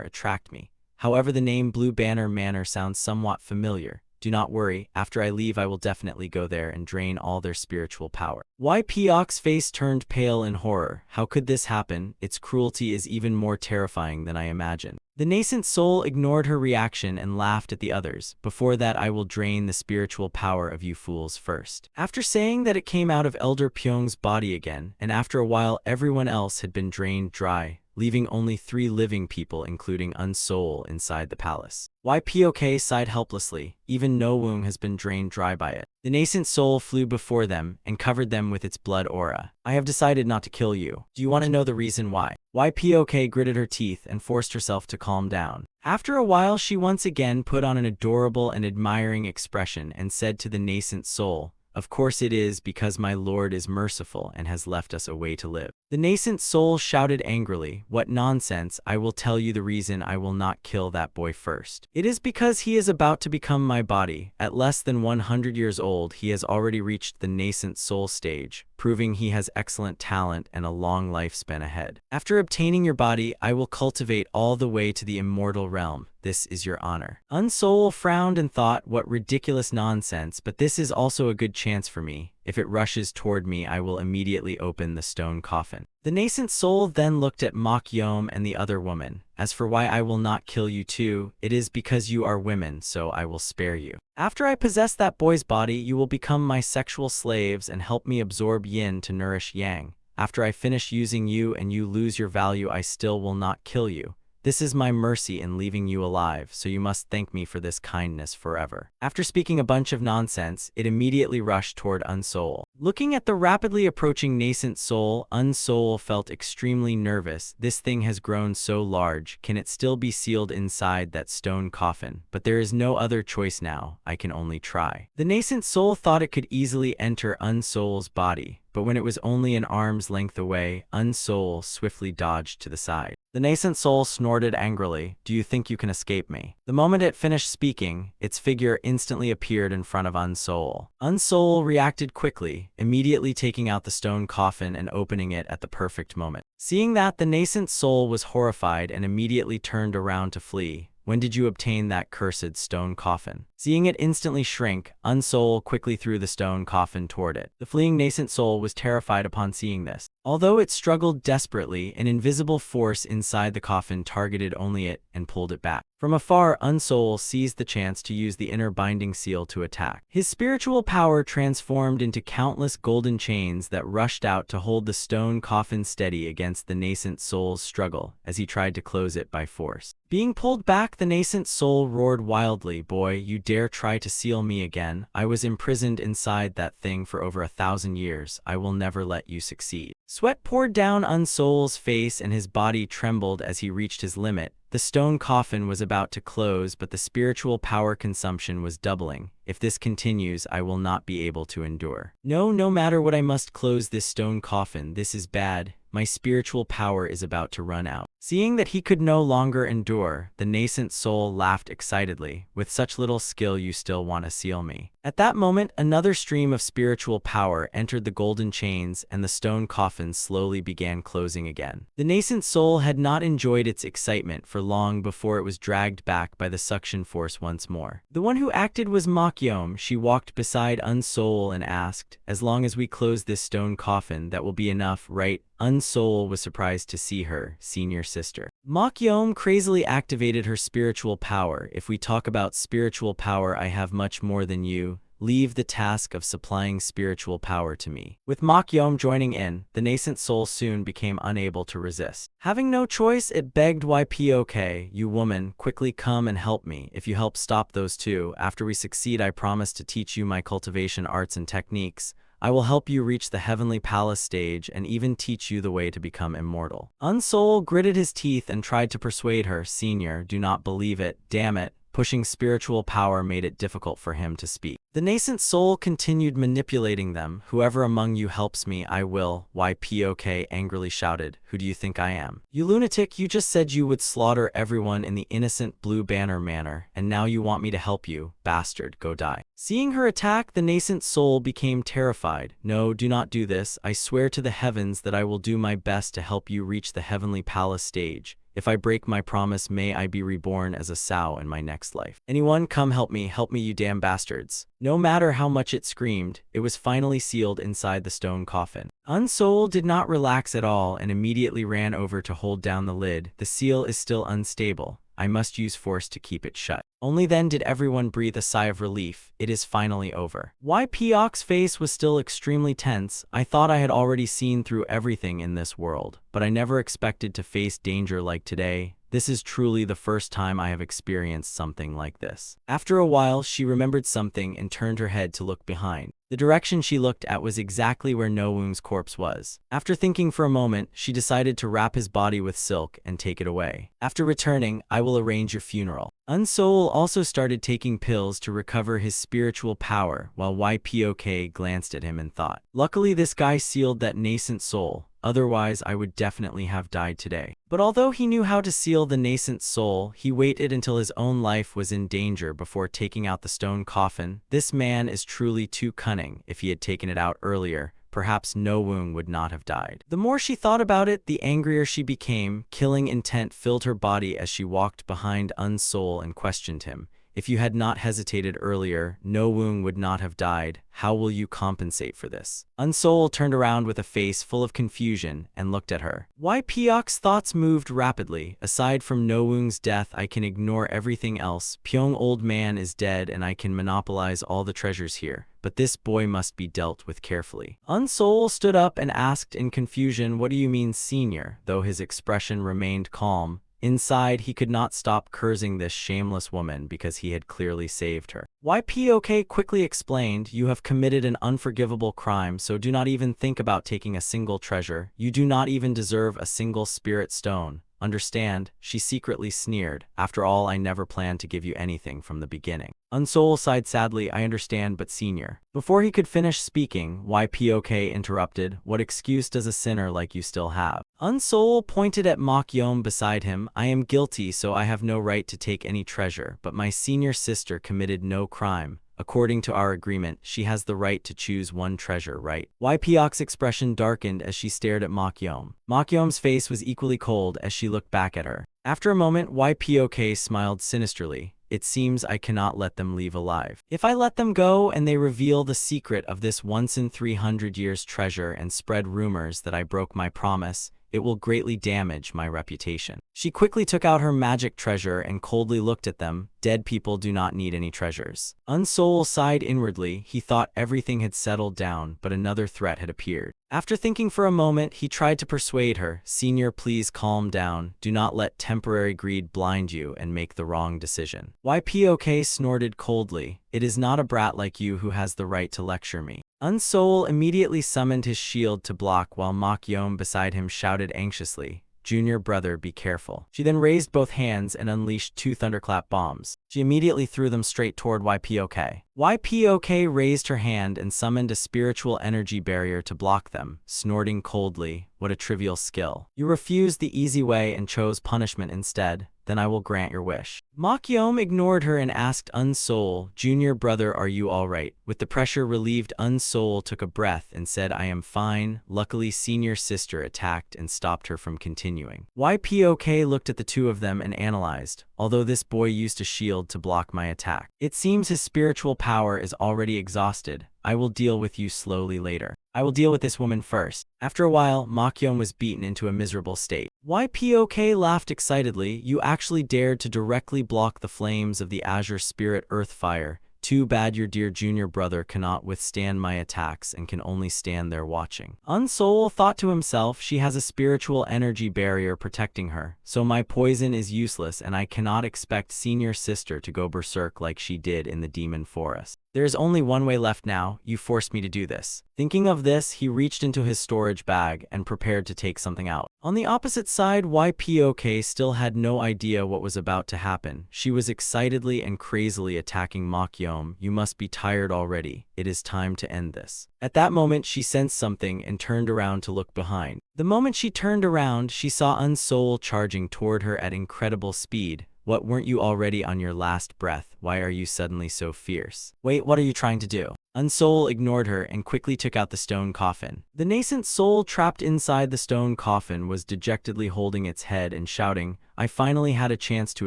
attract me? However, the name Blue Banner Manor sounds somewhat familiar. Do not worry, after I leave I will definitely go there and drain all their spiritual power. Pyok's face turned pale in horror. How could this happen? Its cruelty is even more terrifying than I imagined. The nascent soul ignored her reaction and laughed at the others. Before that I will drain the spiritual power of you fools first. After saying that, it came out of Elder Pyong's body again, and after a while everyone else had been drained dry, leaving only 3 living people including Unsoul inside the palace. Pyok sighed helplessly. Even Nowoong has been drained dry by it. The nascent soul flew before them and covered them with its blood aura. I have decided not to kill you. Do you want to know the reason why? Pyok gritted her teeth and forced herself to calm down. After a while she once again put on an adorable and admiring expression and said to the nascent soul, "Of course it is because my lord is merciful and has left us a way to live." The nascent soul shouted angrily, "What nonsense! I will tell you the reason I will not kill that boy first. It is because he is about to become my body. At less than 100 years old, he has already reached the nascent soul stage, proving he has excellent talent and a long lifespan ahead. After obtaining your body, I will cultivate all the way to the immortal realm. This is your honor." Unsoul frowned and thought, what ridiculous nonsense, but this is also a good chance for me. If it rushes toward me, I will immediately open the stone coffin. The nascent soul then looked at Mokyom and the other woman. "As for why I will not kill you too, it is because you are women, so I will spare you. After I possess that boy's body, you will become my sexual slaves and help me absorb yin to nourish yang. After I finish using you and you lose your value, I still will not kill you. This is my mercy in leaving you alive, so you must thank me for this kindness forever." After speaking a bunch of nonsense, it immediately rushed toward Unsoul. Looking at the rapidly approaching nascent soul, Unsoul felt extremely nervous. This thing has grown so large. Can it still be sealed inside that stone coffin? But there is no other choice now. I can only try. The nascent soul thought it could easily enter Unsoul's body, but when it was only an arm's length away, Unsoul swiftly dodged to the side. The nascent soul snorted angrily. "Do you think you can escape me?" The moment it finished speaking, its figure instantly appeared in front of Unsoul. Unsoul reacted quickly, immediately taking out the stone coffin and opening it at the perfect moment. Seeing that, the nascent soul was horrified and immediately turned around to flee. "When did you obtain that cursed stone coffin?" Seeing it instantly shrink, Unsoul quickly threw the stone coffin toward it. The fleeing nascent soul was terrified upon seeing this. Although it struggled desperately, an invisible force inside the coffin targeted only it and pulled it back. From afar, Unsoul seized the chance to use the inner binding seal to attack. His spiritual power transformed into countless golden chains that rushed out to hold the stone coffin steady against the nascent soul's struggle as he tried to close it by force. Being pulled back, the nascent soul roared wildly, "Boy, you dare try to seal me again? I was imprisoned inside that thing for over 1,000 years. I will never let you succeed." Sweat poured down Unsoul's face and his body trembled as he reached his limit. The stone coffin was about to close, but the spiritual power consumption was doubling. "If this continues, I will not be able to endure. No matter what, I must close this stone coffin. This is bad. My spiritual power is about to run out." Seeing that he could no longer endure, the nascent soul laughed excitedly. "With such little skill, you still want to seal me?" At that moment, another stream of spiritual power entered the golden chains and the stone coffin slowly began closing again. The nascent soul had not enjoyed its excitement for long before it was dragged back by the suction force once more. The one who acted was Mokyom. She walked beside Unsoul and asked, "As long as we close this stone coffin, that will be enough, right?" Unsoul was surprised to see her senior sister. Mokyom crazily activated her spiritual power. "If we talk about spiritual power, I have much more than you. Leave the task of supplying spiritual power to me." With Mokyom joining in, the nascent soul soon became unable to resist. Having no choice, it begged Pyok, "You woman, quickly come and help me. If you help stop those two, after we succeed, I promise to teach you my cultivation arts and techniques. I will help you reach the heavenly palace stage and even teach you the way to become immortal." Unsoul gritted his teeth and tried to persuade her. "Senior, do not believe it. Damn it." Pushing spiritual power made it difficult for him to speak. The nascent soul continued manipulating them. "Whoever among you helps me, I will." Pyok angrily shouted, "Who do you think I am? You lunatic, you just said you would slaughter everyone in the innocent Blue Banner Manor, and now you want me to help you? Bastard, go die." Seeing her attack, the nascent soul became terrified. "No, do not do this. I swear to the heavens that I will do my best to help you reach the heavenly palace stage. If I break my promise, may I be reborn as a sow in my next life. Anyone, come help me, you damn bastards. No matter how much it screamed, it was finally sealed inside the stone coffin. Unsoul did not relax at all and immediately ran over to hold down the lid. The seal is still unstable. I must use force to keep it shut. Only then did everyone breathe a sigh of relief. It is finally over. Pyok's face was still extremely tense. I thought I had already seen through everything in this world, but I never expected to face danger like today. This is truly the first time I have experienced something like this. After a while, she remembered something and turned her head to look behind. The direction she looked at was exactly where No Woong's corpse was. After thinking for a moment, she decided to wrap his body with silk and take it away. After returning, I will arrange your funeral. Unsoul also started taking pills to recover his spiritual power, while Pyok glanced at him and thought, luckily this guy sealed that nascent soul. Otherwise, I would definitely have died today. But although he knew how to seal the nascent soul, he waited until his own life was in danger before taking out the stone coffin. This man is truly too cunning. If he had taken it out earlier, perhaps No Woong would not have died. The more she thought about it, the angrier she became. Killing intent filled her body as she walked behind Unsoul and questioned him. If you had not hesitated earlier, No Woong would not have died. How will you compensate for this? Unsoul turned around with a face full of confusion and looked at her. Pyok's thoughts moved rapidly. Aside from No Woong's death, I can ignore everything else. Pyong old man is dead and I can monopolize all the treasures here. But this boy must be dealt with carefully. Unsoul stood up and asked in confusion, what do you mean, senior? Though his expression remained calm, inside, he could not stop cursing this shameless woman because he had clearly saved her. Pyok quickly explained, you have committed an unforgivable crime, so do not even think about taking a single treasure. You do not even deserve a single spirit stone. Understand? She secretly sneered. After all, I never planned to give you anything from the beginning. Unsoul sighed sadly. I understand, but senior. Before he could finish speaking, Pyok interrupted. What excuse does a sinner like you still have? Unsoul pointed at Mokyom beside him. I am guilty, so I have no right to take any treasure, but my senior sister committed no crime. According to our agreement, she has the right to choose one treasure, right? Pyok's expression darkened as she stared at Mokyom. Mokyom's face was equally cold as she looked back at her. After a moment, Pyok smiled sinisterly. It seems I cannot let them leave alive. If I let them go and they reveal the secret of this once in 300 years treasure and spread rumors that I broke my promise, it will greatly damage my reputation. She quickly took out her magic treasure and coldly looked at them. Dead people do not need any treasures. Unsoul sighed inwardly. He thought everything had settled down, but another threat had appeared. After thinking for a moment, he tried to persuade her. Senior, please calm down. Do not let temporary greed blind you and make the wrong decision. Pyok snorted coldly. It is not a brat like you who has the right to lecture me. Unsoul immediately summoned his shield to block while Mokyom beside him shouted anxiously, Junior brother, be careful. She then raised both hands and unleashed 2 thunderclap bombs. She immediately threw them straight toward Pyok. Pyok raised her hand and summoned a spiritual energy barrier to block them, snorting coldly, what a trivial skill. You refused the easy way and chose punishment instead. Then I will grant your wish. Mokyom ignored her and asked Unsoul, Junior brother, are you alright? With the pressure relieved, Unsoul took a breath and said, I am fine. Luckily, senior sister attacked and stopped her from continuing. Pyok looked at the two of them and analyzed, although this boy used a shield to block my attack. It seems his spiritual power is already exhausted. I will deal with you slowly later. I will deal with this woman first. After a while, Mokyom was beaten into a miserable state. Pyok laughed excitedly. You actually dared to directly block the flames of the Azure Spirit Earth Fire. Too bad your dear junior brother cannot withstand my attacks and can only stand there watching. Unsoul thought to himself, she has a spiritual energy barrier protecting her, so my poison is useless and I cannot expect senior sister to go berserk like she did in the demon forest. There is only one way left now. You forced me to do this. Thinking of this, he reached into his storage bag and prepared to take something out. On the opposite side, Pyok still had no idea what was about to happen. She was excitedly and crazily attacking Mokyom. You must be tired already. It is time to end this. At that moment, she sensed something and turned around to look behind. The moment she turned around, she saw Unsoul charging toward her at incredible speed. What, weren't you already on your last breath? Why are you suddenly so fierce? Wait, what are you trying to do? Unsoul ignored her and quickly took out the stone coffin. The nascent soul trapped inside the stone coffin was dejectedly holding its head and shouting, I finally had a chance to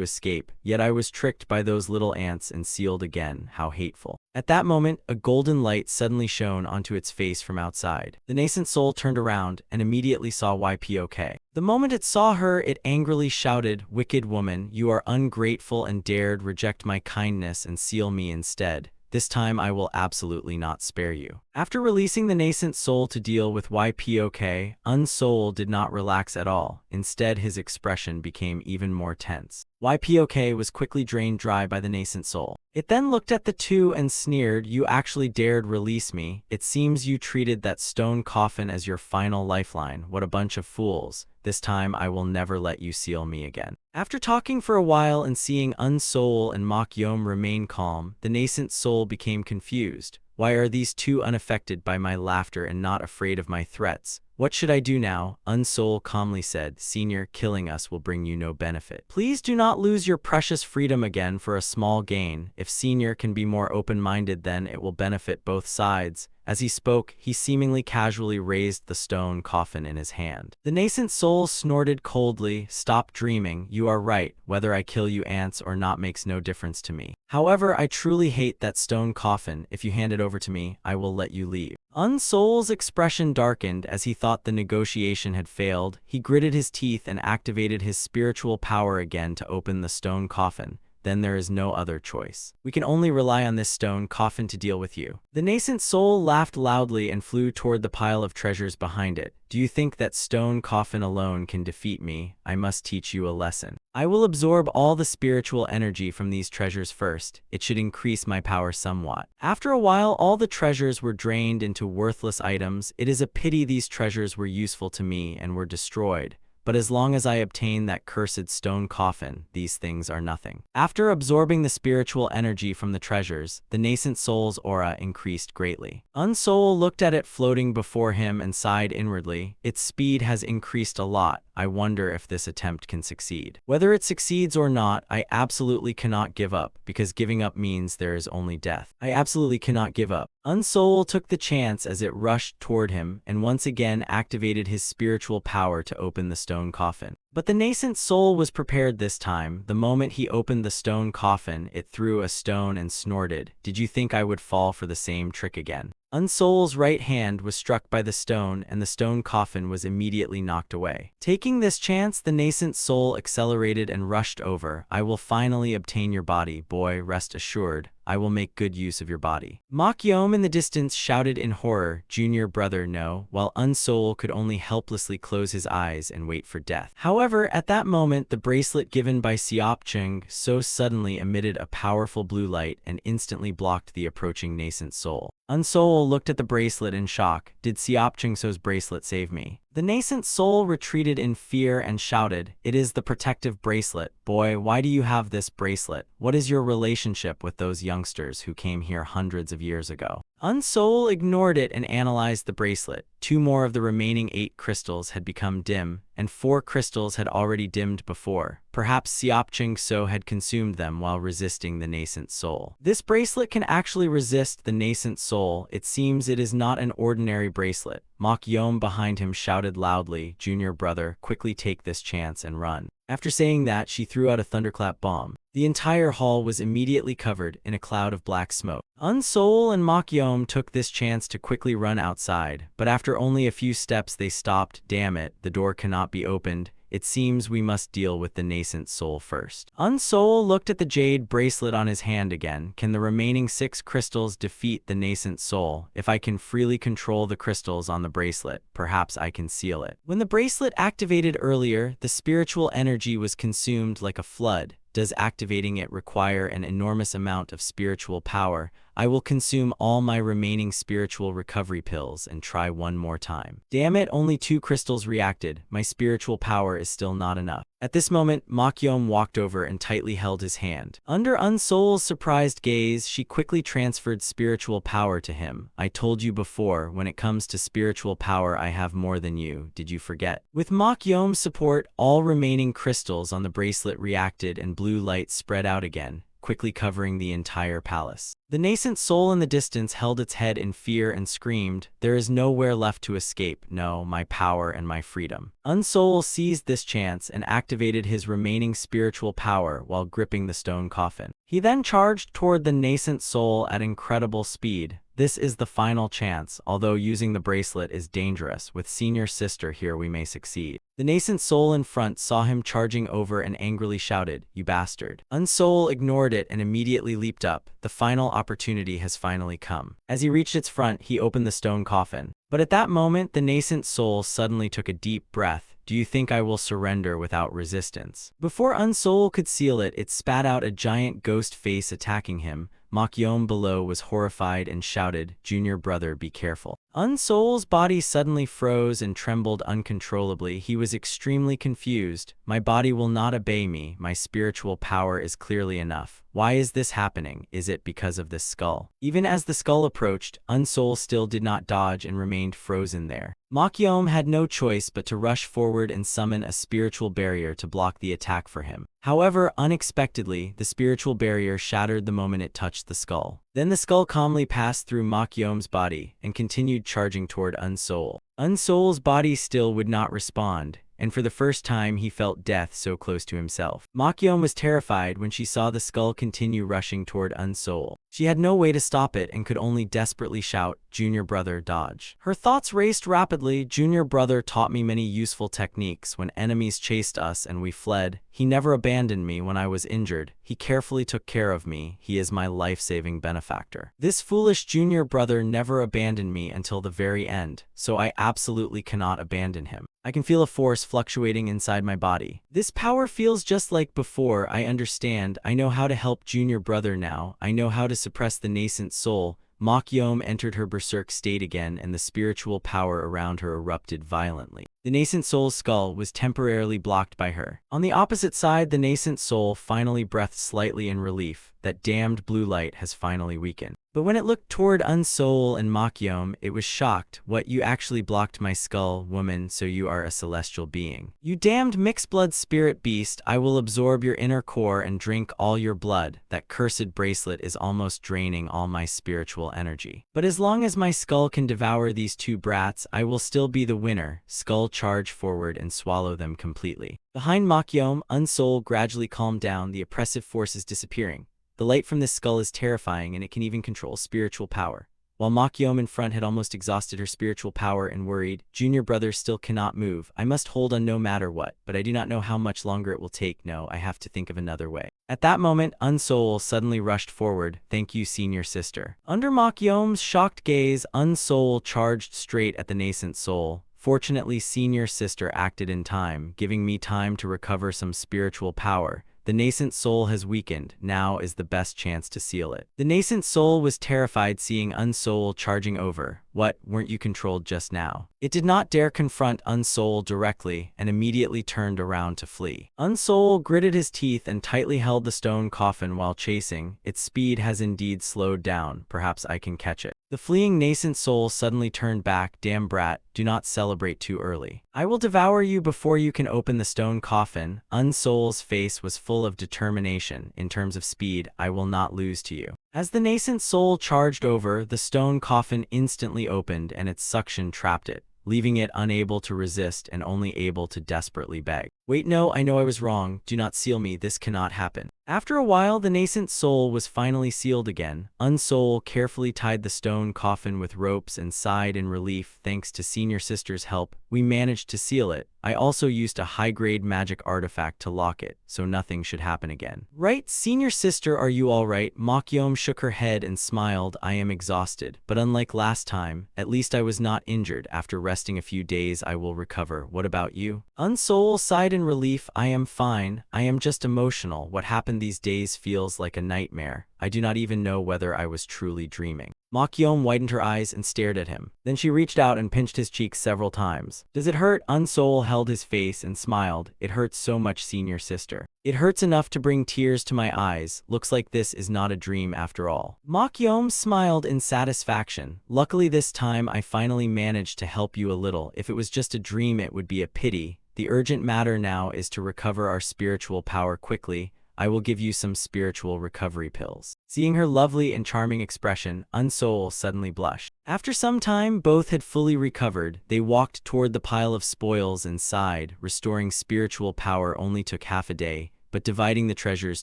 escape, yet I was tricked by those little ants and sealed again. How hateful. At that moment, a golden light suddenly shone onto its face from outside. The nascent soul turned around and immediately saw YPOK. The moment it saw her, it angrily shouted, "Wicked woman, you are ungrateful and dared reject my kindness and seal me instead. This time I will absolutely not spare you." After releasing the nascent soul to deal with YPOK, Unsoul did not relax at all. Instead, his expression became even more tense. YPOK was quickly drained dry by the nascent soul. It then looked at the two and sneered, "You actually dared release me. It seems you treated that stone coffin as your final lifeline. What a bunch of fools. This time I will never let you seal me again." After talking for a while and seeing Unsoul and Mokyom remain calm, the nascent soul became confused. Why are these two unaffected by my laughter and not afraid of my threats? What should I do now? Unsoul calmly said, "Senior, killing us will bring you no benefit. Please do not lose your precious freedom again for a small gain. If Senior can be more open-minded, then it will benefit both sides." As he spoke, he seemingly casually raised the stone coffin in his hand. The nascent soul snorted coldly, "Stop dreaming. You are right. Whether I kill you ants or not makes no difference to me. However, I truly hate that stone coffin. If you hand it over to me, I will let you leave." Unsoul's expression darkened as he thought the negotiation had failed. He gritted his teeth and activated his spiritual power again to open the stone coffin. Then there is no other choice. We can only rely on this stone coffin to deal with you. The nascent soul laughed loudly and flew toward the pile of treasures behind it. "Do you think that stone coffin alone can defeat me? I must teach you a lesson. I will absorb all the spiritual energy from these treasures first. It should increase my power somewhat." After a while, all the treasures were drained into worthless items. It is a pity these treasures were useful to me and were destroyed. But as long as I obtain that cursed stone coffin, these things are nothing. After absorbing the spiritual energy from the treasures, the nascent soul's aura increased greatly. Unsoul looked at it floating before him and sighed inwardly. "Its speed has increased a lot. I wonder if this attempt can succeed. Whether it succeeds or not, I absolutely cannot give up, because giving up means there is only death. I absolutely cannot give up." Unsoul took the chance as it rushed toward him and once again activated his spiritual power to open the stone coffin. But the nascent soul was prepared this time. The moment he opened the stone coffin, it threw a stone and snorted, "Did you think I would fall for the same trick again?" Unsoul's right hand was struck by the stone and the stone coffin was immediately knocked away. Taking this chance, the nascent soul accelerated and rushed over. "I will finally obtain your body, boy, rest assured. I will make good use of your body." Mokyom in the distance shouted in horror, "Junior brother, no," while Unsoul could only helplessly close his eyes and wait for death. However, at that moment, the bracelet given by Seopchung so suddenly emitted a powerful blue light and instantly blocked the approaching nascent soul. Unsoul looked at the bracelet in shock. "Did Seopchung So's bracelet save me?" The nascent soul retreated in fear and shouted, "It is the protective bracelet. Boy, why do you have this bracelet? What is your relationship with those youngsters who came here hundreds of years ago?" Unsoul ignored it and analyzed the bracelet. 2 more of the remaining 8 crystals had become dim, and 4 crystals had already dimmed before. Perhaps Seopchung So had consumed them while resisting the nascent soul. This bracelet can actually resist the nascent soul. It seems it is not an ordinary bracelet. Mokyom behind him shouted loudly, "Junior brother, quickly take this chance and run." After saying that, she threw out a thunderclap bomb. The entire hall was immediately covered in a cloud of black smoke. Unsoul and Mokyom took this chance to quickly run outside, but after only a few steps they stopped. "Damn it, the door cannot be opened. It seems we must deal with the nascent soul first." Unsoul looked at the jade bracelet on his hand again. "Can the remaining 6 crystals defeat the nascent soul? If I can freely control the crystals on the bracelet, perhaps I can seal it." When the bracelet activated earlier, the spiritual energy was consumed like a flood. Does activating it require an enormous amount of spiritual power? I will consume all my remaining spiritual recovery pills and try one more time. Damn it, only 2 crystals reacted. My spiritual power is still not enough. At this moment, Mokyom walked over and tightly held his hand. Under Unsoul's surprised gaze, she quickly transferred spiritual power to him. "I told you before, when it comes to spiritual power, I have more than you. Did you forget?" With Mokyom's support, all remaining crystals on the bracelet reacted and blue light spread out again, quickly covering the entire palace. The nascent soul in the distance held its head in fear and screamed, "There is nowhere left to escape, no, my power and my freedom." Unsoul seized this chance and activated his remaining spiritual power while gripping the stone coffin. He then charged toward the nascent soul at incredible speed. This is the final chance, although using the bracelet is dangerous. With Senior Sister here we may succeed. The nascent soul in front saw him charging over and angrily shouted, "You bastard." Unsoul ignored it and immediately leaped up. The final opportunity has finally come. As he reached its front, he opened the stone coffin. But at that moment, the nascent soul suddenly took a deep breath. "Do you think I will surrender without resistance?" Before Unsoul could seal it, it spat out a giant ghost face attacking him. Mokyom below was horrified and shouted, "Junior brother, be careful." Unsoul's body suddenly froze and trembled uncontrollably. He was extremely confused. "My body will not obey me. My spiritual power is clearly enough. Why is this happening? Is it because of this skull?" Even as the skull approached, Unsoul still did not dodge and remained frozen there. Mokyom had no choice but to rush forward and summon a spiritual barrier to block the attack for him. However, unexpectedly, the spiritual barrier shattered the moment it touched the skull. Then the skull calmly passed through Mokyom's body and continued charging toward Unsoul. Unsoul's body still would not respond, and for the first time he felt death so close to himself. Mokyom was terrified when she saw the skull continue rushing toward Unsoul. She had no way to stop it and could only desperately shout, "Junior brother, dodge." Her thoughts raced rapidly. "Junior brother taught me many useful techniques when enemies chased us and we fled. He never abandoned me when I was injured. He carefully took care of me. He is my life-saving benefactor. This foolish junior brother never abandoned me until the very end, so I absolutely cannot abandon him. I can feel a force fluctuating inside my body. This power feels just like before. I understand. I know how to help junior brother now. I know how to suppress the nascent soul." Mokyom entered her berserk state again, and the spiritual power around her erupted violently. The nascent soul's skull was temporarily blocked by her. On the opposite side, the nascent soul finally breathed slightly in relief. That damned blue light has finally weakened. But when it looked toward Unsoul and Mokyom, it was shocked. "What, you actually blocked my skull, woman, so you are a celestial being. You damned mixed-blood spirit beast, I will absorb your inner core and drink all your blood. That cursed bracelet is almost draining all my spiritual energy. But as long as my skull can devour these two brats, I will still be the winner." Skull charged forward and swallow them completely. Behind Mokyom, Unsoul gradually calmed down, the oppressive forces disappearing. The light from this skull is terrifying, and it can even control spiritual power. While Mokyom in front had almost exhausted her spiritual power and worried, "Junior brother still cannot move. I must hold on no matter what, but I do not know how much longer it will take. No, I have to think of another way." At that moment, Unsoul suddenly rushed forward. "Thank you, Senior Sister." Under Mokyom's shocked gaze, Unsoul charged straight at the nascent soul. Fortunately, Senior Sister acted in time, giving me time to recover some spiritual power. The nascent soul has weakened. Now is the best chance to seal it. The nascent soul was terrified seeing Unsoul charging over. "What, weren't you controlled just now?" It did not dare confront Unsoul directly and immediately turned around to flee. Unsoul gritted his teeth and tightly held the stone coffin while chasing. Its speed has indeed slowed down. Perhaps I can catch it. The fleeing nascent soul suddenly turned back. "Damn brat, do not celebrate too early. I will devour you before you can open the stone coffin." Unsoul's face was full of determination. "In terms of speed, I will not lose to you." As the nascent soul charged over, the stone coffin instantly opened and its suction trapped it, leaving it unable to resist and only able to desperately beg. "Wait, no, I know I was wrong. Do not seal me. This cannot happen." After a while, the nascent soul was finally sealed again. Unsoul carefully tied the stone coffin with ropes and sighed in relief. "Thanks to Senior Sister's help, we managed to seal it. I also used a high-grade magic artifact to lock it, so nothing should happen again." "Right, Senior Sister, are you all right?" Mokyom shook her head and smiled. "I am exhausted, but unlike last time, at least I was not injured. After resting a few days, I will recover. What about you?" Unsoul sighed in relief. "I am fine. I am just emotional. What happened these days feels like a nightmare. I do not even know whether I was truly dreaming." Mokyom widened her eyes and stared at him. Then she reached out and pinched his cheek several times. "Does it hurt?" Unsoul held his face and smiled. "It hurts so much, Senior Sister. It hurts enough to bring tears to my eyes. Looks like this is not a dream after all." Mokyom smiled in satisfaction. "Luckily this time I finally managed to help you a little. If it was just a dream, it would be a pity. The urgent matter now is to recover our spiritual power quickly. I will give you some spiritual recovery pills. Seeing her lovely and charming expression, Unsoul suddenly blushed. After some time both had fully recovered, they walked toward the pile of spoils and sighed. Restoring spiritual power only took half a day, but dividing the treasures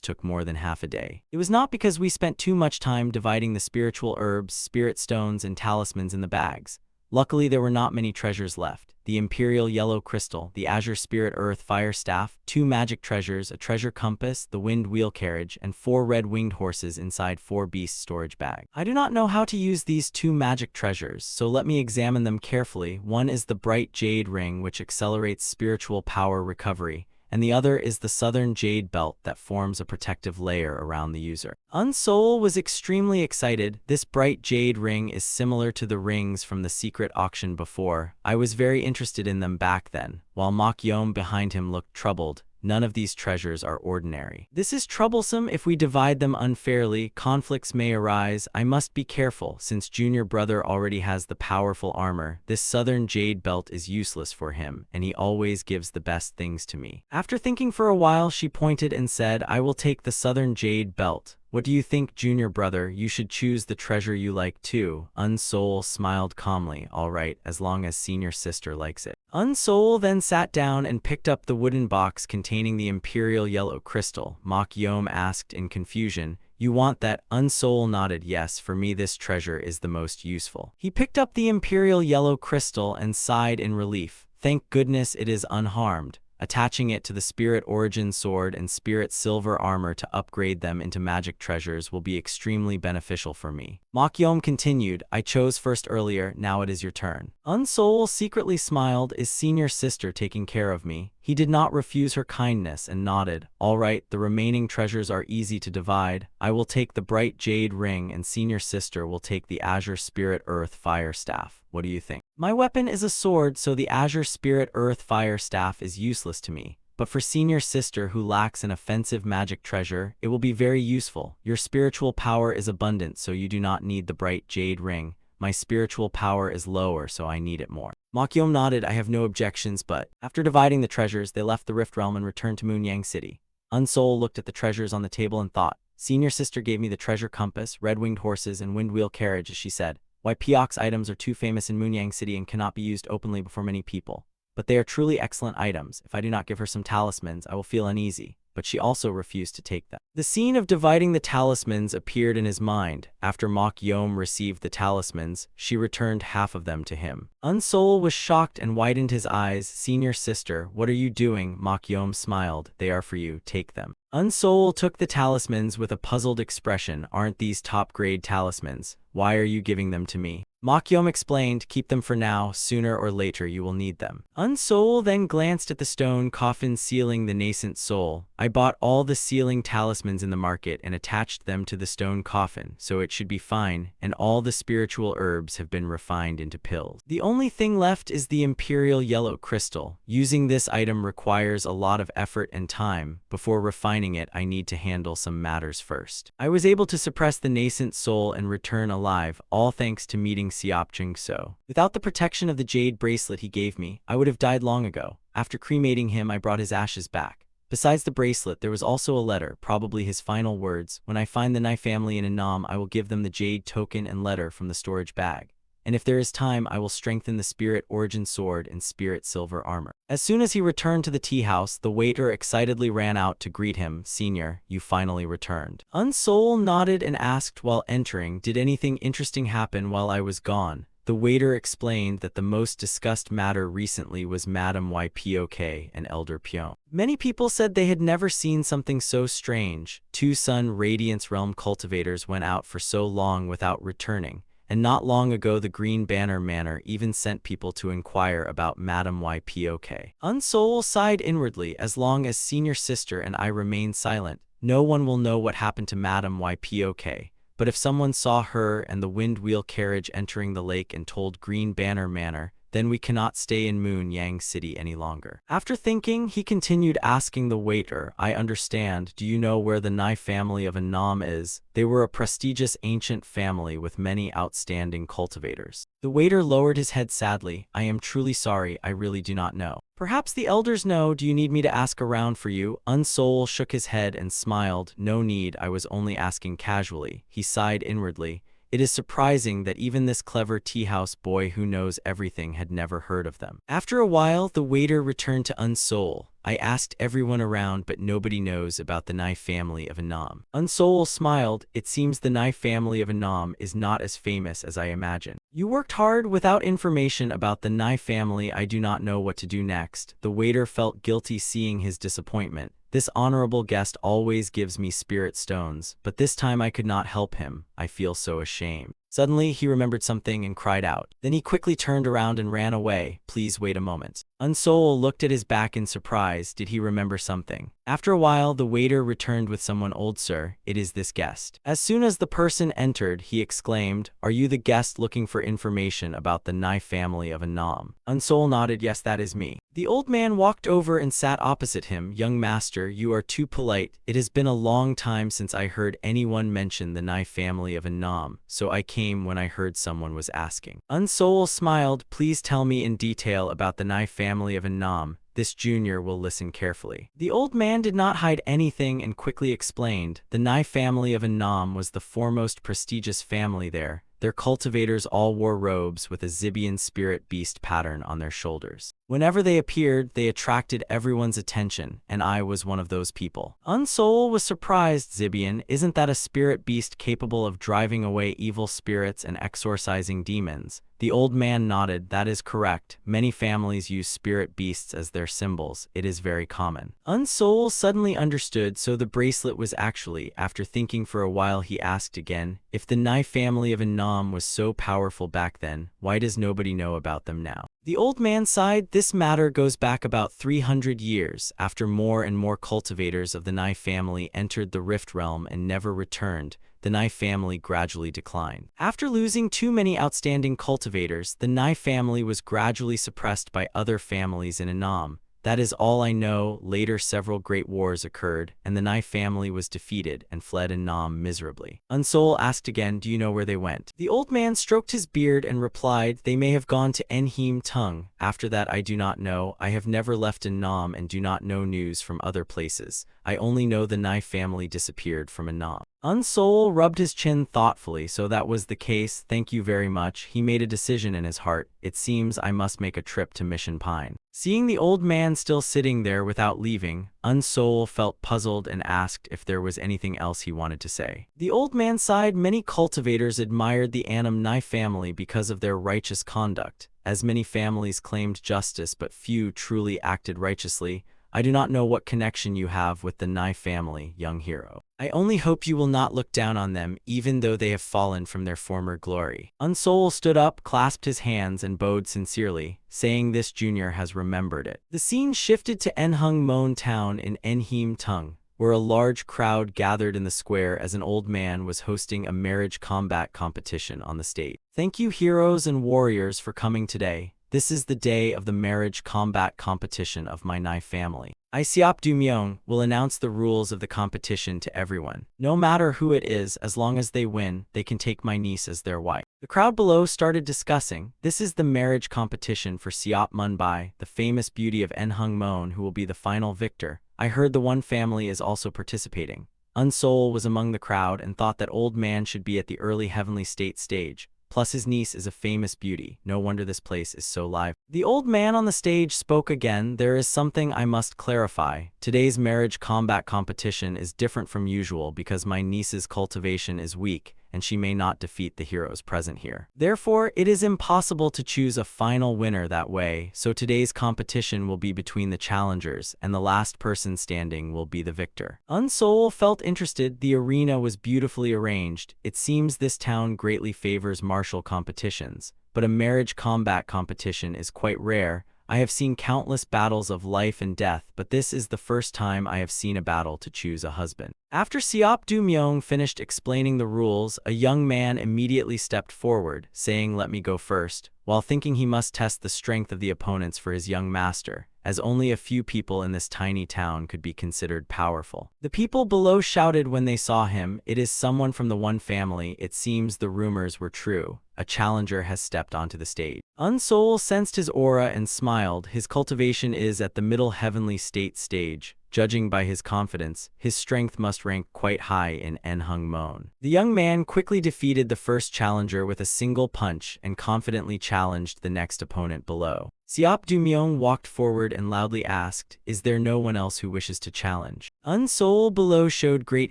took more than half a day. It was not because we spent too much time dividing the spiritual herbs, spirit stones, and talismans in the bags. Luckily, there were not many treasures left. The Imperial Yellow Crystal, the Azure Spirit Earth Fire Staff, 2 magic treasures, a treasure compass, the Wind Wheel Carriage, and 4 red-winged horses inside 4 beast storage bags. I do not know how to use these 2 magic treasures, so let me examine them carefully. One is the Bright Jade Ring, which accelerates spiritual power recovery, and the other is the Southern Jade Belt that forms a protective layer around the user. Unsoul was extremely excited. This bright jade ring is similar to the rings from the secret auction before. I was very interested in them back then. While Mokyom behind him looked troubled, none of these treasures are ordinary. This is troublesome. If we divide them unfairly, conflicts may arise. I must be careful, since junior brother already has the powerful armor. This southern jade belt is useless for him, and he always gives the best things to me. After thinking for a while, she pointed and said, I will take the southern jade belt. What do you think, junior brother? You should choose the treasure you like too. Unsoul smiled calmly. All right, as long as senior sister likes it. Unsoul then sat down and picked up the wooden box containing the Imperial Yellow Crystal. Mokyom asked in confusion, You want that? Unsoul nodded. Yes, for me this treasure is the most useful. He picked up the Imperial Yellow Crystal and sighed in relief. Thank goodness it is unharmed. Attaching it to the Spirit Origin Sword and Spirit Silver Armor to upgrade them into magic treasures will be extremely beneficial for me. Mokyom continued, I chose first earlier, now it is your turn. Unsoul secretly smiled. Is senior sister taking care of me? He did not refuse her kindness and nodded. All right, the remaining treasures are easy to divide. I will take the bright jade ring and senior sister will take the Azure Spirit Earth Fire Staff. What do you think? My weapon is a sword, so the Azure Spirit Earth Fire Staff is useless to me. But for senior sister who lacks an offensive magic treasure, it will be very useful. Your spiritual power is abundant, so you do not need the bright jade ring. My spiritual power is lower, so I need it more. Mokyom nodded. I have no objections, but after dividing the treasures, they left the Rift Realm and returned to Moonyang City. Unsoul looked at the treasures on the table and thought, Senior sister gave me the treasure compass, red-winged horses, and wind wheel carriage, as she said. Why Piox items are too famous in Moonyang City and cannot be used openly before many people. But they are truly excellent items. If I do not give her some talismans, I will feel uneasy. But she also refused to take them. The scene of dividing the talismans appeared in his mind. After Mokyom received the talismans, she returned half of them to him. Unsoul was shocked and widened his eyes. Senior sister, what are you doing? Mokyom smiled. They are for you, take them. Unsoul took the talismans with a puzzled expression. Aren't these top-grade talismans? Why are you giving them to me? Mokyom explained, keep them for now, sooner or later you will need them. Unsoul then glanced at the stone coffin sealing the nascent soul. I bought all the sealing talismans in the market and attached them to the stone coffin, so it should be fine, and all the spiritual herbs have been refined into pills. The only thing left is the Imperial Yellow Crystal. Using this item requires a lot of effort and time. Before refining it, I need to handle some matters first. I was able to suppress the nascent soul and return alive, all thanks to meeting Siop So. Without the protection of the jade bracelet he gave me, I would have died long ago. After cremating him, I brought his ashes back. Besides the bracelet, there was also a letter, probably his final words. When I find the Nai family in Annam, I will give them the jade token and letter from the storage bag. And if there is time, I will strengthen the Spirit Origin Sword and Spirit Silver Armor. As soon as he returned to the tea house, the waiter excitedly ran out to greet him. Senior, you finally returned. Unsoul nodded and asked while entering, did anything interesting happen while I was gone? The waiter explained that the most discussed matter recently was Madame Ypok and Elder Pyong. Many people said they had never seen something so strange. 2 Sun Radiance Realm cultivators went out for so long without returning. And not long ago the Green Banner Manor even sent people to inquire about Madame Ypok. Unsoul sighed inwardly. As long as senior sister and I remain silent, no one will know what happened to Madame Ypok. But if someone saw her and the wind wheel carriage entering the lake and told Green Banner Manor, then we cannot stay in Moon Yang City any longer. After thinking, he continued asking the waiter, I understand, do you know where the Nai family of Annam is? They were a prestigious ancient family with many outstanding cultivators. The waiter lowered his head sadly. I am truly sorry, I really do not know. Perhaps the elders know, do you need me to ask around for you? Unsol shook his head and smiled. No need, I was only asking casually. He sighed inwardly. It is surprising that even this clever tea-house boy who knows everything had never heard of them. After a while, the waiter returned to Unsol. I asked everyone around, but nobody knows about the Nai family of Annam. Unsol smiled. It seems the Nai family of Annam is not as famous as I imagined. You worked hard. Without information about the Nai family, I do not know what to do next. The waiter felt guilty seeing his disappointment. This honorable guest always gives me spirit stones, but this time I could not help him. I feel so ashamed. Suddenly, he remembered something and cried out. Then he quickly turned around and ran away. Please wait a moment. Unsol looked at his back in surprise. Did he remember something? After a while, the waiter returned with someone old. Sir, it is this guest. As soon as the person entered, he exclaimed, Are you the guest looking for information about the Nai family of Annam? Unsol nodded. Yes, that is me. The old man walked over and sat opposite him. Young master, you are too polite. It has been a long time since I heard anyone mention the Nai family of Annam, so I came when I heard someone was asking. Unsol smiled. Please tell me in detail about the Nai family of Annam. This junior will listen carefully. The old man did not hide anything and quickly explained. The Nai family of Annam was the foremost prestigious family there. Their cultivators all wore robes with a Zibian spirit beast pattern on their shoulders. Whenever they appeared, they attracted everyone's attention, and I was one of those people. Unsol was surprised. Zibian, isn't that a spirit beast capable of driving away evil spirits and exorcising demons? The old man nodded. That is correct. Many families use spirit beasts as their symbols. It is very common. Unsol suddenly understood, so the bracelet was actually, after thinking for a while, he asked again, if the Nai family of Annam was so powerful back then, why does nobody know about them now? The old man sighed. This matter goes back about 300 years. After more and more cultivators of the Nai family entered the Rift Realm and never returned, the Nai family gradually declined. After losing too many outstanding cultivators, the Nai family was gradually suppressed by other families in Annam. That is all I know. Later, several great wars occurred, and the Nai family was defeated and fled Annam miserably. Unsol asked again, do you know where they went? The old man stroked his beard and replied, they may have gone to Enheim Tung. After that, I do not know. I have never left Annam and do not know news from other places. I only know the Nai family disappeared from Annam. Unsol rubbed his chin thoughtfully. So that was the case. Thank you very much. He made a decision in his heart. It seems I must make a trip to Mission Pine. Seeing the old man still sitting there without leaving, Unsol felt puzzled and asked if there was anything else he wanted to say. The old man sighed. Many cultivators admired the Annam Nai family because of their righteous conduct. As many families claimed justice, but few truly acted righteously. I do not know what connection you have with the Nai family, young hero. I only hope you will not look down on them, even though they have fallen from their former glory. Unsol stood up, clasped his hands, and bowed sincerely, saying this junior has remembered it. The scene shifted to Enhung Mon town in Enheim Tung, where a large crowd gathered in the square as an old man was hosting a marriage combat competition on the stage. Thank you, heroes and warriors, for coming today. This is the day of the marriage combat competition of my Nai family. I, Siop Du-myung, will announce the rules of the competition to everyone. No matter who it is, as long as they win, they can take my niece as their wife. The crowd below started discussing. This is the marriage competition for Siop Munbai, the famous beauty of Enhung Mon, who will be the final victor. I heard the one family is also participating. Unsol was among the crowd and thought that old man should be at the early heavenly state stage. Plus his niece is a famous beauty. No wonder this place is so live. The old man on the stage spoke again. There is something I must clarify. Today's marriage combat competition is different from usual because my niece's cultivation is weak and she may not defeat the heroes present here. Therefore, it is impossible to choose a final winner that way, so today's competition will be between the challengers, and the last person standing will be the victor. Unsol felt interested. The arena was beautifully arranged. It seems this town greatly favors martial competitions, but a marriage combat competition is quite rare. I have seen countless battles of life and death, but this is the first time I have seen a battle to choose a husband. After Siop Du-myung finished explaining the rules, a young man immediately stepped forward, saying, "Let me go first." while thinking he must test the strength of the opponents for his young master, as only a few people in this tiny town could be considered powerful. The people below shouted when they saw him, "It is someone from the One family. It seems the rumors were true. A challenger has stepped onto the stage." Unsol sensed his aura and smiled. His cultivation is at the middle heavenly state stage. Judging by his confidence, his strength must rank quite high in Enhung-mon. The young man quickly defeated the first challenger with a single punch and confidently challenged the next opponent below. Siop Du-myung walked forward and loudly asked, "Is there no one else who wishes to challenge?" Unsol below showed great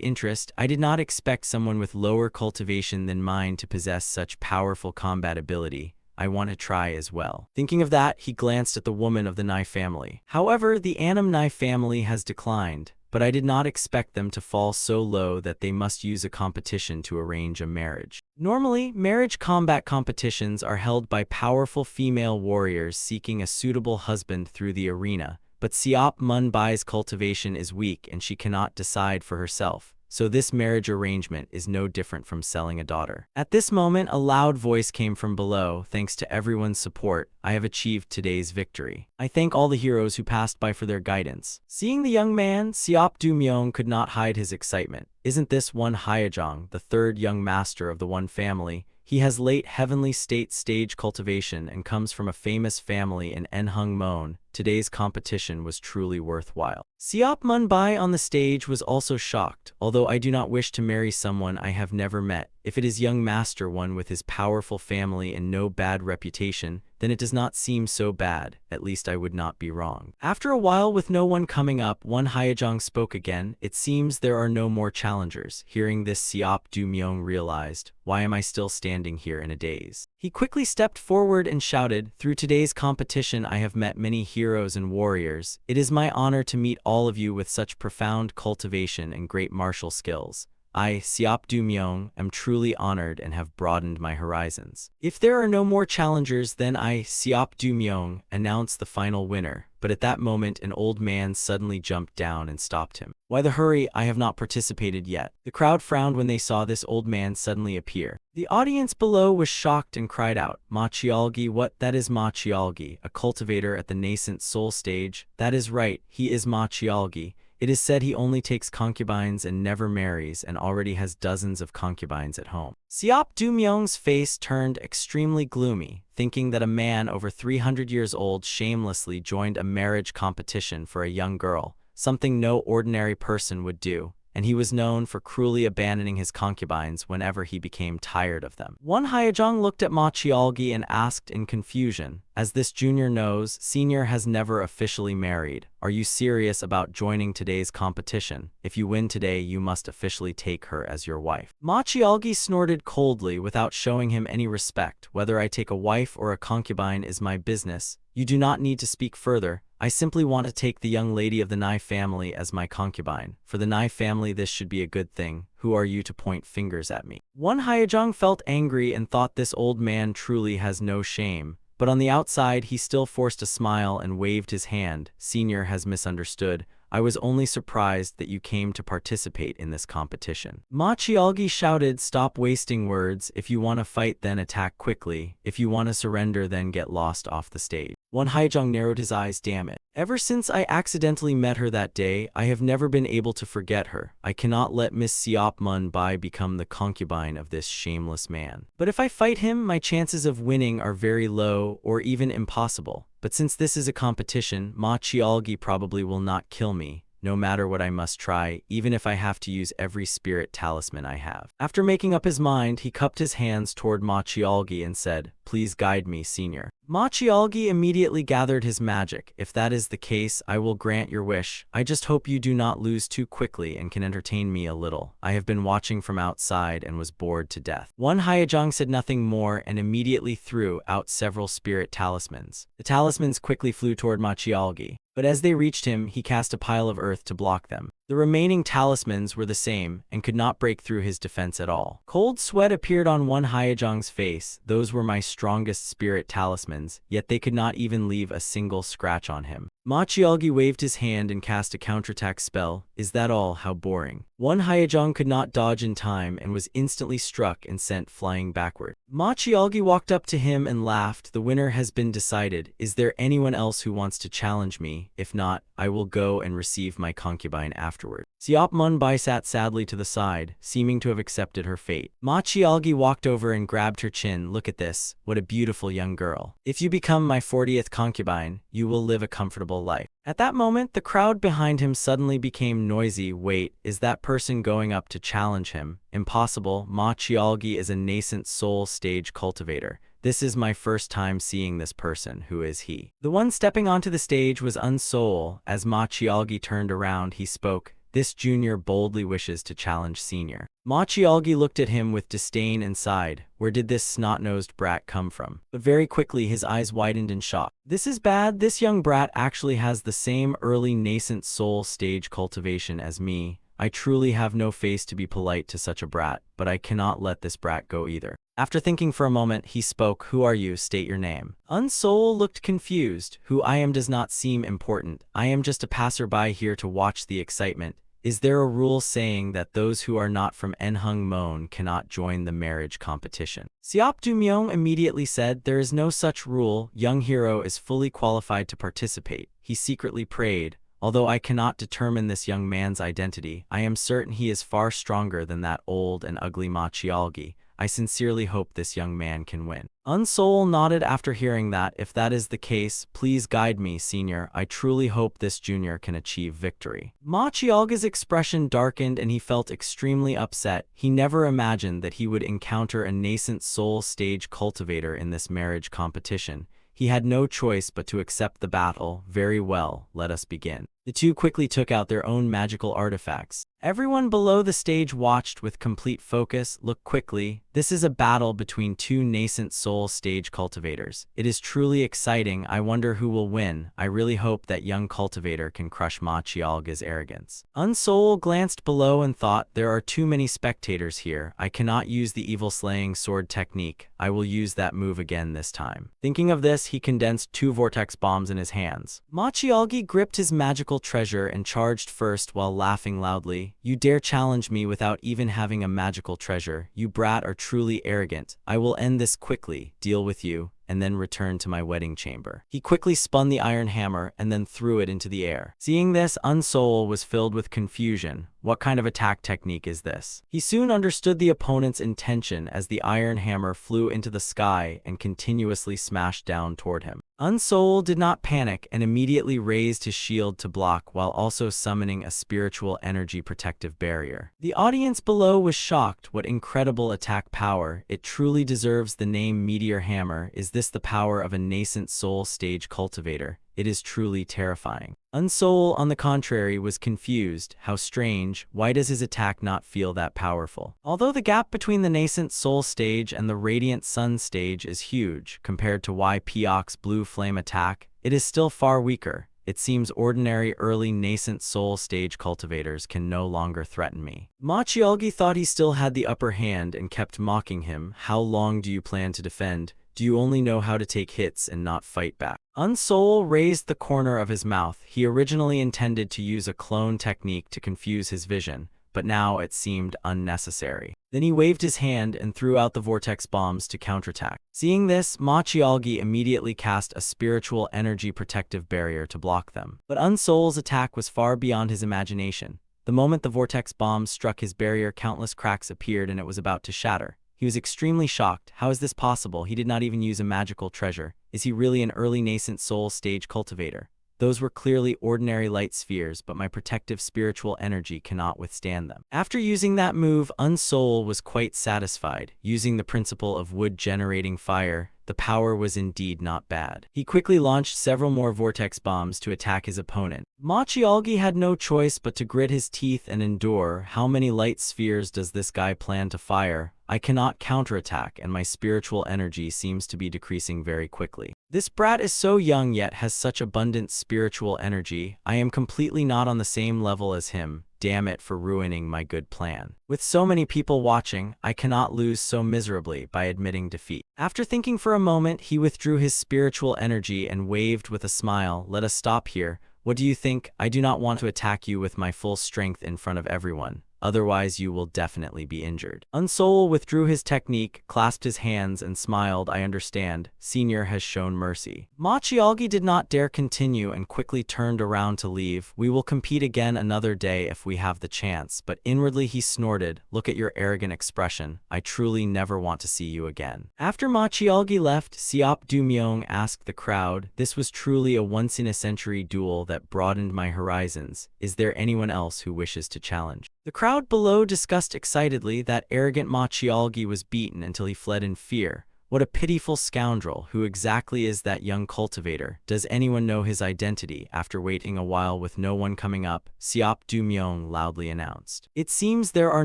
interest. "I did not expect someone with lower cultivation than mine to possess such powerful combat ability. I want to try as well." Thinking of that, he glanced at the woman of the Nai family. "However, the Annam Nai family has declined, but I did not expect them to fall so low that they must use a competition to arrange a marriage. Normally, marriage combat competitions are held by powerful female warriors seeking a suitable husband through the arena, but Siop Mun-bai's cultivation is weak and she cannot decide for herself. So this marriage arrangement is no different from selling a daughter." At this moment, a loud voice came from below. "Thanks to everyone's support, I have achieved today's victory. I thank all the heroes who passed by for their guidance." Seeing the young man, Siop Du-myung could not hide his excitement. "Isn't this One Hyejong, the third young master of the One family? He has late heavenly state stage cultivation and comes from a famous family in Enhung-mon. Today's competition was truly worthwhile." Siop Mun-bai on the stage was also shocked. "Although I do not wish to marry someone I have never met, if it is young master one with his powerful family and no bad reputation, then it does not seem so bad. At least I would not be wrong." After a while, with no one coming up, One Hyejong spoke again. "It seems there are no more challengers." Hearing this, Siop Du-myung realized, "Why am I still standing here in a daze?" He quickly stepped forward and shouted, "Through today's competition I have met many heroes and warriors. It is my honor to meet all of you with such profound cultivation and great martial skills. I, Siop Du-myung, am truly honored and have broadened my horizons. If there are no more challengers, then I, Siop Du-myung, announce the final winner." But at that moment, an old man suddenly jumped down and stopped him. "Why the hurry? I have not participated yet." The crowd frowned when they saw this old man suddenly appear. The audience below was shocked and cried out, "Ma Chialgi, what? That is Ma Chialgi, a cultivator at the nascent soul stage." "That is right, he is Ma Chialgi. It is said he only takes concubines and never marries and already has dozens of concubines at home." Siop Du-myung's face turned extremely gloomy, thinking that a man over 300 years old shamelessly joined a marriage competition for a young girl, something no ordinary person would do, and he was known for cruelly abandoning his concubines whenever he became tired of them. One Hyejong looked at Ma Chialgi and asked in confusion, "As this junior knows, senior has never officially married. Are you serious about joining today's competition? If you win today, you must officially take her as your wife." Ma Chialgi snorted coldly without showing him any respect. "Whether I take a wife or a concubine is my business. You do not need to speak further. I simply want to take the young lady of the Nai family as my concubine. For the Nai family, this should be a good thing. Who are you to point fingers at me?" One Hyejong felt angry and thought this old man truly has no shame. But on the outside, he still forced a smile and waved his hand. "Senior has misunderstood. I was only surprised that you came to participate in this competition." Ma Chialgi shouted, "Stop wasting words. If you want to fight, then attack quickly. If you want to surrender, then get lost off the stage." One Hyejong narrowed his eyes. "Damn it. Ever since I accidentally met her that day, I have never been able to forget her. I cannot let Miss Siop Mun-bai become the concubine of this shameless man. But if I fight him, my chances of winning are very low or even impossible. But since this is a competition, Ma Chialgi probably will not kill me. No matter what, I must try, even if I have to use every spirit talisman I have." After making up his mind, he cupped his hands toward Ma Chialgi and said, "Please guide me, senior." Ma Chialgi immediately gathered his magic. "If that is the case, I will grant your wish. I just hope you do not lose too quickly and can entertain me a little. I have been watching from outside and was bored to death." One Hyejong said nothing more and immediately threw out several spirit talismans. The talismans quickly flew toward Ma Chialgi, but as they reached him, he cast a pile of earth to block them. The remaining talismans were the same and could not break through his defense at all. Cold sweat appeared on One Hyejong's face. "Those were my strongest spirit talismans, yet they could not even leave a single scratch on him." Machialgi waved his hand and cast a counterattack spell. Is that all? How boring. One Hyojong could not dodge in time and was instantly struck and sent flying backward. Machialgi walked up to him and laughed. The winner has been decided. Is there anyone else who wants to challenge me? If not, I will go and receive my concubine afterward. Siop Munbai sat sadly to the side, seeming to have accepted her fate. Machialgi walked over and grabbed her chin. Look at this. What a beautiful young girl. If you become my 40th concubine, you will live a comfortable life. At that moment, the crowd behind him suddenly became noisy. Wait, is that person going up to challenge him? Impossible. Machialgi is a nascent soul stage cultivator. This is my first time seeing this person. Who is he? The one stepping onto the stage was Unsoul. As Machialgi turned around, he spoke. This junior boldly wishes to challenge senior. Machialgi looked at him with disdain and sighed. Where did this snot-nosed brat come from? But very quickly his eyes widened in shock. This is bad. This young brat actually has the same early nascent soul stage cultivation as me. I truly have no face to be polite to such a brat, but I cannot let this brat go either. After thinking for a moment, he spoke. Who are you? State your name. Unsoul looked confused. Who I am does not seem important. I am just a passerby here to watch the excitement. Is there a rule saying that those who are not from Enhung Mon cannot join the marriage competition? Siop Du-myung immediately said, there is no such rule. Young hero is fully qualified to participate. He secretly prayed. Although I cannot determine this young man's identity, I am certain he is far stronger than that old and ugly Machialgi. I sincerely hope this young man can win. Unsoul nodded after hearing that. If that is the case, please guide me, senior. I truly hope this junior can achieve victory. Machialga's expression darkened and he felt extremely upset. He never imagined that he would encounter a nascent soul stage cultivator in this marriage competition. He had no choice but to accept the battle. Very well, let us begin. The two quickly took out their own magical artifacts. Everyone below the stage watched with complete focus. Look quickly. This is a battle between two nascent soul stage cultivators. It is truly exciting. I wonder who will win. I really hope that young cultivator can crush Machialga's arrogance. Unsoul glanced below and thought, there are too many spectators here. I cannot use the evil slaying sword technique. I will use that move again this time. Thinking of this, he condensed 2 vortex bombs in his hands. Machialgi gripped his magical treasure and charged first while laughing loudly. You dare challenge me without even having a magical treasure. You brat are truly arrogant. I will end this quickly, deal with you, and then return to my wedding chamber. He quickly spun the iron hammer and then threw it into the air. Seeing this, Unsoul was filled with confusion. What kind of attack technique is this? He soon understood the opponent's intention as the iron hammer flew into the sky and continuously smashed down toward him. Unsoul did not panic and immediately raised his shield to block while also summoning a spiritual energy protective barrier. The audience below was shocked. What incredible attack power. It truly deserves the name Meteor Hammer. Is this the power of a nascent soul stage cultivator? It is truly terrifying. Unsoul, on the contrary, was confused. How strange. Why does his attack not feel that powerful? Although the gap between the nascent soul stage and the radiant sun stage is huge compared to YPOC's blue flame attack, it is still far weaker. It seems ordinary early nascent soul stage cultivators can no longer threaten me. Machialgi thought he still had the upper hand and kept mocking him. How long do you plan to defend? Do you only know how to take hits and not fight back? Unsoul raised the corner of his mouth. He originally intended to use a clone technique to confuse his vision, but now it seemed unnecessary. Then he waved his hand and threw out the vortex bombs to counterattack. Seeing this, Machialgi immediately cast a spiritual energy protective barrier to block them. But Unsoul's attack was far beyond his imagination. The moment the vortex bombs struck his barrier, countless cracks appeared and it was about to shatter. He was extremely shocked. How is this possible? He did not even use a magical treasure. Is he really an early nascent soul stage cultivator? Those were clearly ordinary light spheres, but my protective spiritual energy cannot withstand them. After using that move, Unsoul was quite satisfied. Using the principle of wood generating fire, the power was indeed not bad. He quickly launched several more vortex bombs to attack his opponent. Machialgi had no choice but to grit his teeth and endure. How many light spheres does this guy plan to fire? I cannot counterattack, and my spiritual energy seems to be decreasing very quickly. This brat is so young yet has such abundant spiritual energy. I am completely not on the same level as him. damn it for ruining my good plan. With so many people watching, I cannot lose so miserably by admitting defeat. After thinking for a moment, he withdrew his spiritual energy and waved with a smile. Let us stop here. What do you think? I do not want to attack you with my full strength in front of everyone. Otherwise, you will definitely be injured. Unsol withdrew his technique, clasped his hands, and smiled. I understand. Senior has shown mercy. Machialgi did not dare continue and quickly turned around to leave. We will compete again another day if we have the chance. But inwardly he snorted. Look at your arrogant expression. I truly never want to see you again. After Machialgi left, Siop Du-myung asked the crowd, this was truly a once-in-a-century duel that broadened my horizons. Is there anyone else who wishes to challenge? The crowd below discussed excitedly that arrogant Machialgi was beaten until he fled in fear. What a pitiful scoundrel. Who exactly is that young cultivator? Does anyone know his identity? After waiting a while with no one coming up, Siop Du-myung loudly announced, it seems there are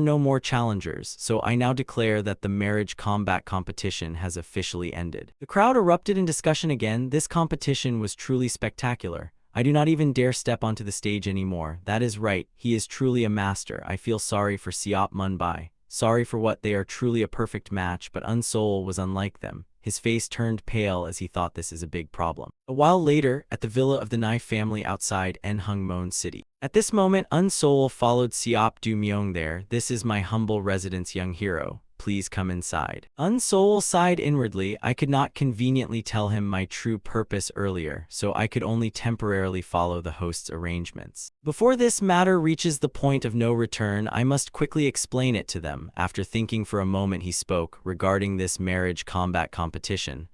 no more challengers, so I now declare that the marriage combat competition has officially ended. The crowd erupted in discussion again. This competition was truly spectacular. I do not even dare step onto the stage anymore. That is right, he is truly a master. I feel sorry for Siop Munbai. Sorry for what they are truly a perfect match, but Unsol was unlike them. His face turned pale as he thought this is a big problem. A while later, at the villa of the Nai family outside Nhungmon City. At this moment, Unsol followed Siop Du-myung there. This is my humble residence, young hero. Please come inside. Unsol sighed inwardly. I could not conveniently tell him my true purpose earlier, so I could only temporarily follow the host's arrangements. Before this matter reaches the point of no return, I must quickly explain it to them. After thinking for a moment, he spoke regarding this marriage combat competition.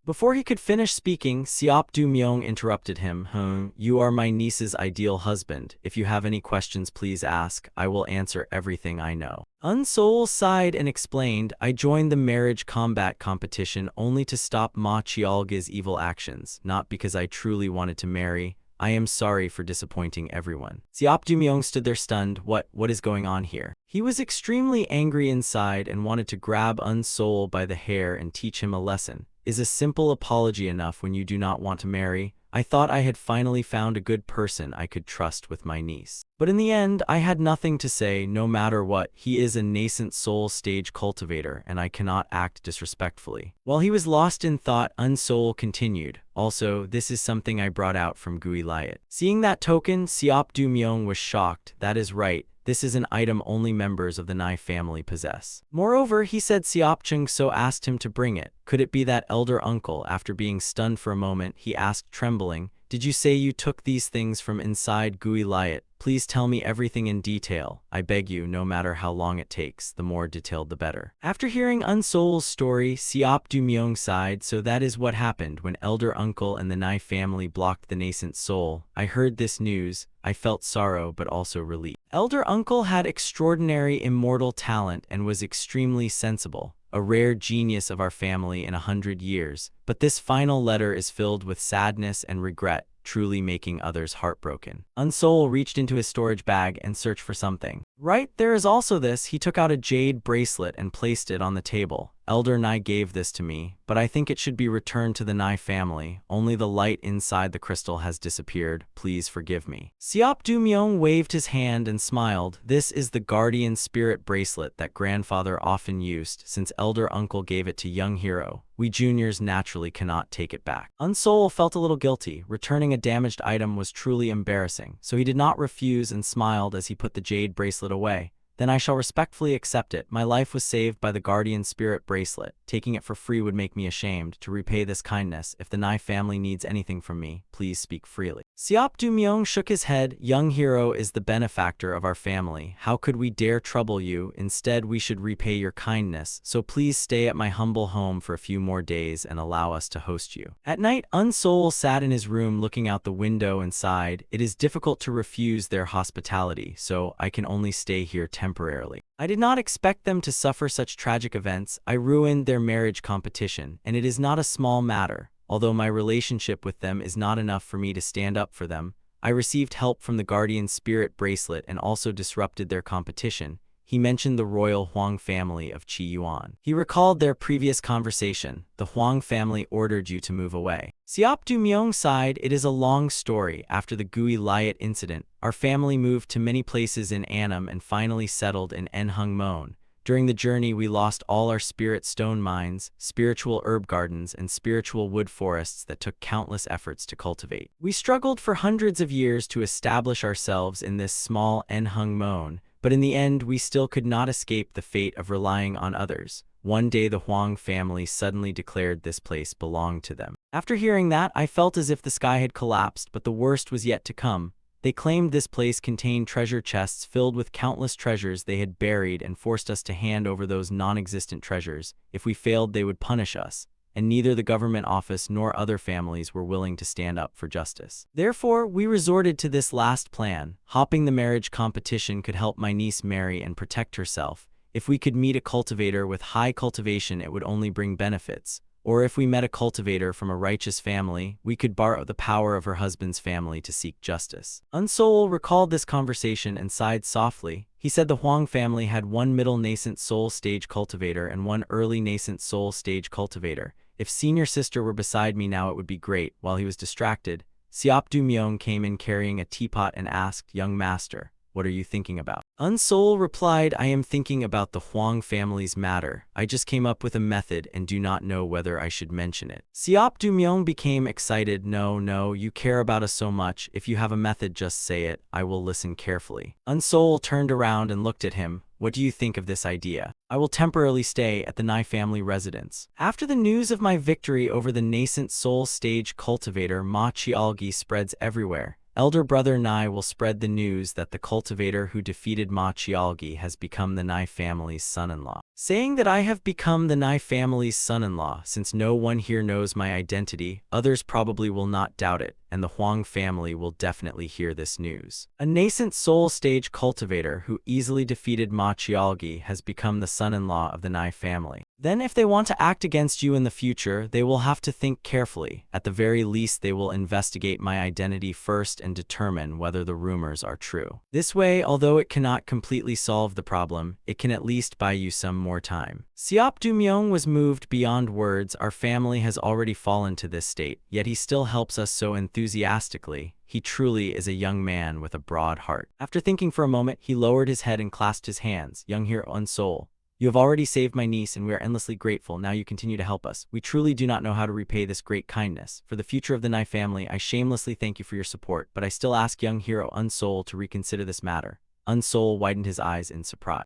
Before he could finish speaking, Siop Du-myung interrupted him. You are my niece's ideal husband. If you have any questions, please ask. I will answer everything I know. Unsol sighed and explained, I joined the marriage combat competition only to stop Ma Chialga's evil actions, not because I truly wanted to marry. I am sorry for disappointing everyone. Siop Du-myung stood there stunned. What is going on here? He was extremely angry inside and wanted to grab Unsol by the hair and teach him a lesson. Is a simple apology enough when you do not want to marry? I thought I had finally found a good person I could trust with my niece. But in the end, I had nothing to say. No matter what, he is a nascent soul stage cultivator, and I cannot act disrespectfully. While he was lost in thought, Unsol continued. Also, this is something I brought out from Gui Liat. Seeing that token, Siop Du-myung was shocked. That is right. This is an item only members of the Nai family possess. Moreover, he said Siop Chung so asked him to bring it. Could it be that elder uncle? After being stunned for a moment, he asked trembling, did you say you took these things from inside Gui Liat? Please tell me everything in detail. I beg you, no matter how long it takes, the more detailed the better. After hearing Unsol's story, Siop Du-myung sighed. So that is what happened when elder uncle and the Nai family blocked the nascent soul. I heard this news. I felt sorrow but also relief. Elder uncle had extraordinary immortal talent and was extremely sensible, a rare genius of our family in 100 years. But this final letter is filled with sadness and regret, truly making others heartbroken. Unsol reached into his storage bag and searched for something. Right, there is also this. He took out a jade bracelet and placed it on the table. Elder Nai gave this to me, but I think it should be returned to the Nai family. Only the light inside the crystal has disappeared. Please forgive me. Siop Du-myung waved his hand and smiled. This is the guardian spirit bracelet that grandfather often used. Since elder uncle gave it to young hero, we juniors naturally cannot take it back. Unsol felt a little guilty. Returning a damaged item was truly embarrassing, so he did not refuse and smiled as he put the jade bracelet away. Then I shall respectfully accept it. My life was saved by the guardian spirit bracelet. Taking it for free would make me ashamed. To repay this kindness, if the Nai family needs anything from me, please speak freely. Siop Du-myung shook his head. Young hero is the benefactor of our family. How could we dare trouble you? Instead, we should repay your kindness. So please stay at my humble home for a few more days and allow us to host you. At night, Unsol sat in his room looking out the window and sighed. It is difficult to refuse their hospitality, so I can only stay here temporarily. I did not expect them to suffer such tragic events. I ruined their marriage competition, and it is not a small matter. Although my relationship with them is not enough for me to stand up for them, I received help from the guardian spirit bracelet and also disrupted their competition. he mentioned the royal Huang family of Qi Yuan. He recalled their previous conversation. The Huang family ordered you to move away. Siop Du Myung sighed. It is a long story. After the Gui Liat incident, our family moved to many places in Annam and finally settled in Enhung Mon. During the journey, we lost all our spirit stone mines, spiritual herb gardens, and spiritual wood forests that took countless efforts to cultivate. We struggled for hundreds of years to establish ourselves in this small Enhung Mon, but in the end, we still could not escape the fate of relying on others. One day, the Huang family suddenly declared this place belonged to them. After hearing that, I felt as if the sky had collapsed, but the worst was yet to come. They claimed this place contained treasure chests filled with countless treasures they had buried and forced us to hand over those non-existent treasures. If we failed, they would punish us, and neither the government office nor other families were willing to stand up for justice. Therefore, we resorted to this last plan. Hopping the marriage competition could help my niece marry and protect herself. If we could meet a cultivator with high cultivation, it would only bring benefits. Or if we met a cultivator from a righteous family, we could borrow the power of her husband's family to seek justice. Unsol recalled this conversation and sighed softly. He said the Huang family had one middle nascent soul stage cultivator and one early nascent soul stage cultivator. If senior sister were beside me now, it would be great. While he was distracted, Siop Du Myung came in carrying a teapot and asked, "Young master, what are you thinking about?" Unsol replied, "I am thinking about the Huang family's matter. I just came up with a method and do not know whether I should mention it." Siop Du Myung became excited. No, you care about us so much. If you have a method, just say it. I will listen carefully." Unsol turned around and looked at him. "What do you think of this idea? I will temporarily stay at the Nai family residence." After the news of my victory over the nascent soul stage cultivator, Ma Chialgi spreads everywhere. Elder brother Nai will spread the news that the cultivator who defeated Ma Chialgi has become the Nai family's son-in-law. Saying that I have become the Nai family's son-in-law, since no one here knows my identity, others probably will not doubt it, and the Huang family will definitely hear this news. A nascent soul stage cultivator who easily defeated Ma Chialgi has become the son-in-law of the Nai family. Then if they want to act against you in the future, they will have to think carefully. At the very least, they will investigate my identity first and determine whether the rumors are true. This way, although it cannot completely solve the problem, it can at least buy you some more time. Siop Du Myung was moved beyond words. Our family has already fallen to this state, yet he still helps us so enthusiastically. He truly is a young man with a broad heart. After thinking for a moment, he lowered his head and clasped his hands. "Young hero Unsol, you have already saved my niece and we are endlessly grateful. Now you continue to help us. We truly do not know how to repay this great kindness. For the future of the Nai family, I shamelessly thank you for your support, but I still ask young hero Unsol to reconsider this matter." Unsol widened his eyes in surprise.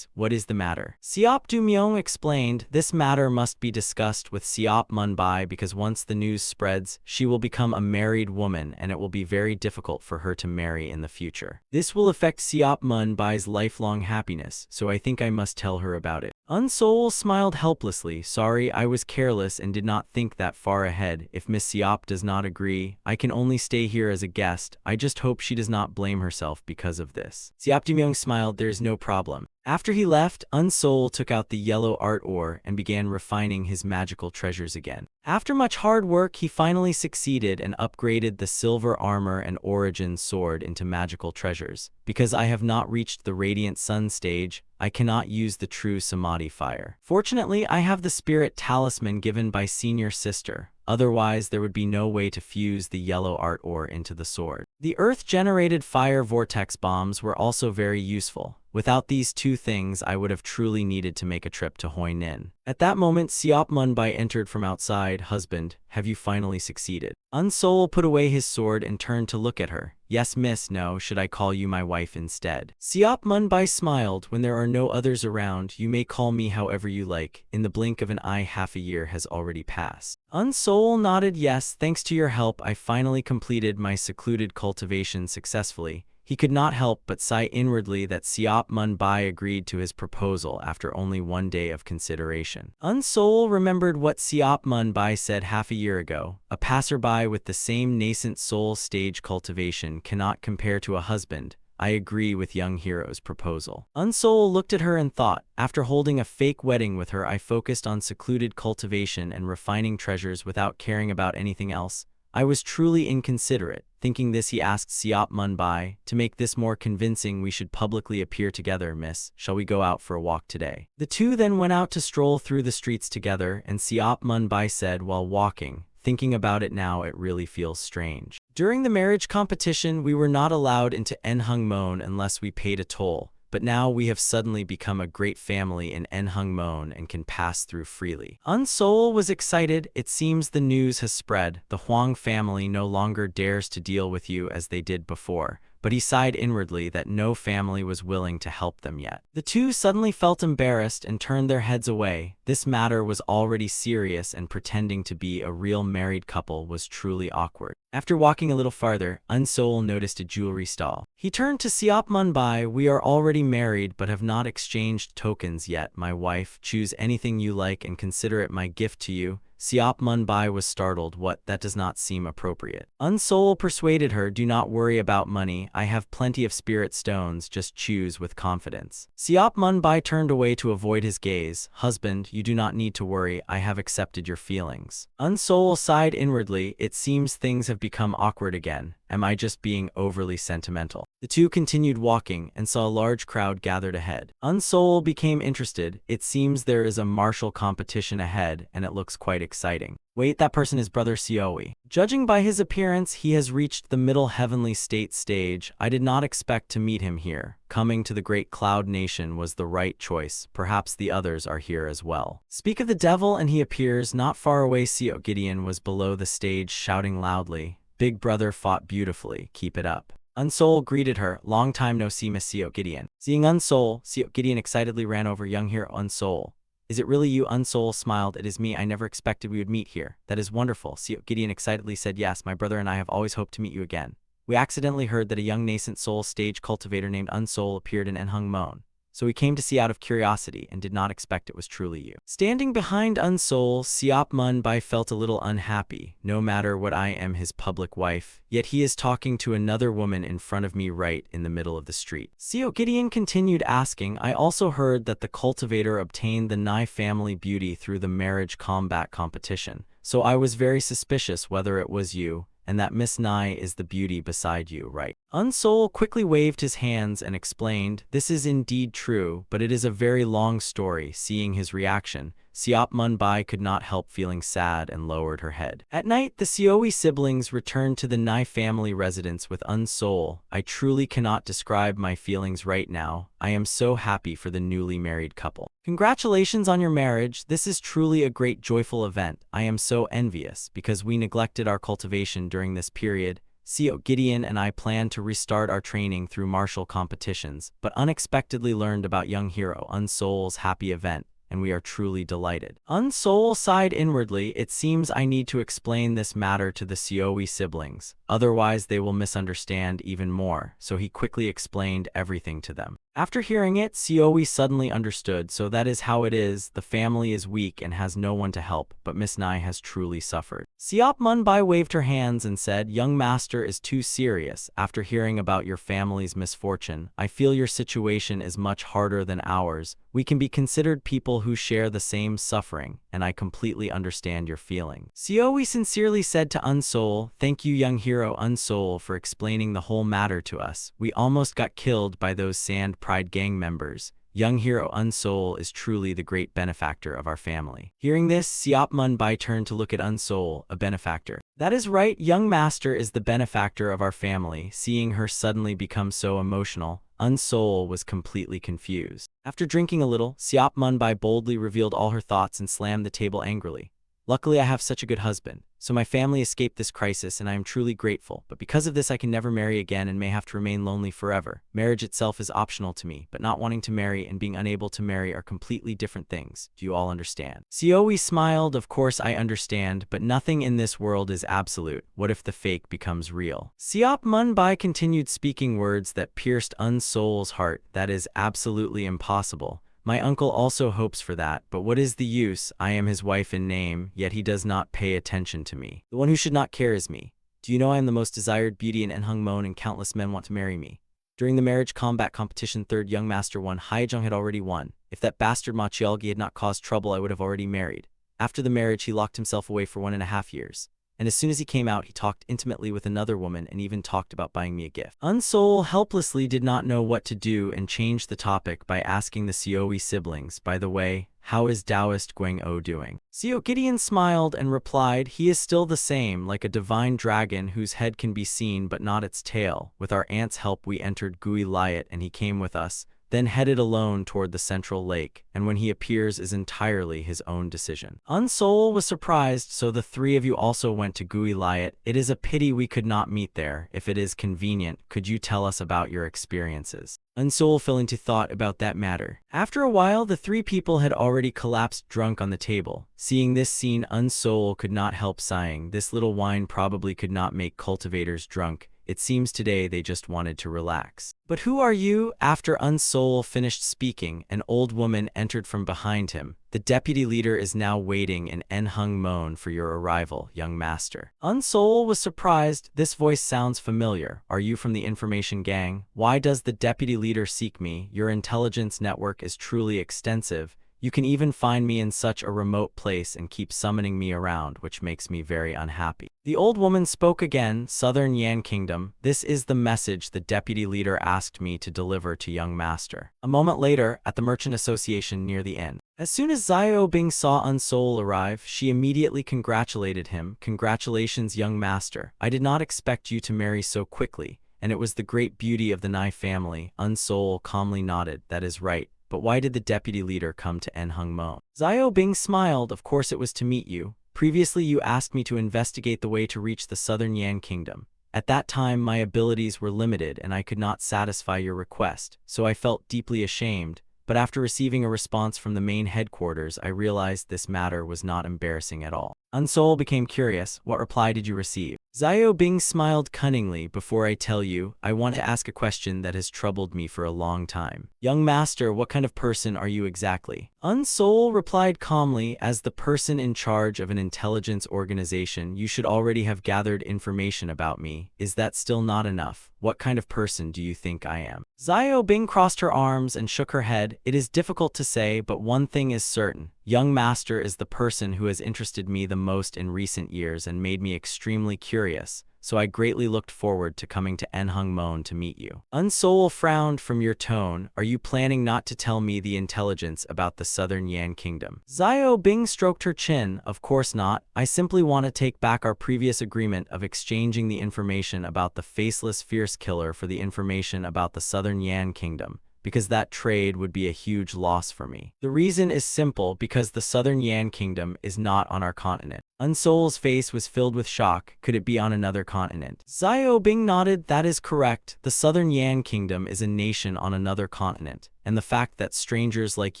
"What is the matter?" Siop Du Myung explained, "This matter must be discussed with Siop Mun Bai because once the news spreads, she will become a married woman and it will be very difficult for her to marry in the future. This will affect Siop Mun Bai's lifelong happiness, so I think I must tell her about it." Unsol smiled helplessly. "Sorry, I was careless and did not think that far ahead. If Miss Siop does not agree, I can only stay here as a guest. I just hope she does not blame herself because of this." Siop Du Myung smiled. "There is no problem." After he left, Unsol took out the yellow art ore and began refining his magical treasures again. After much hard work, he finally succeeded and upgraded the silver armor and origin sword into magical treasures. Because I have not reached the Radiant Sun stage, I cannot use the true Samadhi fire. Fortunately, I have the spirit talisman given by senior sister. Otherwise, there would be no way to fuse the yellow art ore into the sword. The earth-generated fire vortex bombs were also very useful. Without these two things, I would have truly needed to make a trip to Hoi Nin. At that moment, Siop Mun Bai entered from outside. "Husband, have you finally succeeded?" Unsol put away his sword and turned to look at her. "Yes, miss. No, should I call you my wife instead?" Siop Mun Bai smiled. "When there are no others around, you may call me however you like. In the blink of an eye, half a year has already passed." Unsol nodded. "Yes, thanks to your help, I finally completed my secluded cultivation successfully." He could not help but sigh inwardly that Siop Mun Bai agreed to his proposal after only one day of consideration. Unsol remembered what Siop Mun Bai said half a year ago. A passerby with the same nascent soul stage cultivation cannot compare to a husband. I agree with young hero's proposal. Unsol looked at her and thought, after holding a fake wedding with her, I focused on secluded cultivation and refining treasures without caring about anything else. I was truly inconsiderate. Thinking this, he asked Siop Munbai, to make this more convincing, we should publicly appear together, miss. Shall we go out for a walk today? The two then went out to stroll through the streets together, and Siop Munbai said while walking, thinking about it now, it really feels strange. During the marriage competition, we were not allowed into Nhung unless we paid a toll. But now we have suddenly become a great family in Nhung and can pass through freely. Unsol was excited. It seems the news has spread. The Huang family no longer dares to deal with you as they did before. But he sighed inwardly that no family was willing to help them yet. The two suddenly felt embarrassed and turned their heads away. This matter was already serious, and pretending to be a real married couple was truly awkward. After walking a little farther, Unsol noticed a jewelry stall. He turned to Siop Munbai. We are already married but have not exchanged tokens yet, my wife. Choose anything you like and consider it my gift to you. Siop Munbai was startled. What? That does not seem appropriate. Unsol persuaded her, do not worry about money. I have plenty of spirit stones. Just choose with confidence. Siop Munbai turned away to avoid his gaze. Husband, you do not need to worry. I have accepted your feelings. Unsol sighed inwardly. It seems things have become awkward again. Am I just being overly sentimental? The two continued walking and saw a large crowd gathered ahead. Unsol became interested. It seems there is a martial competition ahead, and it looks quite exciting. Wait, that person is Brother Sioe. Judging by his appearance, he has reached the middle heavenly state stage. I did not expect to meet him here. Coming to the great cloud nation was the right choice. Perhaps the others are here as well. Speak of the devil and he appears not far away. Seo Gideon was below the stage shouting loudly, Big brother fought beautifully, keep it up. Unsol greeted her, long time no see, Miss Seo Gideon. Seeing Unsol, Seo Gideon excitedly ran over. Young hero Unsol. Is it really you? Unsol smiled. It is me. I never expected we would meet here. That is wonderful. Seo Gideon excitedly said, yes, my brother and I have always hoped to meet you again. We accidentally heard that a young nascent soul stage cultivator named Unsol appeared in Nhung. So we came to see out of curiosity and did not expect it was truly you. Standing behind Unsol, Siop Munbai felt a little unhappy. No matter what, I am his public wife, yet he is talking to another woman in front of me right in the middle of the street. Seo Gideon continued asking, I also heard that the cultivator obtained the Nai family beauty through the marriage combat competition. So I was very suspicious whether it was you, and that Miss Nai is the beauty beside you, right? Unsol quickly waved his hands and explained, this is indeed true, but it is a very long story. Seeing his reaction, Siop Munbai could not help feeling sad and lowered her head. At night, the Sioe siblings returned to the Nai family residence with Unsol. I truly cannot describe my feelings right now. I am so happy for the newly married couple. Congratulations on your marriage. This is truly a great joyful event. I am so envious because we neglected our cultivation during this period. Seo Gideon and I planned to restart our training through martial competitions, but unexpectedly learned about young hero Unsol's happy event, and we are truly delighted. Unsol sighed inwardly. It seems I need to explain this matter to the Sioe siblings, otherwise they will misunderstand even more, so he quickly explained everything to them. After hearing it, Sioe suddenly understood. So that is how it is. The family is weak and has no one to help, but Miss Nai has truly suffered. Siop Munbai waved her hands and said, young master is too serious. After hearing about your family's misfortune, I feel your situation is much harder than ours. We can be considered people who share the same suffering, and I completely understand your feeling. Sioe sincerely said to Unsol, thank you young hero Unsol for explaining the whole matter to us. We almost got killed by those Sand Pride gang members. Young hero Unsol is truly the great benefactor of our family. Hearing this, Siop Munbai turned to look at Unsol, a benefactor. That is right, young master is the benefactor of our family. Seeing her suddenly become so emotional, Unsol was completely confused. After drinking a little, Siop Munbai boldly revealed all her thoughts and slammed the table angrily. Luckily, I have such a good husband, so my family escaped this crisis and I am truly grateful, but because of this I can never marry again and may have to remain lonely forever. Marriage itself is optional to me, but not wanting to marry and being unable to marry are completely different things. Do you all understand? Sioe smiled. Of course I understand, but nothing in this world is absolute. What if the fake becomes real? Siop Munbai continued speaking words that pierced Unsol's heart. That is absolutely impossible. My uncle also hopes for that, but what is the use? I am his wife in name, yet he does not pay attention to me. The one who should not care is me. Do you know I am the most desired beauty in Nhung and countless men want to marry me? During the marriage combat competition, third young master won. Haejung had already won. If that bastard Ma Chialgi had not caused trouble, I would have already married. After the marriage, he locked himself away for 1.5 years. and as soon as he came out, he talked intimately with another woman and even talked about buying me a gift. Unsol helplessly did not know what to do and changed the topic by asking the Seoi siblings, by the way, how is Taoist Guang-o doing? Seo Gideon smiled and replied, he is still the same, like a divine dragon whose head can be seen but not its tail. With our aunt's help we entered Gui Liat and he came with us, then headed alone toward the central lake, and when he appears is entirely his own decision. Unsol was surprised, so the three of you also went to Gui Liat. It is a pity we could not meet there. If it is convenient, could you tell us about your experiences? Unsol fell into thought about that matter. After a while, the three people had already collapsed drunk on the table. Seeing this scene, Unsol could not help sighing. This little wine probably could not make cultivators drunk. It seems today they just wanted to relax. But who are you? After Unsol finished speaking, an old woman entered from behind him. The deputy leader is now waiting in Enhung-mon for your arrival, young master. Unsol was surprised. This voice sounds familiar. Are you from the information gang? Why does the deputy leader seek me? Your intelligence network is truly extensive. You can even find me in such a remote place and keep summoning me around, which makes me very unhappy. The old woman spoke again. Southern Yan Kingdom. This is the message the deputy leader asked me to deliver to young master. A moment later, at the Merchant Association near the inn. As soon as Xiao Bing saw Unsol arrive, she immediately congratulated him. Congratulations, young master. I did not expect you to marry so quickly, and it was the great beauty of the Nai family. Unsol calmly nodded. That is right. But why did the deputy leader come to Enhung-mon? Xiao Bing smiled. Of course it was to meet you. Previously you asked me to investigate the way to reach the Southern Yan Kingdom. At that time my abilities were limited and I could not satisfy your request, so I felt deeply ashamed. But after receiving a response from the main headquarters, I realized this matter was not embarrassing at all. Unsol became curious. What reply did you receive? Xiao Bing smiled cunningly. Before I tell you, I want to ask a question that has troubled me for a long time. Young master, what kind of person are you exactly? Unsol replied calmly, as the person in charge of an intelligence organization, you should already have gathered information about me. Is that still not enough? What kind of person do you think I am? Xiao Bing crossed her arms and shook her head. It is difficult to say, but one thing is certain. Young master is the person who has interested me the most in recent years and made me extremely curious, so I greatly looked forward to coming to Enhung-mon to meet you. Unsol frowned. From your tone, are you planning not to tell me the intelligence about the Southern Yan Kingdom? Xiao Bing stroked her chin. Of course not. I simply want to take back our previous agreement of exchanging the information about the faceless fierce killer for the information about the Southern Yan Kingdom, because that trade would be a huge loss for me. The reason is simple, because the Southern Yan Kingdom is not on our continent. Unsol's face was filled with shock. Could it be on another continent? Xiao Bing nodded. That is correct. The Southern Yan Kingdom is a nation on another continent, and the fact that strangers like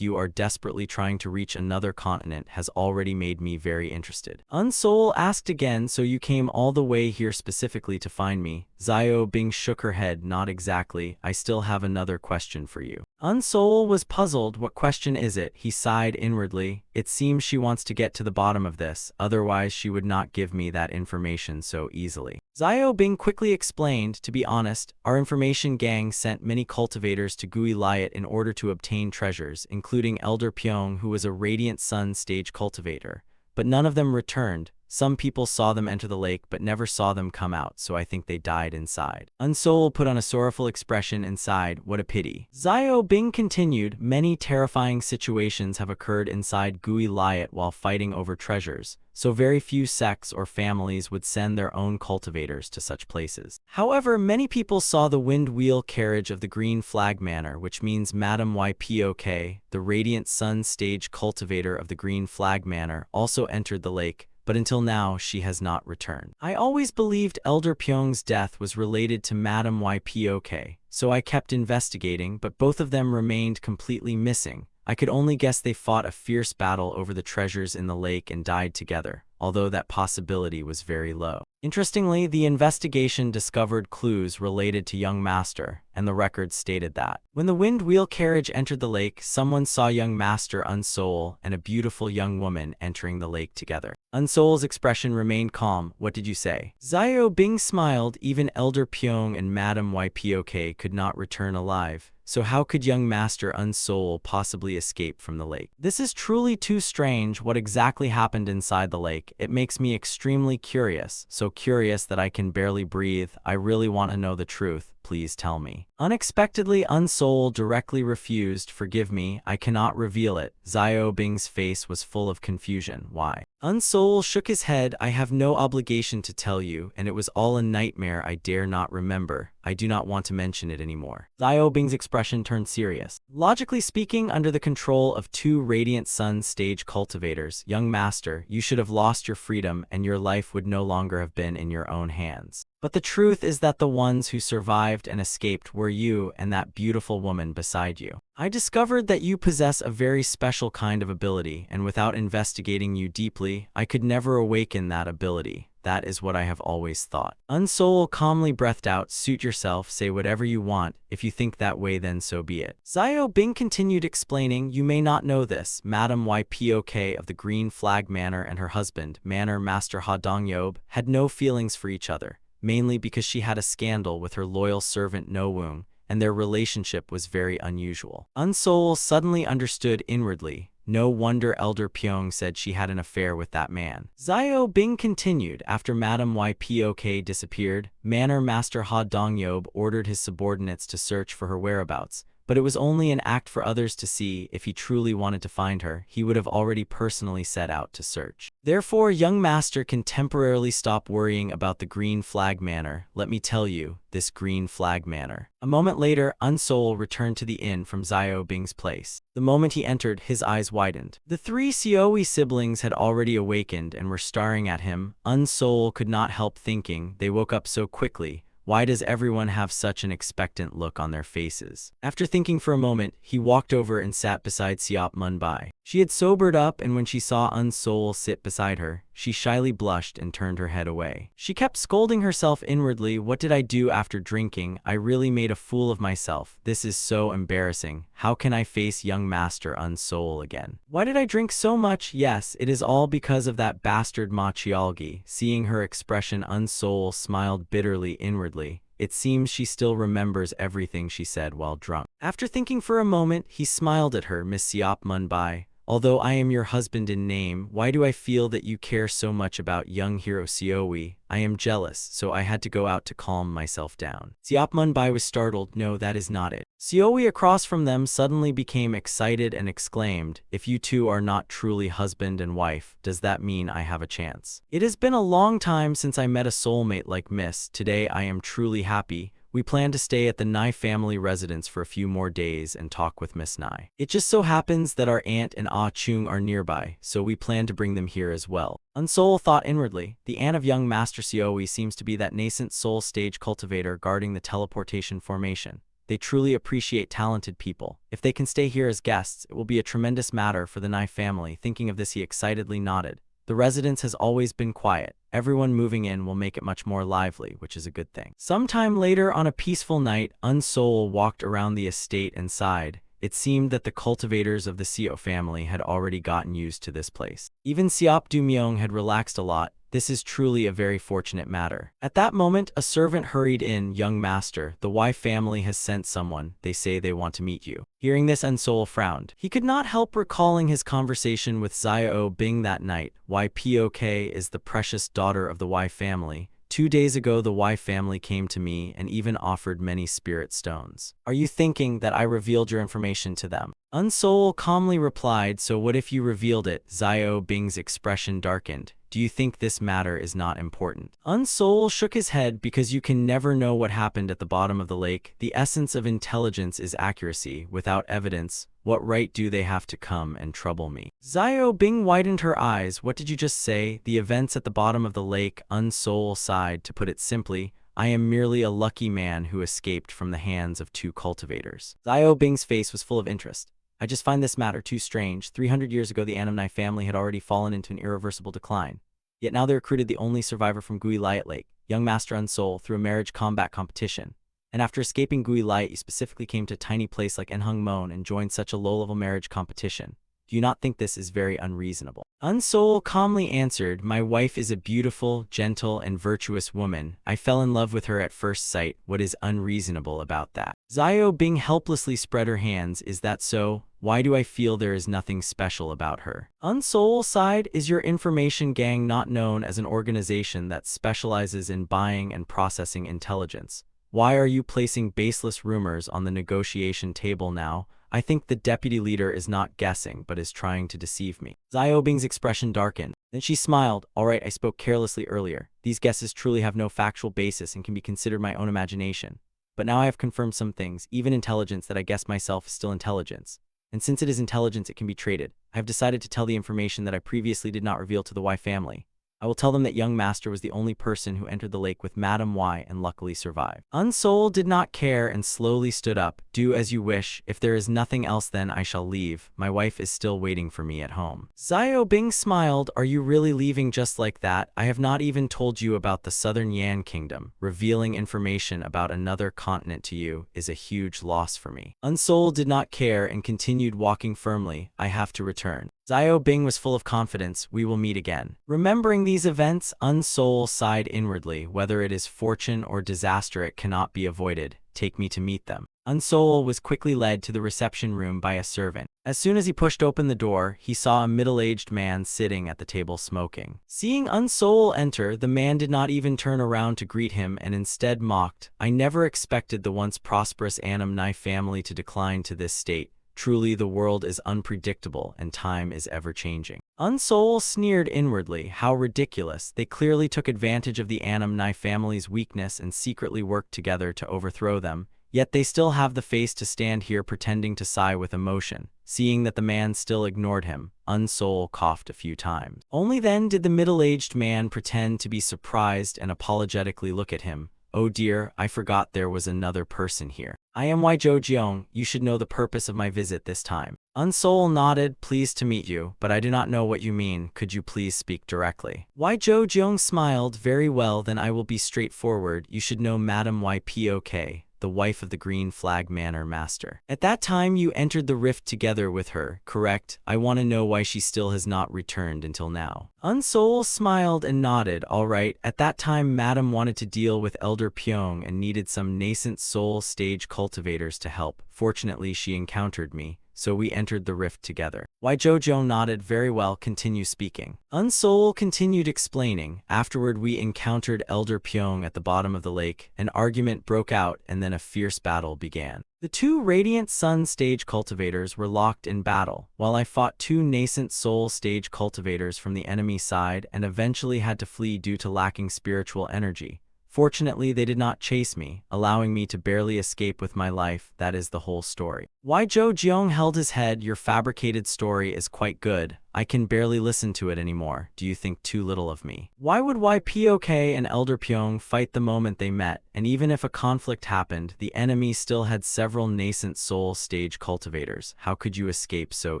you are desperately trying to reach another continent has already made me very interested. Unsol asked again, so you came all the way here specifically to find me? Xiao Bing shook her head. Not exactly. I still have another question for you. Unsol was puzzled. What question is it? He sighed inwardly. It seems she wants to get to the bottom of this, otherwise she would not give me that information so easily. Xiao Bing quickly explained, to be honest, our information gang sent many cultivators to Gui Liat in order to obtain treasures, including Elder Pyong, who was a Radiant Sun stage cultivator. But none of them returned. Some people saw them enter the lake but never saw them come out, so I think they died inside. Unsol put on a sorrowful expression and sighed. What a pity. Xiao Bing continued, many terrifying situations have occurred inside Gui Liat while fighting over treasures, so very few sects or families would send their own cultivators to such places. However, many people saw the wind wheel carriage of the Green Flag Manor, which means Madame Ypok, the Radiant Sun stage cultivator of the Green Flag Manor, also entered the lake, but until now she has not returned. I always believed Elder Pyong's death was related to Madame Ypok, so I kept investigating, but both of them remained completely missing. I could only guess they fought a fierce battle over the treasures in the lake and died together, although that possibility was very low. Interestingly, the investigation discovered clues related to young master, and the records stated that when the wind wheel carriage entered the lake, someone saw young master Unsol and a beautiful young woman entering the lake together. Unsol's expression remained calm. What did you say? Xiao Bing smiled. Even Elder Pyong and Madam Ypok could not return alive. So how could young master Unsol possibly escape from the lake? This is truly too strange. What exactly happened inside the lake? It makes me extremely curious. So curious that I can barely breathe. I really want to know the truth. Please tell me. Unexpectedly, Unsol directly refused. Forgive me, I cannot reveal it. Xiao Bing's face was full of confusion. Why? Unsol shook his head. I have no obligation to tell you, and it was all a nightmare I dare not remember. I do not want to mention it anymore. Xiao Bing's expression turned serious. Logically speaking, under the control of two Radiant Sun stage cultivators, young master, you should have lost your freedom and your life would no longer have been in your own hands. But the truth is that the ones who survived and escaped were you and that beautiful woman beside you. I discovered that you possess a very special kind of ability, and without investigating you deeply, I could never awaken that ability. That is what I have always thought. Unsol calmly breathed out. Suit yourself, say whatever you want. If you think that way, then so be it. Xiao Bing continued explaining, you may not know this. Madam Ypok of the Green Flag Manor and her husband, Manor Master Ha Dongyob, had no feelings for each other, mainly because she had a scandal with her loyal servant No Woong, and their relationship was very unusual. Unsol suddenly understood inwardly. No wonder Elder Pyong said she had an affair with that man. Xiao Bing continued, after Madam Ypok disappeared, Manor Master Ha Dongyob ordered his subordinates to search for her whereabouts, but it was only an act for others to see. If he truly wanted to find her, he would have already personally set out to search. Therefore, young master can temporarily stop worrying about the Green Flag Manor. Let me tell you, this Green Flag Manor. A moment later, Unsol returned to the inn from Xiao Bing's place. The moment he entered, his eyes widened. The three Xiaoi siblings had already awakened and were staring at him. Unsol could not help thinking, they woke up so quickly. Why does everyone have such an expectant look on their faces? After thinking for a moment, he walked over and sat beside Siop Munbai. She had sobered up, and when she saw Unsol sit beside her, she shyly blushed and turned her head away. She kept scolding herself inwardly. What did I do after drinking? I really made a fool of myself. This is so embarrassing. How can I face young master Unsol again? Why did I drink so much? Yes, it is all because of that bastard Ma Chialgi. Seeing her expression, Unsol smiled bitterly inwardly. It seems she still remembers everything she said while drunk. After thinking for a moment, he smiled at her. Miss Siop Munbai, although I am your husband in name, why do I feel that you care so much about young hero Xiaoi? I am jealous, so I had to go out to calm myself down. Siop Munbai was startled. No, that is not it. Xiaoi across from them suddenly became excited and exclaimed, if you two are not truly husband and wife, does that mean I have a chance? It has been a long time since I met a soulmate like Miss. Today I am truly happy. We plan to stay at the Nai family residence for a few more days and talk with Miss Nai. It just so happens that our aunt and Ah Chung are nearby, so we plan to bring them here as well. Unsol thought inwardly. The aunt of young Master Xiaoi seems to be that nascent soul stage cultivator guarding the teleportation formation. They truly appreciate talented people. If they can stay here as guests, it will be a tremendous matter for the Nai family. Thinking of this, he excitedly nodded. The residence has always been quiet. Everyone moving in will make it much more lively, which is a good thing. Sometime later, on a peaceful night, Unsol walked around the estate and sighed. It seemed that the cultivators of the Seo family had already gotten used to this place. Even Siop Du Myung had relaxed a lot. This is truly a very fortunate matter. At that moment, a servant hurried in. Young master, the Y family has sent someone. They say they want to meet you. Hearing this, Unsol frowned. He could not help recalling his conversation with Xiao Bing that night. Ypok is the precious daughter of the Y family. 2 days ago, the Y family came to me and even offered many spirit stones. Are you thinking that I revealed your information to them? Unsol calmly replied, so what if you revealed it? Xiao Bing's expression darkened. Do you think this matter is not important? Unsol shook his head. Because you can never know what happened at the bottom of the lake. The essence of intelligence is accuracy. Without evidence, what right do they have to come and trouble me? Xiao Bing widened her eyes. What did you just say? The events at the bottom of the lake? Unsol sighed. To put it simply, I am merely a lucky man who escaped from the hands of 2 cultivators. Xiao Bing's face was full of interest. I just find this matter too strange. 300 years ago, the Annamnai family had already fallen into an irreversible decline. Yet now they recruited the only survivor from Gui Liat Lake, young Master Unsol, through a marriage combat competition. And after escaping Gui Liat, you specifically came to a tiny place like Enhung Mon and joined such a low-level marriage competition. Do you not think this is very unreasonable? Unsol calmly answered, my wife is a beautiful, gentle, and virtuous woman. I fell in love with her at first sight. What is unreasonable about that? Xiao Bing helplessly spread her hands. Is that so? Why do I feel there is nothing special about her? Unsol sighed, is your information gang not known as an organization that specializes in buying and processing intelligence? Why are you placing baseless rumors on the negotiation table now? I think the deputy leader is not guessing, but is trying to deceive me. Xiao Bing's expression darkened. Then she smiled. All right, I spoke carelessly earlier. These guesses truly have no factual basis and can be considered my own imagination. But now I have confirmed some things, even intelligence that I guess myself is still intelligence. And since it is intelligence, it can be traded. I have decided to tell the information that I previously did not reveal to the Y family. I will tell them that young Master was the only person who entered the lake with Madame Y and luckily survived. Unsol did not care and slowly stood up. Do as you wish. If there is nothing else, then I shall leave. My wife is still waiting for me at home. Xiao Bing smiled. Are you really leaving just like that? I have not even told you about the Southern Yan Kingdom. Revealing information about another continent to you is a huge loss for me. Unsol did not care and continued walking firmly. I have to return. Xiao Bing was full of confidence. We will meet again. Remembering these events, Unsol sighed inwardly. Whether it is fortune or disaster, it cannot be avoided. Take me to meet them. Unsol was quickly led to the reception room by a servant. As soon as he pushed open the door, he saw a middle-aged man sitting at the table smoking. Seeing Unsol enter, the man did not even turn around to greet him and instead mocked. I never expected the once prosperous Annam Nai family to decline to this state. Truly, the world is unpredictable and time is ever-changing. Unsol sneered inwardly. How ridiculous. They clearly took advantage of the Annam Nai family's weakness and secretly worked together to overthrow them. Yet they still have the face to stand here pretending to sigh with emotion. Seeing that the man still ignored him, Unsol coughed a few times. Only then did the middle-aged man pretend to be surprised and apologetically look at him. Oh dear, I forgot there was another person here. I am Wai Zhou Jiong. You should know the purpose of my visit this time. Unsol nodded. Pleased to meet you, but I do not know what you mean. Could you please speak directly? Wai Zhou Jiong smiled. Very well, then I will be straightforward. You should know Madame YPOK, the wife of the Green Flag Manor Master. At that time you entered the rift together with her, correct? I want to know why she still has not returned until now. Unsol smiled and nodded. All right, at that time Madame wanted to deal with Elder Pyong and needed some nascent soul stage cultivators to help. Fortunately, she encountered me, so we entered the rift together. Wai Jojo nodded. Very well, continue speaking. Unsol continued explaining. Afterward we encountered Elder Pyong at the bottom of the lake. An argument broke out and then a fierce battle began. The two Radiant Sun stage cultivators were locked in battle, while I fought two nascent soul stage cultivators from the enemy side and eventually had to flee due to lacking spiritual energy. Fortunately, they did not chase me, allowing me to barely escape with my life. That is the whole story. Wai Zhou Jiong held his head. Your fabricated story is quite good. I can barely listen to it anymore. Do you think too little of me? Why would YPOK and Elder Pyong fight the moment they met? And even if a conflict happened, the enemy still had several nascent soul stage cultivators. How could you escape so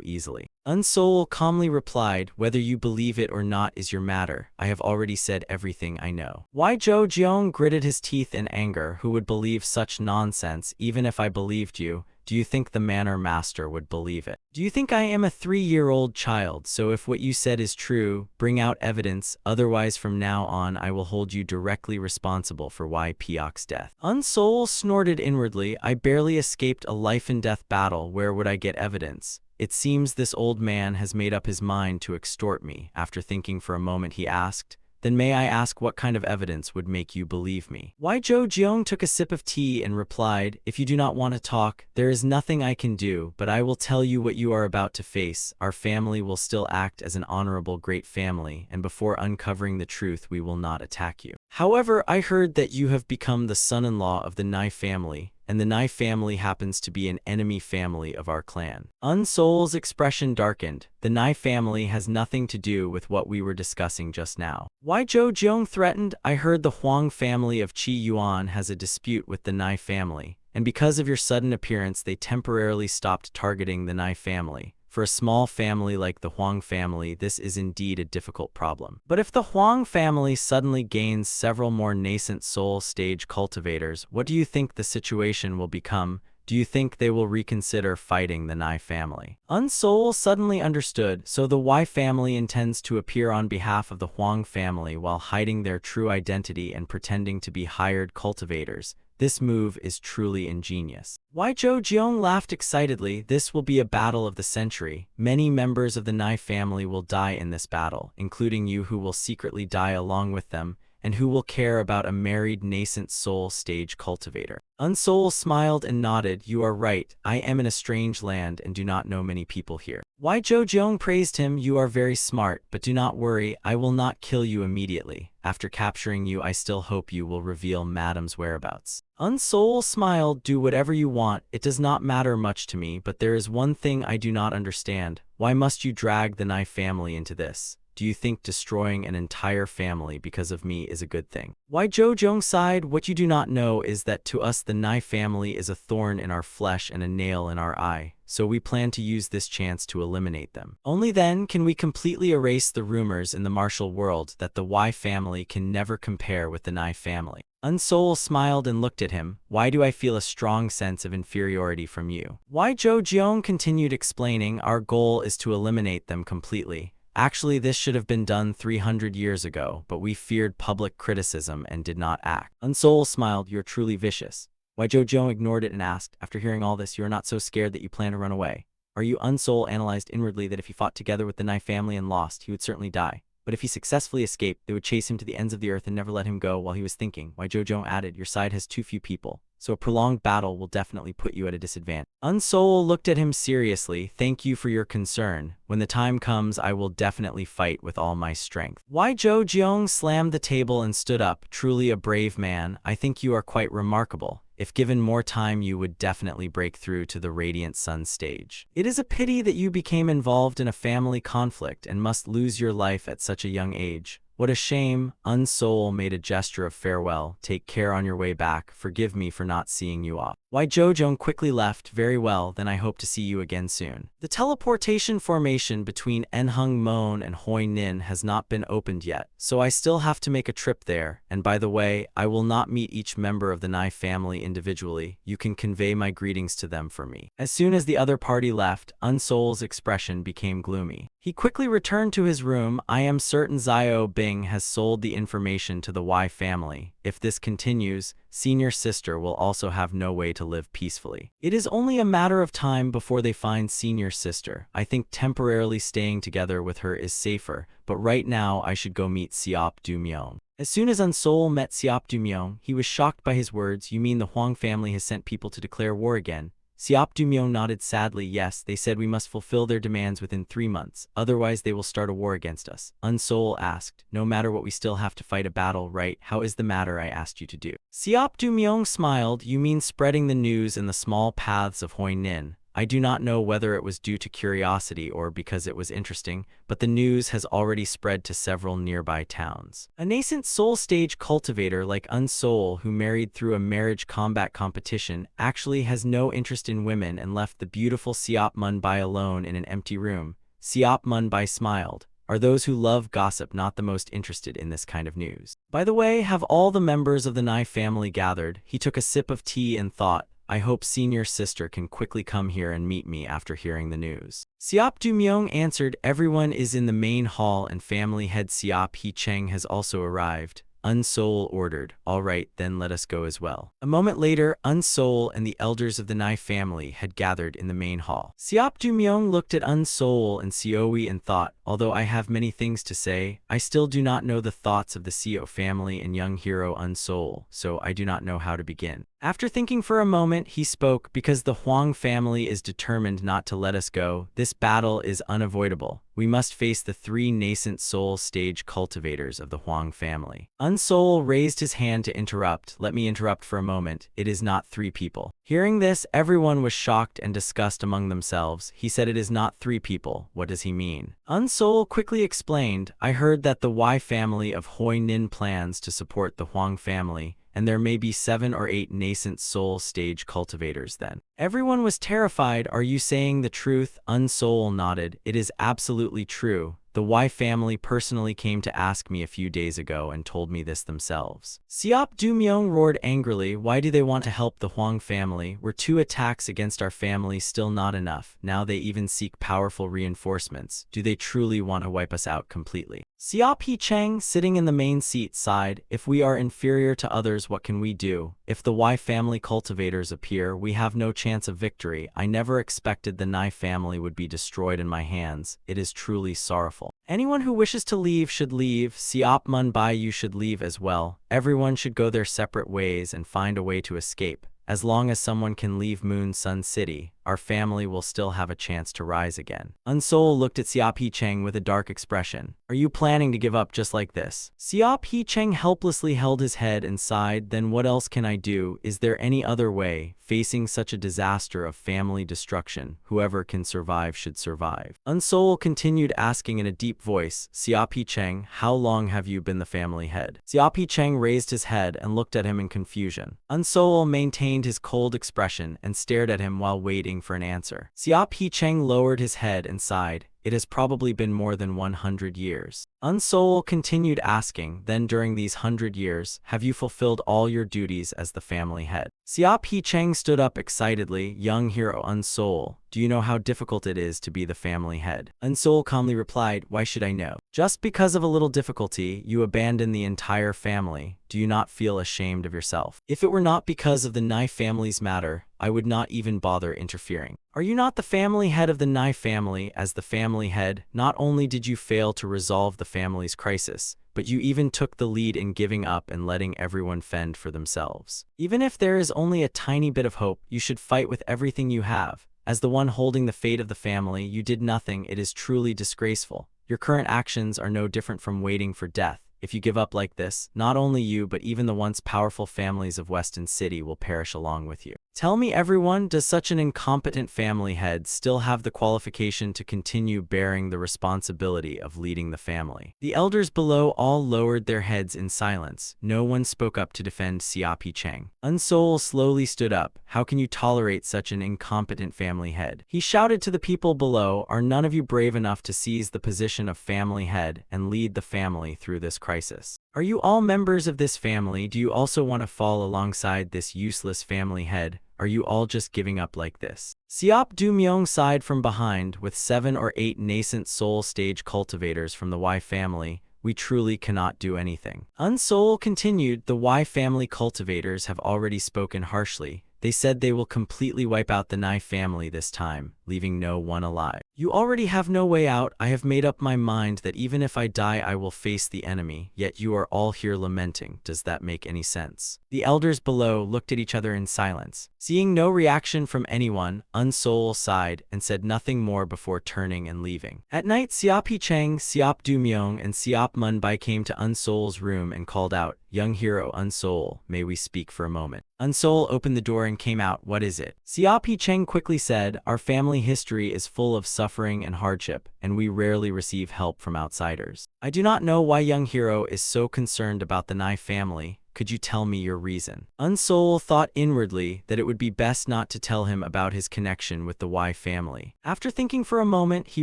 easily? Unsol calmly replied, whether you believe it or not is your matter. I have already said everything I know. Wai Zhou Jiong gritted his teeth in anger. Who would believe such nonsense? Even if I believed you, do you think the Manor Master would believe it? Do you think I am a 3-year-old child? So if what you said is true, bring out evidence. Otherwise, from now on, I will hold you directly responsible for YPOK's death. Unsol snorted inwardly. I barely escaped a life-and-death battle. Where would I get evidence? It seems this old man has made up his mind to extort me. After thinking for a moment, he asked, then may I ask what kind of evidence would make you believe me? Wai Zhou Jiong took a sip of tea and replied, if you do not want to talk, there is nothing I can do, but I will tell you what you are about to face. Our family will still act as an honorable great family, and before uncovering the truth, we will not attack you. However, I heard that you have become the son-in-law of the Nai family, and the Nai family happens to be an enemy family of our clan. Unsol's expression darkened. The Nai family has nothing to do with what we were discussing just now. Wai Zhou Jiong threatened. I heard the Huang family of Qi Yuan has a dispute with the Nai family, and because of your sudden appearance they temporarily stopped targeting the Nai family. For a small family like the Huang family, this is indeed a difficult problem. But if the Huang family suddenly gains several more nascent soul stage cultivators, what do you think the situation will become? Do you think they will reconsider fighting the Nai family? Unsoul suddenly understood, so the Y family intends to appear on behalf of the Huang family while hiding their true identity and pretending to be hired cultivators. This move is truly ingenious. Why Zhou Jiong laughed excitedly. This will be a battle of the century. Many members of the Nai family will die in this battle, including you who will secretly die along with them, and who will care about a married nascent soul stage cultivator. Unsoul smiled and nodded. You are right. I am in a strange land and do not know many people here. Why Zhou Jiong praised him. You are very smart, but do not worry. I will not kill you immediately. After capturing you, I still hope you will reveal Madam's whereabouts. Unsoul smiled. Do whatever you want. It does not matter much to me, but there is one thing I do not understand. Why must you drag the Nai family into this? Do you think destroying an entire family because of me is a good thing? Why Zhou Jiong sighed. What you do not know is that to us the Nai family is a thorn in our flesh and a nail in our eye, so we plan to use this chance to eliminate them. Only then can we completely erase the rumors in the martial world that the Y family can never compare with the Nai family. Unsoul smiled and looked at him. Why do I feel a strong sense of inferiority from you? Why Zhou Jiong continued explaining. Our goal is to eliminate them completely. Actually, this should have been done 300 years ago, but we feared public criticism and did not act. Unsoul smiled. You're truly vicious. Why Zhou Jiong ignored it and asked, after hearing all this, you are not so scared that you plan to run away? Are you? Unsoul analyzed inwardly that if he fought together with the Nai family and lost, he would certainly die. But if he successfully escaped, they would chase him to the ends of the earth and never let him go. While he was thinking, Why Zhou Jiong added, your side has too few people, so a prolonged battle will definitely put you at a disadvantage. Unsoul looked at him seriously. Thank you for your concern. When the time comes, I will definitely fight with all my strength. Why Zhou Jiong slammed the table and stood up. Truly a brave man. I think you are quite remarkable. If given more time, you would definitely break through to the Radiant Sun stage. It is a pity that you became involved in a family conflict and must lose your life at such a young age. What a shame. Unsoul made a gesture of farewell. Take care on your way back. Forgive me for not seeing you off. Why Zhou Jiong quickly left. Very well, then I hope to see you again soon. The teleportation formation between Enhung Mon and Hoi Nin has not been opened yet, so I still have to make a trip there. And by the way, I will not meet each member of the Nai family individually. You can convey my greetings to them for me. As soon as the other party left, Unsoul's expression became gloomy. He quickly returned to his room. I am certain Xiao Bing has sold the information to the Y family. If this continues, senior sister will also have no way to live peacefully. It is only a matter of time before they find senior sister. I think temporarily staying together with her is safer, but right now I should go meet Siop Du Myong. As soon as Unsoul met Siop Du Myong, he was shocked by his words. You mean the Huang family has sent people to declare war again? Siop Du Myong nodded sadly. Yes, they said we must fulfill their demands within 3 months, otherwise they will start a war against us. Unsoul asked, no matter what we still have to fight a battle, right? How is the matter I asked you to do? Siop Du Myong smiled. You mean spreading the news in the small paths of Hoi Nin. I do not know whether it was due to curiosity or because it was interesting, but the news has already spread to several nearby towns. A nascent soul stage cultivator like Unsoul, who married through a marriage combat competition, actually has no interest in women and left the beautiful Siop Mun Bai alone in an empty room. Siop Mun Bai smiled. Are those who love gossip not the most interested in this kind of news? By the way, have all the members of the Nai family gathered? He took a sip of tea and thought, I hope senior sister can quickly come here and meet me after hearing the news. Siop Du Myong answered, everyone is in the main hall and family head Siop He Cheng has also arrived. Unsoul ordered, all right, then let us go as well. A moment later, Unsoul and the elders of the Nai family had gathered in the main hall. Siop Du Myong looked at Unsoul and Sioui and thought, although I have many things to say, I still do not know the thoughts of the Sio family and young hero Unsoul, so I do not know how to begin. After thinking for a moment, he spoke, because the Huang family is determined not to let us go. This battle is unavoidable. We must face the 3 nascent soul stage cultivators of the Huang family. Unsoul raised his hand to interrupt. Let me interrupt for a moment. It is not 3 people. Hearing this, everyone was shocked and discussed among themselves. He said it is not 3 people. What does he mean? Unsoul quickly explained, I heard that the Y family of Hoi Nin plans to support the Huang family. and there may be 7 or 8 nascent soul stage cultivators then. Everyone was terrified. Are you saying the truth? Unsoul nodded. It is absolutely true. The Y family personally came to ask me a few days ago and told me this themselves. Siop Du-myung roared angrily. Why do they want to help the Huang family? Were 2 attacks against our family still not enough? Now they even seek powerful reinforcements. Do they truly want to wipe us out completely? Siop Hee-chang, sitting in the main seat, sighed. If we are inferior to others, what can we do? If the Y family cultivators appear, we have no chance of victory. I never expected the Nai family would be destroyed in my hands. It is truly sorrowful. Anyone who wishes to leave should leave. Siop Mun-bai, you should leave as well. Everyone should go their separate ways and find a way to escape. As long as someone can leave Moon Sun City, our family will still have a chance to rise again. Unsoul looked at Siop Hee-chang with a dark expression. Are you planning to give up just like this? Siop Hee-chang helplessly held his head and sighed. Then what else can I do? Is there any other way? Facing such a disaster of family destruction, whoever can survive should survive. Unsoul continued asking in a deep voice, Siop Hee-chang, how long have you been the family head? Siop Hee-chang raised his head and looked at him in confusion. Unsoul maintained his cold expression and stared at him while waiting for an answer. Siop Hee-chang lowered his head and sighed. It has probably been more than 100 years. Unsoul continued asking, then during these 100 years, have you fulfilled all your duties as the family head? Siop Hee-chang stood up excitedly. Young hero Unsoul, do you know how difficult it is to be the family head? Unsoul calmly replied, why should I know? Just because of a little difficulty, you abandon the entire family. Do you not feel ashamed of yourself? If it were not because of the Nai family's matter, I would not even bother interfering. Are you not the family head of the Nai family? As the family head, not only did you fail to resolve the family's crisis, but you even took the lead in giving up and letting everyone fend for themselves. Even if there is only a tiny bit of hope, you should fight with everything you have. As the one holding the fate of the family, you did nothing. It is truly disgraceful. Your current actions are no different from waiting for death. If you give up like this, not only you but even the once powerful families of Weston City will perish along with you. Tell me everyone, does such an incompetent family head still have the qualification to continue bearing the responsibility of leading the family? The elders below all lowered their heads in silence. No one spoke up to defend Siop Hee-chang. Unsoul slowly stood up. How can you tolerate such an incompetent family head? He shouted to the people below, are none of you brave enough to seize the position of family head and lead the family through this crisis? Are you all members of this family? Do you also want to fall alongside this useless family head? Are you all just giving up like this? Siop Du-myung sighed from behind. With 7 or 8 nascent soul stage cultivators from the Y family, we truly cannot do anything. Unsoul continued, the Y family cultivators have already spoken harshly. They said they will completely wipe out the Nai family this time, leaving no one alive. You already have no way out. I have made up my mind that even if I die I will face the enemy, yet you are all here lamenting. Does that make any sense? The elders below looked at each other in silence. Seeing no reaction from anyone, Unsoul sighed and said nothing more before turning and leaving. At night, Siop Hee-chang, Siop Du-myung, and Siop Mun-bai came to Unsoul's room and called out, young hero Unsoul, may we speak for a moment? Unsoul opened the door and came out. What is it? Siop Hee-chang quickly said, our family history is full of suffering and hardship, and we rarely receive help from outsiders. I do not know why young hero is so concerned about the Nai family. Could you tell me your reason? Unsoul thought inwardly that it would be best not to tell him about his connection with the Y family. After thinking for a moment, he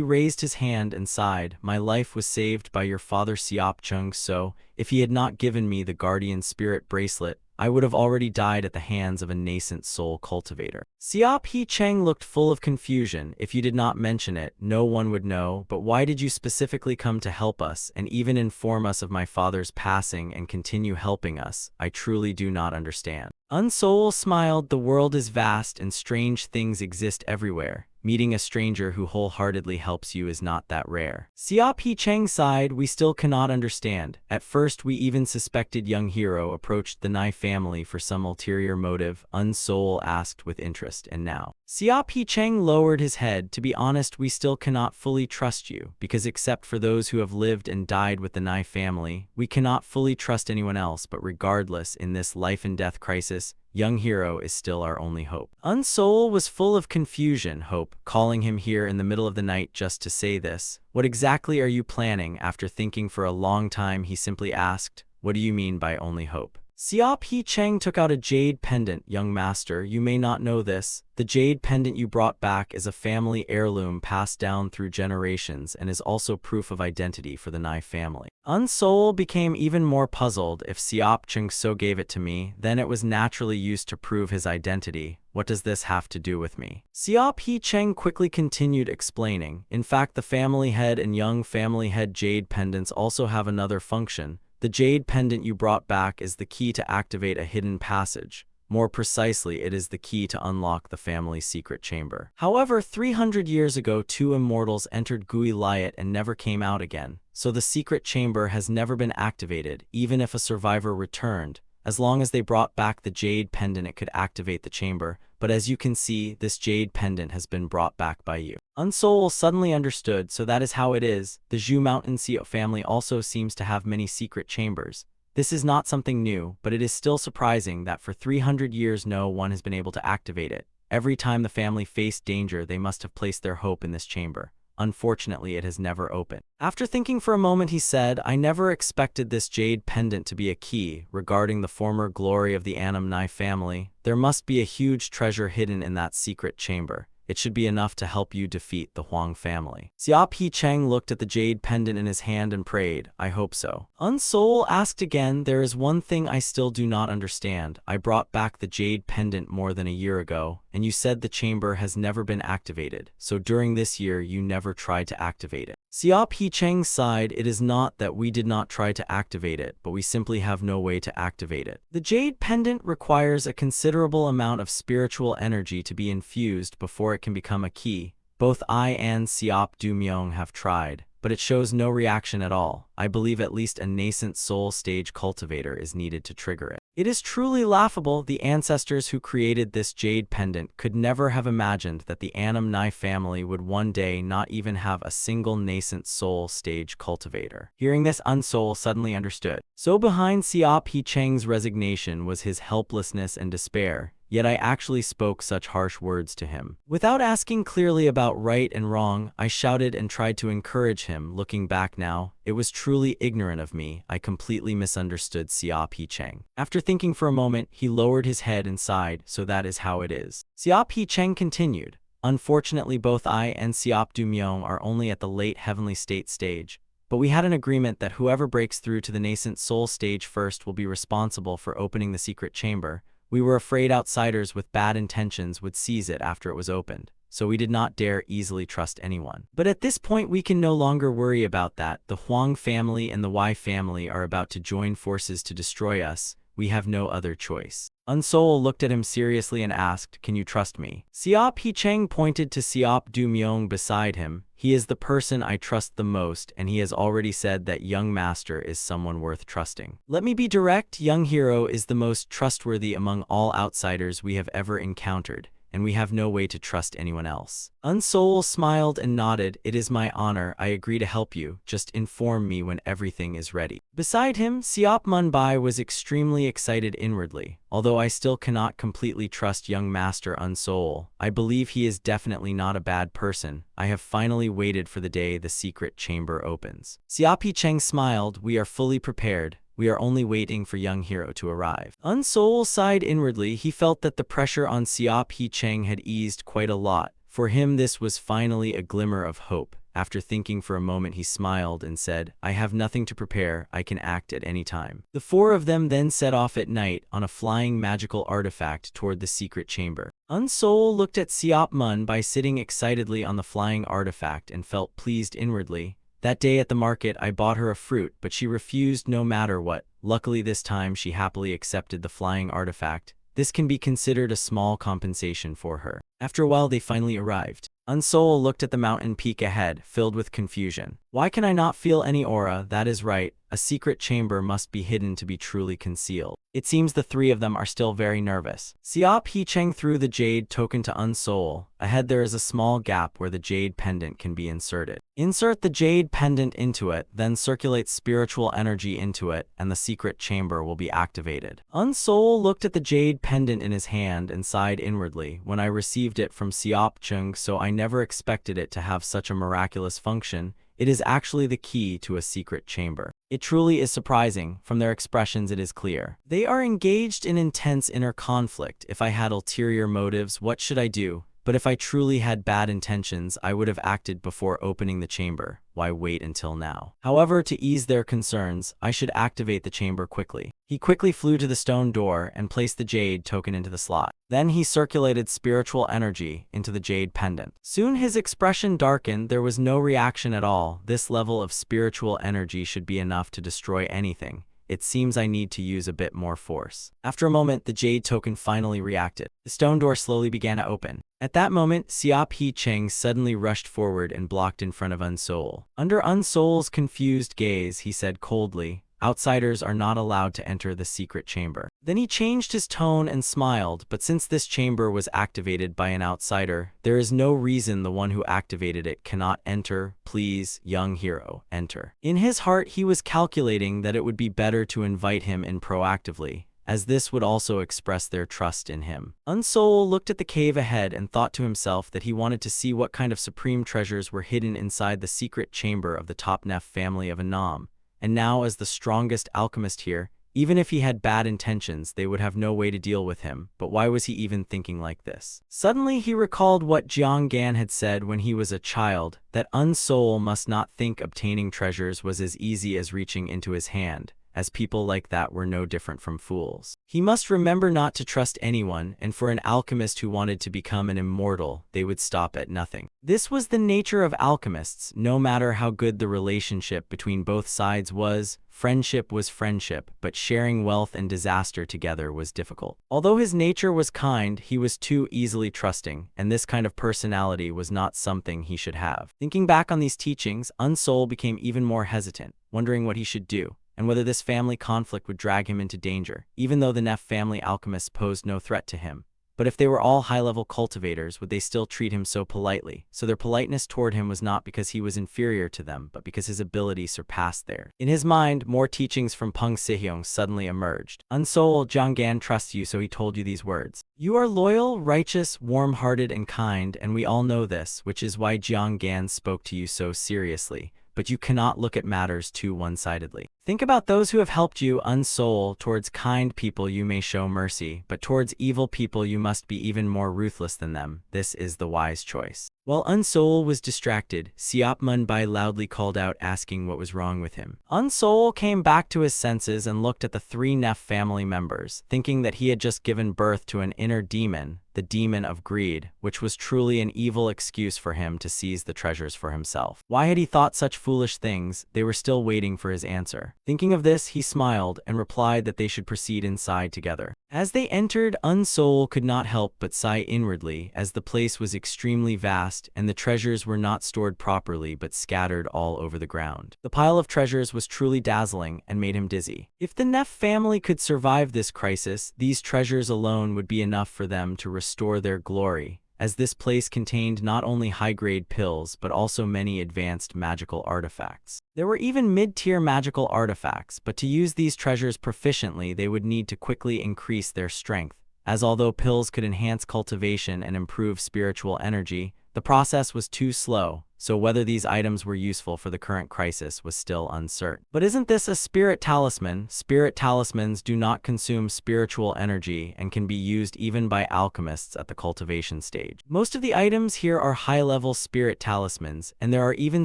raised his hand and sighed. My life was saved by your father Siop Chung-so. If he had not given me the guardian spirit bracelet, I would have already died at the hands of a nascent soul cultivator. Siop Hee-chang looked full of confusion. If you did not mention it, no one would know, but why did you specifically come to help us and even inform us of my father's passing and continue helping us? I truly do not understand. Unsoul smiled. The world is vast and strange things exist everywhere. Meeting a stranger who wholeheartedly helps you is not that rare. Siop Hee-chang sighed. We still cannot understand. At first we even suspected young hero approached the Nai family for some ulterior motive, Unsoul asked with interest, and now? Siop Hee-chang lowered his head. To be honest, we still cannot fully trust you, because except for those who have lived and died with the Nai family, we cannot fully trust anyone else. But regardless, in this life and death crisis, young hero is still our only hope. Unsoul was full of confusion. Hope, calling him here in the middle of the night just to say this. What exactly are you planning? After thinking for a long time, he simply asked, what do you mean by only hope? Siop He Cheng took out a jade pendant. Young master, you may not know this. The jade pendant you brought back is a family heirloom passed down through generations and is also proof of identity for the Nai family. Unsol became even more puzzled. If Siop Cheng so gave it to me, then it was naturally used to prove his identity. What does this have to do with me? Siop He Cheng quickly continued explaining. In fact, the family head and young family head jade pendants also have another function. The jade pendant you brought back is the key to activate a hidden passage. More precisely, it is the key to unlock the family's secret chamber. However, 300 years ago, two immortals entered Gui Liat and never came out again, so the secret chamber has never been activated, even if a survivor returned. As long as they brought back the jade pendant, it could activate the chamber, but as you can see, this jade pendant has been brought back by you. Unsol suddenly understood, so that is how it is. The Zhu Mountain Xio family also seems to have many secret chambers. This is not something new, but it is still surprising that for 300 years no one has been able to activate it. Every time the family faced danger, they must have placed their hope in this chamber. Unfortunately, it has never opened. After thinking for a moment, he said, I never expected this jade pendant to be a key. Regarding the former glory of the Annam Nai family, there must be a huge treasure hidden in that secret chamber. It should be enough to help you defeat the Huang family. Siop He Cheng looked at the jade pendant in his hand and prayed, I hope so. Unsol asked again, there is one thing I still do not understand. I brought back the jade pendant more than a year ago, and you said the chamber has never been activated, so during this year you never tried to activate it. Siop He Cheng sighed, it is not that we did not try to activate it, but we simply have no way to activate it. The jade pendant requires a considerable amount of spiritual energy to be infused before it can become a key. Both I and Siop Du Myung have tried, but it shows no reaction at all. I believe at least a nascent soul stage cultivator is needed to trigger it. It is truly laughable. The ancestors who created this jade pendant could never have imagined that the Annam Nai family would one day not even have a single nascent soul stage cultivator. Hearing this, Unsol suddenly understood. So behind Siop He Cheng's resignation was his helplessness and despair. Yet I actually spoke such harsh words to him. Without asking clearly about right and wrong, I shouted and tried to encourage him. Looking back now, it was truly ignorant of me. I completely misunderstood Siop He Cheng. After thinking for a moment, he lowered his head and sighed, so that is how it is. Siop He Cheng continued. Unfortunately, both I and Siop Du Myung are only at the late heavenly state stage. But we had an agreement that whoever breaks through to the nascent soul stage first will be responsible for opening the secret chamber. We were afraid outsiders with bad intentions would seize it after it was opened, so we did not dare easily trust anyone. But at this point we can no longer worry about that. The Huang family and the Wei family are about to join forces to destroy us. We have no other choice. Unsol looked at him seriously and asked, can you trust me? Siop He Cheng pointed to Siop Du Myung beside him. He is the person I trust the most, and he has already said that young master is someone worth trusting. Let me be direct, young hero is the most trustworthy among all outsiders we have ever encountered, and we have no way to trust anyone else. Unsol smiled and nodded. It is my honor. I agree to help you. Just inform me when everything is ready. Beside him, Siop Mun Bai was extremely excited inwardly. Although I still cannot completely trust young master Unsol, I believe he is definitely not a bad person. I have finally waited for the day the secret chamber opens. Siop He Cheng smiled. We are fully prepared. We are only waiting for young hero to arrive. Unsol sighed inwardly. He felt that the pressure on Siop He Cheng had eased quite a lot. For him, this was finally a glimmer of hope. After thinking for a moment, he smiled and said, I have nothing to prepare. I can act at any time. The four of them then set off at night on a flying magical artifact toward the secret chamber. Unsol looked at Siop Mun Bai sitting excitedly on the flying artifact and felt pleased inwardly. That day at the market, I bought her a fruit, but she refused no matter what. Luckily this time she happily accepted the flying artifact. This can be considered a small compensation for her. After a while they finally arrived. Unsol looked at the mountain peak ahead, filled with confusion. Why can I not feel any aura? That is right. A secret chamber must be hidden to be truly concealed. It seems the three of them are still very nervous. Siop He Cheng threw the jade token to Unsol. Ahead there is a small gap where the jade pendant can be inserted. Insert the jade pendant into it, then circulate spiritual energy into it, and the secret chamber will be activated. Unsol looked at the jade pendant in his hand and sighed inwardly. When I received it from Siop Chung, so I never expected it to have such a miraculous function. It is actually the key to a secret chamber. It truly is surprising. From their expressions, it is clear. They are engaged in intense inner conflict. If I had ulterior motives, what should I do? But if I truly had bad intentions, I would have acted before opening the chamber. Why wait until now? However, to ease their concerns, I should activate the chamber quickly. He quickly flew to the stone door and placed the jade token into the slot. Then he circulated spiritual energy into the jade pendant. Soon his expression darkened. There was no reaction at all. This level of spiritual energy should be enough to destroy anything. It seems I need to use a bit more force. After a moment, the jade token finally reacted. The stone door slowly began to open. At that moment, Siap Hee Cheng suddenly rushed forward and blocked in front of Unsoul. Under Unsoul's confused gaze, he said coldly, "Outsiders are not allowed to enter the secret chamber." Then he changed his tone and smiled, "But since this chamber was activated by an outsider, there is no reason the one who activated it cannot enter. Please, young hero, enter." In his heart, he was calculating that it would be better to invite him in proactively, as this would also express their trust in him. Unsoul looked at the cave ahead and thought to himself that he wanted to see what kind of supreme treasures were hidden inside the secret chamber of the top Nef family of Annam. And now, as the strongest alchemist here, even if he had bad intentions, they would have no way to deal with him. But why was he even thinking like this? Suddenly, he recalled what Jiang Gan had said when he was a child, that Unsoul must not think obtaining treasures was as easy as reaching into his hand, as people like that were no different from fools. He must remember not to trust anyone, and for an alchemist who wanted to become an immortal, they would stop at nothing. This was the nature of alchemists. No matter how good the relationship between both sides was, friendship was friendship, but sharing wealth and disaster together was difficult. Although his nature was kind, he was too easily trusting, and this kind of personality was not something he should have. Thinking back on these teachings, Unsoul became even more hesitant, wondering what he should do, and whether this family conflict would drag him into danger, even though the Nef family alchemists posed no threat to him. But if they were all high-level cultivators, would they still treat him so politely? So their politeness toward him was not because he was inferior to them, but because his ability surpassed theirs. In his mind, more teachings from Peng Sihyong suddenly emerged. Unsoul, Jiang Gan trusts you, so he told you these words. You are loyal, righteous, warm-hearted, and kind, and we all know this, which is why Jiang Gan spoke to you so seriously. But you cannot look at matters too one-sidedly. Think about those who have helped you. Unsoul, towards kind people you may show mercy, but towards evil people you must be even more ruthless than them. This is the wise choice. While Unsoul was distracted, Siap Munbai loudly called out, asking what was wrong with him. Unsoul came back to his senses and looked at the three Nef family members, thinking that he had just given birth to an inner demon, the demon of greed, which was truly an evil excuse for him to seize the treasures for himself. Why had he thought such foolish things? They were still waiting for his answer. Thinking of this, he smiled and replied that they should proceed inside together. As they entered, Unsoul could not help but sigh inwardly, as the place was extremely vast and the treasures were not stored properly but scattered all over the ground. The pile of treasures was truly dazzling and made him dizzy. If the Nef family could survive this crisis, these treasures alone would be enough for them to restore their glory, as this place contained not only high-grade pills but also many advanced magical artifacts. There were even mid-tier magical artifacts, but to use these treasures proficiently they would need to quickly increase their strength, as although pills could enhance cultivation and improve spiritual energy, the process was too slow, so whether these items were useful for the current crisis was still uncertain. But isn't this a spirit talisman? Spirit talismans do not consume spiritual energy and can be used even by alchemists at the cultivation stage. Most of the items here are high-level spirit talismans, and there are even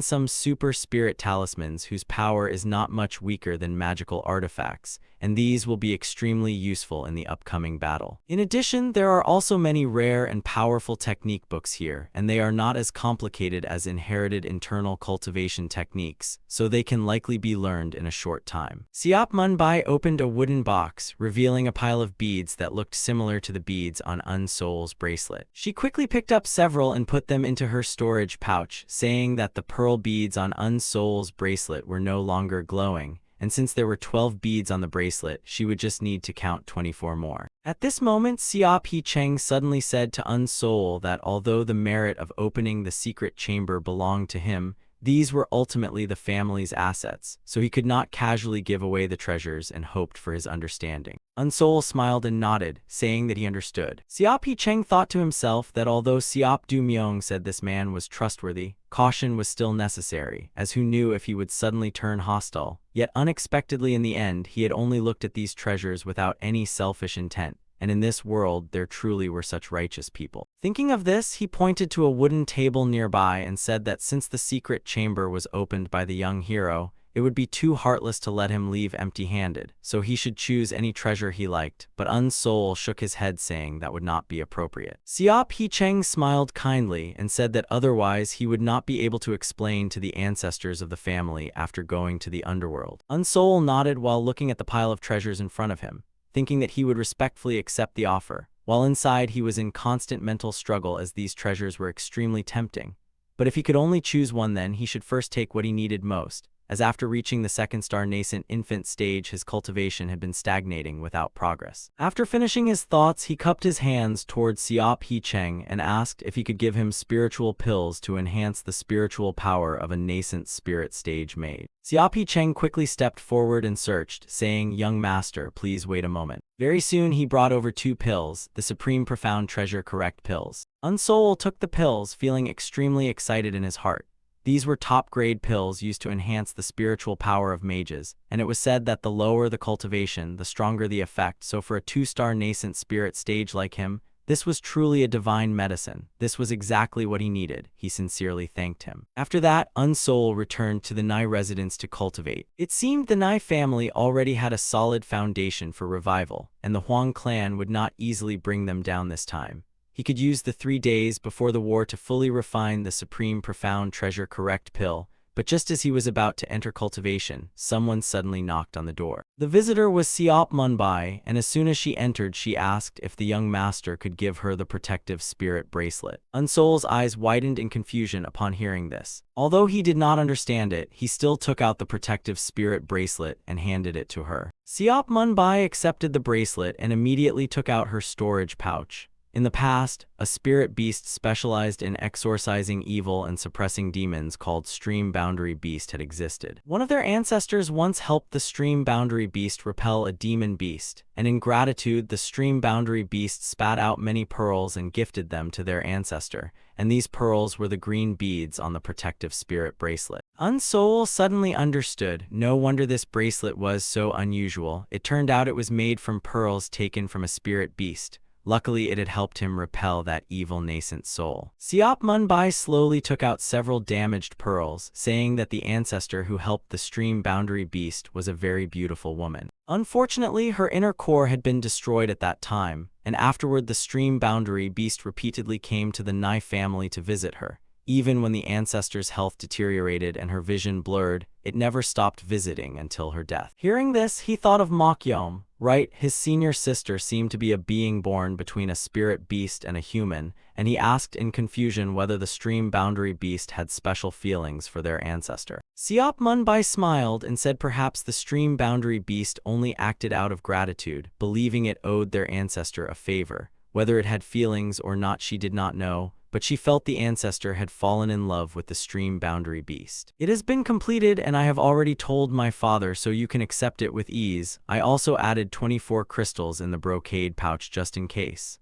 some super spirit talismans whose power is not much weaker than magical artifacts, and these will be extremely useful in the upcoming battle. In addition, there are also many rare and powerful technique books here, and they are not as complicated as inherited internal cultivation techniques, so they can likely be learned in a short time. Siap Munbai opened a wooden box, revealing a pile of beads that looked similar to the beads on Unsoul's bracelet. She quickly picked up several and put them into her storage pouch, saying that the pearl beads on Unsoul's bracelet were no longer glowing, and since there were 12 beads on the bracelet, she would just need to count 24 more. At this moment, Siap Hee Cheng suddenly said to Unsoul that although the merit of opening the secret chamber belonged to him, These were ultimately the family's assets, so he could not casually give away the treasures and hoped for his understanding. Unsol smiled and nodded, saying that he understood. Siop He Cheng thought to himself that although Siop Du Myung said this man was trustworthy, caution was still necessary, as who knew if he would suddenly turn hostile. Yet unexpectedly in the end, he had only looked at these treasures without any selfish intent, and in this world there truly were such righteous people. Thinking of this, he pointed to a wooden table nearby and said that since the secret chamber was opened by the young hero, it would be too heartless to let him leave empty-handed, so he should choose any treasure he liked, but Unsol shook his head saying that would not be appropriate. Siop He Cheng smiled kindly and said that otherwise he would not be able to explain to the ancestors of the family after going to the underworld. Unsol nodded while looking at the pile of treasures in front of him, thinking that he would respectfully accept the offer, while inside he was in constant mental struggle as these treasures were extremely tempting. But if he could only choose one, then he should first take what he needed most, as after reaching the second star nascent infant stage his cultivation had been stagnating without progress. After finishing his thoughts, he cupped his hands towards Siop He Cheng and asked if he could give him spiritual pills to enhance the spiritual power of a nascent spirit stage mage. Siop He Cheng quickly stepped forward and searched, saying, "Young master, please wait a moment." Very soon he brought over 2 pills, the Supreme Profound Treasure Correct pills. Unsol took the pills, feeling extremely excited in his heart. These were top-grade pills used to enhance the spiritual power of mages, and it was said that the lower the cultivation, the stronger the effect, so for a 2-star nascent spirit stage like him, this was truly a divine medicine. This was exactly what he needed. He sincerely thanked him. After that, Unsol returned to the Nai residence to cultivate. It seemed the Nai family already had a solid foundation for revival, and the Huang clan would not easily bring them down this time. He could use the 3 days before the war to fully refine the Supreme Profound Treasure Correct pill, but just as he was about to enter cultivation, someone suddenly knocked on the door. The visitor was Siop Munbai, and as soon as she entered, she asked if the young master could give her the protective spirit bracelet. Unsol's eyes widened in confusion upon hearing this. Although he did not understand it, he still took out the protective spirit bracelet and handed it to her. Siop Munbai accepted the bracelet and immediately took out her storage pouch. In the past, a spirit beast specialized in exorcising evil and suppressing demons called Stream Boundary Beast had existed. One of their ancestors once helped the Stream Boundary Beast repel a demon beast, and in gratitude the Stream Boundary Beast spat out many pearls and gifted them to their ancestor, and these pearls were the green beads on the protective spirit bracelet. Unsol suddenly understood. No wonder this bracelet was so unusual. It turned out it was made from pearls taken from a spirit beast. Luckily, it had helped him repel that evil nascent soul. Siop Munbai slowly took out several damaged pearls, saying that the ancestor who helped the Stream Boundary Beast was a very beautiful woman. Unfortunately, her inner core had been destroyed at that time, and afterward the Stream Boundary Beast repeatedly came to the Nai family to visit her. Even when the ancestor's health deteriorated and her vision blurred, it never stopped visiting until her death. Hearing this, he thought of Mokyom, right? His senior sister seemed to be a being born between a spirit beast and a human, and he asked in confusion whether the Stream Boundary Beast had special feelings for their ancestor. Siop Munbai smiled and said perhaps the Stream Boundary Beast only acted out of gratitude, believing it owed their ancestor a favor. Whether it had feelings or not she did not know, but she felt the ancestor had fallen in love with the Stream Boundary Beast. "It has been completed and I have already told my father, so you can accept it with ease. I also added 24 crystals in the brocade pouch just in case."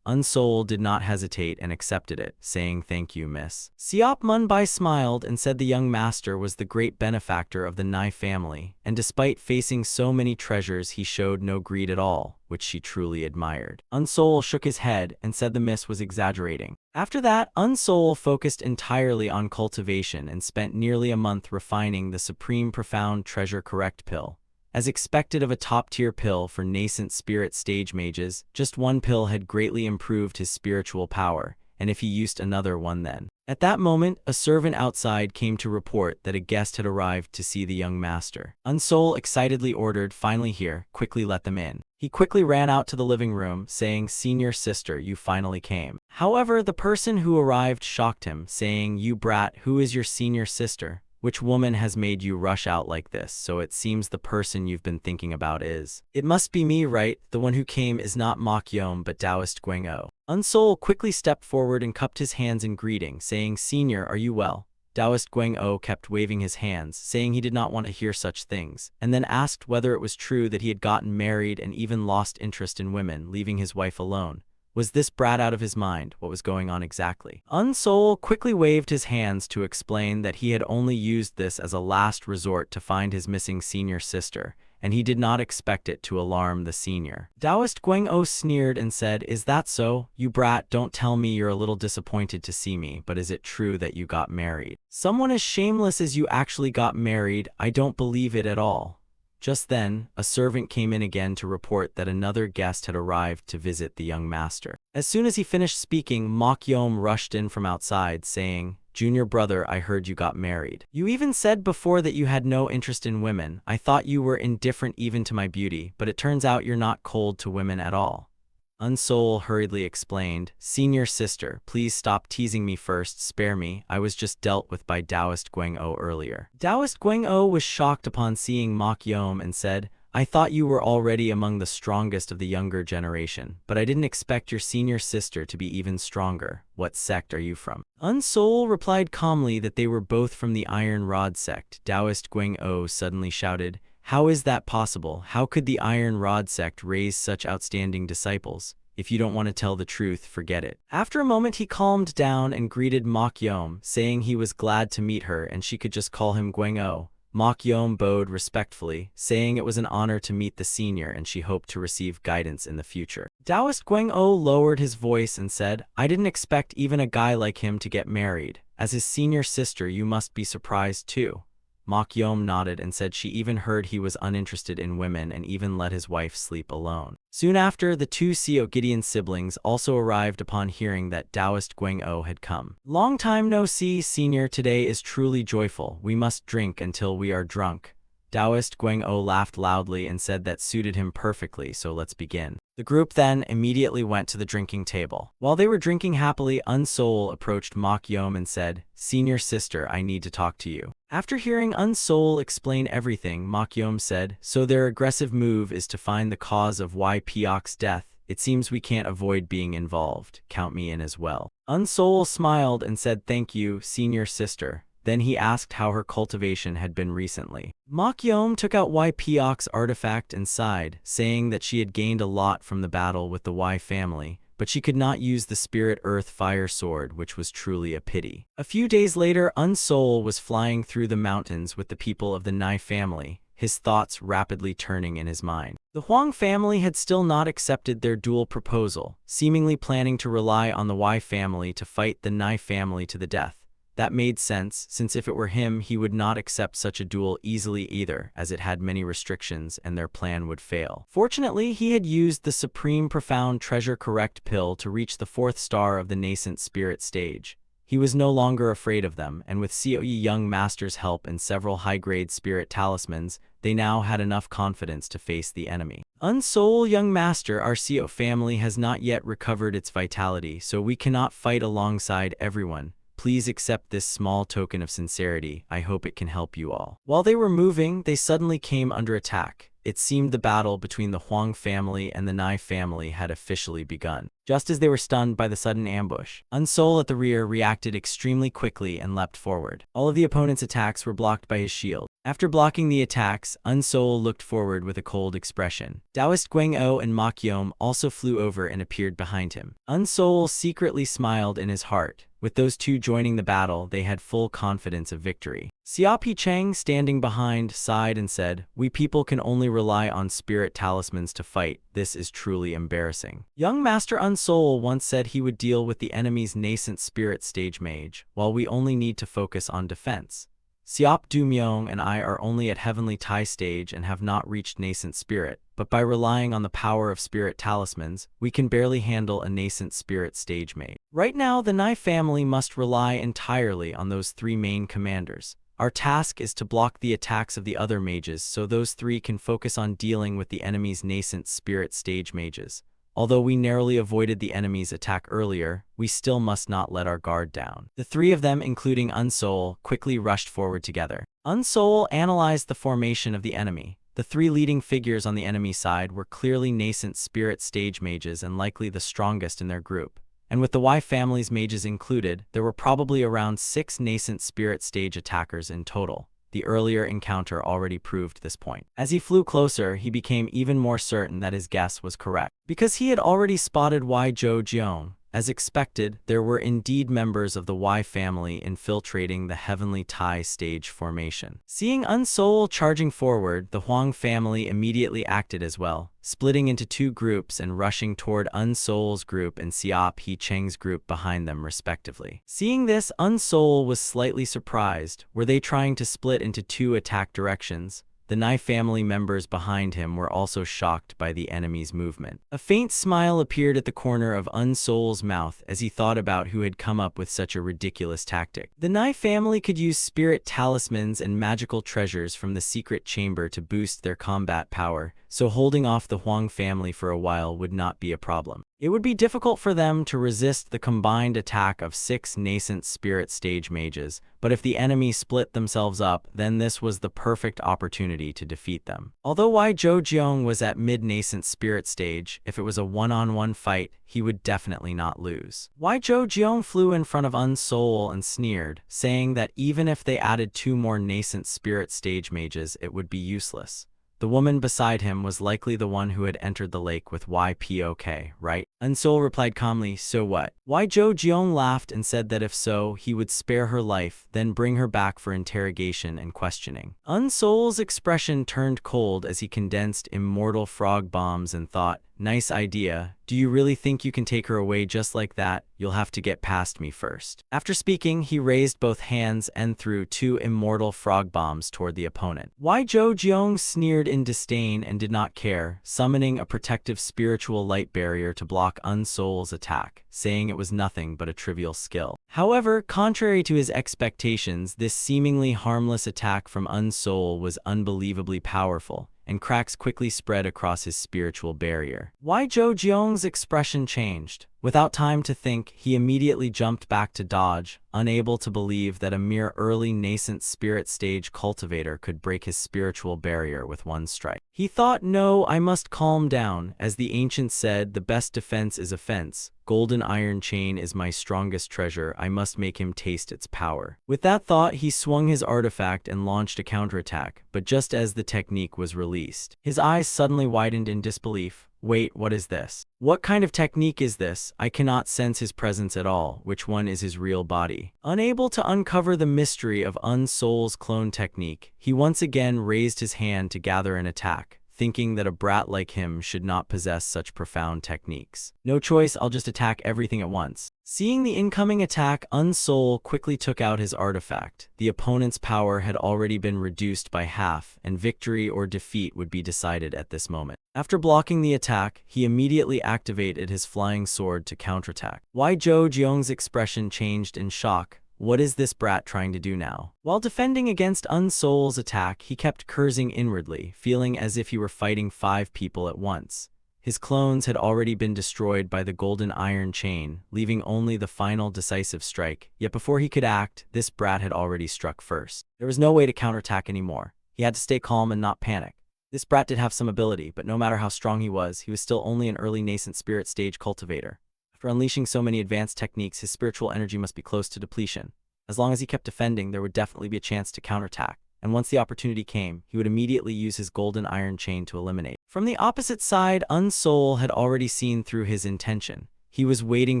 Unsol did not hesitate and accepted it, saying, "Thank you, miss." Siop Munbai smiled and said the young master was the great benefactor of the Nai family, and despite facing so many treasures he showed no greed at all, which she truly admired. Unsol shook his head and said the miss was exaggerating. After that, Unsol focused entirely on cultivation and spent nearly a month refining the Supreme Profound Treasure Correct pill. As expected of a top-tier pill for nascent spirit stage mages, just one pill had greatly improved his spiritual power, and if he used another one then. At that moment, a servant outside came to report that a guest had arrived to see the young master. Unsol excitedly ordered, "Finally here, quickly let them in." He quickly ran out to the living room, saying, "Senior sister, you finally came." However, the person who arrived shocked him, saying, "You brat, who is your senior sister? Which woman has made you rush out like this? So it seems the person you've been thinking about is. It must be me, right? The one who came is not Mokyom but Taoist Guango." Unsol quickly stepped forward and cupped his hands in greeting, saying, "Senior, are you well? Taoist Guang-o kept waving his hands, saying he did not want to hear such things, and then asked whether it was true that he had gotten married and even lost interest in women, leaving his wife alone. Was this brat out of his mind? What was going on exactly? Unsol quickly waved his hands to explain that he had only used this as a last resort to find his missing senior sister, and he did not expect it to alarm the senior. Taoist Guang-o sneered and said, "Is that so? You brat, don't tell me you're a little disappointed to see me, but is it true that you got married? Someone as shameless as you actually got married? I don't believe it at all." Just then, a servant came in again to report that another guest had arrived to visit the young master. As soon as he finished speaking, Mokyom rushed in from outside, saying, "Junior brother, I heard you got married. You even said before that you had no interest in women. I thought you were indifferent even to my beauty, but it turns out you're not cold to women at all." Unsol hurriedly explained, "Senior sister, please stop teasing me first, spare me, I was just dealt with by Taoist Guang-o earlier." Taoist Guang-o was shocked upon seeing Mokyom and said, "I thought you were already among the strongest of the younger generation, but I didn't expect your senior sister to be even stronger. What sect are you from?" Unsol replied calmly that they were both from the Iron Rod sect. Taoist Guang-o suddenly shouted, "How is that possible? How could the Iron Rod sect raise such outstanding disciples? If you don't want to tell the truth, forget it." After a moment he calmed down and greeted Mokyom, saying he was glad to meet her and she could just call him Guang-o. Mokyom bowed respectfully, saying it was an honor to meet the senior and she hoped to receive guidance in the future. Taoist Guang-o lowered his voice and said, "I didn't expect even a guy like him to get married. As his senior sister, you must be surprised too." Mokyom nodded and said she even heard he was uninterested in women and even let his wife sleep alone. Soon after, the two Seo Gideon siblings also arrived upon hearing that Taoist Guang-o had come. "Long time no see, senior. Today is truly joyful. We must drink until we are drunk." Taoist Guang-o laughed loudly and said that suited him perfectly, so let's begin. The group then immediately went to the drinking table. While they were drinking happily, Unsol approached Mokyom and said, "Senior sister, I need to talk to you." After hearing Unsol explain everything, Mokyom said, "So their aggressive move is to find the cause of Wai Pyok's death. It seems we can't avoid being involved. Count me in as well." Unsol smiled and said, "Thank you, senior sister." Then he asked how her cultivation had been recently. Mokyom took out Wai Pyok's artifact and sighed, saying that she had gained a lot from the battle with the Wai family, but she could not use the Spirit Earth Fire Sword, which was truly a pity. A few days later, Unsol was flying through the mountains with the people of the Nai family, his thoughts rapidly turning in his mind. The Huang family had still not accepted their duel proposal, seemingly planning to rely on the Wai family to fight the Nai family to the death. That made sense, since if it were him, he would not accept such a duel easily either, as it had many restrictions and their plan would fail. Fortunately, he had used the Supreme Profound Treasure Correct pill to reach the 4th star of the nascent spirit stage. He was no longer afraid of them, and with Seoyi Young Master's help and several high-grade spirit talismans, they now had enough confidence to face the enemy. Unsol Young Master, our Seo family has not yet recovered its vitality, so we cannot fight alongside everyone. Please accept this small token of sincerity. I hope it can help you all." While they were moving, they suddenly came under attack. It seemed the battle between the Huang family and the Nai family had officially begun. Just as they were stunned by the sudden ambush, Unsol at the rear reacted extremely quickly and leapt forward. All of the opponent's attacks were blocked by his shield. After blocking the attacks, Unsol looked forward with a cold expression. Taoist Guang-o and Mokyom also flew over and appeared behind him. Unsol secretly smiled in his heart. With those two joining the battle, they had full confidence of victory. Xiaopi Cheng, standing behind, sighed and said, "We people can only rely on spirit talismans to fight. This is truly embarrassing." Young Master Unsol once said he would deal with the enemy's nascent spirit stage mage, while we only need to focus on defense. Siop Du-myung and I are only at Heavenly Tai stage and have not reached nascent spirit, but by relying on the power of spirit talismans, we can barely handle a nascent spirit stage mage. Right now, the Nai family must rely entirely on those 3 main commanders. Our task is to block the attacks of the other mages so those 3 can focus on dealing with the enemy's nascent spirit stage mages. Although we narrowly avoided the enemy's attack earlier, we still must not let our guard down. The 3 of them, including Unsol, quickly rushed forward together. Unsol analyzed the formation of the enemy. The 3 leading figures on the enemy side were clearly nascent spirit stage mages and likely the strongest in their group. and with the Y family's mages included, there were probably around 6 nascent spirit stage attackers in total. The earlier encounter already proved this point. As he flew closer, he became even more certain that his guess was correct. Because he had already spotted Y Jeong. As expected, there were indeed members of the Y family infiltrating the Heavenly Tai stage formation. Seeing Unsoul charging forward, the Huang family immediately acted as well, splitting into 2 groups and rushing toward Unsoul's group and Siap He Cheng's group behind them respectively. Seeing this, Unsoul was slightly surprised. Were they trying to split into 2 attack directions? The Nai family members behind him were also shocked by the enemy's movement. A faint smile appeared at the corner of Unsoul's mouth as he thought about who had come up with such a ridiculous tactic. The Nai family could use spirit talismans and magical treasures from the secret chamber to boost their combat power, so holding off the Huang family for a while would not be a problem. It would be difficult for them to resist the combined attack of 6 nascent spirit stage mages, but if the enemy split themselves up, then this was the perfect opportunity to defeat them. Although Y Jeong was at mid-nascent spirit stage, if it was a one-on-one fight, he would definitely not lose. Y Jeong flew in front of Unsoul and sneered, saying that even if they added 2 more nascent spirit stage mages, it would be useless. The woman beside him was likely the one who had entered the lake with YPOK, right? Unsoul replied calmly, so what? Y Jeong laughed and said that if so, he would spare her life, then bring her back for interrogation and questioning. Unsoul's expression turned cold as he condensed immortal frog bombs and thought, nice idea. Do you really think you can take her away just like that? You'll have to get past me first. After speaking, he raised both hands and threw 2 immortal frog bombs toward the opponent. Y Jeong sneered in disdain and did not care, summoning a protective spiritual light barrier to block Unsoul's attack, saying it was nothing but a trivial skill. However, contrary to his expectations, this seemingly harmless attack from Unsoul was unbelievably powerful, and cracks quickly spread across his spiritual barrier. Y Jeong's expression changed. Without time to think, he immediately jumped back to dodge, unable to believe that a mere early nascent spirit stage cultivator could break his spiritual barrier with one strike. He thought, no, I must calm down. As the ancient said, the best defense is offense. Golden iron chain is my strongest treasure. I must make him taste its power. With that thought, he swung his artifact and launched a counterattack, but just as the technique was released, his eyes suddenly widened in disbelief. Wait, what is this? What kind of technique is this? I cannot sense his presence at all. Which one is his real body? Unable to uncover the mystery of Unsoul's clone technique, he once again raised his hand to gather an attack, thinking that a brat like him should not possess such profound techniques. No choice, I'll just attack everything at once. Seeing the incoming attack, Unsoul quickly took out his artifact. The opponent's power had already been reduced by half, and victory or defeat would be decided at this moment. After blocking the attack, he immediately activated his flying sword to counterattack. Y Jeong's expression changed in shock. What is this brat trying to do now? While defending against Unsoul's attack, he kept cursing inwardly, feeling as if he were fighting 5 people at once. His clones had already been destroyed by the golden iron chain, leaving only the final decisive strike. Yet before he could act, this brat had already struck first. There was no way to counterattack anymore. He had to stay calm and not panic. This brat did have some ability, but no matter how strong he was still only an early nascent spirit stage cultivator. After unleashing so many advanced techniques, his spiritual energy must be close to depletion. As long as he kept defending, there would definitely be a chance to counterattack, and once the opportunity came, he would immediately use his golden iron chain to eliminate. From the opposite side, Unsoul had already seen through his intention. He was waiting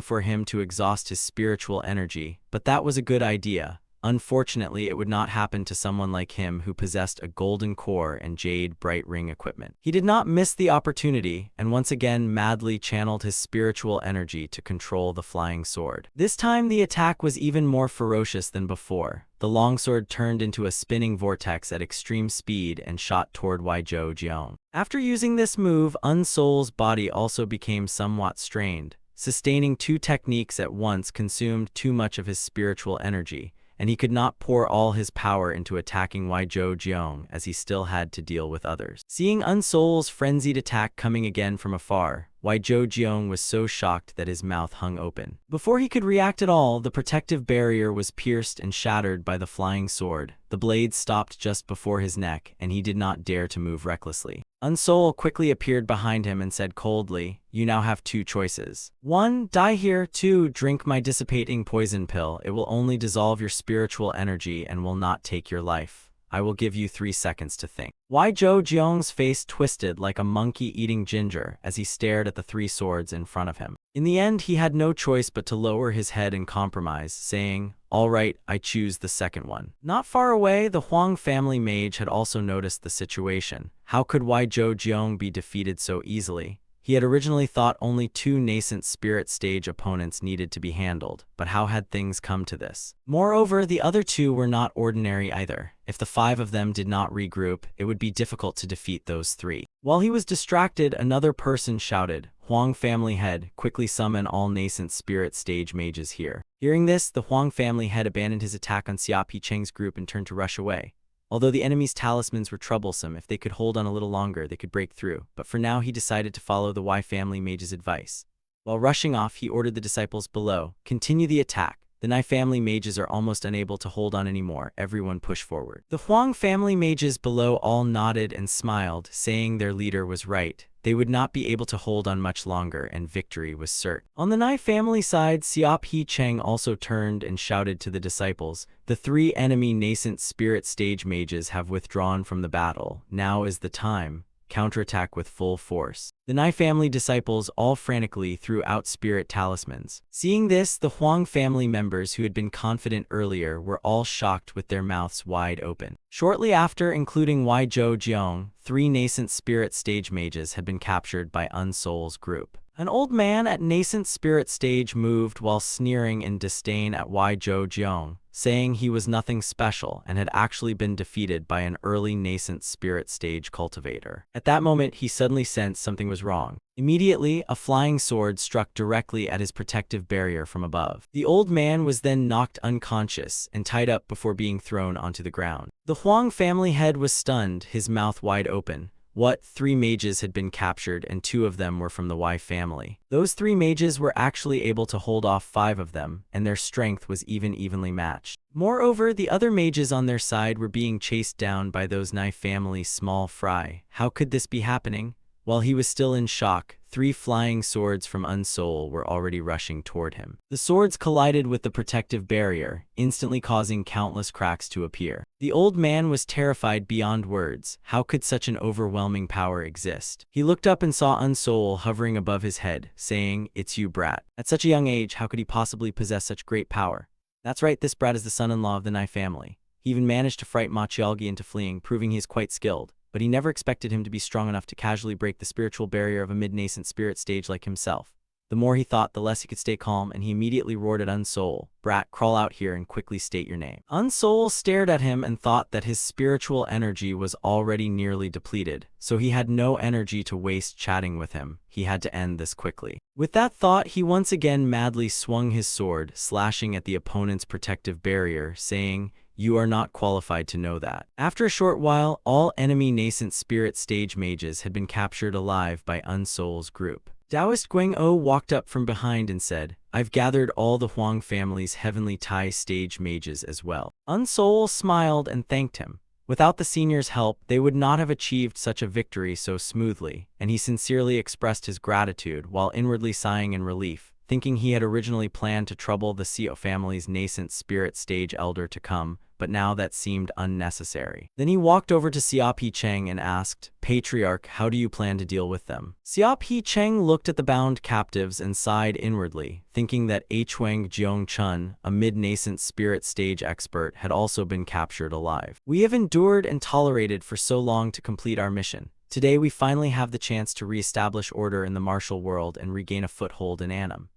for him to exhaust his spiritual energy, but that was a good idea. Unfortunately, it would not happen to someone like him who possessed a golden core and jade bright ring equipment. He did not miss the opportunity, and once again madly channeled his spiritual energy to control the flying sword. This time, the attack was even more ferocious than before. The longsword turned into a spinning vortex at extreme speed and shot toward Y Jeong. After using this move, Unsoul's body also became somewhat strained. Sustaining 2 techniques at once consumed too much of his spiritual energy, and he could not pour all his power into attacking Y Jeong as he still had to deal with others. Seeing Unsoul's frenzied attack coming again from afar, Y Jeong was so shocked that his mouth hung open. Before he could react at all, the protective barrier was pierced and shattered by the flying sword. The blade stopped just before his neck, and he did not dare to move recklessly. Unsol quickly appeared behind him and said coldly, "You now have two choices. 1. Die here. 2. Drink my dissipating poison pill. It will only dissolve your spiritual energy and will not take your life. I will give you 3 seconds to think." Wai Zhou Jiong's face twisted like a monkey eating ginger as he stared at the 3 swords in front of him. In the end, he had no choice but to lower his head in compromise, saying, "All right, I choose the second one." Not far away, the Huang family mage had also noticed the situation. How could Wai Zhou Jiong be defeated so easily? He had originally thought only 2 nascent spirit stage opponents needed to be handled, but how had things come to this? Moreover, the other 2 were not ordinary either. If the 5 of them did not regroup, it would be difficult to defeat those 3. While he was distracted, another person shouted, "Huang family head, quickly summon all nascent spirit stage mages here." Hearing this, the Huang family head abandoned his attack on Xia Picheng's group and turned to rush away. Although the enemy's talismans were troublesome, if they could hold on a little longer, they could break through. But for now, he decided to follow the Wei family mage's advice. While rushing off, he ordered the disciples below, "Continue the attack. The Nai family mages are almost unable to hold on anymore. Everyone push forward." The Huang family mages below all nodded and smiled, saying their leader was right. They would not be able to hold on much longer, and victory was certain. On the Nai family side, Xia Picheng also turned and shouted to the disciples, "The 3 enemy nascent spirit stage mages have withdrawn from the battle. Now is the time. Counterattack with full force." The Nai family disciples all frantically threw out spirit talismans. Seeing this, the Huang family members who had been confident earlier were all shocked with their mouths wide open. Shortly after, including Wai Zhou Jiong, 3 nascent spirit stage mages had been captured by Unsol's group. An old man at nascent spirit stage moved while sneering in disdain at Wai Zhou Jiong, saying he was nothing special and had actually been defeated by an early nascent spirit stage cultivator. At that moment, he suddenly sensed something was wrong. Immediately, a flying sword struck directly at his protective barrier from above. The old man was then knocked unconscious and tied up before being thrown onto the ground. The Huang family head was stunned, his mouth wide open. What? 3 mages had been captured, and 2 of them were from the Wei family. Those 3 mages were actually able to hold off 5 of them, and their strength was evenly matched. Moreover, the other mages on their side were being chased down by those Nai family's small fry. How could this be happening? While he was still in shock, 3 flying swords from Unsol were already rushing toward him. The swords collided with the protective barrier, instantly causing countless cracks to appear. The old man was terrified beyond words. How could such an overwhelming power exist? He looked up and saw Unsol hovering above his head, saying, "It's you, brat." At such a young age, how could he possibly possess such great power? That's right, this brat is the son-in-law of the Nai family. He even managed to frighten Ma Qiaogi into fleeing, proving he is quite skilled. But he never expected him to be strong enough to casually break the spiritual barrier of a mid-nascent spirit stage like himself. The more he thought, the less he could stay calm, and he immediately roared at Unsol, "Brat, crawl out here and quickly state your name." Unsol stared at him and thought that his spiritual energy was already nearly depleted, so he had no energy to waste chatting with him. He had to end this quickly. With that thought, he once again madly swung his sword, slashing at the opponent's protective barrier, saying, "You are not qualified to know that." After a short while, all enemy nascent spirit stage mages had been captured alive by Unsol's group. Taoist Guang-O walked up from behind and said, "I've gathered all the Huang family's heavenly Tai stage mages as well." Unsol smiled and thanked him. Without the senior's help, they would not have achieved such a victory so smoothly, and he sincerely expressed his gratitude while inwardly sighing in relief, thinking he had originally planned to trouble the Xiao family's nascent spirit stage elder to come, but now that seemed unnecessary. Then he walked over to Xia Picheng and asked, "Patriarch, how do you plan to deal with them?" Xia Picheng looked at the bound captives and sighed inwardly, thinking that Huang Jiongchun, a mid-nascent spirit stage expert, had also been captured alive. "We have endured and tolerated for so long to complete our mission. Today we finally have the chance to re-establish order in the martial world and regain a foothold in Annam."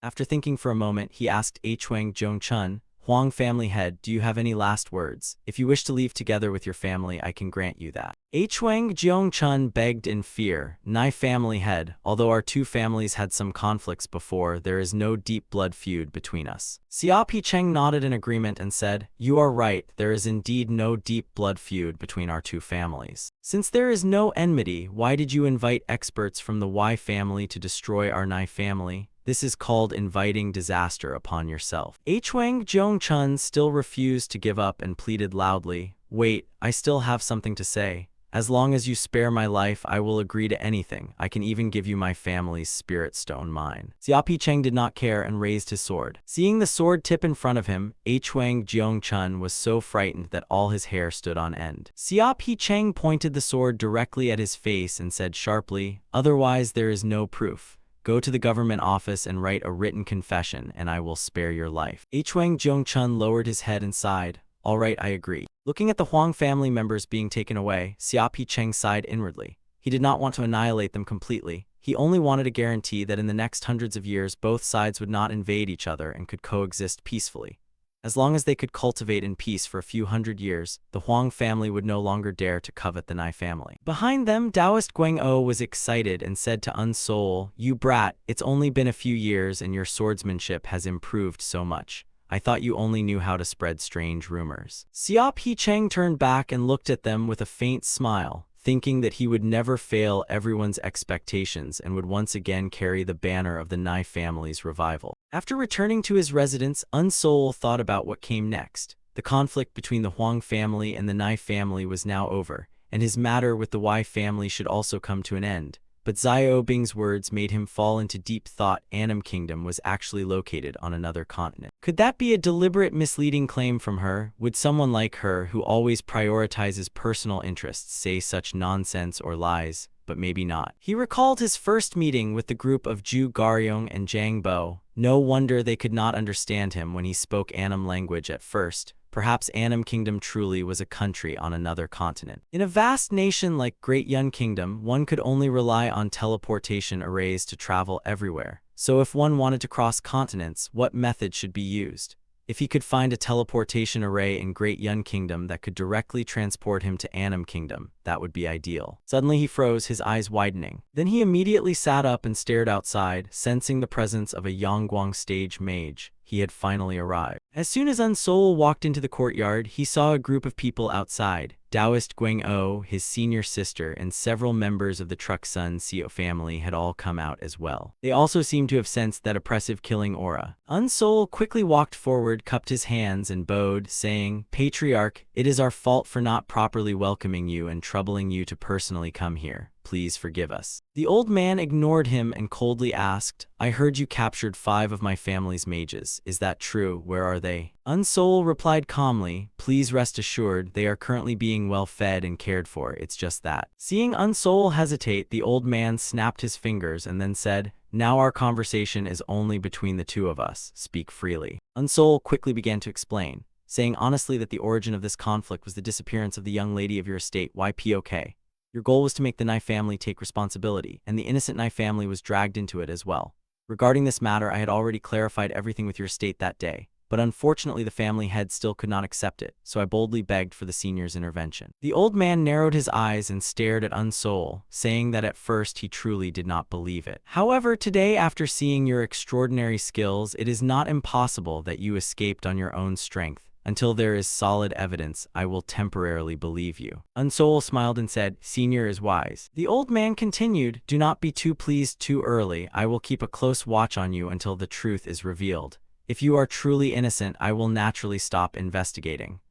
After thinking for a moment, he asked Huang Jiongchun, "Huang family head, do you have any last words? If you wish to leave together with your family, I can grant you that." Huang Jiongchun begged in fear, "Nai family head, although our 2 families had some conflicts before, there is no deep blood feud between us." Xia Picheng nodded in agreement and said, "You are right, there is indeed no deep blood feud between our 2 families. Since there is no enmity, why did you invite experts from the Wei family to destroy our Nai family? This is called inviting disaster upon yourself." Huang Jiongchun still refused to give up and pleaded loudly, "Wait, I still have something to say. As long as you spare my life, I will agree to anything. I can even give you my family's spirit stone mine. Xiapi Cheng did not care and raised his sword. Seeing the sword tip in front of him, Huang Jiongchun was so frightened that all his hair stood on end. Xiapi Cheng pointed the sword directly at his face and said sharply, "Otherwise there is no proof. Go to the government office and write a written confession, and I will spare your life." Huang Jiongchun lowered his head and sighed. "All right, I agree." Looking at the Huang family members being taken away, Xiapi Cheng sighed inwardly. He did not want to annihilate them completely. He only wanted a guarantee that in the next hundreds of years both sides would not invade each other and could coexist peacefully. As long as they could cultivate in peace for a few hundred years, the Huang family would no longer dare to covet the Nai family. Behind them, Taoist Guang'o was excited and said to Unsol, "You brat, it's only been a few years and your swordsmanship has improved so much. I thought you only knew how to spread strange rumors." Xiapi Cheng turned back and looked at them with a faint smile, thinking that he would never fail everyone's expectations and would once again carry the banner of the Nai family's revival. After returning to his residence, Unsol thought about what came next. The conflict between the Huang family and the Nai family was now over, and his matter with the Wei family should also come to an end. But Xiaobing's words made him fall into deep thought. Annam Kingdom was actually located on another continent. Could that be a deliberate misleading claim from her? Would someone like her, who always prioritizes personal interests, say such nonsense or lies? But maybe not. He recalled his first meeting with the group of Zhu Garyong and Zhang Bo. No wonder they could not understand him when he spoke Annam language at first. Perhaps Annam Kingdom truly was a country on another continent. In a vast nation like Great Yun Kingdom, one could only rely on teleportation arrays to travel everywhere. So if one wanted to cross continents, what method should be used? If he could find a teleportation array in Great Yun Kingdom that could directly transport him to Annam Kingdom, that would be ideal. Suddenly he froze, his eyes widening. Then he immediately sat up and stared outside, sensing the presence of a Yangguang stage mage. He had finally arrived. As soon as Unsol walked into the courtyard, he saw a group of people outside. Taoist Guang'o, his senior sister, and several members of the Truxun Seo family had all come out as well. They also seemed to have sensed that oppressive killing aura. Unsol quickly walked forward, cupped his hands, and bowed, saying, "Patriarch, it is our fault for not properly welcoming you and troubling you to personally come here. Please forgive us." The old man ignored him and coldly asked, "I heard you captured 5 of my family's mages. Is that true? Where are they?" Unsol replied calmly, "Please rest assured, they are currently being well fed and cared for. It's just that." Seeing Unsol hesitate, the old man snapped his fingers and then said, "Now our conversation is only between the two of us. Speak freely." Unsol quickly began to explain, saying honestly that the origin of this conflict was the disappearance of the young lady of your estate, YPOK. Your goal was to make the Nai family take responsibility, and the innocent Nai family was dragged into it as well. Regarding this matter, I had already clarified everything with your estate that day, but unfortunately the family head still could not accept it, so I boldly begged for the senior's intervention. The old man narrowed his eyes and stared at Unsol, saying that at first he truly did not believe it. "However, today, after seeing your extraordinary skills, it is not impossible that you escaped on your own strength. Until there is solid evidence, I will temporarily believe you." Unsol smiled and said, "Senior is wise." The old man continued, "Do not be too pleased too early. I will keep a close watch on you until the truth is revealed. If you are truly innocent, I will naturally stop investigating."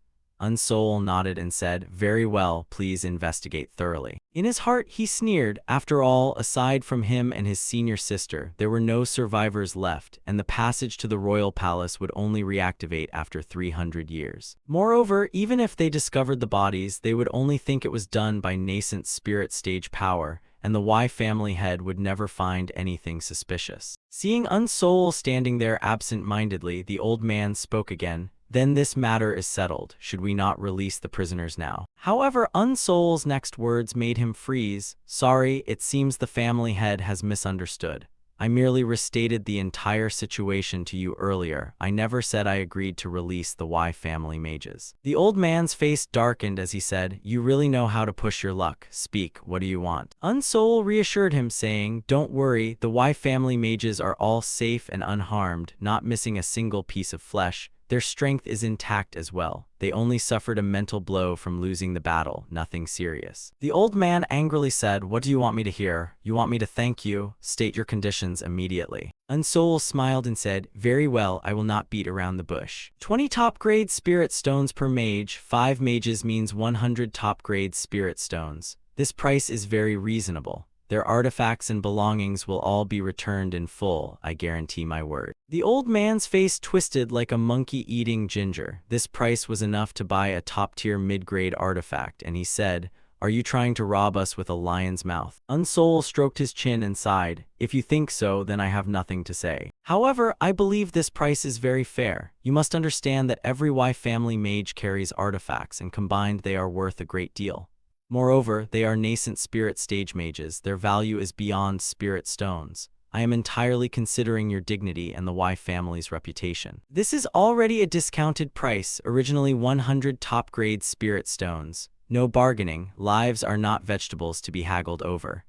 Unsol nodded and said, "Very well, please investigate thoroughly." In his heart, he sneered. After all, aside from him and his senior sister, there were no survivors left, and the passage to the royal palace would only reactivate after 300 years. Moreover, even if they discovered the bodies, they would only think it was done by nascent spirit stage power, and the Y family head would never find anything suspicious. Seeing Unsol standing there absent-mindedly, the old man spoke again. "Then this matter is settled. Should we not release the prisoners now?" However, Unsol's next words made him freeze. "Sorry, it seems the family head has misunderstood. I merely restated the entire situation to you earlier. I never said I agreed to release the Y family mages." The old man's face darkened as he said, "You really know how to push your luck. Speak, what do you want?" Unsol reassured him, saying, "Don't worry, the Y family mages are all safe and unharmed, not missing a single piece of flesh. their strength is intact as well. They only suffered a mental blow from losing the battle, nothing serious. The old man angrily said, "What do you want me to hear? You want me to thank you? State your conditions immediately." Unsoul smiled and said, "Very well, I will not beat around the bush. 20 top-grade spirit stones per mage. 5 mages means 100 top-grade spirit stones. This price is very reasonable. Their artifacts and belongings will all be returned in full, I guarantee my word." The old man's face twisted like a monkey eating ginger. This price was enough to buy a top-tier mid-grade artifact, and he said, "Are you trying to rob us with a lion's mouth?" Unsoul stroked his chin and sighed. "If you think so, then I have nothing to say. However, I believe this price is very fair. You must understand that every Y family mage carries artifacts, and combined they are worth a great deal. Moreover, they are nascent spirit stage mages. Their value is beyond spirit stones. I am entirely considering your dignity and the Y family's reputation. This is already a discounted price, originally 100 top-grade spirit stones. No bargaining. Lives are not vegetables to be haggled over."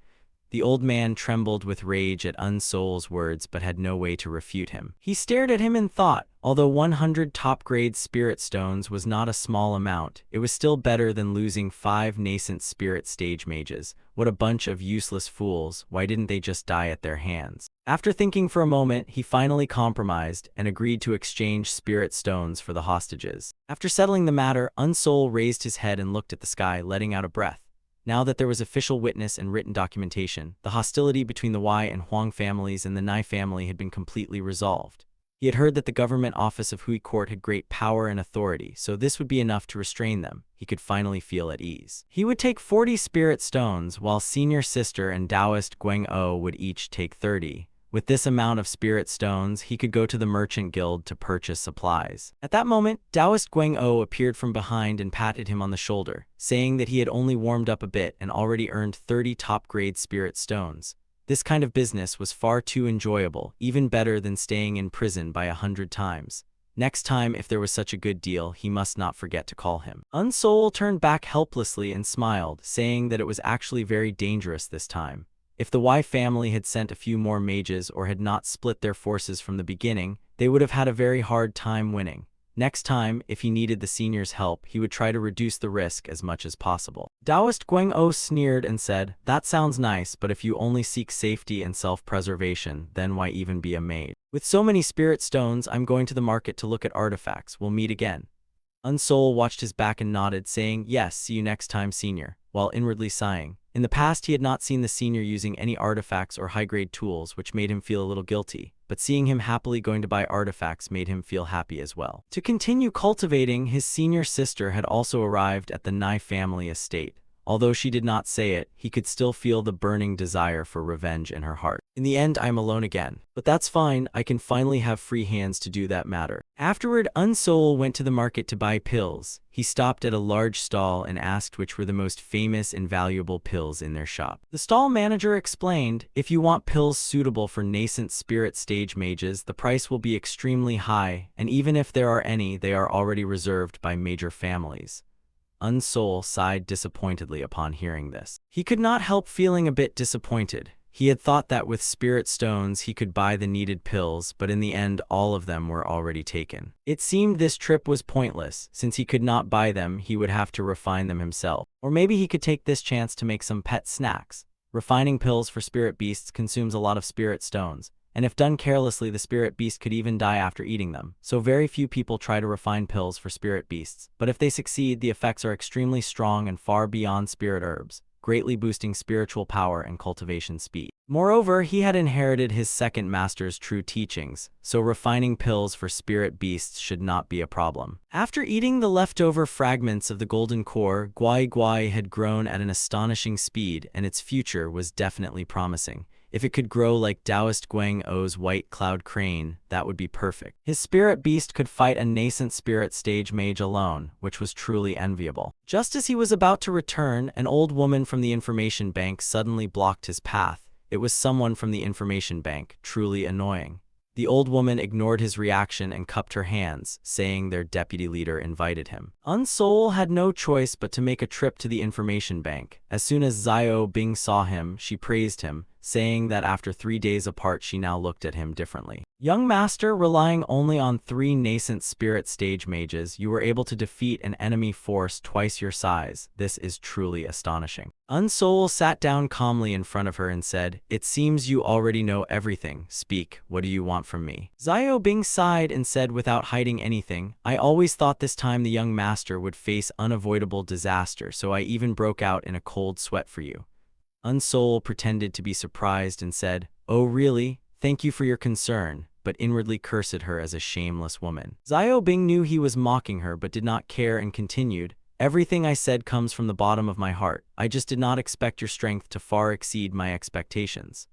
The old man trembled with rage at Unsoul's words but had no way to refute him. He stared at him in thought. Although 100 top-grade spirit stones was not a small amount, it was still better than losing 5 nascent spirit stage mages. What a bunch of useless fools. Why didn't they just die at their hands? After thinking for a moment, he finally compromised and agreed to exchange spirit stones for the hostages. After settling the matter, Unsoul raised his head and looked at the sky, letting out a breath. Now that there was official witness and written documentation, the hostility between the Wei and Huang families and the Nai family had been completely resolved. He had heard that the government office of Hui Court had great power and authority, so this would be enough to restrain them. He could finally feel at ease. He would take 40 spirit stones, while senior sister and Taoist Guang-O would each take 30. With this amount of spirit stones, he could go to the merchant guild to purchase supplies. At that moment, Taoist Guang-O appeared from behind and patted him on the shoulder, saying that he had only warmed up a bit and already earned 30 top-grade spirit stones. This kind of business was far too enjoyable, even better than staying in prison by 100 times. Next time, if there was such a good deal, he must not forget to call him. Unsoul turned back helplessly and smiled, saying that it was actually very dangerous this time. If the Y family had sent a few more mages or had not split their forces from the beginning, they would have had a very hard time winning. Next time, if he needed the senior's help, he would try to reduce the risk as much as possible. Taoist Guang-O sneered and said, "That sounds nice, but if you only seek safety and self-preservation, then why even be a mage? With so many spirit stones, I'm going to the market to look at artifacts. We'll meet again." Unsoul watched his back and nodded, saying, "Yes, see you next time, senior," while inwardly sighing. In the past, he had not seen the senior using any artifacts or high-grade tools, which made him feel a little guilty, but seeing him happily going to buy artifacts made him feel happy as well. To continue cultivating, his senior sister had also arrived at the Nai family estate. Although she did not say it, he could still feel the burning desire for revenge in her heart. "In the end, I'm alone again. But that's fine, I can finally have free hands to do that matter." Afterward, Unsoul went to the market to buy pills. He stopped at a large stall and asked which were the most famous and valuable pills in their shop. The stall manager explained, "If you want pills suitable for nascent spirit stage mages, the price will be extremely high, and even if there are any, they are already reserved by major families." Unsoul sighed disappointedly upon hearing this. He could not help feeling a bit disappointed. He had thought that with spirit stones he could buy the needed pills, but in the end all of them were already taken. It seemed this trip was pointless. Since he could not buy them, he would have to refine them himself. Or maybe he could take this chance to make some pet snacks. Refining pills for spirit beasts consumes a lot of spirit stones, and if done carelessly, the spirit beast could even die after eating them. So very few people try to refine pills for spirit beasts, but if they succeed, the effects are extremely strong and far beyond spirit herbs, greatly boosting spiritual power and cultivation speed. Moreover, he had inherited his second master's true teachings, so refining pills for spirit beasts should not be a problem. After eating the leftover fragments of the golden core, Guai Guai had grown at an astonishing speed, and its future was definitely promising. If it could grow like Taoist Guang-O's white cloud crane, that would be perfect. His spirit beast could fight a nascent spirit stage mage alone, which was truly enviable. Just as he was about to return, an old woman from the information bank suddenly blocked his path. It was someone from the information bank, truly annoying. The old woman ignored his reaction and cupped her hands, saying their deputy leader invited him. Unsoul had no choice but to make a trip to the information bank. As soon as Xiao Bing saw him, she praised him, saying that after 3 days apart she now looked at him differently. Young master, relying only on 3 nascent spirit stage mages, you were able to defeat an enemy force twice your size. This is truly astonishing. Unsoul sat down calmly in front of her and said, "It seems you already know everything. Speak, what do you want from me?" Xiaobing sighed and said without hiding anything, "I always thought this time the young master would face unavoidable disaster, so I even broke out in a cold sweat for you." Unsoul pretended to be surprised and said, "Oh really? Thank you for your concern," but inwardly cursed her as a shameless woman. Xiaobing knew he was mocking her but did not care and continued, "Everything I said comes from the bottom of my heart. I just did not expect your strength to far exceed my expectations."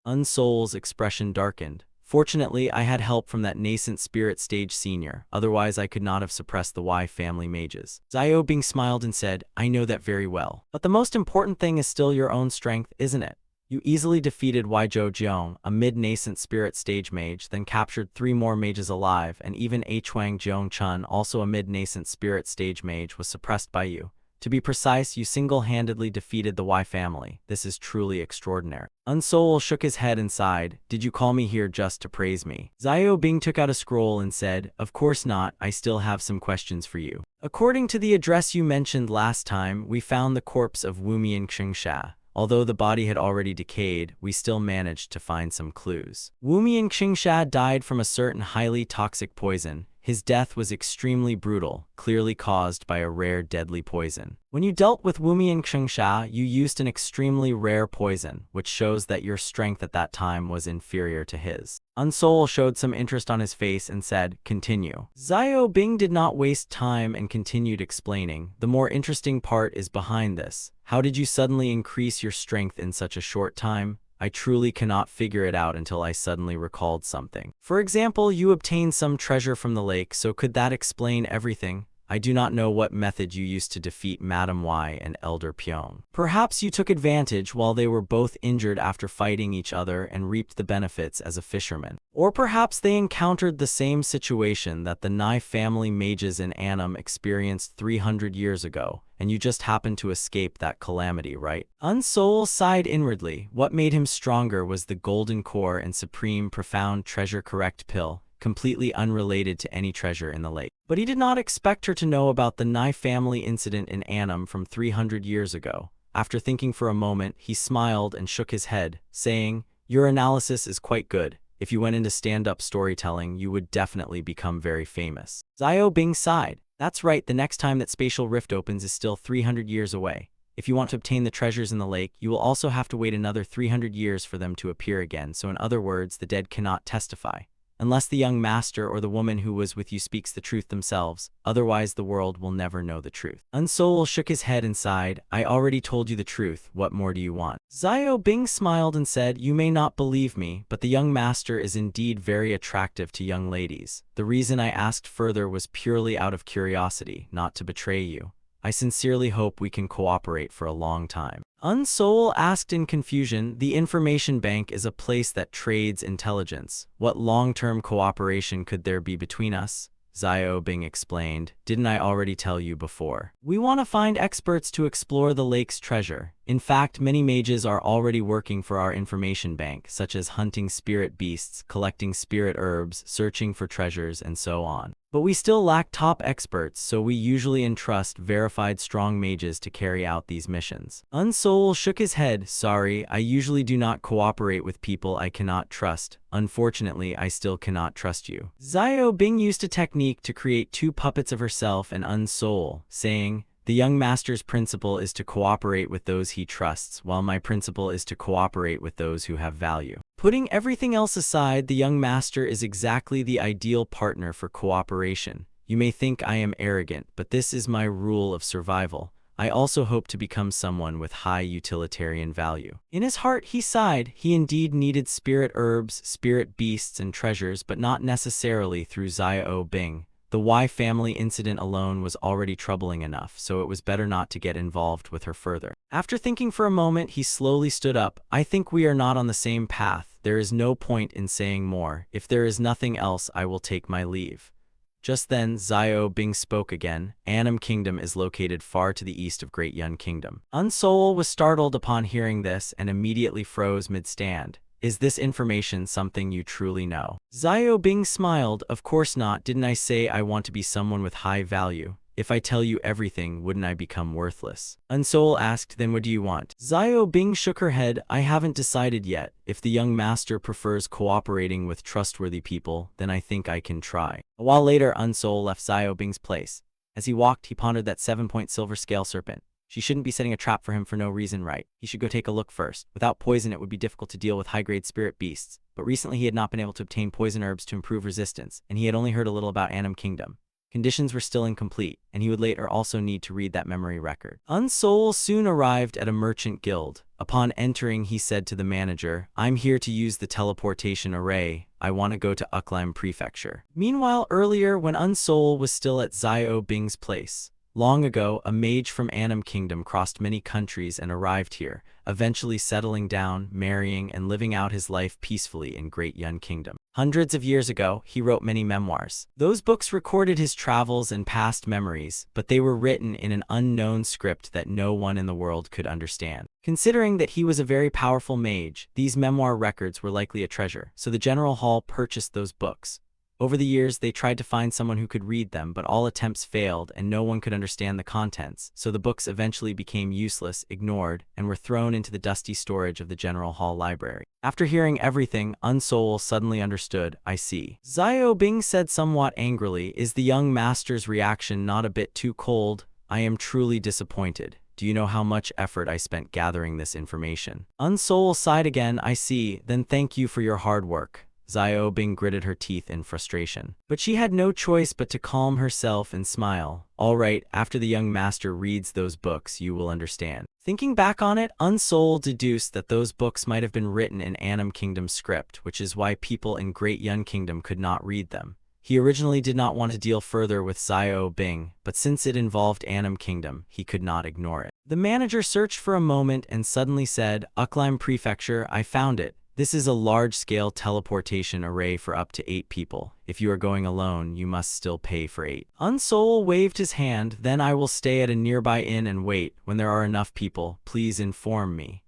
Unsoul's expression darkened. "Fortunately, I had help from that nascent spirit stage senior, otherwise I could not have suppressed the Y family mages." Xiaobing smiled and said, "I know that very well. But the most important thing is still your own strength, isn't it? You easily defeated Zhou Jiong, a mid-nascent spirit stage mage, then captured 3 more mages alive, and even Huang Jiong Chun, also a mid-nascent spirit stage mage, was suppressed by you. To be precise, you single-handedly defeated the Y family. This is truly extraordinary." Unsoul shook his head and sighed, "Did you call me here just to praise me?" Xiaobing took out a scroll and said, "Of course not, I still have some questions for you. According to the address you mentioned last time, we found the corpse of Wumian Xingsha. Although the body had already decayed, we still managed to find some clues. Wumian Xingsha died from a certain highly toxic poison. His death was extremely brutal, clearly caused by a rare deadly poison. When you dealt with Wumian Xingsha, you used an extremely rare poison, which shows that your strength at that time was inferior to his." Unsoul showed some interest on his face and said, "Continue." Xiaobing did not waste time and continued explaining, "The more interesting part is behind this. How did you suddenly increase your strength in such a short time? I truly cannot figure it out until I suddenly recalled something. For example, you obtained some treasure from the lake, so could that explain everything? I do not know what method you used to defeat Madame Y and Elder Pyong. Perhaps you took advantage while they were both injured after fighting each other and reaped the benefits as a fisherman. Or perhaps they encountered the same situation that the Nai family mages in Annam experienced 300 years ago, and you just happened to escape that calamity, right?" Unsoul sighed inwardly. What made him stronger was the golden core and supreme profound treasure correct pill, completely unrelated to any treasure in the lake. But he did not expect her to know about the Nai family incident in Annam from 300 years ago. After thinking for a moment, he smiled and shook his head, saying, "Your analysis is quite good. If you went into stand-up storytelling, you would definitely become very famous." Xiaobing sighed. "That's right, the next time that Spatial Rift opens is still 300 years away. If you want to obtain the treasures in the lake, you will also have to wait another 300 years for them to appear again, so in other words, the dead cannot testify. Unless the young master or the woman who was with you speaks the truth themselves, otherwise the world will never know the truth." Unsoul shook his head and sighed, "I already told you the truth, what more do you want?" Xiaobing smiled and said, "You may not believe me, but the young master is indeed very attractive to young ladies. The reason I asked further was purely out of curiosity, not to betray you. I sincerely hope we can cooperate for a long time." Unsoul asked in confusion, "The information bank is a place that trades intelligence. What long-term cooperation could there be between us?" Xiaobing explained, "Didn't I already tell you before? We want to find experts to explore the lake's treasure. In fact, many mages are already working for our information bank, such as hunting spirit beasts, collecting spirit herbs, searching for treasures, and so on. But we still lack top experts, so we usually entrust verified strong mages to carry out these missions." Unsoul shook his head, "Sorry, I usually do not cooperate with people I cannot trust. Unfortunately, I still cannot trust you." Xiaobing used a technique to create 2 puppets of herself and Unsoul, saying, "The young master's principle is to cooperate with those he trusts, while my principle is to cooperate with those who have value. Putting everything else aside, the young master is exactly the ideal partner for cooperation. You may think I am arrogant, but this is my rule of survival. I also hope to become someone with high utilitarian value." In his heart, he sighed. He indeed needed spirit herbs, spirit beasts, and treasures, but not necessarily through Xiaobing. The Y family incident alone was already troubling enough, so it was better not to get involved with her further. After thinking for a moment, he slowly stood up. "I think we are not on the same path. There is no point in saying more. If there is nothing else, I will take my leave." Just then, Xiao Bing spoke again. Annam Kingdom is located far to the east of Great Yun Kingdom. Unsoul was startled upon hearing this and immediately froze mid-stand. Is this information something you truly know? Xiao Bing smiled. Of course not. Didn't I say I want to be someone with high value? If I tell you everything, wouldn't I become worthless? Unsoul asked, then what do you want? Xiao Bing shook her head. I haven't decided yet. If the young master prefers cooperating with trustworthy people, then I think I can try. A while later, Unsoul left Xiao Bing's place. As he walked, he pondered that 7-point silver scale serpent. She shouldn't be setting a trap for him for no reason, right? He should go take a look first. Without poison, it would be difficult to deal with high-grade spirit beasts. But recently he had not been able to obtain poison herbs to improve resistance, and he had only heard a little about Annam Kingdom. Conditions were still incomplete, and he would later also need to read that memory record. Unsoul soon arrived at a merchant guild. Upon entering, he said to the manager, I'm here to use the teleportation array. I want to go to Uklam Prefecture. Meanwhile, earlier, when Unsoul was still at Xiao Bing's place, long ago, a mage from Annam Kingdom crossed many countries and arrived here, eventually settling down, marrying, and living out his life peacefully in Great Yun Kingdom. Hundreds of years ago, he wrote many memoirs. Those books recorded his travels and past memories, but they were written in an unknown script that no one in the world could understand. Considering that he was a very powerful mage, these memoir records were likely a treasure, so the General Hall purchased those books. Over the years, they tried to find someone who could read them, but all attempts failed and no one could understand the contents, so the books eventually became useless, ignored, and were thrown into the dusty storage of the General Hall library. After hearing everything, Unsoul suddenly understood. I see. Xiao Bing said somewhat angrily, is the young master's reaction not a bit too cold? I am truly disappointed. Do you know how much effort I spent gathering this information? Unsoul sighed again. I see. Then thank you for your hard work. Xiao Bing gritted her teeth in frustration. But she had no choice but to calm herself and smile. All right, after the young master reads those books, you will understand. Thinking back on it, Unsoul deduced that those books might have been written in Annam Kingdom script, which is why people in Great Yun Kingdom could not read them. He originally did not want to deal further with Xiao Bing, but since it involved Annam Kingdom, he could not ignore it. The manager searched for a moment and suddenly said, Uklam Prefecture, I found it. This is a large-scale teleportation array for up to 8 people. If you are going alone, you must still pay for 8. Unsoul waved his hand. Then I will stay at a nearby inn and wait. When there are enough people, please inform me.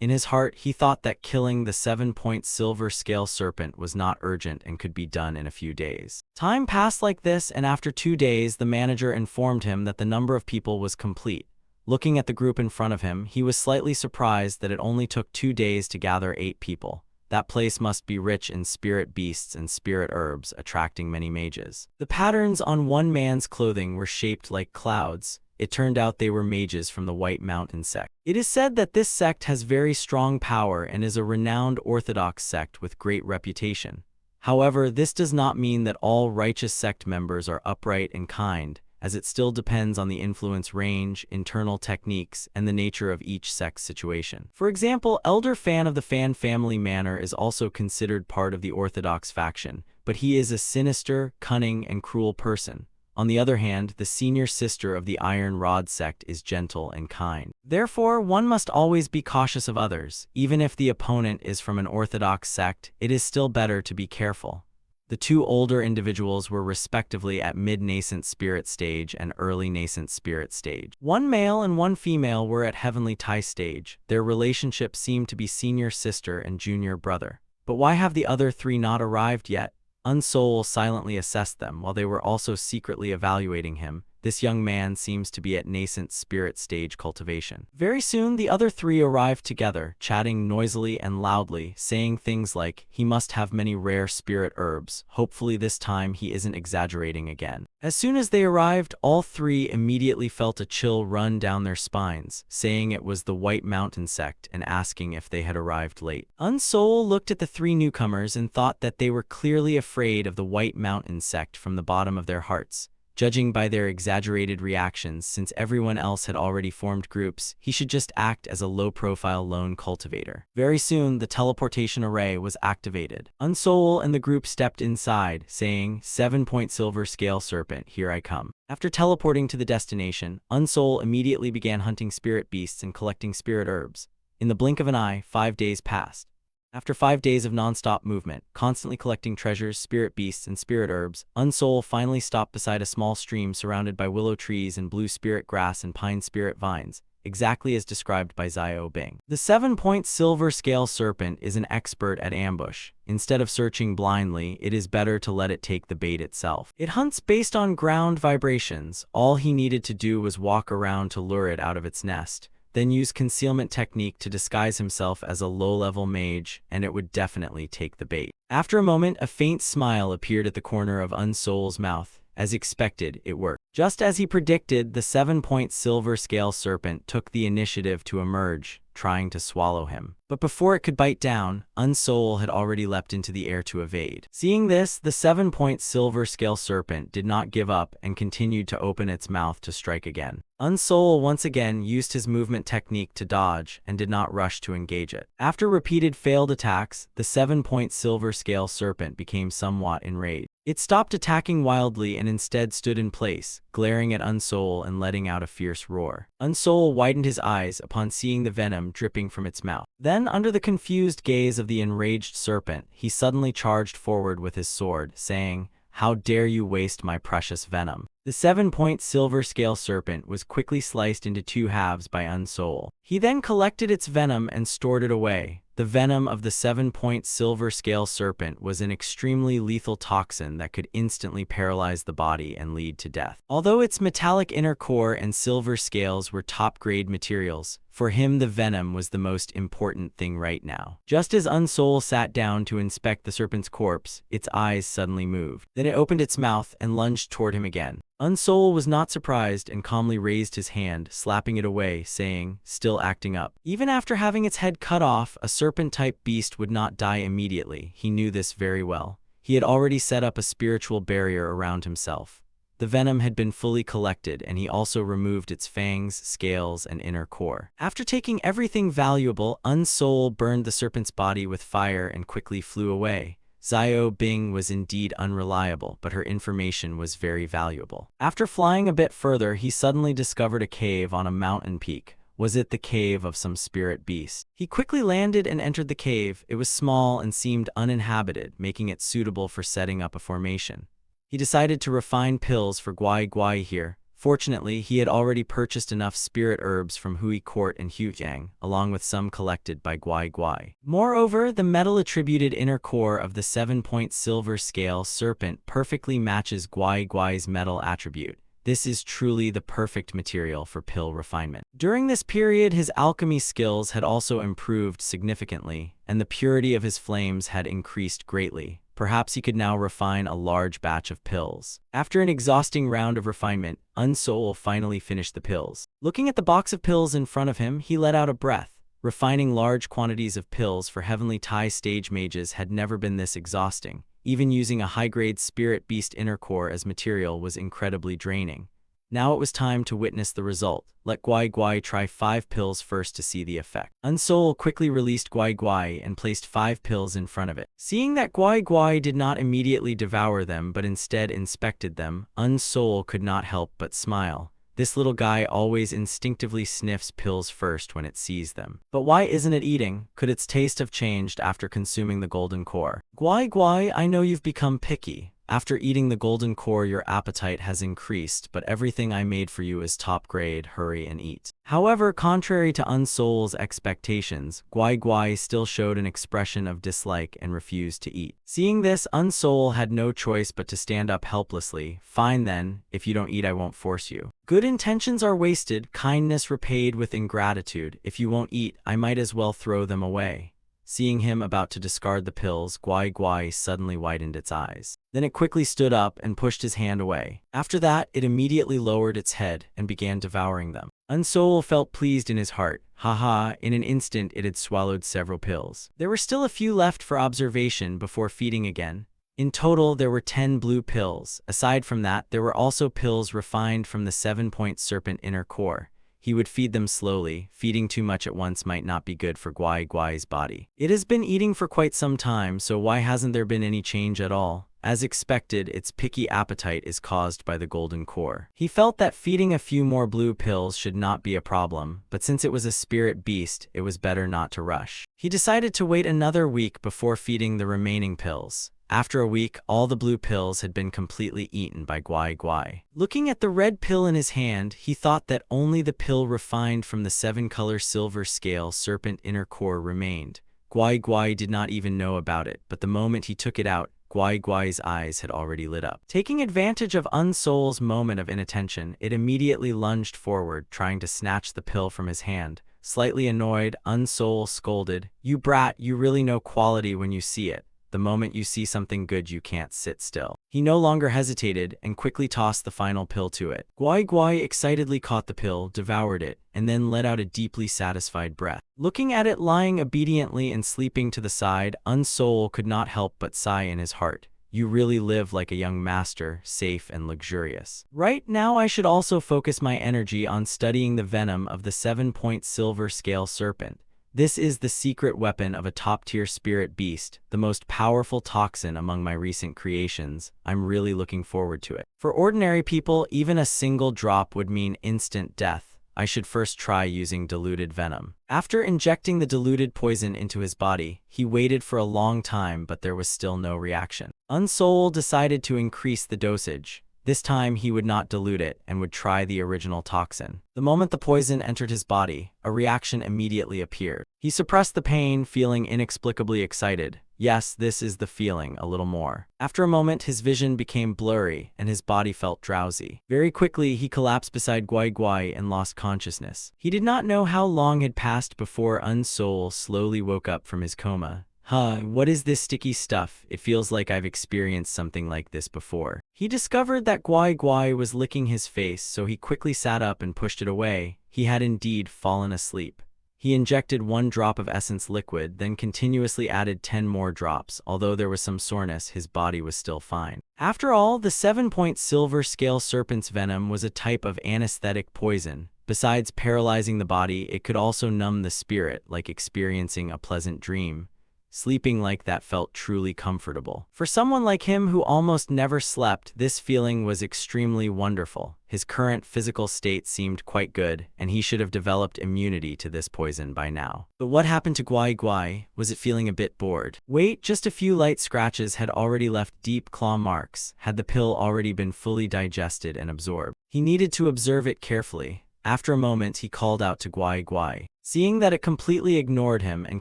In his heart, he thought that killing the 7-point silver scale serpent was not urgent and could be done in a few days. Time passed like this, and after 2 days, the manager informed him that the number of people was complete. Looking at the group in front of him, he was slightly surprised that it only took 2 days to gather 8 people. That place must be rich in spirit beasts and spirit herbs, attracting many mages. The patterns on one man's clothing were shaped like clouds. It turned out they were mages from the White Mountain sect. It is said that this sect has very strong power and is a renowned orthodox sect with great reputation. However, this does not mean that all righteous sect members are upright and kind, as it still depends on the influence range, internal techniques, and the nature of each sect's situation. For example, Elder Fan of the Fan family Manor is also considered part of the Orthodox faction, but he is a sinister, cunning, and cruel person. On the other hand, the senior sister of the Iron Rod sect is gentle and kind. Therefore, one must always be cautious of others. Even if the opponent is from an Orthodox sect, it is still better to be careful. The 2 older individuals were respectively at mid-nascent spirit stage and early nascent spirit stage. 1 male and 1 female were at heavenly tie stage. Their relationship seemed to be senior sister and junior brother. But why have the other 3 not arrived yet? Unsoul silently assessed them while they were also secretly evaluating him. This young man seems to be at nascent spirit stage cultivation. Very soon, the other 3 arrived together, chatting noisily and loudly, saying things like, he must have many rare spirit herbs. Hopefully this time he isn't exaggerating again. As soon as they arrived, all 3 immediately felt a chill run down their spines, saying it was the White Mountain sect and asking if they had arrived late. Unsoul looked at the 3 newcomers and thought that they were clearly afraid of the White Mountain sect from the bottom of their hearts. Judging by their exaggerated reactions, since everyone else had already formed groups, he should just act as a low-profile lone cultivator. Very soon, the teleportation array was activated. Unsoul and the group stepped inside, saying, 7-point silver scale serpent, here I come. After teleporting to the destination, Unsoul immediately began hunting spirit beasts and collecting spirit herbs. In the blink of an eye, 5 days passed. After 5 days of non-stop movement, constantly collecting treasures, spirit beasts, and spirit herbs, Unsoul finally stopped beside a small stream surrounded by willow trees and blue spirit grass and pine spirit vines, exactly as described by Xiao Bing. The 7-point silver scale serpent is an expert at ambush. Instead of searching blindly, it is better to let it take the bait itself. It hunts based on ground vibrations. All he needed to do was walk around to lure it out of its nest, then use concealment technique to disguise himself as a low-level mage, and it would definitely take the bait. After a moment, a faint smile appeared at the corner of Unsoul's mouth. As expected, it worked. Just as he predicted, the 7-point silver scale serpent took the initiative to emerge, trying to swallow him. But before it could bite down, Unsoul had already leapt into the air to evade. Seeing this, the 7-point silver scale serpent did not give up and continued to open its mouth to strike again. Unsoul once again used his movement technique to dodge and did not rush to engage it. After repeated failed attacks, the 7-point silver scale serpent became somewhat enraged. It stopped attacking wildly and instead stood in place, glaring at Unsoul and letting out a fierce roar. Unsoul widened his eyes upon seeing the venom dripping from its mouth. Then, under the confused gaze of the enraged serpent, he suddenly charged forward with his sword, saying, "How dare you waste my precious venom?" The 7-point silver scale serpent was quickly sliced into 2 halves by Unsoul. He then collected its venom and stored it away. The venom of the 7-point silver scale serpent was an extremely lethal toxin that could instantly paralyze the body and lead to death. Although its metallic inner core and silver scales were top-grade materials, for him the venom was the most important thing right now. Just as Unsoul sat down to inspect the serpent's corpse, its eyes suddenly moved. Then it opened its mouth and lunged toward him again. Unsoul was not surprised and calmly raised his hand, slapping it away, saying, still acting up. Even after having its head cut off, a serpent-type beast would not die immediately. He knew this very well. He had already set up a spiritual barrier around himself. The venom had been fully collected, and he also removed its fangs, scales, and inner core. After taking everything valuable, Unsoul burned the serpent's body with fire and quickly flew away. Xiao Bing was indeed unreliable, but her information was very valuable. After flying a bit further, he suddenly discovered a cave on a mountain peak. Was it the cave of some spirit beast? He quickly landed and entered the cave. It was small and seemed uninhabited, making it suitable for setting up a formation. He decided to refine pills for Guai Guai here. Fortunately, he had already purchased enough spirit herbs from Hui Court and Hujiang, along with some collected by Guai Guai. Moreover, the metal-attributed inner core of the 7-point silver scale serpent perfectly matches Guai Guai's metal attribute. This is truly the perfect material for pill refinement. During this period, his alchemy skills had also improved significantly, and the purity of his flames had increased greatly. Perhaps he could now refine a large batch of pills. After an exhausting round of refinement, Unsoul finally finished the pills. Looking at the box of pills in front of him, he let out a breath. Refining large quantities of pills for Heavenly Tai stage mages had never been this exhausting. Even using a high-grade spirit beast inner core as material was incredibly draining. Now it was time to witness the result. Let Guai Guai try 5 pills first to see the effect. Unsoul quickly released Guai Guai and placed 5 pills in front of it. Seeing that Guai Guai did not immediately devour them but instead inspected them, Unsoul could not help but smile. This little guy always instinctively sniffs pills first when it sees them. But why isn't it eating? Could its taste have changed after consuming the golden core? Guai Guai, I know you've become picky. After eating the golden core, your appetite has increased, but everything I made for you is top grade. Hurry and eat. However, contrary to Unsoul's expectations, Guai Guai still showed an expression of dislike and refused to eat. Seeing this, Unsoul had no choice but to stand up helplessly. Fine then, if you don't eat, I won't force you. Good intentions are wasted, kindness repaid with ingratitude. If you won't eat, I might as well throw them away. Seeing him about to discard the pills, Guai Guai suddenly widened its eyes. Then it quickly stood up and pushed his hand away. After that, it immediately lowered its head and began devouring them. Unsoul felt pleased in his heart. Haha, in an instant it had swallowed several pills. There were still a few left for observation before feeding again. In total, there were 10 blue pills. Aside from that, there were also pills refined from the 7-point serpent inner core. He would feed them slowly. Feeding too much at once might not be good for Guai Guai's body. It has been eating for quite some time, so why hasn't there been any change at all? As expected, its picky appetite is caused by the golden core. He felt that feeding a few more blue pills should not be a problem, but since it was a spirit beast, it was better not to rush. He decided to wait another week before feeding the remaining pills. After a week, all the blue pills had been completely eaten by Guai Guai. Looking at the red pill in his hand, he thought that only the pill refined from the 7-color silver scale serpent inner core remained. Guai Guai did not even know about it, but the moment he took it out, Guai Guai's eyes had already lit up. Taking advantage of Unsoul's moment of inattention, it immediately lunged forward, trying to snatch the pill from his hand. Slightly annoyed, Unsoul scolded, "You brat, you really know quality when you see it. The moment you see something good, you can't sit still." He no longer hesitated and quickly tossed the final pill to it. Guai Guai excitedly caught the pill, devoured it, and then let out a deeply satisfied breath. Looking at it lying obediently and sleeping to the side, Unsoul could not help but sigh in his heart. You really live like a young master, safe and luxurious. Right now I should also focus my energy on studying the venom of the 7-point silver scale serpent. This is the secret weapon of a top-tier spirit beast, the most powerful toxin among my recent creations. I'm really looking forward to it. For ordinary people, even a single drop would mean instant death. I should first try using diluted venom. After injecting the diluted poison into his body, he waited for a long time, but there was still no reaction. Unsoul decided to increase the dosage. This time he would not dilute it and would try the original toxin. The moment the poison entered his body, a reaction immediately appeared. He suppressed the pain, feeling inexplicably excited. Yes, this is the feeling, a little more. After a moment, his vision became blurry and his body felt drowsy. Very quickly, he collapsed beside Guai Guai and lost consciousness. He did not know how long had passed before Unsoul slowly woke up from his coma. What is this sticky stuff? It feels like I've experienced something like this before. He discovered that Guai Guai was licking his face, so he quickly sat up and pushed it away. He had indeed fallen asleep. He injected 1 drop of essence liquid, then continuously added 10 more drops. Although there was some soreness, his body was still fine. After all, the 7-point silver scale serpent's venom was a type of anesthetic poison. Besides paralyzing the body, it could also numb the spirit, like experiencing a pleasant dream. Sleeping like that felt truly comfortable. For someone like him who almost never slept, this feeling was extremely wonderful. His current physical state seemed quite good, and he should have developed immunity to this poison by now. But what happened to Guai Guai? Was it feeling a bit bored? Wait, just a few light scratches had already left deep claw marks. Had the pill already been fully digested and absorbed? He needed to observe it carefully. After a moment, he called out to Guai Guai. Seeing that it completely ignored him and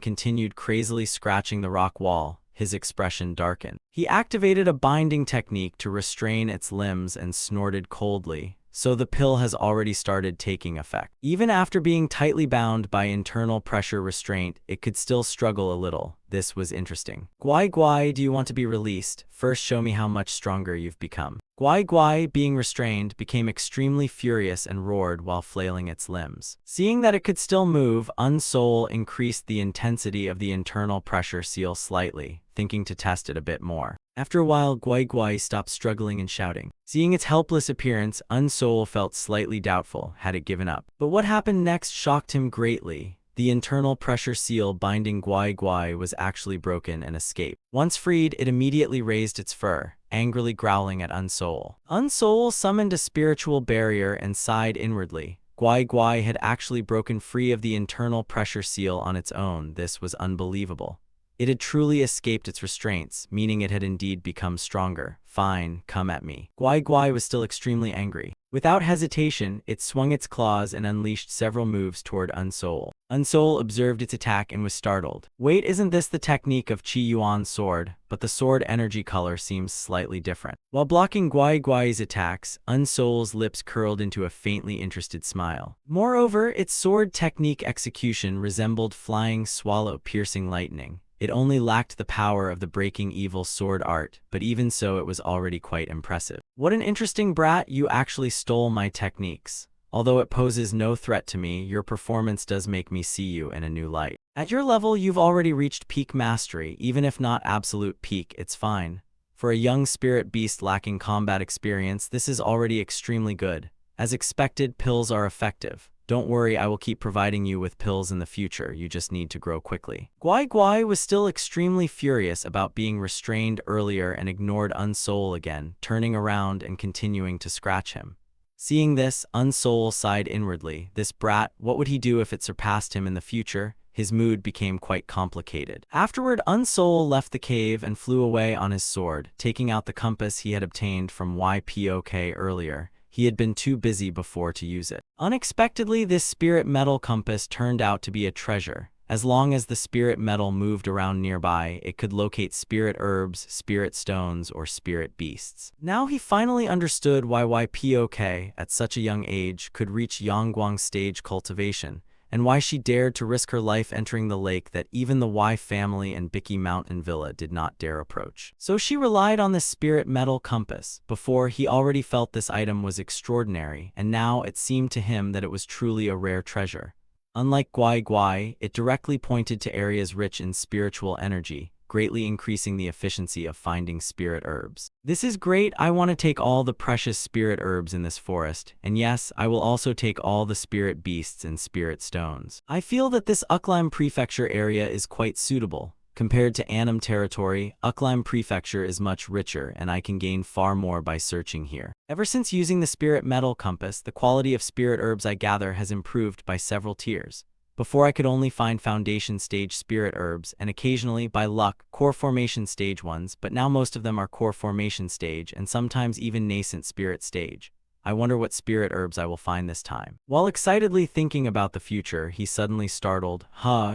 continued crazily scratching the rock wall, his expression darkened. He activated a binding technique to restrain its limbs and snorted coldly. So the pill has already started taking effect. Even after being tightly bound by internal pressure restraint, it could still struggle a little. This was interesting. Guai Guai, do you want to be released? First show me how much stronger you've become. Guai Guai, being restrained, became extremely furious and roared while flailing its limbs. Seeing that it could still move, Unsoul increased the intensity of the internal pressure seal slightly, thinking to test it a bit more. After a while, Guai Guai stopped struggling and shouting. Seeing its helpless appearance, Unsoul felt slightly doubtful. Had it given up? But what happened next shocked him greatly. The internal pressure seal binding Guai Guai was actually broken and escaped. Once freed, it immediately raised its fur, angrily growling at Unsoul. Unsoul summoned a spiritual barrier and sighed inwardly. Guai Guai had actually broken free of the internal pressure seal on its own. This was unbelievable. It had truly escaped its restraints, meaning it had indeed become stronger. Fine, come at me. Guai Guai was still extremely angry. Without hesitation, it swung its claws and unleashed several moves toward Unsoul. Unsoul observed its attack and was startled. Wait, isn't this the technique of Qi Yuan's sword? But the sword energy color seems slightly different. While blocking Guai Guai's attacks, Unsoul's lips curled into a faintly interested smile. Moreover, its sword technique execution resembled flying swallow piercing lightning. It only lacked the power of the breaking evil sword art, but even so it was already quite impressive. What an interesting brat, you actually stole my techniques. Although it poses no threat to me, your performance does make me see you in a new light. At your level, you've already reached peak mastery. Even if not absolute peak, it's fine. For a young spirit beast lacking combat experience, this is already extremely good. As expected, pills are effective. Don't worry, I will keep providing you with pills in the future, you just need to grow quickly. Guai Guai was still extremely furious about being restrained earlier and ignored Unsoul again, turning around and continuing to scratch him. Seeing this, Unsoul sighed inwardly. This brat, what would he do if it surpassed him in the future? His mood became quite complicated. Afterward, Unsoul left the cave and flew away on his sword, taking out the compass he had obtained from YPOK earlier. He had been too busy before to use it. Unexpectedly, this spirit metal compass turned out to be a treasure. As long as the spirit metal moved around nearby, it could locate spirit herbs, spirit stones, or spirit beasts. Now he finally understood why YPOK, at such a young age, could reach Yangguang stage cultivation, and why she dared to risk her life entering the lake that even the Y family and Bicky Mountain Villa did not dare approach. So she relied on this spirit metal compass. Before, he already felt this item was extraordinary, and now it seemed to him that it was truly a rare treasure. Unlike Guai Guai, it directly pointed to areas rich in spiritual energy, greatly increasing the efficiency of finding spirit herbs. This is great. I want to take all the precious spirit herbs in this forest, and yes, I will also take all the spirit beasts and spirit stones. I feel that this Uklim Prefecture area is quite suitable. Compared to Annam territory, Uklim Prefecture is much richer, and I can gain far more by searching here. Ever since using the spirit metal compass, the quality of spirit herbs I gather has improved by several tiers. Before, I could only find foundation stage spirit herbs and occasionally, by luck, core formation stage ones, but now most of them are core formation stage and sometimes even nascent spirit stage. I wonder what spirit herbs I will find this time. While excitedly thinking about the future, he suddenly startled.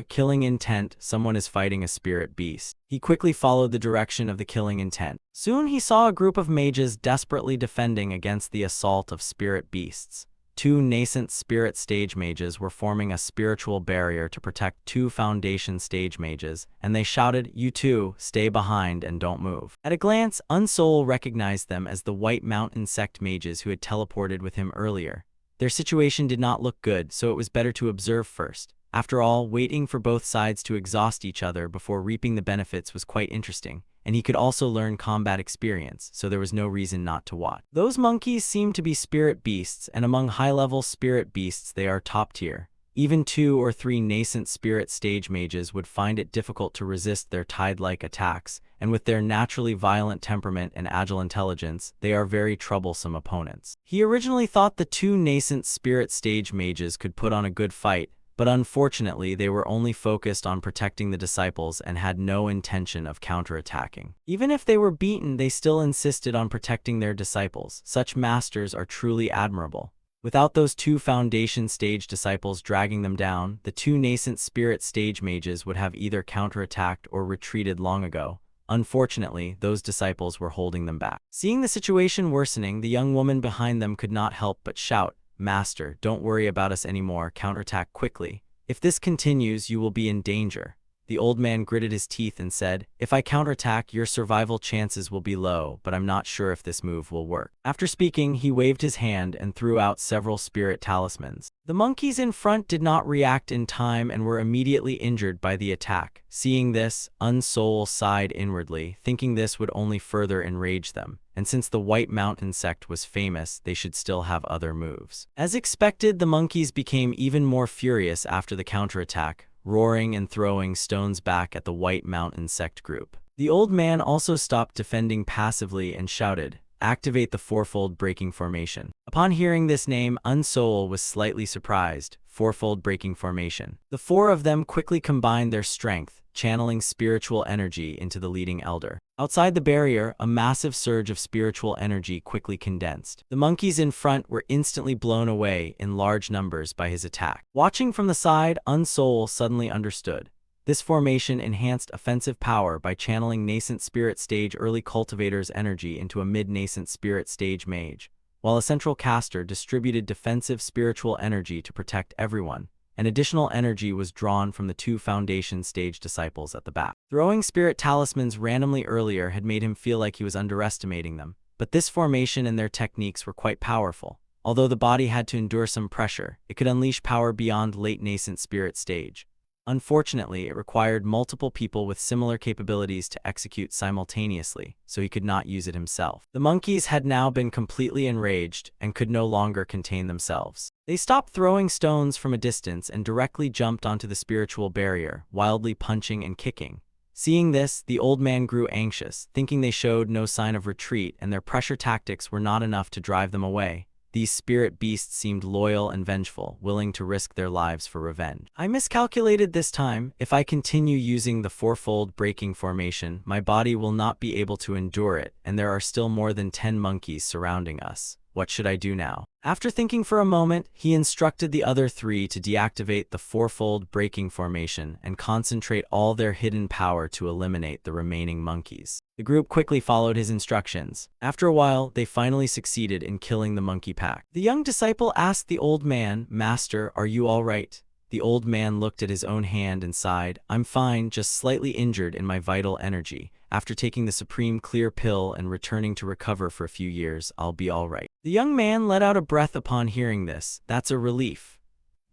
Killing intent, someone is fighting a spirit beast. He quickly followed the direction of the killing intent. Soon he saw a group of mages desperately defending against the assault of spirit beasts. Two nascent spirit stage mages were forming a spiritual barrier to protect two foundation stage mages, and they shouted, "You two, stay behind and don't move." At a glance, Unsoul recognized them as the White Mountain sect mages who had teleported with him earlier. Their situation did not look good, so it was better to observe first. After all, waiting for both sides to exhaust each other before reaping the benefits was quite interesting, and he could also learn combat experience, so there was no reason not to watch. Those monkeys seem to be spirit beasts, and among high-level spirit beasts they are top tier. Even 2 or 3 nascent spirit stage mages would find it difficult to resist their tide-like attacks, and with their naturally violent temperament and agile intelligence, they are very troublesome opponents. He originally thought the 2 nascent spirit stage mages could put on a good fight, but unfortunately they were only focused on protecting the disciples and had no intention of counterattacking. Even if they were beaten, they still insisted on protecting their disciples. Such masters are truly admirable. Without those 2 foundation stage disciples dragging them down, the 2 nascent spirit stage mages would have either counterattacked or retreated long ago. Unfortunately, those disciples were holding them back. Seeing the situation worsening, the young woman behind them could not help but shout, "Master, don't worry about us anymore, counterattack quickly. If this continues, you will be in danger." The old man gritted his teeth and said, "If I counterattack, your survival chances will be low, but I'm not sure if this move will work." After speaking, he waved his hand and threw out several spirit talismans. The monkeys in front did not react in time and were immediately injured by the attack. Seeing this, Unsoul sighed inwardly, thinking this would only further enrage them, and since the White Mountain sect was famous, they should still have other moves. As expected, the monkeys became even more furious after the counterattack, roaring and throwing stones back at the White Mountain sect group. The old man also stopped defending passively and shouted, "Activate the fourfold breaking formation." Upon hearing this name, Unsoul was slightly surprised. Fourfold breaking formation. The 4 of them quickly combined their strength, channeling spiritual energy into the leading elder. Outside the barrier, a massive surge of spiritual energy quickly condensed. The monkeys in front were instantly blown away in large numbers by his attack. Watching from the side, Unsoul suddenly understood. This formation enhanced offensive power by channeling nascent spirit stage early cultivator's energy into a mid-nascent spirit stage mage, while a central caster distributed defensive spiritual energy to protect everyone. An additional energy was drawn from the 2 foundation stage disciples at the back. Throwing spirit talismans randomly earlier had made him feel like he was underestimating them, but this formation and their techniques were quite powerful. Although the body had to endure some pressure, it could unleash power beyond late nascent spirit stage. Unfortunately, it required multiple people with similar capabilities to execute simultaneously, so he could not use it himself. The monkeys had now been completely enraged and could no longer contain themselves. They stopped throwing stones from a distance and directly jumped onto the spiritual barrier, wildly punching and kicking. Seeing this, the old man grew anxious, thinking they showed no sign of retreat and their pressure tactics were not enough to drive them away. These spirit beasts seemed loyal and vengeful, willing to risk their lives for revenge. I miscalculated this time. If I continue using the fourfold breaking formation, my body will not be able to endure it, and there are still more than 10 monkeys surrounding us. What should I do now? After thinking for a moment, he instructed the other 3 to deactivate the fourfold breaking formation and concentrate all their hidden power to eliminate the remaining monkeys. The group quickly followed his instructions. After a while, they finally succeeded in killing the monkey pack. The young disciple asked the old man, "Master, are you all right?" The old man looked at his own hand and sighed, "I'm fine, just slightly injured in my vital energy. After taking the supreme clear pill and returning to recover for a few years, I'll be all right." The young man let out a breath upon hearing this. That's a relief.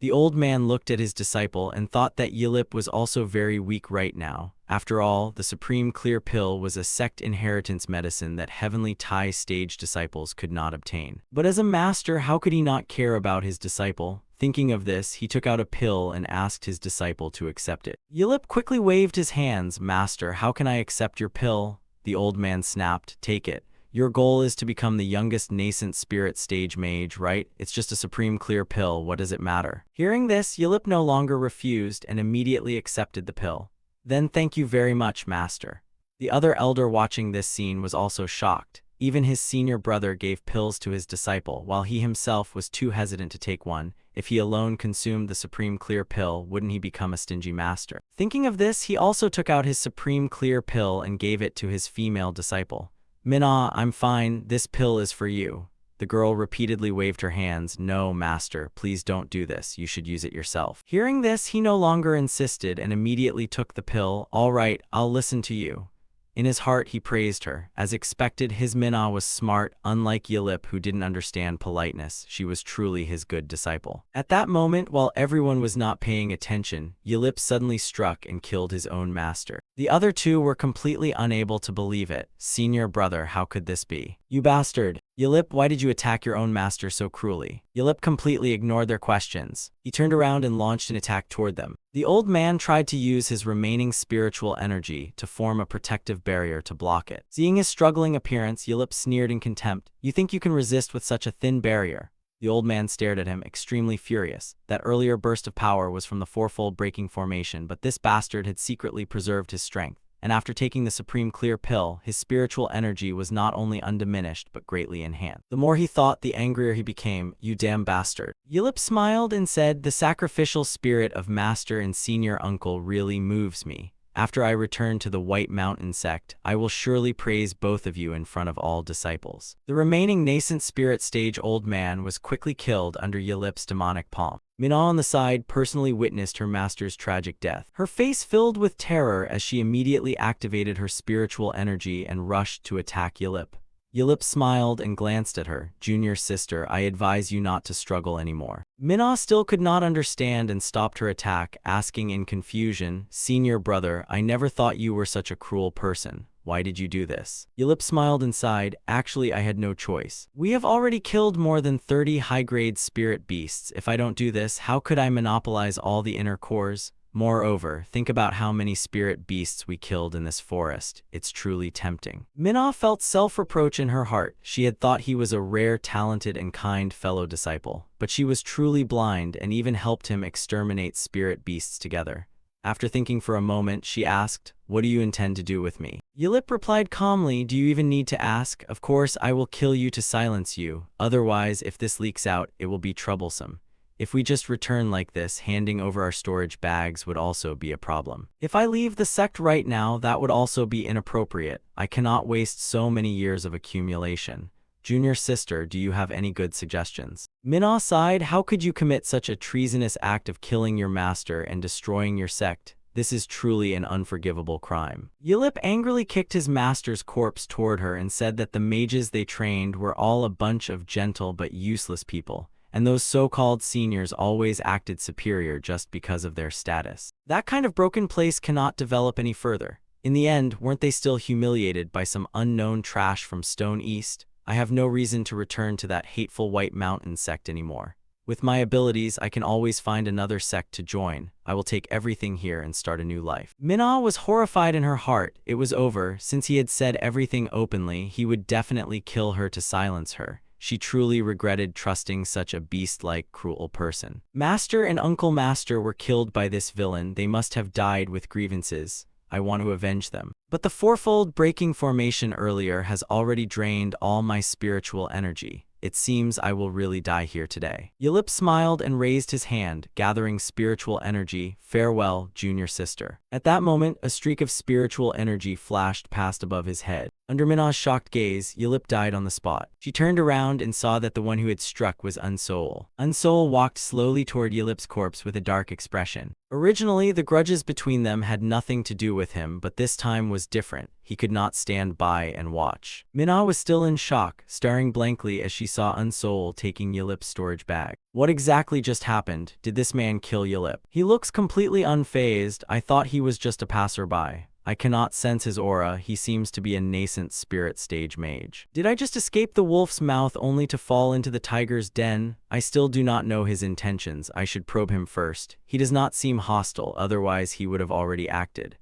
The old man looked at his disciple and thought that Yilip was also very weak right now. After all, the supreme clear pill was a sect inheritance medicine that heavenly Thai stage disciples could not obtain. But as a master, how could he not care about his disciple? Thinking of this, he took out a pill and asked his disciple to accept it. Yilip quickly waved his hands. "Master, how can I accept your pill?" The old man snapped, "Take it. Your goal is to become the youngest nascent spirit stage mage, right? It's just a supreme clear pill, what does it matter?" Hearing this, Yilip no longer refused and immediately accepted the pill. "Then thank you very much, master." The other elder watching this scene was also shocked. Even his senior brother gave pills to his disciple, while he himself was too hesitant to take one. If he alone consumed the supreme clear pill, wouldn't he become a stingy master? Thinking of this, he also took out his supreme clear pill and gave it to his female disciple. "Minna, I'm fine, this pill is for you." The girl repeatedly waved her hands. "No, master, please don't do this, you should use it yourself." Hearing this, he no longer insisted and immediately took the pill. "All right, I'll listen to you." In his heart, he praised her. As expected, his Minna was smart. Unlike Yilip, who didn't understand politeness, she was truly his good disciple. At that moment, while everyone was not paying attention, Yilip suddenly struck and killed his own master. The other 2 were completely unable to believe it. "Senior brother, how could this be? You bastard! Yilip, why did you attack your own master so cruelly?" Yilip completely ignored their questions. He turned around and launched an attack toward them. The old man tried to use his remaining spiritual energy to form a protective barrier to block it. Seeing his struggling appearance, Yilip sneered in contempt. "You think you can resist with such a thin barrier?" The old man stared at him, extremely furious. That earlier burst of power was from the fourfold breaking formation, but this bastard had secretly preserved his strength. And after taking the supreme clear pill, his spiritual energy was not only undiminished but greatly enhanced. The more he thought, the angrier he became. "You damn bastard." Yilip smiled and said, "The sacrificial spirit of master and senior uncle really moves me. After I return to the White Mountain sect, I will surely praise both of you in front of all disciples." The remaining nascent spirit stage old man was quickly killed under Yilip's demonic palm. Minna on the side personally witnessed her master's tragic death. Her face filled with terror as she immediately activated her spiritual energy and rushed to attack Yilip. Yilip smiled and glanced at her. "Junior sister, I advise you not to struggle anymore." Minna still could not understand and stopped her attack, asking in confusion, "Senior brother, I never thought you were such a cruel person. Why did you do this?" Yilip smiled and sighed. "Actually, I had no choice. We have already killed more than 30 high-grade spirit beasts. If I don't do this, how could I monopolize all the inner cores? Moreover, think about how many spirit beasts we killed in this forest. It's truly tempting." Minna felt self-reproach in her heart. She had thought he was a rare, talented, and kind fellow disciple, but she was truly blind and even helped him exterminate spirit beasts together. After thinking for a moment, she asked, "What do you intend to do with me?" Yilip replied calmly, "Do you even need to ask? Of course, I will kill you to silence you. Otherwise, if this leaks out, it will be troublesome. If we just return like this, handing over our storage bags would also be a problem. If I leave the sect right now, that would also be inappropriate. I cannot waste so many years of accumulation. Junior sister, do you have any good suggestions?" Minna sighed. "How could you commit such a treasonous act of killing your master and destroying your sect? This is truly an unforgivable crime." Yilip angrily kicked his master's corpse toward her and said that the mages they trained were all a bunch of gentle but useless people, and those so-called seniors always acted superior just because of their status. That kind of broken place cannot develop any further. In the end, weren't they still humiliated by some unknown trash from Stone East? I have no reason to return to that hateful White Mountain sect anymore. With my abilities, I can always find another sect to join. I will take everything here and start a new life. Manhwa was horrified in her heart. It was over. Since he had said everything openly, he would definitely kill her to silence her. She truly regretted trusting such a beast-like, cruel person. Master and Uncle Master were killed by this villain. They must have died with grievances. I want to avenge them. But the fourfold breaking formation earlier has already drained all my spiritual energy. It seems I will really die here today. Yelip smiled and raised his hand, gathering spiritual energy. Farewell, junior sister. At that moment, a streak of spiritual energy flashed past above his head. Under Minah's shocked gaze, Yelip died on the spot. She turned around and saw that the one who had struck was Unsoul. Unsoul walked slowly toward Yelip's corpse with a dark expression. Originally, the grudges between them had nothing to do with him, but this time was different. He could not stand by and watch. Minah was still in shock, staring blankly as she saw Unsoul taking Yelip's storage bag. What exactly just happened? Did this man kill Yelip? He looks completely unfazed. I thought he was just a passerby. I cannot sense his aura. He seems to be a nascent spirit stage mage. Did I just escape the wolf's mouth only to fall into the tiger's den? I still do not know his intentions. I should probe him first. He does not seem hostile, otherwise he would have already acted.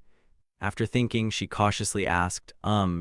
After thinking, she cautiously asked,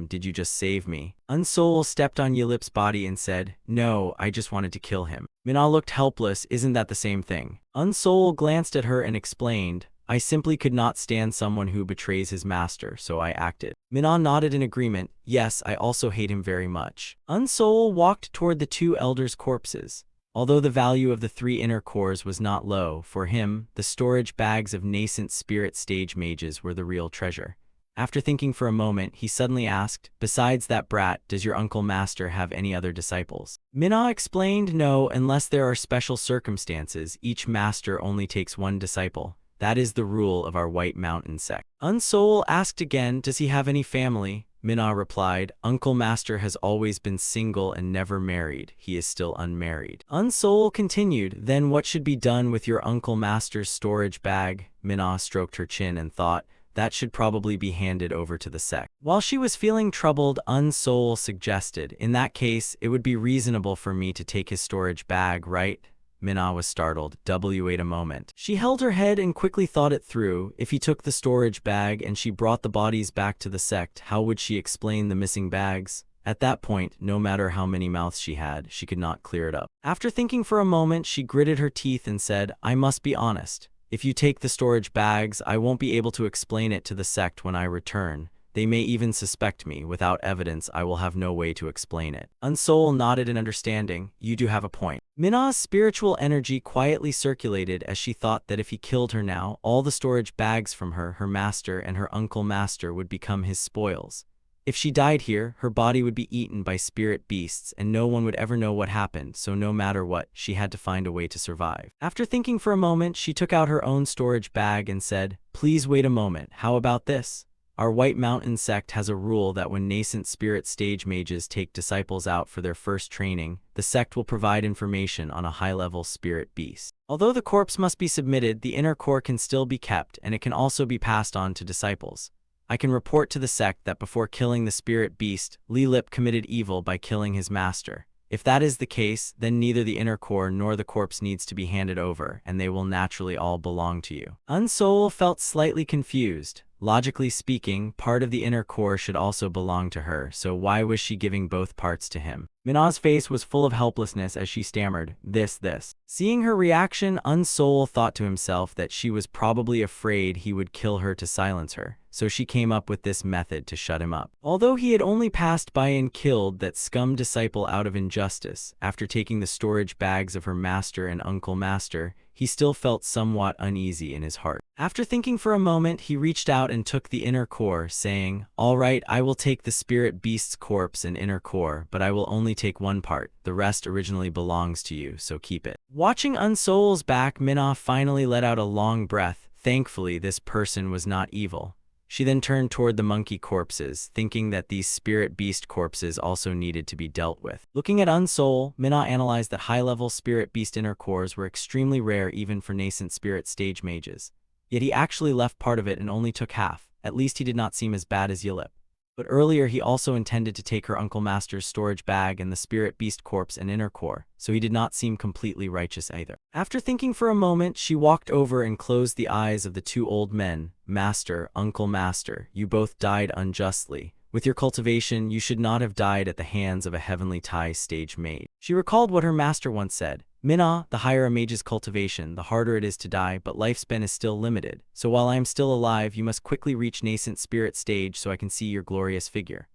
did you just save me? Unsoul stepped on Yelip's body and said, no, I just wanted to kill him. Minah looked helpless. Isn't that the same thing? Unsoul glanced at her and explained, I simply could not stand someone who betrays his master, so I acted. Minah nodded in agreement. Yes, I also hate him very much. Unsoul walked toward the two elders' corpses. Although the value of the 3 inner cores was not low, for him, the storage bags of nascent spirit stage mages were the real treasure. After thinking for a moment, he suddenly asked, besides that brat, does your Uncle Master have any other disciples? Minah explained, no, unless there are special circumstances, each master only takes 1 disciple. That is the rule of our White Mountain sect. Unsoul asked again, does he have any family? Minah replied, Uncle Master has always been single and never married. He is still unmarried. Unsoul continued, then what should be done with your Uncle Master's storage bag? Minah stroked her chin and thought, that should probably be handed over to the sect. While she was feeling troubled, Unsoul suggested, in that case, it would be reasonable for me to take his storage bag, right? Minah was startled. Wait a moment. She held her head and quickly thought it through. If he took the storage bag and she brought the bodies back to the sect, how would she explain the missing bags? At that point, no matter how many mouths she had, she could not clear it up. After thinking for a moment, she gritted her teeth and said, I must be honest. If you take the storage bags, I won't be able to explain it to the sect when I return. They may even suspect me. Without evidence, I will have no way to explain it. Unsoul nodded in understanding. You do have a point. Minah's spiritual energy quietly circulated as she thought that if he killed her now, all the storage bags from her, her master, and her Uncle Master would become his spoils. If she died here, her body would be eaten by spirit beasts and no one would ever know what happened, so no matter what, she had to find a way to survive. After thinking for a moment, she took out her own storage bag and said, please wait a moment, how about this? Our White Mountain sect has a rule that when nascent spirit stage mages take disciples out for their first training, the sect will provide information on a high-level spirit beast. Although the corpse must be submitted, the inner core can still be kept, and it can also be passed on to disciples. I can report to the sect that before killing the spirit beast, Yelip committed evil by killing his master. If that is the case, then neither the inner core nor the corpse needs to be handed over, and they will naturally all belong to you. Unsoul felt slightly confused. Logically speaking, part of the inner core should also belong to her, so why was she giving both parts to him? Minah's face was full of helplessness as she stammered, this. Seeing her reaction, Unsoul thought to himself that she was probably afraid he would kill her to silence her, so she came up with this method to shut him up. Although he had only passed by and killed that scum disciple out of injustice, after taking the storage bags of her master and Uncle Master, he still felt somewhat uneasy in his heart. After thinking for a moment, he reached out and took the inner core, saying, all right, I will take the spirit beast's corpse and inner core, but I will only take one part. The rest originally belongs to you, so keep it. Watching Unsoul's back, Minah finally let out a long breath. Thankfully, this person was not evil. She then turned toward the monkey corpses, thinking that these spirit beast corpses also needed to be dealt with. Looking at Unsoul, Minah analyzed that high-level spirit beast inner cores were extremely rare even for nascent spirit stage mages. Yet he actually left part of it and only took half. At least he did not seem as bad as Yilip. But earlier he also intended to take her Uncle Master's storage bag and the spirit beast corpse and inner core, so he did not seem completely righteous either. After thinking for a moment, she walked over and closed the eyes of the two old men. Master, Uncle Master, you both died unjustly. With your cultivation, you should not have died at the hands of a heavenly Thai stage maid. She recalled what her master once said. Minna, the higher a mage's cultivation, the harder it is to die, but lifespan is still limited. So while I am still alive, you must quickly reach nascent spirit stage so I can see your glorious figure.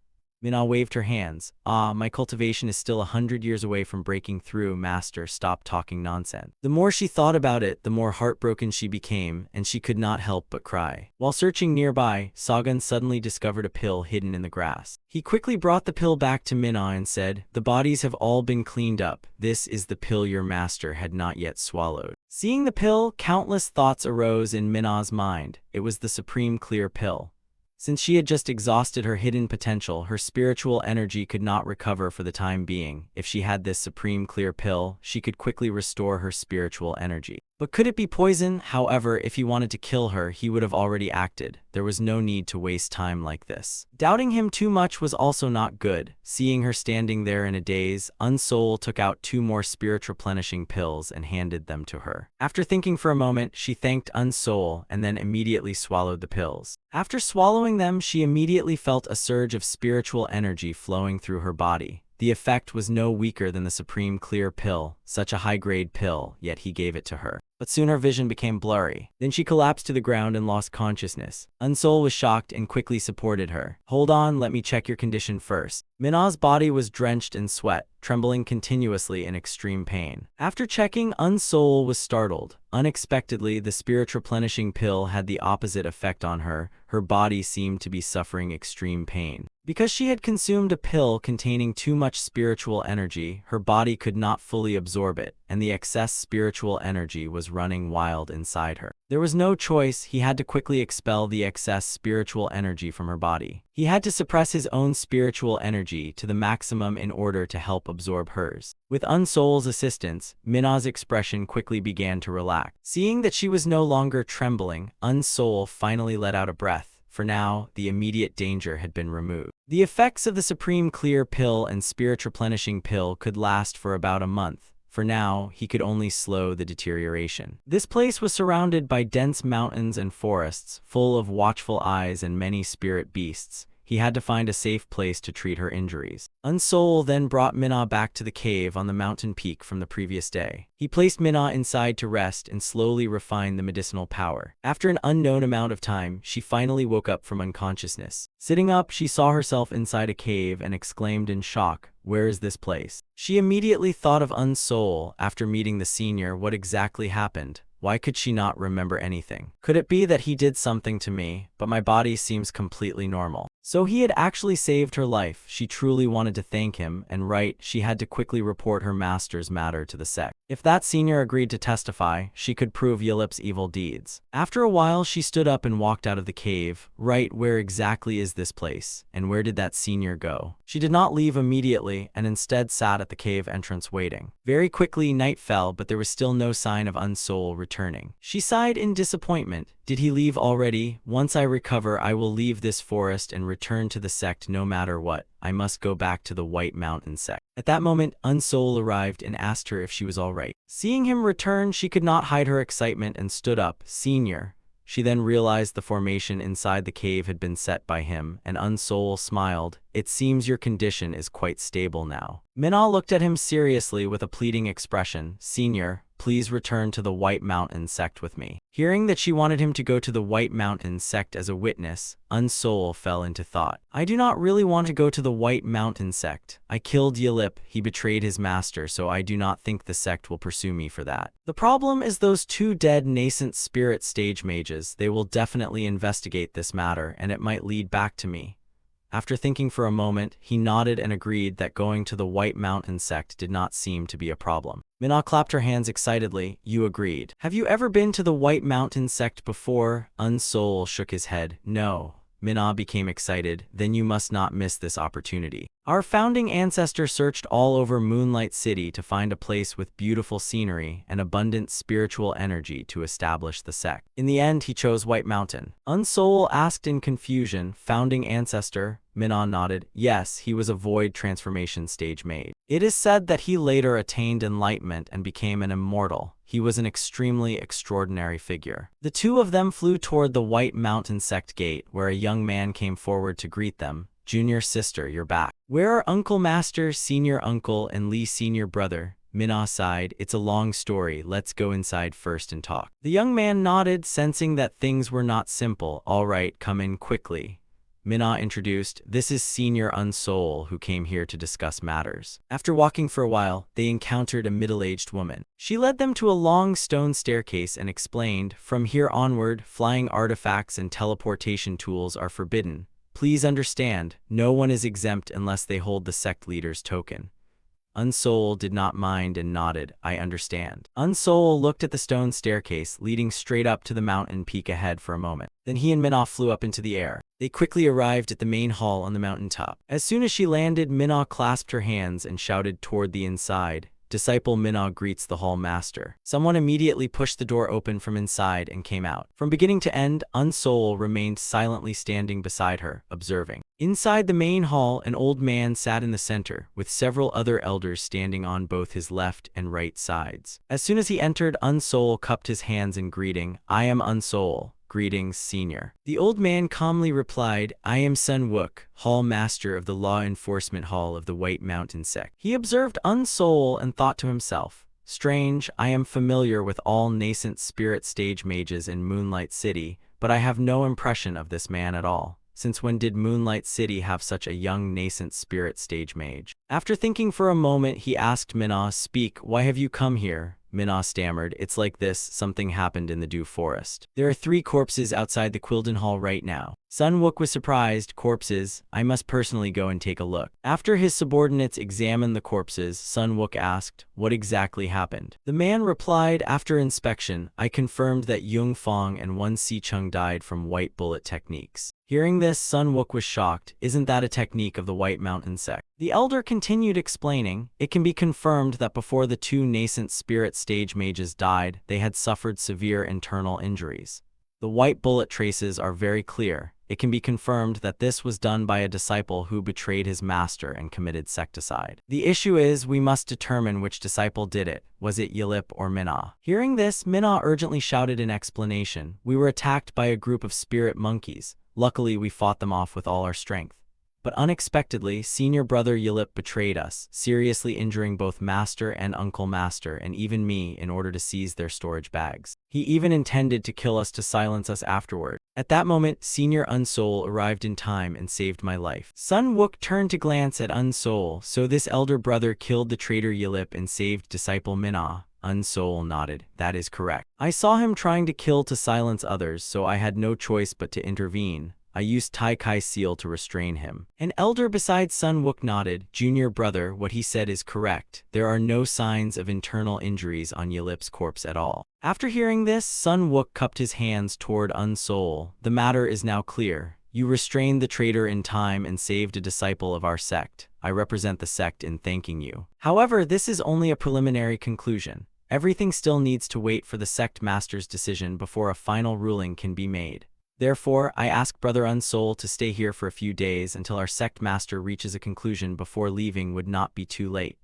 Minna waved her hands. Ah, my cultivation is still 100 years away from breaking through. Master, stop talking nonsense. The more she thought about it, the more heartbroken she became, and she could not help but cry. While searching nearby, Sagan suddenly discovered a pill hidden in the grass. He quickly brought the pill back to Minna and said, the bodies have all been cleaned up. This is the pill your master had not yet swallowed. Seeing the pill, countless thoughts arose in Minna's mind. It was the supreme clear pill. Since she had just exhausted her hidden potential, her spiritual energy could not recover for the time being. If she had this supreme clear pill, she could quickly restore her spiritual energy. But could it be poison? However, if he wanted to kill her, he would have already acted. There was no need to waste time like this. Doubting him too much was also not good. Seeing her standing there in a daze, Unsoul took out 2 more spirit replenishing pills and handed them to her. After thinking for a moment, she thanked Unsoul and then immediately swallowed the pills. After swallowing them, she immediately felt a surge of spiritual energy flowing through her body. The effect was no weaker than the supreme clear pill, such a high-grade pill, yet he gave it to her. But soon her vision became blurry. Then she collapsed to the ground and lost consciousness. Unsoul was shocked and quickly supported her. Hold on, let me check your condition first. Minna's body was drenched in sweat, trembling continuously in extreme pain. After checking, Unsoul was startled. Unexpectedly, the spirit replenishing pill had the opposite effect on her. Her body seemed to be suffering extreme pain. Because she had consumed a pill containing too much spiritual energy, her body could not fully absorb it, and the excess spiritual energy was running wild inside her. There was no choice, he had to quickly expel the excess spiritual energy from her body. He had to suppress his own spiritual energy to the maximum in order to help absorb hers. With Unsoul's assistance, Minna's expression quickly began to relax. Seeing that she was no longer trembling, Unsoul finally let out a breath. For now, the immediate danger had been removed. The effects of the Supreme Clear Pill and Spirit Replenishing Pill could last for about a month. For now, he could only slow the deterioration. This place was surrounded by dense mountains and forests, full of watchful eyes and many spirit beasts. He had to find a safe place to treat her injuries. Unsoul then brought Minna back to the cave on the mountain peak from the previous day. He placed Minna inside to rest and slowly refined the medicinal power. After an unknown amount of time, she finally woke up from unconsciousness. Sitting up, she saw herself inside a cave and exclaimed in shock, "Where is this place?" She immediately thought of Unsoul after meeting the senior. What exactly happened? Why could she not remember anything? Could it be that he did something to me, but my body seems completely normal? So he had actually saved her life. She truly wanted to thank him, and she had to quickly report her master's matter to the sect. If that senior agreed to testify, she could prove Yilip's evil deeds. After a while, she stood up and walked out of the cave. Where exactly is this place? And where did that senior go? She did not leave immediately, and instead sat at the cave entrance waiting. Very quickly, night fell, but there was still no sign of Unsoul returning. She sighed in disappointment. Did he leave already? Once I recover, I will leave this forest and return to the sect no matter what. I must go back to the White Mountain sect. At that moment, Unsoul arrived and asked her if she was all right. Seeing him return, she could not hide her excitement and stood up. Senior. She then realized the formation inside the cave had been set by him, and Unsoul smiled. It seems your condition is quite stable now. Minna looked at him seriously with a pleading expression. Senior, please return to the White Mountain sect with me. Hearing that she wanted him to go to the White Mountain sect as a witness, Unsoul fell into thought. I do not really want to go to the White Mountain sect. I killed Yilip, he betrayed his master, so I do not think the sect will pursue me for that. The problem is those 2 dead nascent spirit stage mages. They will definitely investigate this matter, and it might lead back to me. After thinking for a moment, he nodded and agreed that going to the White Mountain sect did not seem to be a problem. Minna clapped her hands excitedly. You agreed. Have you ever been to the White Mountain sect before? Unsoul shook his head. No. Minna became excited. Then you must not miss this opportunity. Our founding ancestor searched all over Moonlight City to find a place with beautiful scenery and abundant spiritual energy to establish the sect. In the end, he chose White Mountain. Unsoul asked in confusion. Founding ancestor? Minna nodded. Yes, he was a void transformation stage mage. It is said that he later attained enlightenment and became an immortal. He was an extremely extraordinary figure. The two of them flew toward the White Mountain sect gate, where a young man came forward to greet them. Junior sister, you're back. Where are Uncle Master, Senior Uncle, and Lee Senior Brother? Minna sighed. It's a long story. Let's go inside first and talk. The young man nodded, sensing that things were not simple. All right, come in quickly. Minna introduced. This is Senior Unsoul, who came here to discuss matters. After walking for a while, they encountered a middle-aged woman. She led them to a long stone staircase and explained, from here onward, flying artifacts and teleportation tools are forbidden. Please understand, no one is exempt unless they hold the sect leader's token. Unsoul did not mind and nodded. I understand. Unsoul looked at the stone staircase leading straight up to the mountain peak ahead for a moment. Then he and Minna flew up into the air. They quickly arrived at the main hall on the mountain top. As soon as she landed, Minna clasped her hands and shouted toward the inside. Disciple Minna greets the hall master. Someone immediately pushed the door open from inside and came out. From beginning to end, Unsoul remained silently standing beside her, observing. Inside the main hall, an old man sat in the center, with several other elders standing on both his left and right sides. As soon as he entered, Unsoul cupped his hands in greeting. I am Unsoul. Greetings, Senior. The old man calmly replied, I am Sun Wook, Hall Master of the Law Enforcement Hall of the White Mountain Sect. He observed Unsoul and thought to himself, strange, I am familiar with all nascent spirit stage mages in Moonlight City, but I have no impression of this man at all. Since when did Moonlight City have such a young nascent spirit stage mage? After thinking for a moment, he asked Minna, speak, why have you come here? Minna stammered, it's like this, something happened in the Dew Forest. There are 3 corpses outside the Quilden Hall right now. Sun Wook was surprised. Corpses? I must personally go and take a look. After his subordinates examined the corpses, Sun Wook asked, what exactly happened? The man replied, after inspection, I confirmed that Yung Fong and one Si Chung died from white bullet techniques. Hearing this, Sun Wook was shocked. Isn't that a technique of the White Mountain sect? The elder continued explaining, it can be confirmed that before the 2 nascent spirit stage mages died, they had suffered severe internal injuries. The white bullet traces are very clear. It can be confirmed that this was done by a disciple who betrayed his master and committed secticide. The issue is, we must determine which disciple did it. Was it Yilip or Minna? Hearing this, Minna urgently shouted in explanation, we were attacked by a group of spirit monkeys. Luckily, we fought them off with all our strength. But unexpectedly, Senior Brother Yilip betrayed us, seriously injuring both Master and Uncle Master and even me in order to seize their storage bags. He even intended to kill us to silence us afterward. At that moment, Senior Unsoul arrived in time and saved my life. Sun Wook turned to glance at Unsoul. So this elder brother killed the traitor Yilip and saved disciple Minna. Unsoul nodded. That is correct. I saw him trying to kill to silence others, so I had no choice but to intervene. I used Tai Kai Seal to restrain him. An elder beside Sun Wook nodded. Junior brother, what he said is correct. There are no signs of internal injuries on Yilip's corpse at all. After hearing this, Sun Wook cupped his hands toward Unsoul. The matter is now clear. You restrained the traitor in time and saved a disciple of our sect. I represent the sect in thanking you. However, this is only a preliminary conclusion. Everything still needs to wait for the sect master's decision before a final ruling can be made. Therefore, I ask Brother Unsoul to stay here for a few days until our sect master reaches a conclusion before leaving would not be too late.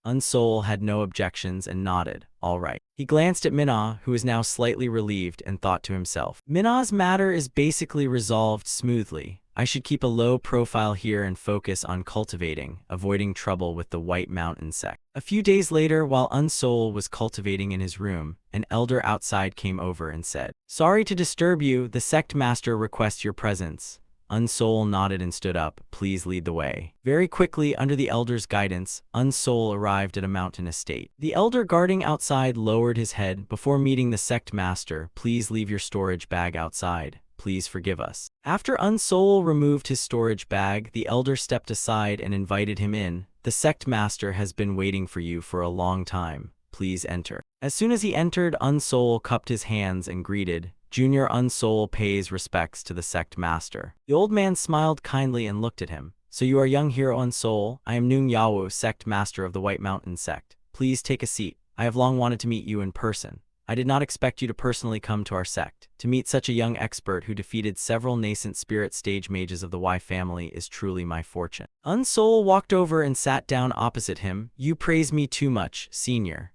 Unsoul had no objections and nodded. All right. He glanced at Minna, who was now slightly relieved, and thought to himself, Minna's matter is basically resolved smoothly. I should keep a low profile here and focus on cultivating, avoiding trouble with the White Mountain sect. A few days later, while Unsoul was cultivating in his room, an elder outside came over and said, Sorry to disturb you, the sect master requests your presence. Unsoul nodded and stood up. Please lead the way. Very quickly, under the elder's guidance, Unsoul arrived at a mountain estate. The elder guarding outside lowered his head before meeting the sect master. Please leave your storage bag outside. Please forgive us. After Unsoul removed his storage bag, the elder stepped aside and invited him in. The sect master has been waiting for you for a long time. Please enter. As soon as he entered, Unsoul cupped his hands and greeted. Junior Unsoul pays respects to the sect master. The old man smiled kindly and looked at him. So you are young hero Unsoul. I am Noong Yawu, sect master of the White Mountain sect. Please take a seat. I have long wanted to meet you in person. I did not expect you to personally come to our sect. To meet such a young expert who defeated several nascent spirit stage mages of the Y family is truly my fortune. Unsoul walked over and sat down opposite him. You praise me too much, senior.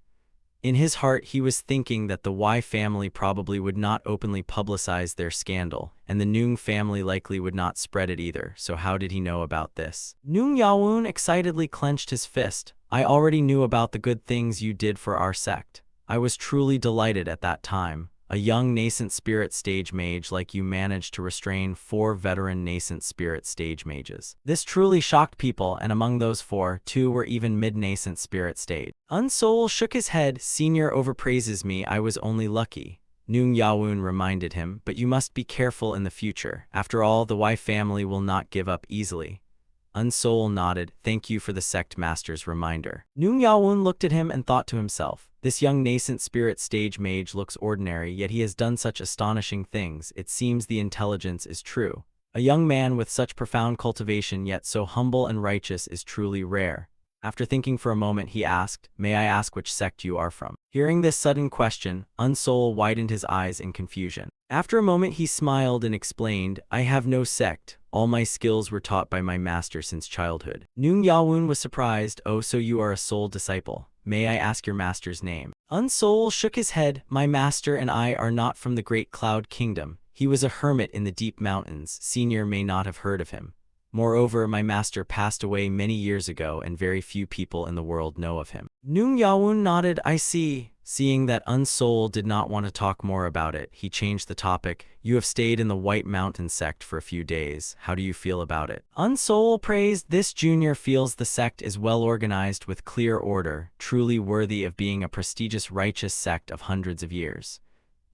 In his heart, he was thinking that the Y family probably would not openly publicize their scandal, and the Noong family likely would not spread it either, so how did he know about this? Noong Yawoon excitedly clenched his fist. I already knew about the good things you did for our sect. I was truly delighted at that time. A young nascent spirit stage mage like you managed to restrain 4 veteran nascent spirit stage mages. This truly shocked people, and among those 4, 2 were even mid-nascent spirit stage. Unsoul shook his head. Senior overpraises me. I was only lucky. Noong Yawoon reminded him, but you must be careful in the future. After all, the Y family will not give up easily. Unsoul nodded. Thank you for the sect master's reminder. Noong Yawoon looked at him and thought to himself, this young nascent spirit stage mage looks ordinary, yet he has done such astonishing things. It seems the intelligence is true. A young man with such profound cultivation yet so humble and righteous is truly rare. After thinking for a moment, he asked, may I ask which sect you are from? Hearing this sudden question, Unsoul widened his eyes in confusion. After a moment he smiled and explained, I have no sect. All my skills were taught by my master since childhood. Noong Yawoon was surprised. Oh, so you are a soul disciple. May I ask your master's name? Unsoul shook his head. My master and I are not from the Great Cloud Kingdom. He was a hermit in the deep mountains. Senior may not have heard of him. Moreover, my master passed away many years ago and very few people in the world know of him. Noong Yawoon nodded. I see. Seeing that Unsoul did not want to talk more about it, he changed the topic. You have stayed in the White Mountain sect for a few days. How do you feel about it? Unsoul praised. This junior feels the sect is well organized with clear order, truly worthy of being a prestigious righteous sect of hundreds of years.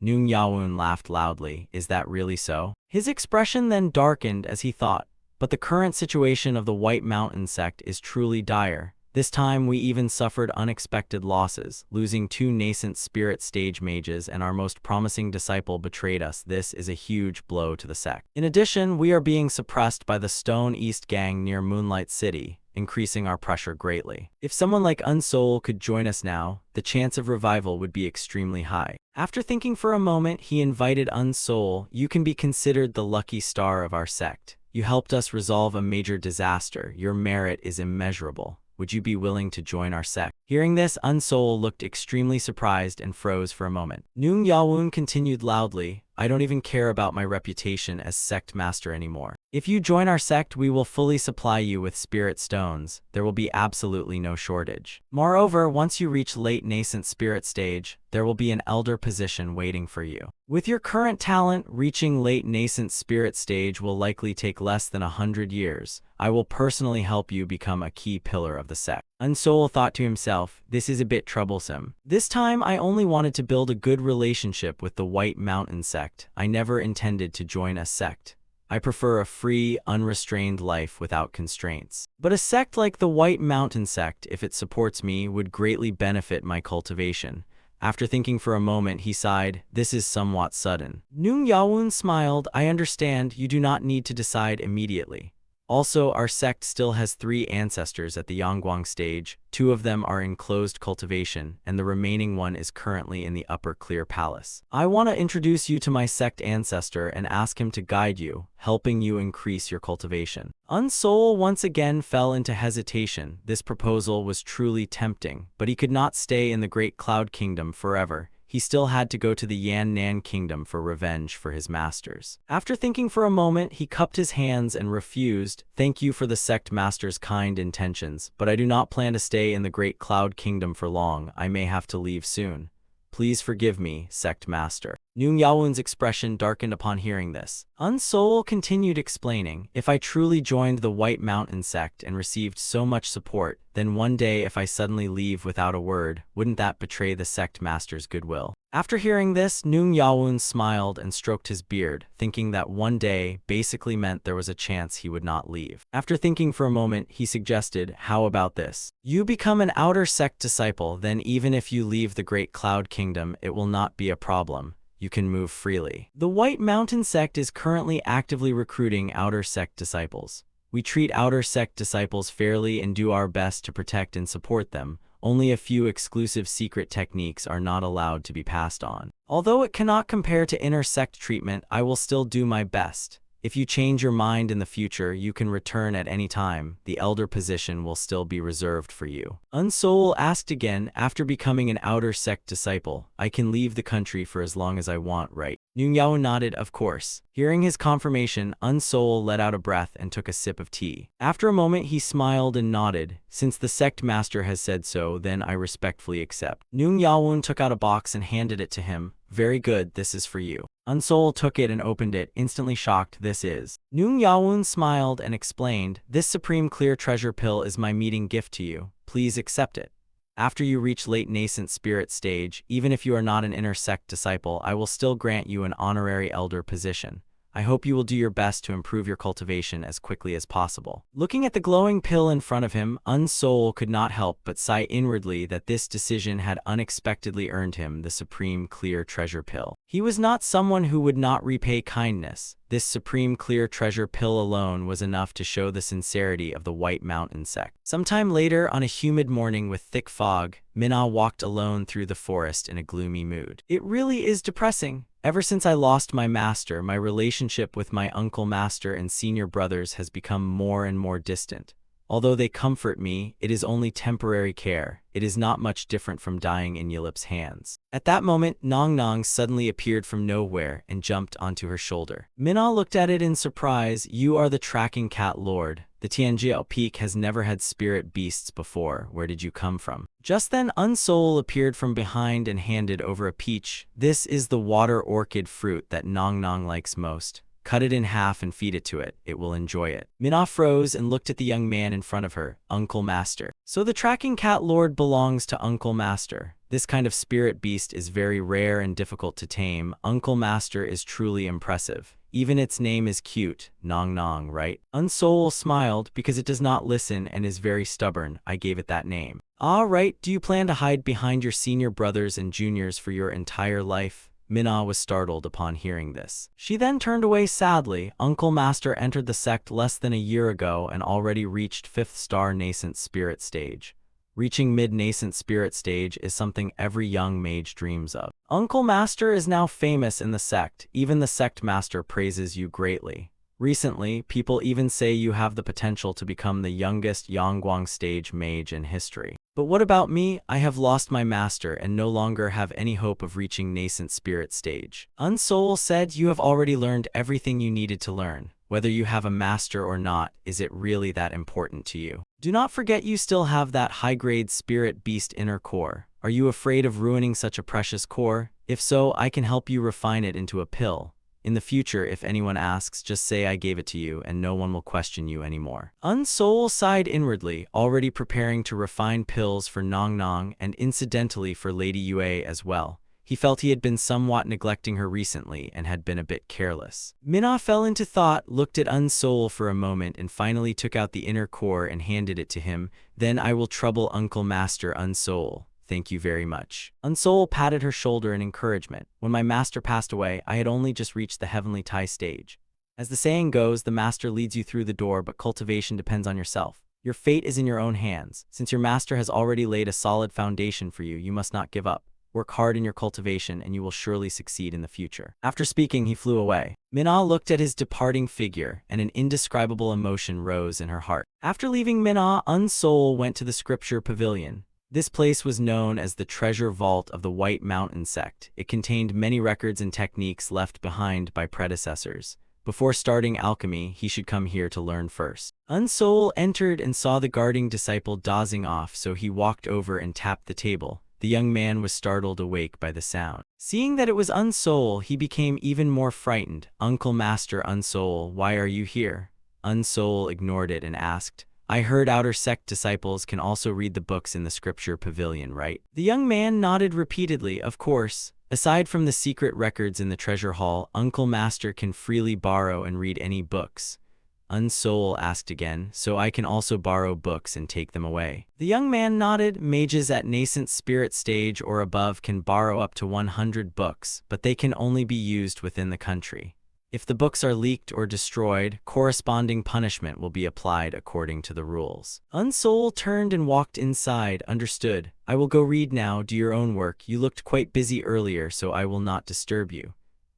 Noong Yawoon laughed loudly. Is that really so? His expression then darkened as he thought, but the current situation of the White Mountain sect is truly dire. This time we even suffered unexpected losses, losing 2 nascent spirit stage mages, and our most promising disciple betrayed us. This is a huge blow to the sect. In addition, we are being suppressed by the Stone East gang near Moonlight City, increasing our pressure greatly. If someone like Unsoul could join us now, the chance of revival would be extremely high. After thinking for a moment, he invited Unsoul. You can be considered the lucky star of our sect. You helped us resolve a major disaster. Your merit is immeasurable. Would you be willing to join our sect? Hearing this, Unsoul looked extremely surprised and froze for a moment. Noong Yawoon continued loudly, I don't even care about my reputation as sect master anymore. If you join our sect, we will fully supply you with spirit stones. There will be absolutely no shortage. Moreover, once you reach late nascent spirit stage, there will be an elder position waiting for you. With your current talent, reaching late nascent spirit stage will likely take less than 100 years. I will personally help you become a key pillar of the sect. Unsoul thought to himself, this is a bit troublesome. This time I only wanted to build a good relationship with the White Mountain sect. I never intended to join a sect. I prefer a free, unrestrained life without constraints. But a sect like the White Mountain sect, if it supports me, would greatly benefit my cultivation. After thinking for a moment, he sighed, this is somewhat sudden. Noong Yawoon smiled, I understand, you do not need to decide immediately. Also, our sect still has 3 ancestors at the Yangguang stage. 2 of them are in closed cultivation, and the remaining one is currently in the Upper Clear Palace. I want to introduce you to my sect ancestor and ask him to guide you, helping you increase your cultivation. Unsoul once again fell into hesitation. This proposal was truly tempting, but he could not stay in the Great Cloud Kingdom forever. He still had to go to the Yannan Kingdom for revenge for his masters. After thinking for a moment, he cupped his hands and refused. Thank you for the sect master's kind intentions, but I do not plan to stay in the Great Cloud Kingdom for long. I may have to leave soon. Please forgive me, sect master. Noong Yawoon's expression darkened upon hearing this. Unsoul continued explaining, if I truly joined the White Mountain sect and received so much support, then one day if I suddenly leave without a word, wouldn't that betray the sect master's goodwill? After hearing this, Noong Yawoon smiled and stroked his beard, thinking that one day basically meant there was a chance he would not leave. After thinking for a moment, he suggested, how about this? You become an outer sect disciple, then even if you leave the Great Cloud Kingdom, it will not be a problem. You can move freely. The White Mountain sect is currently actively recruiting outer sect disciples. We treat outer sect disciples fairly and do our best to protect and support them. Only a few exclusive secret techniques are not allowed to be passed on. Although it cannot compare to inner sect treatment, I will still do my best. If you change your mind in the future, you can return at any time. The elder position will still be reserved for you. Unsol asked again, after becoming an outer sect disciple, I can leave the country for as long as I want, right? Yao nodded, of course. Hearing his confirmation, Unsol let out a breath and took a sip of tea. After a moment, he smiled and nodded. Since the sect master has said so, then I respectfully accept. Yao took out a box and handed it to him. Very good, this is for you. Unsol took it and opened it, instantly shocked. This is. Yaoun smiled and explained, this supreme clear treasure pill is my meeting gift to you. Please accept it. After you reach late nascent spirit stage, even if you are not an inner sect disciple, I will still grant you an honorary elder position. I hope you will do your best to improve your cultivation as quickly as possible. Looking at the glowing pill in front of him, Unsol could not help but sigh inwardly that this decision had unexpectedly earned him the supreme clear treasure pill. He was not someone who would not repay kindness. This supreme clear treasure pill alone was enough to show the sincerity of the White Mountain sect. Sometime later, on a humid morning with thick fog, Minna walked alone through the forest in a gloomy mood. It really is depressing. Ever since I lost my master, my relationship with my uncle master and senior brothers has become more and more distant. Although they comfort me, it is only temporary care. It is not much different from dying in Yilip's hands. At that moment, Nong Nong suddenly appeared from nowhere and jumped onto her shoulder. Minna looked at it in surprise. You are the tracking cat lord. The Tianjiao Peak has never had spirit beasts before. Where did you come from? Just then, Unsol appeared from behind and handed over a peach. This is the water orchid fruit that Nong Nong likes most. Cut it in half and feed it to it. It will enjoy it. Minna froze and looked at the young man in front of her. Uncle Master. So the tracking cat lord belongs to Uncle Master. This kind of spirit beast is very rare and difficult to tame. Uncle Master is truly impressive. Even its name is cute. Nong Nong, right? Unsol smiled because it does not listen and is very stubborn. I gave it that name. Ah, right. Do you plan to hide behind your senior brothers and juniors for your entire life? Minna was startled upon hearing this. She then turned away sadly. Uncle Master entered the sect less than a year ago and already reached 5th star nascent spirit stage. Reaching mid-nascent spirit stage is something every young mage dreams of. Uncle Master is now famous in the sect. Even the sect master praises you greatly. Recently, people even say you have the potential to become the youngest Yangguang stage mage in history. But what about me? I have lost my master and no longer have any hope of reaching nascent spirit stage. Unsol said, you have already learned everything you needed to learn. Whether you have a master or not, is it really that important to you? Do not forget you still have that high-grade spirit beast inner core. Are you afraid of ruining such a precious core? If so, I can help you refine it into a pill. In the future, if anyone asks, just say I gave it to you and no one will question you anymore. Unsol sighed inwardly, already preparing to refine pills for Nong Nong and incidentally for Lady Yue as well. He felt he had been somewhat neglecting her recently and had been a bit careless. Minna fell into thought, looked at Unsol for a moment and finally took out the inner core and handed it to him. Then I will trouble Uncle Master Unsol. Thank you very much. Unsol patted her shoulder in encouragement. When my master passed away, I had only just reached the heavenly Tai stage. As the saying goes, the master leads you through the door, but cultivation depends on yourself. Your fate is in your own hands. Since your master has already laid a solid foundation for you, you must not give up. Work hard in your cultivation and you will surely succeed in the future. After speaking, he flew away. Minna looked at his departing figure and an indescribable emotion rose in her heart. After leaving Minna, Unsol went to the scripture pavilion. This place was known as the treasure vault of the White Mountain sect. It contained many records and techniques left behind by predecessors. Before starting alchemy, he should come here to learn first. Unsol entered and saw the guarding disciple dozing off, so he walked over and tapped the table. The young man was startled awake by the sound. Seeing that it was Unsol, he became even more frightened. Uncle Master Unsol, why are you here? Unsol ignored it and asked, I heard outer sect disciples can also read the books in the scripture pavilion, right? The young man nodded repeatedly, of course. Aside from the secret records in the treasure hall, Uncle Master can freely borrow and read any books. Unsol asked again, so I can also borrow books and take them away. The young man nodded. Mages at nascent spirit stage or above can borrow up to 100 books, but they can only be used within the country. If the books are leaked or destroyed, corresponding punishment will be applied according to the rules. Unsoul turned and walked inside. Understood. I will go read now. Do your own work. You looked quite busy earlier, so I will not disturb you.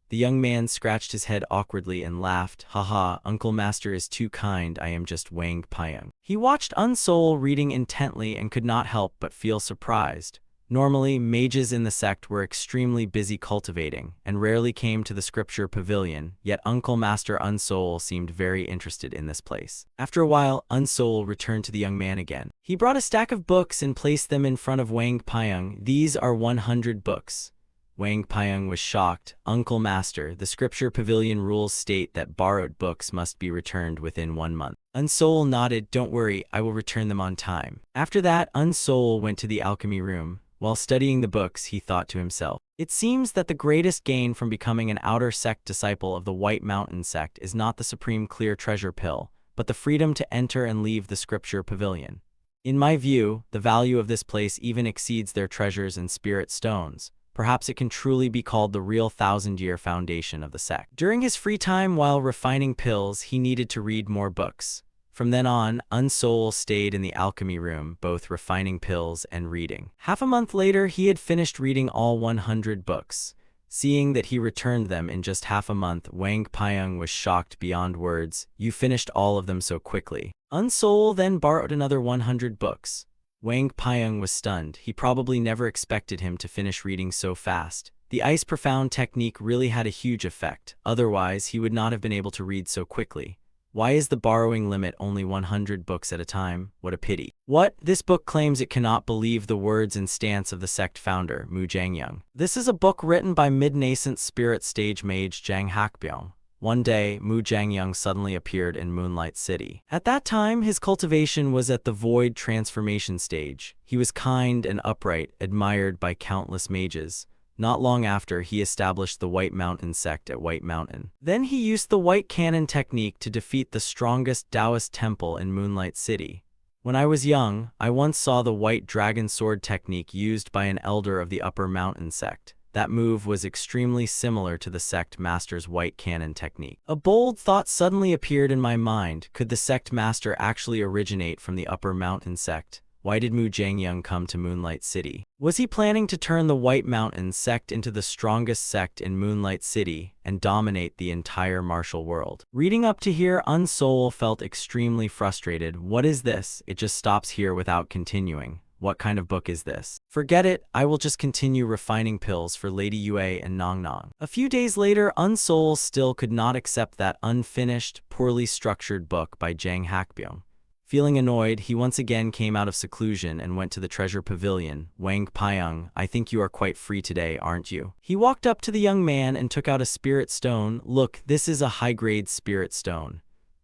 The young man scratched his head awkwardly and laughed. Haha, Uncle Master is too kind. I am just Wang Pyong. He watched Unsoul reading intently and could not help but feel surprised. Normally, mages in the sect were extremely busy cultivating and rarely came to the scripture pavilion, yet Uncle Master Unsoul seemed very interested in this place. After a while, Unsoul returned to the young man again. He brought a stack of books and placed them in front of Wang Pyong. These are 100 books. Wang Pyong was shocked. Uncle Master, the scripture pavilion rules state that borrowed books must be returned within 1 month. Unsoul nodded. Don't worry, I will return them on time. After that, Unsoul went to the alchemy room. While studying the books, he thought to himself, it seems that the greatest gain from becoming an outer sect disciple of the White Mountain sect is not the supreme clear treasure pill, but the freedom to enter and leave the scripture pavilion. In my view, the value of this place even exceeds their treasures and spirit stones. Perhaps it can truly be called the real 1,000-year foundation of the sect. During his free time while refining pills, he needed to read more books. From then on, Unsoul stayed in the alchemy room, both refining pills and reading. Half a month later, he had finished reading all 100 books. Seeing that he returned them in just half a month, Wang Pyong was shocked beyond words. You finished all of them so quickly. Unsoul then borrowed another 100 books. Wang Pyong was stunned. He probably never expected him to finish reading so fast. The ice profound technique really had a huge effect. Otherwise, he would not have been able to read so quickly. Why is the borrowing limit only 100 books at a time? What a pity. What? This book claims it cannot believe the words and stance of the sect founder, Mu Jangyang. This is a book written by mid-nascent spirit stage mage Jang Hakbyong. One day, Mu Jangyang suddenly appeared in Moonlight City. At that time, his cultivation was at the void transformation stage. He was kind and upright, admired by countless mages. Not long after, he established the White Mountain sect at White Mountain. Then he used the White Cannon technique to defeat the strongest Taoist temple in Moonlight City. When I was young, I once saw the White Dragon Sword technique used by an elder of the Upper Mountain sect. That move was extremely similar to the sect master's White Cannon technique. A bold thought suddenly appeared in my mind. Could the sect master actually originate from the Upper Mountain sect? Why did Mu Jangyang come to Moonlight City? Was he planning to turn the White Mountain sect into the strongest sect in Moonlight City and dominate the entire martial world? Reading up to here, Unsoul felt extremely frustrated. What is this? It just stops here without continuing. What kind of book is this? Forget it, I will just continue refining pills for Lady Yue and Nong Nong. A few days later, Unsoul still could not accept that unfinished, poorly structured book by Jang Hakbyong. Feeling annoyed, he once again came out of seclusion and went to the treasure pavilion. Wang Pyong, I think you are quite free today, aren't you? He walked up to the young man and took out a spirit stone. Look, this is a high-grade spirit stone.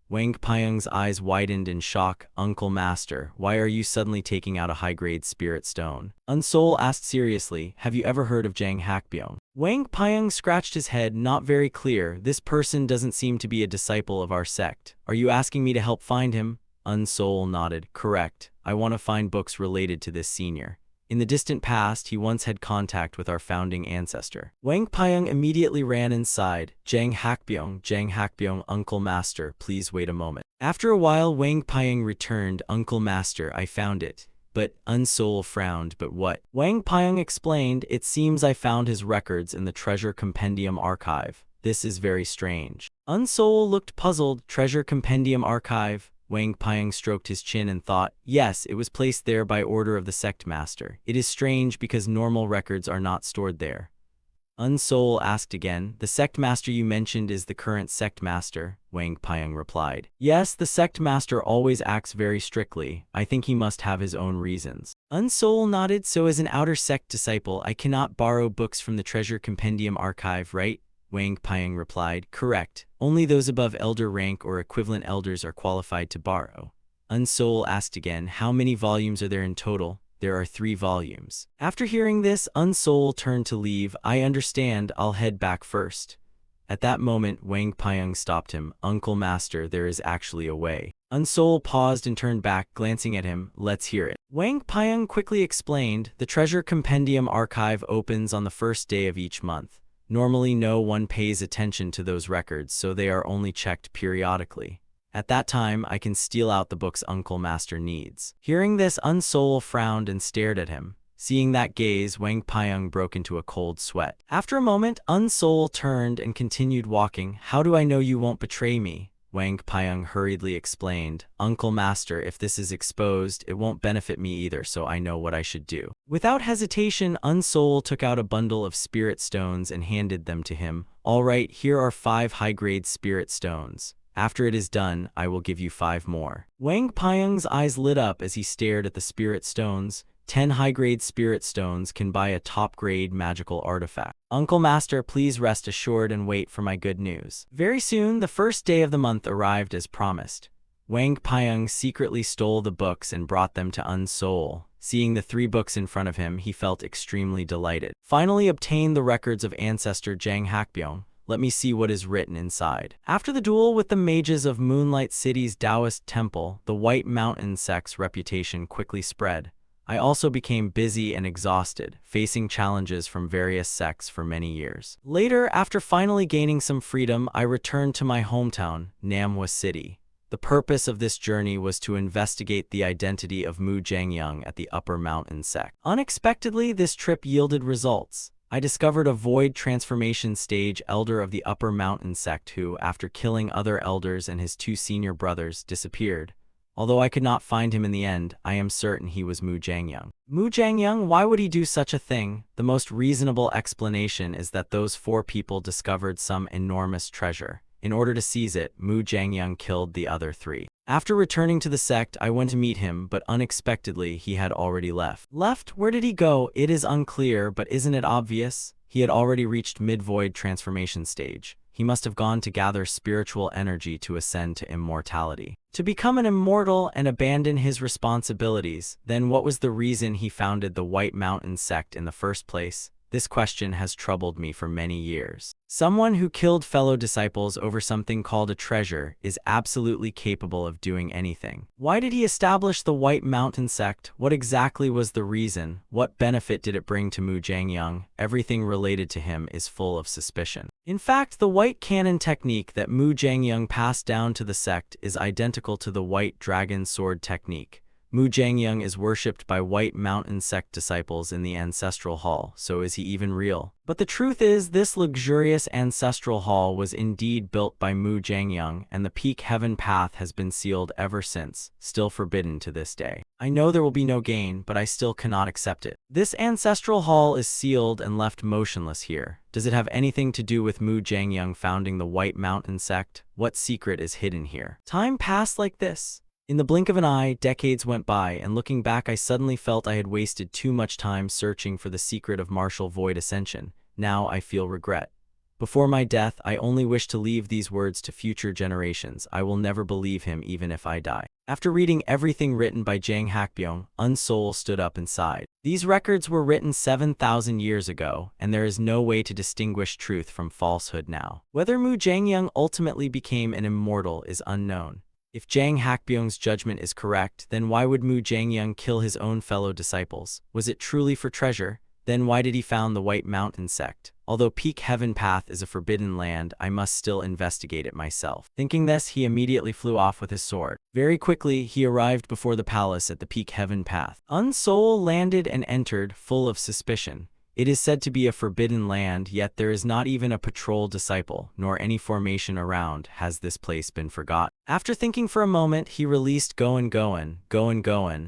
Wang Pyong's eyes widened in shock. Uncle Master, why are you suddenly taking out a high-grade spirit stone? Unsoul asked seriously, have you ever heard of Jang Hakbyong? Wang Pyong scratched his head, not very clear. This person doesn't seem to be a disciple of our sect. Are you asking me to help find him? Unsoul nodded. Correct. I want to find books related to this senior. In the distant past, he once had contact with our founding ancestor. Wang Pyong immediately ran inside. Jang Hakbyong, Uncle Master, please wait a moment. After a while, Wang Pyong returned. Uncle Master, I found it. But Unsoul frowned. But what? Wang Pyong explained, it seems I found his records in the Treasure Compendium Archive. This is very strange. Unsoul looked puzzled. Treasure Compendium Archive? Wang Pyong stroked his chin and thought, yes, it was placed there by order of the sect master. It is strange because normal records are not stored there. Unsoul asked again, the sect master you mentioned is the current sect master? Wang Pyong replied, yes, the sect master always acts very strictly. I think he must have his own reasons. Unsoul nodded, so as an outer sect disciple, I cannot borrow books from the Treasure Compendium Archive, right? Wang Pyong replied, correct. Only those above elder rank or equivalent elders are qualified to borrow. Unsoul asked again, how many volumes are there in total? There are 3 volumes. After hearing this, Unsoul turned to leave. I understand, I'll head back first. At that moment, Wang Pyong stopped him. Uncle Master, there is actually a way. Unsoul paused and turned back, glancing at him. Let's hear it. Wang Pyong quickly explained, the Treasure Compendium Archive opens on the first day of each month. Normally no one pays attention to those records, so they are only checked periodically. At that time, I can steal out the books Uncle Master needs. Hearing this, Unsoul frowned and stared at him. Seeing that gaze, Wang Pyong broke into a cold sweat. After a moment, Unsoul turned and continued walking. How do I know you won't betray me? Wang Pyong hurriedly explained. Uncle Master, if this is exposed, it won't benefit me either, so I know what I should do. Without hesitation, Unsoul took out a bundle of spirit stones and handed them to him. All right, here are 5 high-grade spirit stones. After it is done, I will give you 5 more. Wang Pyong's eyes lit up as he stared at the spirit stones. 10 high-grade spirit stones can buy a top-grade magical artifact. Uncle Master, please rest assured and wait for my good news. Very soon, the first day of the month arrived as promised. Wang Pyong secretly stole the books and brought them to Unsoul. Seeing the 3 books in front of him, he felt extremely delighted. Finally obtained the records of ancestor Jang Hakbyong. Let me see what is written inside. After the duel with the mages of Moonlight City's Taoist temple, the White Mountain sect's reputation quickly spread. I also became busy and exhausted, facing challenges from various sects for many years. Later, after finally gaining some freedom, I returned to my hometown, Manhwa City. The purpose of this journey was to investigate the identity of Mu Jangyang at the Upper Mountain sect. Unexpectedly, this trip yielded results. I discovered a void transformation stage elder of the Upper Mountain sect who, after killing other elders and his 2 senior brothers, disappeared. Although I could not find him in the end, I am certain he was Mu Jangyang. Mu Jangyang, why would he do such a thing? The most reasonable explanation is that those 4 people discovered some enormous treasure. In order to seize it, Mu Jangyang killed the other 3. After returning to the sect, I went to meet him, but unexpectedly he had already left. Left? Where did he go? It is unclear, but isn't it obvious? He had already reached mid-void transformation stage. He must have gone to gather spiritual energy to ascend to immortality. To become an immortal and abandon his responsibilities, then what was the reason he founded the White Mountain sect in the first place? This question has troubled me for many years. Someone who killed fellow disciples over something called a treasure is absolutely capable of doing anything. Why did he establish the White Mountain sect? What exactly was the reason? What benefit did it bring to Mu Jangyang? Everything related to him is full of suspicion. In fact, the White Cannon technique that Mu Jangyang passed down to the sect is identical to the White Dragon Sword technique. Mu Jangyang is worshipped by White Mountain sect disciples in the ancestral hall, so is he even real? But the truth is, this luxurious ancestral hall was indeed built by Mu Jangyang, and the Peak Heaven path has been sealed ever since, still forbidden to this day. I know there will be no gain, but I still cannot accept it. This ancestral hall is sealed and left motionless here. Does it have anything to do with Mu Jangyang founding the White Mountain sect? What secret is hidden here? Time passed like this. In the blink of an eye, decades went by, and looking back, I suddenly felt I had wasted too much time searching for the secret of martial void ascension. Now I feel regret. Before my death, I only wish to leave these words to future generations. I will never believe him even if I die. After reading everything written by Jang Hakbyong, Unsoul stood up and sighed. These records were written 7,000 years ago, and there is no way to distinguish truth from falsehood now. Whether Mu Jangyang ultimately became an immortal is unknown. If Jang Hakbyong's judgment is correct, then why would Mu Jangyang kill his own fellow disciples? Was it truly for treasure? Then why did he found the White Mountain sect? Although Peak Heaven Path is a forbidden land, I must still investigate it myself. Thinking this, he immediately flew off with his sword. Very quickly, he arrived before the palace at the Peak Heaven Path. Unsoul landed and entered, full of suspicion. It is said to be a forbidden land, yet there is not even a patrol disciple, nor any formation around. Has this place been forgotten? After thinking for a moment, he released Goen.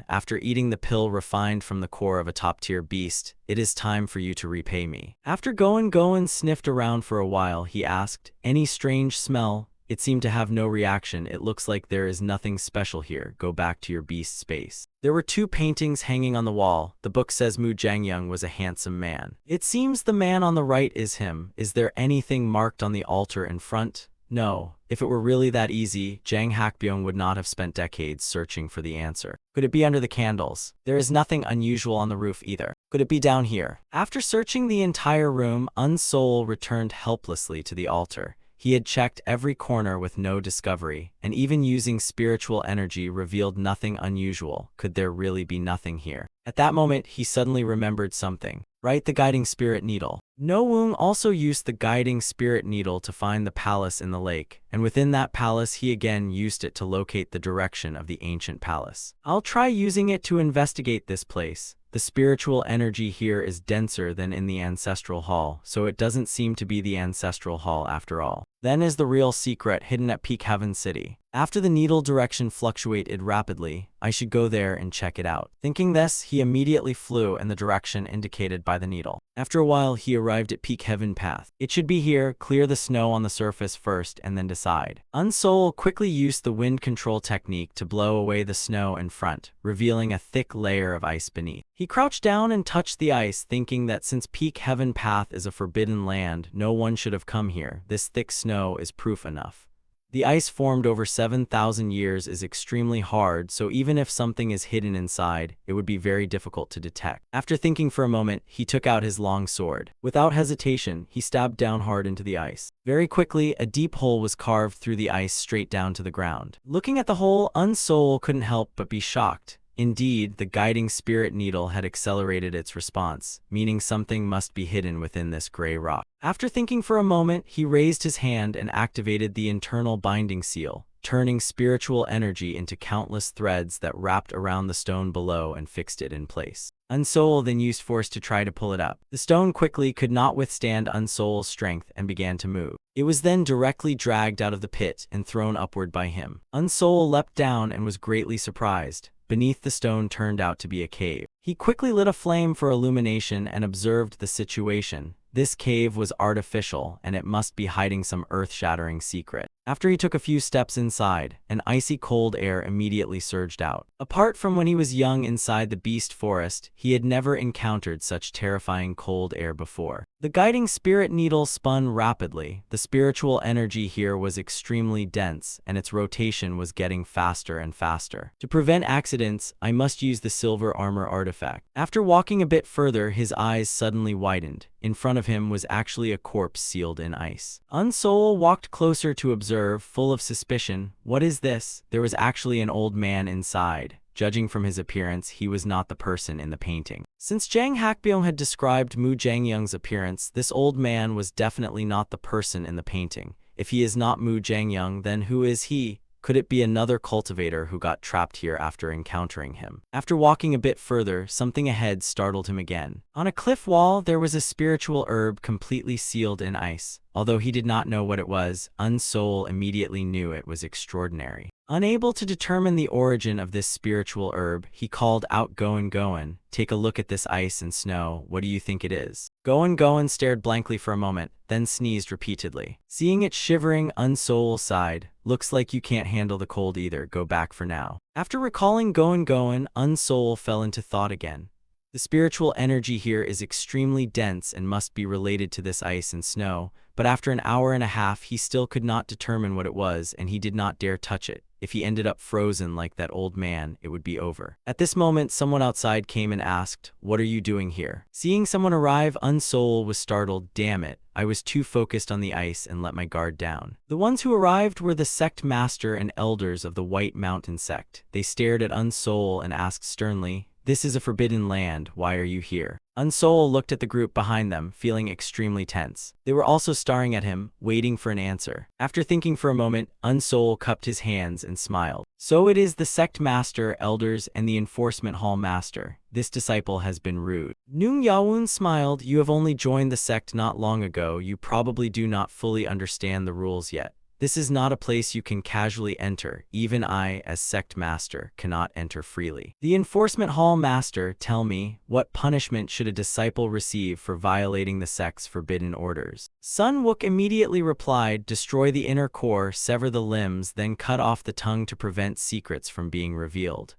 After eating the pill refined from the core of a top-tier beast, it is time for you to repay me. After Goen sniffed around for a while, he asked, any strange smell? It seemed to have no reaction. It looks like there is nothing special here. Go back to your beast space. There were 2 paintings hanging on the wall. The book says Mu Jangyang was a handsome man. It seems the man on the right is him. Is there anything marked on the altar in front? No. If it were really that easy, Jang Hakbyong would not have spent decades searching for the answer. Could it be under the candles? There is nothing unusual on the roof either. Could it be down here? After searching the entire room, Unsoul returned helplessly to the altar. He had checked every corner with no discovery, and even using spiritual energy revealed nothing unusual. Could there really be nothing here? At that moment, he suddenly remembered something. Right, the guiding spirit needle. No Woong also used the guiding spirit needle to find the palace in the lake, and within that palace he again used it to locate the direction of the ancient palace. I'll try using it to investigate this place. The spiritual energy here is denser than in the ancestral hall, so it doesn't seem to be the ancestral hall after all. Then is the real secret hidden at Peak Heaven City. After the needle direction fluctuated rapidly, I should go there and check it out. Thinking this, he immediately flew in the direction indicated by the needle. After a while, he arrived at Peak Heaven Path. It should be here. Clear the snow on the surface first and then decide. Unsol quickly used the wind control technique to blow away the snow in front, revealing a thick layer of ice beneath. He crouched down and touched the ice, thinking that since Peak Heaven Path is a forbidden land, no one should have come here. This thick snow is proof enough. The ice formed over 7,000 years is extremely hard, so even if something is hidden inside, it would be very difficult to detect. After thinking for a moment, he took out his long sword. Without hesitation, he stabbed down hard into the ice. Very quickly, a deep hole was carved through the ice straight down to the ground. Looking at the hole, Unsol couldn't help but be shocked. Indeed, the guiding spirit needle had accelerated its response, meaning something must be hidden within this gray rock. After thinking for a moment, he raised his hand and activated the internal binding seal, turning spiritual energy into countless threads that wrapped around the stone below and fixed it in place. Unsol then used force to try to pull it up. The stone quickly could not withstand Unsol's strength and began to move. It was then directly dragged out of the pit and thrown upward by him. Unsol leapt down and was greatly surprised. Beneath the stone turned out to be a cave. He quickly lit a flame for illumination and observed the situation. This cave was artificial, and it must be hiding some earth-shattering secret. After he took a few steps inside, an icy cold air immediately surged out. Apart from when he was young inside the beast forest, he had never encountered such terrifying cold air before. The guiding spirit needle spun rapidly. The spiritual energy here was extremely dense, and its rotation was getting faster and faster. To prevent accidents, I must use the silver armor artifact. After walking a bit further, his eyes suddenly widened. In front of him was actually a corpse sealed in ice. Unsol walked closer to observe, full of suspicion. What is this? There was actually an old man inside. Judging from his appearance, he was not the person in the painting. Since Jang Hakbyong had described Mu Jangyung's appearance, this old man was definitely not the person in the painting. If he is not Mu Jangyung, then who is he? Could it be another cultivator who got trapped here after encountering him? After walking a bit further, something ahead startled him again. On a cliff wall, there was a spiritual herb completely sealed in ice. Although he did not know what it was, Unsol immediately knew it was extraordinary. Unable to determine the origin of this spiritual herb, he called out Goen Goen, "Take a look at this ice and snow. What do you think it is?" Goen Goen stared blankly for a moment, then sneezed repeatedly. Seeing it shivering, Unsol sighed. "Looks like you can't handle the cold either. Go back for now." After recalling Goen Goen, Unsol fell into thought again. The spiritual energy here is extremely dense and must be related to this ice and snow, but after an hour and a half he still could not determine what it was, and he did not dare touch it. If he ended up frozen like that old man, it would be over. At this moment, someone outside came and asked, "What are you doing here?" Seeing someone arrive, Unsol was startled. "Damn it, I was too focused on the ice and let my guard down." The ones who arrived were the sect master and elders of the White Mountain sect. They stared at Unsol and asked sternly, "This is a forbidden land. Why are you here?" Unsol looked at the group behind them, feeling extremely tense. They were also staring at him, waiting for an answer. After thinking for a moment, Unsol cupped his hands and smiled. "So it is the sect master, elders, and the enforcement hall master. This disciple has been rude." Nung Yaoun smiled. "You have only joined the sect not long ago. You probably do not fully understand the rules yet. This is not a place you can casually enter. Even I, as sect master, cannot enter freely. The enforcement hall master, tell me, what punishment should a disciple receive for violating the sect's forbidden orders?" Sun Wook immediately replied, "Destroy the inner core, sever the limbs, then cut off the tongue to prevent secrets from being revealed."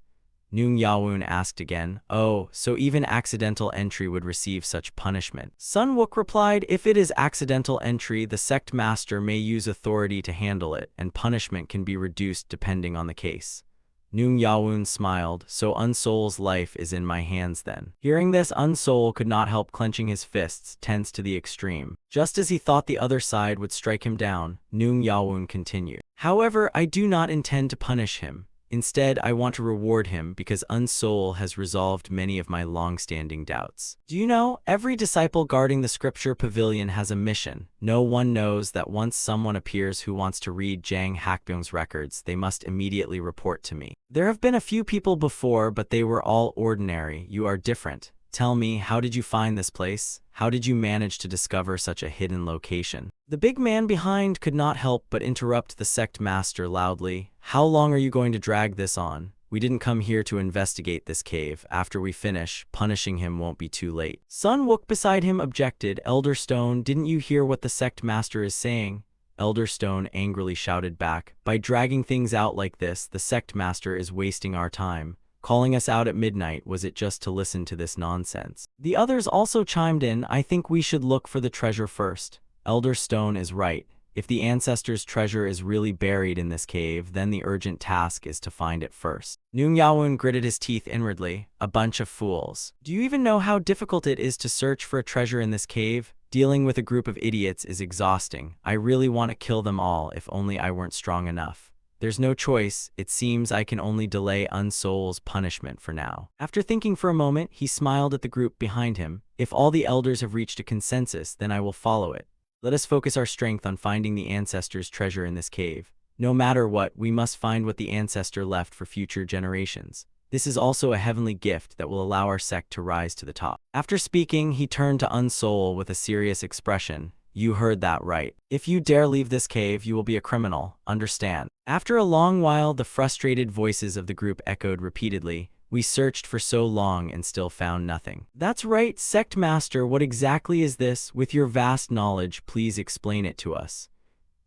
Nung Yaoun asked again, "Oh, so even accidental entry would receive such punishment?" Sun Wook replied, "If it is accidental entry, the sect master may use authority to handle it, and punishment can be reduced depending on the case." Nung Yaoun smiled, "So Unsol's life is in my hands then." Hearing this, Unsol could not help clenching his fists, tense to the extreme. Just as he thought the other side would strike him down, Nung Yaoun continued, "However, I do not intend to punish him. Instead, I want to reward him because Unsoul has resolved many of my long-standing doubts. Do you know, every disciple guarding the scripture pavilion has a mission. No one knows that once someone appears who wants to read Jang Hakbyung's records, they must immediately report to me. There have been a few people before, but they were all ordinary. You are different. Tell me, how did you find this place? How did you manage to discover such a hidden location? The big man behind could not help but interrupt the sect master loudly. How long are you going to drag this on? We didn't come here to investigate this cave. After we finish, punishing him won't be too late. Sun Wook beside him objected. Elder Stone, didn't you hear what the sect master is saying? Elder Stone angrily shouted back. By dragging things out like this, the sect master is wasting our time. Calling us out at midnight, was it just to listen to this nonsense? The others also chimed in. I think we should look for the treasure first. Elder Stone is right. If the ancestors' treasure is really buried in this cave, then the urgent task is to find it first. Noong Yaoun gritted his teeth inwardly. A bunch of fools. Do you even know how difficult it is to search for a treasure in this cave? Dealing with a group of idiots is exhausting. I really want to kill them all, if only I weren't strong enough. There's no choice. It seems I can only delay Unsoul's punishment for now. After thinking for a moment, he smiled at the group behind him. If all the elders have reached a consensus, then I will follow it. Let us focus our strength on finding the ancestors' treasure in this cave. No matter what, we must find what the ancestor left for future generations. This is also a heavenly gift that will allow our sect to rise to the top. After speaking, he turned to Unsoul with a serious expression. You heard that right. If you dare leave this cave, you will be a criminal. Understand? After a long while, the frustrated voices of the group echoed repeatedly. We searched for so long and still found nothing. That's right, Sect Master, what exactly is this? With your vast knowledge, please explain it to us.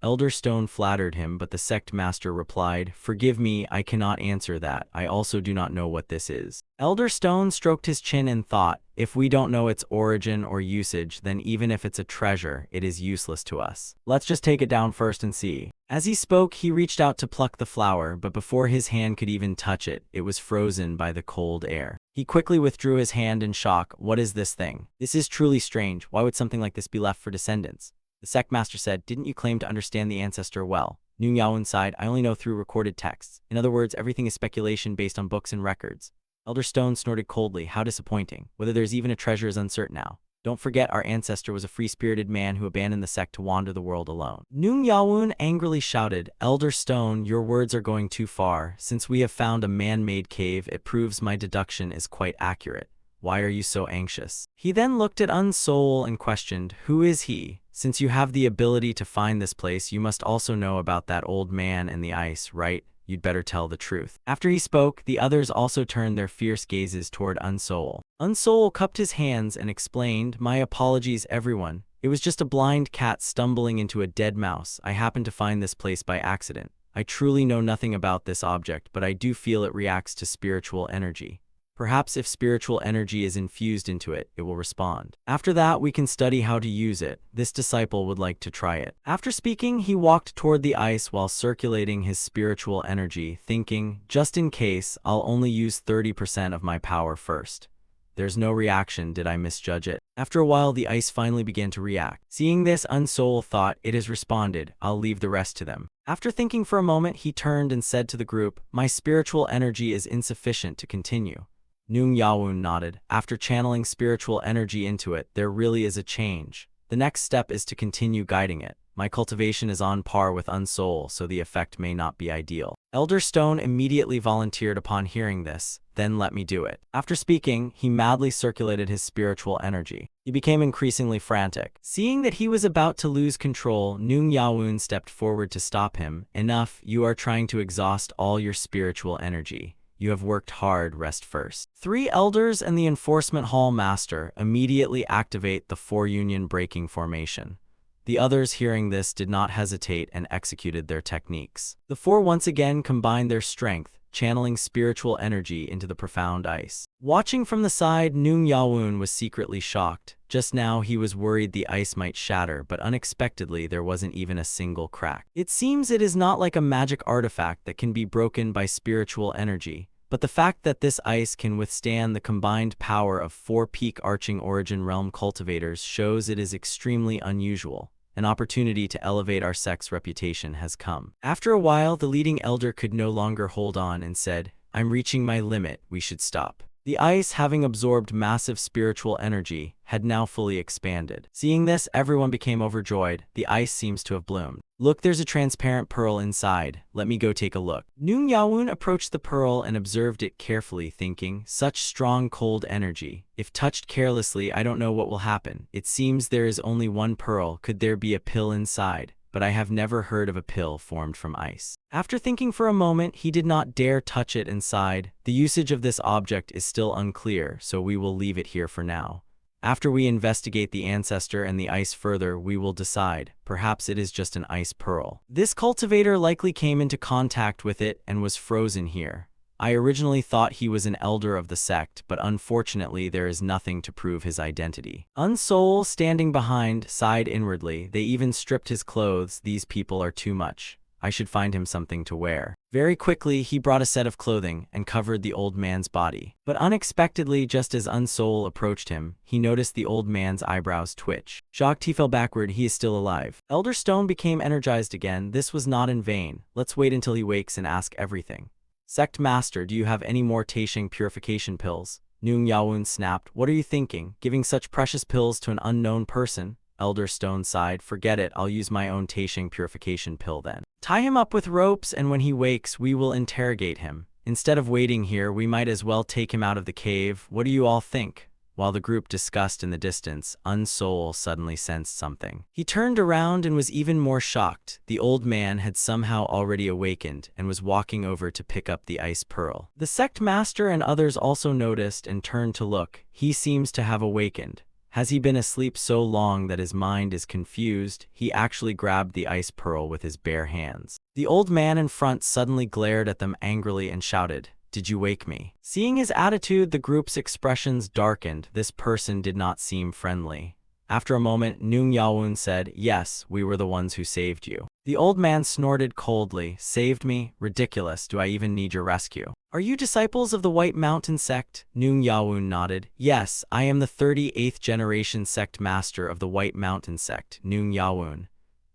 Elder Stone flattered him, but the sect master replied, Forgive me, I cannot answer that. I also do not know what this is. Elder Stone stroked his chin and thought, if we don't know its origin or usage, then even if it's a treasure, it is useless to us. Let's just take it down first and see. As he spoke, he reached out to pluck the flower, but before his hand could even touch it, it was frozen by the cold air. He quickly withdrew his hand in shock. What is this thing? This is truly strange. Why would something like this be left for descendants? The sect master said, Didn't you claim to understand the ancestor well? Noong Yaoun sighed, I only know through recorded texts. In other words, everything is speculation based on books and records. Elder Stone snorted coldly. How disappointing. Whether there's even a treasure is uncertain now. Don't forget, our ancestor was a free-spirited man who abandoned the sect to wander the world alone. Noong Yaoun angrily shouted, Elder Stone, your words are going too far. Since we have found a man-made cave, it proves my deduction is quite accurate. Why are you so anxious? He then looked at Unsoul and questioned, Who is he? Since you have the ability to find this place, you must also know about that old man and the ice, right? You'd better tell the truth. After he spoke, the others also turned their fierce gazes toward Unsoul. Unsoul cupped his hands and explained, My apologies, everyone. It was just a blind cat stumbling into a dead mouse. I happened to find this place by accident. I truly know nothing about this object, but I do feel it reacts to spiritual energy. Perhaps if spiritual energy is infused into it, it will respond. After that, we can study how to use it. This disciple would like to try it. After speaking, he walked toward the ice while circulating his spiritual energy, thinking, just in case, I'll only use 30% of my power first. There's no reaction. Did I misjudge it? After a while, the ice finally began to react. Seeing this, Unsoul thought, it has responded. I'll leave the rest to them. After thinking for a moment, he turned and said to the group, My spiritual energy is insufficient to continue. Noong Yaoun nodded. After channeling spiritual energy into it, there really is a change. The next step is to continue guiding it. My cultivation is on par with Unsoul, so the effect may not be ideal. Elder Stone immediately volunteered upon hearing this. Then let me do it. After speaking, he madly circulated his spiritual energy. He became increasingly frantic. Seeing that he was about to lose control, Noong Yaoun stepped forward to stop him. Enough, you are trying to exhaust all your spiritual energy. You have worked hard, rest first. 3 elders and the enforcement hall master immediately activate the 4-union breaking formation. The others hearing this did not hesitate and executed their techniques. The 4 once again combined their strength, channeling spiritual energy into the profound ice. Watching from the side, Noong Yaoun was secretly shocked. Just now he was worried the ice might shatter, but unexpectedly there wasn't even a single crack. It seems it is not like a magic artifact that can be broken by spiritual energy, but the fact that this ice can withstand the combined power of 4 peak arching origin realm cultivators shows it is extremely unusual. An opportunity to elevate our sect's reputation has come. After a while, the leading elder could no longer hold on and said, I'm reaching my limit, we should stop. The ice, having absorbed massive spiritual energy, had now fully expanded. Seeing this, everyone became overjoyed. The ice seems to have bloomed. Look, there's a transparent pearl inside. Let me go take a look. Noong Yaoun approached the pearl and observed it carefully, thinking, such strong cold energy. If touched carelessly, I don't know what will happen. It seems there is only one pearl. Could there be a pill inside? But I have never heard of a pill formed from ice. After thinking for a moment, he did not dare touch it and sighed. The usage of this object is still unclear, so we will leave it here for now. After we investigate the ancestor and the ice further, we will decide. Perhaps it is just an ice pearl. This cultivator likely came into contact with it and was frozen here. I originally thought he was an elder of the sect, but unfortunately there is nothing to prove his identity. Unsoul, standing behind, sighed inwardly. They even stripped his clothes. These people are too much. I should find him something to wear. Very quickly, he brought a set of clothing and covered the old man's body. But unexpectedly, just as Unsoul approached him, he noticed the old man's eyebrows twitch. Shocked, he fell backward. He is still alive. Elder Stone became energized again. This was not in vain. Let's wait until he wakes and ask everything. Sect Master, do you have any more Taisheng purification pills? Noong Yaoun snapped. What are you thinking? Giving such precious pills to an unknown person? Elder Stone sighed. Forget it, I'll use my own Taisheng purification pill then. Tie him up with ropes, and when he wakes, we will interrogate him. Instead of waiting here, we might as well take him out of the cave. What do you all think? While the group discussed in the distance, Unsoul suddenly sensed something. He turned around and was even more shocked. The old man had somehow already awakened and was walking over to pick up the ice pearl. The sect master and others also noticed and turned to look. He seems to have awakened. Has he been asleep so long that his mind is confused? He actually grabbed the ice pearl with his bare hands. The old man in front suddenly glared at them angrily and shouted, "Did you wake me?" Seeing his attitude, the group's expressions darkened. This person did not seem friendly. After a moment, Noong Yaoun said, "Yes, we were the ones who saved you." The old man snorted coldly. "Saved me? Ridiculous. Do I even need your rescue? Are you disciples of the White Mountain sect?" Noong Yaoun nodded. "Yes, I am the 38th generation sect master of the White Mountain sect, Noong Yaoun."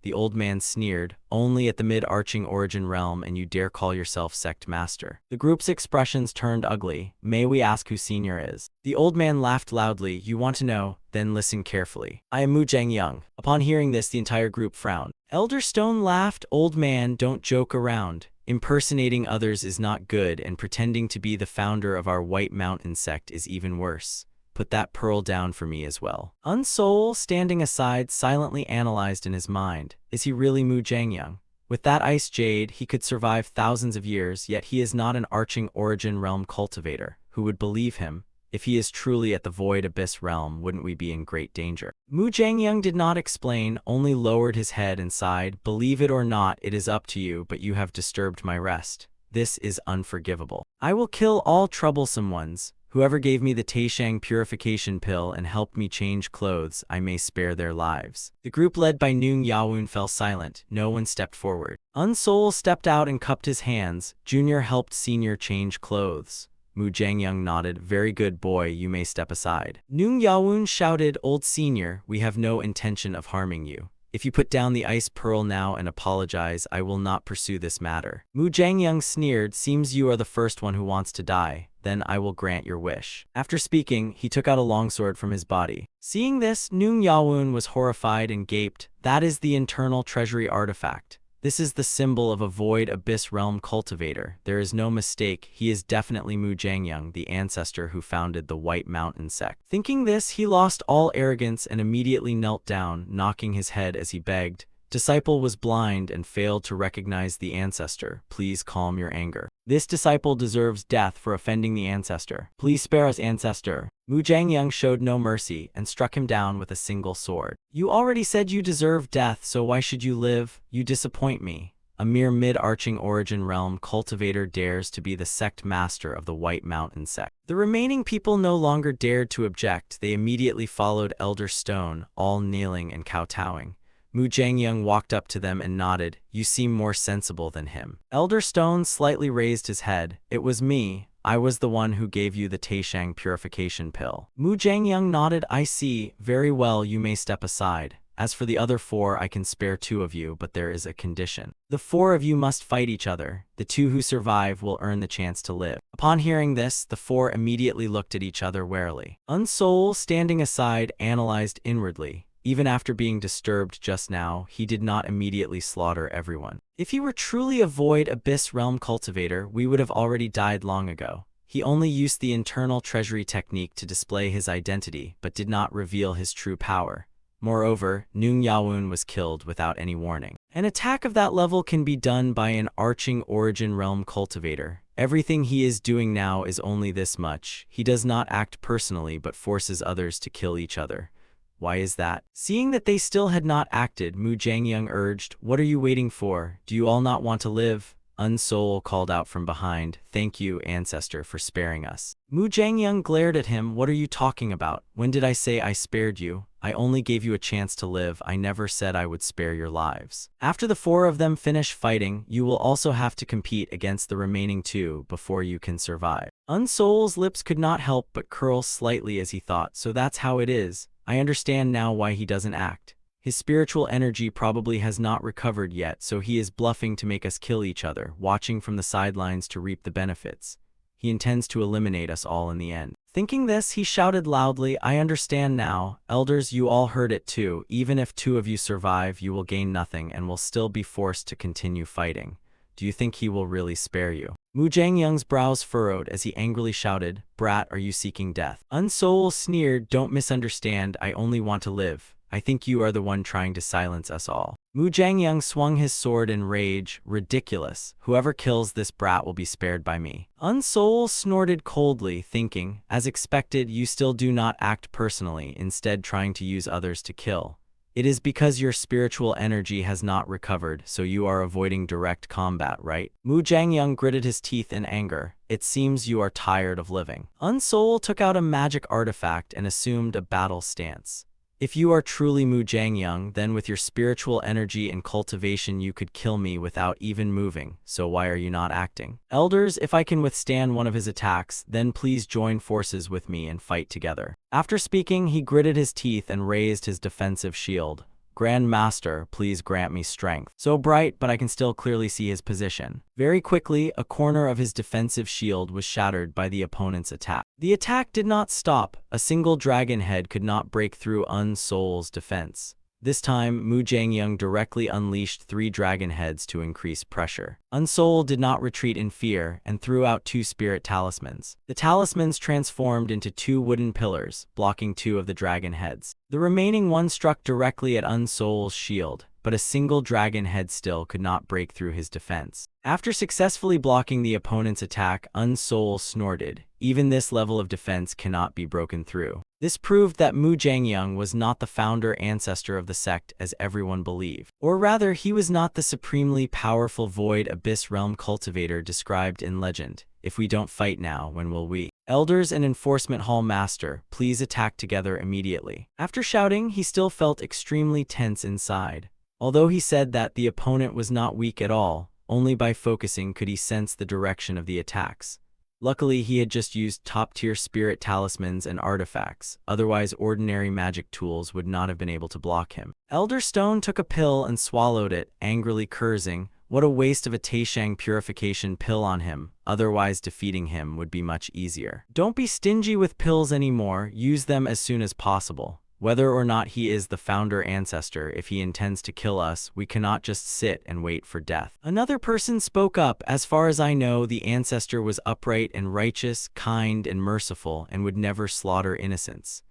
The old man sneered. "Only at the mid-arching origin realm and you dare call yourself sect master." The group's expressions turned ugly. "May we ask who senior is?" The old man laughed loudly. "You want to know? Then listen carefully. I am Mu Zhangyang." Upon hearing this, the entire group frowned. Elder Stone laughed. "Old man, don't joke around. Impersonating others is not good, and pretending to be the founder of our White Mountain sect is even worse. Put that pearl down for me as well." Unsoul, standing aside, silently analyzed in his mind. Is he really Mu Zhangyang? With that ice jade, he could survive thousands of years, yet he is not an arching origin realm cultivator. Who would believe him? If he is truly at the Void Abyss realm, wouldn't we be in great danger? Mu Zhangyang did not explain, only lowered his head and sighed. "Believe it or not, it is up to you, but you have disturbed my rest. This is unforgivable. I will kill all troublesome ones. Whoever gave me the Taisheng purification pill and helped me change clothes, I may spare their lives." The group led by Noong Yaoun fell silent. No one stepped forward. Unsoul stepped out and cupped his hands. Junior helped Senior change clothes. Mu Zhangyang nodded. "Very good, boy, you may step aside." Noong Yaoun shouted, "Old Senior, we have no intention of harming you. If you put down the ice pearl now and apologize, I will not pursue this matter." Mu Zhangyang sneered. "Seems you are the first one who wants to die. Then I will grant your wish." After speaking, he took out a longsword from his body. Seeing this, Noong Yaoun was horrified and gaped. "That is the internal treasury artifact. This is the symbol of a Void Abyss realm cultivator. There is no mistake, he is definitely Mu Zhangyang, the ancestor who founded the White Mountain sect." Thinking this, he lost all arrogance and immediately knelt down, knocking his head as he begged. Disciple was blind and failed to recognize the ancestor. Please calm your anger. This disciple deserves death for offending the ancestor. Please spare us, ancestor. Mu Zhangyang showed no mercy and struck him down with a single sword. You already said you deserve death, so why should you live? You disappoint me. A mere mid-arching origin realm cultivator dares to be the sect master of the White Mountain sect. The remaining people no longer dared to object. They immediately followed Elder Stone, all kneeling and kowtowing. Mu Zhangyang walked up to them and nodded. You seem more sensible than him. Elder Stone slightly raised his head. It was me. I was the one who gave you the Taisheng purification pill. Mu Zhangyang nodded. I see. Very well, you may step aside. As for the other 4, I can spare 2 of you, but there is a condition. The 4 of you must fight each other. The 2 who survive will earn the chance to live." Upon hearing this, the 4 immediately looked at each other warily. Unsoul, standing aside, analyzed inwardly. Even after being disturbed just now, he did not immediately slaughter everyone. If he were truly a Void Abyss Realm cultivator, we would have already died long ago. He only used the internal treasury technique to display his identity, but did not reveal his true power. Moreover, Nung Yawun was killed without any warning. An attack of that level can be done by an arching origin realm cultivator. Everything he is doing now is only this much. He does not act personally, but forces others to kill each other. Why is that? Seeing that they still had not acted, Mu Jangyang urged, "What are you waiting for? Do you all not want to live?" Unsoul called out from behind, "Thank you, ancestor, for sparing us." Mu Jangyang glared at him. "What are you talking about? When did I say I spared you? I only gave you a chance to live. I never said I would spare your lives. After the 4 of them finish fighting, you will also have to compete against the remaining 2 before you can survive." Unsoul's lips could not help but curl slightly as he thought, "So that's how it is. I understand now why he doesn't act. His spiritual energy probably has not recovered yet, so he is bluffing to make us kill each other, watching from the sidelines to reap the benefits. He intends to eliminate us all in the end." Thinking this, he shouted loudly, "I understand now. Elders, you all heard it too. Even if 2 of you survive, you will gain nothing and will still be forced to continue fighting. Do you think he will really spare you?" Mu Jangyang's brows furrowed as he angrily shouted, "Brat, are you seeking death?" Unsoul sneered, "Don't misunderstand. I only want to live. I think you are the one trying to silence us all." Mu Jangyang swung his sword in rage. "Ridiculous. Whoever kills this brat will be spared by me." Unsoul snorted coldly, thinking, "As expected, you still do not act personally, instead trying to use others to kill. It is because your spiritual energy has not recovered, so you are avoiding direct combat, right?" Mu Jangyang gritted his teeth in anger. "It seems you are tired of living." Unsoul took out a magic artifact and assumed a battle stance. "If you are truly Mu Jangyang, then with your spiritual energy and cultivation you could kill me without even moving, so why are you not acting? Elders, if I can withstand one of his attacks, then please join forces with me and fight together." After speaking, he gritted his teeth and raised his defensive shield. "Grand Master, please grant me strength." So bright, but I can still clearly see his position. Very quickly, a corner of his defensive shield was shattered by the opponent's attack. The attack did not stop. A single dragon head could not break through Unsoul's defense. This time, Mu Jangyang directly unleashed 3 dragon heads to increase pressure. Unsoul did not retreat in fear and threw out 2 spirit talismans. The talismans transformed into 2 wooden pillars, blocking 2 of the dragon heads. The remaining one struck directly at Unsoul's shield, but a single dragon head still could not break through his defense. After successfully blocking the opponent's attack, Unsoul snorted. Even this level of defense cannot be broken through. This proved that Mu Jangyang was not the founder ancestor of the sect as everyone believed. Or rather, he was not the supremely powerful Void Abyss Realm cultivator described in legend. If we don't fight now, when will we? Elders and Enforcement Hall Master, please attack together immediately. After shouting, he still felt extremely tense inside. Although he said that the opponent was not weak at all, only by focusing could he sense the direction of the attacks. Luckily, he had just used top-tier spirit talismans and artifacts, otherwise ordinary magic tools would not have been able to block him. Elder Stone took a pill and swallowed it, angrily cursing, "What a waste of a Taishang purification pill on him, otherwise defeating him would be much easier." Don't be stingy with pills anymore, use them as soon as possible. Whether or not he is the founder ancestor, if he intends to kill us, we cannot just sit and wait for death. Another person spoke up. "As far as I know, the ancestor was upright and righteous, kind and merciful, and would never slaughter innocents."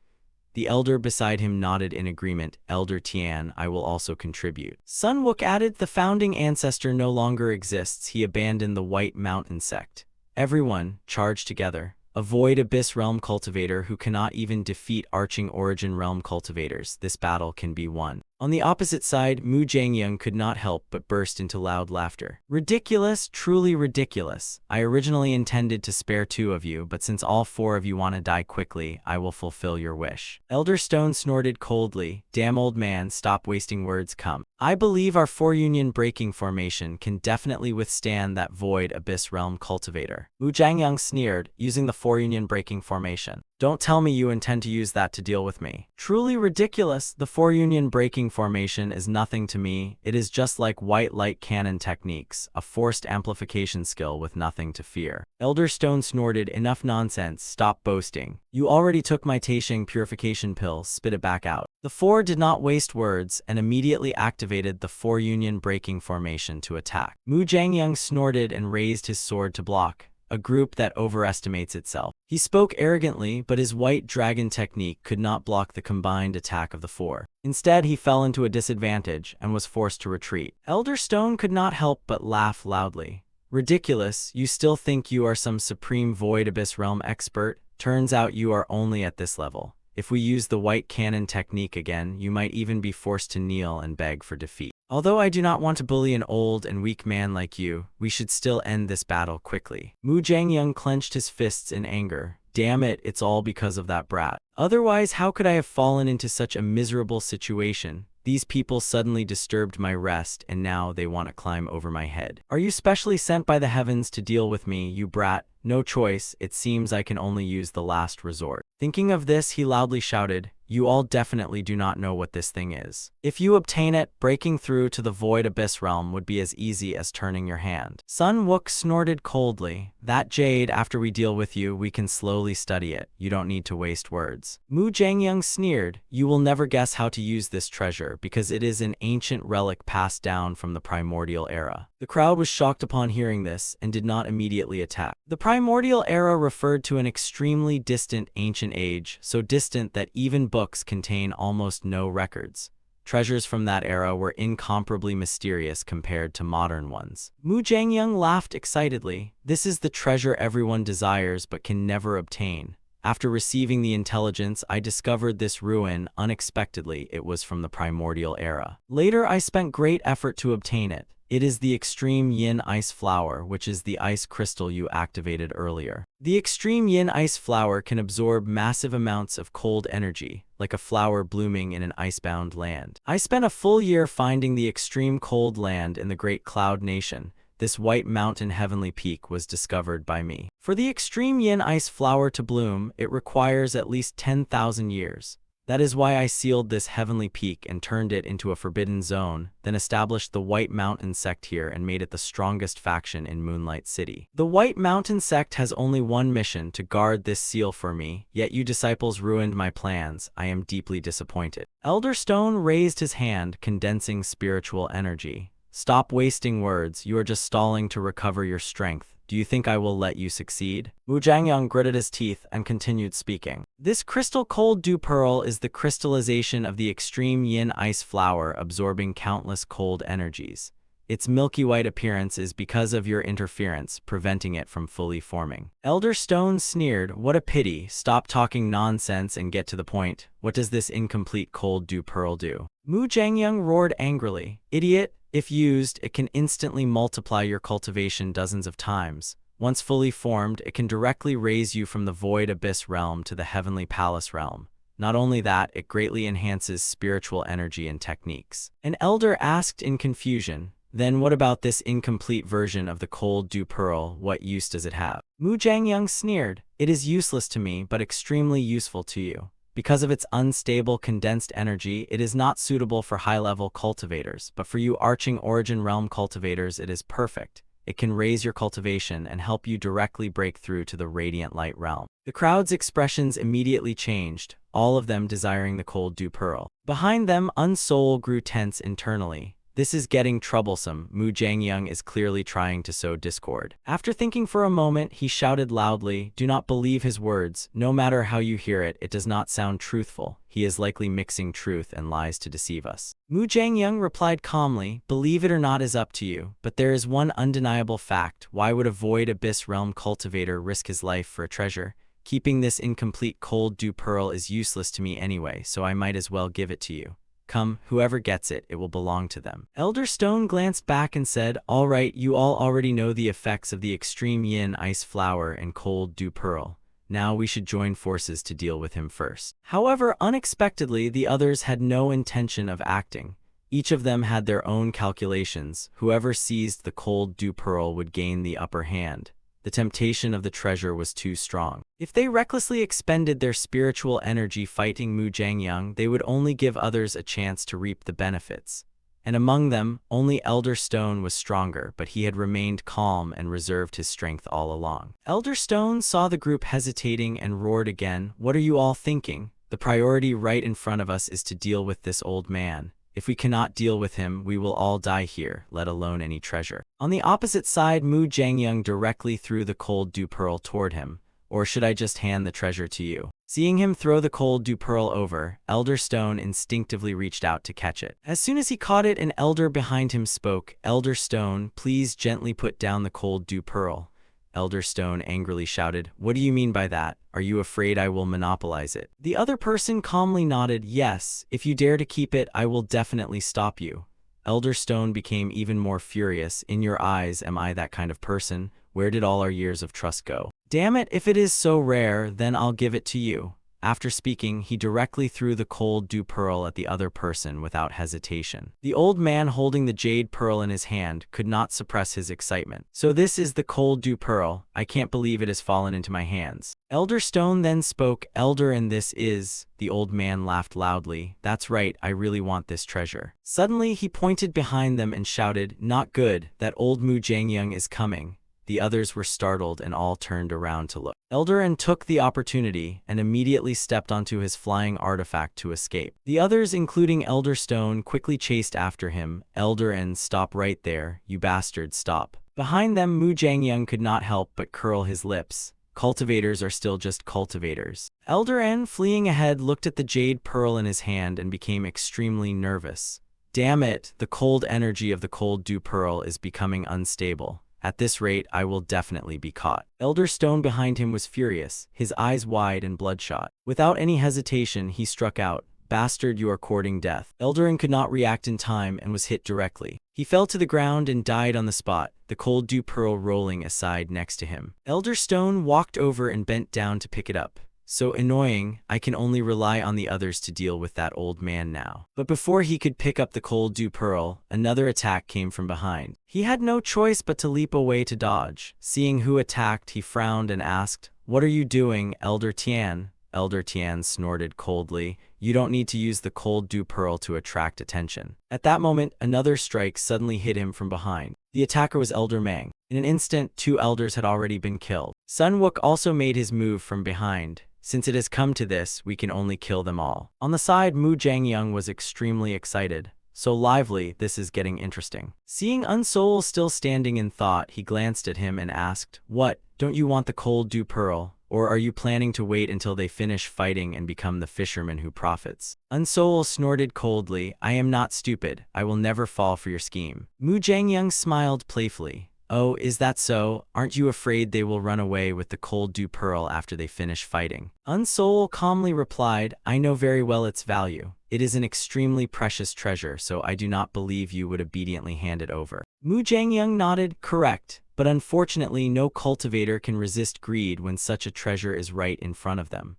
The elder beside him nodded in agreement. "Elder Tian, I will also contribute." Sun Wook added, "The founding ancestor no longer exists. He abandoned the White Mountain sect. Everyone, charge together. A Void Abyss Realm cultivator who cannot even defeat Arching Origin Realm cultivators. This battle can be won." On the opposite side, Mu Jangyang could not help but burst into loud laughter. "Ridiculous, truly ridiculous. I originally intended to spare 2 of you, but since all 4 of you want to die quickly, I will fulfill your wish." Elder Stone snorted coldly. "Damn old man, stop wasting words, come. I believe our 4-union breaking formation can definitely withstand that Void Abyss Realm cultivator." Mu Jangyang sneered, "Using the 4-union breaking formation. Don't tell me you intend to use that to deal with me." "Truly ridiculous. The 4-union breaking formation is nothing to me. It is just like white light cannon techniques, a forced amplification skill with nothing to fear. Elder Stone snorted, enough nonsense, stop boasting. You already took my Taisheng purification pill, spit it back out. The four did not waste words and immediately activated the four union breaking formation to attack. Mu Zhangyang snorted and raised his sword to block, a group that overestimates itself. He spoke arrogantly, but his white dragon technique could not block the combined attack of the four. Instead, he fell into a disadvantage and was forced to retreat. Elder Stone could not help but laugh loudly. Ridiculous, you still think you are some supreme Void Abyss Realm expert? Turns out you are only at this level. If we use the white cannon technique again, you might even be forced to kneel and beg for defeat. Although I do not want to bully an old and weak man like you, we should still end this battle quickly. Mu Zhangyang clenched his fists in anger. Damn it, it's all because of that brat. Otherwise, how could I have fallen into such a miserable situation? These people suddenly disturbed my rest, and now they want to climb over my head. Are you specially sent by the heavens to deal with me, you brat? No choice, it seems I can only use the last resort. Thinking of this, he loudly shouted, you all definitely do not know what this thing is. If you obtain it, breaking through to the Void Abyss Realm would be as easy as turning your hand. Sun Wook snorted coldly. That jade, after we deal with you, we can slowly study it. You don't need to waste words. Mu Zhangyang sneered, you will never guess how to use this treasure because it is an ancient relic passed down from the primordial era. The crowd was shocked upon hearing this and did not immediately attack. The primordial era referred to an extremely distant ancient age, so distant that even books contain almost no records. Treasures from that era were incomparably mysterious compared to modern ones. Mu Zhangyang laughed excitedly. This is the treasure everyone desires but can never obtain. After receiving the intelligence, I discovered this ruin unexpectedly. It was from the primordial era. Later, I spent great effort to obtain it. It is the Extreme Yin Ice Flower, which is the ice crystal you activated earlier. The Extreme Yin Ice Flower can absorb massive amounts of cold energy, like a flower blooming in an icebound land. I spent a full year finding the extreme cold land in the Great Cloud Nation. This white mountain heavenly peak was discovered by me. For the Extreme Yin Ice Flower to bloom, it requires at least 10,000 years. That is why I sealed this heavenly peak and turned it into a forbidden zone, then established the White Mountain Sect here and made it the strongest faction in Moonlight City. The White Mountain Sect has only one mission, to guard this seal for me, yet you disciples ruined my plans. I am deeply disappointed. Elder Stone raised his hand, condensing spiritual energy. Stop wasting words, you are just stalling to recover your strength. Do you think I will let you succeed? Mu Zhangyang gritted his teeth and continued speaking. This crystal cold dew pearl is the crystallization of the extreme yin ice flower, absorbing countless cold energies. Its milky white appearance is because of your interference, preventing it from fully forming. Elder Stone sneered, what a pity. Stop talking nonsense and get to the point. What does this incomplete cold dew pearl do? Mu Zhangyang roared angrily. Idiot! If used, it can instantly multiply your cultivation dozens of times. Once fully formed, it can directly raise you from the Void Abyss Realm to the Heavenly Palace Realm. Not only that, it greatly enhances spiritual energy and techniques. An elder asked in confusion, then what about this incomplete version of the cold dew pearl? What use does it have? Mu Zhangyang sneered, it is useless to me, but extremely useful to you. Because of its unstable condensed energy, it is not suitable for high-level cultivators, but for you Arching Origin Realm cultivators it is perfect. It can raise your cultivation and help you directly break through to the Radiant Light Realm. The crowd's expressions immediately changed, all of them desiring the cold dew pearl. Behind them, Unsoul grew tense internally. This is getting troublesome. Mu Zhangyang is clearly trying to sow discord. After thinking for a moment, he shouted loudly, do not believe his words. No matter how you hear it, it does not sound truthful. He is likely mixing truth and lies to deceive us. Mu Zhangyang replied calmly, believe it or not is up to you, but there is one undeniable fact. Why would a Void Abyss Realm cultivator risk his life for a treasure? Keeping this incomplete cold dew pearl is useless to me anyway, so I might as well give it to you. Come, whoever gets it, it will belong to them. Elder Stone glanced back and said, all right, you all already know the effects of the extreme yin ice flower and cold dew pearl. Now we should join forces to deal with him first. However, unexpectedly, the others had no intention of acting. Each of them had their own calculations. Whoever seized the cold dew pearl would gain the upper hand. The temptation of the treasure was too strong. If they recklessly expended their spiritual energy fighting Mu Jiangyang, they would only give others a chance to reap the benefits. And among them, only Elder Stone was stronger, but he had remained calm and reserved his strength all along. Elder Stone saw the group hesitating and roared again, "What are you all thinking? The priority right in front of us is to deal with this old man. If we cannot deal with him, we will all die here, let alone any treasure." On the opposite side, Mu Jiangyang directly threw the cold dew pearl toward him. "Or should I just hand the treasure to you?" Seeing him throw the cold dew pearl over, Elder Stone instinctively reached out to catch it. As soon as he caught it, an elder behind him spoke, "Elder Stone, please gently put down the cold dew pearl." Elder Stone angrily shouted, "What do you mean by that? Are you afraid I will monopolize it?" The other person calmly nodded, "Yes, if you dare to keep it, I will definitely stop you." Elder Stone became even more furious. "In your eyes, am I that kind of person? Where did all our years of trust go? Damn it, if it is so rare, then I'll give it to you." After speaking, he directly threw the cold dew pearl at the other person without hesitation. The old man holding the jade pearl in his hand could not suppress his excitement. "So this is the cold dew pearl. I can't believe it has fallen into my hands." Elder Stone then spoke, "Elder, and this is—" The old man laughed loudly. "That's right, I really want this treasure." Suddenly, he pointed behind them and shouted, "Not good, that old Mu Jiangyang is coming." The others were startled and all turned around to look. Elder took the opportunity and immediately stepped onto his flying artifact to escape. The others, including Elder Stone, quickly chased after him. "Elder, stop right there, you bastard, stop." Behind them, Mu Jiangyang could not help but curl his lips. Cultivators are still just cultivators. Elder, fleeing ahead, looked at the jade pearl in his hand and became extremely nervous. "Damn it, the cold energy of the cold dew pearl is becoming unstable. At this rate, I will definitely be caught." Elder Stone behind him was furious, his eyes wide and bloodshot. Without any hesitation, he struck out, "Bastard, you are courting death." Elder could not react in time and was hit directly. He fell to the ground and died on the spot, the cold dew pearl rolling aside next to him. Elder Stone walked over and bent down to pick it up. "So annoying, I can only rely on the others to deal with that old man now." But before he could pick up the cold dew pearl, another attack came from behind. He had no choice but to leap away to dodge. Seeing who attacked, he frowned and asked, "What are you doing, Elder Tian?" Elder Tian snorted coldly, "You don't need to use the cold dew pearl to attract attention." At that moment, another strike suddenly hit him from behind. The attacker was Elder Mang. In an instant, 2 elders had already been killed. Sun Wook also made his move from behind. "Since it has come to this, we can only kill them all." On the side, Mu Jiangyang was extremely excited. "So lively, this is getting interesting." Seeing Unsoul still standing in thought, he glanced at him and asked, "What, don't you want the cold dew pearl? Or are you planning to wait until they finish fighting and become the fisherman who profits?" Unsoul snorted coldly, "I am not stupid. I will never fall for your scheme." Mu Jiangyang smiled playfully. "Oh, is that so? Aren't you afraid they will run away with the cold dew pearl after they finish fighting?" Unsoul calmly replied, "I know very well its value. It is an extremely precious treasure, so I do not believe you would obediently hand it over." Mu Jiangyang nodded, "Correct. But unfortunately, no cultivator can resist greed when such a treasure is right in front of them."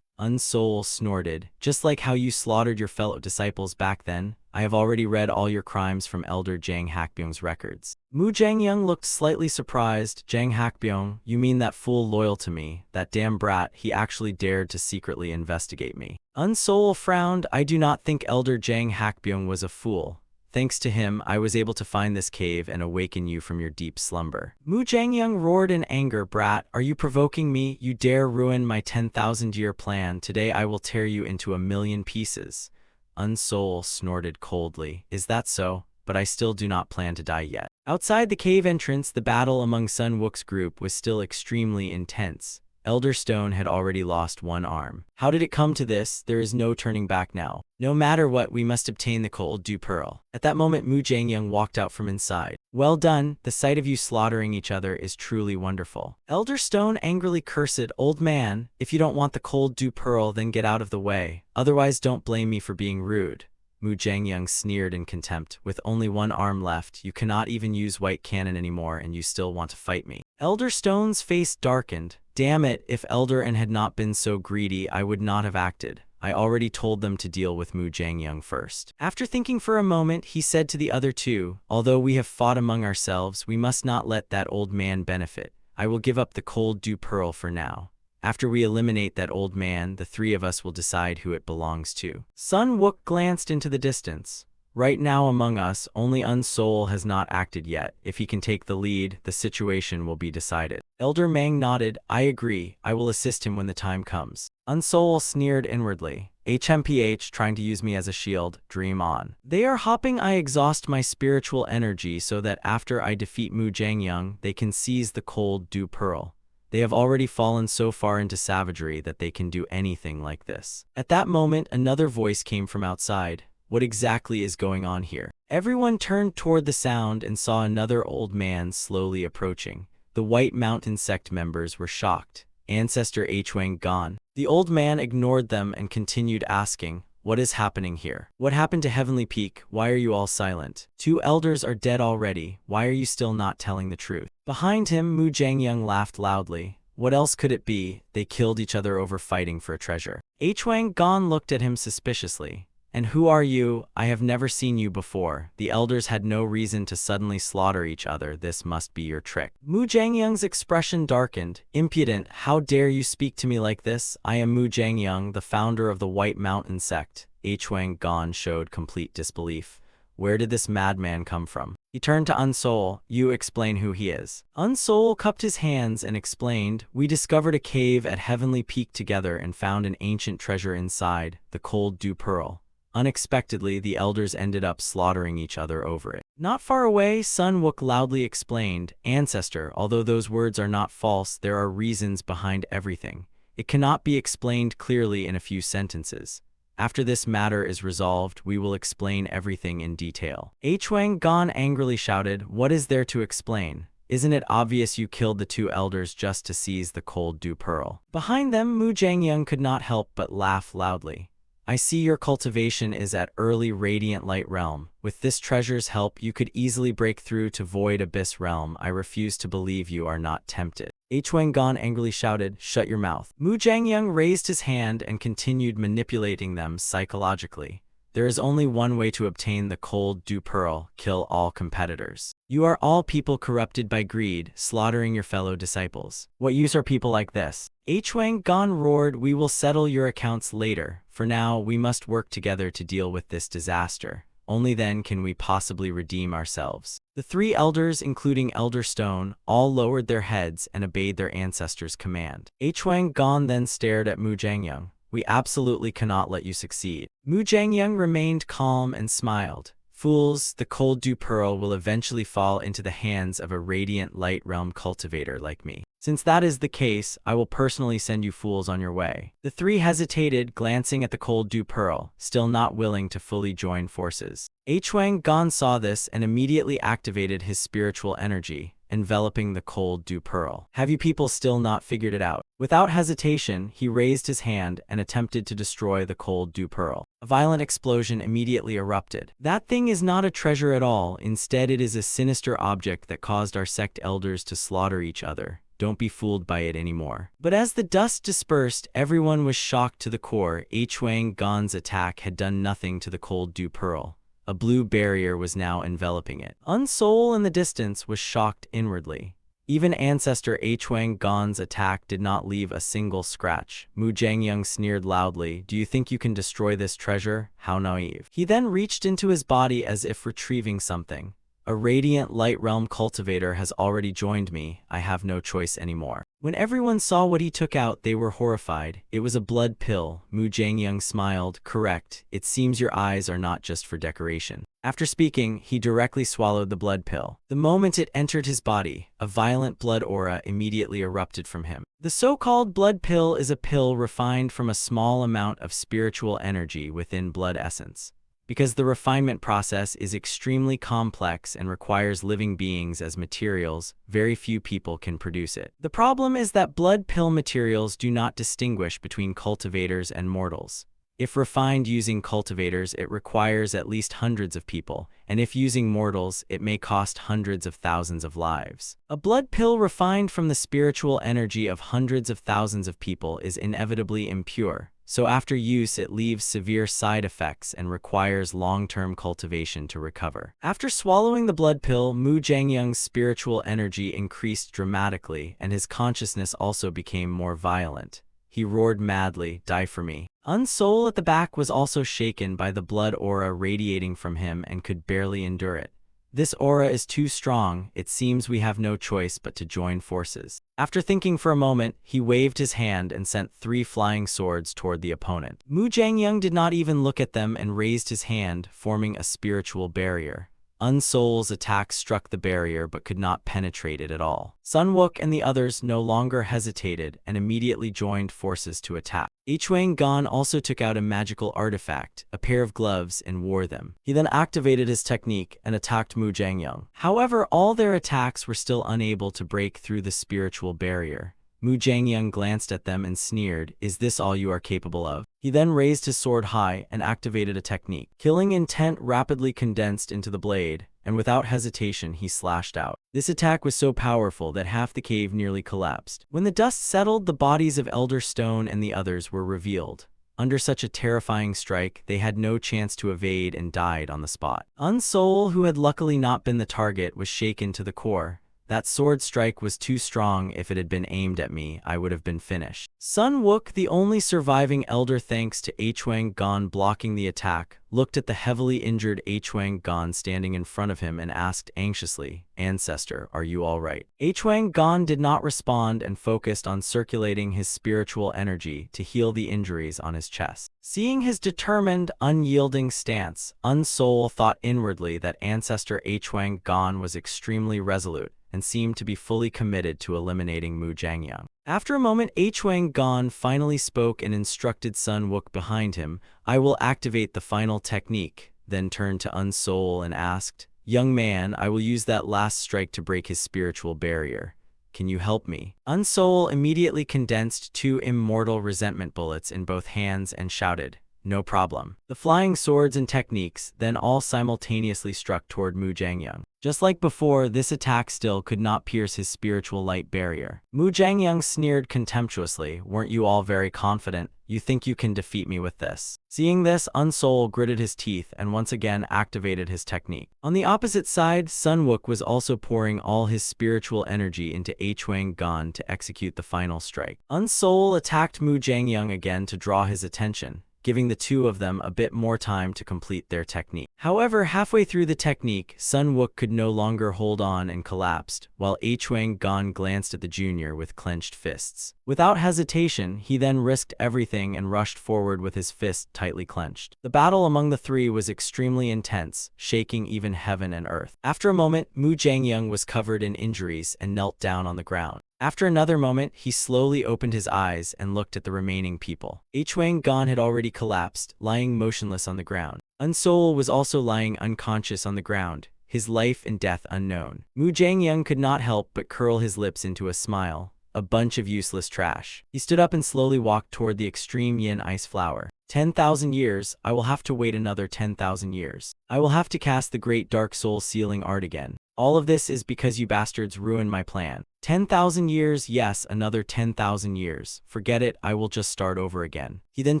Unsoul snorted, "Just like how you slaughtered your fellow disciples back then, I have already read all your crimes from Elder Jang Hakbyung's records." Mu Jiangyang looked slightly surprised. "Jang Hakbyung, you mean that fool loyal to me, that damn brat, he actually dared to secretly investigate me." Unsoul frowned, "I do not think Elder Jang Hakbyung was a fool. Thanks to him, I was able to find this cave and awaken you from your deep slumber." Mu Jiangyang roared in anger, "Brat, are you provoking me? You dare ruin my 10,000-year plan. Today I will tear you into 1,000,000 pieces." Unsoul snorted coldly, "Is that so? But I still do not plan to die yet." Outside the cave entrance, the battle among Sun Wook's group was still extremely intense. Elder Stone had already lost 1 arm. "How did it come to this? There is no turning back now. No matter what, we must obtain the cold dew pearl." At that moment, Mu Jiangyang walked out from inside. "Well done, the sight of you slaughtering each other is truly wonderful." Elder Stone angrily cursed, "Old man, if you don't want the cold dew pearl, then get out of the way. Otherwise, don't blame me for being rude." Mu Jiangyang sneered in contempt, "With only 1 arm left, you cannot even use white cannon anymore and you still want to fight me." Elder Stone's face darkened. "Damn it, if Elder had not been so greedy, I would not have acted. I already told them to deal with Mu Jiangyang first." After thinking for a moment, he said to the other 2, "Although we have fought among ourselves, we must not let that old man benefit. I will give up the cold dew pearl for now. After we eliminate that old man, the three of us will decide who it belongs to. Sun Wook glanced into the distance. Right now among us, only Unsol has not acted yet. If he can take the lead, the situation will be decided. Elder Mang nodded. I agree. I will assist him when the time comes. Unsol sneered inwardly. HMPH, trying to use me as a shield. Dream on. They are hopping. I exhaust my spiritual energy so that after I defeat Mu Jangyang, they can seize the cold dew pearl. They have already fallen so far into savagery that they can do anything like this. At that moment, another voice came from outside. What exactly is going on here? Everyone turned toward the sound and saw another old man slowly approaching. The White Mountain sect members were shocked. Ancestor Hwang gone. The old man ignored them and continued asking, what is happening here? What happened to Heavenly Peak? Why are you all silent? 2 elders are dead already. Why are you still not telling the truth? Behind him, Mu Jangyang laughed loudly. What else could it be? They killed each other over fighting for a treasure. Hwang Gon looked at him suspiciously. And who are you? I have never seen you before. The elders had no reason to suddenly slaughter each other. This must be your trick. Mu Jangyang's expression darkened. Impudent, how dare you speak to me like this? I am Mu Jangyang, the founder of the White Mountain sect. Hwang Gon showed complete disbelief. Where did this madman come from? He turned to Unsol. You explain who he is. Unsol cupped his hands and explained, we discovered a cave at Heavenly Peak together and found an ancient treasure inside, the cold dew pearl. Unexpectedly, the elders ended up slaughtering each other over it. Not far away, Sun Wook loudly explained, Ancestor, although those words are not false, there are reasons behind everything. It cannot be explained clearly in a few sentences. After this matter is resolved, we will explain everything in detail. Hwang Gon angrily shouted, what is there to explain? Isn't it obvious you killed the 2 elders just to seize the cold dew pearl? Behind them, Mu Jangyang could not help but laugh loudly. I see your cultivation is at early radiant light realm. With this treasure's help, you could easily break through to void abyss realm. I refuse to believe you are not tempted. Hwang Gon angrily shouted, shut your mouth. Mu Jangyang raised his hand and continued manipulating them psychologically. There is only one way to obtain the cold dew pearl, kill all competitors. You are all people corrupted by greed, slaughtering your fellow disciples. What use are people like this? Hwang Gon roared, we will settle your accounts later. For now, we must work together to deal with this disaster. Only then can we possibly redeem ourselves. The 3 elders, including Elder Stone, all lowered their heads and obeyed their ancestors' command. Hwang Gon then stared at Mu Jangyang. We absolutely cannot let you succeed. Mu Jangyang remained calm and smiled. Fools, the cold dew pearl will eventually fall into the hands of a radiant light realm cultivator like me. Since that is the case, I will personally send you fools on your way. The 3 hesitated, glancing at the cold dew pearl, still not willing to fully join forces. Hwang Gon saw this and immediately activated his spiritual energy, enveloping the cold dew pearl. Have you people still not figured it out? Without hesitation, he raised his hand and attempted to destroy the cold dew pearl. A violent explosion immediately erupted. That thing is not a treasure at all. Instead, it is a sinister object that caused our sect elders to slaughter each other. Don't be fooled by it anymore. But as the dust dispersed, everyone was shocked to the core. Hwang Gon's attack had done nothing to the cold dew pearl. A blue barrier was now enveloping it. Unsol in the distance was shocked inwardly. Even Ancestor Hwang Gon's attack did not leave a single scratch. Mu Jangyang sneered loudly, do you think you can destroy this treasure? How naive. He then reached into his body as if retrieving something. A radiant light realm cultivator has already joined me. I have no choice anymore. When everyone saw what he took out, they were horrified. It was a blood pill. Mu Jangyang smiled. Correct. It seems your eyes are not just for decoration. After speaking, he directly swallowed the blood pill. The moment it entered his body, a violent blood aura immediately erupted from him. The so-called blood pill is a pill refined from a small amount of spiritual energy within blood essence. Because the refinement process is extremely complex and requires living beings as materials, very few people can produce it. The problem is that blood pill materials do not distinguish between cultivators and mortals. If refined using cultivators, it requires at least hundreds of people, and if using mortals, it may cost hundreds of thousands of lives. A blood pill refined from the spiritual energy of hundreds of thousands of people is inevitably impure. so after use it leaves severe side effects and requires long-term cultivation to recover. After swallowing the blood pill, Mu Zhangyang's spiritual energy increased dramatically, and his consciousness also became more violent. He roared madly, "Die for me." Unsoul at the back was also shaken by the blood aura radiating from him and could barely endure it. "This aura is too strong, it seems we have no choice but to join forces." After thinking for a moment, he waved his hand and sent 3 flying swords toward the opponent. Mu Zhangyang did not even look at them and raised his hand, forming a spiritual barrier. Unsoul's attack struck the barrier but could not penetrate it at all. Sun Wook and the others no longer hesitated and immediately joined forces to attack. Ichwang Gan also took out a magical artifact, a pair of gloves, and wore them. He then activated his technique and attacked Mu Zhangyang. However, all their attacks were still unable to break through the spiritual barrier. Mu Zhangyang glanced at them and sneered, "Is this all you are capable of?" He then raised his sword high and activated a technique. Killing intent rapidly condensed into the blade, and without hesitation he slashed out. This attack was so powerful that half the cave nearly collapsed. When the dust settled, the bodies of Elder Stone and the others were revealed. Under such a terrifying strike, they had no chance to evade and died on the spot. Unsoul, who had luckily not been the target, was shaken to the core. "That sword strike was too strong. If it had been aimed at me, I would have been finished." Sun Wook, the only surviving elder thanks to Ichwang Gan blocking the attack, looked at the heavily injured Ichwang Gan standing in front of him and asked anxiously, "Ancestor, are you all right?" Ichwang Gan did not respond and focused on circulating his spiritual energy to heal the injuries on his chest. Seeing his determined, unyielding stance, Unsoul thought inwardly that Ancestor Ichwang Gan was extremely resolute and seemed to be fully committed to eliminating Mu Zhangyang. After a moment, Ichwang Gan finally spoke and instructed Sun Wook behind him, "I will activate the final technique," then turned to Unsoul and asked, "Young man, I will use that last strike to break his spiritual barrier. Can you help me?" Unsoul immediately condensed 2 immortal resentment bullets in both hands and shouted, "No problem." The flying swords and techniques then all simultaneously struck toward Mu Zhangyang. Just like before, this attack still could not pierce his spiritual light barrier. Mu Zhangyang sneered contemptuously, "Weren't you all very confident? You think you can defeat me with this?" Seeing this, Unsoul gritted his teeth and once again activated his technique. On the opposite side, Sun Wook was also pouring all his spiritual energy into Ichwang Gan to execute the final strike. Unsoul attacked Mu Zhangyang again to draw his attention, giving the two of them a bit more time to complete their technique. However, halfway through the technique, Sun Wook could no longer hold on and collapsed, while Ichwang Gan glanced at the junior with clenched fists. Without hesitation, he then risked everything and rushed forward with his fist tightly clenched. The battle among the three was extremely intense, shaking even heaven and earth. After a moment, Mu Zhangyang was covered in injuries and knelt down on the ground. After another moment, he slowly opened his eyes and looked at the remaining people. Ichwang Gan had already collapsed, lying motionless on the ground. Unsoul was also lying unconscious on the ground, his life and death unknown. Mu Zhangyang could not help but curl his lips into a smile. A bunch of useless trash. He stood up and slowly walked toward the extreme yin ice flower. 10,000 years, I will have to wait another 10,000 years. I will have to cast the great dark soul sealing art again. All of this is because you bastards ruined my plan. 10,000 years, yes, another 10,000 years. Forget it, I will just start over again. He then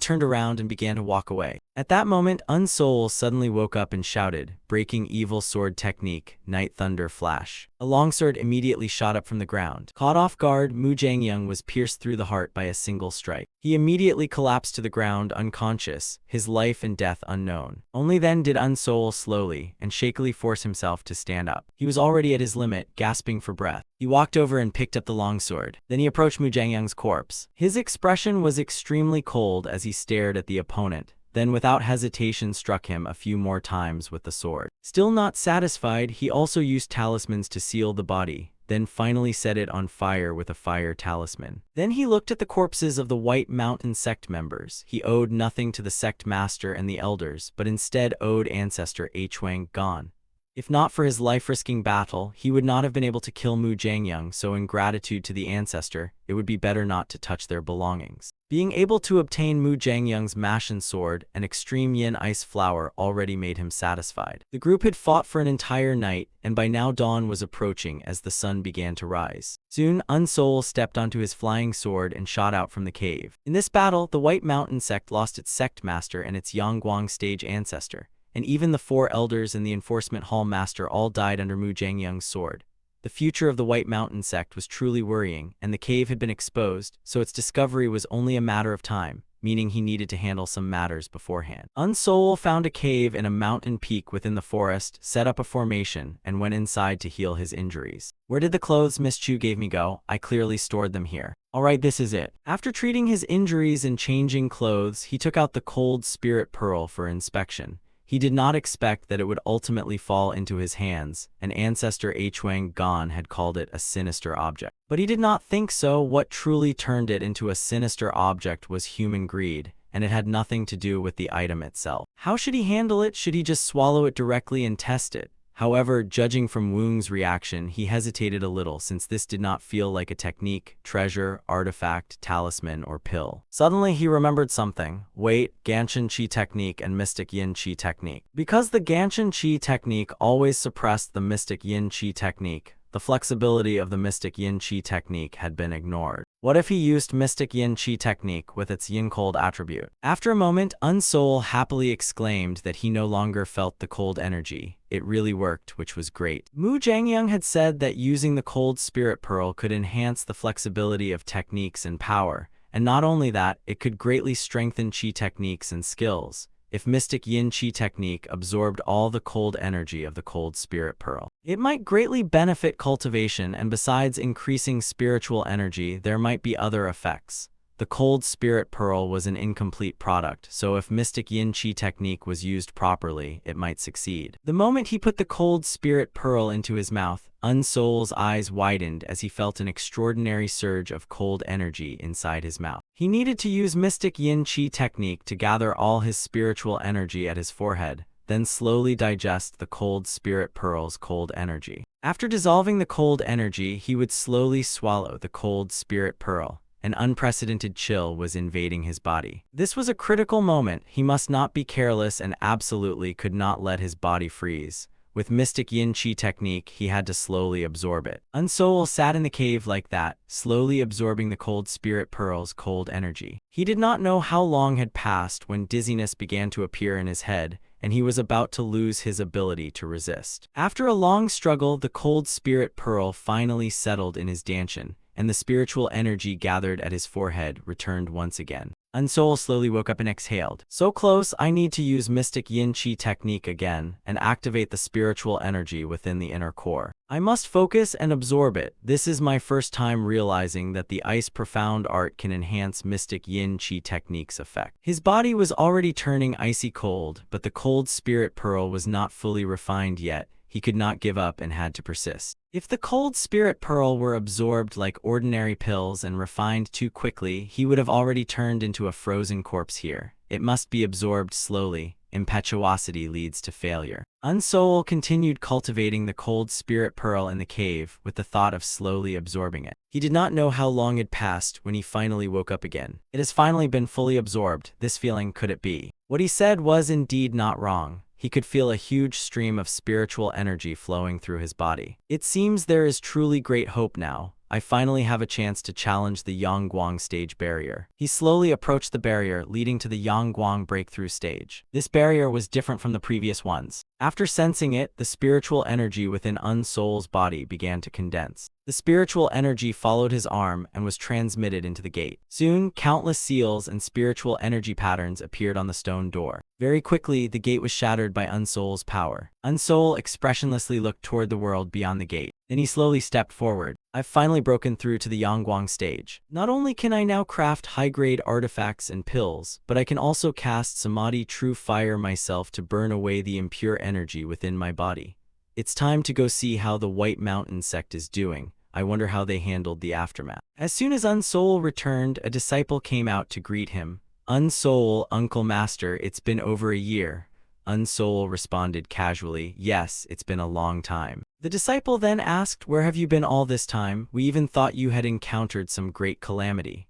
turned around and began to walk away. At that moment, Unsoul suddenly woke up and shouted, breaking evil sword technique, Night Thunder Flash. A longsword immediately shot up from the ground. Caught off guard, Mu Zhangyang was pierced through the heart by a single strike. He immediately collapsed to the ground unconscious, his life and death unknown. Only then did Unsoul slowly and shakily force himself to stand up. He was already at his limit, gasping for breath. He walked over and picked up the longsword. Then he approached Mu Zhangyang's corpse. His expression was extremely cold as he stared at the opponent, then without hesitation struck him a few more times with the sword. Still not satisfied, he also used talismans to seal the body, then finally set it on fire with a fire talisman. Then he looked at the corpses of the White Mountain sect members. He owed nothing to the sect master and the elders, but instead owed ancestor Ichwang Gan. If not for his life-risking battle, he would not have been able to kill Mu Jiangyang, so in gratitude to the ancestor, it would be better not to touch their belongings. Being able to obtain Mu Jiangyang's Mashin sword and extreme yin ice flower already made him satisfied. The group had fought for an entire night, and by now dawn was approaching as the sun began to rise. Soon, Unsoul stepped onto his flying sword and shot out from the cave. In this battle, the White Mountain sect lost its sect master and its Yangguang stage ancestor, and even the 4 elders and the enforcement hall master all died under Mu Jiangyang's sword. The future of the White Mountain sect was truly worrying, and the cave had been exposed, so its discovery was only a matter of time, meaning he needed to handle some matters beforehand. Unsoul found a cave in a mountain peak within the forest, set up a formation, and went inside to heal his injuries. Where did the clothes Miss Chu gave me go? I clearly stored them here. Alright, this is it. After treating his injuries and changing clothes, he took out the cold spirit pearl for inspection. He did not expect that it would ultimately fall into his hands, and ancestor Huang Gan had called it a sinister object. But he did not think so. What truly turned it into a sinister object was human greed, and it had nothing to do with the item itself. How should he handle it? Should he just swallow it directly and test it? However, judging from Wung's reaction, he hesitated a little since this did not feel like a technique, treasure, artifact, talisman, or pill. Suddenly, he remembered something. Wait, Ganshin Qi technique and Mystic Yin Qi technique. Because the Ganshin Qi technique always suppressed the Mystic Yin Qi technique, the flexibility of the Mystic Yin Qi technique had been ignored. What if he used Mystic Yin Qi technique with its Yin Cold attribute? After a moment, Unsoul happily exclaimed that he no longer felt the cold energy. It really worked, which was great. Mu Jiangyang had said that using the cold spirit pearl could enhance the flexibility of techniques and power, and not only that, it could greatly strengthen Qi techniques and skills. If Mystic Yin Qi technique absorbed all the cold energy of the cold spirit pearl, it might greatly benefit cultivation, and besides increasing spiritual energy, there might be other effects. The cold spirit pearl was an incomplete product, so if Mystic Yin Qi technique was used properly, it might succeed. The moment he put the cold spirit pearl into his mouth, Unsoul's eyes widened as he felt an extraordinary surge of cold energy inside his mouth. He needed to use Mystic Yin Qi technique to gather all his spiritual energy at his forehead, then slowly digest the cold spirit pearl's cold energy. After dissolving the cold energy, he would slowly swallow the cold spirit pearl. An unprecedented chill was invading his body. This was a critical moment. He must not be careless and absolutely could not let his body freeze. With Mystic Yin Qi technique, he had to slowly absorb it. Unsoul sat in the cave like that, slowly absorbing the cold spirit pearl's cold energy. He did not know how long had passed when dizziness began to appear in his head, and he was about to lose his ability to resist. After a long struggle, the cold spirit pearl finally settled in his danshin, and the spiritual energy gathered at his forehead returned once again. Unsoul slowly woke up and exhaled. So close, I need to use Mystic Yin Qi technique again and activate the spiritual energy within the inner core. I must focus and absorb it. This is my first time realizing that the ice profound art can enhance Mystic Yin Qi technique's effect. His body was already turning icy cold, but the cold spirit pearl was not fully refined yet. He could not give up and had to persist. If the cold spirit pearl were absorbed like ordinary pills and refined too quickly, he would have already turned into a frozen corpse here. It must be absorbed slowly. Impetuosity leads to failure. Unsoul continued cultivating the cold spirit pearl in the cave with the thought of slowly absorbing it. He did not know how long had passed when he finally woke up again. It has finally been fully absorbed. This feeling, could it be? What he said was indeed not wrong. He could feel a huge stream of spiritual energy flowing through his body. It seems there is truly great hope now. I finally have a chance to challenge the Yangguang stage barrier. He slowly approached the barrier, leading to the Yangguang breakthrough stage. This barrier was different from the previous ones. After sensing it, the spiritual energy within Unsoul's body began to condense. The spiritual energy followed his arm and was transmitted into the gate. Soon, countless seals and spiritual energy patterns appeared on the stone door. Very quickly, the gate was shattered by Unsoul's power. Unsoul expressionlessly looked toward the world beyond the gate. Then he slowly stepped forward. I've finally broken through to the Yangguang stage. Not only can I now craft high-grade artifacts and pills, but I can also cast Samadhi True Fire myself to burn away the impure energy within my body. It's time to go see how the White Mountain sect is doing. I wonder how they handled the aftermath. As soon as Unsoul returned, a disciple came out to greet him. Unsoul, Uncle Master, it's been over a year. Unsoul responded casually, yes, it's been a long time. The disciple then asked, where have you been all this time? We even thought you had encountered some great calamity.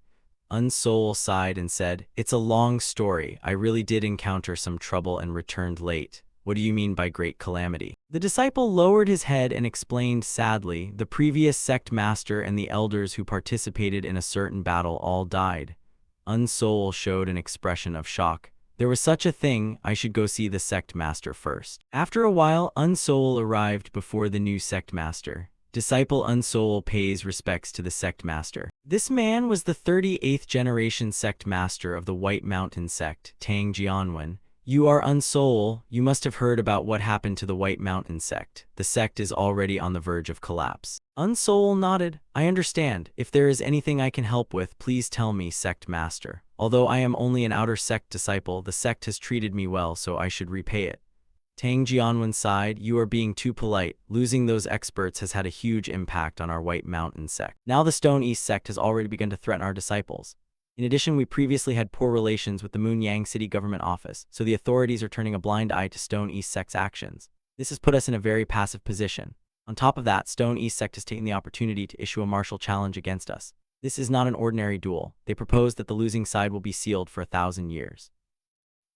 Unsoul sighed and said, it's a long story. I really did encounter some trouble and returned late. What do you mean by great calamity? The disciple lowered his head and explained sadly, the previous sect master and the elders who participated in a certain battle all died. Unsoul showed an expression of shock. There was such a thing, I should go see the sect master first. After a while, Unsoul arrived before the new sect master. Disciple Unsoul pays respects to the sect master. This man was the 38th generation sect master of the White Mountain sect, Tang Jianwen. You are Unsoul. You must have heard about what happened to the White Mountain sect. The sect is already on the verge of collapse. Unsoul nodded. I understand. If there is anything I can help with, please tell me, sect master. Although I am only an outer sect disciple, the sect has treated me well, so I should repay it. Tang Jianwen sighed, you are being too polite. Losing those experts has had a huge impact on our White Mountain sect. Now the Stone East sect has already begun to threaten our disciples. In addition, we previously had poor relations with the Moonyang City government office, so the authorities are turning a blind eye to Stone East sect's actions. This has put us in a very passive position. On top of that, Stone East sect has taken the opportunity to issue a martial challenge against us. This is not an ordinary duel. They propose that the losing side will be sealed for 1,000 years.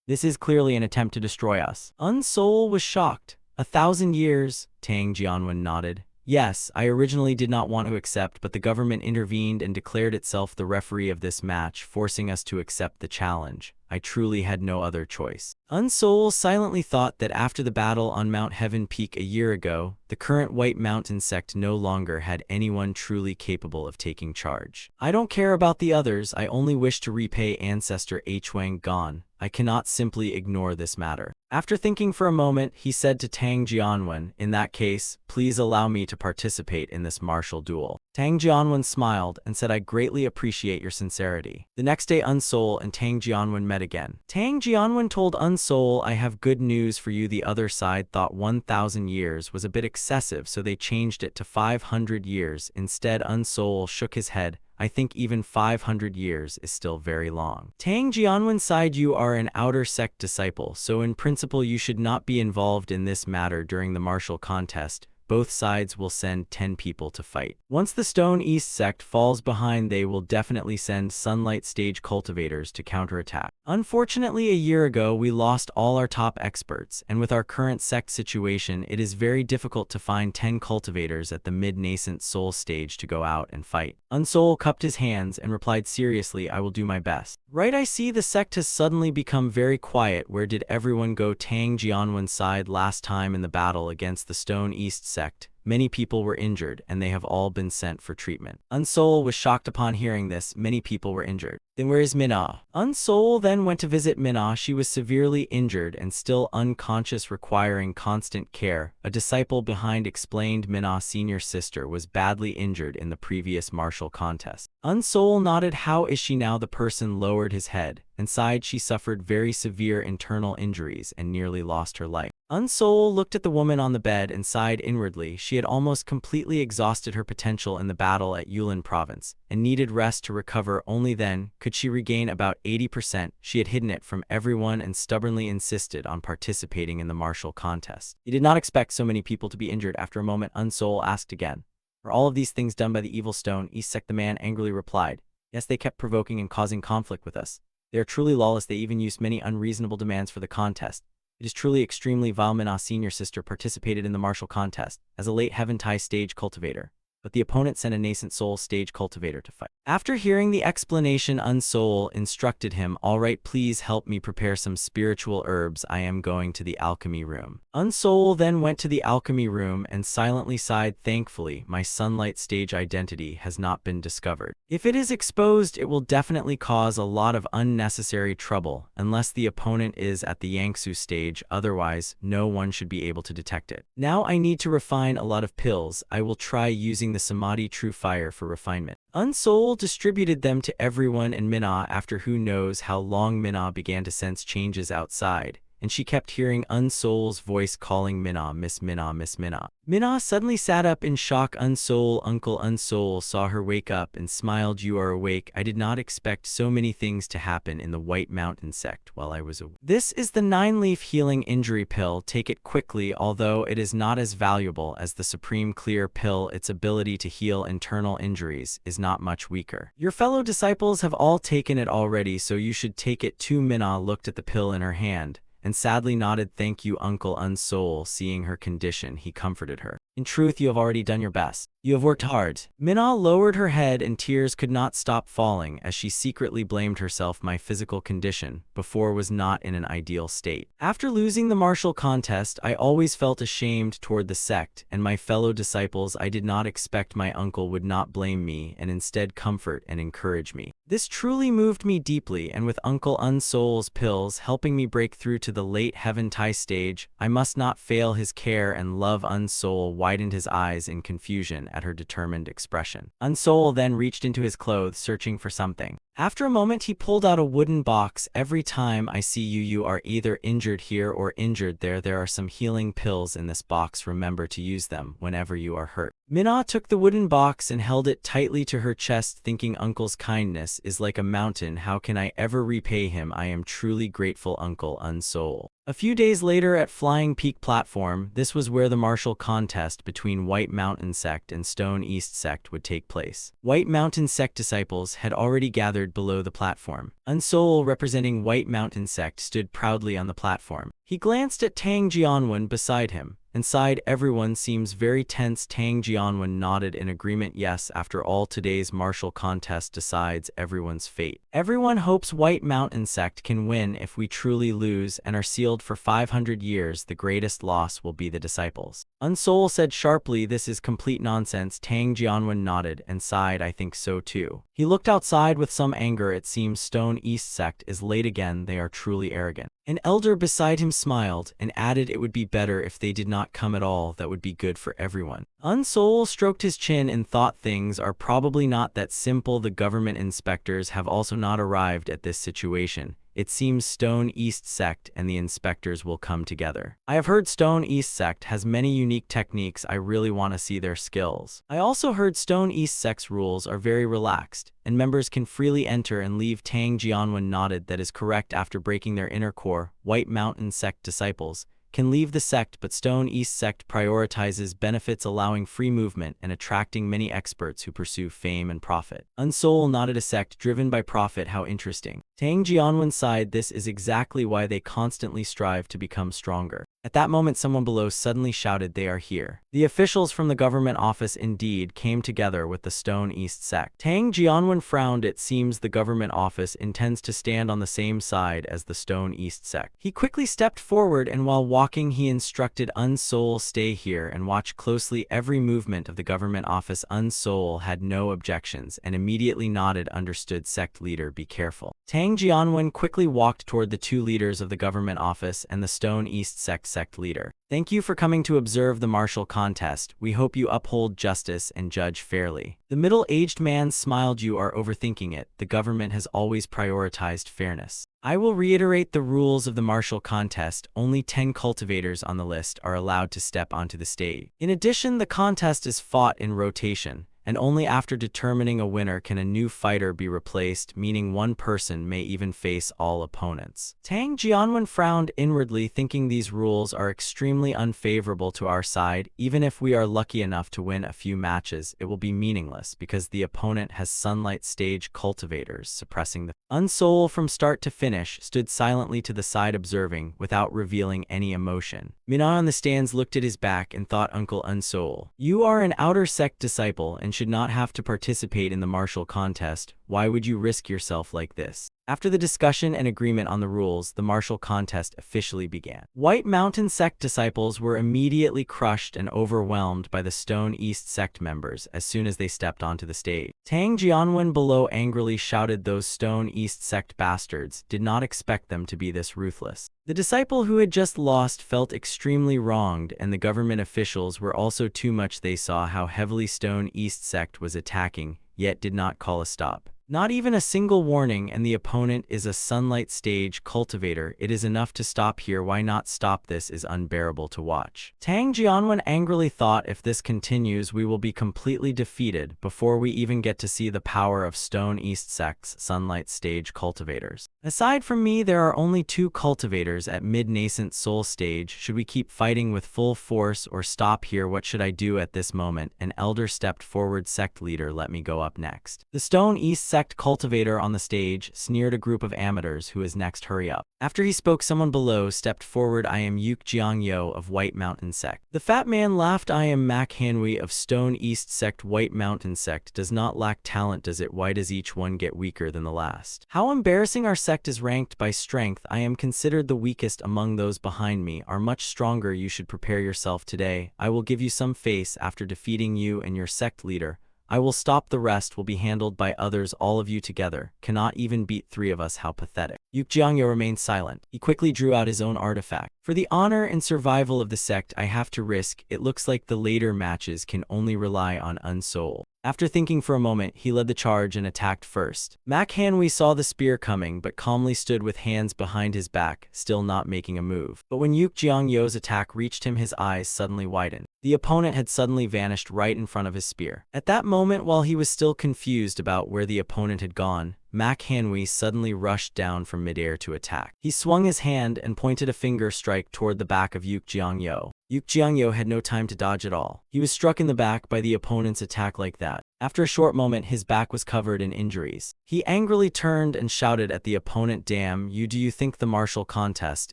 This is clearly an attempt to destroy us. Unsoul was shocked. 1,000 years? Tang Jianwen nodded. Yes, I originally did not want to accept, but the government intervened and declared itself the referee of this match, forcing us to accept the challenge. I truly had no other choice. Unsoul silently thought that after the battle on Mount Heaven Peak a year ago, the current White Mountain sect no longer had anyone truly capable of taking charge. I don't care about the others, I only wish to repay ancestor Huang Gon. I cannot simply ignore this matter. After thinking for a moment, he said to Tang Jianwen, in that case, please allow me to participate in this martial duel. Tang Jianwen smiled and said, I greatly appreciate your sincerity. The next day, Unsoul and Tang Jianwen met again. Tang Jianwen told Unsoul, I have good news for you. The other side thought 1,000 years was a bit excessive, so they changed it to 500 years. Instead, Unsoul shook his head. I think even 500 years is still very long. Tang Jianwen sighed, you are an outer sect disciple, so in principle you should not be involved in this matter during the martial contest. Both sides will send 10 people to fight. Once the Stone East sect falls behind, they will definitely send Sunlight Stage cultivators to counterattack. Unfortunately, a year ago, we lost all our top experts, and with our current sect situation, it is very difficult to find 10 cultivators at the mid-nascent soul stage to go out and fight. Unsoul cupped his hands and replied seriously, I will do my best. Right, I see the sect has suddenly become very quiet. Where did everyone go? Tang Jianwen sighed. Last time in the battle against the Stone East sect, many people were injured, and they have all been sent for treatment. Unsoul was shocked upon hearing this. Many people were injured. Then where is Minna? Unsoul then went to visit Minna. She was severely injured and still unconscious, requiring constant care. A disciple behind explained Minna's senior sister was badly injured in the previous martial contest. Unsoul nodded. How is she now? The person lowered his head and sighed. She suffered very severe internal injuries and nearly lost her life. Unsoul looked at the woman on the bed and sighed inwardly. She had almost completely exhausted her potential in the battle at Yulin province and needed rest to recover. Only then could she regain about 80%. She had hidden it from everyone and stubbornly insisted on participating in the martial contest. He did not expect so many people to be injured. After a moment, Unsoul asked again, are all of these things done by the evil Stone East sect? The man angrily replied, yes, they kept provoking and causing conflict with us. They are truly lawless. They even used many unreasonable demands for the contest. It is truly extremely vile. Minna's senior sister participated in the martial contest as a late Heaven Tai stage cultivator, but the opponent sent a nascent soul stage cultivator to fight. After hearing the explanation, Unsoul instructed him, all right, please help me prepare some spiritual herbs. I am going to the alchemy room. Unsoul then went to the alchemy room and silently sighed. Thankfully, my sunlight stage identity has not been discovered. If it is exposed, it will definitely cause a lot of unnecessary trouble, unless the opponent is at the Yangsu stage. Otherwise, no one should be able to detect it. Now I need to refine a lot of pills. I will try using the Samadhi True Fire for refinement. Unsoul distributed them to everyone, and Minna, after who knows how long, Minna began to sense changes outside. and she kept hearing Unsol's voice calling Minna, Miss Minna, Miss Minna. Minna suddenly sat up in shock. Unsol, Uncle Unsol saw her wake up and smiled. You are awake. I did not expect so many things to happen in the White Mountain sect while I was awake. This is the 9-leaf healing injury pill. Take it quickly. Although it is not as valuable as the Supreme Clear pill, its ability to heal internal injuries is not much weaker. Your fellow disciples have all taken it already, so you should take it too. Minna looked at the pill in her hand and sadly nodded. Thank you, Uncle Unsol. Seeing her condition, he comforted her. In truth, you have already done your best. You have worked hard. Minna lowered her head and tears could not stop falling as she secretly blamed herself. My physical condition before was not in an ideal state. After losing the martial contest, I always felt ashamed toward the sect and my fellow disciples. I did not expect my uncle would not blame me and instead comfort and encourage me. This truly moved me deeply, and with Uncle Unsol's pills helping me break through to the late Heaven Tai stage, I must not fail his care and love. Unsol widened his eyes in confusion at her determined expression. Unsol then reached into his clothes, searching for something. After a moment, he pulled out a wooden box. Every time I see you, you are either injured here or injured there. There are some healing pills in this box. Remember to use them whenever you are hurt. Minna took the wooden box and held it tightly to her chest, thinking Uncle's kindness is like a mountain. How can I ever repay him? I am truly grateful, Uncle Unsol. A few days later at Flying Peak Platform, this was where the martial contest between White Mountain Sect and Stone East Sect would take place. White Mountain Sect disciples had already gathered below the platform. Unsol, representing White Mountain Sect, stood proudly on the platform. He glanced at Tang Jianwen beside him and sighed. Everyone seems very tense. Tang Jianwen nodded in agreement. Yes, after all, today's martial contest decides everyone's fate. Everyone hopes White Mountain Sect can win. If we truly lose and are sealed for 500 years, the greatest loss will be the disciples. Unsol said sharply, this is complete nonsense. Tang Jianwen nodded and sighed. I think so too. He looked outside with some anger. It seems Stone East Sect is late again. They are truly arrogant. An elder beside him smiled and added, it would be better if they did not come at all. That would be good for everyone. Unsol stroked his chin and thought things are probably not that simple. The government inspectors have also not arrived at this situation. It seems Stone East Sect and the inspectors will come together. I have heard Stone East Sect has many unique techniques. I really want to see their skills. I also heard Stone East Sect's rules are very relaxed, and members can freely enter and leave. Tang Jianwen nodded. That is correct. After breaking their inner core, White Mountain Sect disciples can leave the sect, but Stone East Sect prioritizes benefits, allowing free movement and attracting many experts who pursue fame and profit. Unsol nodded. A sect driven by profit, how interesting. Tang Jianwen sighed. This is exactly why they constantly strive to become stronger. At that moment, someone below suddenly shouted, they are here. The officials from the government office indeed came together with the Stone East Sect. Tang Jianwen frowned. It seems the government office intends to stand on the same side as the Stone East Sect. He quickly stepped forward and while walking he instructed Unsol, stay here and watch closely every movement of the government office. Unsol had no objections and immediately nodded. Understood, sect leader, be careful. Tang Jianwen quickly walked toward the two leaders of the government office and the Stone East Sect leader. Thank you for coming to observe the martial contest. We hope you uphold justice and judge fairly. The middle-aged man smiled. You are overthinking it. The government has always prioritized fairness. I will reiterate the rules of the martial contest. Only 10 cultivators on the list are allowed to step onto the stage. In addition, the contest is fought in rotation, and only after determining a winner can a new fighter be replaced, meaning one person may even face all opponents. Tang Jianwen frowned inwardly, thinking these rules are extremely unfavorable to our side. Even if we are lucky enough to win a few matches, it will be meaningless because the opponent has sunlight stage cultivators suppressing the Unsol from start to finish stood silently to the side observing without revealing any emotion. Minna on the stands looked at his back and thought, Uncle Unsol, you are an outer sect disciple and should not have to participate in the martial contest. Why would you risk yourself like this? After the discussion and agreement on the rules, the martial contest officially began. White Mountain Sect disciples were immediately crushed and overwhelmed by the Stone East Sect members as soon as they stepped onto the stage. Tang Jianwen below angrily shouted, those Stone East Sect bastards did not expect them to be this ruthless. The disciple who had just lost felt extremely wronged, and the government officials were also too much. They saw how heavily Stone East Sect was attacking, yet did not call a stop. Not even a single warning, and the opponent is a sunlight stage cultivator. It is enough to stop here. Why not stop? This is unbearable to watch. Tang Jianwen angrily thought, if this continues, we will be completely defeated before we even get to see the power of Stone East Sect's sunlight stage cultivators. Aside from me, there are only 2 cultivators at mid-nascent soul stage. Should we keep fighting with full force or stop here? What should I do at this moment? An elder stepped forward. Sect leader, let me go up next. The Stone East Sect cultivator on the stage sneered a group of amateurs. Who is next? Hurry up. After he spoke, someone below stepped forward. I am Yuk Jiangyo of White Mountain Sect. The fat man laughed. I am Mak Hanwi of Stone East Sect. White Mountain Sect does not lack talent, does it? Why does each one get weaker than the last? How embarrassing. Our sect is ranked by strength. I am considered the weakest among those behind me are much stronger. You should prepare yourself today. I will give you some face. After defeating you and your sect leader, I will stop. The rest will be handled by others. All of you together cannot even beat 3 of us. How pathetic. Yuk Jiangyo remained silent. He quickly drew out his own artifact. For the honor and survival of the sect, I have to risk. It looks like the later matches can only rely on Unsoul. After thinking for a moment, he led the charge and attacked first. Mak Hanwi saw the spear coming but calmly stood with hands behind his back, still not making a move. But when Yuk Jiangyo's attack reached him, his eyes suddenly widened. The opponent had suddenly vanished right in front of his spear. At that moment, while he was still confused about where the opponent had gone, Mak Hanwi suddenly rushed down from midair to attack. He swung his hand and pointed a finger strike toward the back of Yuk Jiangyo. Yuk Jiangyo had no time to dodge at all. He was struck in the back by the opponent's attack like that. After a short moment, his back was covered in injuries. He angrily turned and shouted at the opponent, "Damn you, do you think the martial contest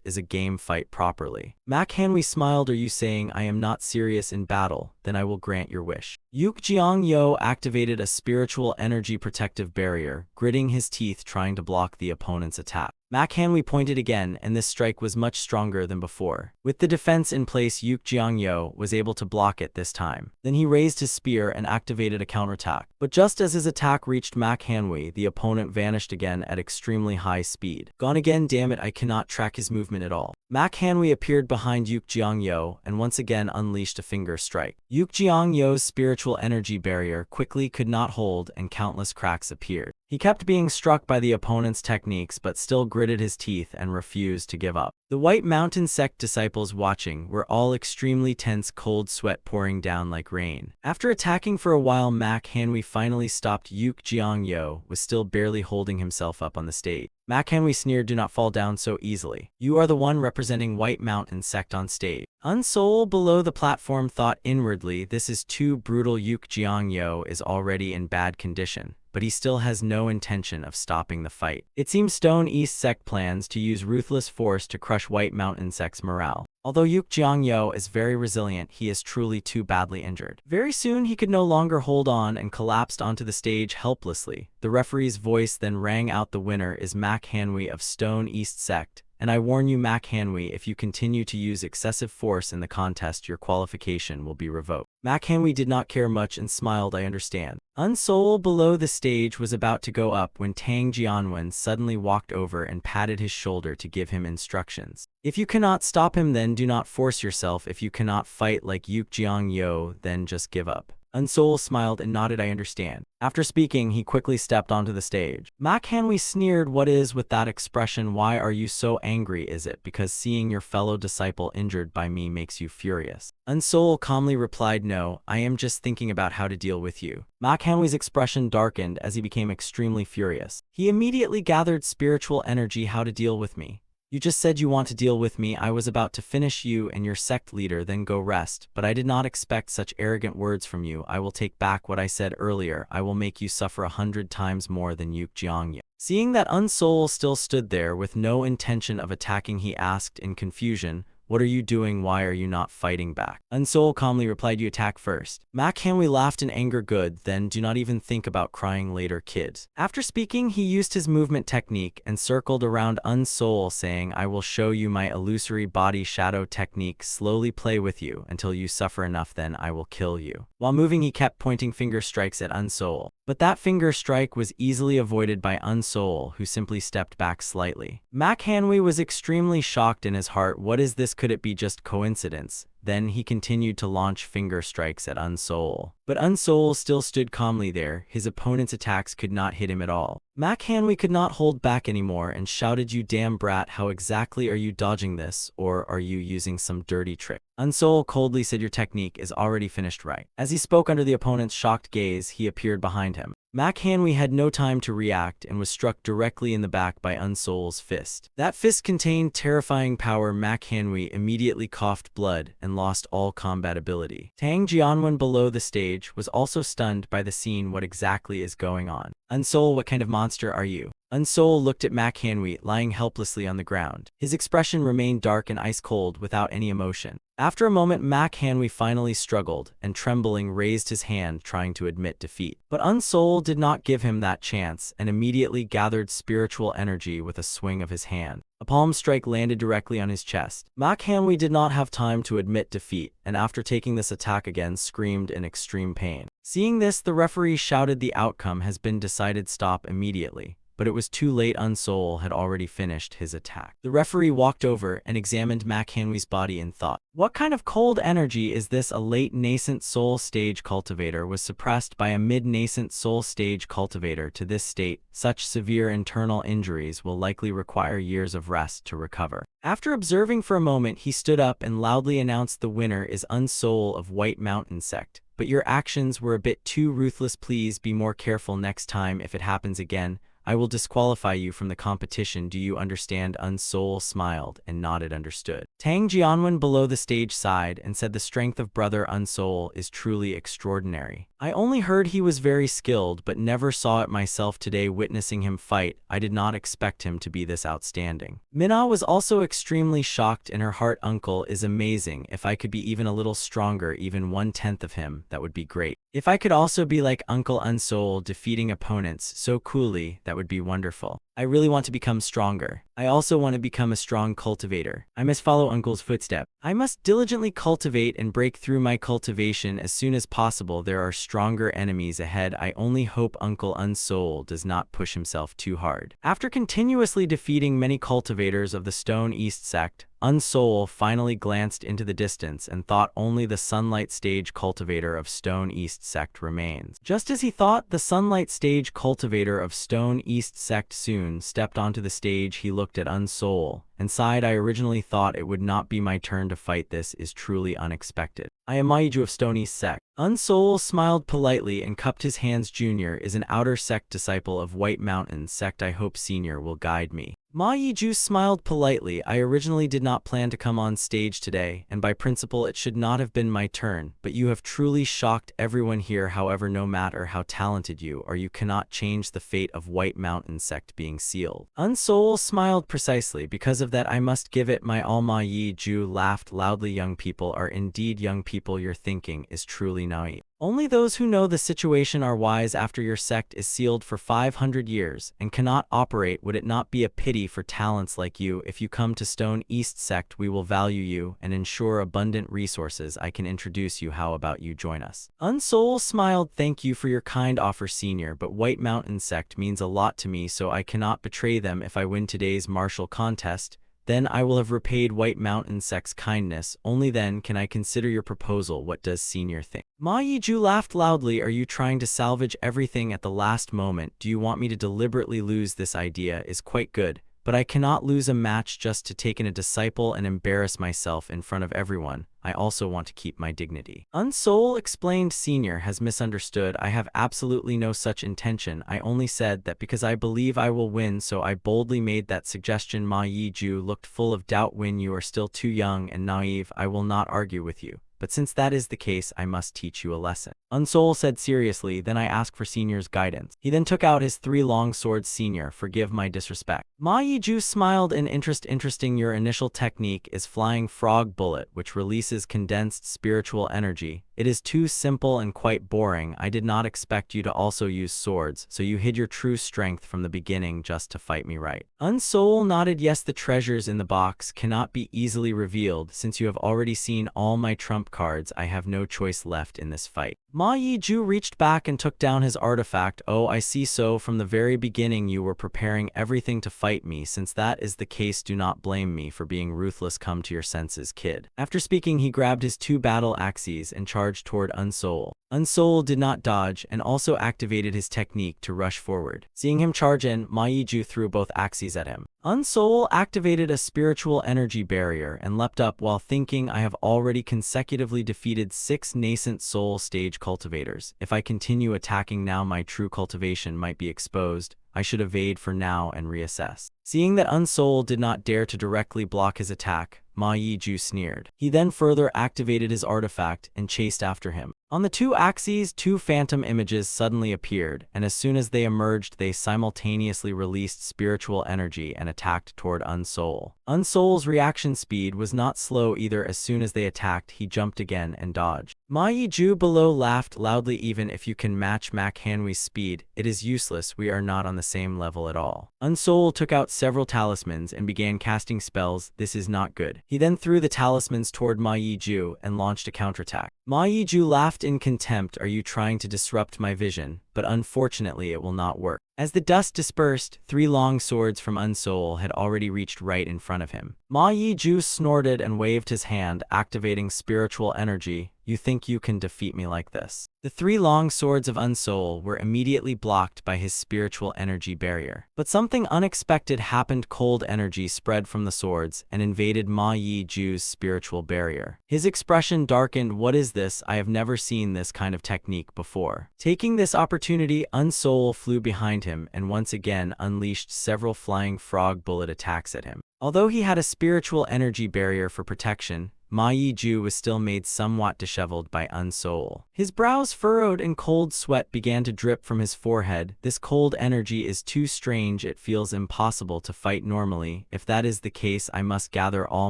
is a game? Fight properly." Mak Hanwi smiled. Are you saying I am not serious in battle? Then I will grant your wish. Yuk Jiangyo activated a spiritual energy protective barrier, gritting his teeth trying to block the opponent's attack. Mak Hanwi pointed again, and this strike was much stronger than before. With the defense in place, Yuk Jiangyo was able to block it this time. Then he raised his spear and activated a counterattack. But just as his attack reached Mak Hanwi, the opponent vanished again at extremely high speed. Gone again. Damn it, I cannot track his movement at all. Mak Hanwi appeared behind Yuk Jiangyo and once again unleashed a finger strike. Yuk Jiangyo's spiritual energy barrier quickly could not hold and countless cracks appeared. He kept being struck by the opponent's techniques but still gritted his teeth and refused to give up. The White Mountain Sect disciples watching were all extremely tense, cold sweat pouring down like rain. After attacking for a while, Mak Hanwi finally stopped. Yuk Jiangyo was still barely holding himself up on the stage. Mak Hanwi sneered, "Do not fall down so easily. You are the one representing White Mountain Sect on stage." Unsoul below the platform thought inwardly, this is too brutal. Yuk Jiangyo is already in bad condition, but he still has no intention of stopping the fight. It seems Stone East Sect plans to use ruthless force to crush White Mountain Sect's morale. Although Yuk Jiangyo is very resilient, he is truly too badly injured. Very soon he could no longer hold on and collapsed onto the stage helplessly. The referee's voice then rang out, "The winner is Mak Hanwi of Stone East Sect. And I warn you, Mak Hanwi, if you continue to use excessive force in the contest, your qualification will be revoked." Mak Hanwi did not care much and smiled, "I understand." Unsoul below the stage was about to go up when Tang Jianwen suddenly walked over and patted his shoulder to give him instructions. "If you cannot stop him, then do not force yourself. If you cannot fight like Yuk Jiangyo, then just give up." Unsoul smiled and nodded, "I understand." After speaking, he quickly stepped onto the stage. Mak Hanwi sneered, "What is with that expression? Why are you so angry? Is it because seeing your fellow disciple injured by me makes you furious?" Unsoul calmly replied, "No, I am just thinking about how to deal with you." Mak Hanwi's expression darkened as he became extremely furious. He immediately gathered spiritual energy. "How to deal with me? You just said you want to deal with me. I was about to finish you and your sect leader, then go rest, but I did not expect such arrogant words from you. I will take back what I said earlier. I will make you suffer 100 times more than Yuk Jiangyo." Seeing that Unsoul still stood there with no intention of attacking, he asked in confusion, "What are you doing? Why are you not fighting back?" Unsoul calmly replied, "You attack first." Mak Hanwi laughed in anger. "Good, then do not even think about crying later, kid." After speaking, he used his movement technique and circled around Unsoul, saying, "I will show you my illusory body shadow technique. Slowly play with you until you suffer enough, then I will kill you." While moving, he kept pointing finger strikes at Unsoul. But that finger strike was easily avoided by Unsoul, who simply stepped back slightly. Mak Hanwi was extremely shocked in his heart. What is this? Could it be just coincidence? Then he continued to launch finger strikes at Unsoul. But Unsoul still stood calmly there. His opponent's attacks could not hit him at all. Manhwa could not hold back anymore and shouted, "You damn brat, how exactly are you dodging this, or are you using some dirty trick?" Unsoul coldly said, "Your technique is already finished, right?" As he spoke under the opponent's shocked gaze, he appeared behind him. Manhwa had no time to react and was struck directly in the back by Unsoul's fist. That fist contained terrifying power. Manhwa immediately coughed blood and lost all combat ability. Tang Jianwen below the stage was also stunned by the scene. What exactly is going on? Unsoul, what kind of monster are you? Unsoul looked at Manhwa lying helplessly on the ground. His expression remained dark and ice-cold without any emotion. After a moment, Manhwa finally struggled and trembling raised his hand trying to admit defeat. But Unsoul did not give him that chance and immediately gathered spiritual energy with a swing of his hand. A palm strike landed directly on his chest. Manhwa did not have time to admit defeat, and after taking this attack again, screamed in extreme pain. Seeing this, the referee shouted, "The outcome has been decided, stop immediately." But it was too late. Unsoul had already finished his attack. The referee walked over and examined Manhwa's body and thought, "What kind of cold energy is this?" A late nascent soul stage cultivator was suppressed by a mid-nascent soul stage cultivator. To this state, such severe internal injuries will likely require years of rest to recover. After observing for a moment, he stood up and loudly announced, "The winner is Unsoul of White Mountain Sect. But your actions were a bit too ruthless. Please be more careful next time. If it happens again, I will disqualify you from the competition. Do you understand?" Unsoul smiled and nodded understood. Tang Jianwen below the stage sighed and said, "The strength of brother Unsoul is truly extraordinary. I only heard he was very skilled but never saw it myself. Today, witnessing him fight, I did not expect him to be this outstanding." Minna was also extremely shocked in her heart. "Uncle is amazing. If I could be even a little stronger, even 1/10 of him, that would be great. If I could also be like Uncle Unsoul, defeating opponents so coolly, that would be wonderful. I really want to become stronger. I also want to become a strong cultivator. I must follow Uncle's footsteps. I must diligently cultivate and break through my cultivation as soon as possible. There are stronger enemies ahead. I only hope Uncle Unsoul does not push himself too hard." After continuously defeating many cultivators of the Stone East sect, Unsoul finally glanced into the distance and thought only the Sunlight Stage cultivator of Stone East sect remains. Just as he thought, the Sunlight Stage cultivator of Stone East sect soon stepped onto the stage. He looked at Unsoul and sighed, "I originally thought it would not be my turn to fight. This is truly unexpected. I am Maiju of Stone East sect." Unsoul smiled politely and cupped his hands. "Junior is an outer sect disciple of White Mountain sect. I hope Senior will guide me." Ma Yiju smiled politely. "I originally did not plan to come on stage today, and by principle it should not have been my turn, but you have truly shocked everyone here. However, no matter how talented you are, you cannot change the fate of White Mountain sect being sealed." Unsoul smiled. "Precisely because of that I must give it my all." Ma Yiju laughed loudly. "Young people are indeed young people. Your thinking is truly naive. Only those who know the situation are wise. After your sect is sealed for 500 years and cannot operate, would it not be a pity for talents like you? If you come to Stone East sect, we will value you and ensure abundant resources. I can introduce you. How about you join us?" Unsoul smiled. "Thank you for your kind offer, Senior, but White Mountain sect means a lot to me, so I cannot betray them. If I win today's martial contest, then I will have repaid White Mountain sect's kindness. Only then can I consider your proposal. What does Senior think?" Ma Yiju laughed loudly. "Are you trying to salvage everything at the last moment? Do you want me to deliberately lose? This idea is quite good, but I cannot lose a match just to take in a disciple and embarrass myself in front of everyone. I also want to keep my dignity." Unsoul explained. "Senior has misunderstood. I have absolutely no such intention. I only said that because I believe I will win, so I boldly made that suggestion." Ma Yiju looked full of doubt. "When you are still too young and naive, I will not argue with you. But since that is the case, I must teach you a lesson." Unsoul said seriously. "Then I ask for Senior's guidance." He then took out his 3 long swords. "Senior, forgive my disrespect." Ma Yiju smiled in interest. "Interesting. Your initial technique is Flying Frog Bullet, which releases condensed spiritual energy. It is too simple and quite boring. I did not expect you to also use swords, so you hid your true strength from the beginning just to fight me, right?" Unsoul nodded. "Yes, the treasures in the box cannot be easily revealed since you have already seen all my trump trump cards. I have no choice left in this fight. Ma Yiju reached back and took down his artifact. Oh, I see, so from the very beginning you were preparing everything to fight me. Since that is the case, do not blame me for being ruthless. Come to your senses, kid. After speaking, he grabbed his 2 battle axes and charged toward Unsoul. Unsoul did not dodge and also activated his technique to rush forward. Seeing him charge in, Ma Yiju threw both axes at him. Unsoul activated a spiritual energy barrier and leapt up while thinking, I have already consecutively defeated 6 nascent soul stage cultivators. If I continue attacking now, my true cultivation might be exposed. I should evade for now and reassess. Seeing that Unsoul did not dare to directly block his attack, Ma Yiju sneered. He then further activated his artifact and chased after him. On the 2 axes, 2 phantom images suddenly appeared, and as soon as they emerged, they simultaneously released spiritual energy and attacked toward Unsoul. Unsoul's reaction speed was not slow either. As soon as they attacked, he jumped again and dodged. Ma Yiju below laughed loudly. Even if you can match Manhwa's speed, it is useless. We are not on the same level at all. Unsoul took out several talismans and began casting spells. This is not good. He then threw the talismans toward Ma Yiju and launched a counterattack. Ma Yiju laughed in contempt. Are you trying to disrupt my vision? But unfortunately it will not work. As the dust dispersed, 3 long swords from Unsoul had already reached right in front of him. Ma Yiju snorted and waved his hand, activating spiritual energy. You think you can defeat me like this? The 3 long swords of Unsoul were immediately blocked by his spiritual energy barrier. But something unexpected happened. Cold energy spread from the swords and invaded Ma Yiju's spiritual barrier. His expression darkened. What is this? I have never seen this kind of technique before. Taking this opportunity, Unsoul flew behind him and once again unleashed several flying frog bullet attacks at him. Although he had a spiritual energy barrier for protection, Ma Yiju was still made somewhat disheveled by Unsoul. His brows furrowed and cold sweat began to drip from his forehead. This cold energy is too strange. It feels impossible to fight normally. If that is the case, I must gather all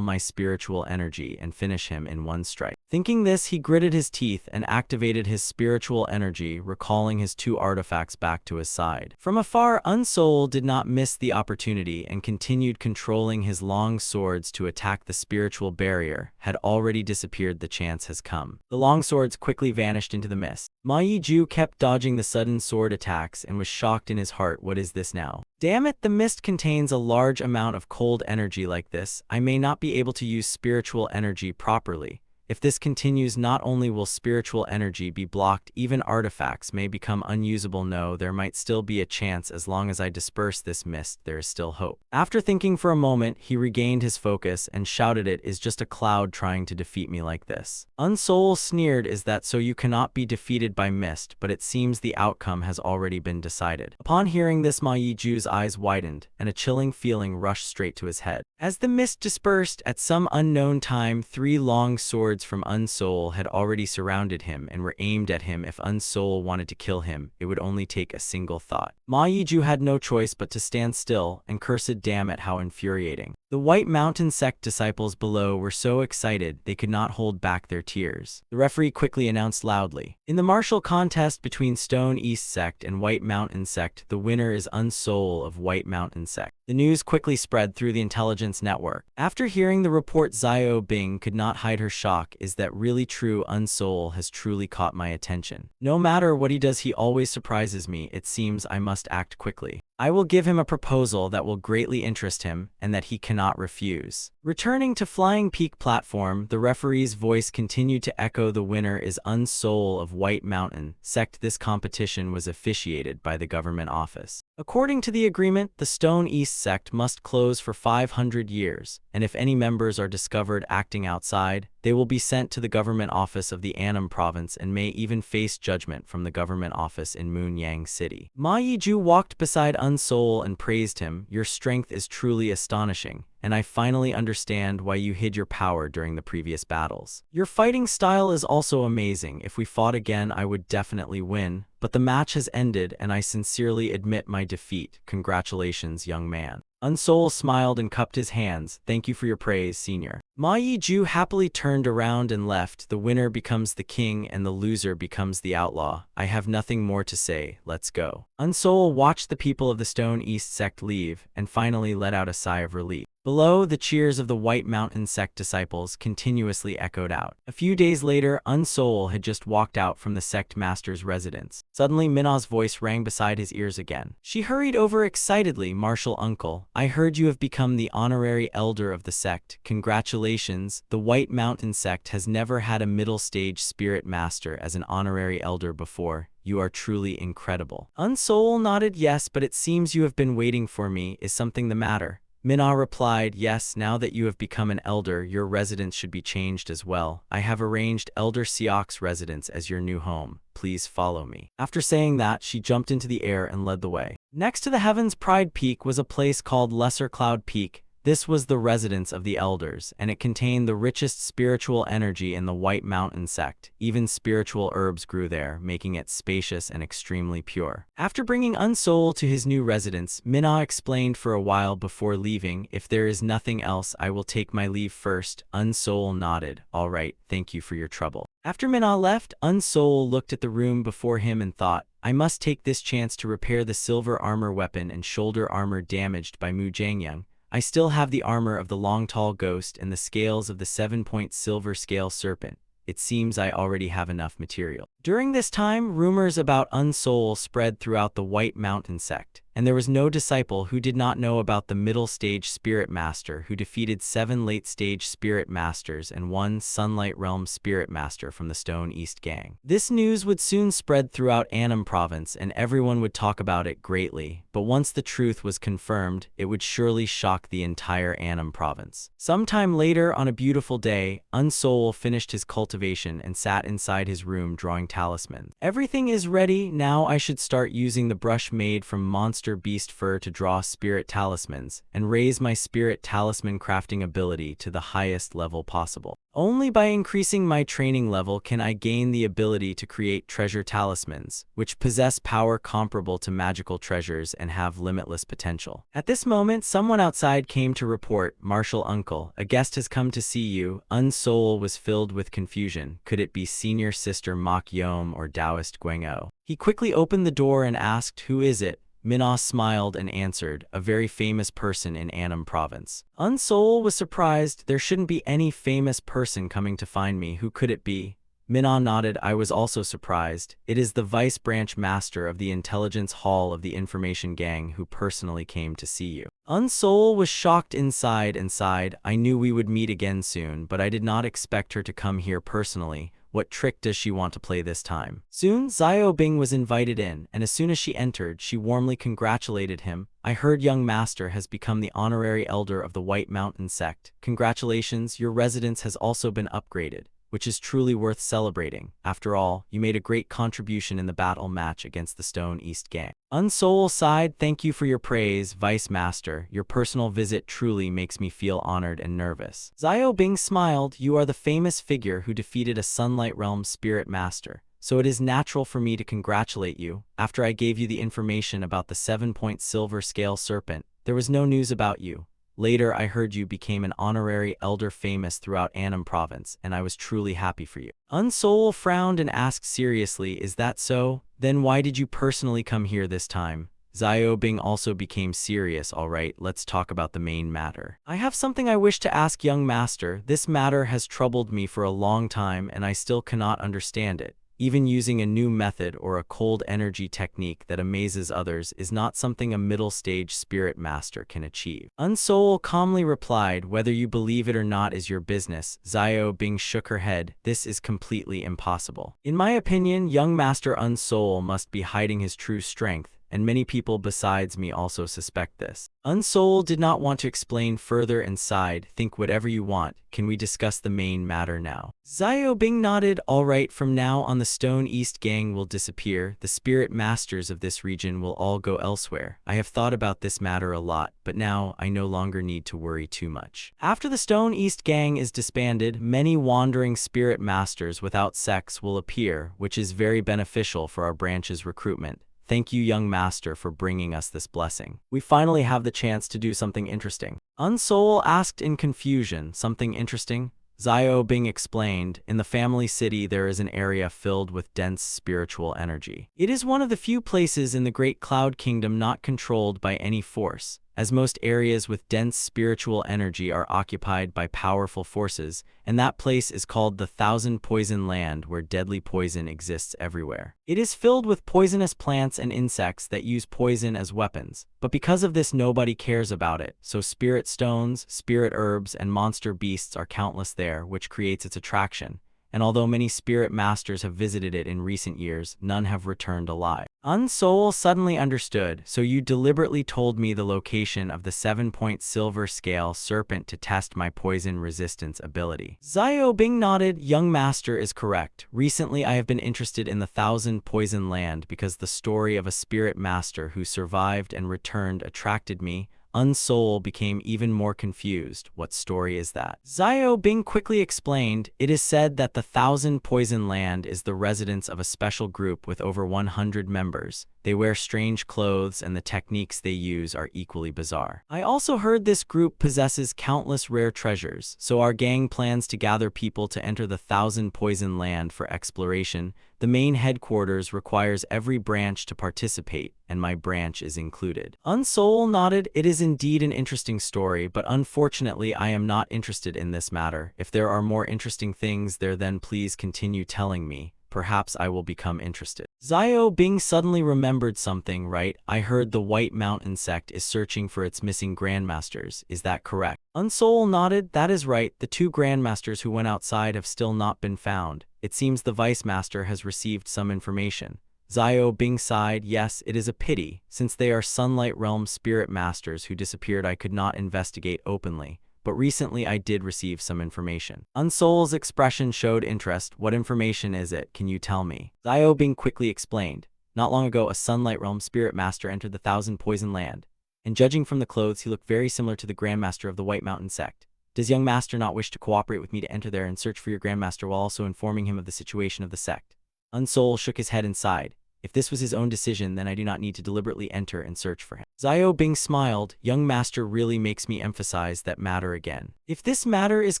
my spiritual energy and finish him in one strike. Thinking this, he gritted his teeth and activated his spiritual energy, recalling his 2 artifacts back to his side. From afar, Unsoul did not miss the opportunity and continued controlling his long swords to attack the spiritual barrier. Had already disappeared. The chance has come. The long swords quickly vanished into the mist. Ma Yiju kept dodging the sudden sword attacks and was shocked in his heart. What is this now? Damn it, the mist contains a large amount of cold energy. Like this, I may not be able to use spiritual energy properly. If this continues, not only will spiritual energy be blocked, even artifacts may become unusable. No, there might still be a chance. As long as I disperse this mist, there is still hope. After thinking for a moment, he regained his focus and shouted, it is just a cloud trying to defeat me like this. Unsoul sneered, is that so? You cannot be defeated by mist, but it seems the outcome has already been decided. Upon hearing this, Ma Yiju's eyes widened and a chilling feeling rushed straight to his head. As the mist dispersed, at some unknown time, 3 long swords from Unsoul had already surrounded him and were aimed at him. If Unsoul wanted to kill him, it would only take a single thought. Ma Yiju had no choice but to stand still and curse, damn it, how infuriating. The White Mountain sect disciples below were so excited they could not hold back their tears. The referee quickly announced loudly, in the martial contest between Stone East sect and White Mountain sect, the winner is Unsoul of White Mountain sect. The news quickly spread through the intelligence network. After hearing the report, Xiao Bing could not hide her shock. Is that really true? Unsoul has truly caught my attention. No matter what he does, he always surprises me. It seems I must act quickly. I will give him a proposal that will greatly interest him and that he cannot refuse. Returning to Flying Peak platform, the referee's voice continued to echo. The winner is Unsoul of White Mountain sect. This competition was officiated by the government office. According to the agreement, the Stone East sect must close for 500 years, and if any members are discovered acting outside, they will be sent to the government office of the Annam province and may even face judgment from the government office in Moonyang City. Ma Yiju walked beside Unsoul and praised him. Your strength is truly astonishing, and I finally understand why you hid your power during the previous battles. Your fighting style is also amazing. If we fought again, I would definitely win, but the match has ended and I sincerely admit my defeat. Congratulations, young man. Unsoul smiled and cupped his hands. Thank you for your praise, senior. Ma Yiju happily turned around and left. The winner becomes the king and the loser becomes the outlaw. I have nothing more to say, let's go. Unsol watched the people of the Stone East sect leave and finally let out a sigh of relief. Below, the cheers of the White Mountain sect disciples continuously echoed out. A few days later, Unsol had just walked out from the sect master's residence. Suddenly, Minna's voice rang beside his ears again. She hurried over excitedly. Martial uncle, I heard you have become the honorary elder of the sect. Congratulations. The White Mountain sect has never had a middle stage spirit master as an honorary elder before. You are truly incredible. Unsol nodded yes, but it seems you have been waiting for me. Is something the matter? Minna replied, yes, now that you have become an elder, your residence should be changed as well. I have arranged Elder Siok's residence as your new home. Please follow me. After saying that, she jumped into the air and led the way. Next to the Heaven's Pride Peak was a place called Lesser Cloud Peak. This was the residence of the elders, and it contained the richest spiritual energy in the White Mountain sect. Even spiritual herbs grew there, making it spacious and extremely pure. After bringing Unsol to his new residence, Minna explained for a while before leaving, if there is nothing else, I will take my leave first. Unsol nodded. All right, thank you for your trouble. After Minna left, Unsol looked at the room before him and thought, I must take this chance to repair the silver armor weapon and shoulder armor damaged by Mu Jangyang. I still have the armor of the long tall ghost and the scales of the 7-point silver scale serpent. It seems I already have enough material. During this time, rumors about Unsol spread throughout the White Mountain sect, and there was no disciple who did not know about the middle stage spirit master who defeated 7 late stage spirit masters and 1 Sunlight Realm spirit master from the Stone East gang. This news would soon spread throughout Annam province and everyone would talk about it greatly, but once the truth was confirmed, it would surely shock the entire Annam province. Sometime later, on a beautiful day, Unsol finished his cultivation and sat inside his room drawing talismans. Everything is ready, now I should start using the brush made from monster beast fur to draw spirit talismans, and raise my spirit talisman crafting ability to the highest level possible. Only by increasing my training level can I gain the ability to create treasure talismans, which possess power comparable to magical treasures and have limitless potential. At this moment, someone outside came to report, Martial Uncle, a guest has come to see you. Unsol was filled with confusion. Could it be Senior Sister Mok Yom or Taoist Guango? He quickly opened the door and asked, who is it? Minna smiled and answered, a very famous person in Annam province. Unsol was surprised. There shouldn't be any famous person coming to find me. Who could it be? Minna nodded. I was also surprised. It is the Vice Branch Master of the Intelligence Hall of the Information Gang who personally came to see you. Unsol was shocked inside and sighed. I knew we would meet again soon, but I did not expect her to come here personally. What trick does she want to play this time? Soon, Xiaobing was invited in, and as soon as she entered, she warmly congratulated him. I heard young master has become the honorary elder of the White Mountain sect. Congratulations, your residence has also been upgraded, which is truly worth celebrating. After all, you made a great contribution in the battle match against the Stone East gang. Unsol sighed. Thank you for your praise, Vice Master. Your personal visit truly makes me feel honored and nervous. Xiaobing smiled. You are the famous figure who defeated a Sunlight Realm Spirit Master, so it is natural for me to congratulate you. After I gave you the information about the 7-point silver scale serpent, there was no news about you. Later, I heard you became an honorary elder famous throughout Annam province, and I was truly happy for you. Unsol frowned and asked seriously, is that so? Then why did you personally come here this time? Xiaobing also became serious. All right, let's talk about the main matter. I have something I wish to ask young master. This matter has troubled me for a long time, and I still cannot understand it. Even using a new method or a cold energy technique that amazes others is not something a middle-stage spirit master can achieve. Unsol calmly replied, whether you believe it or not is your business. Xiaobing shook her head. This is completely impossible. In my opinion, young master Unsol must be hiding his true strength, and many people besides me also suspect this. Unsol did not want to explain further and sighed. Think whatever you want. Can we discuss the main matter now? Xiaobing nodded. All right, from now on the Stone East gang will disappear. The spirit masters of this region will all go elsewhere. I have thought about this matter a lot, but now I no longer need to worry too much. After the Stone East gang is disbanded, many wandering spirit masters without sex will appear, which is very beneficial for our branch's recruitment. Thank you, young master, for bringing us this blessing. We finally have the chance to do something interesting. Unsol asked in confusion. Something interesting? Xiao Bing explained, in the family city there is an area filled with dense spiritual energy. It is one of the few places in the Great Cloud Kingdom not controlled by any force, as most areas with dense spiritual energy are occupied by powerful forces, and that place is called the Thousand Poison Land, where deadly poison exists everywhere. It is filled with poisonous plants and insects that use poison as weapons, but because of this nobody cares about it, so spirit stones, spirit herbs, and monster beasts are countless there, which creates its attraction. And although many spirit masters have visited it in recent years, none have returned alive. Unsol suddenly understood, so you deliberately told me the location of the 7-point silver scale serpent to test my poison resistance ability. Xiao Bing nodded. Young master is correct. Recently I have been interested in the Thousand Poison Land because the story of a spirit master who survived and returned attracted me. Unsol became even more confused. What story is that? Xiao Bing quickly explained, it is said that the Thousand Poison Land is the residence of a special group with over 100 members. They wear strange clothes and the techniques they use are equally bizarre. I also heard this group possesses countless rare treasures, so our gang plans to gather people to enter the Thousand Poison Land for exploration. The main headquarters requires every branch to participate, and my branch is included. Unsol nodded. It is indeed an interesting story, but unfortunately I am not interested in this matter. If there are more interesting things there, then please continue telling me. Perhaps I will become interested. Xiao Bing suddenly remembered something, right? I heard the White Mountain sect is searching for its missing grandmasters. Is that correct? Unsol nodded. That is right. The 2 grandmasters who went outside have still not been found. It seems the vice master has received some information. Xiao Bing sighed. Yes, it is a pity. Since they are Sunlight Realm spirit masters who disappeared, I could not investigate openly. But recently I did receive some information. Unsol's expression showed interest. What information is it? Can you tell me? Xiao Bing quickly explained. Not long ago, a Sunlight Realm spirit master entered the Thousand Poison Land, and judging from the clothes, he looked very similar to the Grandmaster of the White Mountain sect. Does young master not wish to cooperate with me to enter there and search for your Grandmaster while also informing him of the situation of the sect? Unsol shook his head and sighed. If this was his own decision, then I do not need to deliberately enter and search for him. Xiao Bing smiled. Young master really makes me emphasize that matter again. If this matter is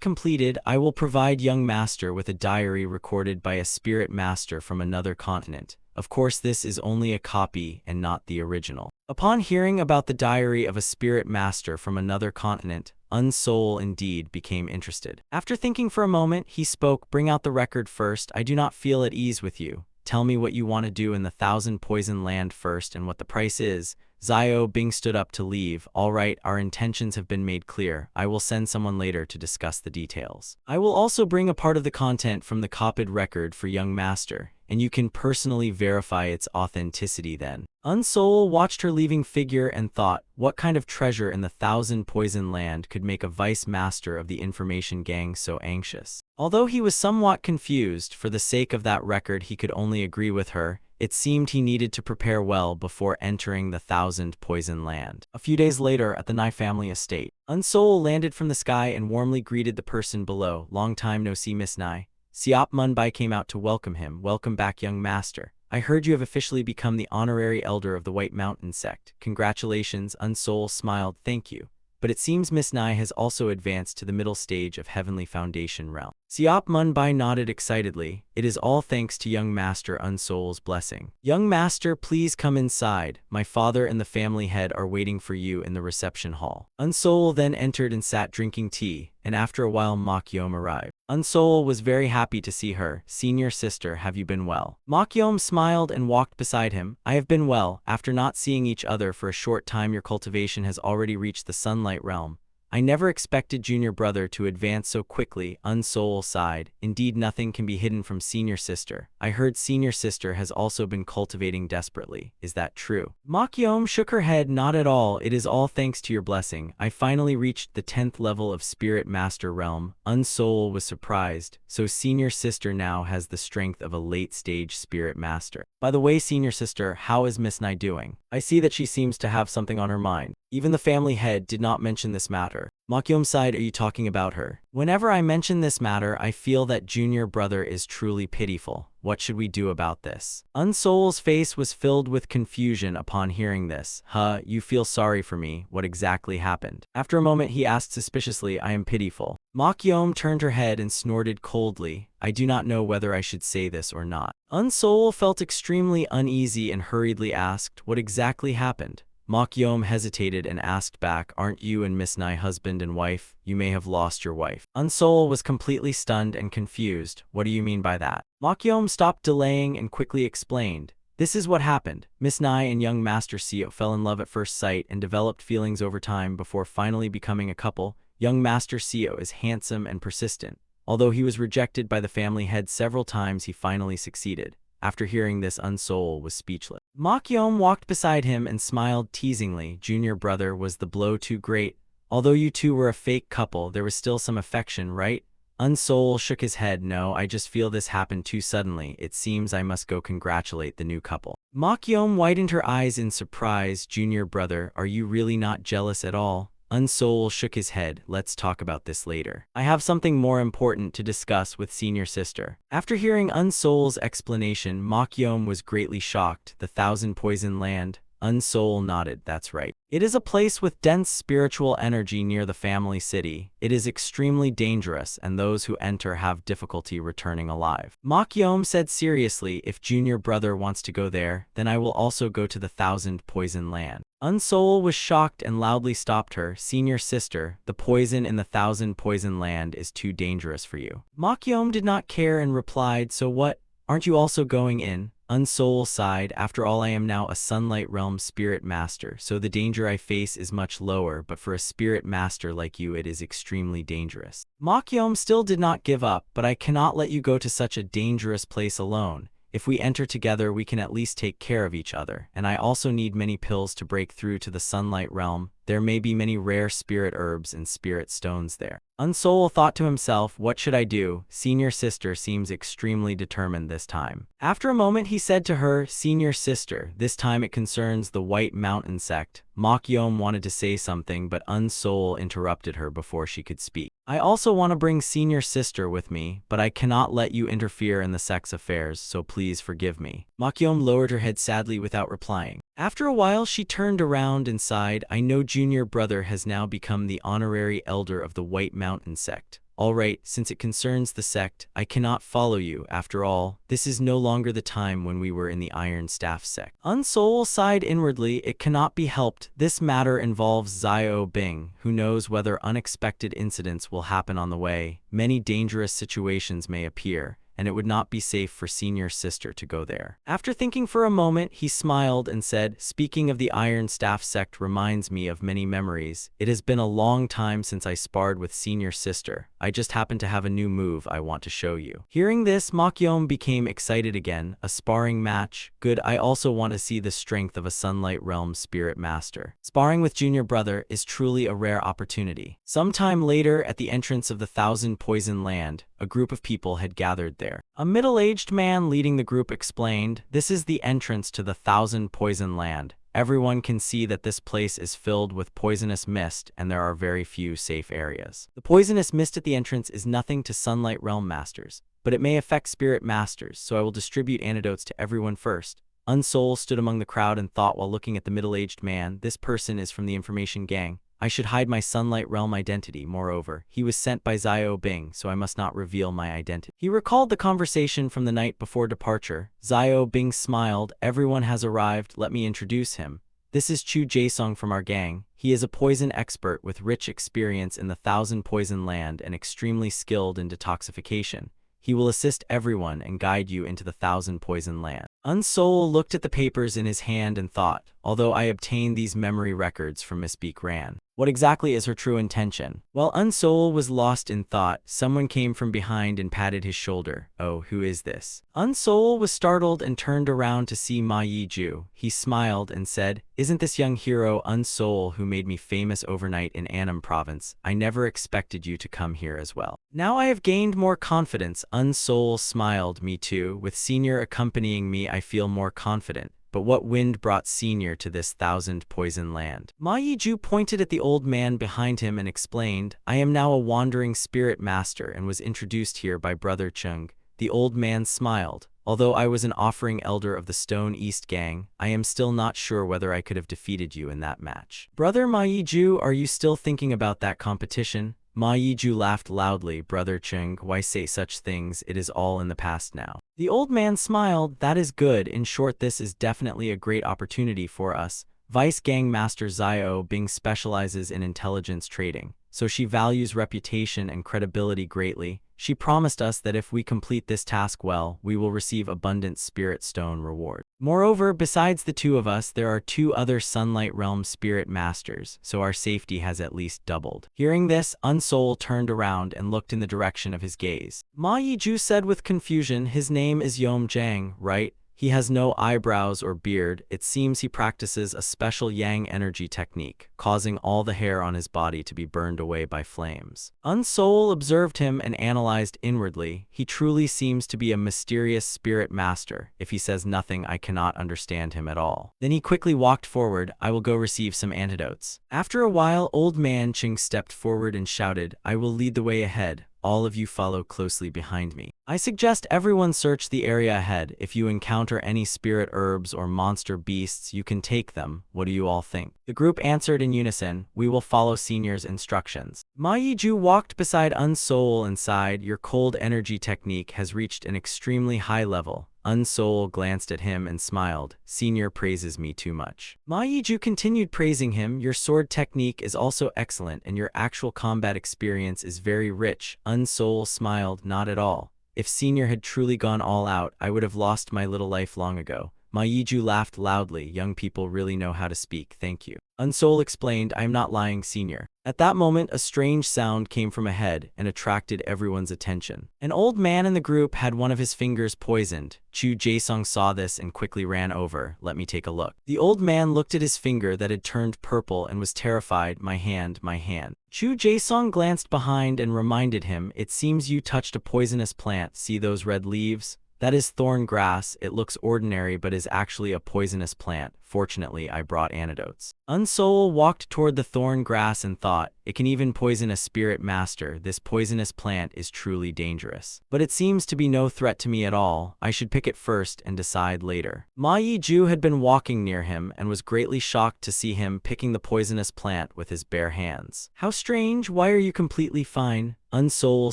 completed, I will provide young master with a diary recorded by a spirit master from another continent. Of course, this is only a copy and not the original. Upon hearing about the diary of a spirit master from another continent, Unsol indeed became interested. After thinking for a moment, he spoke. Bring out the record first. I do not feel at ease with you. Tell me what you want to do in the Thousand Poison Land first and what the price is. Xiao Bing stood up to leave. All right, our intentions have been made clear. I will send someone later to discuss the details. I will also bring a part of the content from the copied record for young master, and you can personally verify its authenticity then. Unsol watched her leaving figure and thought, what kind of treasure in the Thousand Poison Land could make a vice master of the information gang so anxious? Although he was somewhat confused, for the sake of that record he could only agree with her. It seemed he needed to prepare well before entering the Thousand Poison Land. A few days later, at the Nai family estate, Unsol landed from the sky and warmly greeted the person below. Long time no see, Miss Nai. Siop Munbai came out to welcome him. Welcome back, young master. I heard you have officially become the honorary elder of the White Mountain sect. Congratulations. Unsol smiled. Thank you. But it seems Miss Nai has also advanced to the middle stage of Heavenly Foundation realm. Siop Munbai nodded excitedly. It is all thanks to young master Unsol's blessing. Young master, please come inside. My father and the family head are waiting for you in the reception hall. Unsol then entered and sat drinking tea, and after a while Mokyom arrived. Unsol was very happy to see her. Senior sister, have you been well? Mokyom smiled and walked beside him. I have been well. After not seeing each other for a short time, your cultivation has already reached the Sunlight Realm. I never expected junior brother to advance so quickly. Unsol sighed. Indeed, nothing can be hidden from senior sister. I heard senior sister has also been cultivating desperately. Is that true? Mokyom shook her head. Not at all. It is all thanks to your blessing. I finally reached the 10th level of Spirit Master Realm. Unsol was surprised. So senior sister now has the strength of a late-stage Spirit Master. By the way, senior sister, how is Miss Nai doing? I see that she seems to have something on her mind. Even the family head did not mention this matter. Mokyom sighed, are you talking about her? Whenever I mention this matter, I feel that junior brother is truly pitiful. What should we do about this? Unsol's face was filled with confusion upon hearing this. You feel sorry for me. What exactly happened? After a moment, he asked suspiciously, I am pitiful. Mokyom turned her head and snorted coldly. I do not know whether I should say this or not. Unsol felt extremely uneasy and hurriedly asked, what exactly happened? Mokyom hesitated and asked back, aren't you and Miss Nai husband and wife? You may have lost your wife. Unsol was completely stunned and confused. What do you mean by that? Mokyom stopped delaying and quickly explained. This is what happened. Miss Nai and young Master Seo fell in love at first sight and developed feelings over time before finally becoming a couple. Young Master Seo is handsome and persistent. Although he was rejected by the family head several times, he finally succeeded. After hearing this, Unsol was speechless. Mokyom walked beside him and smiled teasingly. Junior brother, was the blow too great? Although you two were a fake couple, there was still some affection, right? Unsol shook his head. No, I just feel this happened too suddenly. It seems I must go congratulate the new couple. Mokyom widened her eyes in surprise. Junior brother, are you really not jealous at all? Unsol shook his head. Let's talk about this later. I have something more important to discuss with senior sister. After hearing Unsol's explanation, Mokyom was greatly shocked. The Thousand Poison Land? Unsol nodded. That's right. It is a place with dense spiritual energy near the family city. It is extremely dangerous, and those who enter have difficulty returning alive. Mokyom said seriously, if junior brother wants to go there, then I will also go to the Thousand Poison Land. Unsol was shocked and loudly stopped her. Senior sister, the poison in the Thousand Poison Land is too dangerous for you. Mokyom did not care and replied, so what? Aren't you also going in? Unsol sighed. After all, I am now a Sunlight Realm spirit master, so the danger I face is much lower, but for a spirit master like you, it is extremely dangerous. Mokyom still did not give up, but I cannot let you go to such a dangerous place alone. If we enter together, we can at least take care of each other, and I also need many pills to break through to the Sunlight Realm. There may be many rare spirit herbs and spirit stones there. Unsol thought to himself, what should I do? Senior sister seems extremely determined this time. After a moment, he said to her, Senior sister, this time it concerns the White Mountain sect. Mokyom wanted to say something, but Unsol interrupted her before she could speak. I also want to bring senior sister with me, but I cannot let you interfere in the sect's affairs, so please forgive me. Mokyom lowered her head sadly without replying. After a while, she turned around and sighed. I know junior brother has now become the honorary elder of the White Mountain sect. All right, since it concerns the sect, I cannot follow you. After all, this is no longer the time when we were in the Iron Staff sect. Unsol sighed inwardly. It cannot be helped. This matter involves Xiao Bing. Who knows whether unexpected incidents will happen on the way. Many dangerous situations may appear, and it would not be safe for senior sister to go there. After thinking for a moment, he smiled and said, speaking of the Iron Staff sect reminds me of many memories. It has been a long time since I sparred with senior sister. I just happen to have a new move I want to show you. Hearing this, Mokyom became excited again. A sparring match? Good, I also want to see the strength of a Sunlight Realm spirit master. Sparring with junior brother is truly a rare opportunity. Sometime later, at the entrance of the Thousand Poison Land, a group of people had gathered there. A middle-aged man leading the group explained, this is the entrance to the Thousand Poison Land. Everyone can see that this place is filled with poisonous mist, and there are very few safe areas. The poisonous mist at the entrance is nothing to Sunlight Realm masters, but it may affect spirit masters, so I will distribute antidotes to everyone first. Unsol stood among the crowd and thought while looking at the middle-aged man, this person is from the information gang. I should hide my Sunlight Realm identity. Moreover, he was sent by Xiao Bing, so I must not reveal my identity. He recalled the conversation from the night before departure. Xiao Bing smiled. Everyone has arrived. Let me introduce him. This is Chu Jaesung from our gang. He is a poison expert with rich experience in the Thousand Poison Land and extremely skilled in detoxification. He will assist everyone and guide you into the Thousand Poison Land. Unsol looked at the papers in his hand and thought, although I obtained these memory records from Miss Beek Ran, what exactly is her true intention? While Unsol was lost in thought, someone came from behind and patted his shoulder. Oh, who is this? Unsol was startled and turned around to see Ma Yiju. He smiled and said, isn't this young hero Unsol who made me famous overnight in Annam province? I never expected you to come here as well. Now I have gained more confidence. Unsol smiled. Me too. With senior accompanying me, I feel more confident. but what wind brought Senior to this thousand-poison land? Ma Yiju pointed at the old man behind him and explained, I am now a wandering spirit master and was introduced here by Brother Chung. The old man smiled. Although I was an offering elder of the Stone East Gang, I am still not sure whether I could have defeated you in that match. Brother Ma Yiju, are you still thinking about that competition? Ma Yiju laughed loudly. Brother Chung, why say such things? It is all in the past now. The old man smiled. That is good. In short, this is definitely a great opportunity for us. Vice Gang Master Zio Bing specializes in intelligence trading, so she values reputation and credibility greatly. She promised us that if we complete this task well, we will receive abundant spirit stone reward. Moreover, besides the two of us, there are 2 other Sunlight Realm spirit masters, so our safety has at least doubled. Hearing this, Unsoul turned around and looked in the direction of his gaze. Ma Yiju said with confusion, his name is Yom Jang, right? He has no eyebrows or beard. It seems he practices a special yang energy technique, causing all the hair on his body to be burned away by flames. Unsoul observed him and analyzed inwardly. He truly seems to be a mysterious spirit master. If he says nothing, I cannot understand him at all. Then he quickly walked forward. I will go receive some antidotes. After a while, Old Man Ching stepped forward and shouted, I will lead the way ahead. All of you follow closely behind me. I suggest everyone search the area ahead. If you encounter any spirit herbs or monster beasts, you can take them. What do you all think? The group answered in unison, we will follow Senior's instructions. Ma Yiju walked beside Unsoul and sighed, your cold energy technique has reached an extremely high level. Unsoul glanced at him and smiled. Senior praises me too much. Ma Yiju continued praising him. Your sword technique is also excellent and your actual combat experience is very rich. Unsoul smiled, not at all. If Senior had truly gone all out, I would have lost my little life long ago. Ma Yiju laughed loudly. Young people really know how to speak, thank you. Unsoul explained, I am not lying, Senior. At that moment, a strange sound came from ahead and attracted everyone's attention. An old man in the group had one of his fingers poisoned. Chu Jaesung saw this and quickly ran over. Let me take a look. The old man looked at his finger that had turned purple and was terrified. My hand, my hand. Chu Jaesung glanced behind and reminded him, it seems you touched a poisonous plant. See those red leaves? That is thorn grass. It looks ordinary but is actually a poisonous plant. Fortunately, I brought antidotes. Unsoul walked toward the thorn grass and thought, it can even poison a spirit master. This poisonous plant is truly dangerous. But it seems to be no threat to me at all. I should pick it first and decide later. Ma Yiju had been walking near him and was greatly shocked to see him picking the poisonous plant with his bare hands. How strange, why are you completely fine? Unsoul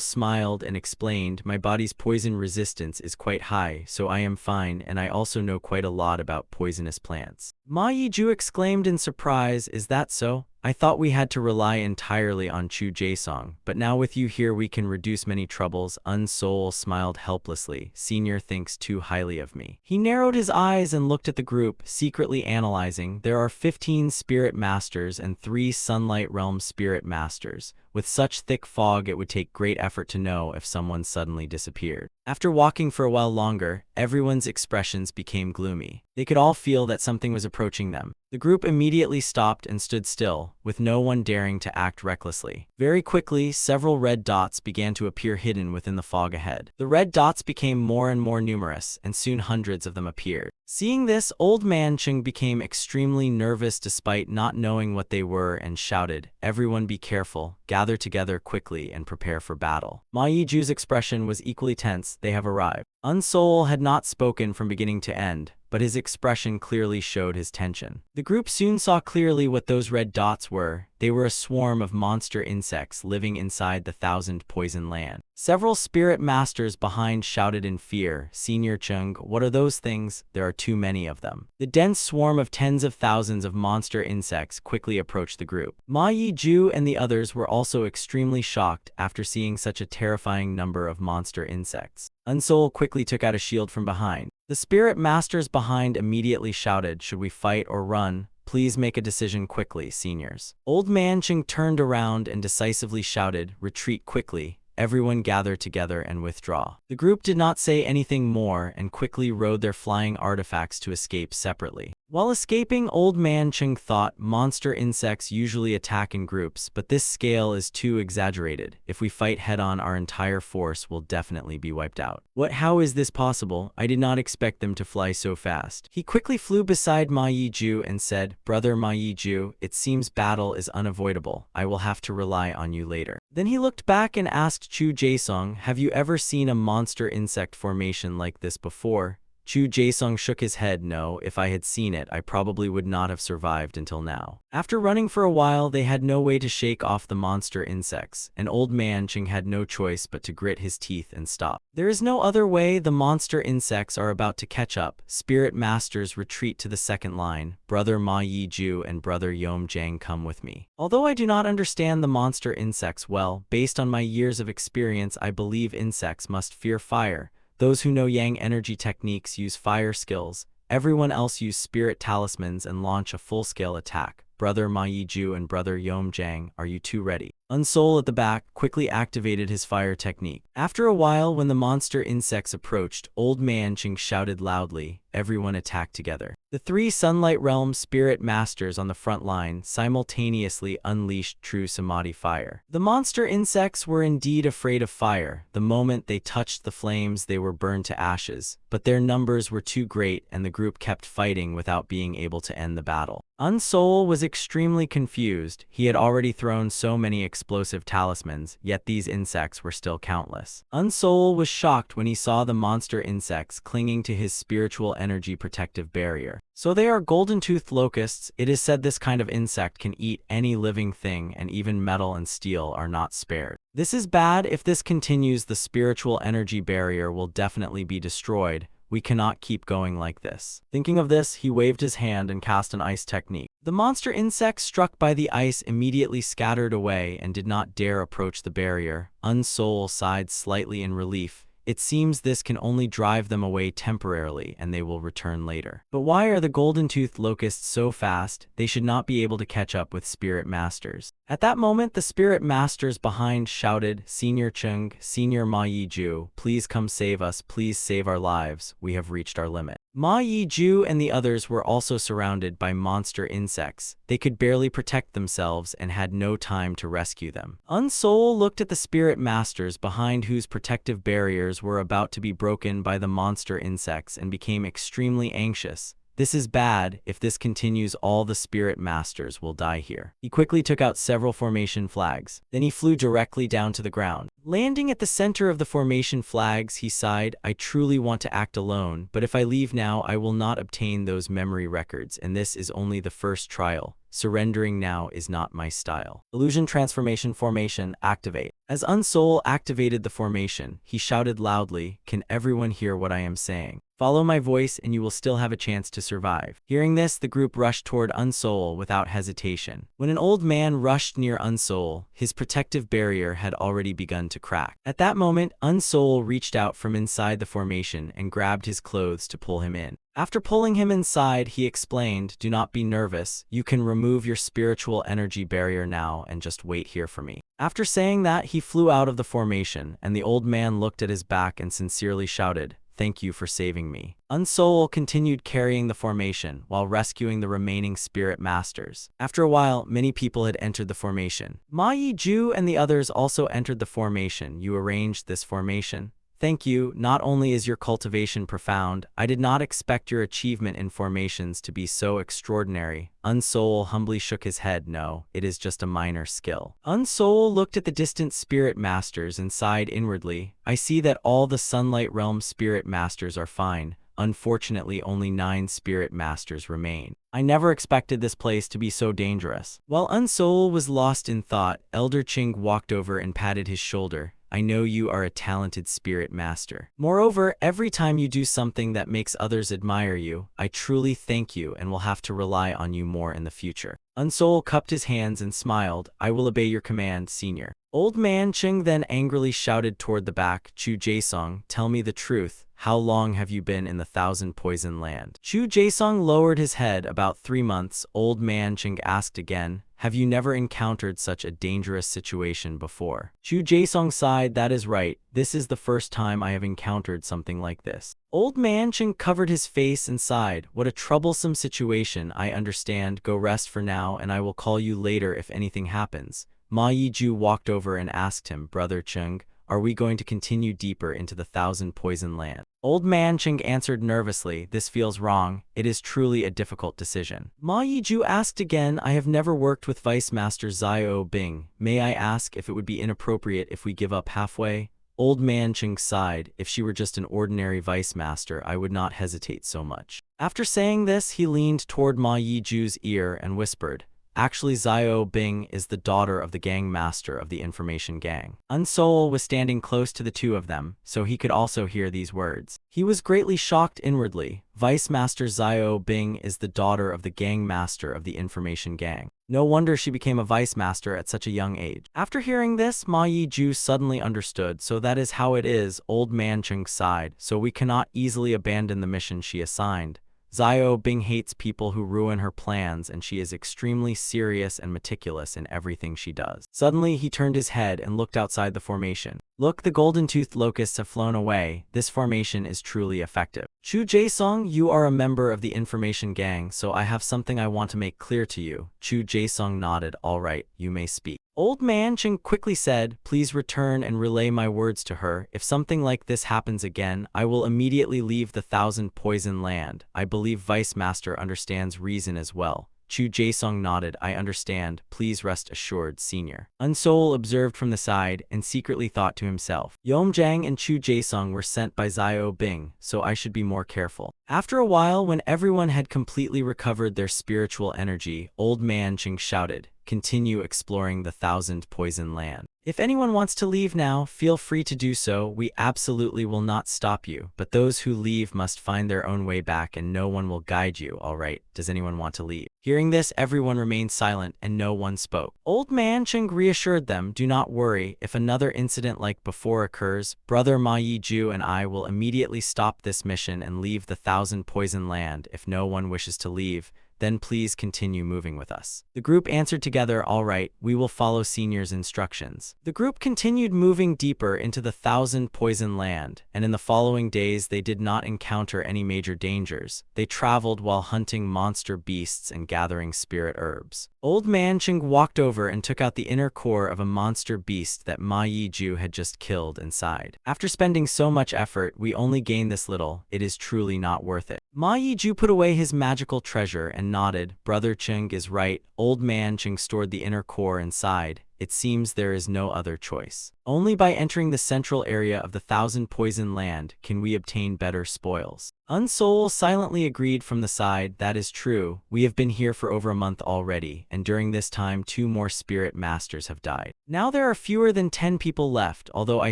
smiled and explained, my body's poison resistance is quite high, so I am fine, and I also know quite a lot about poisonous plants. Ma Yiju exclaimed in surprise, is that so? I thought we had to rely entirely on Chu Jaesung, but now with you here we can reduce many troubles. Unsoul smiled helplessly. Senior thinks too highly of me. He narrowed his eyes and looked at the group, secretly analyzing. There are 15 spirit masters and 3 Sunlight Realm spirit masters. With such thick fog it would take great effort to know if someone suddenly disappeared. After walking for a while longer, everyone's expressions became gloomy. They could all feel that something was approaching them. The group immediately stopped and stood still, with no one daring to act recklessly. Very quickly, several red dots began to appear hidden within the fog ahead. The red dots became more and more numerous, and soon hundreds of them appeared. Seeing this, Old Man Chung became extremely nervous despite not knowing what they were and shouted, everyone be careful, gather together quickly and prepare for battle. Ma Yiju's expression was equally tense. They have arrived. Unsoul had not spoken from beginning to end, but his expression clearly showed his tension. The group soon saw clearly what those red dots were. They were a swarm of monster insects living inside the Thousand Poison Land. Several spirit masters behind shouted in fear, Senior Chung, what are those things? There are too many of them. The dense swarm of tens of thousands of monster insects quickly approached the group. Ma Yiju and the others were also extremely shocked after seeing such a terrifying number of monster insects. Unsoul quickly took out a shield from behind. The spirit masters behind immediately shouted, should we fight or run? Please make a decision quickly, seniors. Old Man Chung turned around and decisively shouted, retreat quickly. Everyone gather together and withdraw. The group did not say anything more and quickly rode their flying artifacts to escape separately. While escaping, Old Man Cheng thought monster insects usually attack in groups, but this scale is too exaggerated. If we fight head-on, our entire force will definitely be wiped out. How is this possible? I did not expect them to fly so fast. He quickly flew beside Ma Yiju and said, Brother Ma Yiju, it seems battle is unavoidable. I will have to rely on you later. Then he looked back and asked Chu Jaesung, have you ever seen a monster insect formation like this before? Chu Jaesung shook his head. No, if I had seen it, I probably would not have survived until now. After running for a while, they had no way to shake off the monster insects, and Old Man Cheng had no choice but to grit his teeth and stop. There is no other way. The monster insects are about to catch up. Spirit Masters, retreat to the second line. Brother Ma Yiju and Brother Yom Jang, come with me. Although I do not understand the monster insects well, based on my years of experience, I believe insects must fear fire. Those who know Yang energy techniques use fire skills. Everyone else use spirit talismans and launch a full-scale attack. Brother Ma Yiju and Brother Yom Jang, are you two ready? Unsoul at the back quickly activated his fire technique. After a while, when the monster insects approached, Old Man Cheng shouted loudly, everyone attack together. The three Sunlight Realm Spirit Masters on the front line simultaneously unleashed true Samadhi fire. The monster insects were indeed afraid of fire. The moment they touched the flames, they were burned to ashes. But their numbers were too great, and the group kept fighting without being able to end the battle. Unsoul was extremely confused. He had already thrown so many explosive talismans, yet these insects were still countless. Unsoul was shocked when he saw the monster insects clinging to his spiritual energy protective barrier. So they are golden-toothed locusts. It is said this kind of insect can eat any living thing, and even metal and steel are not spared. This is bad. If this continues, the spiritual energy barrier will definitely be destroyed. We cannot keep going like this. Thinking of this, he waved his hand and cast an ice technique. The monster insects struck by the ice immediately scattered away and did not dare approach the barrier. Unsoul sighed slightly in relief. It seems this can only drive them away temporarily, and they will return later. But why are the golden-toothed locusts so fast? They should not be able to catch up with Spirit Masters. At that moment, the Spirit Masters behind shouted, Senior Chung, Senior Ma Yiju, please come save us, please save our lives, we have reached our limit. Ma Yiju and the others were also surrounded by monster insects. They could barely protect themselves and had no time to rescue them. Unsoul looked at the Spirit Masters behind, whose protective barriers were about to be broken by the monster insects, and became extremely anxious. This is bad. If this continues, all the Spirit Masters will die here. He quickly took out several formation flags. Then he flew directly down to the ground. Landing at the center of the formation flags, he sighed, I truly want to act alone, but if I leave now, I will not obtain those memory records, and this is only the first trial. Surrendering now is not my style. Illusion Transformation Formation, activate. As Unsoul activated the formation, he shouted loudly, can everyone hear what I am saying? Follow my voice and you will still have a chance to survive. Hearing this, the group rushed toward Unsoul without hesitation. When an old man rushed near Unsoul, his protective barrier had already begun to crack. At that moment, Unsoul reached out from inside the formation and grabbed his clothes to pull him in. After pulling him inside, he explained, do not be nervous. You can remove your spiritual energy barrier now and just wait here for me. After saying that, he flew out of the formation, and the old man looked at his back and sincerely shouted, thank you for saving me. Unsoul continued carrying the formation while rescuing the remaining Spirit Masters. After a while, many people had entered the formation. Ma Yiju and the others also entered the formation. You arranged this formation? Thank you. Not only is your cultivation profound, I did not expect your achievement in formations to be so extraordinary. Unsoul humbly shook his head. No, it is just a minor skill. Unsoul looked at the distant Spirit Masters and sighed inwardly. I see that all the Sunlight Realm Spirit Masters are fine. Unfortunately, only 9 Spirit Masters remain. I never expected this place to be so dangerous. While Unsoul was lost in thought, Elder Ching walked over and patted his shoulder. I know you are a talented Spirit Master. Moreover, every time you do something that makes others admire you, I truly thank you and will have to rely on you more in the future. Unsoul cupped his hands and smiled. I will obey your command, Senior. Old Man Cheng then angrily shouted toward the back, Chu Jaesung, tell me the truth. How long have you been in the Thousand Poison Land? Chu Jaesung lowered his head. About 3 months. Old Man Cheng asked again. have you never encountered such a dangerous situation before? Chu Jaesong sighed, that is right, this is the first time I have encountered something like this. Old man Cheng covered his face and sighed, what a troublesome situation, I understand, go rest for now and I will call you later if anything happens. Ma Yiju walked over and asked him, Brother Chung, are we going to continue deeper into the Thousand Poison Land? Old man Cheng answered nervously, this feels wrong, it is truly a difficult decision. Ma Yiju asked again, I have never worked with Vice Master Xiao Bing, may I ask if it would be inappropriate if we give up halfway? Old man Cheng sighed, if she were just an ordinary vice master I would not hesitate so much. After saying this he leaned toward Ma Yiju's ear and whispered, actually Xiao Bing is the daughter of the gang master of the information gang. Unsol was standing close to the two of them, so he could also hear these words. He was greatly shocked inwardly. Vice Master Xiao Bing is the daughter of the gang master of the information gang. No wonder she became a vice master at such a young age. After hearing this, Ma Yiju suddenly understood, so that is how it is, old man Cheng sighed, so we cannot easily abandon the mission she assigned. Xiao Bing hates people who ruin her plans and she is extremely serious and meticulous in everything she does. Suddenly he turned his head and looked outside the formation. Look, the golden-toothed locusts have flown away. This formation is truly effective. Chu Jaesong, you are a member of the information gang, so I have something I want to make clear to you. Chu Jaesong nodded, all right, you may speak. Old man Cheng quickly said, please return and relay my words to her. If something like this happens again, I will immediately leave the Thousand Poison Land. I believe Vice Master understands reason as well. Chu Jaesong nodded, I understand, please rest assured, senior. Unsol observed from the side and secretly thought to himself, Yomjang and Chu Jaesong were sent by Xiao Bing, so I should be more careful. After a while, when everyone had completely recovered their spiritual energy, old man Cheng shouted, continue exploring the Thousand Poison Land. If anyone wants to leave now, feel free to do so, we absolutely will not stop you, but those who leave must find their own way back and no one will guide you, alright? Does anyone want to leave? Hearing this, everyone remained silent and no one spoke. Old man Cheng reassured them, do not worry, if another incident like before occurs, Brother Ma Yiju and I will immediately stop this mission and leave the Thousand Poison Land. If no one wishes to leave, then please continue moving with us. The group answered together, all right, we will follow senior's instructions. The group continued moving deeper into the Thousand Poison Land, and in the following days they did not encounter any major dangers. They traveled while hunting monster beasts and gathering spirit herbs. Old man Cheng walked over and took out the inner core of a monster beast that Ma Yiju had just killed and sighed. After spending so much effort, we only gain this little. It is truly not worth it. Ma Yiju put away his magical treasure and nodded. Brother Cheng is right. Old man Cheng stored the inner core and sighed. It seems there is no other choice. Only by entering the central area of the Thousand Poison Land can we obtain better spoils. Unsol silently agreed from the side, that is true. We have been here for over a month already, and during this time 2 more spirit masters have died. Now there are fewer than 10 people left, although I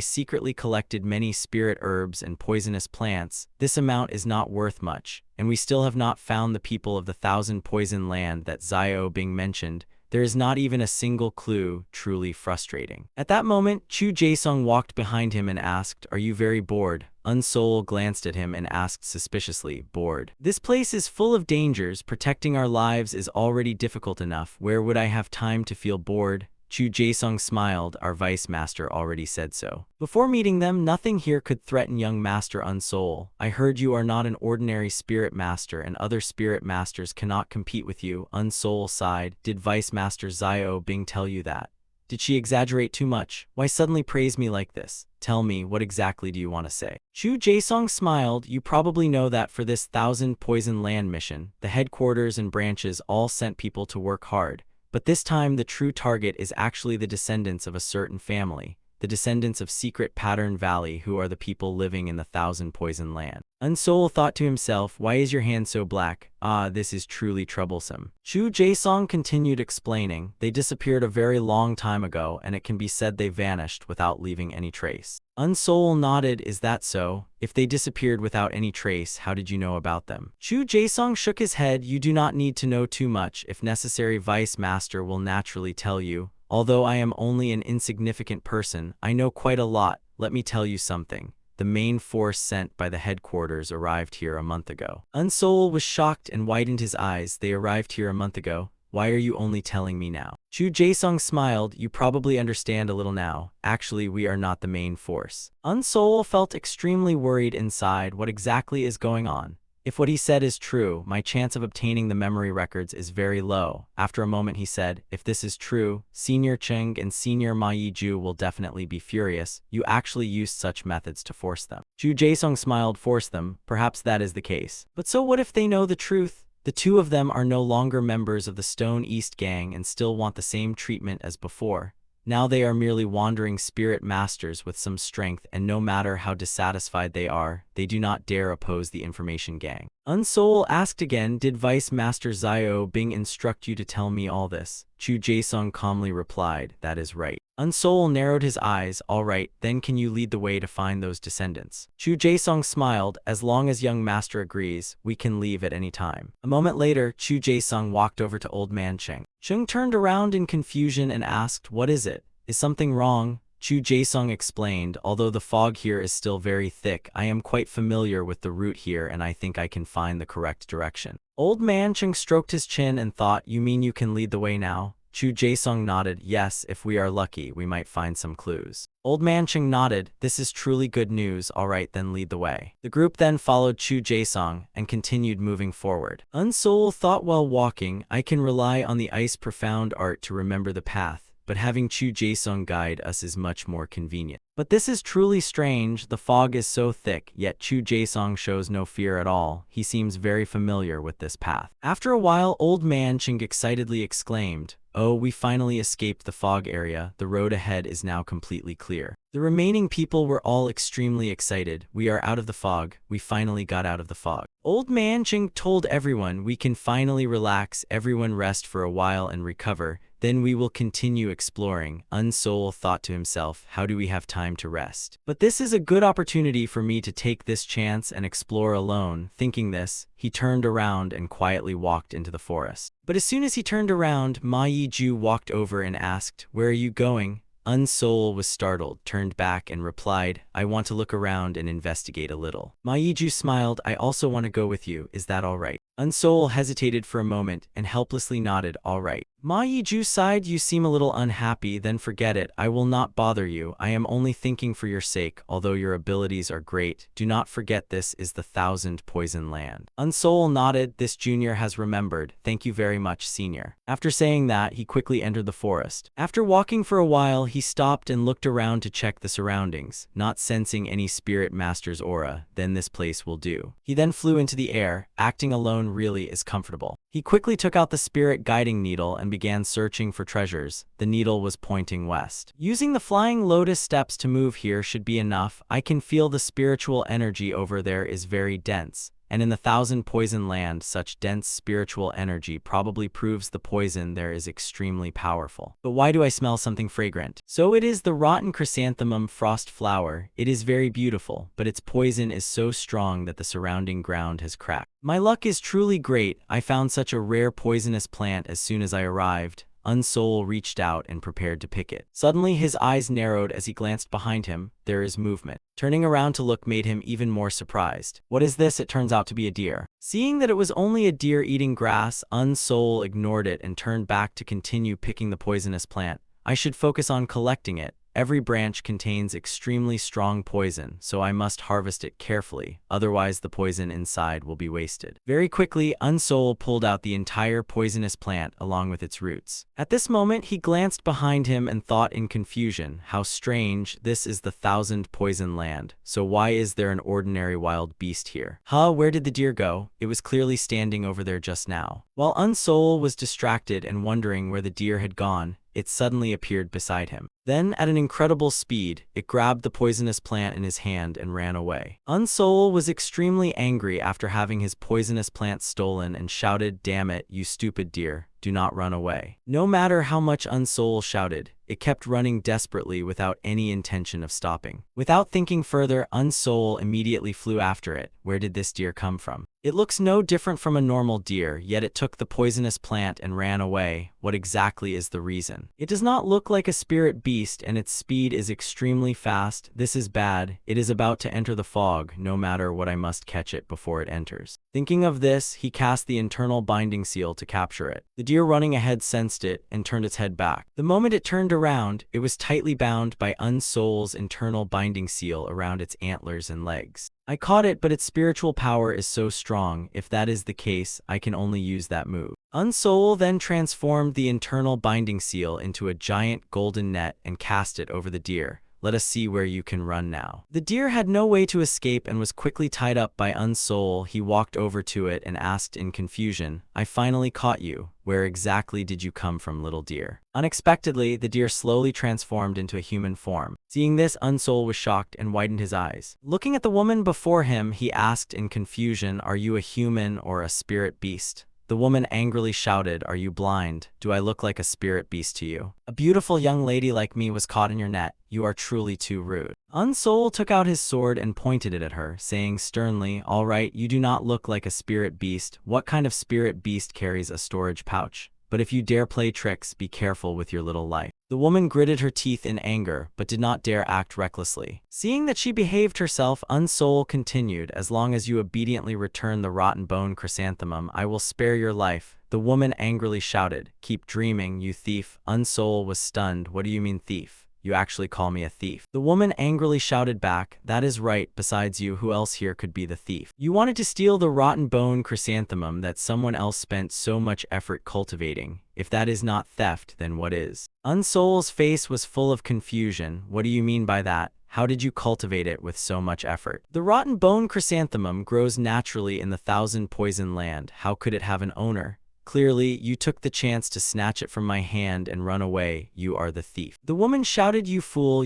secretly collected many spirit herbs and poisonous plants. This amount is not worth much, and we still have not found the people of the Thousand Poison Land that Xiao Bing mentioned. There is not even a single clue, truly frustrating. At that moment, Chu Jaesong walked behind him and asked, are you very bored? Unsol glanced at him and asked suspiciously, bored? This place is full of dangers, protecting our lives is already difficult enough, where would I have time to feel bored? Chu Jaesong smiled, our vice master already said so. Before meeting them, nothing here could threaten young master Unsol. I heard you are not an ordinary spirit master and other spirit masters cannot compete with you. Unsol sighed. Did vice master Xiao Bing tell you that? Did she exaggerate too much? Why suddenly praise me like this? Tell me, what exactly do you want to say? Chu Jaesong smiled. You probably know that for this Thousand Poison Land mission, the headquarters and branches all sent people to work hard. But this time the true target is actually the descendants of a certain family, the descendants of Secret Pattern Valley who are the people living in the Thousand Poison Land. Unsol thought to himself, why is your hand so black? Ah, this is truly troublesome. Chu Jaesong continued explaining, they disappeared a very long time ago and it can be said they vanished without leaving any trace. Unsol nodded, is that so? If they disappeared without any trace, how did you know about them? Chu Jaesong shook his head, you do not need to know too much, if necessary Vice Master will naturally tell you. Although I am only an insignificant person, I know quite a lot. Let me tell you something. The main force sent by the headquarters arrived here a month ago. Unsol was shocked and widened his eyes. They arrived here a month ago. Why are you only telling me now? Chu Jaesung smiled. You probably understand a little now. Actually, we are not the main force. Unsol felt extremely worried inside. What exactly is going on? If what he said is true, my chance of obtaining the memory records is very low. After a moment he said, if this is true, Senior Cheng and Senior Ma Yiju will definitely be furious. You actually used such methods to force them. Chu Jaesung smiled. Force them? Perhaps that is the case. But so what if they know the truth? The two of them are no longer members of the Stone East gang and still want the same treatment as before. Now they are merely wandering spirit masters with some strength, and no matter how dissatisfied they are, they do not dare oppose the information gang. Unsol asked again, did Vice Master Zio Bing instruct you to tell me all this? Chu Jaesung calmly replied, that is right. Unsol narrowed his eyes. All right, then can you lead the way to find those descendants? Chu Jaesung smiled. As long as young master agrees, we can leave at any time. A moment later, Chu Jaesung walked over to Old Man Cheng. Cheng turned around in confusion and asked, what is it? Is something wrong? Chu Jaesung explained, although the fog here is still very thick, I am quite familiar with the route here and I think I can find the correct direction. Old Man Cheng stroked his chin and thought, you mean you can lead the way now? Chu Jaesung nodded. Yes, if we are lucky, we might find some clues. Old Man Cheng nodded. This is truly good news. All right, then lead the way. The group then followed Chu Jaesung and continued moving forward. Unsol thought while walking, I can rely on the ice profound art to remember the path, but having Chu Jaesung guide us is much more convenient. But this is truly strange. The fog is so thick, yet Chu Jaesung shows no fear at all. He seems very familiar with this path. After a while, Old Man Cheng excitedly exclaimed, oh, we finally escaped the fog area. The road ahead is now completely clear. The remaining people were all extremely excited. We are out of the fog. We finally got out of the fog. Old Man Cheng told everyone, we can finally relax. Everyone rest for a while and recover. Then we will continue exploring. Unsol thought to himself, how do we have time to rest? But this is a good opportunity for me to take this chance and explore alone. Thinking this, he turned around and quietly walked into the forest. But as soon as he turned around, Ma Yiju walked over and asked, where are you going? Unsol was startled, turned back and replied, I want to look around and investigate a little. Ma Yiju smiled, I also want to go with you, is that all right? Unsol hesitated for a moment and helplessly nodded, all right. Ma Yiju sighed, you seem a little unhappy, then forget it, I will not bother you, I am only thinking for your sake, although your abilities are great, do not forget this is the 1000 Poison Land. Unsol nodded, this junior has remembered, thank you very much senior. After saying that, he quickly entered the forest. After walking for a while, he stopped and looked around to check the surroundings, not sensing any spirit master's aura, then this place will do. He then flew into the air, acting alone really is comfortable. He quickly took out the spirit guiding needle and began searching for treasures. The needle was pointing west. Using the flying lotus steps to move here should be enough. I can feel the spiritual energy over there is very dense. And in the 1000 Poison Land, such dense spiritual energy probably proves the poison there is extremely powerful. But why do I smell something fragrant? So it is the rotten chrysanthemum frost flower. It is very beautiful, but its poison is so strong that the surrounding ground has cracked. My luck is truly great. I found such a rare poisonous plant as soon as I arrived. Unsol reached out and prepared to pick it. Suddenly his eyes narrowed as he glanced behind him. There is movement. Turning around to look made him even more surprised. What is this? It turns out to be a deer. Seeing that it was only a deer eating grass, Unsol ignored it and turned back to continue picking the poisonous plant. I should focus on collecting it. Every branch contains extremely strong poison, so I must harvest it carefully, otherwise the poison inside will be wasted. Very quickly, Unsol pulled out the entire poisonous plant along with its roots. At this moment, he glanced behind him and thought in confusion, how strange, this is the 1000 Poison Land, so why is there an ordinary wild beast here? Where did the deer go? It was clearly standing over there just now. While Unsol was distracted and wondering where the deer had gone, it suddenly appeared beside him. Then, at an incredible speed, it grabbed the poisonous plant in his hand and ran away. Unsol was extremely angry after having his poisonous plant stolen and shouted, damn it, you stupid deer, do not run away. No matter how much Unsol shouted, it kept running desperately without any intention of stopping. Without thinking further, Unsol immediately flew after it. Where did this deer come from? It looks no different from a normal deer, yet it took the poisonous plant and ran away. What exactly is the reason? It does not look like a spirit beast and its speed is extremely fast. This is bad. It is about to enter the fog. No matter what, I must catch it before it enters. Thinking of this, he cast the internal binding seal to capture it. The deer running ahead sensed it and turned its head back. The moment it turned around, it was tightly bound by Unsoul's internal binding seal around its antlers and legs. I caught it, but its spiritual power is so strong. If that is the case, I can only use that move. Unsoul then transformed the internal binding seal into a giant golden net and cast it over the deer. Let us see where you can run now. The deer had no way to escape and was quickly tied up by Unsoul. He walked over to it and asked in confusion, I finally caught you. Where exactly did you come from, little deer? Unexpectedly, the deer slowly transformed into a human form. Seeing this, Unsoul was shocked and widened his eyes. Looking at the woman before him, he asked in confusion, are you a human or a spirit beast? The woman angrily shouted, are you blind? Do I look like a spirit beast to you? A beautiful young lady like me was caught in your net. You are truly too rude. Unsoul took out his sword and pointed it at her, saying sternly, all right, you do not look like a spirit beast. What kind of spirit beast carries a storage pouch? But if you dare play tricks, be careful with your little life. The woman gritted her teeth in anger, but did not dare act recklessly. Seeing that she behaved herself, Unsoul continued, as long as you obediently return the rotten bone chrysanthemum, I will spare your life. The woman angrily shouted, keep dreaming, you thief. Unsoul was stunned. What do you mean, thief? You actually call me a thief? The woman angrily shouted back, that is right, besides you, who else here could be the thief? You wanted to steal the rotten bone chrysanthemum that someone else spent so much effort cultivating. If that is not theft, then what is? Unsoul's face was full of confusion. What do you mean by that? How did you cultivate it with so much effort? The rotten bone chrysanthemum grows naturally in the Thousand Poison Land. How could it have an owner? Clearly, you took the chance to snatch it from my hand and run away. You are the thief. The woman shouted, you fool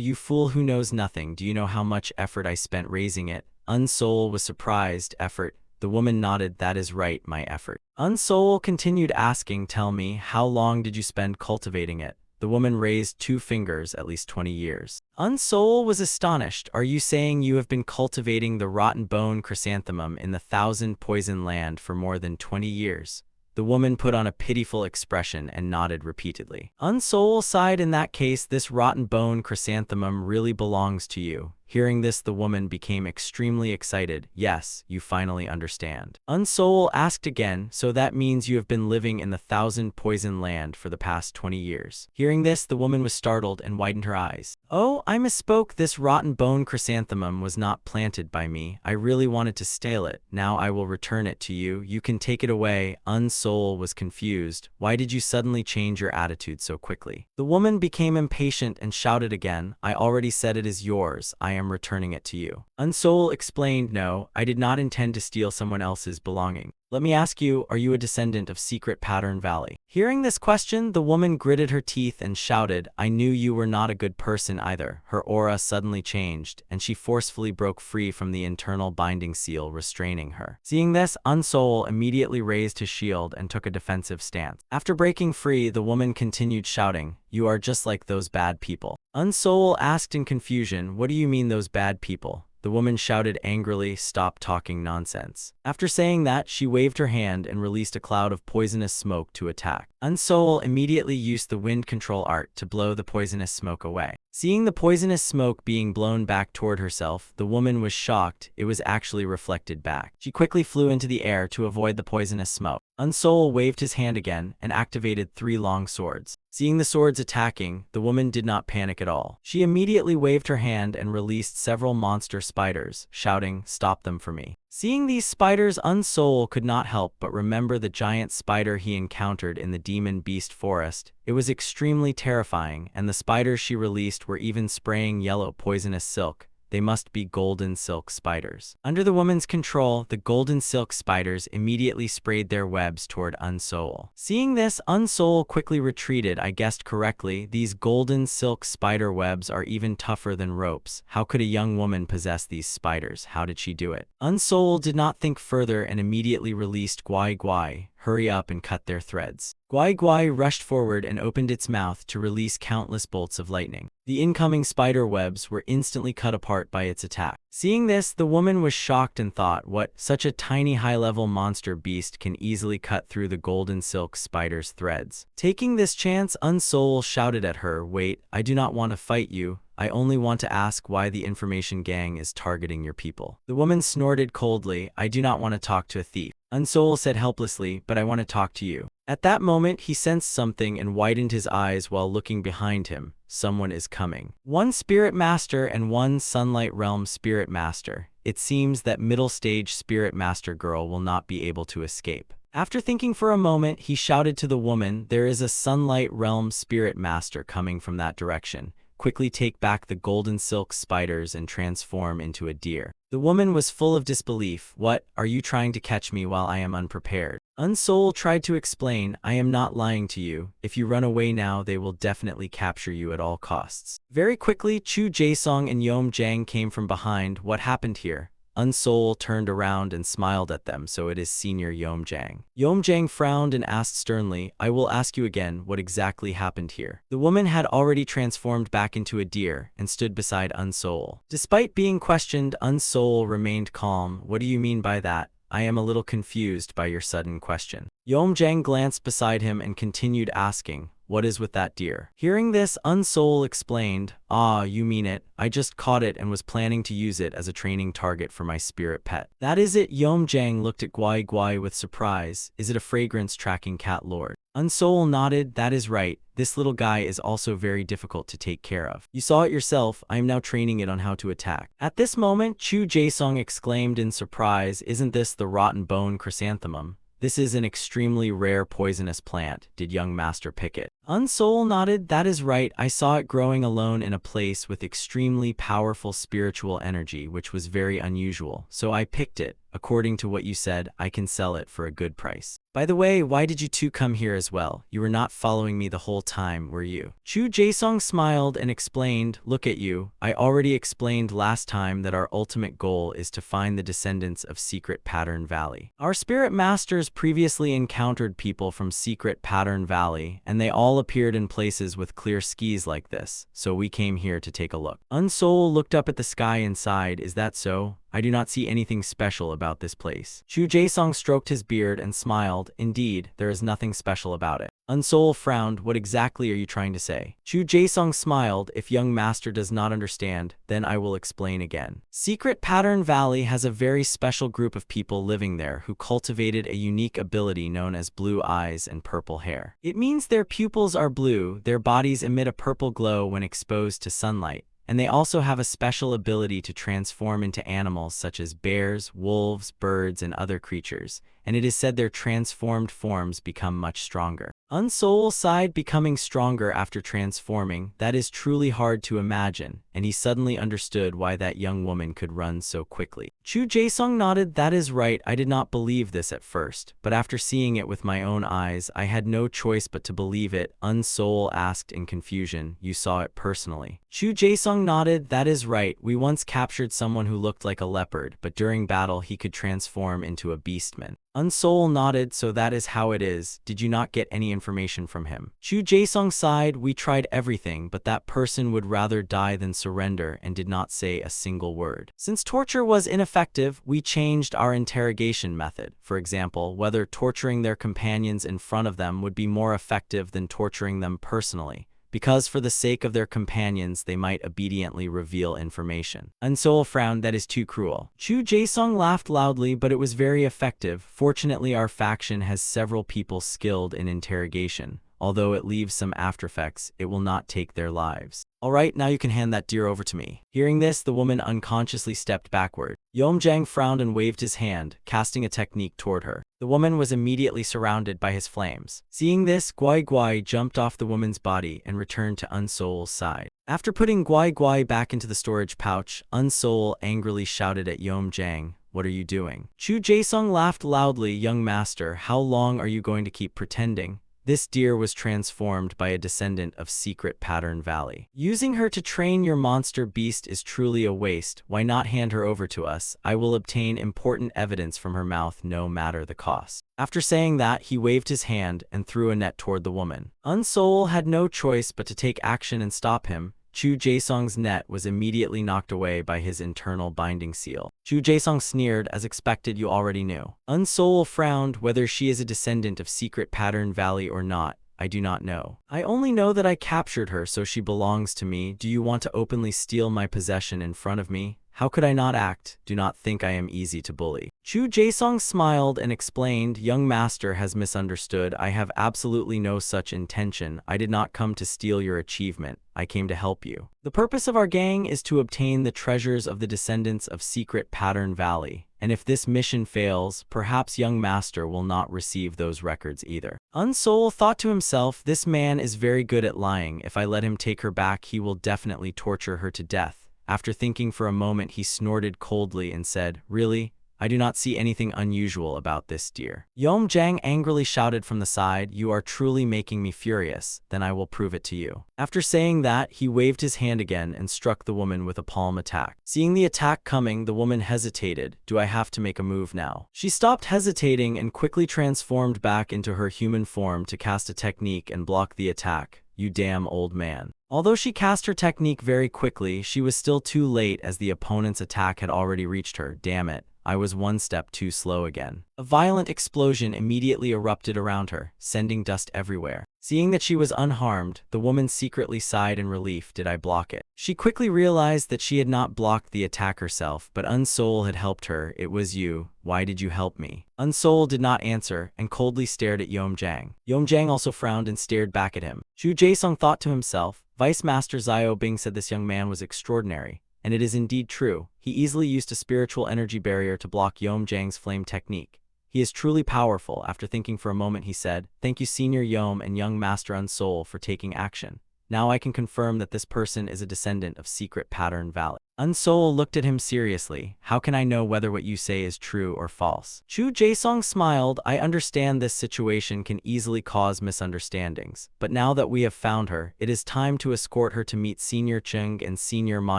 who knows nothing. Do you know how much effort I spent raising it? Unsoul was surprised. Effort? The woman nodded, that is right, my effort. Unsoul continued asking, tell me, how long did you spend cultivating it? The woman raised 2 fingers, at least 20 years. Unsoul was astonished. Are you saying you have been cultivating the rotten bone chrysanthemum in the Thousand Poison Land for more than 20 years? The woman put on a pitiful expression and nodded repeatedly. Unsoul sighed, in that case, this rotten bone chrysanthemum really belongs to you. Hearing this, the woman became extremely excited. Yes, you finally understand. Unsoul asked again, so that means you have been living in the Thousand Poison Land for the past 20 years. Hearing this, the woman was startled and widened her eyes. Oh, I misspoke. This rotten bone chrysanthemum was not planted by me. I really wanted to steal it. Now I will return it to you. You can take it away. Unsoul was confused. Why did you suddenly change your attitude so quickly? The woman became impatient and shouted again, I already said it is yours. I am returning it to you. Unsoul explained, no, I did not intend to steal someone else's belonging. Let me ask you, are you a descendant of Secret Pattern Valley? Hearing this question, the woman gritted her teeth and shouted, I knew you were not a good person either. Her aura suddenly changed, and she forcefully broke free from the internal binding seal restraining her. Seeing this, Unsoul immediately raised his shield and took a defensive stance. After breaking free, the woman continued shouting, you are just like those bad people. Unsoul asked in confusion, what do you mean those bad people? The woman shouted angrily, stop talking nonsense. After saying that, she waved her hand and released a cloud of poisonous smoke to attack. Unsoul immediately used the wind control art to blow the poisonous smoke away. Seeing the poisonous smoke being blown back toward herself, the woman was shocked. It was actually reflected back. She quickly flew into the air to avoid the poisonous smoke. Unsoul waved his hand again and activated 3 long swords. Seeing the swords attacking, the woman did not panic at all. She immediately waved her hand and released several monster spiders, shouting, stop them for me. Seeing these spiders, Unsoul could not help but remember the giant spider he encountered in the demon beast forest. It was extremely terrifying, and the spiders she released were even spraying yellow poisonous silk. They must be golden silk spiders. Under the woman's control, the golden silk spiders immediately sprayed their webs toward Unsoul. Seeing this, Unsoul quickly retreated. I guessed correctly, these golden silk spider webs are even tougher than ropes. How could a young woman possess these spiders? How did she do it? Unsoul did not think further and immediately released Guai Guai, hurry up and cut their threads. Guai Guai rushed forward and opened its mouth to release countless bolts of lightning. The incoming spider webs were instantly cut apart by its attack. Seeing this, the woman was shocked and thought, what, such a tiny high-level monster beast can easily cut through the golden silk spider's threads. Taking this chance, Unsoul shouted at her, wait, I do not want to fight you. I only want to ask why the information gang is targeting your people. The woman snorted coldly, I do not want to talk to a thief. Unsoul said helplessly, but I want to talk to you. At that moment, he sensed something and widened his eyes while looking behind him. Someone is coming. One spirit master and one Sunlight Realm spirit master. It seems that middle stage spirit master girl will not be able to escape. After thinking for a moment, he shouted to the woman, there is a Sunlight Realm spirit master coming from that direction. Quickly take back the golden silk spiders and transform into a deer. The woman was full of disbelief. What, are you trying to catch me while I am unprepared? Unsoul tried to explain, I am not lying to you. If you run away now, they will definitely capture you at all costs. Very quickly, Chu Jaesong and Yom Jang came from behind. What happened here? Unsoul turned around and smiled at them, so it is Senior Yom Jang. Yom Jang frowned and asked sternly, I will ask you again, what exactly happened here? The woman had already transformed back into a deer and stood beside Unsoul. Despite being questioned, Unsoul remained calm. What do you mean by that? I am a little confused by your sudden question. Yom Jang glanced beside him and continued asking, what is with that deer? Hearing this, Unsoul explained, ah, you mean it. I just caught it and was planning to use it as a training target for my spirit pet. That is it. Yom Jang looked at Guai Guai with surprise. Is it a fragrance tracking cat lord? Unsoul nodded, that is right. This little guy is also very difficult to take care of. You saw it yourself, I am now training it on how to attack. At this moment, Chu Jaesong exclaimed in surprise, isn't this the rotten bone chrysanthemum? This is an extremely rare poisonous plant. Did young master pick it? Unsoul nodded, that is right. I saw it growing alone in a place with extremely powerful spiritual energy, which was very unusual. So I picked it. According to what you said, I can sell it for a good price. By the way, why did you two come here as well? You were not following me the whole time, were you? Chu Jaesong smiled and explained, look at you. I already explained last time that our ultimate goal is to find the descendants of Secret Pattern Valley. Our spirit masters previously encountered people from Secret Pattern Valley, and they all appeared in places with clear skies like this, so we came here to take a look. Unsoul looked up at the sky and sighed, is that so? I do not see anything special about this place. Chu Jaesong stroked his beard and smiled. Indeed, there is nothing special about it. Unsoul frowned. What exactly are you trying to say? Chu Jaesong smiled. If young master does not understand, then I will explain again. Secret Pattern Valley has a very special group of people living there who cultivated a unique ability known as blue eyes and purple hair. It means their pupils are blue, their bodies emit a purple glow when exposed to sunlight, and they also have a special ability to transform into animals such as bears, wolves, birds, and other creatures, and it is said their transformed forms become much stronger. Unsoul sighed, becoming stronger after transforming. That is truly hard to imagine, and he suddenly understood why that young woman could run so quickly. Chu Jaesong nodded, that is right, I did not believe this at first, but after seeing it with my own eyes, I had no choice but to believe it. Unsoul asked in confusion, you saw it personally? Chu Jaesong nodded, that is right, we once captured someone who looked like a leopard, but during battle he could transform into a beastman. Unsoul nodded, so that is how it is. Did you not get any information from him? Chu Jaesong sighed, we tried everything, but that person would rather die than surrender and did not say a single word. Since torture was ineffective, we changed our interrogation method. For example, whether torturing their companions in front of them would be more effective than torturing them personally, because for the sake of their companions they might obediently reveal information. Unsoul frowned, that is too cruel. Chu Jaesong laughed loudly, but it was very effective. Fortunately, our faction has several people skilled in interrogation. Although it leaves some aftereffects, it will not take their lives. Alright, now you can hand that deer over to me. Hearing this, the woman unconsciously stepped backward. Yom Jang frowned and waved his hand, casting a technique toward her. The woman was immediately surrounded by his flames. Seeing this, Guai Guai jumped off the woman's body and returned to Unsoul's side. After putting Guai Guai back into the storage pouch, Unsoul angrily shouted at Yom Jang, what are you doing? Chu Jaesong laughed loudly, young master, how long are you going to keep pretending? This deer was transformed by a descendant of Secret Pattern Valley. Using her to train your monster beast is truly a waste. Why not hand her over to us? I will obtain important evidence from her mouth no matter the cost. After saying that, he waved his hand and threw a net toward the woman. Unsoul had no choice but to take action and stop him. Chu Jaesong's net was immediately knocked away by his internal binding seal. Chu Jaesong sneered, as expected, you already knew. Unsoul frowned, whether she is a descendant of Secret Pattern Valley or not, I do not know. I only know that I captured her, so she belongs to me. Do you want to openly steal my possession in front of me? How could I not act? Do not think I am easy to bully. Chu Jaesong smiled and explained, young master has misunderstood. I have absolutely no such intention. I did not come to steal your achievement. I came to help you. The purpose of our gang is to obtain the treasures of the descendants of Secret Pattern Valley. And if this mission fails, perhaps young master will not receive those records either. Unsoul thought to himself, this man is very good at lying. If I let him take her back, he will definitely torture her to death. After thinking for a moment, he snorted coldly and said, really? I do not see anything unusual about this deer. Yom Jang angrily shouted from the side, you are truly making me furious, then I will prove it to you. After saying that, he waved his hand again and struck the woman with a palm attack. Seeing the attack coming, the woman hesitated. Do I have to make a move now? She stopped hesitating and quickly transformed back into her human form to cast a technique and block the attack. You damn old man. Although she cast her technique very quickly, she was still too late as the opponent's attack had already reached her. Damn it. I was one step too slow again. A violent explosion immediately erupted around her, sending dust everywhere. Seeing that she was unharmed, the woman secretly sighed in relief. Did I block it? She quickly realized that she had not blocked the attack herself, but Unsoul had helped her. It was you. Why did you help me? Unsoul did not answer and coldly stared at Yom Jang. Yom Jang also frowned and stared back at him. Chu Jaesong thought to himself, Vice Master Xiao Bing said this young man was extraordinary. And it is indeed true. He easily used a spiritual energy barrier to block Yom Jang's flame technique. He is truly powerful. After thinking for a moment, he said, thank you Senior Yom and young Master Unsoul for taking action. Now I can confirm that this person is a descendant of Secret Pattern Valley. Unsoul looked at him seriously. How can I know whether what you say is true or false? Chu Jaesong smiled. I understand this situation can easily cause misunderstandings, but now that we have found her, it is time to escort her to meet Senior Chung and Senior Ma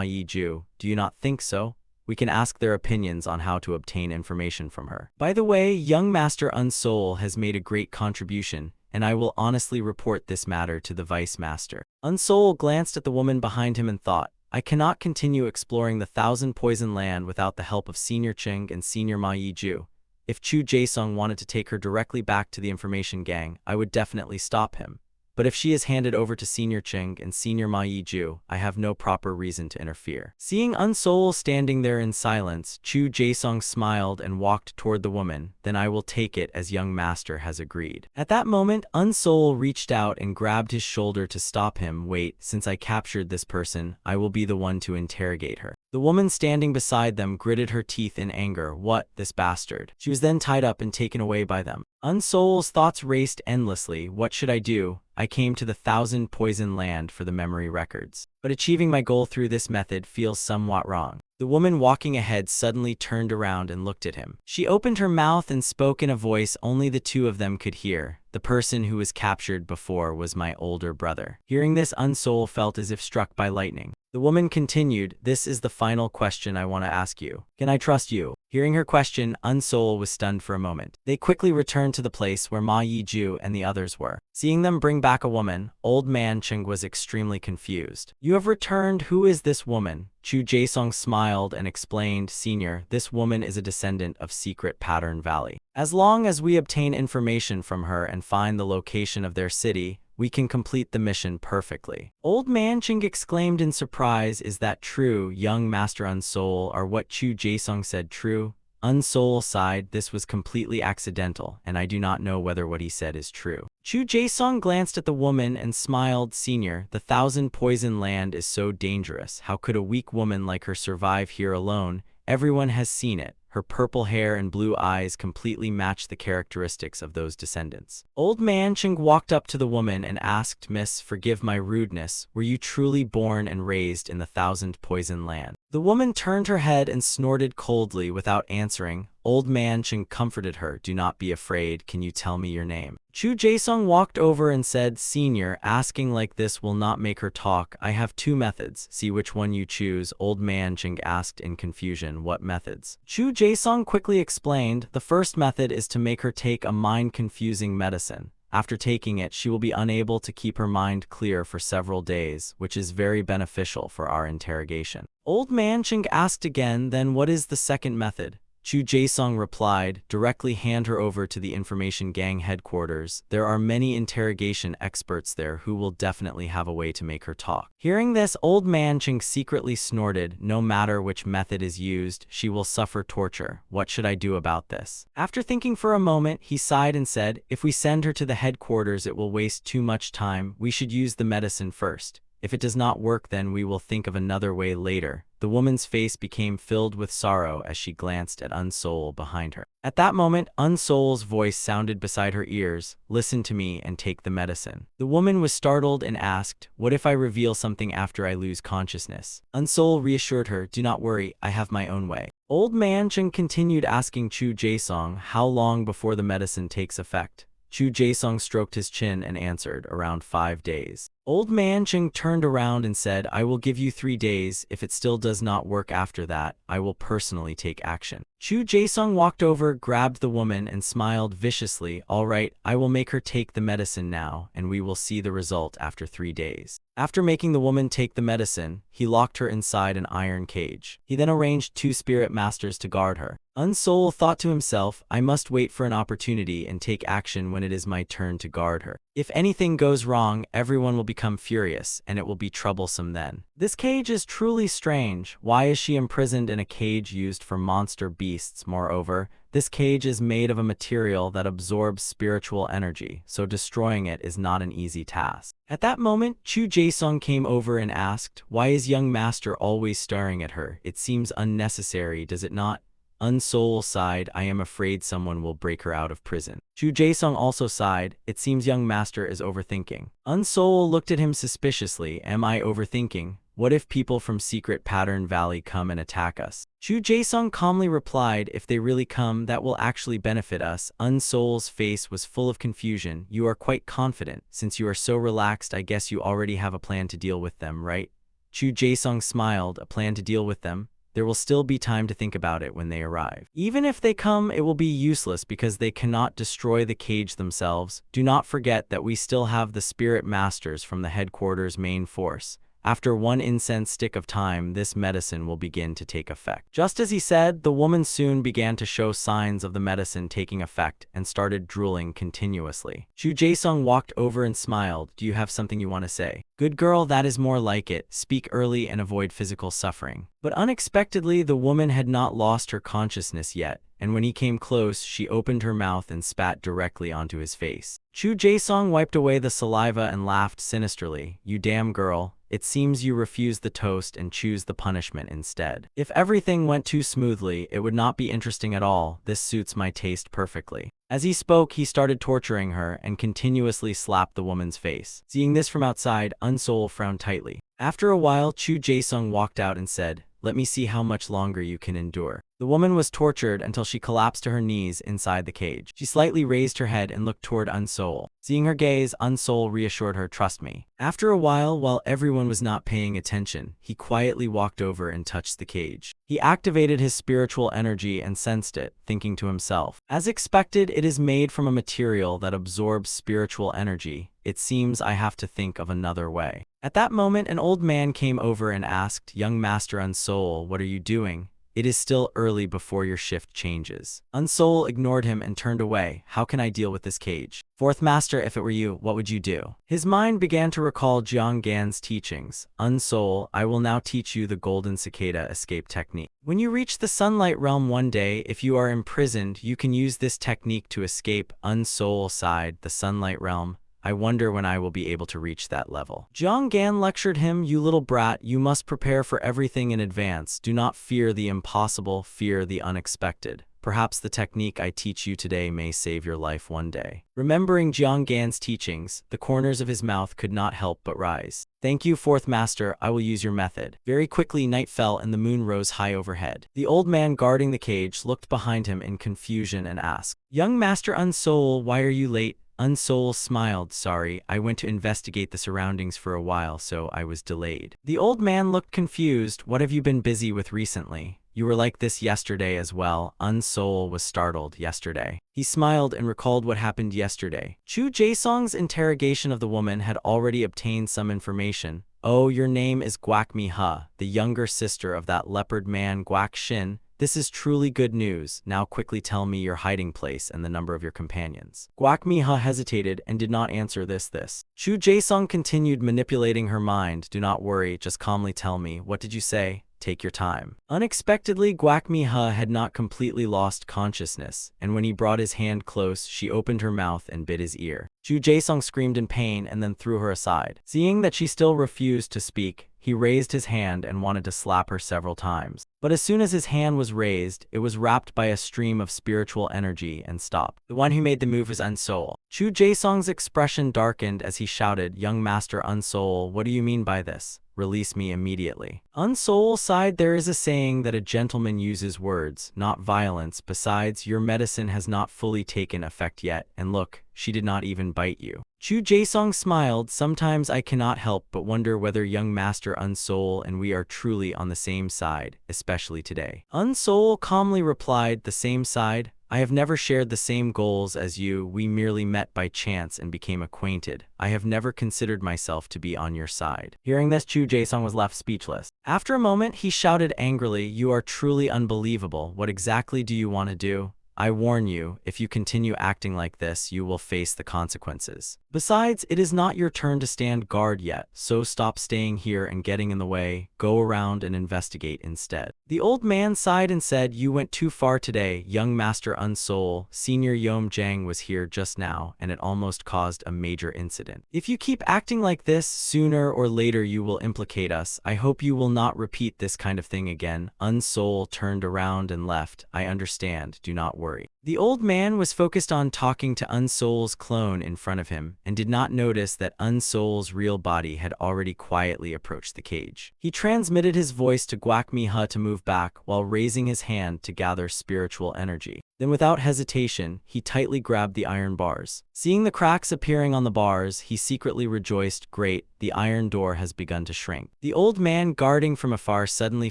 Yiju. Do you not think so? We can ask their opinions on how to obtain information from her. By the way, young Master Unsoul has made a great contribution, and I will honestly report this matter to the Vice Master. Unsoul glanced at the woman behind him and thought, I cannot continue exploring the Thousand Poison Land without the help of Senior Chung and Senior Ma Yiju. If Chu Jaesong wanted to take her directly back to the information gang, I would definitely stop him. But if she is handed over to Senior Chung and Senior Ma Yiju, I have no proper reason to interfere. Seeing Unsoul standing there in silence, Chu Jaesong smiled and walked toward the woman. Then I will take it as young master has agreed. At that moment, Unsoul reached out and grabbed his shoulder to stop him. Wait, since I captured this person, I will be the one to interrogate her. The woman standing beside them gritted her teeth in anger. What, this bastard? She was then tied up and taken away by them. Unsoul's thoughts raced endlessly. What should I do? I came to the Thousand Poison Land for the memory records. But achieving my goal through this method feels somewhat wrong. The woman walking ahead suddenly turned around and looked at him. She opened her mouth and spoke in a voice only the two of them could hear. The person who was captured before was my older brother. Hearing this, Unsoul felt as if struck by lightning. The woman continued, this is the final question I want to ask you. Can I trust you? Hearing her question, Unsoul was stunned for a moment. They quickly returned to the place where Ma Yiju and the others were. Seeing them bring back a woman, Old Man Chung was extremely confused. You have returned. Who is this woman? Chu Jaesong smiled and explained, Senior, this woman is a descendant of Secret Pattern Valley. As long as we obtain information from her and find the location of their city, we can complete the mission perfectly. Old Man Chung exclaimed in surprise, is that true, young Master Unsoul? Are what Chu Jaesong said true? Unsoul sighed, this was completely accidental, and I do not know whether what he said is true. Chu Jaesong glanced at the woman and smiled, Senior, the Thousand Poison Land is so dangerous. How could a weak woman like her survive here alone? Everyone has seen it. Her purple hair and blue eyes completely match the characteristics of those descendants. Old Man Chung walked up to the woman and asked, Miss, forgive my rudeness, were you truly born and raised in the Thousand Poison Land? The woman turned her head and snorted coldly without answering. Old Man Cheng comforted her. Do not be afraid. Can you tell me your name? Chu Jaesung walked over and said, Senior, asking like this will not make her talk. I have two methods. See which one you choose. Old Man Cheng asked in confusion. What methods? Chu Jaesung quickly explained. The first method is to make her take a mind-confusing medicine. After taking it, she will be unable to keep her mind clear for several days, which is very beneficial for our interrogation. Old Man Cheng asked again, then what is the second method? Chu Jaesung replied, directly hand her over to the information gang headquarters. There are many interrogation experts there who will definitely have a way to make her talk. Hearing this, Old Man Cheng secretly snorted. No matter which method is used, she will suffer torture. What should I do about this? After thinking for a moment, he sighed and said, if we send her to the headquarters, it will waste too much time. We should use the medicine first. If it does not work, then we will think of another way later. The woman's face became filled with sorrow as she glanced at Unsol behind her. At that moment, Unsol's voice sounded beside her ears. Listen to me and take the medicine. The woman was startled and asked, what if I reveal something after I lose consciousness? Unsol reassured her, do not worry, I have my own way. Old Man Cheng continued asking Chu Jaesung how long before the medicine takes effect. Chu Jaesung stroked his chin and answered, around 5 days. Old Man Cheng turned around and said, I will give you 3 days. If it still does not work after that, I will personally take action. Chu Jaesung walked over, grabbed the woman, and smiled viciously. All right, I will make her take the medicine now, and we will see the result after 3 days. After making the woman take the medicine, he locked her inside an iron cage. He then arranged 2 spirit masters to guard her. Unsol thought to himself, I must wait for an opportunity and take action when it is my turn to guard her. If anything goes wrong, everyone will become furious, and it will be troublesome then. This cage is truly strange. Why is she imprisoned in a cage used for monster beasts? Moreover, this cage is made of a material that absorbs spiritual energy, so destroying it is not an easy task. At that moment, Chu Jaesung came over and asked, why is young master always staring at her? It seems unnecessary, does it not? Unsol sighed, I am afraid someone will break her out of prison. Chu Jaesung also sighed, it seems young master is overthinking. Unsol looked at him suspiciously, am I overthinking? What if people from Secret Pattern Valley come and attack us? Chu Jaesung calmly replied, if they really come, that will actually benefit us. Unsol's face was full of confusion. You are quite confident. Since you are so relaxed, I guess you already have a plan to deal with them, right? Chu Jaesung smiled, a plan to deal with them? There will still be time to think about it when they arrive. Even if they come, it will be useless because they cannot destroy the cage themselves. Do not forget that we still have the spirit masters from the headquarters main force. After 1 incense stick of time, this medicine will begin to take effect. Just as he said, the woman soon began to show signs of the medicine taking effect and started drooling continuously. Chu Jaesung walked over and smiled. Do you have something you want to say? Good girl, that is more like it. Speak early and avoid physical suffering. But unexpectedly, the woman had not lost her consciousness yet, and when he came close, she opened her mouth and spat directly onto his face. Chu Jaesung wiped away the saliva and laughed sinisterly. You damn girl. It seems you refuse the toast and choose the punishment instead. If everything went too smoothly, it would not be interesting at all. This suits my taste perfectly. As he spoke, he started torturing her and continuously slapped the woman's face. Seeing this from outside, Unsol frowned tightly. After a while, Chu Jaesung walked out and said, let me see how much longer you can endure. The woman was tortured until she collapsed to her knees inside the cage. She slightly raised her head and looked toward Unsol. Seeing her gaze, Unsol reassured her, trust me. After a while everyone was not paying attention, he quietly walked over and touched the cage. He activated his spiritual energy and sensed it, thinking to himself, as expected, it is made from a material that absorbs spiritual energy. It seems I have to think of another way. At that moment, an old man came over and asked, young master Unsol, what are you doing? It is still early before your shift changes. Unsol ignored him and turned away. How can I deal with this cage? Fourth master, if it were you, what would you do? His mind began to recall Jiang Gan's teachings. Unsol, I will now teach you the golden cicada escape technique. When you reach the sunlight realm one day, if you are imprisoned, you can use this technique to escape. Unsol sighed, the sunlight realm. I wonder when I will be able to reach that level. Jiang Gan lectured him, you little brat, you must prepare for everything in advance. Do not fear the impossible, fear the unexpected. Perhaps the technique I teach you today may save your life one day. Remembering Jiang Gan's teachings, the corners of his mouth could not help but rise. Thank you, fourth master, I will use your method. Very quickly night fell and the moon rose high overhead. The old man guarding the cage looked behind him in confusion and asked, Young Master Unsoul, why are you late? Unsoul smiled, sorry, I went to investigate the surroundings for a while, so I was delayed. The old man looked confused, what have you been busy with recently? You were like this yesterday as well. Unsoul was startled. Yesterday. He smiled and recalled what happened yesterday. Chu Jaesong's interrogation of the woman had already obtained some information. Oh, your name is Guak Mi Ha, the younger sister of that leopard man Guak Shin. This is truly good news. Now quickly tell me your hiding place and the number of your companions. Guak Mi Ha hesitated and did not answer this. Chu Jaesong continued manipulating her mind. Do not worry, just calmly tell me. What did you say? Take your time. Unexpectedly, Guak Mi Ha had not completely lost consciousness, and when he brought his hand close, she opened her mouth and bit his ear. Chu Jaesong screamed in pain and then threw her aside. Seeing that she still refused to speak, he raised his hand and wanted to slap her several times. But as soon as his hand was raised, it was wrapped by a stream of spiritual energy and stopped. The one who made the move was Unsoul. Chu Jaesong's expression darkened as he shouted, Young Master Unsoul, what do you mean by this? Release me immediately. Unsoul sighed, there is a saying that a gentleman uses words, not violence. Besides, your medicine has not fully taken effect yet, and look, she did not even bite you. Chu Jaesong smiled, sometimes I cannot help but wonder whether young Master Unsoul and we are truly on the same side, especially today. Unsoul calmly replied, the same side? I have never shared the same goals as you, we merely met by chance and became acquainted. I have never considered myself to be on your side. Hearing this, Chu Jaesong was left speechless. After a moment, he shouted angrily, you are truly unbelievable. What exactly do you want to do? I warn you, if you continue acting like this, you will face the consequences. Besides, it is not your turn to stand guard yet, so stop staying here and getting in the way, go around and investigate instead. The old man sighed and said, you went too far today, young Master Unsoul. Senior Yom Jang was here just now, and it almost caused a major incident. If you keep acting like this, sooner or later you will implicate us. I hope you will not repeat this kind of thing again. Unsoul turned around and left. I understand, do not worry. The old man was focused on talking to Unsoul's clone in front of him, and did not notice that Unsoul's real body had already quietly approached the cage. He transmitted his voice to Guak Mi Ha to move back while raising his hand to gather spiritual energy. Then without hesitation, he tightly grabbed the iron bars. Seeing the cracks appearing on the bars, he secretly rejoiced, great, the iron door has begun to shrink. The old man guarding from afar suddenly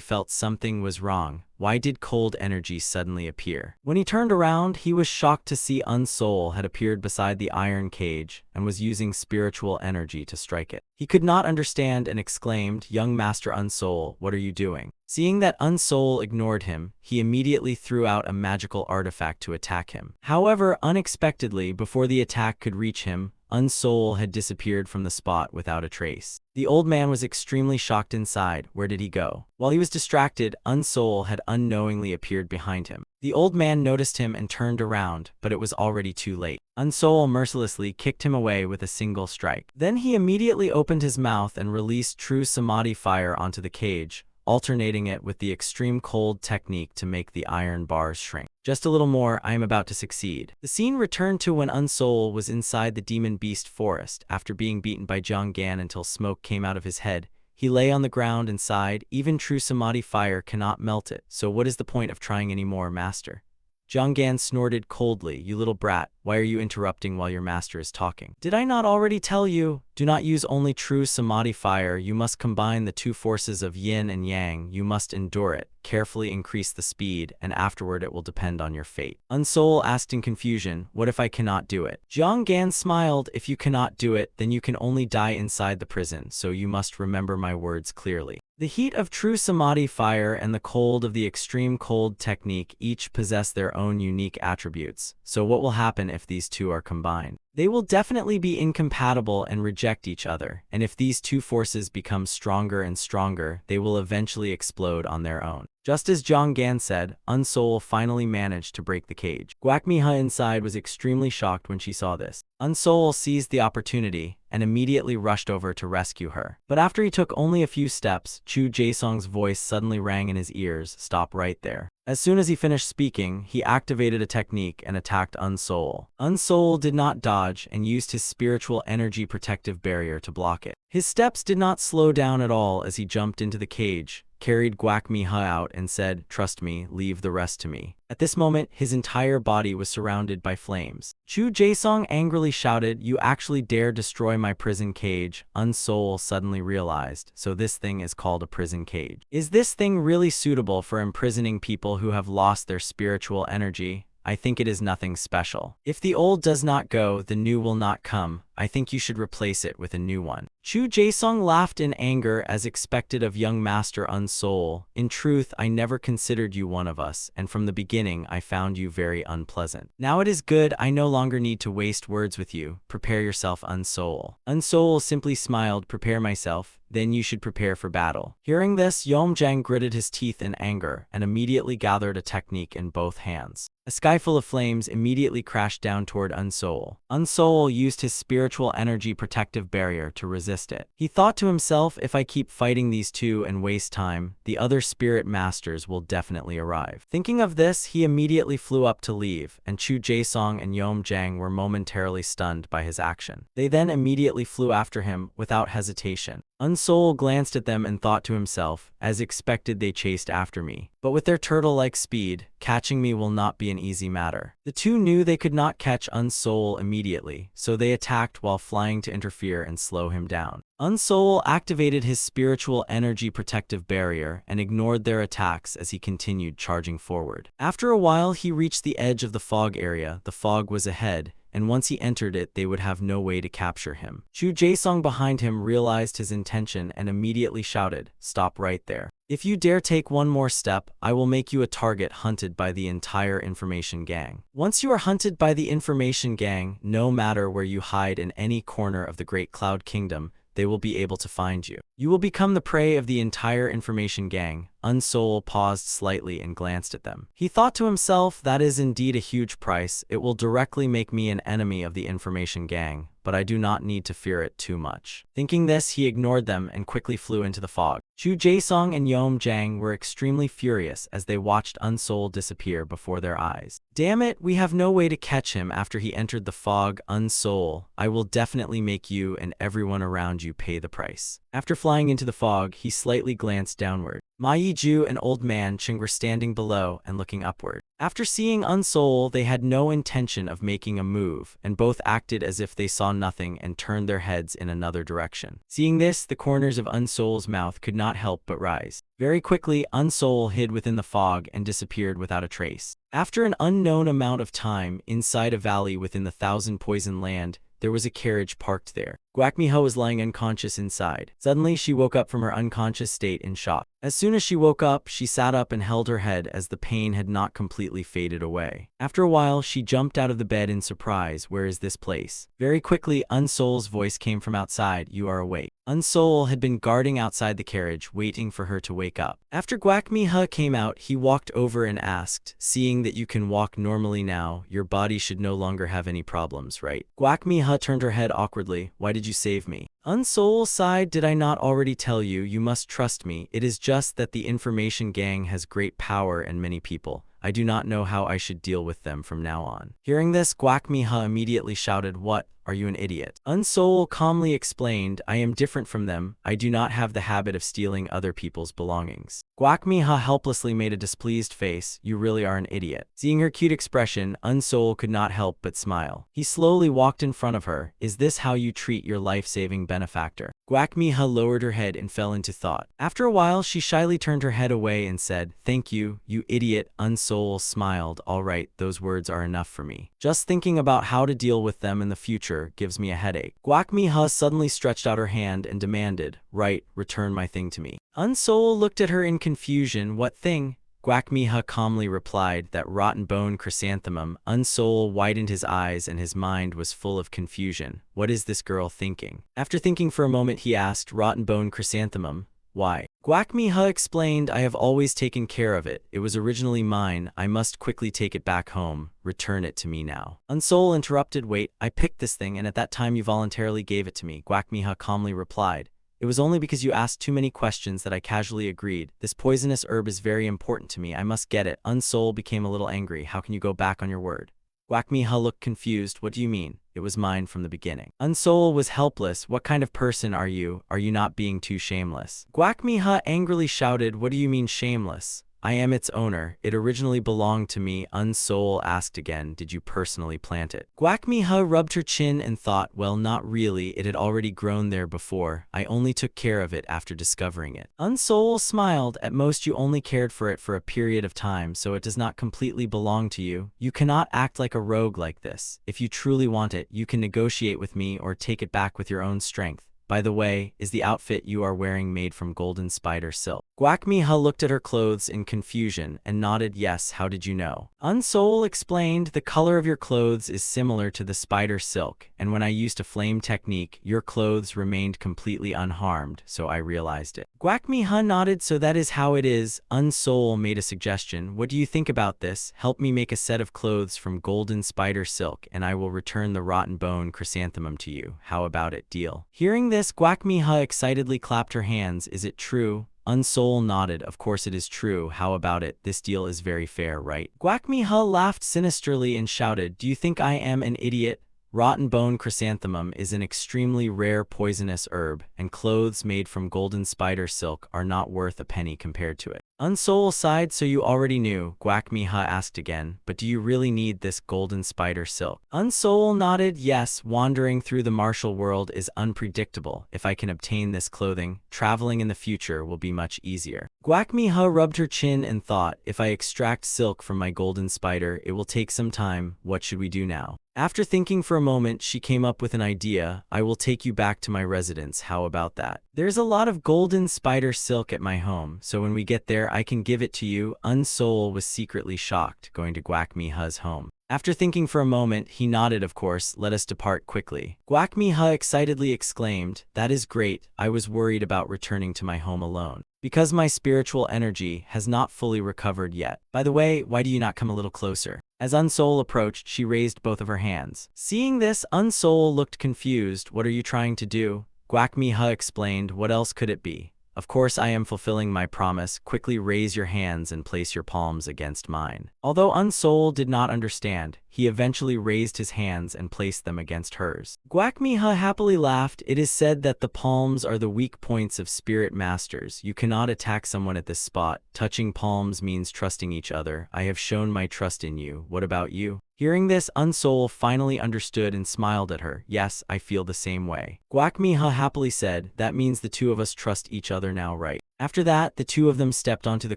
felt something was wrong. Why did cold energy suddenly appear? When he turned around, he was shocked to see Unsoul had appeared beside the iron cage and was using spiritual energy to strike it. He could not understand and exclaimed, young Master Unsoul, what are you doing? Seeing that Unsoul ignored him, he immediately threw out a magical artifact to attack him. However, unexpectedly, before the attack could reach him, Unsoul had disappeared from the spot without a trace. The old man was extremely shocked inside. Where did he go? While he was distracted, Unsoul had unknowingly appeared behind him. The old man noticed him and turned around, but it was already too late. Unsoul mercilessly kicked him away with a single strike. Then he immediately opened his mouth and released true samadhi fire onto the cage, alternating it with the extreme cold technique to make the iron bars shrink. Just a little more, I am about to succeed. The scene returned to when Unsoul was inside the demon beast forest. After being beaten by Jiang Gan until smoke came out of his head, he lay on the ground and sighed, even true samadhi fire cannot melt it, so what is the point of trying any more, master? Jiang Gan snorted coldly, you little brat, why are you interrupting while your master is talking? Did I not already tell you? Do not use only true samadhi fire, you must combine the two forces of yin and yang, you must endure it, carefully increase the speed, and afterward it will depend on your fate. Unsoul asked in confusion, what if I cannot do it? Jiang Gan smiled, if you cannot do it, then you can only die inside the prison, so you must remember my words clearly. The heat of true samadhi fire and the cold of the extreme cold technique each possess their own unique attributes, so what will happen if these two are combined? They will definitely be incompatible and reject each other, and if these two forces become stronger and stronger, they will eventually explode on their own. Just as Jiang Gan said, Unsoul finally managed to break the cage. Guak Mi Ha inside was extremely shocked when she saw this. Unsoul seized the opportunity and immediately rushed over to rescue her. But after he took only a few steps, Chu Jaesong's voice suddenly rang in his ears, stop right there. As soon as he finished speaking, he activated a technique and attacked Unsoul. Unsoul did not dodge and used his spiritual energy protective barrier to block it. His steps did not slow down at all as he jumped into the cage, carried Guakmiha out, and said, "Trust me, leave the rest to me." At this moment, his entire body was surrounded by flames. Chu Jaesong angrily shouted, "You actually dare destroy my prison cage?" Unsoul suddenly realized, so this thing is called a prison cage. Is this thing really suitable for imprisoning people who have lost their spiritual energy? I think it is nothing special. If the old does not go, the new will not come. I think you should replace it with a new one. Chu Jaesong laughed in anger as expected of young master Unsoul. "In truth, I never considered you one of us, and from the beginning I found you very unpleasant. Now it is good, I no longer need to waste words with you. Prepare yourself, Unsoul." Unsoul simply smiled, "Prepare myself? Then you should prepare for battle." Hearing this, Yeomjang gritted his teeth in anger and immediately gathered a technique in both hands. A sky full of flames immediately crashed down toward Unsoul. Unsoul used his spiritual energy protective barrier to resist it. He thought to himself, if I keep fighting these two and waste time, the other spirit masters will definitely arrive. Thinking of this, he immediately flew up to leave, and Chu Jaesong and Yeomjang were momentarily stunned by his action. They then immediately flew after him without hesitation. Unsoul glanced at them and thought to himself, as expected they chased after me. But with their turtle-like speed, catching me will not be an easy matter. The two knew they could not catch Unsoul immediately, so they attacked while flying to interfere and slow him down. Unsoul activated his spiritual energy protective barrier and ignored their attacks as he continued charging forward. After a while, he reached the edge of the fog area. The fog was ahead, and once he entered it, they would have no way to capture him. Chu Jaesong behind him realized his intention and immediately shouted, "Stop right there. If you dare take one more step, I will make you a target hunted by the entire information gang." Once you are hunted by the information gang, no matter where you hide in any corner of the Great Cloud Kingdom, they will be able to find you. You will become the prey of the entire information gang. Unsoul paused slightly and glanced at them. He thought to himself, that is indeed a huge price. It will directly make me an enemy of the information gang, but I do not need to fear it too much. Thinking this, he ignored them and quickly flew into the fog. Chu Jaesong and Yeomjang were extremely furious as they watched Unsoul disappear before their eyes. "Damn it, we have no way to catch him after he entered the fog. Unsoul, I will definitely make you and everyone around you pay the price." After flying into the fog, he slightly glanced downward. Ma Yiju and Old Man Ching were standing below and looking upward. After seeing Unsoul, they had no intention of making a move, and both acted as if they saw nothing and turned their heads in another direction. Seeing this, the corners of Unsoul's mouth could not help but rise. Very quickly, Unsoul hid within the fog and disappeared without a trace. After an unknown amount of time, inside a valley within the Thousand Poison Land, there was a carriage parked there. Guakmiha was lying unconscious inside. Suddenly, she woke up from her unconscious state in shock. As soon as she woke up, she sat up and held her head as the pain had not completely faded away. After a while, she jumped out of the bed in surprise. "Where is this place?" Very quickly, Unsoul's voice came from outside. "You are awake." Unsoul had been guarding outside the carriage, waiting for her to wake up. After Guakmiha came out, he walked over and asked, "Seeing that you can walk normally now, your body should no longer have any problems, right?" Guakmiha turned her head awkwardly. "Why did you save me?" Unsoul sighed. "Did I not already tell you? You must trust me. It is just that the information gang has great power and many people. I do not know how I should deal with them from now on." Hearing this, Guakmiha immediately shouted, "What? Are you an idiot?" Unsoul calmly explained, "I am different from them. I do not have the habit of stealing other people's belongings." Guakmiha helplessly made a displeased face. "You really are an idiot." Seeing her cute expression, Unsoul could not help but smile. He slowly walked in front of her. "Is this how you treat your life-saving benefactor?" Guakmiha lowered her head and fell into thought. After a while, she shyly turned her head away and said, "Thank you, you idiot." Unsoul smiled. "All right, those words are enough for me. Just thinking about how to deal with them in the future gives me a headache." Guakmiha suddenly stretched out her hand and demanded, "Right, return my thing to me." Unsoul looked at her in confusion. "What thing?" Guakmiha calmly replied, "That rotten bone chrysanthemum." Unsoul widened his eyes and his mind was full of confusion. What is this girl thinking? After thinking for a moment, he asked, "Rotten bone chrysanthemum? Why?" Guakmiha explained, "I have always taken care of it. It was originally mine. I must quickly take it back home. Return it to me now." Unsoul interrupted, "Wait, I picked this thing and at that time you voluntarily gave it to me." Guakmiha calmly replied, It was only because you asked too many questions that I casually agreed. This poisonous herb is very important to me. I must get it. Unsol became a little angry. How can you go back on your word? Guacmiha looked confused. What do you mean? It was mine from the beginning. Unsol was helpless. What kind of person are you? Are you not being too shameless? Guacmiha angrily shouted, what do you mean shameless? I am its owner. It originally belonged to me. Unsol asked again, did you personally plant it? Guacmiha rubbed her chin and thought, well, not really. It had already grown there before. I only took care of it after discovering it. Unsol smiled. At most you only cared for it for a period of time, so it does not completely belong to you. You cannot act like a rogue like this. If you truly want it, you can negotiate with me or take it back with your own strength. By the way, is the outfit you are wearing made from golden spider silk? Guacmiha looked at her clothes in confusion and nodded yes. How did you know? Unsol explained, the color of your clothes is similar to the spider silk, and when I used a flame technique, your clothes remained completely unharmed, so I realized it. Guacmiha nodded, so that is how it is. Unsol made a suggestion. What do you think about this? Help me make a set of clothes from golden spider silk, and I will return the rotten bone chrysanthemum to you. How about it? Deal. Hearing this, Guacmiha excitedly clapped her hands. Is it true? Unsol nodded. Of course it is true. How about it? This deal is very fair, right? Guacmiha laughed sinisterly and shouted, do you think I am an idiot? Rotten bone chrysanthemum is an extremely rare poisonous herb, and clothes made from golden spider silk are not worth a penny compared to it. Unsol sighed, so you already knew? Guacmiha asked again, but do you really need this golden spider silk? Unsol nodded, yes, wandering through the martial world is unpredictable. If I can obtain this clothing, traveling in the future will be much easier. Guacmiha rubbed her chin and thought, if I extract silk from my golden spider, it will take some time. What should we do now? After thinking for a moment, she came up with an idea. I will take you back to my residence. How about that? There's a lot of golden spider silk at my home, so when we get there, I can give it to you. Unsol was secretly shocked, going to Guacmiha's home. After thinking for a moment, he nodded. Of course, let us depart quickly. Guacmiha excitedly exclaimed, that is great. I was worried about returning to my home alone, because my spiritual energy has not fully recovered yet. By the way, why do you not come a little closer? As Unsol approached, she raised both of her hands. Seeing this, Unsol looked confused. What are you trying to do? Guacmiha explained, what else could it be? Of course I am fulfilling my promise. Quickly raise your hands and place your palms against mine. Although Unsol did not understand, he eventually raised his hands and placed them against hers. Guacmiha happily laughed. It is said that the palms are the weak points of spirit masters. You cannot attack someone at this spot. Touching palms means trusting each other. I have shown my trust in you. What about you? Hearing this, Unsol finally understood and smiled at her. Yes, I feel the same way. Guacmiha happily said, that means the two of us trust each other now, right? After that, the two of them stepped onto the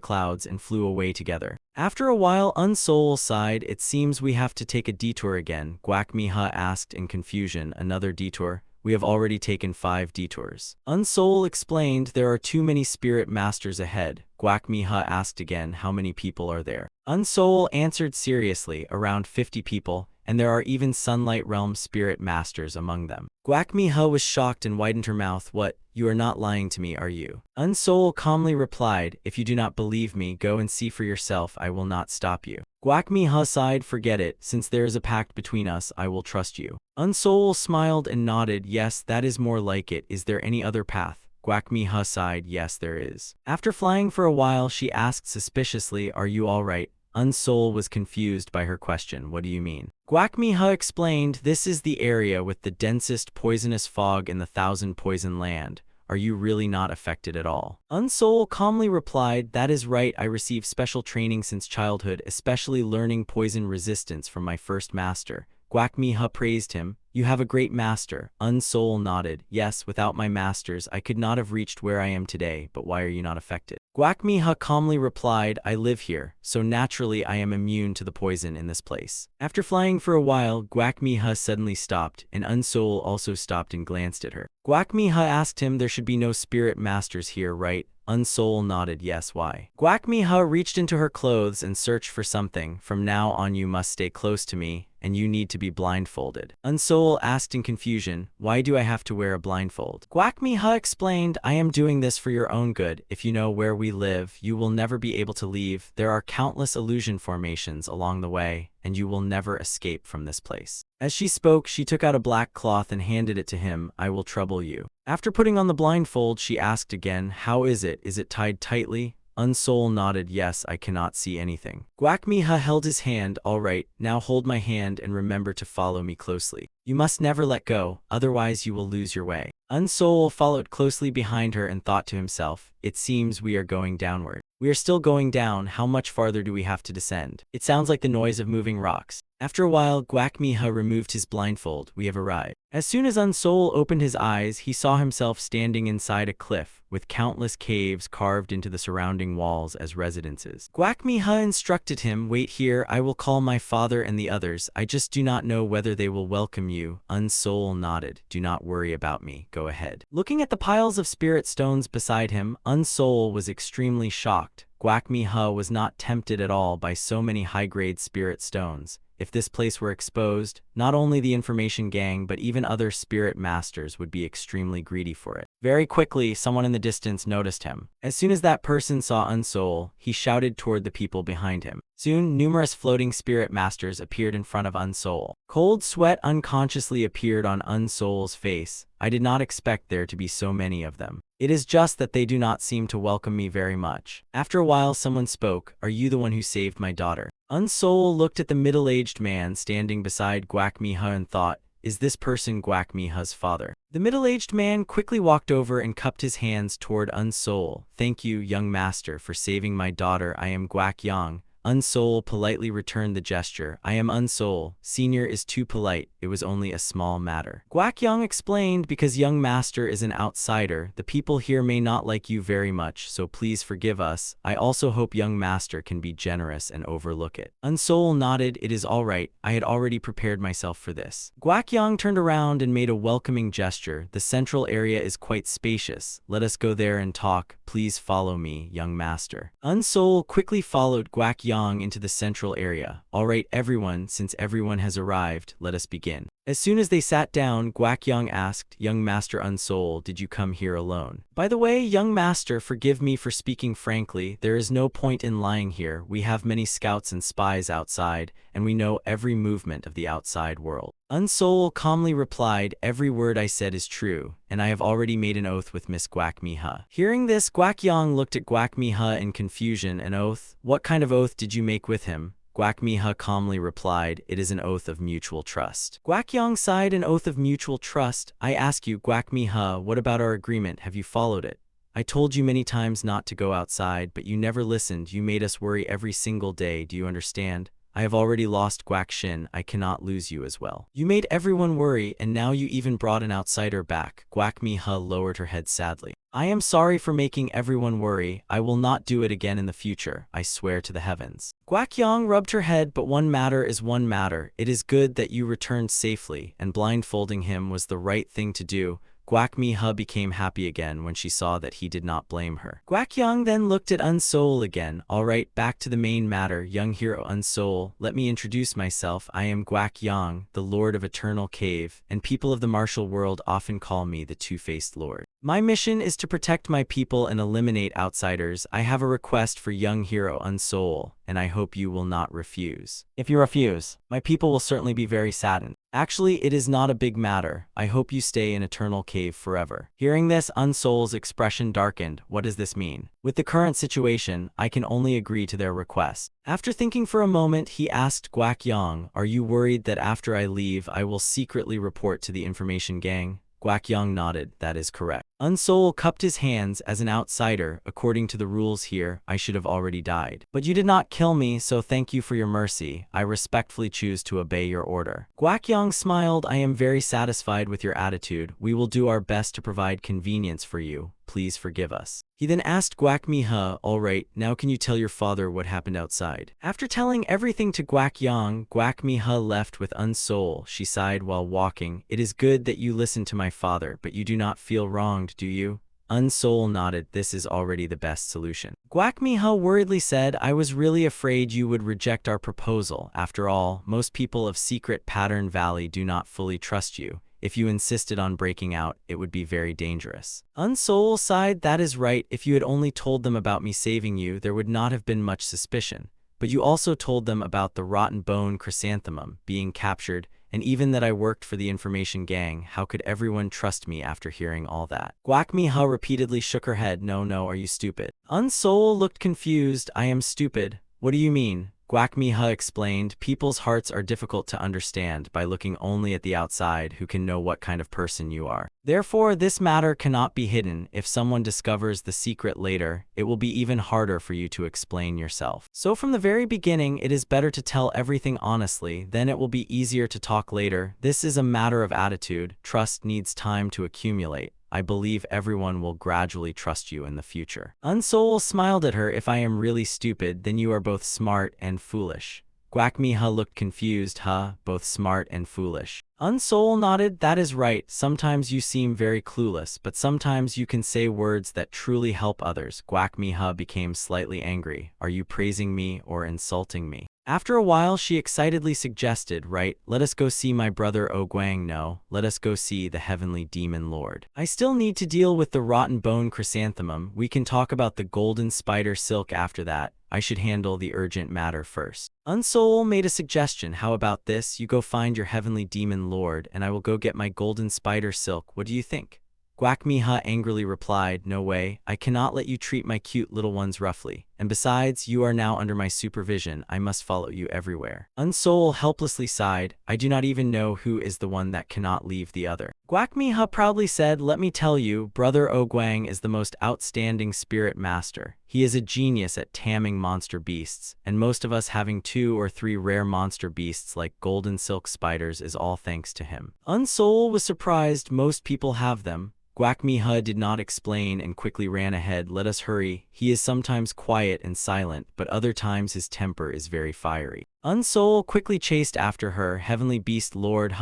clouds and flew away together. After a while, Unsol sighed. It seems we have to take a detour again. Guacmiha asked in confusion, another detour? We have already taken 5 detours. Unsol explained, there are too many spirit masters ahead. Guacmiha asked again, how many people are there? Unsol answered seriously, around 50 people, and there are even Sunlight Realm spirit masters among them. Guacmiha was shocked and widened her mouth. What? You are not lying to me, are you? Unsol calmly replied, if you do not believe me, go and see for yourself. I will not stop you. Guacmiha sighed, forget it. Since there is a pact between us, I will trust you. Unsol smiled and nodded, yes, that is more like it. Is there any other path? Guacmiha sighed, yes, there is. After flying for a while, she asked suspiciously, are you all right? Unsol was confused by her question. What do you mean? Guacmiha explained, this is the area with the densest poisonous fog in the Thousand Poison Land. Are you really not affected at all? Unsol calmly replied, that is right. I received special training since childhood, especially learning poison resistance from my first master. Guacmiha praised him. You have a great master. Unsol nodded. Yes, without my masters, I could not have reached where I am today, but why are you not affected? Guacmiha calmly replied, I live here, so naturally I am immune to the poison in this place. After flying for a while, Guacmiha suddenly stopped, and Unsol also stopped and glanced at her. Guacmiha asked him, there should be no spirit masters here, right? Unsol nodded, yes, why? Guacmiha reached into her clothes and searched for something. From now on you must stay close to me, and you need to be blindfolded. Unsoul asked in confusion, why do I have to wear a blindfold? Guak Mi-ha explained, I am doing this for your own good. If you know where we live, you will never be able to leave. There are countless illusion formations along the way, and you will never escape from this place. As she spoke, she took out a black cloth and handed it to him. I will trouble you. After putting on the blindfold, she asked again, how is it? Is it tied tightly? Unsoul nodded, yes, I cannot see anything. Guak Mi-ha held his hand, all right, now hold my hand and remember to follow me closely. You must never let go, otherwise you will lose your way. Unsoul followed closely behind her and thought to himself, it seems we are going downward. We are still going down, how much farther do we have to descend? It sounds like the noise of moving rocks. After a while, Guak Mi-ha removed his blindfold. We have arrived. As soon as Unsoul opened his eyes, he saw himself standing inside a cliff, with countless caves carved into the surrounding walls as residences. Guak Mi-ha instructed him, wait here, I will call my father and the others. I just do not know whether they will welcome you. Unsoul nodded. Do not worry about me. Go ahead. Looking at the piles of spirit stones beside him, Unsoul was extremely shocked. Guak Mi-ha was not tempted at all by so many high-grade spirit stones. If this place were exposed, not only the information gang but even other spirit masters would be extremely greedy for it. Very quickly, someone in the distance noticed him. As soon as that person saw Unsoul, he shouted toward the people behind him. Soon, numerous floating spirit masters appeared in front of Unsoul. Cold sweat unconsciously appeared on Unsoul's face. I did not expect there to be so many of them. It is just that they do not seem to welcome me very much. After a while, someone spoke, are you the one who saved my daughter? Unsoul looked at the middle-aged man standing beside Guak Mi-ha and thought, is this person Guak Mi-ha's father? The middle-aged man quickly walked over and cupped his hands toward Unsoul. Thank you, young master, for saving my daughter. I am Guak Yang. Unsoul politely returned the gesture. I am Unsoul. Senior is too polite. It was only a small matter. Guak Yang explained, because young master is an outsider, the people here may not like you very much, so please forgive us. I also hope young master can be generous and overlook it. Unsoul nodded. It is all right. I had already prepared myself for this. Guak Yang turned around and made a welcoming gesture. The central area is quite spacious. Let us go there and talk. Please follow me, young master. Unsoul quickly followed Guak Yang into the central area. All right, everyone, since everyone has arrived, let us begin. As soon as they sat down, Guak Yang asked, young master Unsoul, did you come here alone? By the way, young master, forgive me for speaking frankly. There is no point in lying here. We have many scouts and spies outside, and we know every movement of the outside world. Unsoul calmly replied, every word I said is true, and I have already made an oath with Miss Guak Mi-ha. Hearing this, Guak Yang looked at Guak Mi-ha in confusion. An oath? What kind of oath did you make with him? Guak Mi-ha calmly replied, it is an oath of mutual trust. Guak Yang sighed, an oath of mutual trust? I ask you, Guak Mi-ha, what about our agreement? Have you followed it? I told you many times not to go outside, but you never listened. You made us worry every single day. Do you understand? I have already lost Guak Shin. I cannot lose you as well. You made everyone worry, and now you even brought an outsider back. Guak Mi-ha lowered her head sadly. I am sorry for making everyone worry. I will not do it again in the future. I swear to the heavens. Guak Yang rubbed her head, but one matter is one matter. It is good that you returned safely, and blindfolding him was the right thing to do. Guak Mi-ha became happy again when she saw that he did not blame her. Guak Yang then looked at Unsoul again. All right, back to the main matter. Young hero Unsoul, let me introduce myself. I am Guak Yang, the Lord of Eternal Cave, and people of the martial world often call me the Two-Faced Lord. My mission is to protect my people and eliminate outsiders. I have a request for young hero Unsoul, and I hope you will not refuse. If you refuse, my people will certainly be very saddened. Actually, it is not a big matter. I hope you stay in Eternal Cave forever. Hearing this, Unsoul's expression darkened. What does this mean? With the current situation, I can only agree to their request. After thinking for a moment, he asked Guak Yang, are you worried that after I leave, I will secretly report to the information gang? Guak Yang nodded. That is correct. Unsoul cupped his hands. As an outsider, according to the rules here, I should have already died. But you did not kill me, so thank you for your mercy. I respectfully choose to obey your order. Guak Yang smiled. I am very satisfied with your attitude. We will do our best to provide convenience for you. Please forgive us. He then asked Guak Mi-ha, all right, now can you tell your father what happened outside? After telling everything to Guak Yang, Guak Mi-ha left with Unsoul. She sighed while walking. It is good that you listen to my father, but you do not feel wronged, do you? Unsoul nodded. This is already the best solution. Guac Miha worriedly said, I was really afraid you would reject our proposal. After all, most people of Secret Pattern Valley do not fully trust you. If you insisted on breaking out, it would be very dangerous. Unsoul sighed. That is right. If you had only told them about me saving you, there would not have been much suspicion. But you also told them about the rotten bone chrysanthemum being captured, and even that I worked for the information gang. How could everyone trust me after hearing all that? Guac Miha repeatedly shook her head. No, are you stupid? Unsoul looked confused. I am stupid. What do you mean? Guac Miha explained, people's hearts are difficult to understand by looking only at the outside who can know what kind of person you are. Therefore, this matter cannot be hidden. If someone discovers the secret later, it will be even harder for you to explain yourself. So from the very beginning, it is better to tell everything honestly, then it will be easier to talk later. This is a matter of attitude. Trust needs time to accumulate. I believe everyone will gradually trust you in the future. Unsoul smiled at her. If I am really stupid, then you are both smart and foolish. Guac Miha looked confused. Both smart and foolish. Unsoul nodded. That is right. Sometimes you seem very clueless, but sometimes you can say words that truly help others. Guac Miha became slightly angry. Are you praising me or insulting me? After a while, she excitedly suggested, right, let us go see my brother Oguang. No, let us go see the heavenly demon lord. I still need to deal with the rotten bone chrysanthemum. We can talk about the golden spider silk after that. I should handle the urgent matter first. Unsoul made a suggestion. How about this? You go find your heavenly demon lord, and I will go get my golden spider silk. What do you think? Guac Miha angrily replied, no way, I cannot let you treat my cute little ones roughly. And besides, you are now under my supervision. I must follow you everywhere. Unsoul helplessly sighed. I do not even know who is the one that cannot leave the other. Guac Miha proudly said, let me tell you, Brother Oguang is the most outstanding spirit master. He is a genius at taming monster beasts, and most of us having 2 or 3 rare monster beasts like golden silk spiders is all thanks to him. Unsoul was surprised. Most people have them. Guac Miha did not explain and quickly ran ahead. Let us hurry. He is sometimes quiet and silent, but other times his temper is very fiery. Unsoul quickly chased after her. Heavenly Beast Lord,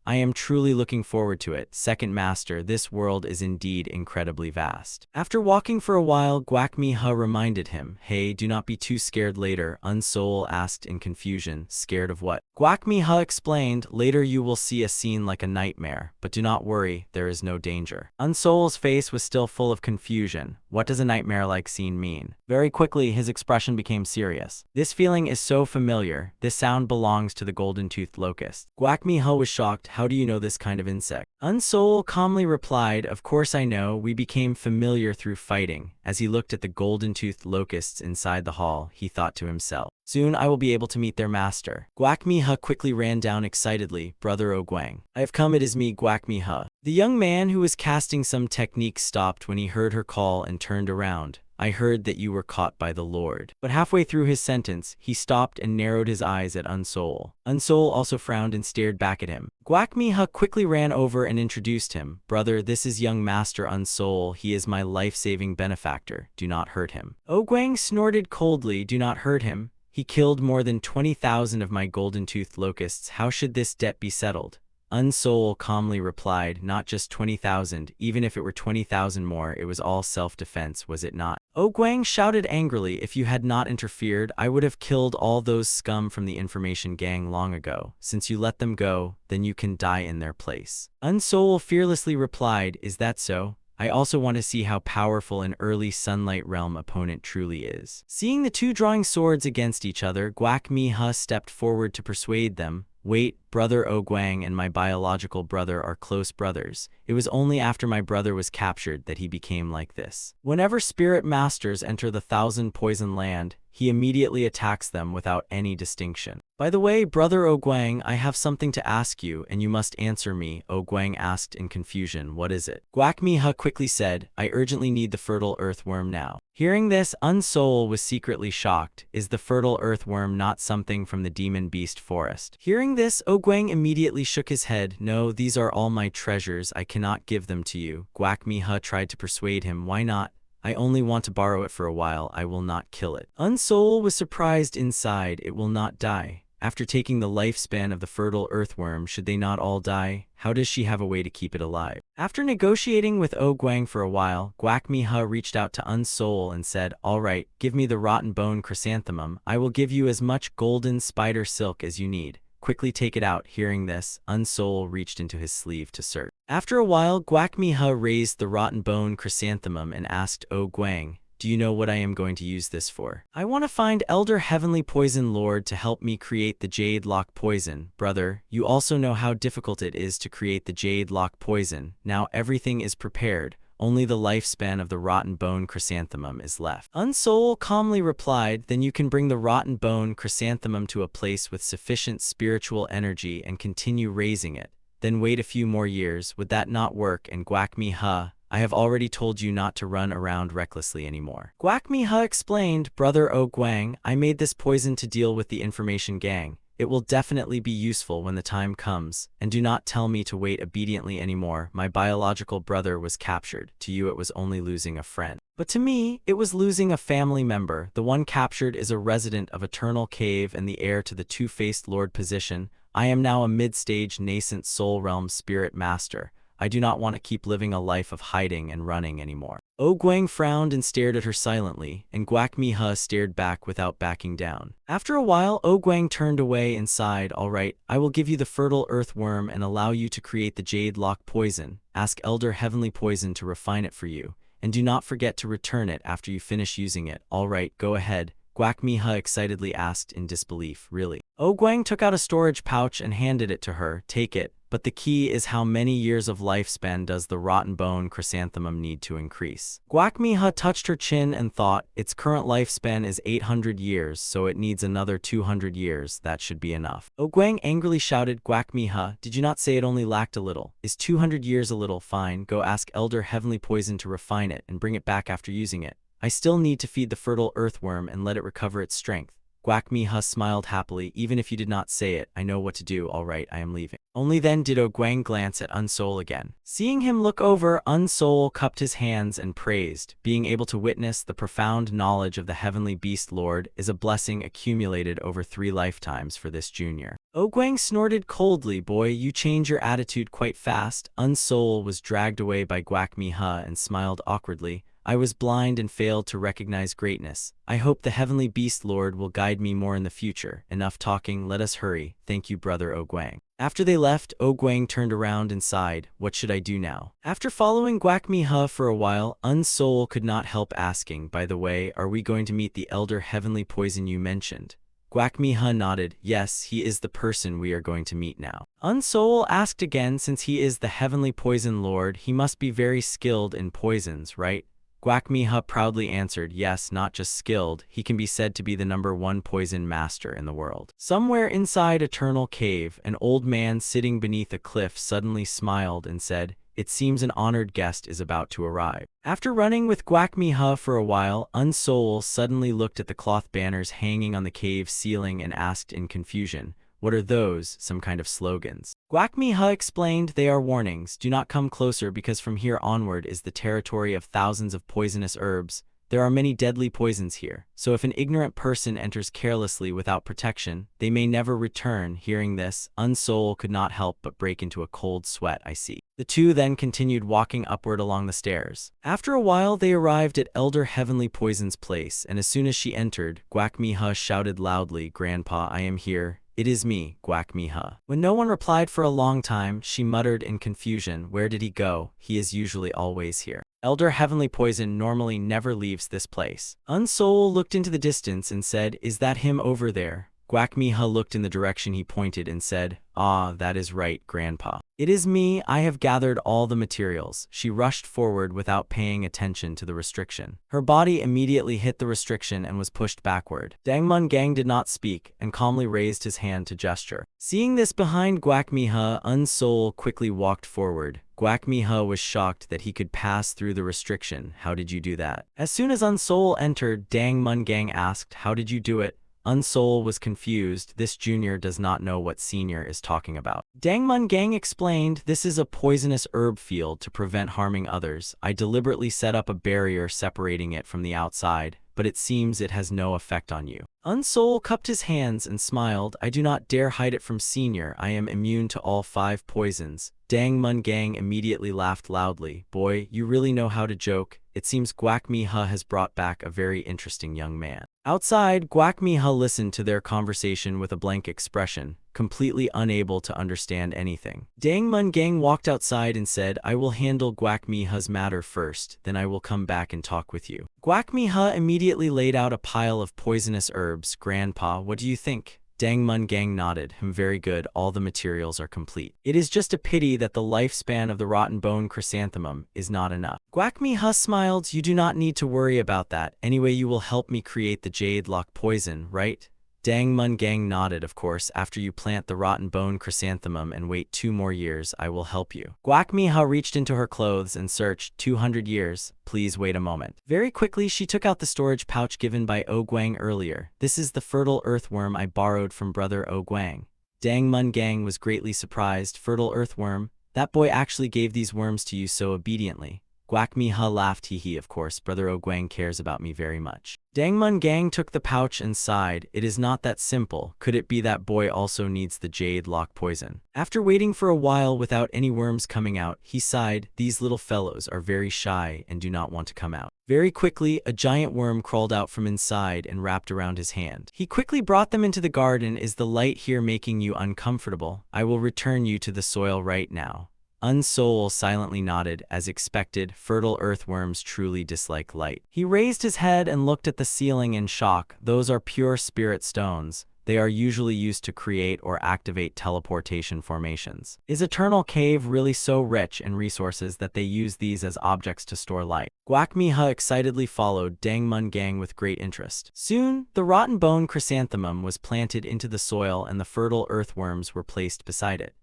I am truly looking forward to it. Second Master, this world is indeed incredibly vast. After walking for a while, Guac Miha reminded him, hey, do not be too scared later. Unsoul asked in confusion, scared of what? Guac Miha explained, later you will see a scene like a nightmare, but do not worry, there is no danger. Unsoul's face was still full of confusion. What does a nightmare-like scene mean? Very quickly, his expression became serious. This feeling is so familiar. This sound belongs to the golden-toothed locust. Guac Miha was shocked. How do you know this kind of insect? Unsoul calmly replied, of course I know. We became familiar through fighting. As he looked at the golden-toothed locusts inside the hall, he thought to himself, soon I will be able to meet their master. Guac Miha quickly ran down excitedly. Brother Oguang, I have come. It is me, Guac Miha. The young man who was casting some technique stopped when he heard her call and turned around. I heard that you were caught by the Lord. But halfway through his sentence, he stopped and narrowed his eyes at Unsoul. Unsoul also frowned and stared back at him. Guac Miha quickly ran over and introduced him. Brother, this is young Master Unsoul. He is my life-saving benefactor. Do not hurt him. Oguang snorted coldly. Do not hurt him. He killed more than 20,000 of my golden-toothed locusts. How should this debt be settled? Unsoul calmly replied, not just 20,000, even if it were 20,000 more, it was all self-defense, was it not? Oguang shouted angrily, if you had not interfered, I would have killed all those scum from the information gang long ago. Since you let them go, then you can die in their place. Unsoul fearlessly replied, is that so? I also want to see how powerful an early Sunlight Realm opponent truly is. Seeing the two drawing swords against each other, Guac Miha stepped forward to persuade them. Wait, Brother Oguang and my biological brother are close brothers. It was only after my brother was captured that he became like this. Whenever spirit masters enter the Thousand Poison Land, he immediately attacks them without any distinction. By the way, Brother Oguang, I have something to ask you, and you must answer me. Oguang asked in confusion, what is it? Guac Miha quickly said, I urgently need the fertile earthworm now. Hearing this, Unsoul was secretly shocked. Is the fertile earthworm not something from the demon beast forest? Hearing this, Oguang immediately shook his head. No, these are all my treasures. I cannot give them to you. Guac Miha tried to persuade him. Why not? I only want to borrow it for a while. I will not kill it. Unsoul was surprised inside. It will not die. After taking the lifespan of the fertile earthworm, should they not all die? How does she have a way to keep it alive? After negotiating with O Guang for a while, Guak Miha reached out to Un Sol and said, "All right, give me the rotten bone chrysanthemum. I will give you as much golden spider silk as you need. Quickly take it out." Hearing this, Un Sol reached into his sleeve to search. After a while, Guak Miha raised the rotten bone chrysanthemum and asked O Guang, "Do you know what I am going to use this for?" "I want to find Elder Heavenly Poison Lord to help me create the Jade Lock Poison. Brother, you also know how difficult it is to create the Jade Lock Poison. Now everything is prepared. Only the lifespan of the rotten bone chrysanthemum is left." Un Sol calmly replied, "Then you can bring the rotten bone chrysanthemum to a place with sufficient spiritual energy and continue raising it. Then wait a few more years. Would that not work?" And Guak Miha, "I have already told you not to run around recklessly anymore." Guak Miha explained, "Brother O Guang, I made this poison to deal with the information gang. It will definitely be useful when the time comes, and do not tell me to wait obediently anymore. My biological brother was captured. To you it was only losing a friend. But to me, it was losing a family member. The one captured is a resident of Eternal Cave and the heir to the Two-Faced Lord position. I am now a mid-stage nascent Soul Realm Spirit Master. I do not want to keep living a life of hiding and running anymore." O Guang frowned and stared at her silently, and Guak Miha stared back without backing down. After a while, O Guang turned away and sighed, "All right, I will give you the fertile earthworm and allow you to create the Jade Lock Poison. Ask Elder Heavenly Poison to refine it for you, and do not forget to return it after you finish using it." "All right, go ahead," Guak Miha excitedly asked in disbelief. "Really?" O Guang took out a storage pouch and handed it to her. "Take it. But the key is how many years of lifespan does the rotten bone chrysanthemum need to increase?" Guak Miha touched her chin and thought, "Its current lifespan is 800 years, so it needs another 200 years. That should be enough." O Guang angrily shouted, "Guak Miha, did you not say it only lacked a little? Is 200 years a little? Fine, go ask Elder Heavenly Poison to refine it and bring it back after using it. I still need to feed the fertile earthworm and let it recover its strength." Guak Miha smiled happily. "Even if you did not say it, I know what to do. All right, I am leaving." Only then did O Guang glance at Un Sol again. Seeing him look over, Un Sol cupped his hands and praised. Being able to witness the profound knowledge of the Heavenly Beast Lord is a blessing accumulated over 3 lifetimes for this junior. O Guang snorted coldly. "Boy, you change your attitude quite fast." Un Sol was dragged away by Guak Miha and smiled awkwardly. "I was blind and failed to recognize greatness. I hope the Heavenly Beast Lord will guide me more in the future. Enough talking, let us hurry. Thank you, Brother O Guang." After they left, O Guang turned around and sighed, "What should I do now?" After following Guak Miha for a while, Un Sol could not help asking, "By the way, are we going to meet the Elder Heavenly Poison you mentioned?" Guak Miha nodded. "Yes, he is the person we are going to meet now." Un Sol asked again, "Since he is the Heavenly Poison Lord, he must be very skilled in poisons, right?" Guak Miha proudly answered, "Yes, not just skilled, he can be said to be the #1 poison master in the world." Somewhere inside Eternal Cave, an old man sitting beneath a cliff suddenly smiled and said, "It seems an honored guest is about to arrive." After running with Guak Miha for a while, Un Sol suddenly looked at the cloth banners hanging on the cave ceiling and asked in confusion, "What are those? Some kind of slogans?" Guak Miha explained, "They are warnings. Do not come closer because from here onward is the territory of thousands of poisonous herbs. There are many deadly poisons here, so if an ignorant person enters carelessly without protection, they may never return." Hearing this, Un Sol could not help but break into a cold sweat. "I see." The two then continued walking upward along the stairs. After a while, they arrived at Elder Heavenly Poison's place, and as soon as she entered, Guak Miha shouted loudly, "Grandpa, I am here. It is me, Guak Miha." When no one replied for a long time, she muttered in confusion, "Where did he go? He is usually always here. Elder Heavenly Poison normally never leaves this place." Un Sol looked into the distance and said, "Is that him over there?" Guak Miha looked in the direction he pointed and said, "Ah, that is right, Grandpa. It is me. I have gathered all the materials." She rushed forward without paying attention to the restriction. Her body immediately hit the restriction and was pushed backward. Dangmun Gang did not speak and calmly raised his hand to gesture. Seeing this behind Guak Miha, Un Sol quickly walked forward. Guak Miha was shocked that he could pass through the restriction. "How did you do that?" As soon as Un Sol entered, Dangmun Gang asked, "How did you do it?" Unsol was confused. This junior does not know what senior is talking about. Dang Gang explained, this is a poisonous herb field to prevent harming others. I deliberately set up a barrier separating it from the outside, but it seems it has no effect on you. Unsol cupped his hands and smiled. I do not dare hide it from senior. I am immune to all 5 poisons. Dang Gang immediately laughed loudly. Boy, you really know how to joke. It seems Guak Mi-ha has brought back a very interesting young man. Outside, Guak Mi-ha listened to their conversation with a blank expression, completely unable to understand anything. Dang Gang walked outside and said, I will handle Guak Mi-ha's matter first, then I will come back and talk with you. Guak Mi-ha immediately laid out a pile of poisonous herbs. Grandpa, what do you think? Dang Gang nodded. Very good, all the materials are complete. It is just a pity that the lifespan of the rotten bone chrysanthemum is not enough. Guak Mi-ha smiled. You do not need to worry about that. Anyway, you will help me create the jade lock poison, right? Dang Gang nodded. Of course, after you plant the rotten bone chrysanthemum and wait 2 more years, I will help you. Guak Mi-ha reached into her clothes and searched. 200 years. Please wait a moment. Very quickly, she took out the storage pouch given by O Guang earlier. This is the fertile earthworm I borrowed from brother O Guang. Dang Gang was greatly surprised. Fertile earthworm? That boy actually gave these worms to you so obediently. Guak Mi-ha laughed. Hee, of course, brother O Guang cares about me very much. Dang Gang took the pouch and sighed. It is not that simple. Could it be that boy also needs the jade lock poison? After waiting for a while without any worms coming out, he sighed. These little fellows are very shy and do not want to come out. Very quickly, a giant worm crawled out from inside and wrapped around his hand. He quickly brought them into the garden. Is the light here making you uncomfortable? I will return you to the soil right now. Unsol silently nodded. As expected, fertile earthworms truly dislike light. He raised his head and looked at the ceiling in shock. Those are pure spirit stones. They are usually used to create or activate teleportation formations. Is Eternal Cave really so rich in resources that they use these as objects to store light? Guak Mi-ha excitedly followed Dang Gang with great interest. Soon, the rotten bone chrysanthemum was planted into the soil and the fertile earthworms were placed beside it.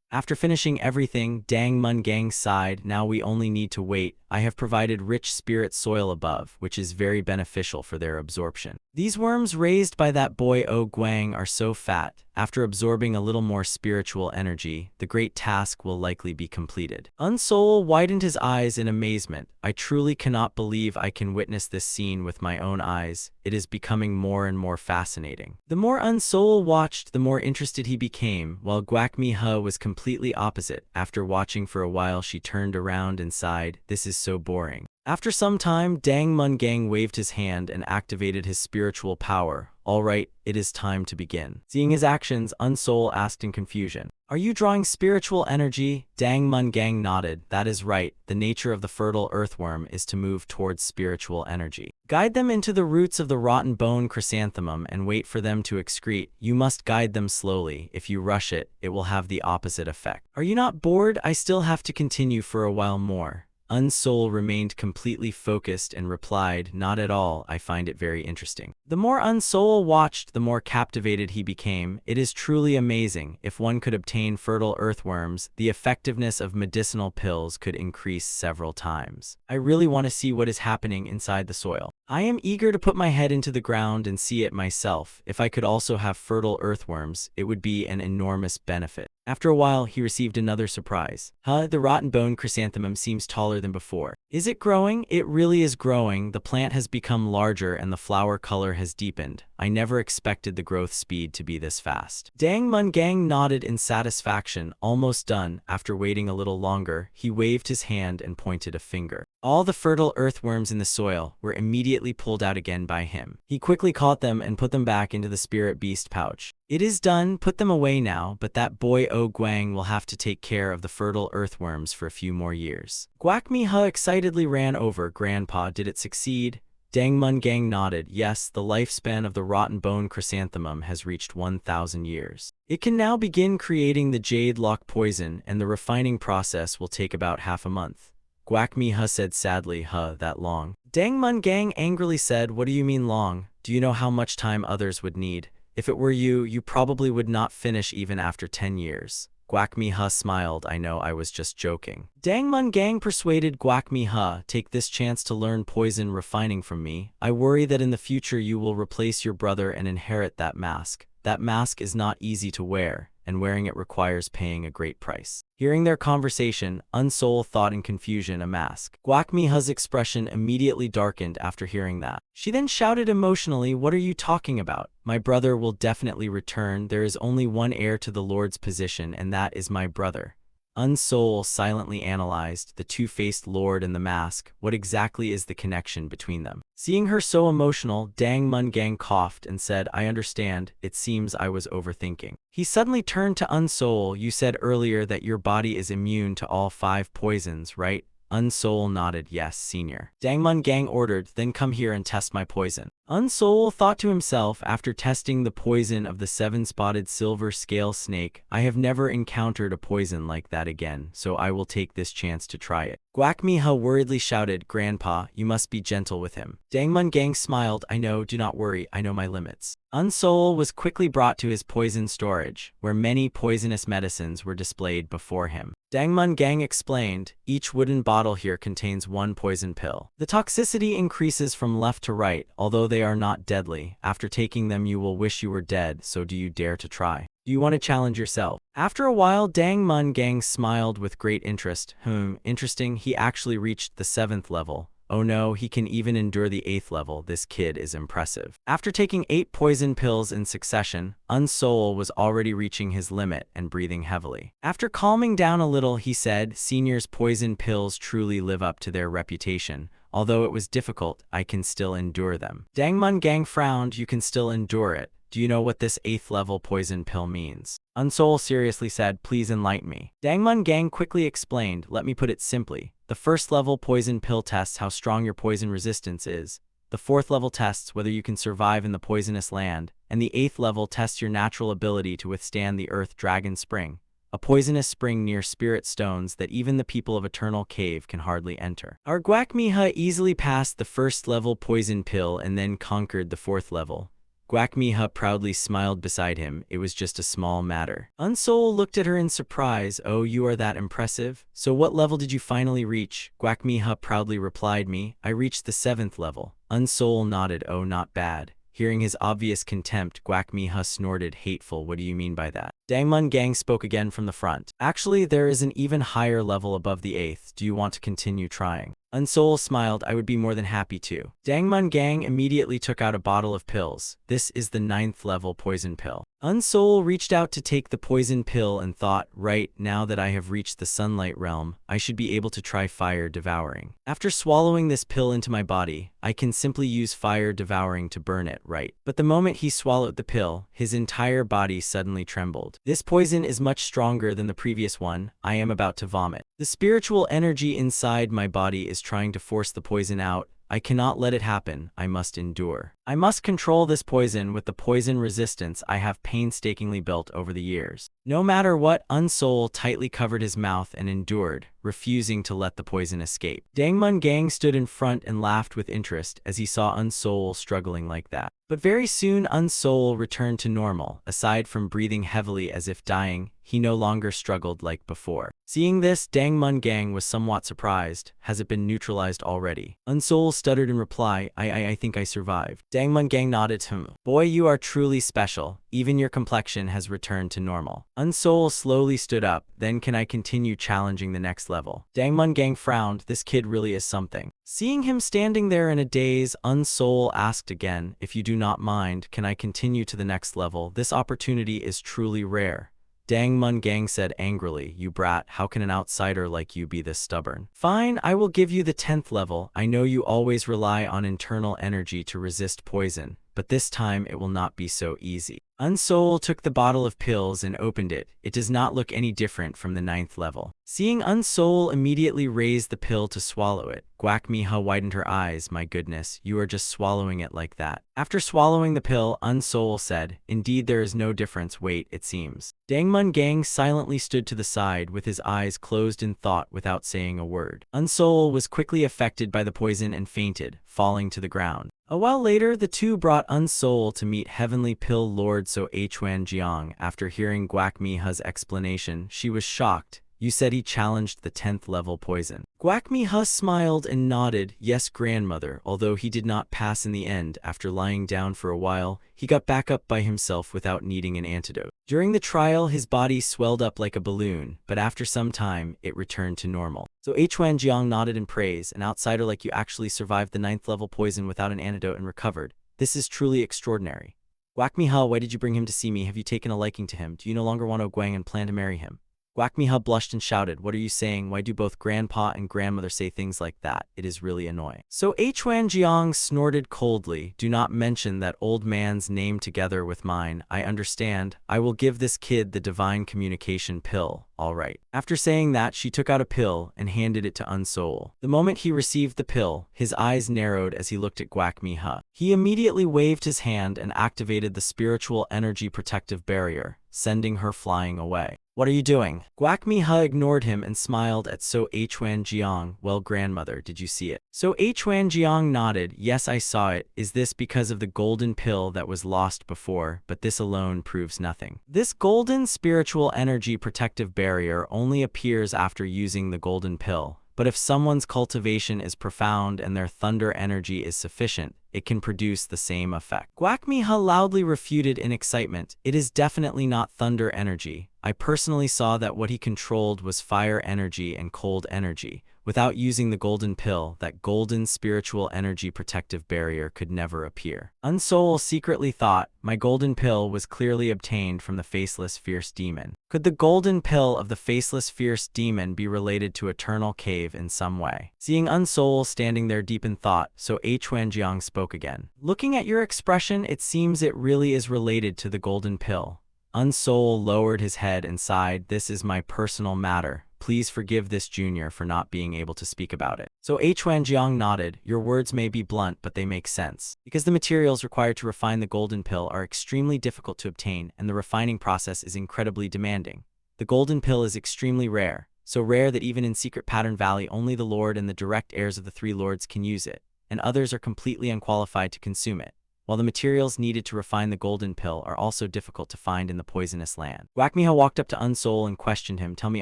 After finishing everything, Dang Gang sighed. Now we only need to wait. I have provided rich spirit soil above, which is very beneficial for their absorption. These worms raised by that boy O Guang are so fat. After absorbing a little more spiritual energy, the great task will likely be completed. Unsol widened his eyes in amazement. I truly cannot believe I can witness this scene with my own eyes. It is becoming more and more fascinating. The more Unsol watched, the more interested he became, while Guak Mi-ha was completely opposite. After watching for a while, she turned around and sighed. This is so boring. After some time, Dang Gang waved his hand and activated his spiritual power. All right, it is time to begin. Seeing his actions, Unsol asked in confusion. Are you drawing spiritual energy? Dang Gang nodded. That is right. The nature of the fertile earthworm is to move towards spiritual energy. Guide them into the roots of the rotten bone chrysanthemum and wait for them to excrete. You must guide them slowly. If you rush it, it will have the opposite effect. Are you not bored? I still have to continue for a while more. Unsol remained completely focused and replied, not at all, I find it very interesting. The more Unsol watched, the more captivated he became. It is truly amazing. If one could obtain fertile earthworms, the effectiveness of medicinal pills could increase several times. I really want to see what is happening inside the soil. I am eager to put my head into the ground and see it myself. If I could also have fertile earthworms, it would be an enormous benefit. After a while, he received another surprise. The rotten bone chrysanthemum seems taller than before. Is it growing? It really is growing. The plant has become larger and the flower color has deepened. I never expected the growth speed to be this fast. Dang Gang nodded in satisfaction. Almost done. After waiting a little longer, he waved his hand and pointed a finger. All the fertile earthworms in the soil were immediately pulled out again by him. He quickly caught them and put them back into the spirit beast pouch. It is done, put them away now, but that boy O Guang will have to take care of the fertile earthworms for a few more years. Guak Mi-ha excitedly ran over. Grandpa, did it succeed? Dang Gang nodded. Yes, the lifespan of the rotten bone chrysanthemum has reached 1,000 years. It can now begin creating the jade lock poison, and the refining process will take about half a month. Guak Mi-ha said sadly, that long? Dang Gang angrily said, what do you mean long? Do you know how much time others would need? If it were you, you probably would not finish even after 10 years. Guak Mi-ha smiled. I know, I was just joking. Dang Mun Gang persuaded Guak Mi-ha, take this chance to learn poison refining from me. I worry that in the future you will replace your brother and inherit that mask. That mask is not easy to wear, and wearing it requires paying a great price. Hearing their conversation, Unsoul thought in confusion a mask. Guak Mi-ha's expression immediately darkened after hearing that. She then shouted emotionally, what are you talking about? My brother will definitely return. There is only one heir to the Lord's position, and that is my brother. Unsoul silently analyzed the two-faced lord and the mask. What exactly is the connection between them? Seeing her so emotional, Dang Mun Gang coughed and said, I understand, it seems I was overthinking. He suddenly turned to Unsoul. You said earlier that your body is immune to all 5 poisons, right? Unsoul nodded, yes, senior. Dang Mun Gang ordered, then come here and test my poison. Unsoul thought to himself after testing the poison of the 7-spotted silver scale snake, I have never encountered a poison like that again, so I will take this chance to try it. Guak Mi-ha worriedly shouted, Grandpa, you must be gentle with him. Dang Mun Gang smiled, I know, do not worry, I know my limits. Unsoul was quickly brought to his poison storage, where many poisonous medicines were displayed before him. Dang Mun Gang explained, each wooden bottle here contains 1 poison pill. The toxicity increases from left to right, although they are not deadly. After taking them you will wish you were dead, so do you dare to try? Do you want to challenge yourself? After a while, Dang Mun Gang smiled with great interest. Interesting, he actually reached the 7th level. Oh no, he can even endure the 8th level. This kid is impressive. After taking 8 poison pills in succession, Unsoul was already reaching his limit and breathing heavily. After calming down a little, he said, Senior's poison pills truly live up to their reputation. Although it was difficult, I can still endure them. Dang Mun Gang frowned, you can still endure it. Do you know what this 8th level poison pill means? Unsoul seriously said, please enlighten me. Dang Mun Gang quickly explained, let me put it simply. The 1st level poison pill tests how strong your poison resistance is. The 4th level tests whether you can survive in the poisonous land. And the 8th level tests your natural ability to withstand the Earth Dragon Spring. A poisonous spring near spirit stones that even the people of Eternal Cave can hardly enter. Our Guak Mi-ha easily passed the 1st level poison pill and then conquered the 4th level. Guak Mi-ha proudly smiled beside him. It was just a small matter. Unsoul looked at her in surprise. Oh, you are that impressive? So what level did you finally reach? Guak Mi-ha proudly replied me. I reached the 7th level. Unsoul nodded. Oh, not bad. Hearing his obvious contempt, Guak Mi-ha snorted, hateful. What do you mean by that? Dang Mun Gang spoke again from the front. Actually, there is an even higher level above the 8th. Do you want to continue trying? Unsoul smiled, I would be more than happy to. Dang Mun Gang immediately took out a bottle of pills. This is the 9th level poison pill. Unsoul reached out to take the poison pill and thought, right, now that I have reached the sunlight realm, I should be able to try fire devouring. After swallowing this pill into my body, I can simply use fire devouring to burn it, right? But the moment he swallowed the pill, his entire body suddenly trembled. This poison is much stronger than the previous one. I am about to vomit. The spiritual energy inside my body is trying to force the poison out. I cannot let it happen. I must endure. I must control this poison with the poison resistance I have painstakingly built over the years. No matter what, Unsoul tightly covered his mouth and endured, refusing to let the poison escape. Dang Mun Gang stood in front and laughed with interest as he saw Unsoul struggling like that. But very soon Unsoul returned to normal. Aside from breathing heavily as if dying, he no longer struggled like before. Seeing this, Dang Mun Gang was somewhat surprised. Has it been neutralized already? Unsoul stuttered in reply, I think I survived. Dang Mun Gang nodded. Boy, you are truly special. Even your complexion has returned to normal. Unsoul slowly stood up. Then can I continue challenging the next level? Dang Mun Gang frowned. This kid really is something. Seeing him standing there in a daze, Unsoul asked again, if you do not mind, can I continue to the next level? This opportunity is truly rare. Dang Mun Gang said angrily, you brat, how can an outsider like you be this stubborn? Fine, I will give you the 10th level. I know you always rely on internal energy to resist poison, but this time it will not be so easy. Unsoul took the bottle of pills and opened it. It does not look any different from the 9th level. Seeing Unsoul immediately raise the pill to swallow it, Guak Mi-ha widened her eyes. My goodness, you are just swallowing it like that. After swallowing the pill, Unsoul said, indeed there is no difference. Wait, it seems. Dang Mun Gang silently stood to the side with his eyes closed in thought without saying a word. Unsoul was quickly affected by the poison and fainted, falling to the ground. A while later, the two brought Unsoul to meet Heavenly Pill Lord So Huan Jiang. After hearing Guak Miha's explanation, she was shocked. You said he challenged the 10th level poison. Guak Miha smiled and nodded, yes grandmother, although he did not pass in the end. After lying down for a while, he got back up by himself without needing an antidote. During the trial, his body swelled up like a balloon, but after some time, it returned to normal. So Huan Jiang nodded in praise, an outsider like you actually survived the 9th level poison without an antidote and recovered. This is truly extraordinary. Guak Miha, why did you bring him to see me? Have you taken a liking to him? Do you no longer want Guang and plan to marry him? Guak Miha blushed and shouted, what are you saying? Why do both grandpa and grandmother say things like that? It is really annoying. So Huan Jiang snorted coldly, do not mention that old man's name together with mine. I understand. I will give this kid the divine communication pill. All right. After saying that, she took out a pill and handed it to Unsoul. The moment he received the pill, his eyes narrowed as he looked at Guak Miha. He immediately waved his hand and activated the spiritual energy protective barrier, sending her flying away. What are you doing? Guak Miha ignored him and smiled at So Huan Jiang. Well, grandmother, did you see it? So Huan Jiang nodded. Yes, I saw it. Is this because of the golden pill that was lost before? But this alone proves nothing. This golden spiritual energy protective barrier only appears after using the golden pill. But if someone's cultivation is profound and their thunder energy is sufficient, it can produce the same effect. Guak Miha loudly refuted in excitement. It is definitely not thunder energy. I personally saw that what he controlled was fire energy and cold energy. Without using the golden pill, that golden spiritual energy protective barrier could never appear. Unsoul secretly thought, my golden pill was clearly obtained from the faceless fierce demon. Could the golden pill of the faceless fierce demon be related to Eternal Cave in some way? Seeing Unsoul standing there deep in thought, So Huan Jiang spoke again. Looking at your expression, it seems it really is related to the golden pill. Unsoul lowered his head and sighed, this is my personal matter. Please forgive this junior for not being able to speak about it. So Huan Jiang nodded, your words may be blunt, but they make sense. Because the materials required to refine the golden pill are extremely difficult to obtain, and the refining process is incredibly demanding. The golden pill is extremely rare, so rare that even in Secret Pattern Valley only the Lord and the direct heirs of the three lords can use it, and others are completely unqualified to consume it. While the materials needed to refine the golden pill are also difficult to find in the poisonous land. Guak Miha walked up to Unsoul and questioned him. Tell me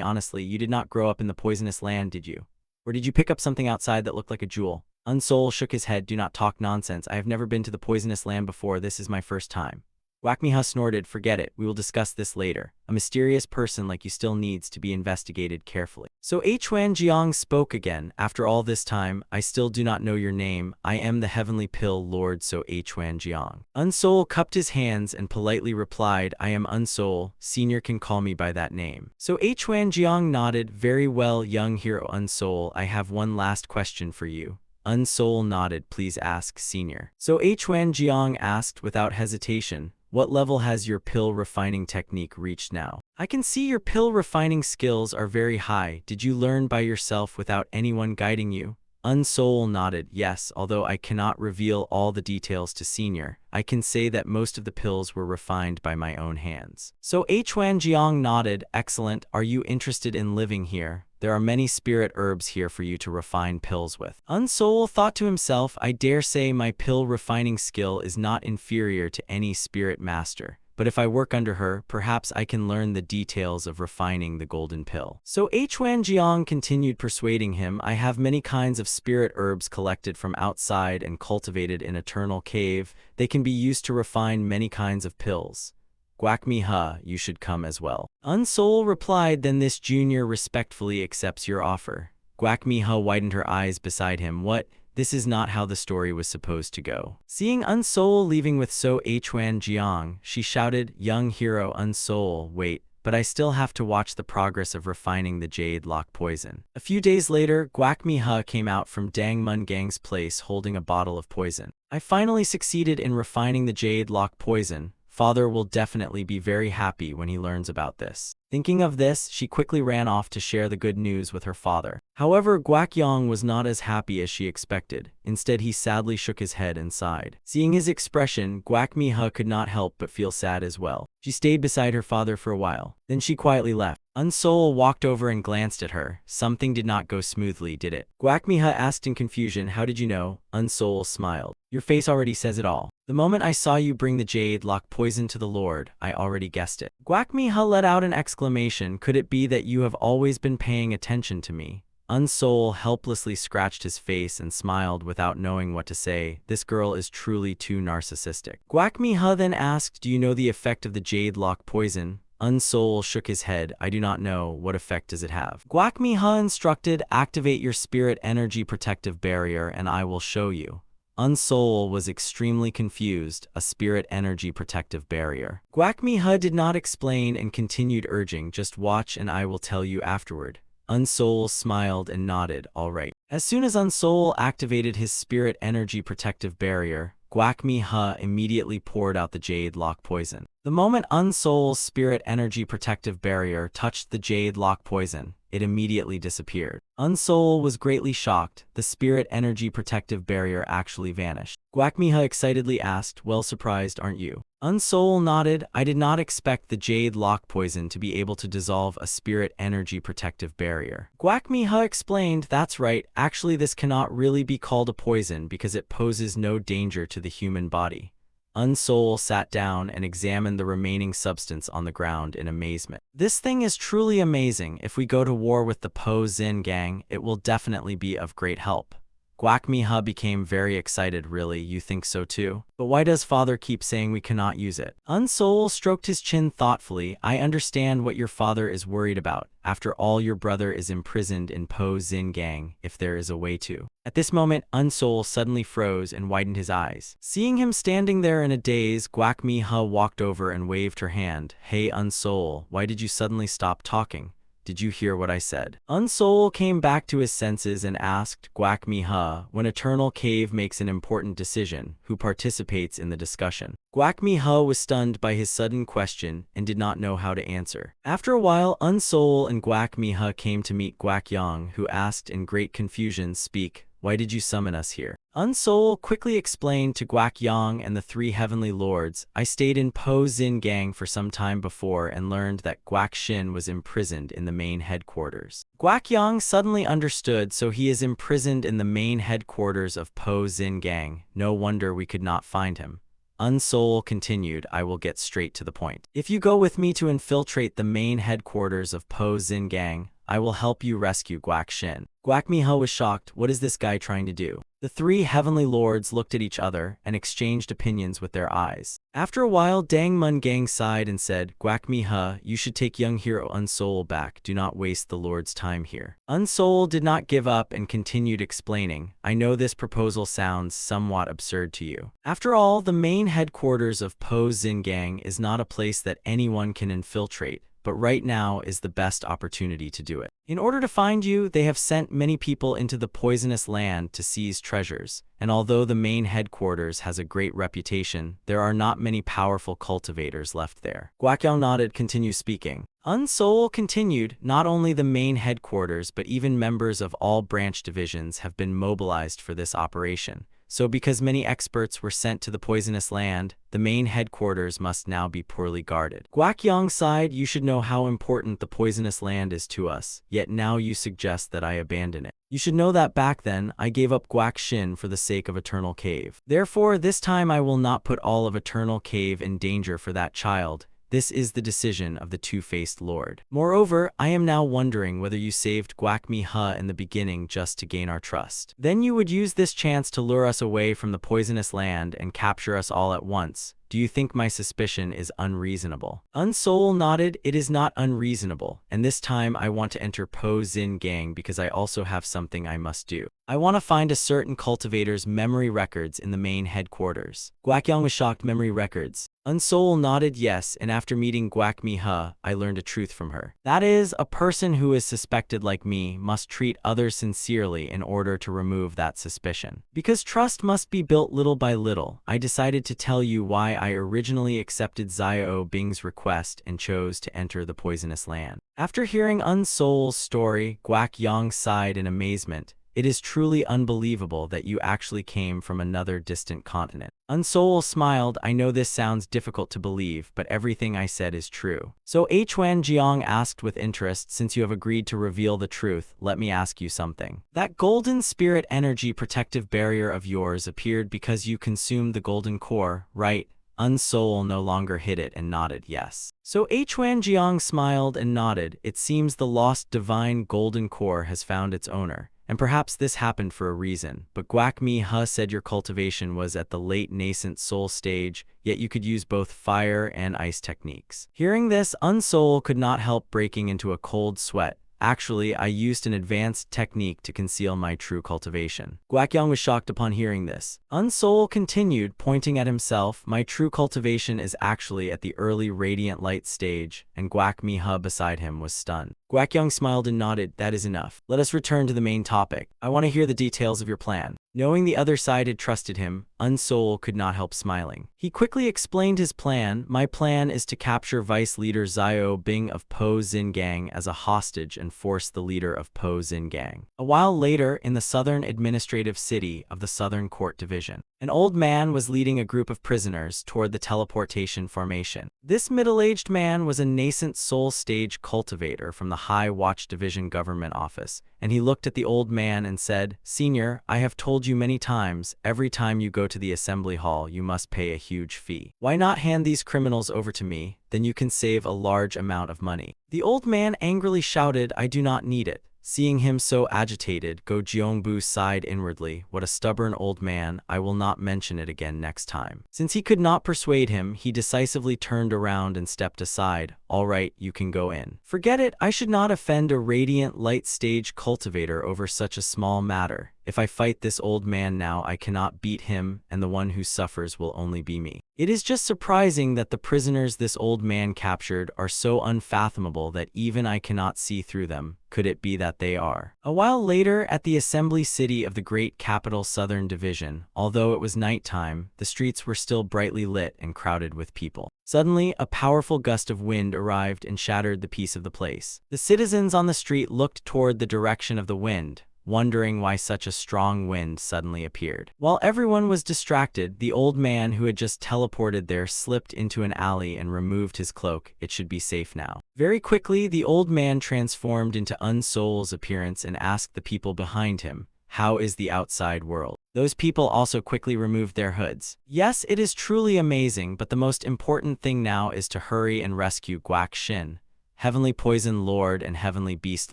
honestly, you did not grow up in the poisonous land, did you? Or did you pick up something outside that looked like a jewel? Unsoul shook his head. Do not talk nonsense. I have never been to the poisonous land before. This is my first time. Guak Miha snorted. Forget it. We will discuss this later. A mysterious person like you still needs to be investigated carefully. So Huan Jiang spoke again. After all this time, I still do not know your name. I am the Heavenly Pill Lord So Huan Jiang. Unsoul cupped his hands and politely replied, I am Unsoul. Senior can call me by that name. So Huan Jiang nodded. Very well, young hero Unsoul. I have one last question for you. Unsoul nodded. Please ask, Senior. So Huan Jiang asked without hesitation, what level has your pill refining technique reached now? I can see your pill refining skills are very high. Did you learn by yourself without anyone guiding you? Unsoul nodded. Yes, although I cannot reveal all the details to Senior, I can say that most of the pills were refined by my own hands. So Huan Jiang nodded. Excellent. Are you interested in living here? There are many spirit herbs here for you to refine pills with. Unsoul thought to himself, I dare say my pill refining skill is not inferior to any spirit master. But if I work under her, perhaps I can learn the details of refining the golden pill. So Huan Jiang continued persuading him, I have many kinds of spirit herbs collected from outside and cultivated in Eternal Cave. They can be used to refine many kinds of pills. Guak Miha, you should come as well. Unsoul replied, then this junior respectfully accepts your offer. Guak Miha widened her eyes beside him. What? This is not how the story was supposed to go. Seeing Unsoul leaving with So Huan Jiang, she shouted, young hero Unsoul, wait, but I still have to watch the progress of refining the Jade Lock poison. A few days later, Guak Miha came out from Dang Mun Gang's place holding a bottle of poison. I finally succeeded in refining the Jade Lock poison. Father will definitely be very happy when he learns about this. Thinking of this, she quickly ran off to share the good news with her father. However, Guak Yang was not as happy as she expected. Instead, he sadly shook his head and sighed. Seeing his expression, Guak Miha could not help but feel sad as well. She stayed beside her father for a while. Then she quietly left. Unsoul walked over and glanced at her. Something did not go smoothly, did it? Guac Miha asked in confusion. How did you know? Unsoul smiled. Your face already says it all. The moment I saw you bring the jade lock poison to the Lord, I already guessed it. Guac Miha let out an exclamation. Could it be that you have always been paying attention to me? Unsoul helplessly scratched his face and smiled without knowing what to say. This girl is truly too narcissistic. Guac Miha then asked, do you know the effect of the jade lock poison? Unsoul shook his head. I do not know. What effect does it have? Guac Miha instructed, activate your spirit energy protective barrier and I will show you. Unsoul was extremely confused. A spirit energy protective barrier. Guac Miha did not explain and continued urging, just watch and I will tell you afterward. Unsoul smiled and nodded, all right. As soon as Unsoul activated his spirit energy protective barrier, Guac Miha immediately poured out the jade lock poison. The moment Unsoul's spirit energy protective barrier touched the jade lock poison, it immediately disappeared. Unsoul was greatly shocked. The spirit energy protective barrier actually vanished. Guac Miha excitedly asked, well, surprised, aren't you? Unsoul nodded. I did not expect the jade lock poison to be able to dissolve a spirit energy protective barrier. Guac Miha explained, that's right, actually this cannot really be called a poison because it poses no danger to the human body. Unsoul sat down and examined the remaining substance on the ground in amazement. This thing is truly amazing. If we go to war with the Po Xin gang, it will definitely be of great help. Guac Miha became very excited. Really, you think so too? But why does father keep saying we cannot use it? Unsoul stroked his chin thoughtfully. I understand what your father is worried about. After all, your brother is imprisoned in Po Xin gang, if there is a way to. At this moment, Unsoul suddenly froze and widened his eyes. Seeing him standing there in a daze, Guac Miha walked over and waved her hand. Hey Unsoul, why did you suddenly stop talking? Did you hear what I said? Unsoul came back to his senses and asked, Guac Miha, when Eternal Cave makes an important decision, who participates in the discussion? Guac Miha was stunned by his sudden question and did not know how to answer. After a while, Unsoul and Guac Miha came to meet Guac Yang, who asked in great confusion, speak, why did you summon us here? Unsoul quickly explained to Guac Yang and the three heavenly lords, I stayed in Po Xin gang for some time before and learned that Guac Xin was imprisoned in the main headquarters. Guac Yang suddenly understood, so he is imprisoned in the main headquarters of Po Xin gang. No wonder we could not find him. Unsoul continued, I will get straight to the point. If you go with me to infiltrate the main headquarters of Po Xin gang, I will help you rescue Guac Xin. Guac Miha was shocked. What is this guy trying to do? The three heavenly lords looked at each other and exchanged opinions with their eyes. After a while, Dang Mun Gang sighed and said, Guac Miha, you should take young hero Unsoul back. Do not waste the lord's time here. Unsoul did not give up and continued explaining, I know this proposal sounds somewhat absurd to you. After all, the main headquarters of Po Xin gang is not a place that anyone can infiltrate, but right now is the best opportunity to do it. In order to find you, they have sent many people into the poisonous land to seize treasures, and although the main headquarters has a great reputation, there are not many powerful cultivators left there. Guakyao nodded, continue speaking. Unsoul continued, not only the main headquarters but even members of all branch divisions have been mobilized for this operation. So because many experts were sent to the poisonous land, the main headquarters must now be poorly guarded. Guac Yang sighed, you should know how important the poisonous land is to us, yet now you suggest that I abandon it. You should know that back then, I gave up Guac Xin for the sake of Eternal Cave. Therefore, this time I will not put all of Eternal Cave in danger for that child. This is the decision of the two-faced lord. Moreover, I am now wondering whether you saved Guac Miha in the beginning just to gain our trust. Then you would use this chance to lure us away from the poisonous land and capture us all at once. Do you think my suspicion is unreasonable? Unsoul nodded, it is not unreasonable, and this time I want to enter Po Xin gang because I also have something I must do. I want to find a certain cultivator's memory records in the main headquarters. Guakyang was shocked, memory records. Unsoul nodded yes, and after meeting Guac Miha, I learned a truth from her. That is, a person who is suspected like me must treat others sincerely in order to remove that suspicion. Because trust must be built little by little, I decided to tell you why I originally accepted Xiao Bing's request and chose to enter the poisonous land. After hearing Unsoul's story, Guac Yang sighed in amazement. It is truly unbelievable that you actually came from another distant continent. Unsoul smiled. I know this sounds difficult to believe, but everything I said is true. So Huan Jiang asked with interest, since you have agreed to reveal the truth, let me ask you something. That golden spirit energy protective barrier of yours appeared because you consumed the golden core, right? Unsoul no longer hid it and nodded yes. So Huan Jiang smiled and nodded. It seems the lost divine golden core has found its owner. And perhaps this happened for a reason, but Guak Mi He said your cultivation was at the late nascent soul stage, yet you could use both fire and ice techniques. Hearing this, Unsoul could not help breaking into a cold sweat. Actually, I used an advanced technique to conceal my true cultivation. Guakyang was shocked upon hearing this. Unsoul continued, pointing at himself, my true cultivation is actually at the early radiant light stage, and Guak Mi He beside him was stunned. Guakyang smiled and nodded, that is enough. Let us return to the main topic. I want to hear the details of your plan. Knowing the other side had trusted him, Unsoul could not help smiling. He quickly explained his plan. My plan is to capture vice leader Xiao Bing of Po Xin Gang as a hostage and force the leader of Po Xin Gang. A while later, in the southern administrative city of the Southern Court Division, an old man was leading a group of prisoners toward the teleportation formation. This middle-aged man was a nascent soul stage cultivator from the High Watch Division government office, and he looked at the old man and said, Senior, I have told you many times, every time you go to the assembly hall you must pay a huge fee. Why not hand these criminals over to me? Then you can save a large amount of money. The old man angrily shouted, I do not need it. Seeing him so agitated, Go Jiongbu sighed inwardly, what a stubborn old man, I will not mention it again next time. Since he could not persuade him, he decisively turned around and stepped aside. All right, you can go in. Forget it, I should not offend a radiant light stage cultivator over such a small matter. If I fight this old man now, I cannot beat him, and the one who suffers will only be me. It is just surprising that the prisoners this old man captured are so unfathomable that even I cannot see through them. Could it be that they are? A while later, at the assembly city of the great capital Southern Division, although it was nighttime, the streets were still brightly lit and crowded with people. Suddenly, a powerful gust of wind arrived and shattered the peace of the place. The citizens on the street looked toward the direction of the wind, wondering why such a strong wind suddenly appeared. While everyone was distracted, the old man who had just teleported there slipped into an alley and removed his cloak. It should be safe now. Very quickly, the old man transformed into Unsoul's appearance and asked the people behind him, how is the outside world? Those people also quickly removed their hoods. Yes, it is truly amazing, but the most important thing now is to hurry and rescue Guak Xin. Heavenly Poison Lord and Heavenly Beast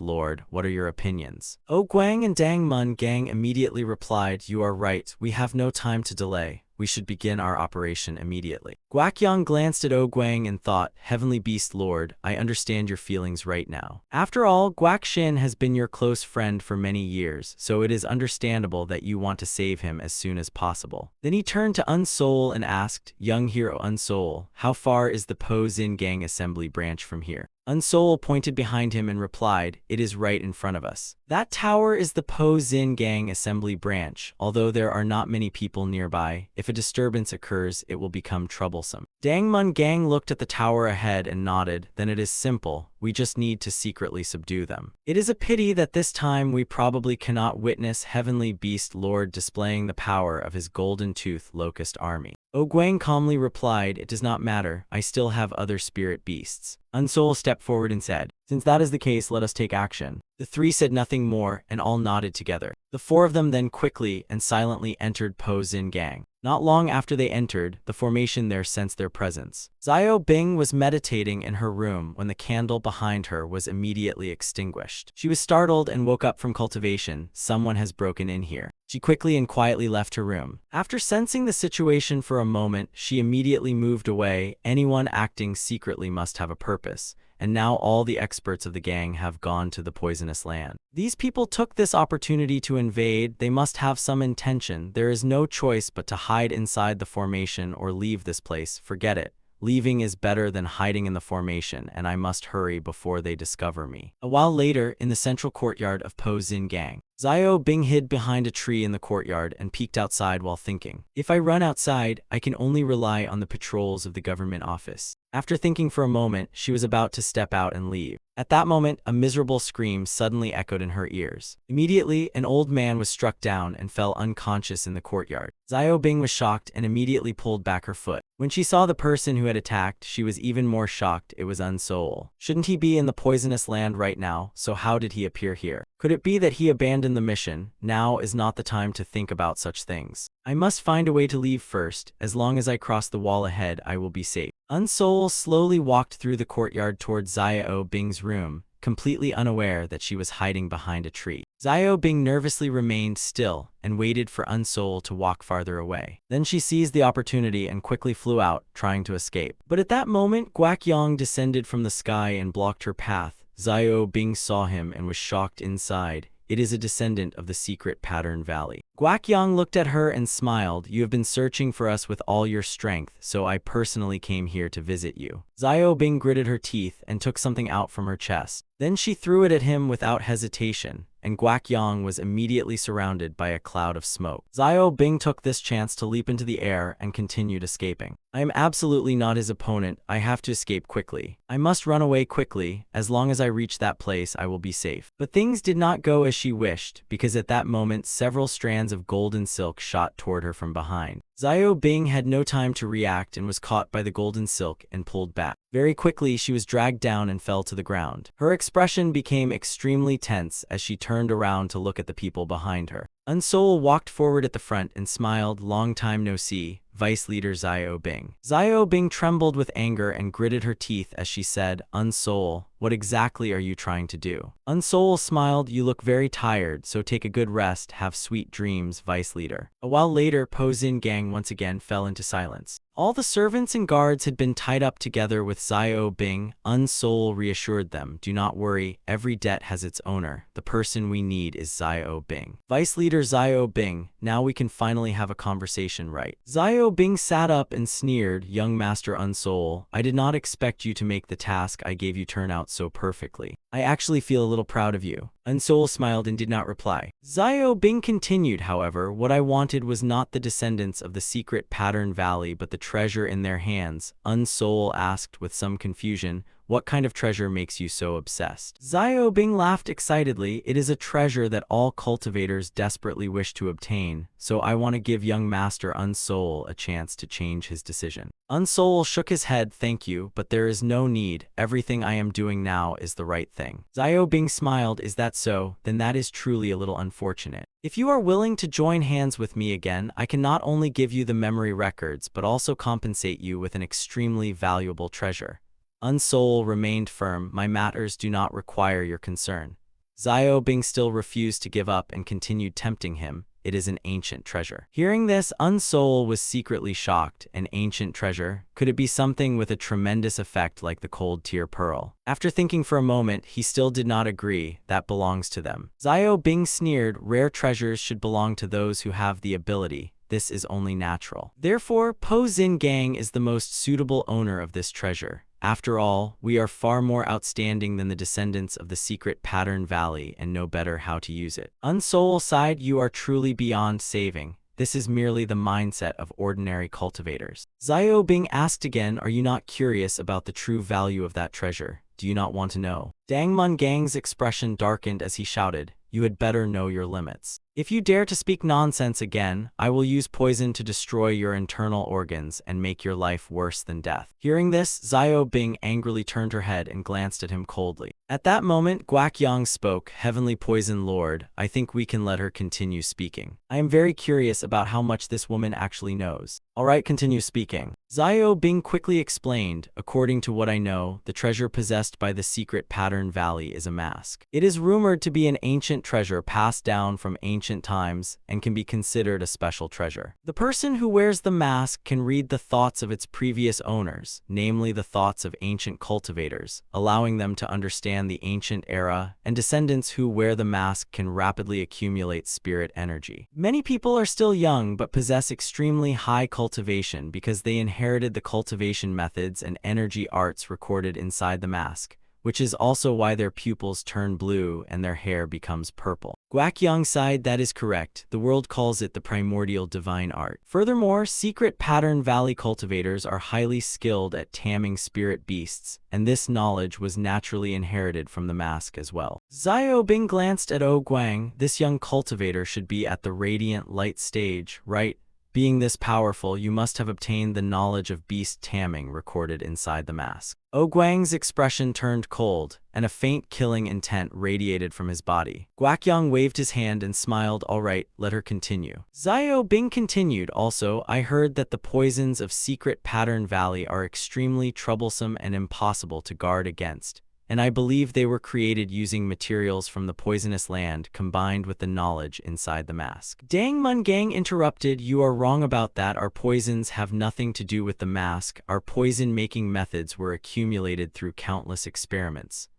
Lord, what are your opinions? O Guang and Dang Mun Gang immediately replied, you are right, we have no time to delay. We should begin our operation immediately. Guakyang glanced at O Guang and thought, Heavenly Beast Lord, I understand your feelings right now. After all, Guak Xin has been your close friend for many years, so it is understandable that you want to save him as soon as possible. Then he turned to Unsoul and asked, young hero Unsoul, how far is the Po Xin Gang assembly branch from here? Unsoul pointed behind him and replied, it is right in front of us. That tower is the Po Xin Gang assembly branch. Although there are not many people nearby, if a disturbance occurs, it will become troublesome. Dang Mun Gang looked at the tower ahead and nodded, then it is simple. We just need to secretly subdue them. It is a pity that this time we probably cannot witness Heavenly Beast Lord displaying the power of his Golden Tooth Locust army. O Guang calmly replied, it does not matter, I still have other spirit beasts. Unsoul stepped forward and said, since that is the case, let us take action. The three said nothing more and all nodded together. The four of them then quickly and silently entered Po Xin Gang. Not long after they entered, the formation there sensed their presence. Xiao Bing was meditating in her room when the candle behind her was immediately extinguished. She was startled and woke up from cultivation. Someone has broken in here. She quickly and quietly left her room. After sensing the situation for a moment, she immediately moved away. Anyone acting secretly must have a purpose. And now all the experts of the gang have gone to the poisonous land. These people took this opportunity to invade. They must have some intention. There is no choice but to hide inside the formation or leave this place. Forget it. Leaving is better than hiding in the formation, and I must hurry before they discover me. A while later, in the central courtyard of Po Xin Gang, Xiao Bing hid behind a tree in the courtyard and peeked outside while thinking, if I run outside, I can only rely on the patrols of the government office. After thinking for a moment, she was about to step out and leave. At that moment, a miserable scream suddenly echoed in her ears. Immediately, an old man was struck down and fell unconscious in the courtyard. Xiaobing was shocked and immediately pulled back her foot. When she saw the person who had attacked, she was even more shocked. It was Unsol. Shouldn't he be in the poisonous land right now, so how did he appear here? Could it be that he abandoned the mission? Now is not the time to think about such things. I must find a way to leave first. As long as I cross the wall ahead, I will be safe. Unsol slowly walked through the courtyard toward Xiao Bing's room, completely unaware that she was hiding behind a tree. Xiao Bing nervously remained still and waited for Unsol to walk farther away. Then she seized the opportunity and quickly flew out, trying to escape. But at that moment, Guakyong descended from the sky and blocked her path. Xiao Bing saw him and was shocked inside. It is a descendant of the secret Pattern Valley. Guakyong looked at her and smiled. You have been searching for us with all your strength, so I personally came here to visit you. Xiao Bing gritted her teeth and took something out from her chest. Then she threw it at him without hesitation, and Guakyong was immediately surrounded by a cloud of smoke. Xiao Bing took this chance to leap into the air and continued escaping. I am absolutely not his opponent. I have to escape quickly. I must run away quickly. As long as I reach that place, I will be safe. But things did not go as she wished, because at that moment several strands of golden silk shot toward her from behind. Xiao Bing had no time to react and was caught by the golden silk and pulled back. Very quickly, she was dragged down and fell to the ground. Her expression became extremely tense as she turned around to look at the people behind her. Unsol walked forward at the front and smiled. Long time no see, Vice Leader Xiao Bing. Xiao Bing trembled with anger and gritted her teeth as she said, Unsol, what exactly are you trying to do? Unsol smiled. You look very tired, so take a good rest. Have sweet dreams, Vice Leader. A while later, Po Xin Gang once again fell into silence. All the servants and guards had been tied up together with Xiao Bing. Unsol reassured them, do not worry, every debt has its owner. The person we need is Xiao Bing. Vice Leader Xiao Bing, now we can finally have a conversation, right? Xiao Bing sat up and sneered, young Master Unsol, I did not expect you to make the task I gave you turn out so perfectly. I actually feel a little proud of you. Unsol smiled and did not reply. Xiao Bing continued, however, what I wanted was not the descendants of the secret Pattern Valley but the treasure in their hands. Unsol asked with some confusion, what kind of treasure makes you so obsessed? Xiao Bing laughed excitedly. It is a treasure that all cultivators desperately wish to obtain, so I want to give young Master Unsol a chance to change his decision. Unsol shook his head, thank you, but there is no need. Everything I am doing now is the right thing. Xiao Bing smiled, is that so? Then that is truly a little unfortunate. If you are willing to join hands with me again, I can not only give you the memory records, but also compensate you with an extremely valuable treasure. Unsol remained firm, my matters do not require your concern. Xiao Bing still refused to give up and continued tempting him. It is an ancient treasure. Hearing this, Unsol was secretly shocked. An ancient treasure? Could it be something with a tremendous effect like the cold tear pearl? After thinking for a moment, he still did not agree. That belongs to them. Xiao Bing sneered, rare treasures should belong to those who have the ability. This is only natural. Therefore, Po Xin Gang is the most suitable owner of this treasure. After all, we are far more outstanding than the descendants of the secret Pattern Valley and know better how to use it. Unsol sighed, you are truly beyond saving. This is merely the mindset of ordinary cultivators. Xiao Bing asked again, are you not curious about the true value of that treasure? Do you not want to know? Dang Mun Gang's expression darkened as he shouted, you had better know your limits. If you dare to speak nonsense again, I will use poison to destroy your internal organs and make your life worse than death. Hearing this, Xiao Bing angrily turned her head and glanced at him coldly. At that moment, Guakyong spoke, Heavenly Poison Lord, I think we can let her continue speaking. I am very curious about how much this woman actually knows. Alright, continue speaking. Xiao Bing quickly explained, according to what I know, the treasure possessed by the secret Pattern Valley is a mask. It is rumored to be an ancient treasure passed down from ancient times and can be considered a special treasure. The person who wears the mask can read the thoughts of its previous owners, namely the thoughts of ancient cultivators, allowing them to understand the ancient era, and descendants who wear the mask can rapidly accumulate spirit energy. Many people are still young but possess extremely high cultivation because they inherited the cultivation methods and energy arts recorded inside the mask, which is also why their pupils turn blue and their hair becomes purple. Guakyang sighed, that is correct. The world calls it the primordial divine art. Furthermore, secret pattern valley cultivators are highly skilled at taming spirit beasts, and this knowledge was naturally inherited from the mask as well. Xiaobing glanced at O Guang. This young cultivator should be at the radiant light stage, right? Being this powerful, you must have obtained the knowledge of beast taming recorded inside the mask. O Guang's expression turned cold, and a faint killing intent radiated from his body. Guakyang waved his hand and smiled. All right, let her continue. Xiaobing continued, also, I heard that the poisons of Secret Pattern Valley are extremely troublesome and impossible to guard against, and I believe they were created using materials from the poisonous land combined with the knowledge inside the mask. Dang Mungang interrupted, you are wrong about that. Our poisons have nothing to do with the mask. Our poison-making methods were accumulated through countless experiments.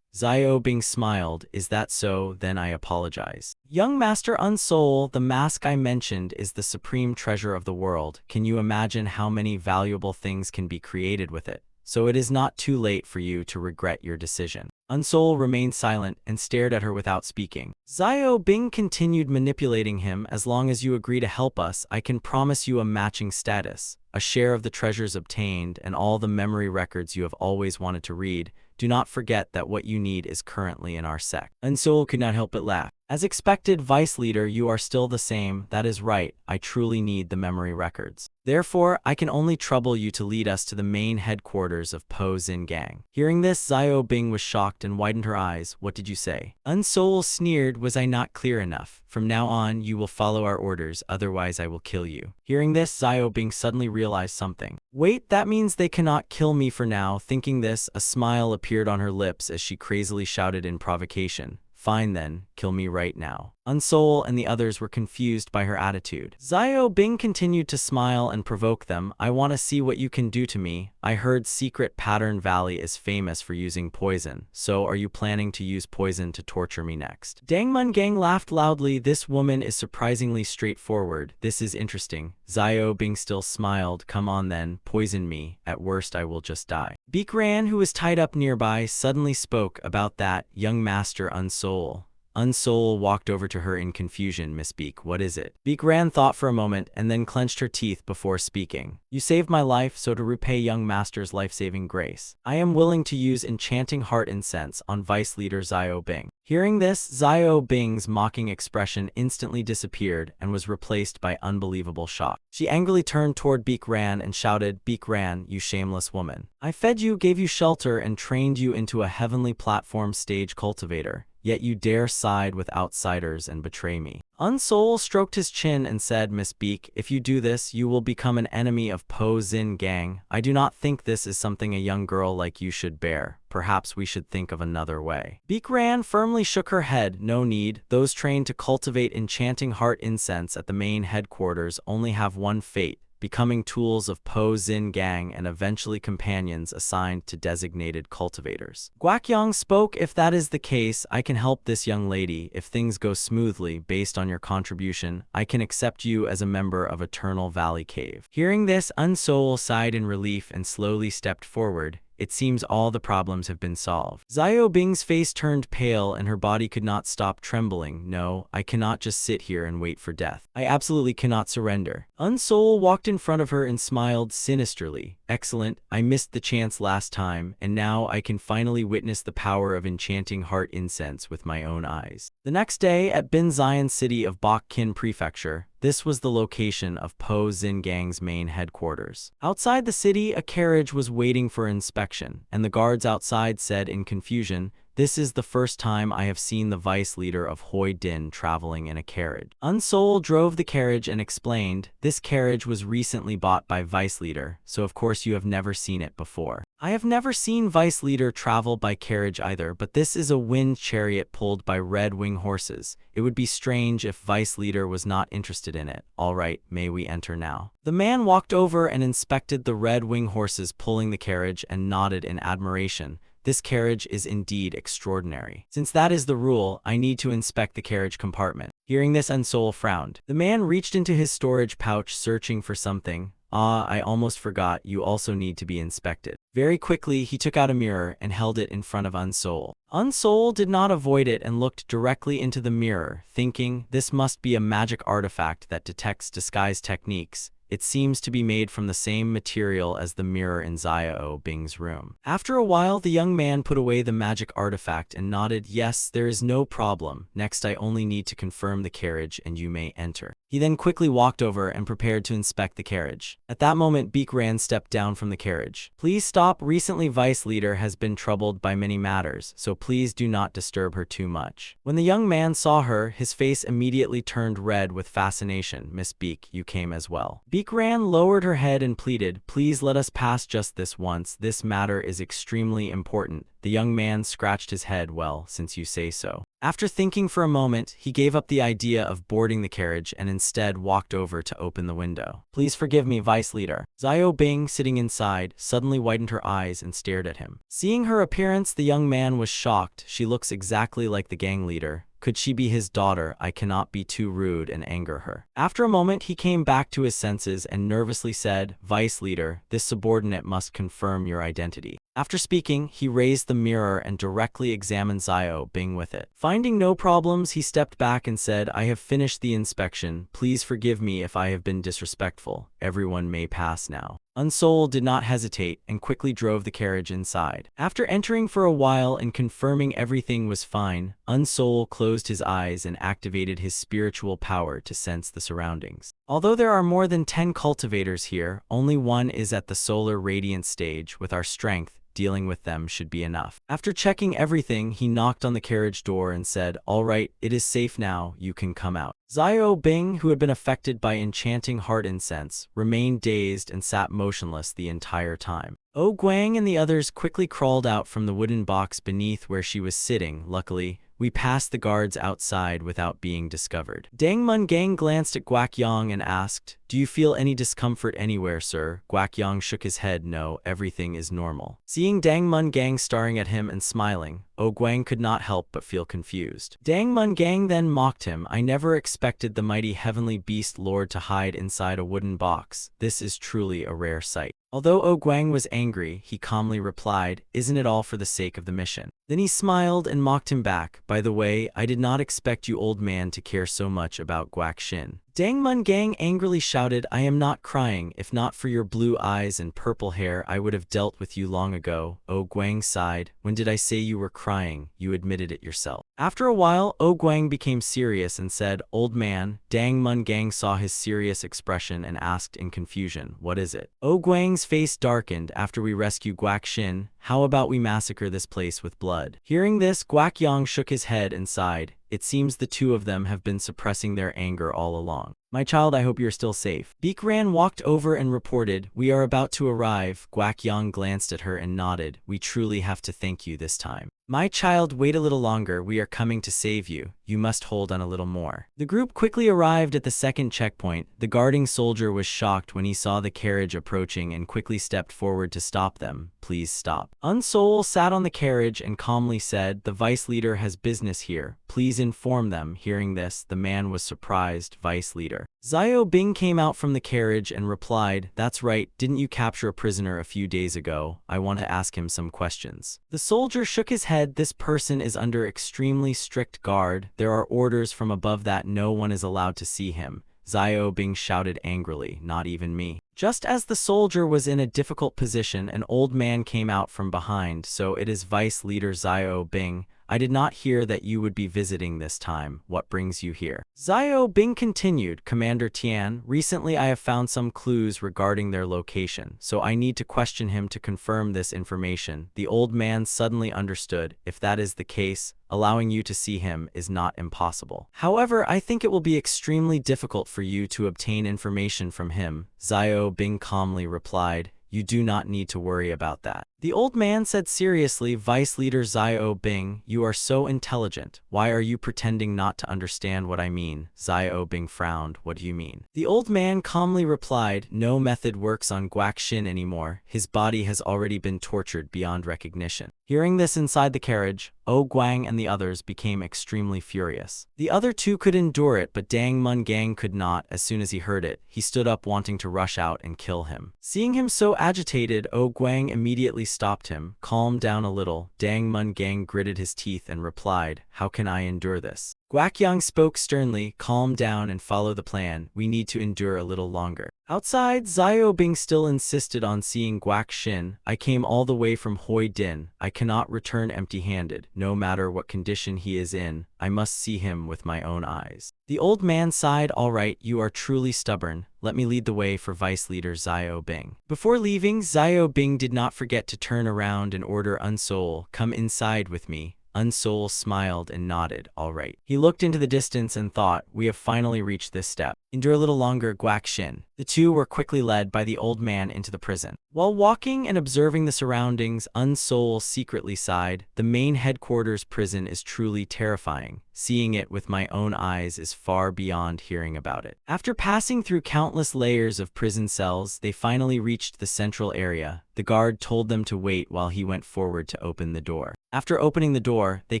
Xiaobing smiled, is that so? Then I apologize. Young Master Unsoul, the mask I mentioned is the supreme treasure of the world. Can you imagine how many valuable things can be created with it? So it is not too late for you to regret your decision. Unsoul remained silent and stared at her without speaking. Xiaobing continued manipulating him. As long as you agree to help us, I can promise you a matching status, a share of the treasures obtained, and all the memory records you have always wanted to read. Do not forget that what you need is currently in our sect. Unsoul could not help but laugh. As expected, Vice Leader, you are still the same. That is right, I truly need the memory records. Therefore, I can only trouble you to lead us to the main headquarters of Po Xin Gang. Hearing this, Xiaobing was shocked and widened her eyes. What did you say? Unsoul sneered, was I not clear enough? From now on, you will follow our orders, otherwise I will kill you. Hearing this, Xiaobing suddenly realized something. Wait, that means they cannot kill me for now. Thinking this, a smile appeared on her lips as she crazily shouted in provocation. Fine then, kill me right now. Unsoul and the others were confused by her attitude. Xiaobing continued to smile and provoke them. I want to see what you can do to me. I heard Secret Pattern Valley is famous for using poison, so are you planning to use poison to torture me next? Dang Mungang laughed loudly. This woman is surprisingly straightforward. This is interesting. Xiaobing still smiled. Come on then, poison me. At worst I will just die. Beakran, who was tied up nearby, suddenly spoke. About that, young master Unsoul. Unsoul walked over to her in confusion. Miss Beak, what is it? Beakran thought for a moment and then clenched her teeth before speaking. You saved my life, so to repay young master's life-saving grace, I am willing to use enchanting heart incense on Vice Leader Xiaobing. Hearing this, Xiaobing's mocking expression instantly disappeared and was replaced by unbelievable shock. She angrily turned toward Beakran and shouted, Beakran, you shameless woman. I fed you, gave you shelter, and trained you into a heavenly platform stage cultivator. Yet you dare side with outsiders and betray me. Unsoul stroked his chin and said, Miss Beak, if you do this, you will become an enemy of Po Xin Gang. I do not think this is something a young girl like you should bear. Perhaps we should think of another way. Beakran firmly shook her head. No need. Those trained to cultivate enchanting heart incense at the main headquarters only have one fate, becoming tools of Po Xin Gang and eventually companions assigned to designated cultivators. Guakyang spoke, if that is the case, I can help this young lady. If things go smoothly, based on your contribution, I can accept you as a member of Eternal Valley Cave. Hearing this, Unsoul sighed in relief and slowly stepped forward. It seems all the problems have been solved. Xiaobing's face turned pale and her body could not stop trembling. No, I cannot just sit here and wait for death. I absolutely cannot surrender. Unsoul walked in front of her and smiled sinisterly. Excellent, I missed the chance last time, and now I can finally witness the power of enchanting heart incense with my own eyes. The next day, at Binzian City of Bokkin Prefecture, this was the location of Po Xin Gang's main headquarters. Outside the city, a carriage was waiting for inspection, and the guards outside said in confusion, this is the first time I have seen the vice leader of Hoi Din traveling in a carriage. Unsoul drove the carriage and explained, this carriage was recently bought by Vice Leader, so of course you have never seen it before. I have never seen Vice Leader travel by carriage either, but this is a wind chariot pulled by red wing horses. It would be strange if Vice Leader was not interested in it. All right, may we enter now? The man walked over and inspected the red wing horses pulling the carriage and nodded in admiration. This carriage is indeed extraordinary. Since that is the rule, I need to inspect the carriage compartment. Hearing this, Unsoul frowned. The man reached into his storage pouch searching for something. Ah, I almost forgot, you also need to be inspected. Very quickly, he took out a mirror and held it in front of Unsol. Unsol did not avoid it and looked directly into the mirror, thinking, this must be a magic artifact that detects disguise techniques. It seems to be made from the same material as the mirror in Xiao Bing's room. After a while, the young man put away the magic artifact and nodded, yes, there is no problem. Next, I only need to confirm the carriage and you may enter. He then quickly walked over and prepared to inspect the carriage. At that moment, Beakran stepped down from the carriage. Please stop. Recently, Vice Leader has been troubled by many matters, so please do not disturb her too much. When the young man saw her, his face immediately turned red with fascination. Miss Beak, you came as well. Beakran lowered her head and pleaded, please let us pass just this once. This matter is extremely important. The young man scratched his head. Well, since you say so. After thinking for a moment, he gave up the idea of boarding the carriage and instead walked over to open the window. Please forgive me, Vice Leader. Xiao Bing, sitting inside, suddenly widened her eyes and stared at him. Seeing her appearance, the young man was shocked. She looks exactly like the gang leader. Could she be his daughter? I cannot be too rude and anger her. After a moment, he came back to his senses and nervously said, Vice Leader, this subordinate must confirm your identity. After speaking, he raised the mirror and directly examined Xiao Bing with it. Finding no problems, he stepped back and said, I have finished the inspection. Please forgive me if I have been disrespectful. Everyone may pass now. Unsol did not hesitate and quickly drove the carriage inside. After entering for a while and confirming everything was fine, Unsol closed his eyes and activated his spiritual power to sense the surroundings. Although there are more than 10 cultivators here, only one is at the solar radiance stage. With our strength, dealing with them should be enough. After checking everything, he knocked on the carriage door and said, all right, it is safe now, you can come out. Xiao Bing, who had been affected by enchanting heart incense, remained dazed and sat motionless the entire time. Oh Guang and the others quickly crawled out from the wooden box beneath where she was sitting. Luckily, we passed the guards outside without being discovered. Dang Mun Gang glanced at Guak Yang and asked, do you feel any discomfort anywhere, sir? Guak Yang shook his head. No, everything is normal. Seeing Dang Mun Gang staring at him and smiling, Oh Guang could not help but feel confused. Dang Mun Gang then mocked him. I never expected the mighty heavenly beast lord to hide inside a wooden box. This is truly a rare sight. Although Oh Guang was angry, he calmly replied, isn't it all for the sake of the mission? Then he smiled and mocked him back. By the way, I did not expect you old man to care so much about Guak Xin. Dang Mun Gang angrily shouted, I am not crying. If not for your blue eyes and purple hair, I would have dealt with you long ago. Oh Guang sighed. When did I say you were crying? You admitted it yourself. After a while, Oh Guang became serious and said, old man. Dang Mun Gang saw his serious expression and asked in confusion, what is it? Oh Guang's face darkened. After we rescue Guak Xin, how about we massacre this place with blood? Hearing this, Guak Yang shook his head and sighed. It seems the two of them have been suppressing their anger all along. My child, I hope you're still safe. Beakran walked over and reported, we are about to arrive. Guak Yang glanced at her and nodded. We truly have to thank you this time. My child, wait a little longer. We are coming to save you. You must hold on a little more. The group quickly arrived at the second checkpoint. The guarding soldier was shocked when he saw the carriage approaching and quickly stepped forward to stop them. Please stop. Unsol sat on the carriage and calmly said, the vice leader has business here. Please inform them. Hearing this, the man was surprised. Vice leader. Xiao Bing came out from the carriage and replied, that's right, didn't you capture a prisoner a few days ago? I want to ask him some questions. The soldier shook his head. This person is under extremely strict guard. There are orders from above that no one is allowed to see him. Xiao Bing shouted angrily, not even me. Just as the soldier was in a difficult position, an old man came out from behind. So it is Vice Leader Xiao Bing. I did not hear that you would be visiting this time. What brings you here? Xiao Bing continued, Commander Tian, recently I have found some clues regarding their location, so I need to question him to confirm this information. The old man suddenly understood. If that is the case, allowing you to see him is not impossible. However, I think it will be extremely difficult for you to obtain information from him. Xiao Bing calmly replied, you do not need to worry about that. The old man said seriously, Vice Leader Xiao Bing, you are so intelligent. Why are you pretending not to understand what I mean? Xiao Bing frowned. What do you mean? The old man calmly replied, no method works on Guaxin anymore. His body has already been tortured beyond recognition. Hearing this inside the carriage, O Guang and the others became extremely furious. The other two could endure it, but Dang Mun Gang could not. As soon as he heard it, he stood up wanting to rush out and kill him. Seeing him so agitated, O Guang immediately stopped him. Calmed down a little, Dang Mun Gang gritted his teeth and replied, how can I endure this? Guakyang spoke sternly, calm down and follow the plan. We need to endure a little longer. Outside, Xiao Bing still insisted on seeing Guak Xin. I came all the way from Hoi Din. I cannot return empty-handed. No matter what condition he is in, I must see him with my own eyes. The old man sighed, all right, you are truly stubborn. Let me lead the way for Vice Leader Xiao Bing. Before leaving, Xiao Bing did not forget to turn around and order Unsol, come inside with me. Unsol smiled and nodded, all right. He looked into the distance and thought, we have finally reached this step. Endure a little longer, Guak Xin. The two were quickly led by the old man into the prison. While walking and observing the surroundings, Unsol secretly sighed, the main headquarters prison is truly terrifying. Seeing it with my own eyes is far beyond hearing about it. After passing through countless layers of prison cells, they finally reached the central area. The guard told them to wait while he went forward to open the door. After opening the door, they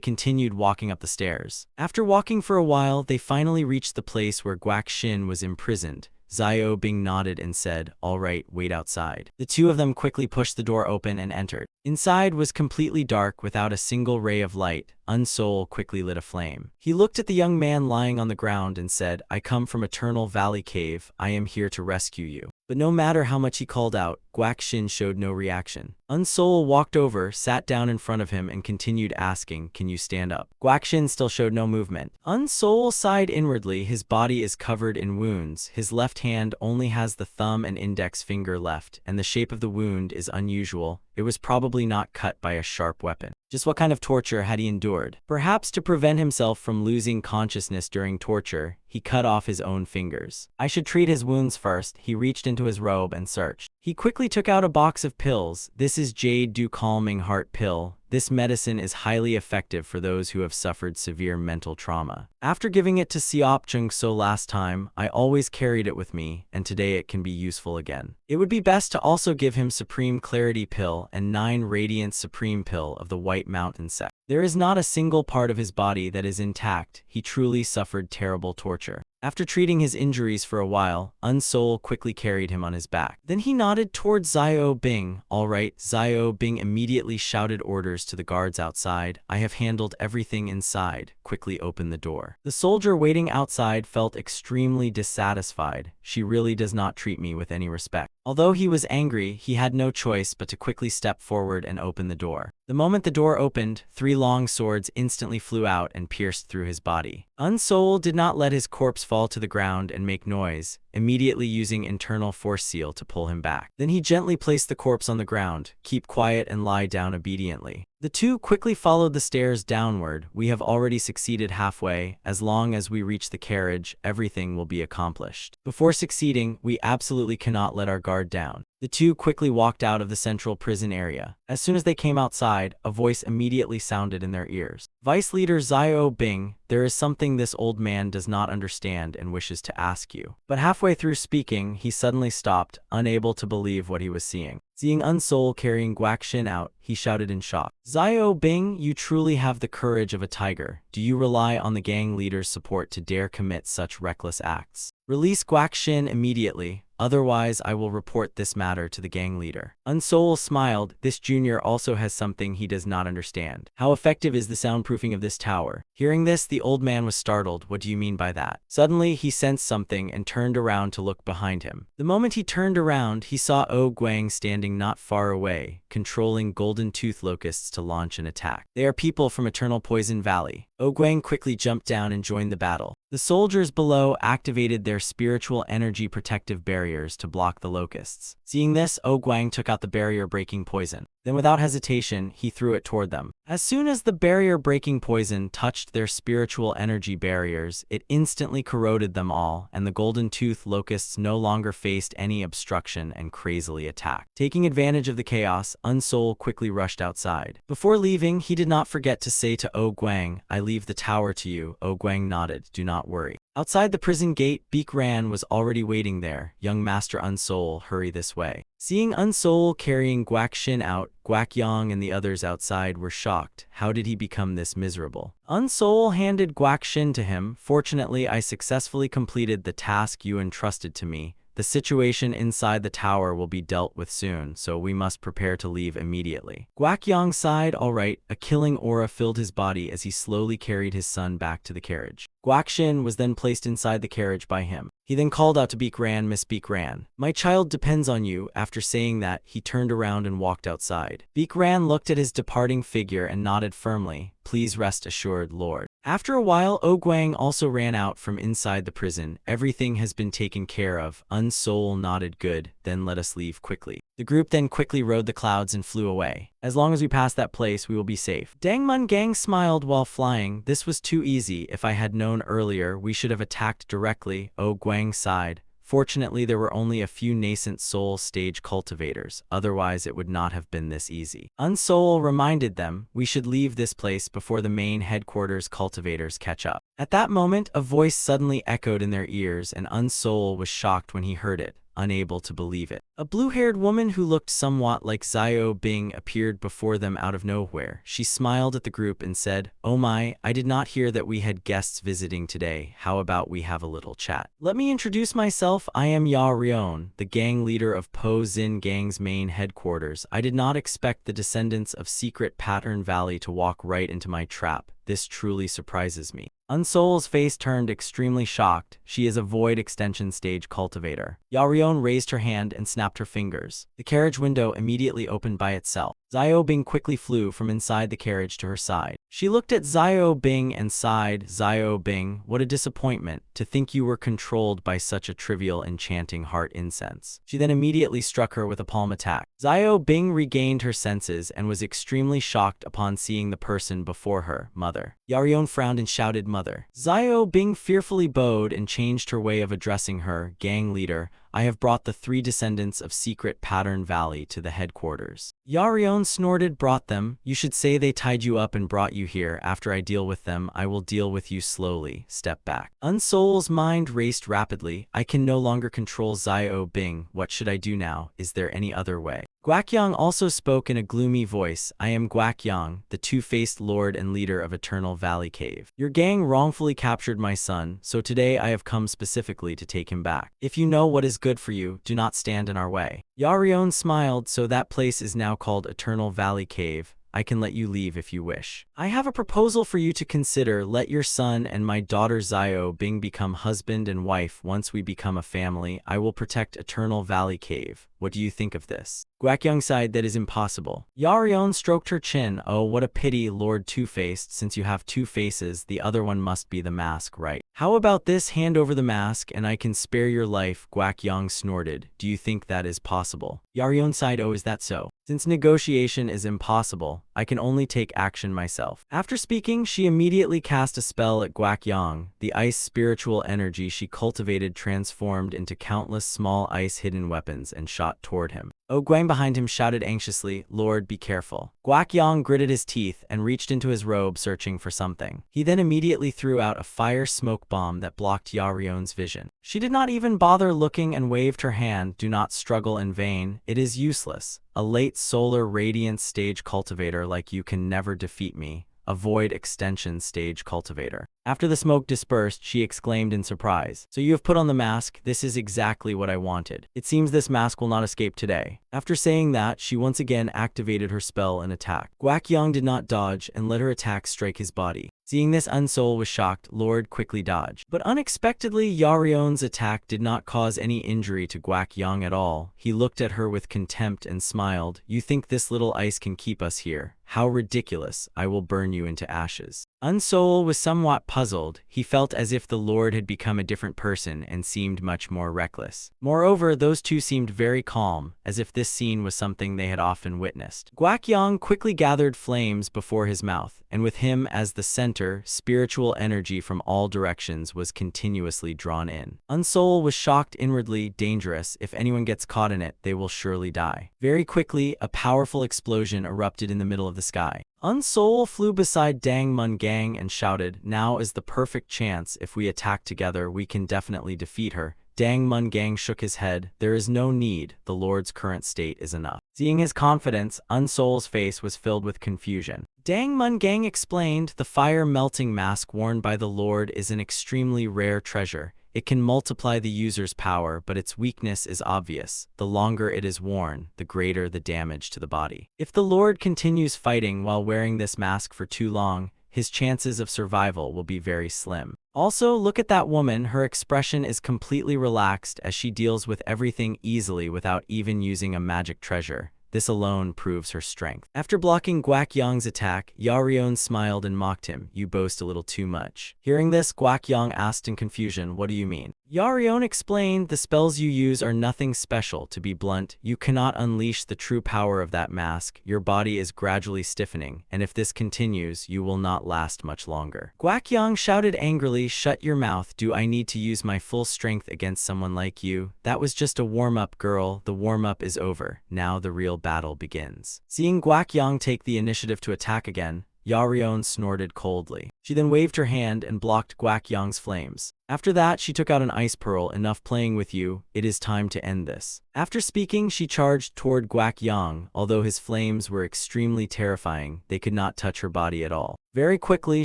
continued walking up the stairs. After walking for a while, they finally reached the place where Guak Xin was imprisoned. Xiao Bing nodded and said, all right, wait outside. The two of them quickly pushed the door open and entered. Inside was completely dark without a single ray of light. Unsol quickly lit a flame. He looked at the young man lying on the ground and said, I come from Eternal Valley Cave. I am here to rescue you. But no matter how much he called out, Guak Xin showed no reaction. Unsol walked over, sat down in front of him and continued asking, can you stand up? Guak Xin still showed no movement. Unsol sighed inwardly. His body is covered in wounds. His left hand only has the thumb and index finger left, and the shape of the wound is unusual. It was probably not cut by a sharp weapon. Just what kind of torture had he endured? Perhaps to prevent himself from losing consciousness during torture, he cut off his own fingers. I should treat his wounds first. He reached into his robe and searched. He quickly took out a box of pills. This is Jade Dew Calming Heart Pill. This medicine is highly effective for those who have suffered severe mental trauma. After giving it to Siop Chung So last time, I always carried it with me, and today it can be useful again. It would be best to also give him Supreme Clarity Pill and 9 Radiant Supreme Pill of the White Mountain sect. There is not a single part of his body that is intact. He truly suffered terrible torture. After treating his injuries for a while, Unsol quickly carried him on his back. Then he nodded towards Xiao Bing. All right, Xiao Bing immediately shouted orders to the guards outside. I have handled everything inside. Quickly open the door. The soldier waiting outside felt extremely dissatisfied. She really does not treat me with any respect. Although he was angry, he had no choice but to quickly step forward and open the door. The moment the door opened, 3 long swords instantly flew out and pierced through his body. Unsol did not let his corpse fall to the ground and make noise, immediately using internal force seal to pull him back. Then he gently placed the corpse on the ground. Keep quiet and lie down obediently. The two quickly followed the stairs downward. We have already succeeded halfway. As long as we reach the carriage, everything will be accomplished. Before succeeding, we absolutely cannot let our guard down. The two quickly walked out of the central prison area. As soon as they came outside, a voice immediately sounded in their ears. Vice Leader Xiao Bing, there is something this old man does not understand and wishes to ask you. But halfway through speaking, he suddenly stopped, unable to believe what he was seeing. Seeing Unsol carrying Guak Xin out, he shouted in shock. Xiao Bing, you truly have the courage of a tiger. Do you rely on the gang leader's support to dare commit such reckless acts? Release Guak Xin immediately. Otherwise, I will report this matter to the gang leader. Unsol smiled. This junior also has something he does not understand. How effective is the soundproofing of this tower? Hearing this, the old man was startled. What do you mean by that? Suddenly, he sensed something and turned around to look behind him. The moment he turned around, he saw O Guang standing not far away, controlling golden tooth locusts to launch an attack. They are people from Eternal Poison Valley. O Guang quickly jumped down and joined the battle. The soldiers below activated their spiritual energy protective barriers to block the locusts. Seeing this, Guang took out the barrier-breaking poison. Then without hesitation, he threw it toward them. As soon as the barrier-breaking poison touched their spiritual energy barriers, it instantly corroded them all, and the golden-toothed locusts no longer faced any obstruction and crazily attacked. Taking advantage of the chaos, Unsol quickly rushed outside. Before leaving, he did not forget to say to Guang, "I leave the tower to you." Guang nodded, "Do not worry." Outside the prison gate, Beak Ran was already waiting there. "Young Master Unsol, hurry this way." Seeing Unsol carrying Guak Xin out, Guak Yang and the others outside were shocked. How did he become this miserable? Unsol handed Guak Xin to him. "Fortunately, I successfully completed the task you entrusted to me. The situation inside the tower will be dealt with soon, so we must prepare to leave immediately." Guak Yang sighed. "All right." A killing aura filled his body as he slowly carried his son back to the carriage. Guak Xin was then placed inside the carriage by him. He then called out to Beak Ran, "Miss Beak Ran, my child depends on you." After saying that, he turned around and walked outside. Beak Ran looked at his departing figure and nodded firmly. "Please rest assured, Lord." After a while, Guang also ran out from inside the prison. "Everything has been taken care of." Unsol nodded. "Good, then let us leave quickly." The group then quickly rode the clouds and flew away. "As long as we pass that place, we will be safe." Dang Mun Gang smiled while flying. "This was too easy. If I had known earlier, we should have attacked directly." Guang sighed. "Fortunately, there were only a few nascent soul stage cultivators, otherwise it would not have been this easy." Unsol reminded them, "We should leave this place before the main headquarters cultivators catch up." At that moment, a voice suddenly echoed in their ears, and Unsol was shocked when he heard it, unable to believe it. A blue-haired woman who looked somewhat like Xiao Bing appeared before them out of nowhere. She smiled at the group and said, "Oh my, I did not hear that we had guests visiting today. How about we have a little chat? Let me introduce myself. I am Ya Rion, the gang leader of Po Xin Gang's main headquarters. I did not expect the descendants of Secret Pattern Valley to walk right into my trap. This truly surprises me." Unsol's face turned extremely shocked. She is a void extension stage cultivator. Yarion raised her hand and snapped her fingers. The carriage window immediately opened by itself. Xiao Bing quickly flew from inside the carriage to her side. She looked at Xiao Bing and sighed. "Xiao Bing, what a disappointment, to think you were controlled by such a trivial enchanting heart incense." She then immediately struck her with a palm attack. Xiao Bing regained her senses and was extremely shocked upon seeing the person before her, Mother. Yarion frowned and shouted, "Mother." Xiao Bing fearfully bowed and changed her way of addressing her, "Gang leader, I have brought the 3 descendants of Secret Pattern Valley to the headquarters." Yarion snorted. "Brought them? You should say they tied you up and brought you here. After I deal with them, I will deal with you slowly. Step back." Unsol's mind raced rapidly. "I can no longer control Xiao Bing. What should I do now? Is there any other way?" Guakyang also spoke in a gloomy voice. "I am Guakyang, the two-faced lord and leader of Eternal Valley Cave. Your gang wrongfully captured my son, so today I have come specifically to take him back. If you know what is good for you, do not stand in our way." Yarion smiled. "So that place is now called Eternal Valley Cave. I can let you leave if you wish. I have a proposal for you to consider. Let your son and my daughter Xiao Bing become husband and wife. Once we become a family, I will protect Eternal Valley Cave. What do you think of this?" Guakyang sighed. "That is impossible." Yarion stroked her chin. "Oh, what a pity, Lord Two-Faced. Since you have 2 faces, the other one must be the mask, right? How about this? Hand over the mask, and I can spare your life." Guakyang snorted. "Do you think that is possible?" Yarion sighed. "Oh, is that so? Since negotiation is impossible, I can only take action myself." After speaking, she immediately cast a spell at Guakyang. The ice spiritual energy she cultivated transformed into countless small ice-hidden weapons and shot toward him. Guang behind him shouted anxiously, "Lord, be careful." Guakyang gritted his teeth and reached into his robe searching for something. He then immediately threw out a fire smoke bomb that blocked Yarion's vision. She did not even bother looking and waved her hand. "Do not struggle in vain. It is useless. A late solar radiance stage cultivator like you can never defeat me. A void extension stage cultivator." After the smoke dispersed, she exclaimed in surprise, "So you have put on the mask? This is exactly what I wanted. It seems this mask will not escape today." After saying that, she once again activated her spell and attacked. Guakyang did not dodge and let her attack strike his body. Seeing this, Unsol was shocked. "Lord, quickly dodge." But unexpectedly, Yarion's attack did not cause any injury to Guakyang at all. He looked at her with contempt and smiled. "You think this little ice can keep us here? How ridiculous. I will burn you into ashes. Unsoul was somewhat puzzled. He felt as if the Lord had become a different person and seemed much more reckless. Moreover, those two seemed very calm, as if this scene was something they had often witnessed. Guakyong quickly gathered flames before his mouth, and with him as the center, spiritual energy from all directions was continuously drawn in. Unsoul was shocked inwardly. Dangerous. If anyone gets caught in it, they will surely die. Very quickly, a powerful explosion erupted in the middle of the sky. Unsoul flew beside Dang Mun Gang and shouted, "Now is the perfect chance. If we attack together, we can definitely defeat her." Dang Mun Gang shook his head. "There is no need. The Lord's current state is enough." Seeing his confidence, Unsoul's face was filled with confusion. Dang Mun Gang explained, "The fire-melting mask worn by the Lord is an extremely rare treasure. It can multiply the user's power, but its weakness is obvious. The longer it is worn, the greater the damage to the body. If the Lord continues fighting while wearing this mask for too long, his chances of survival will be very slim. Also, look at that woman. Her expression is completely relaxed as she deals with everything easily without even using a magic treasure. This alone proves her strength." After blocking Guakyong's attack, Yaryeon smiled and mocked him. "You boast a little too much." Hearing this, Guakyong asked in confusion, "What do you mean?" Yaryeon explained, "The spells you use are nothing special. To be blunt, you cannot unleash the true power of that mask. Your body is gradually stiffening, and if this continues, you will not last much longer." Guakyong shouted angrily, "Shut your mouth. Do I need to use my full strength against someone like you? That was just a warm-up, girl. The warm-up is over. Now the real battle begins." Seeing Guakyong take the initiative to attack again, Yaryeon snorted coldly. She then waved her hand and blocked Guakyong's flames. After that, she took out an ice pearl. "Enough playing with you. It is time to end this." After speaking, she charged toward Guakyong. Although his flames were extremely terrifying, they could not touch her body at all. Very quickly,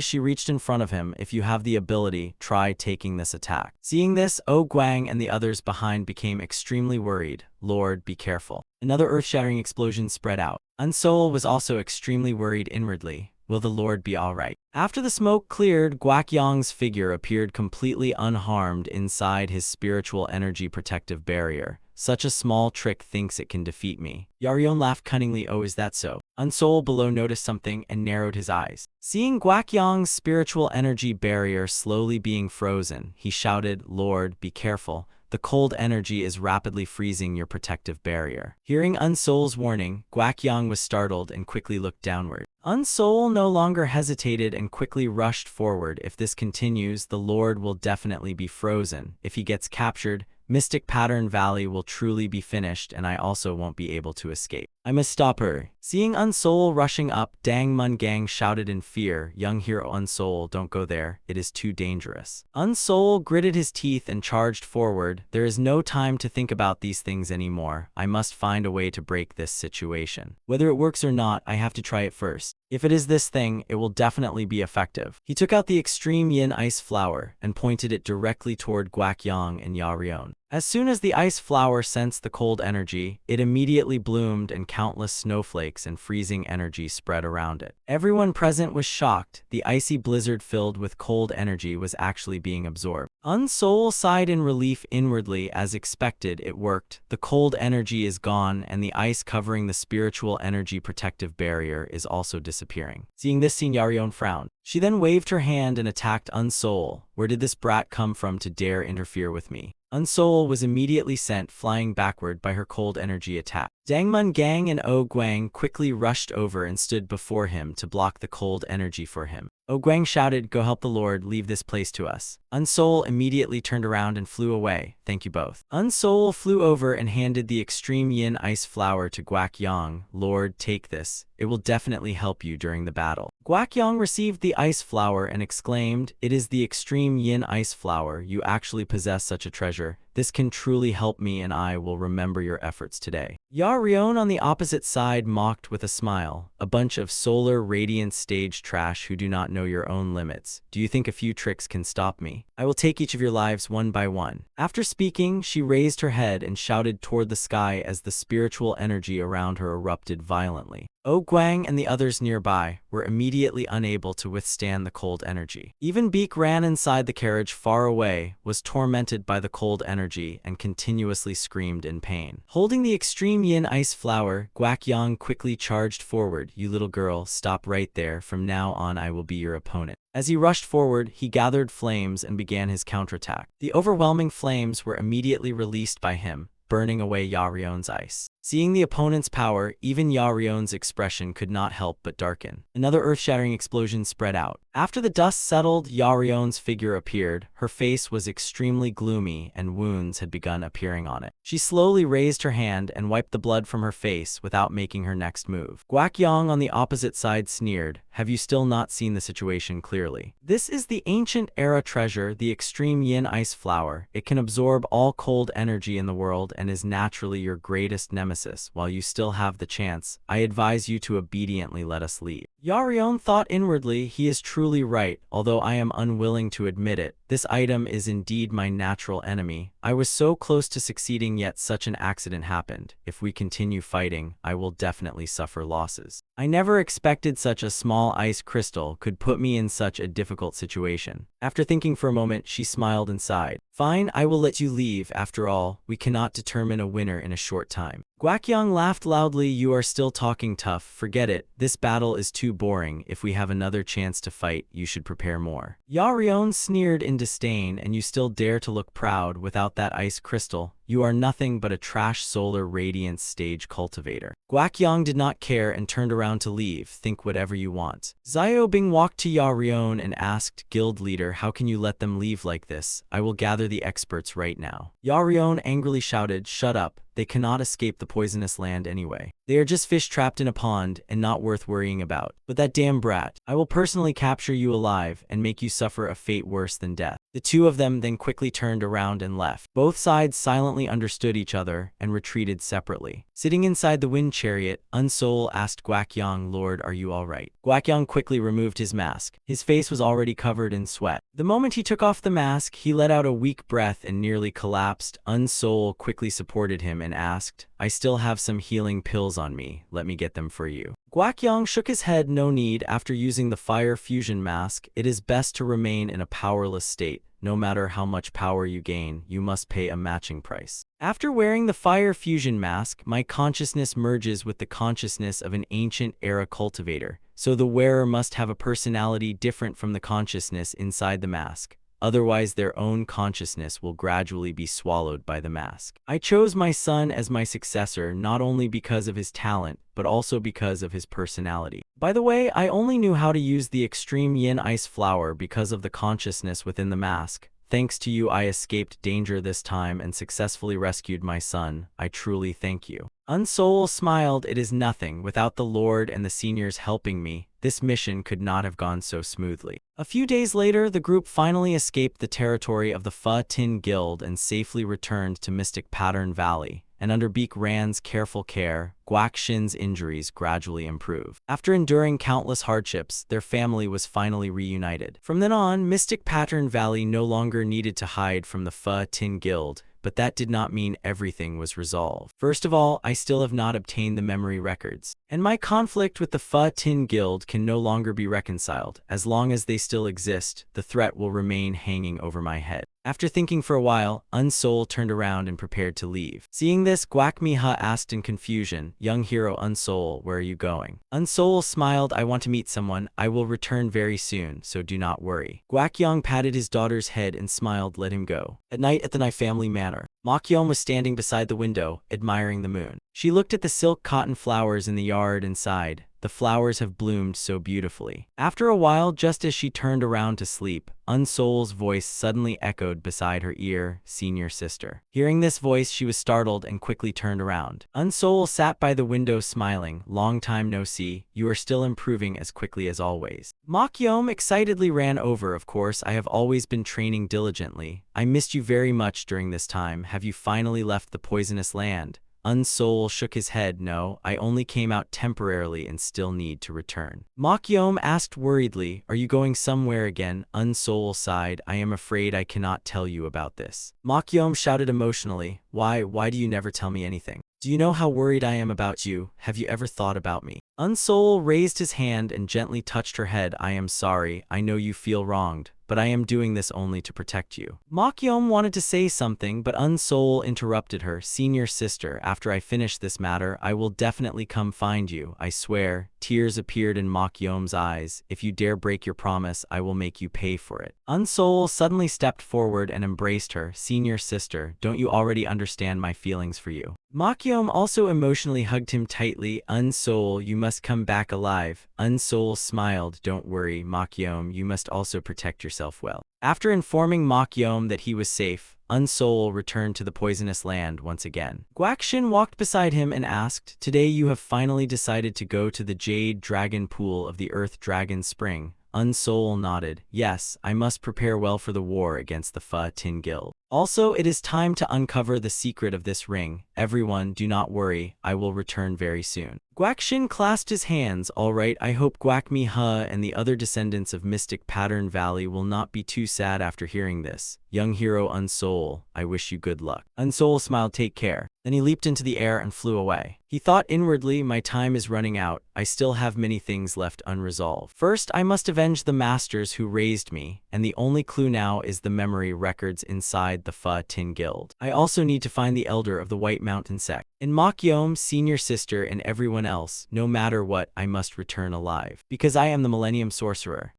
she reached in front of him. "If you have the ability, try taking this attack." Seeing this, Oh Guang and the others behind became extremely worried. "Lord, be careful." Another earth-shattering explosion spread out. Unsoul was also extremely worried inwardly. Will the Lord be alright? After the smoke cleared, Guakyong's figure appeared completely unharmed inside his spiritual energy protective barrier. "Such a small trick thinks it can defeat me." Yaryeon laughed cunningly. "Oh, is that so?" Unsoul below noticed something and narrowed his eyes. Seeing Guakyong's spiritual energy barrier slowly being frozen, he shouted, "Lord, be careful. The cold energy is rapidly freezing your protective barrier." Hearing Unsoul's warning, Guakyong was startled and quickly looked downward. Unsoul no longer hesitated and quickly rushed forward. "If this continues, the Lord will definitely be frozen. If he gets captured, Mystic Pattern Valley will truly be finished, and I also won't be able to escape. I must stop her." Seeing Unsoul rushing up, Dang Mun Gang shouted in fear, "Young hero Unsoul, don't go there. It is too dangerous." Unsoul gritted his teeth and charged forward. "There is no time to think about these things anymore. I must find a way to break this situation. Whether it works or not, I have to try it first. If it is this thing, it will definitely be effective." He took out the Extreme Yin Ice Flower and pointed it directly toward Guakyong and Yaryeon. As soon as the ice flower sensed the cold energy, it immediately bloomed and countless snowflakes and freezing energy spread around it. Everyone present was shocked. The icy blizzard filled with cold energy was actually being absorbed. Unsoul sighed in relief inwardly. As expected, it worked. The cold energy is gone, and the ice covering the spiritual energy protective barrier is also disappearing. Seeing this, Yaryeon frowned. She then waved her hand and attacked Unsoul. "Where did this brat come from to dare interfere with me?" Unsoul was immediately sent flying backward by her cold energy attack. Dangmun Gang and Oh Guang quickly rushed over and stood before him to block the cold energy for him. Oh Guang shouted, "Go help the Lord, leave this place to us." Unsoul immediately turned around and flew away. "Thank you both." Unsoul flew over and handed the Extreme Yin Ice Flower to Guakyong. "Lord, take this. It will definitely help you during the battle." Guakyong received the ice flower and exclaimed, "It is the Extreme Yin Ice Flower. You actually possess such a treasure. This can truly help me, and I will remember your efforts today." Yaryeon on the opposite side mocked with a smile. "A bunch of solar radiant stage trash who do not know your own limits. Do you think a few tricks can stop me?" I will take each of your lives one by one. After speaking, she raised her head and shouted toward the sky as the spiritual energy around her erupted violently. Oh Guang and the others nearby were immediately unable to withstand the cold energy. Even Beak ran inside the carriage far away, was tormented by the cold energy, and continuously screamed in pain. Holding the extreme yin ice flower, Guak Yang quickly charged forward. You little girl, stop right there. From now on I will be your opponent. As he rushed forward, he gathered flames and began his counterattack. The overwhelming flames were immediately released by him, burning away Yarion's ice. Seeing the opponent's power, even Yarion's expression could not help but darken. Another earth-shattering explosion spread out. After the dust settled, Yarion's figure appeared. Her face was extremely gloomy and wounds had begun appearing on it. She slowly raised her hand and wiped the blood from her face without making her next move. Guak Yang on the opposite side sneered, have you still not seen the situation clearly? This is the ancient era treasure, the extreme yin ice flower. It can absorb all cold energy in the world and is naturally your greatest nemesis. While you still have the chance, I advise you to obediently let us leave. Yarion thought inwardly, he is truly right, although I am unwilling to admit it. This item is indeed my natural enemy. I was so close to succeeding, yet such an accident happened. If we continue fighting, I will definitely suffer losses. I never expected such a small ice crystal could put me in such a difficult situation. After thinking for a moment, she smiled and sighed. Fine, I will let you leave. After all, we cannot determine a winner in a short time. Guakyang laughed loudly. You are still talking tough. Forget it. This battle is too boring. If we have another chance to fight, you should prepare more. Yarion sneered in disdain. And you still dare to look proud without that ice crystal? You are nothing but a trash solar radiance stage cultivator. Guakyang did not care and turned around to leave. Think whatever you want. Xiaobing walked to Yarion and asked, Guild leader, how can you let them leave like this? I will gather the experts right now. Yarion angrily shouted, shut up. They cannot escape the poisonous land anyway. They are just fish trapped in a pond and not worth worrying about. But that damn brat, I will personally capture you alive and make you suffer a fate worse than death. The two of them then quickly turned around and left. Both sides silently understood each other and retreated separately. Sitting inside the wind chariot, Unsol asked Guakyang, Lord, are you alright? Guakyang quickly removed his mask. His face was already covered in sweat. The moment he took off the mask, he let out a weak breath and nearly collapsed. Unsol quickly supported him and asked, I still have some healing pills on me. Let me get them for you. Guakyang shook his head. No need. After using the fire fusion mask, it is best to remain in a powerless state. No matter how much power you gain, you must pay a matching price. After wearing the fire fusion mask, my consciousness merges with the consciousness of an ancient era cultivator, so the wearer must have a personality different from the consciousness inside the mask. Otherwise, their own consciousness will gradually be swallowed by the mask. I chose my son as my successor not only because of his talent, but also because of his personality. By the way, I only knew how to use the extreme yin ice flower because of the consciousness within the mask. Thanks to you, I escaped danger this time and successfully rescued my son. I truly thank you. Unsol smiled. It is nothing. Without the Lord and the seniors helping me, this mission could not have gone so smoothly. A few days later, the group finally escaped the territory of the Fa Tin Guild and safely returned to Mystic Pattern Valley. And under Beak Ran's careful care, Guak Shin's injuries gradually improved. After enduring countless hardships, their family was finally reunited. From then on, Mystic Pattern Valley no longer needed to hide from the Fa Tin Guild, but that did not mean everything was resolved. First of all, I still have not obtained the memory records, and my conflict with the Fa Tin Guild can no longer be reconciled. As long as they still exist, the threat will remain hanging over my head. After thinking for a while, Unsol turned around and prepared to leave. Seeing this, Guak Miha asked in confusion, Young hero Unsol, where are you going? Unsol smiled, I want to meet someone. I will return very soon, so do not worry. Guakyang patted his daughter's head and smiled, let him go. At night at the Nai family manor, Mokyong was standing beside the window, admiring the moon. She looked at the silk cotton flowers in the yard and sighed. The flowers have bloomed so beautifully. After a while, just as she turned around to sleep, Unsol's voice suddenly echoed beside her ear, senior sister. Hearing this voice, she was startled and quickly turned around. Unsol sat by the window smiling. Long time no see. You are still improving as quickly as always. Mokyom excitedly ran over. Of course, I have always been training diligently. I missed you very much during this time. Have you finally left the poisonous land? Unsoul shook his head. No, I only came out temporarily and still need to return. Mokyom asked worriedly, are you going somewhere again? Unsoul sighed, I am afraid I cannot tell you about this. Mokyom shouted emotionally, why do you never tell me anything? Do you know how worried I am about you? Have you ever thought about me? Unsoul raised his hand and gently touched her head. I am sorry, I know you feel wronged, but I am doing this only to protect you. Mokyom wanted to say something, but Unsoul interrupted her. Senior sister, after I finish this matter, I will definitely come find you, I swear. Tears appeared in Mokyom's eyes. If you dare break your promise, I will make you pay for it. Unsoul suddenly stepped forward and embraced her. Senior sister, don't you already understand my feelings for you? Mokyom also emotionally hugged him tightly. Unsoul, you must come back alive. Unsoul smiled. Don't worry, Mokyom, you must also protect yourself well. After informing Mokyom that he was safe, Unsoul returned to the poisonous land once again. Guaxin walked beside him and asked, today you have finally decided to go to the Jade Dragon Pool of the Earth Dragon Spring. Unsoul nodded. Yes, I must prepare well for the war against the Fa Tin Guild. Also, it is time to uncover the secret of this ring. Everyone, do not worry, I will return very soon. Guaxin clasped his hands. All right, I hope Guac Mi Ha and the other descendants of Mystic Pattern Valley will not be too sad after hearing this. Young hero Unsoul, I wish you good luck. Unsoul smiled, take care. Then he leaped into the air and flew away. He thought inwardly, my time is running out. I still have many things left unresolved. First, I must avenge the masters who raised me, and the only clue now is the memory records inside the Fa Tin Guild. I also need to find the elder of the White Mountain sect. In Mokyom, senior sister, and everyone else, no matter what, I must return alive. Because I am the Millennium Sorcerer.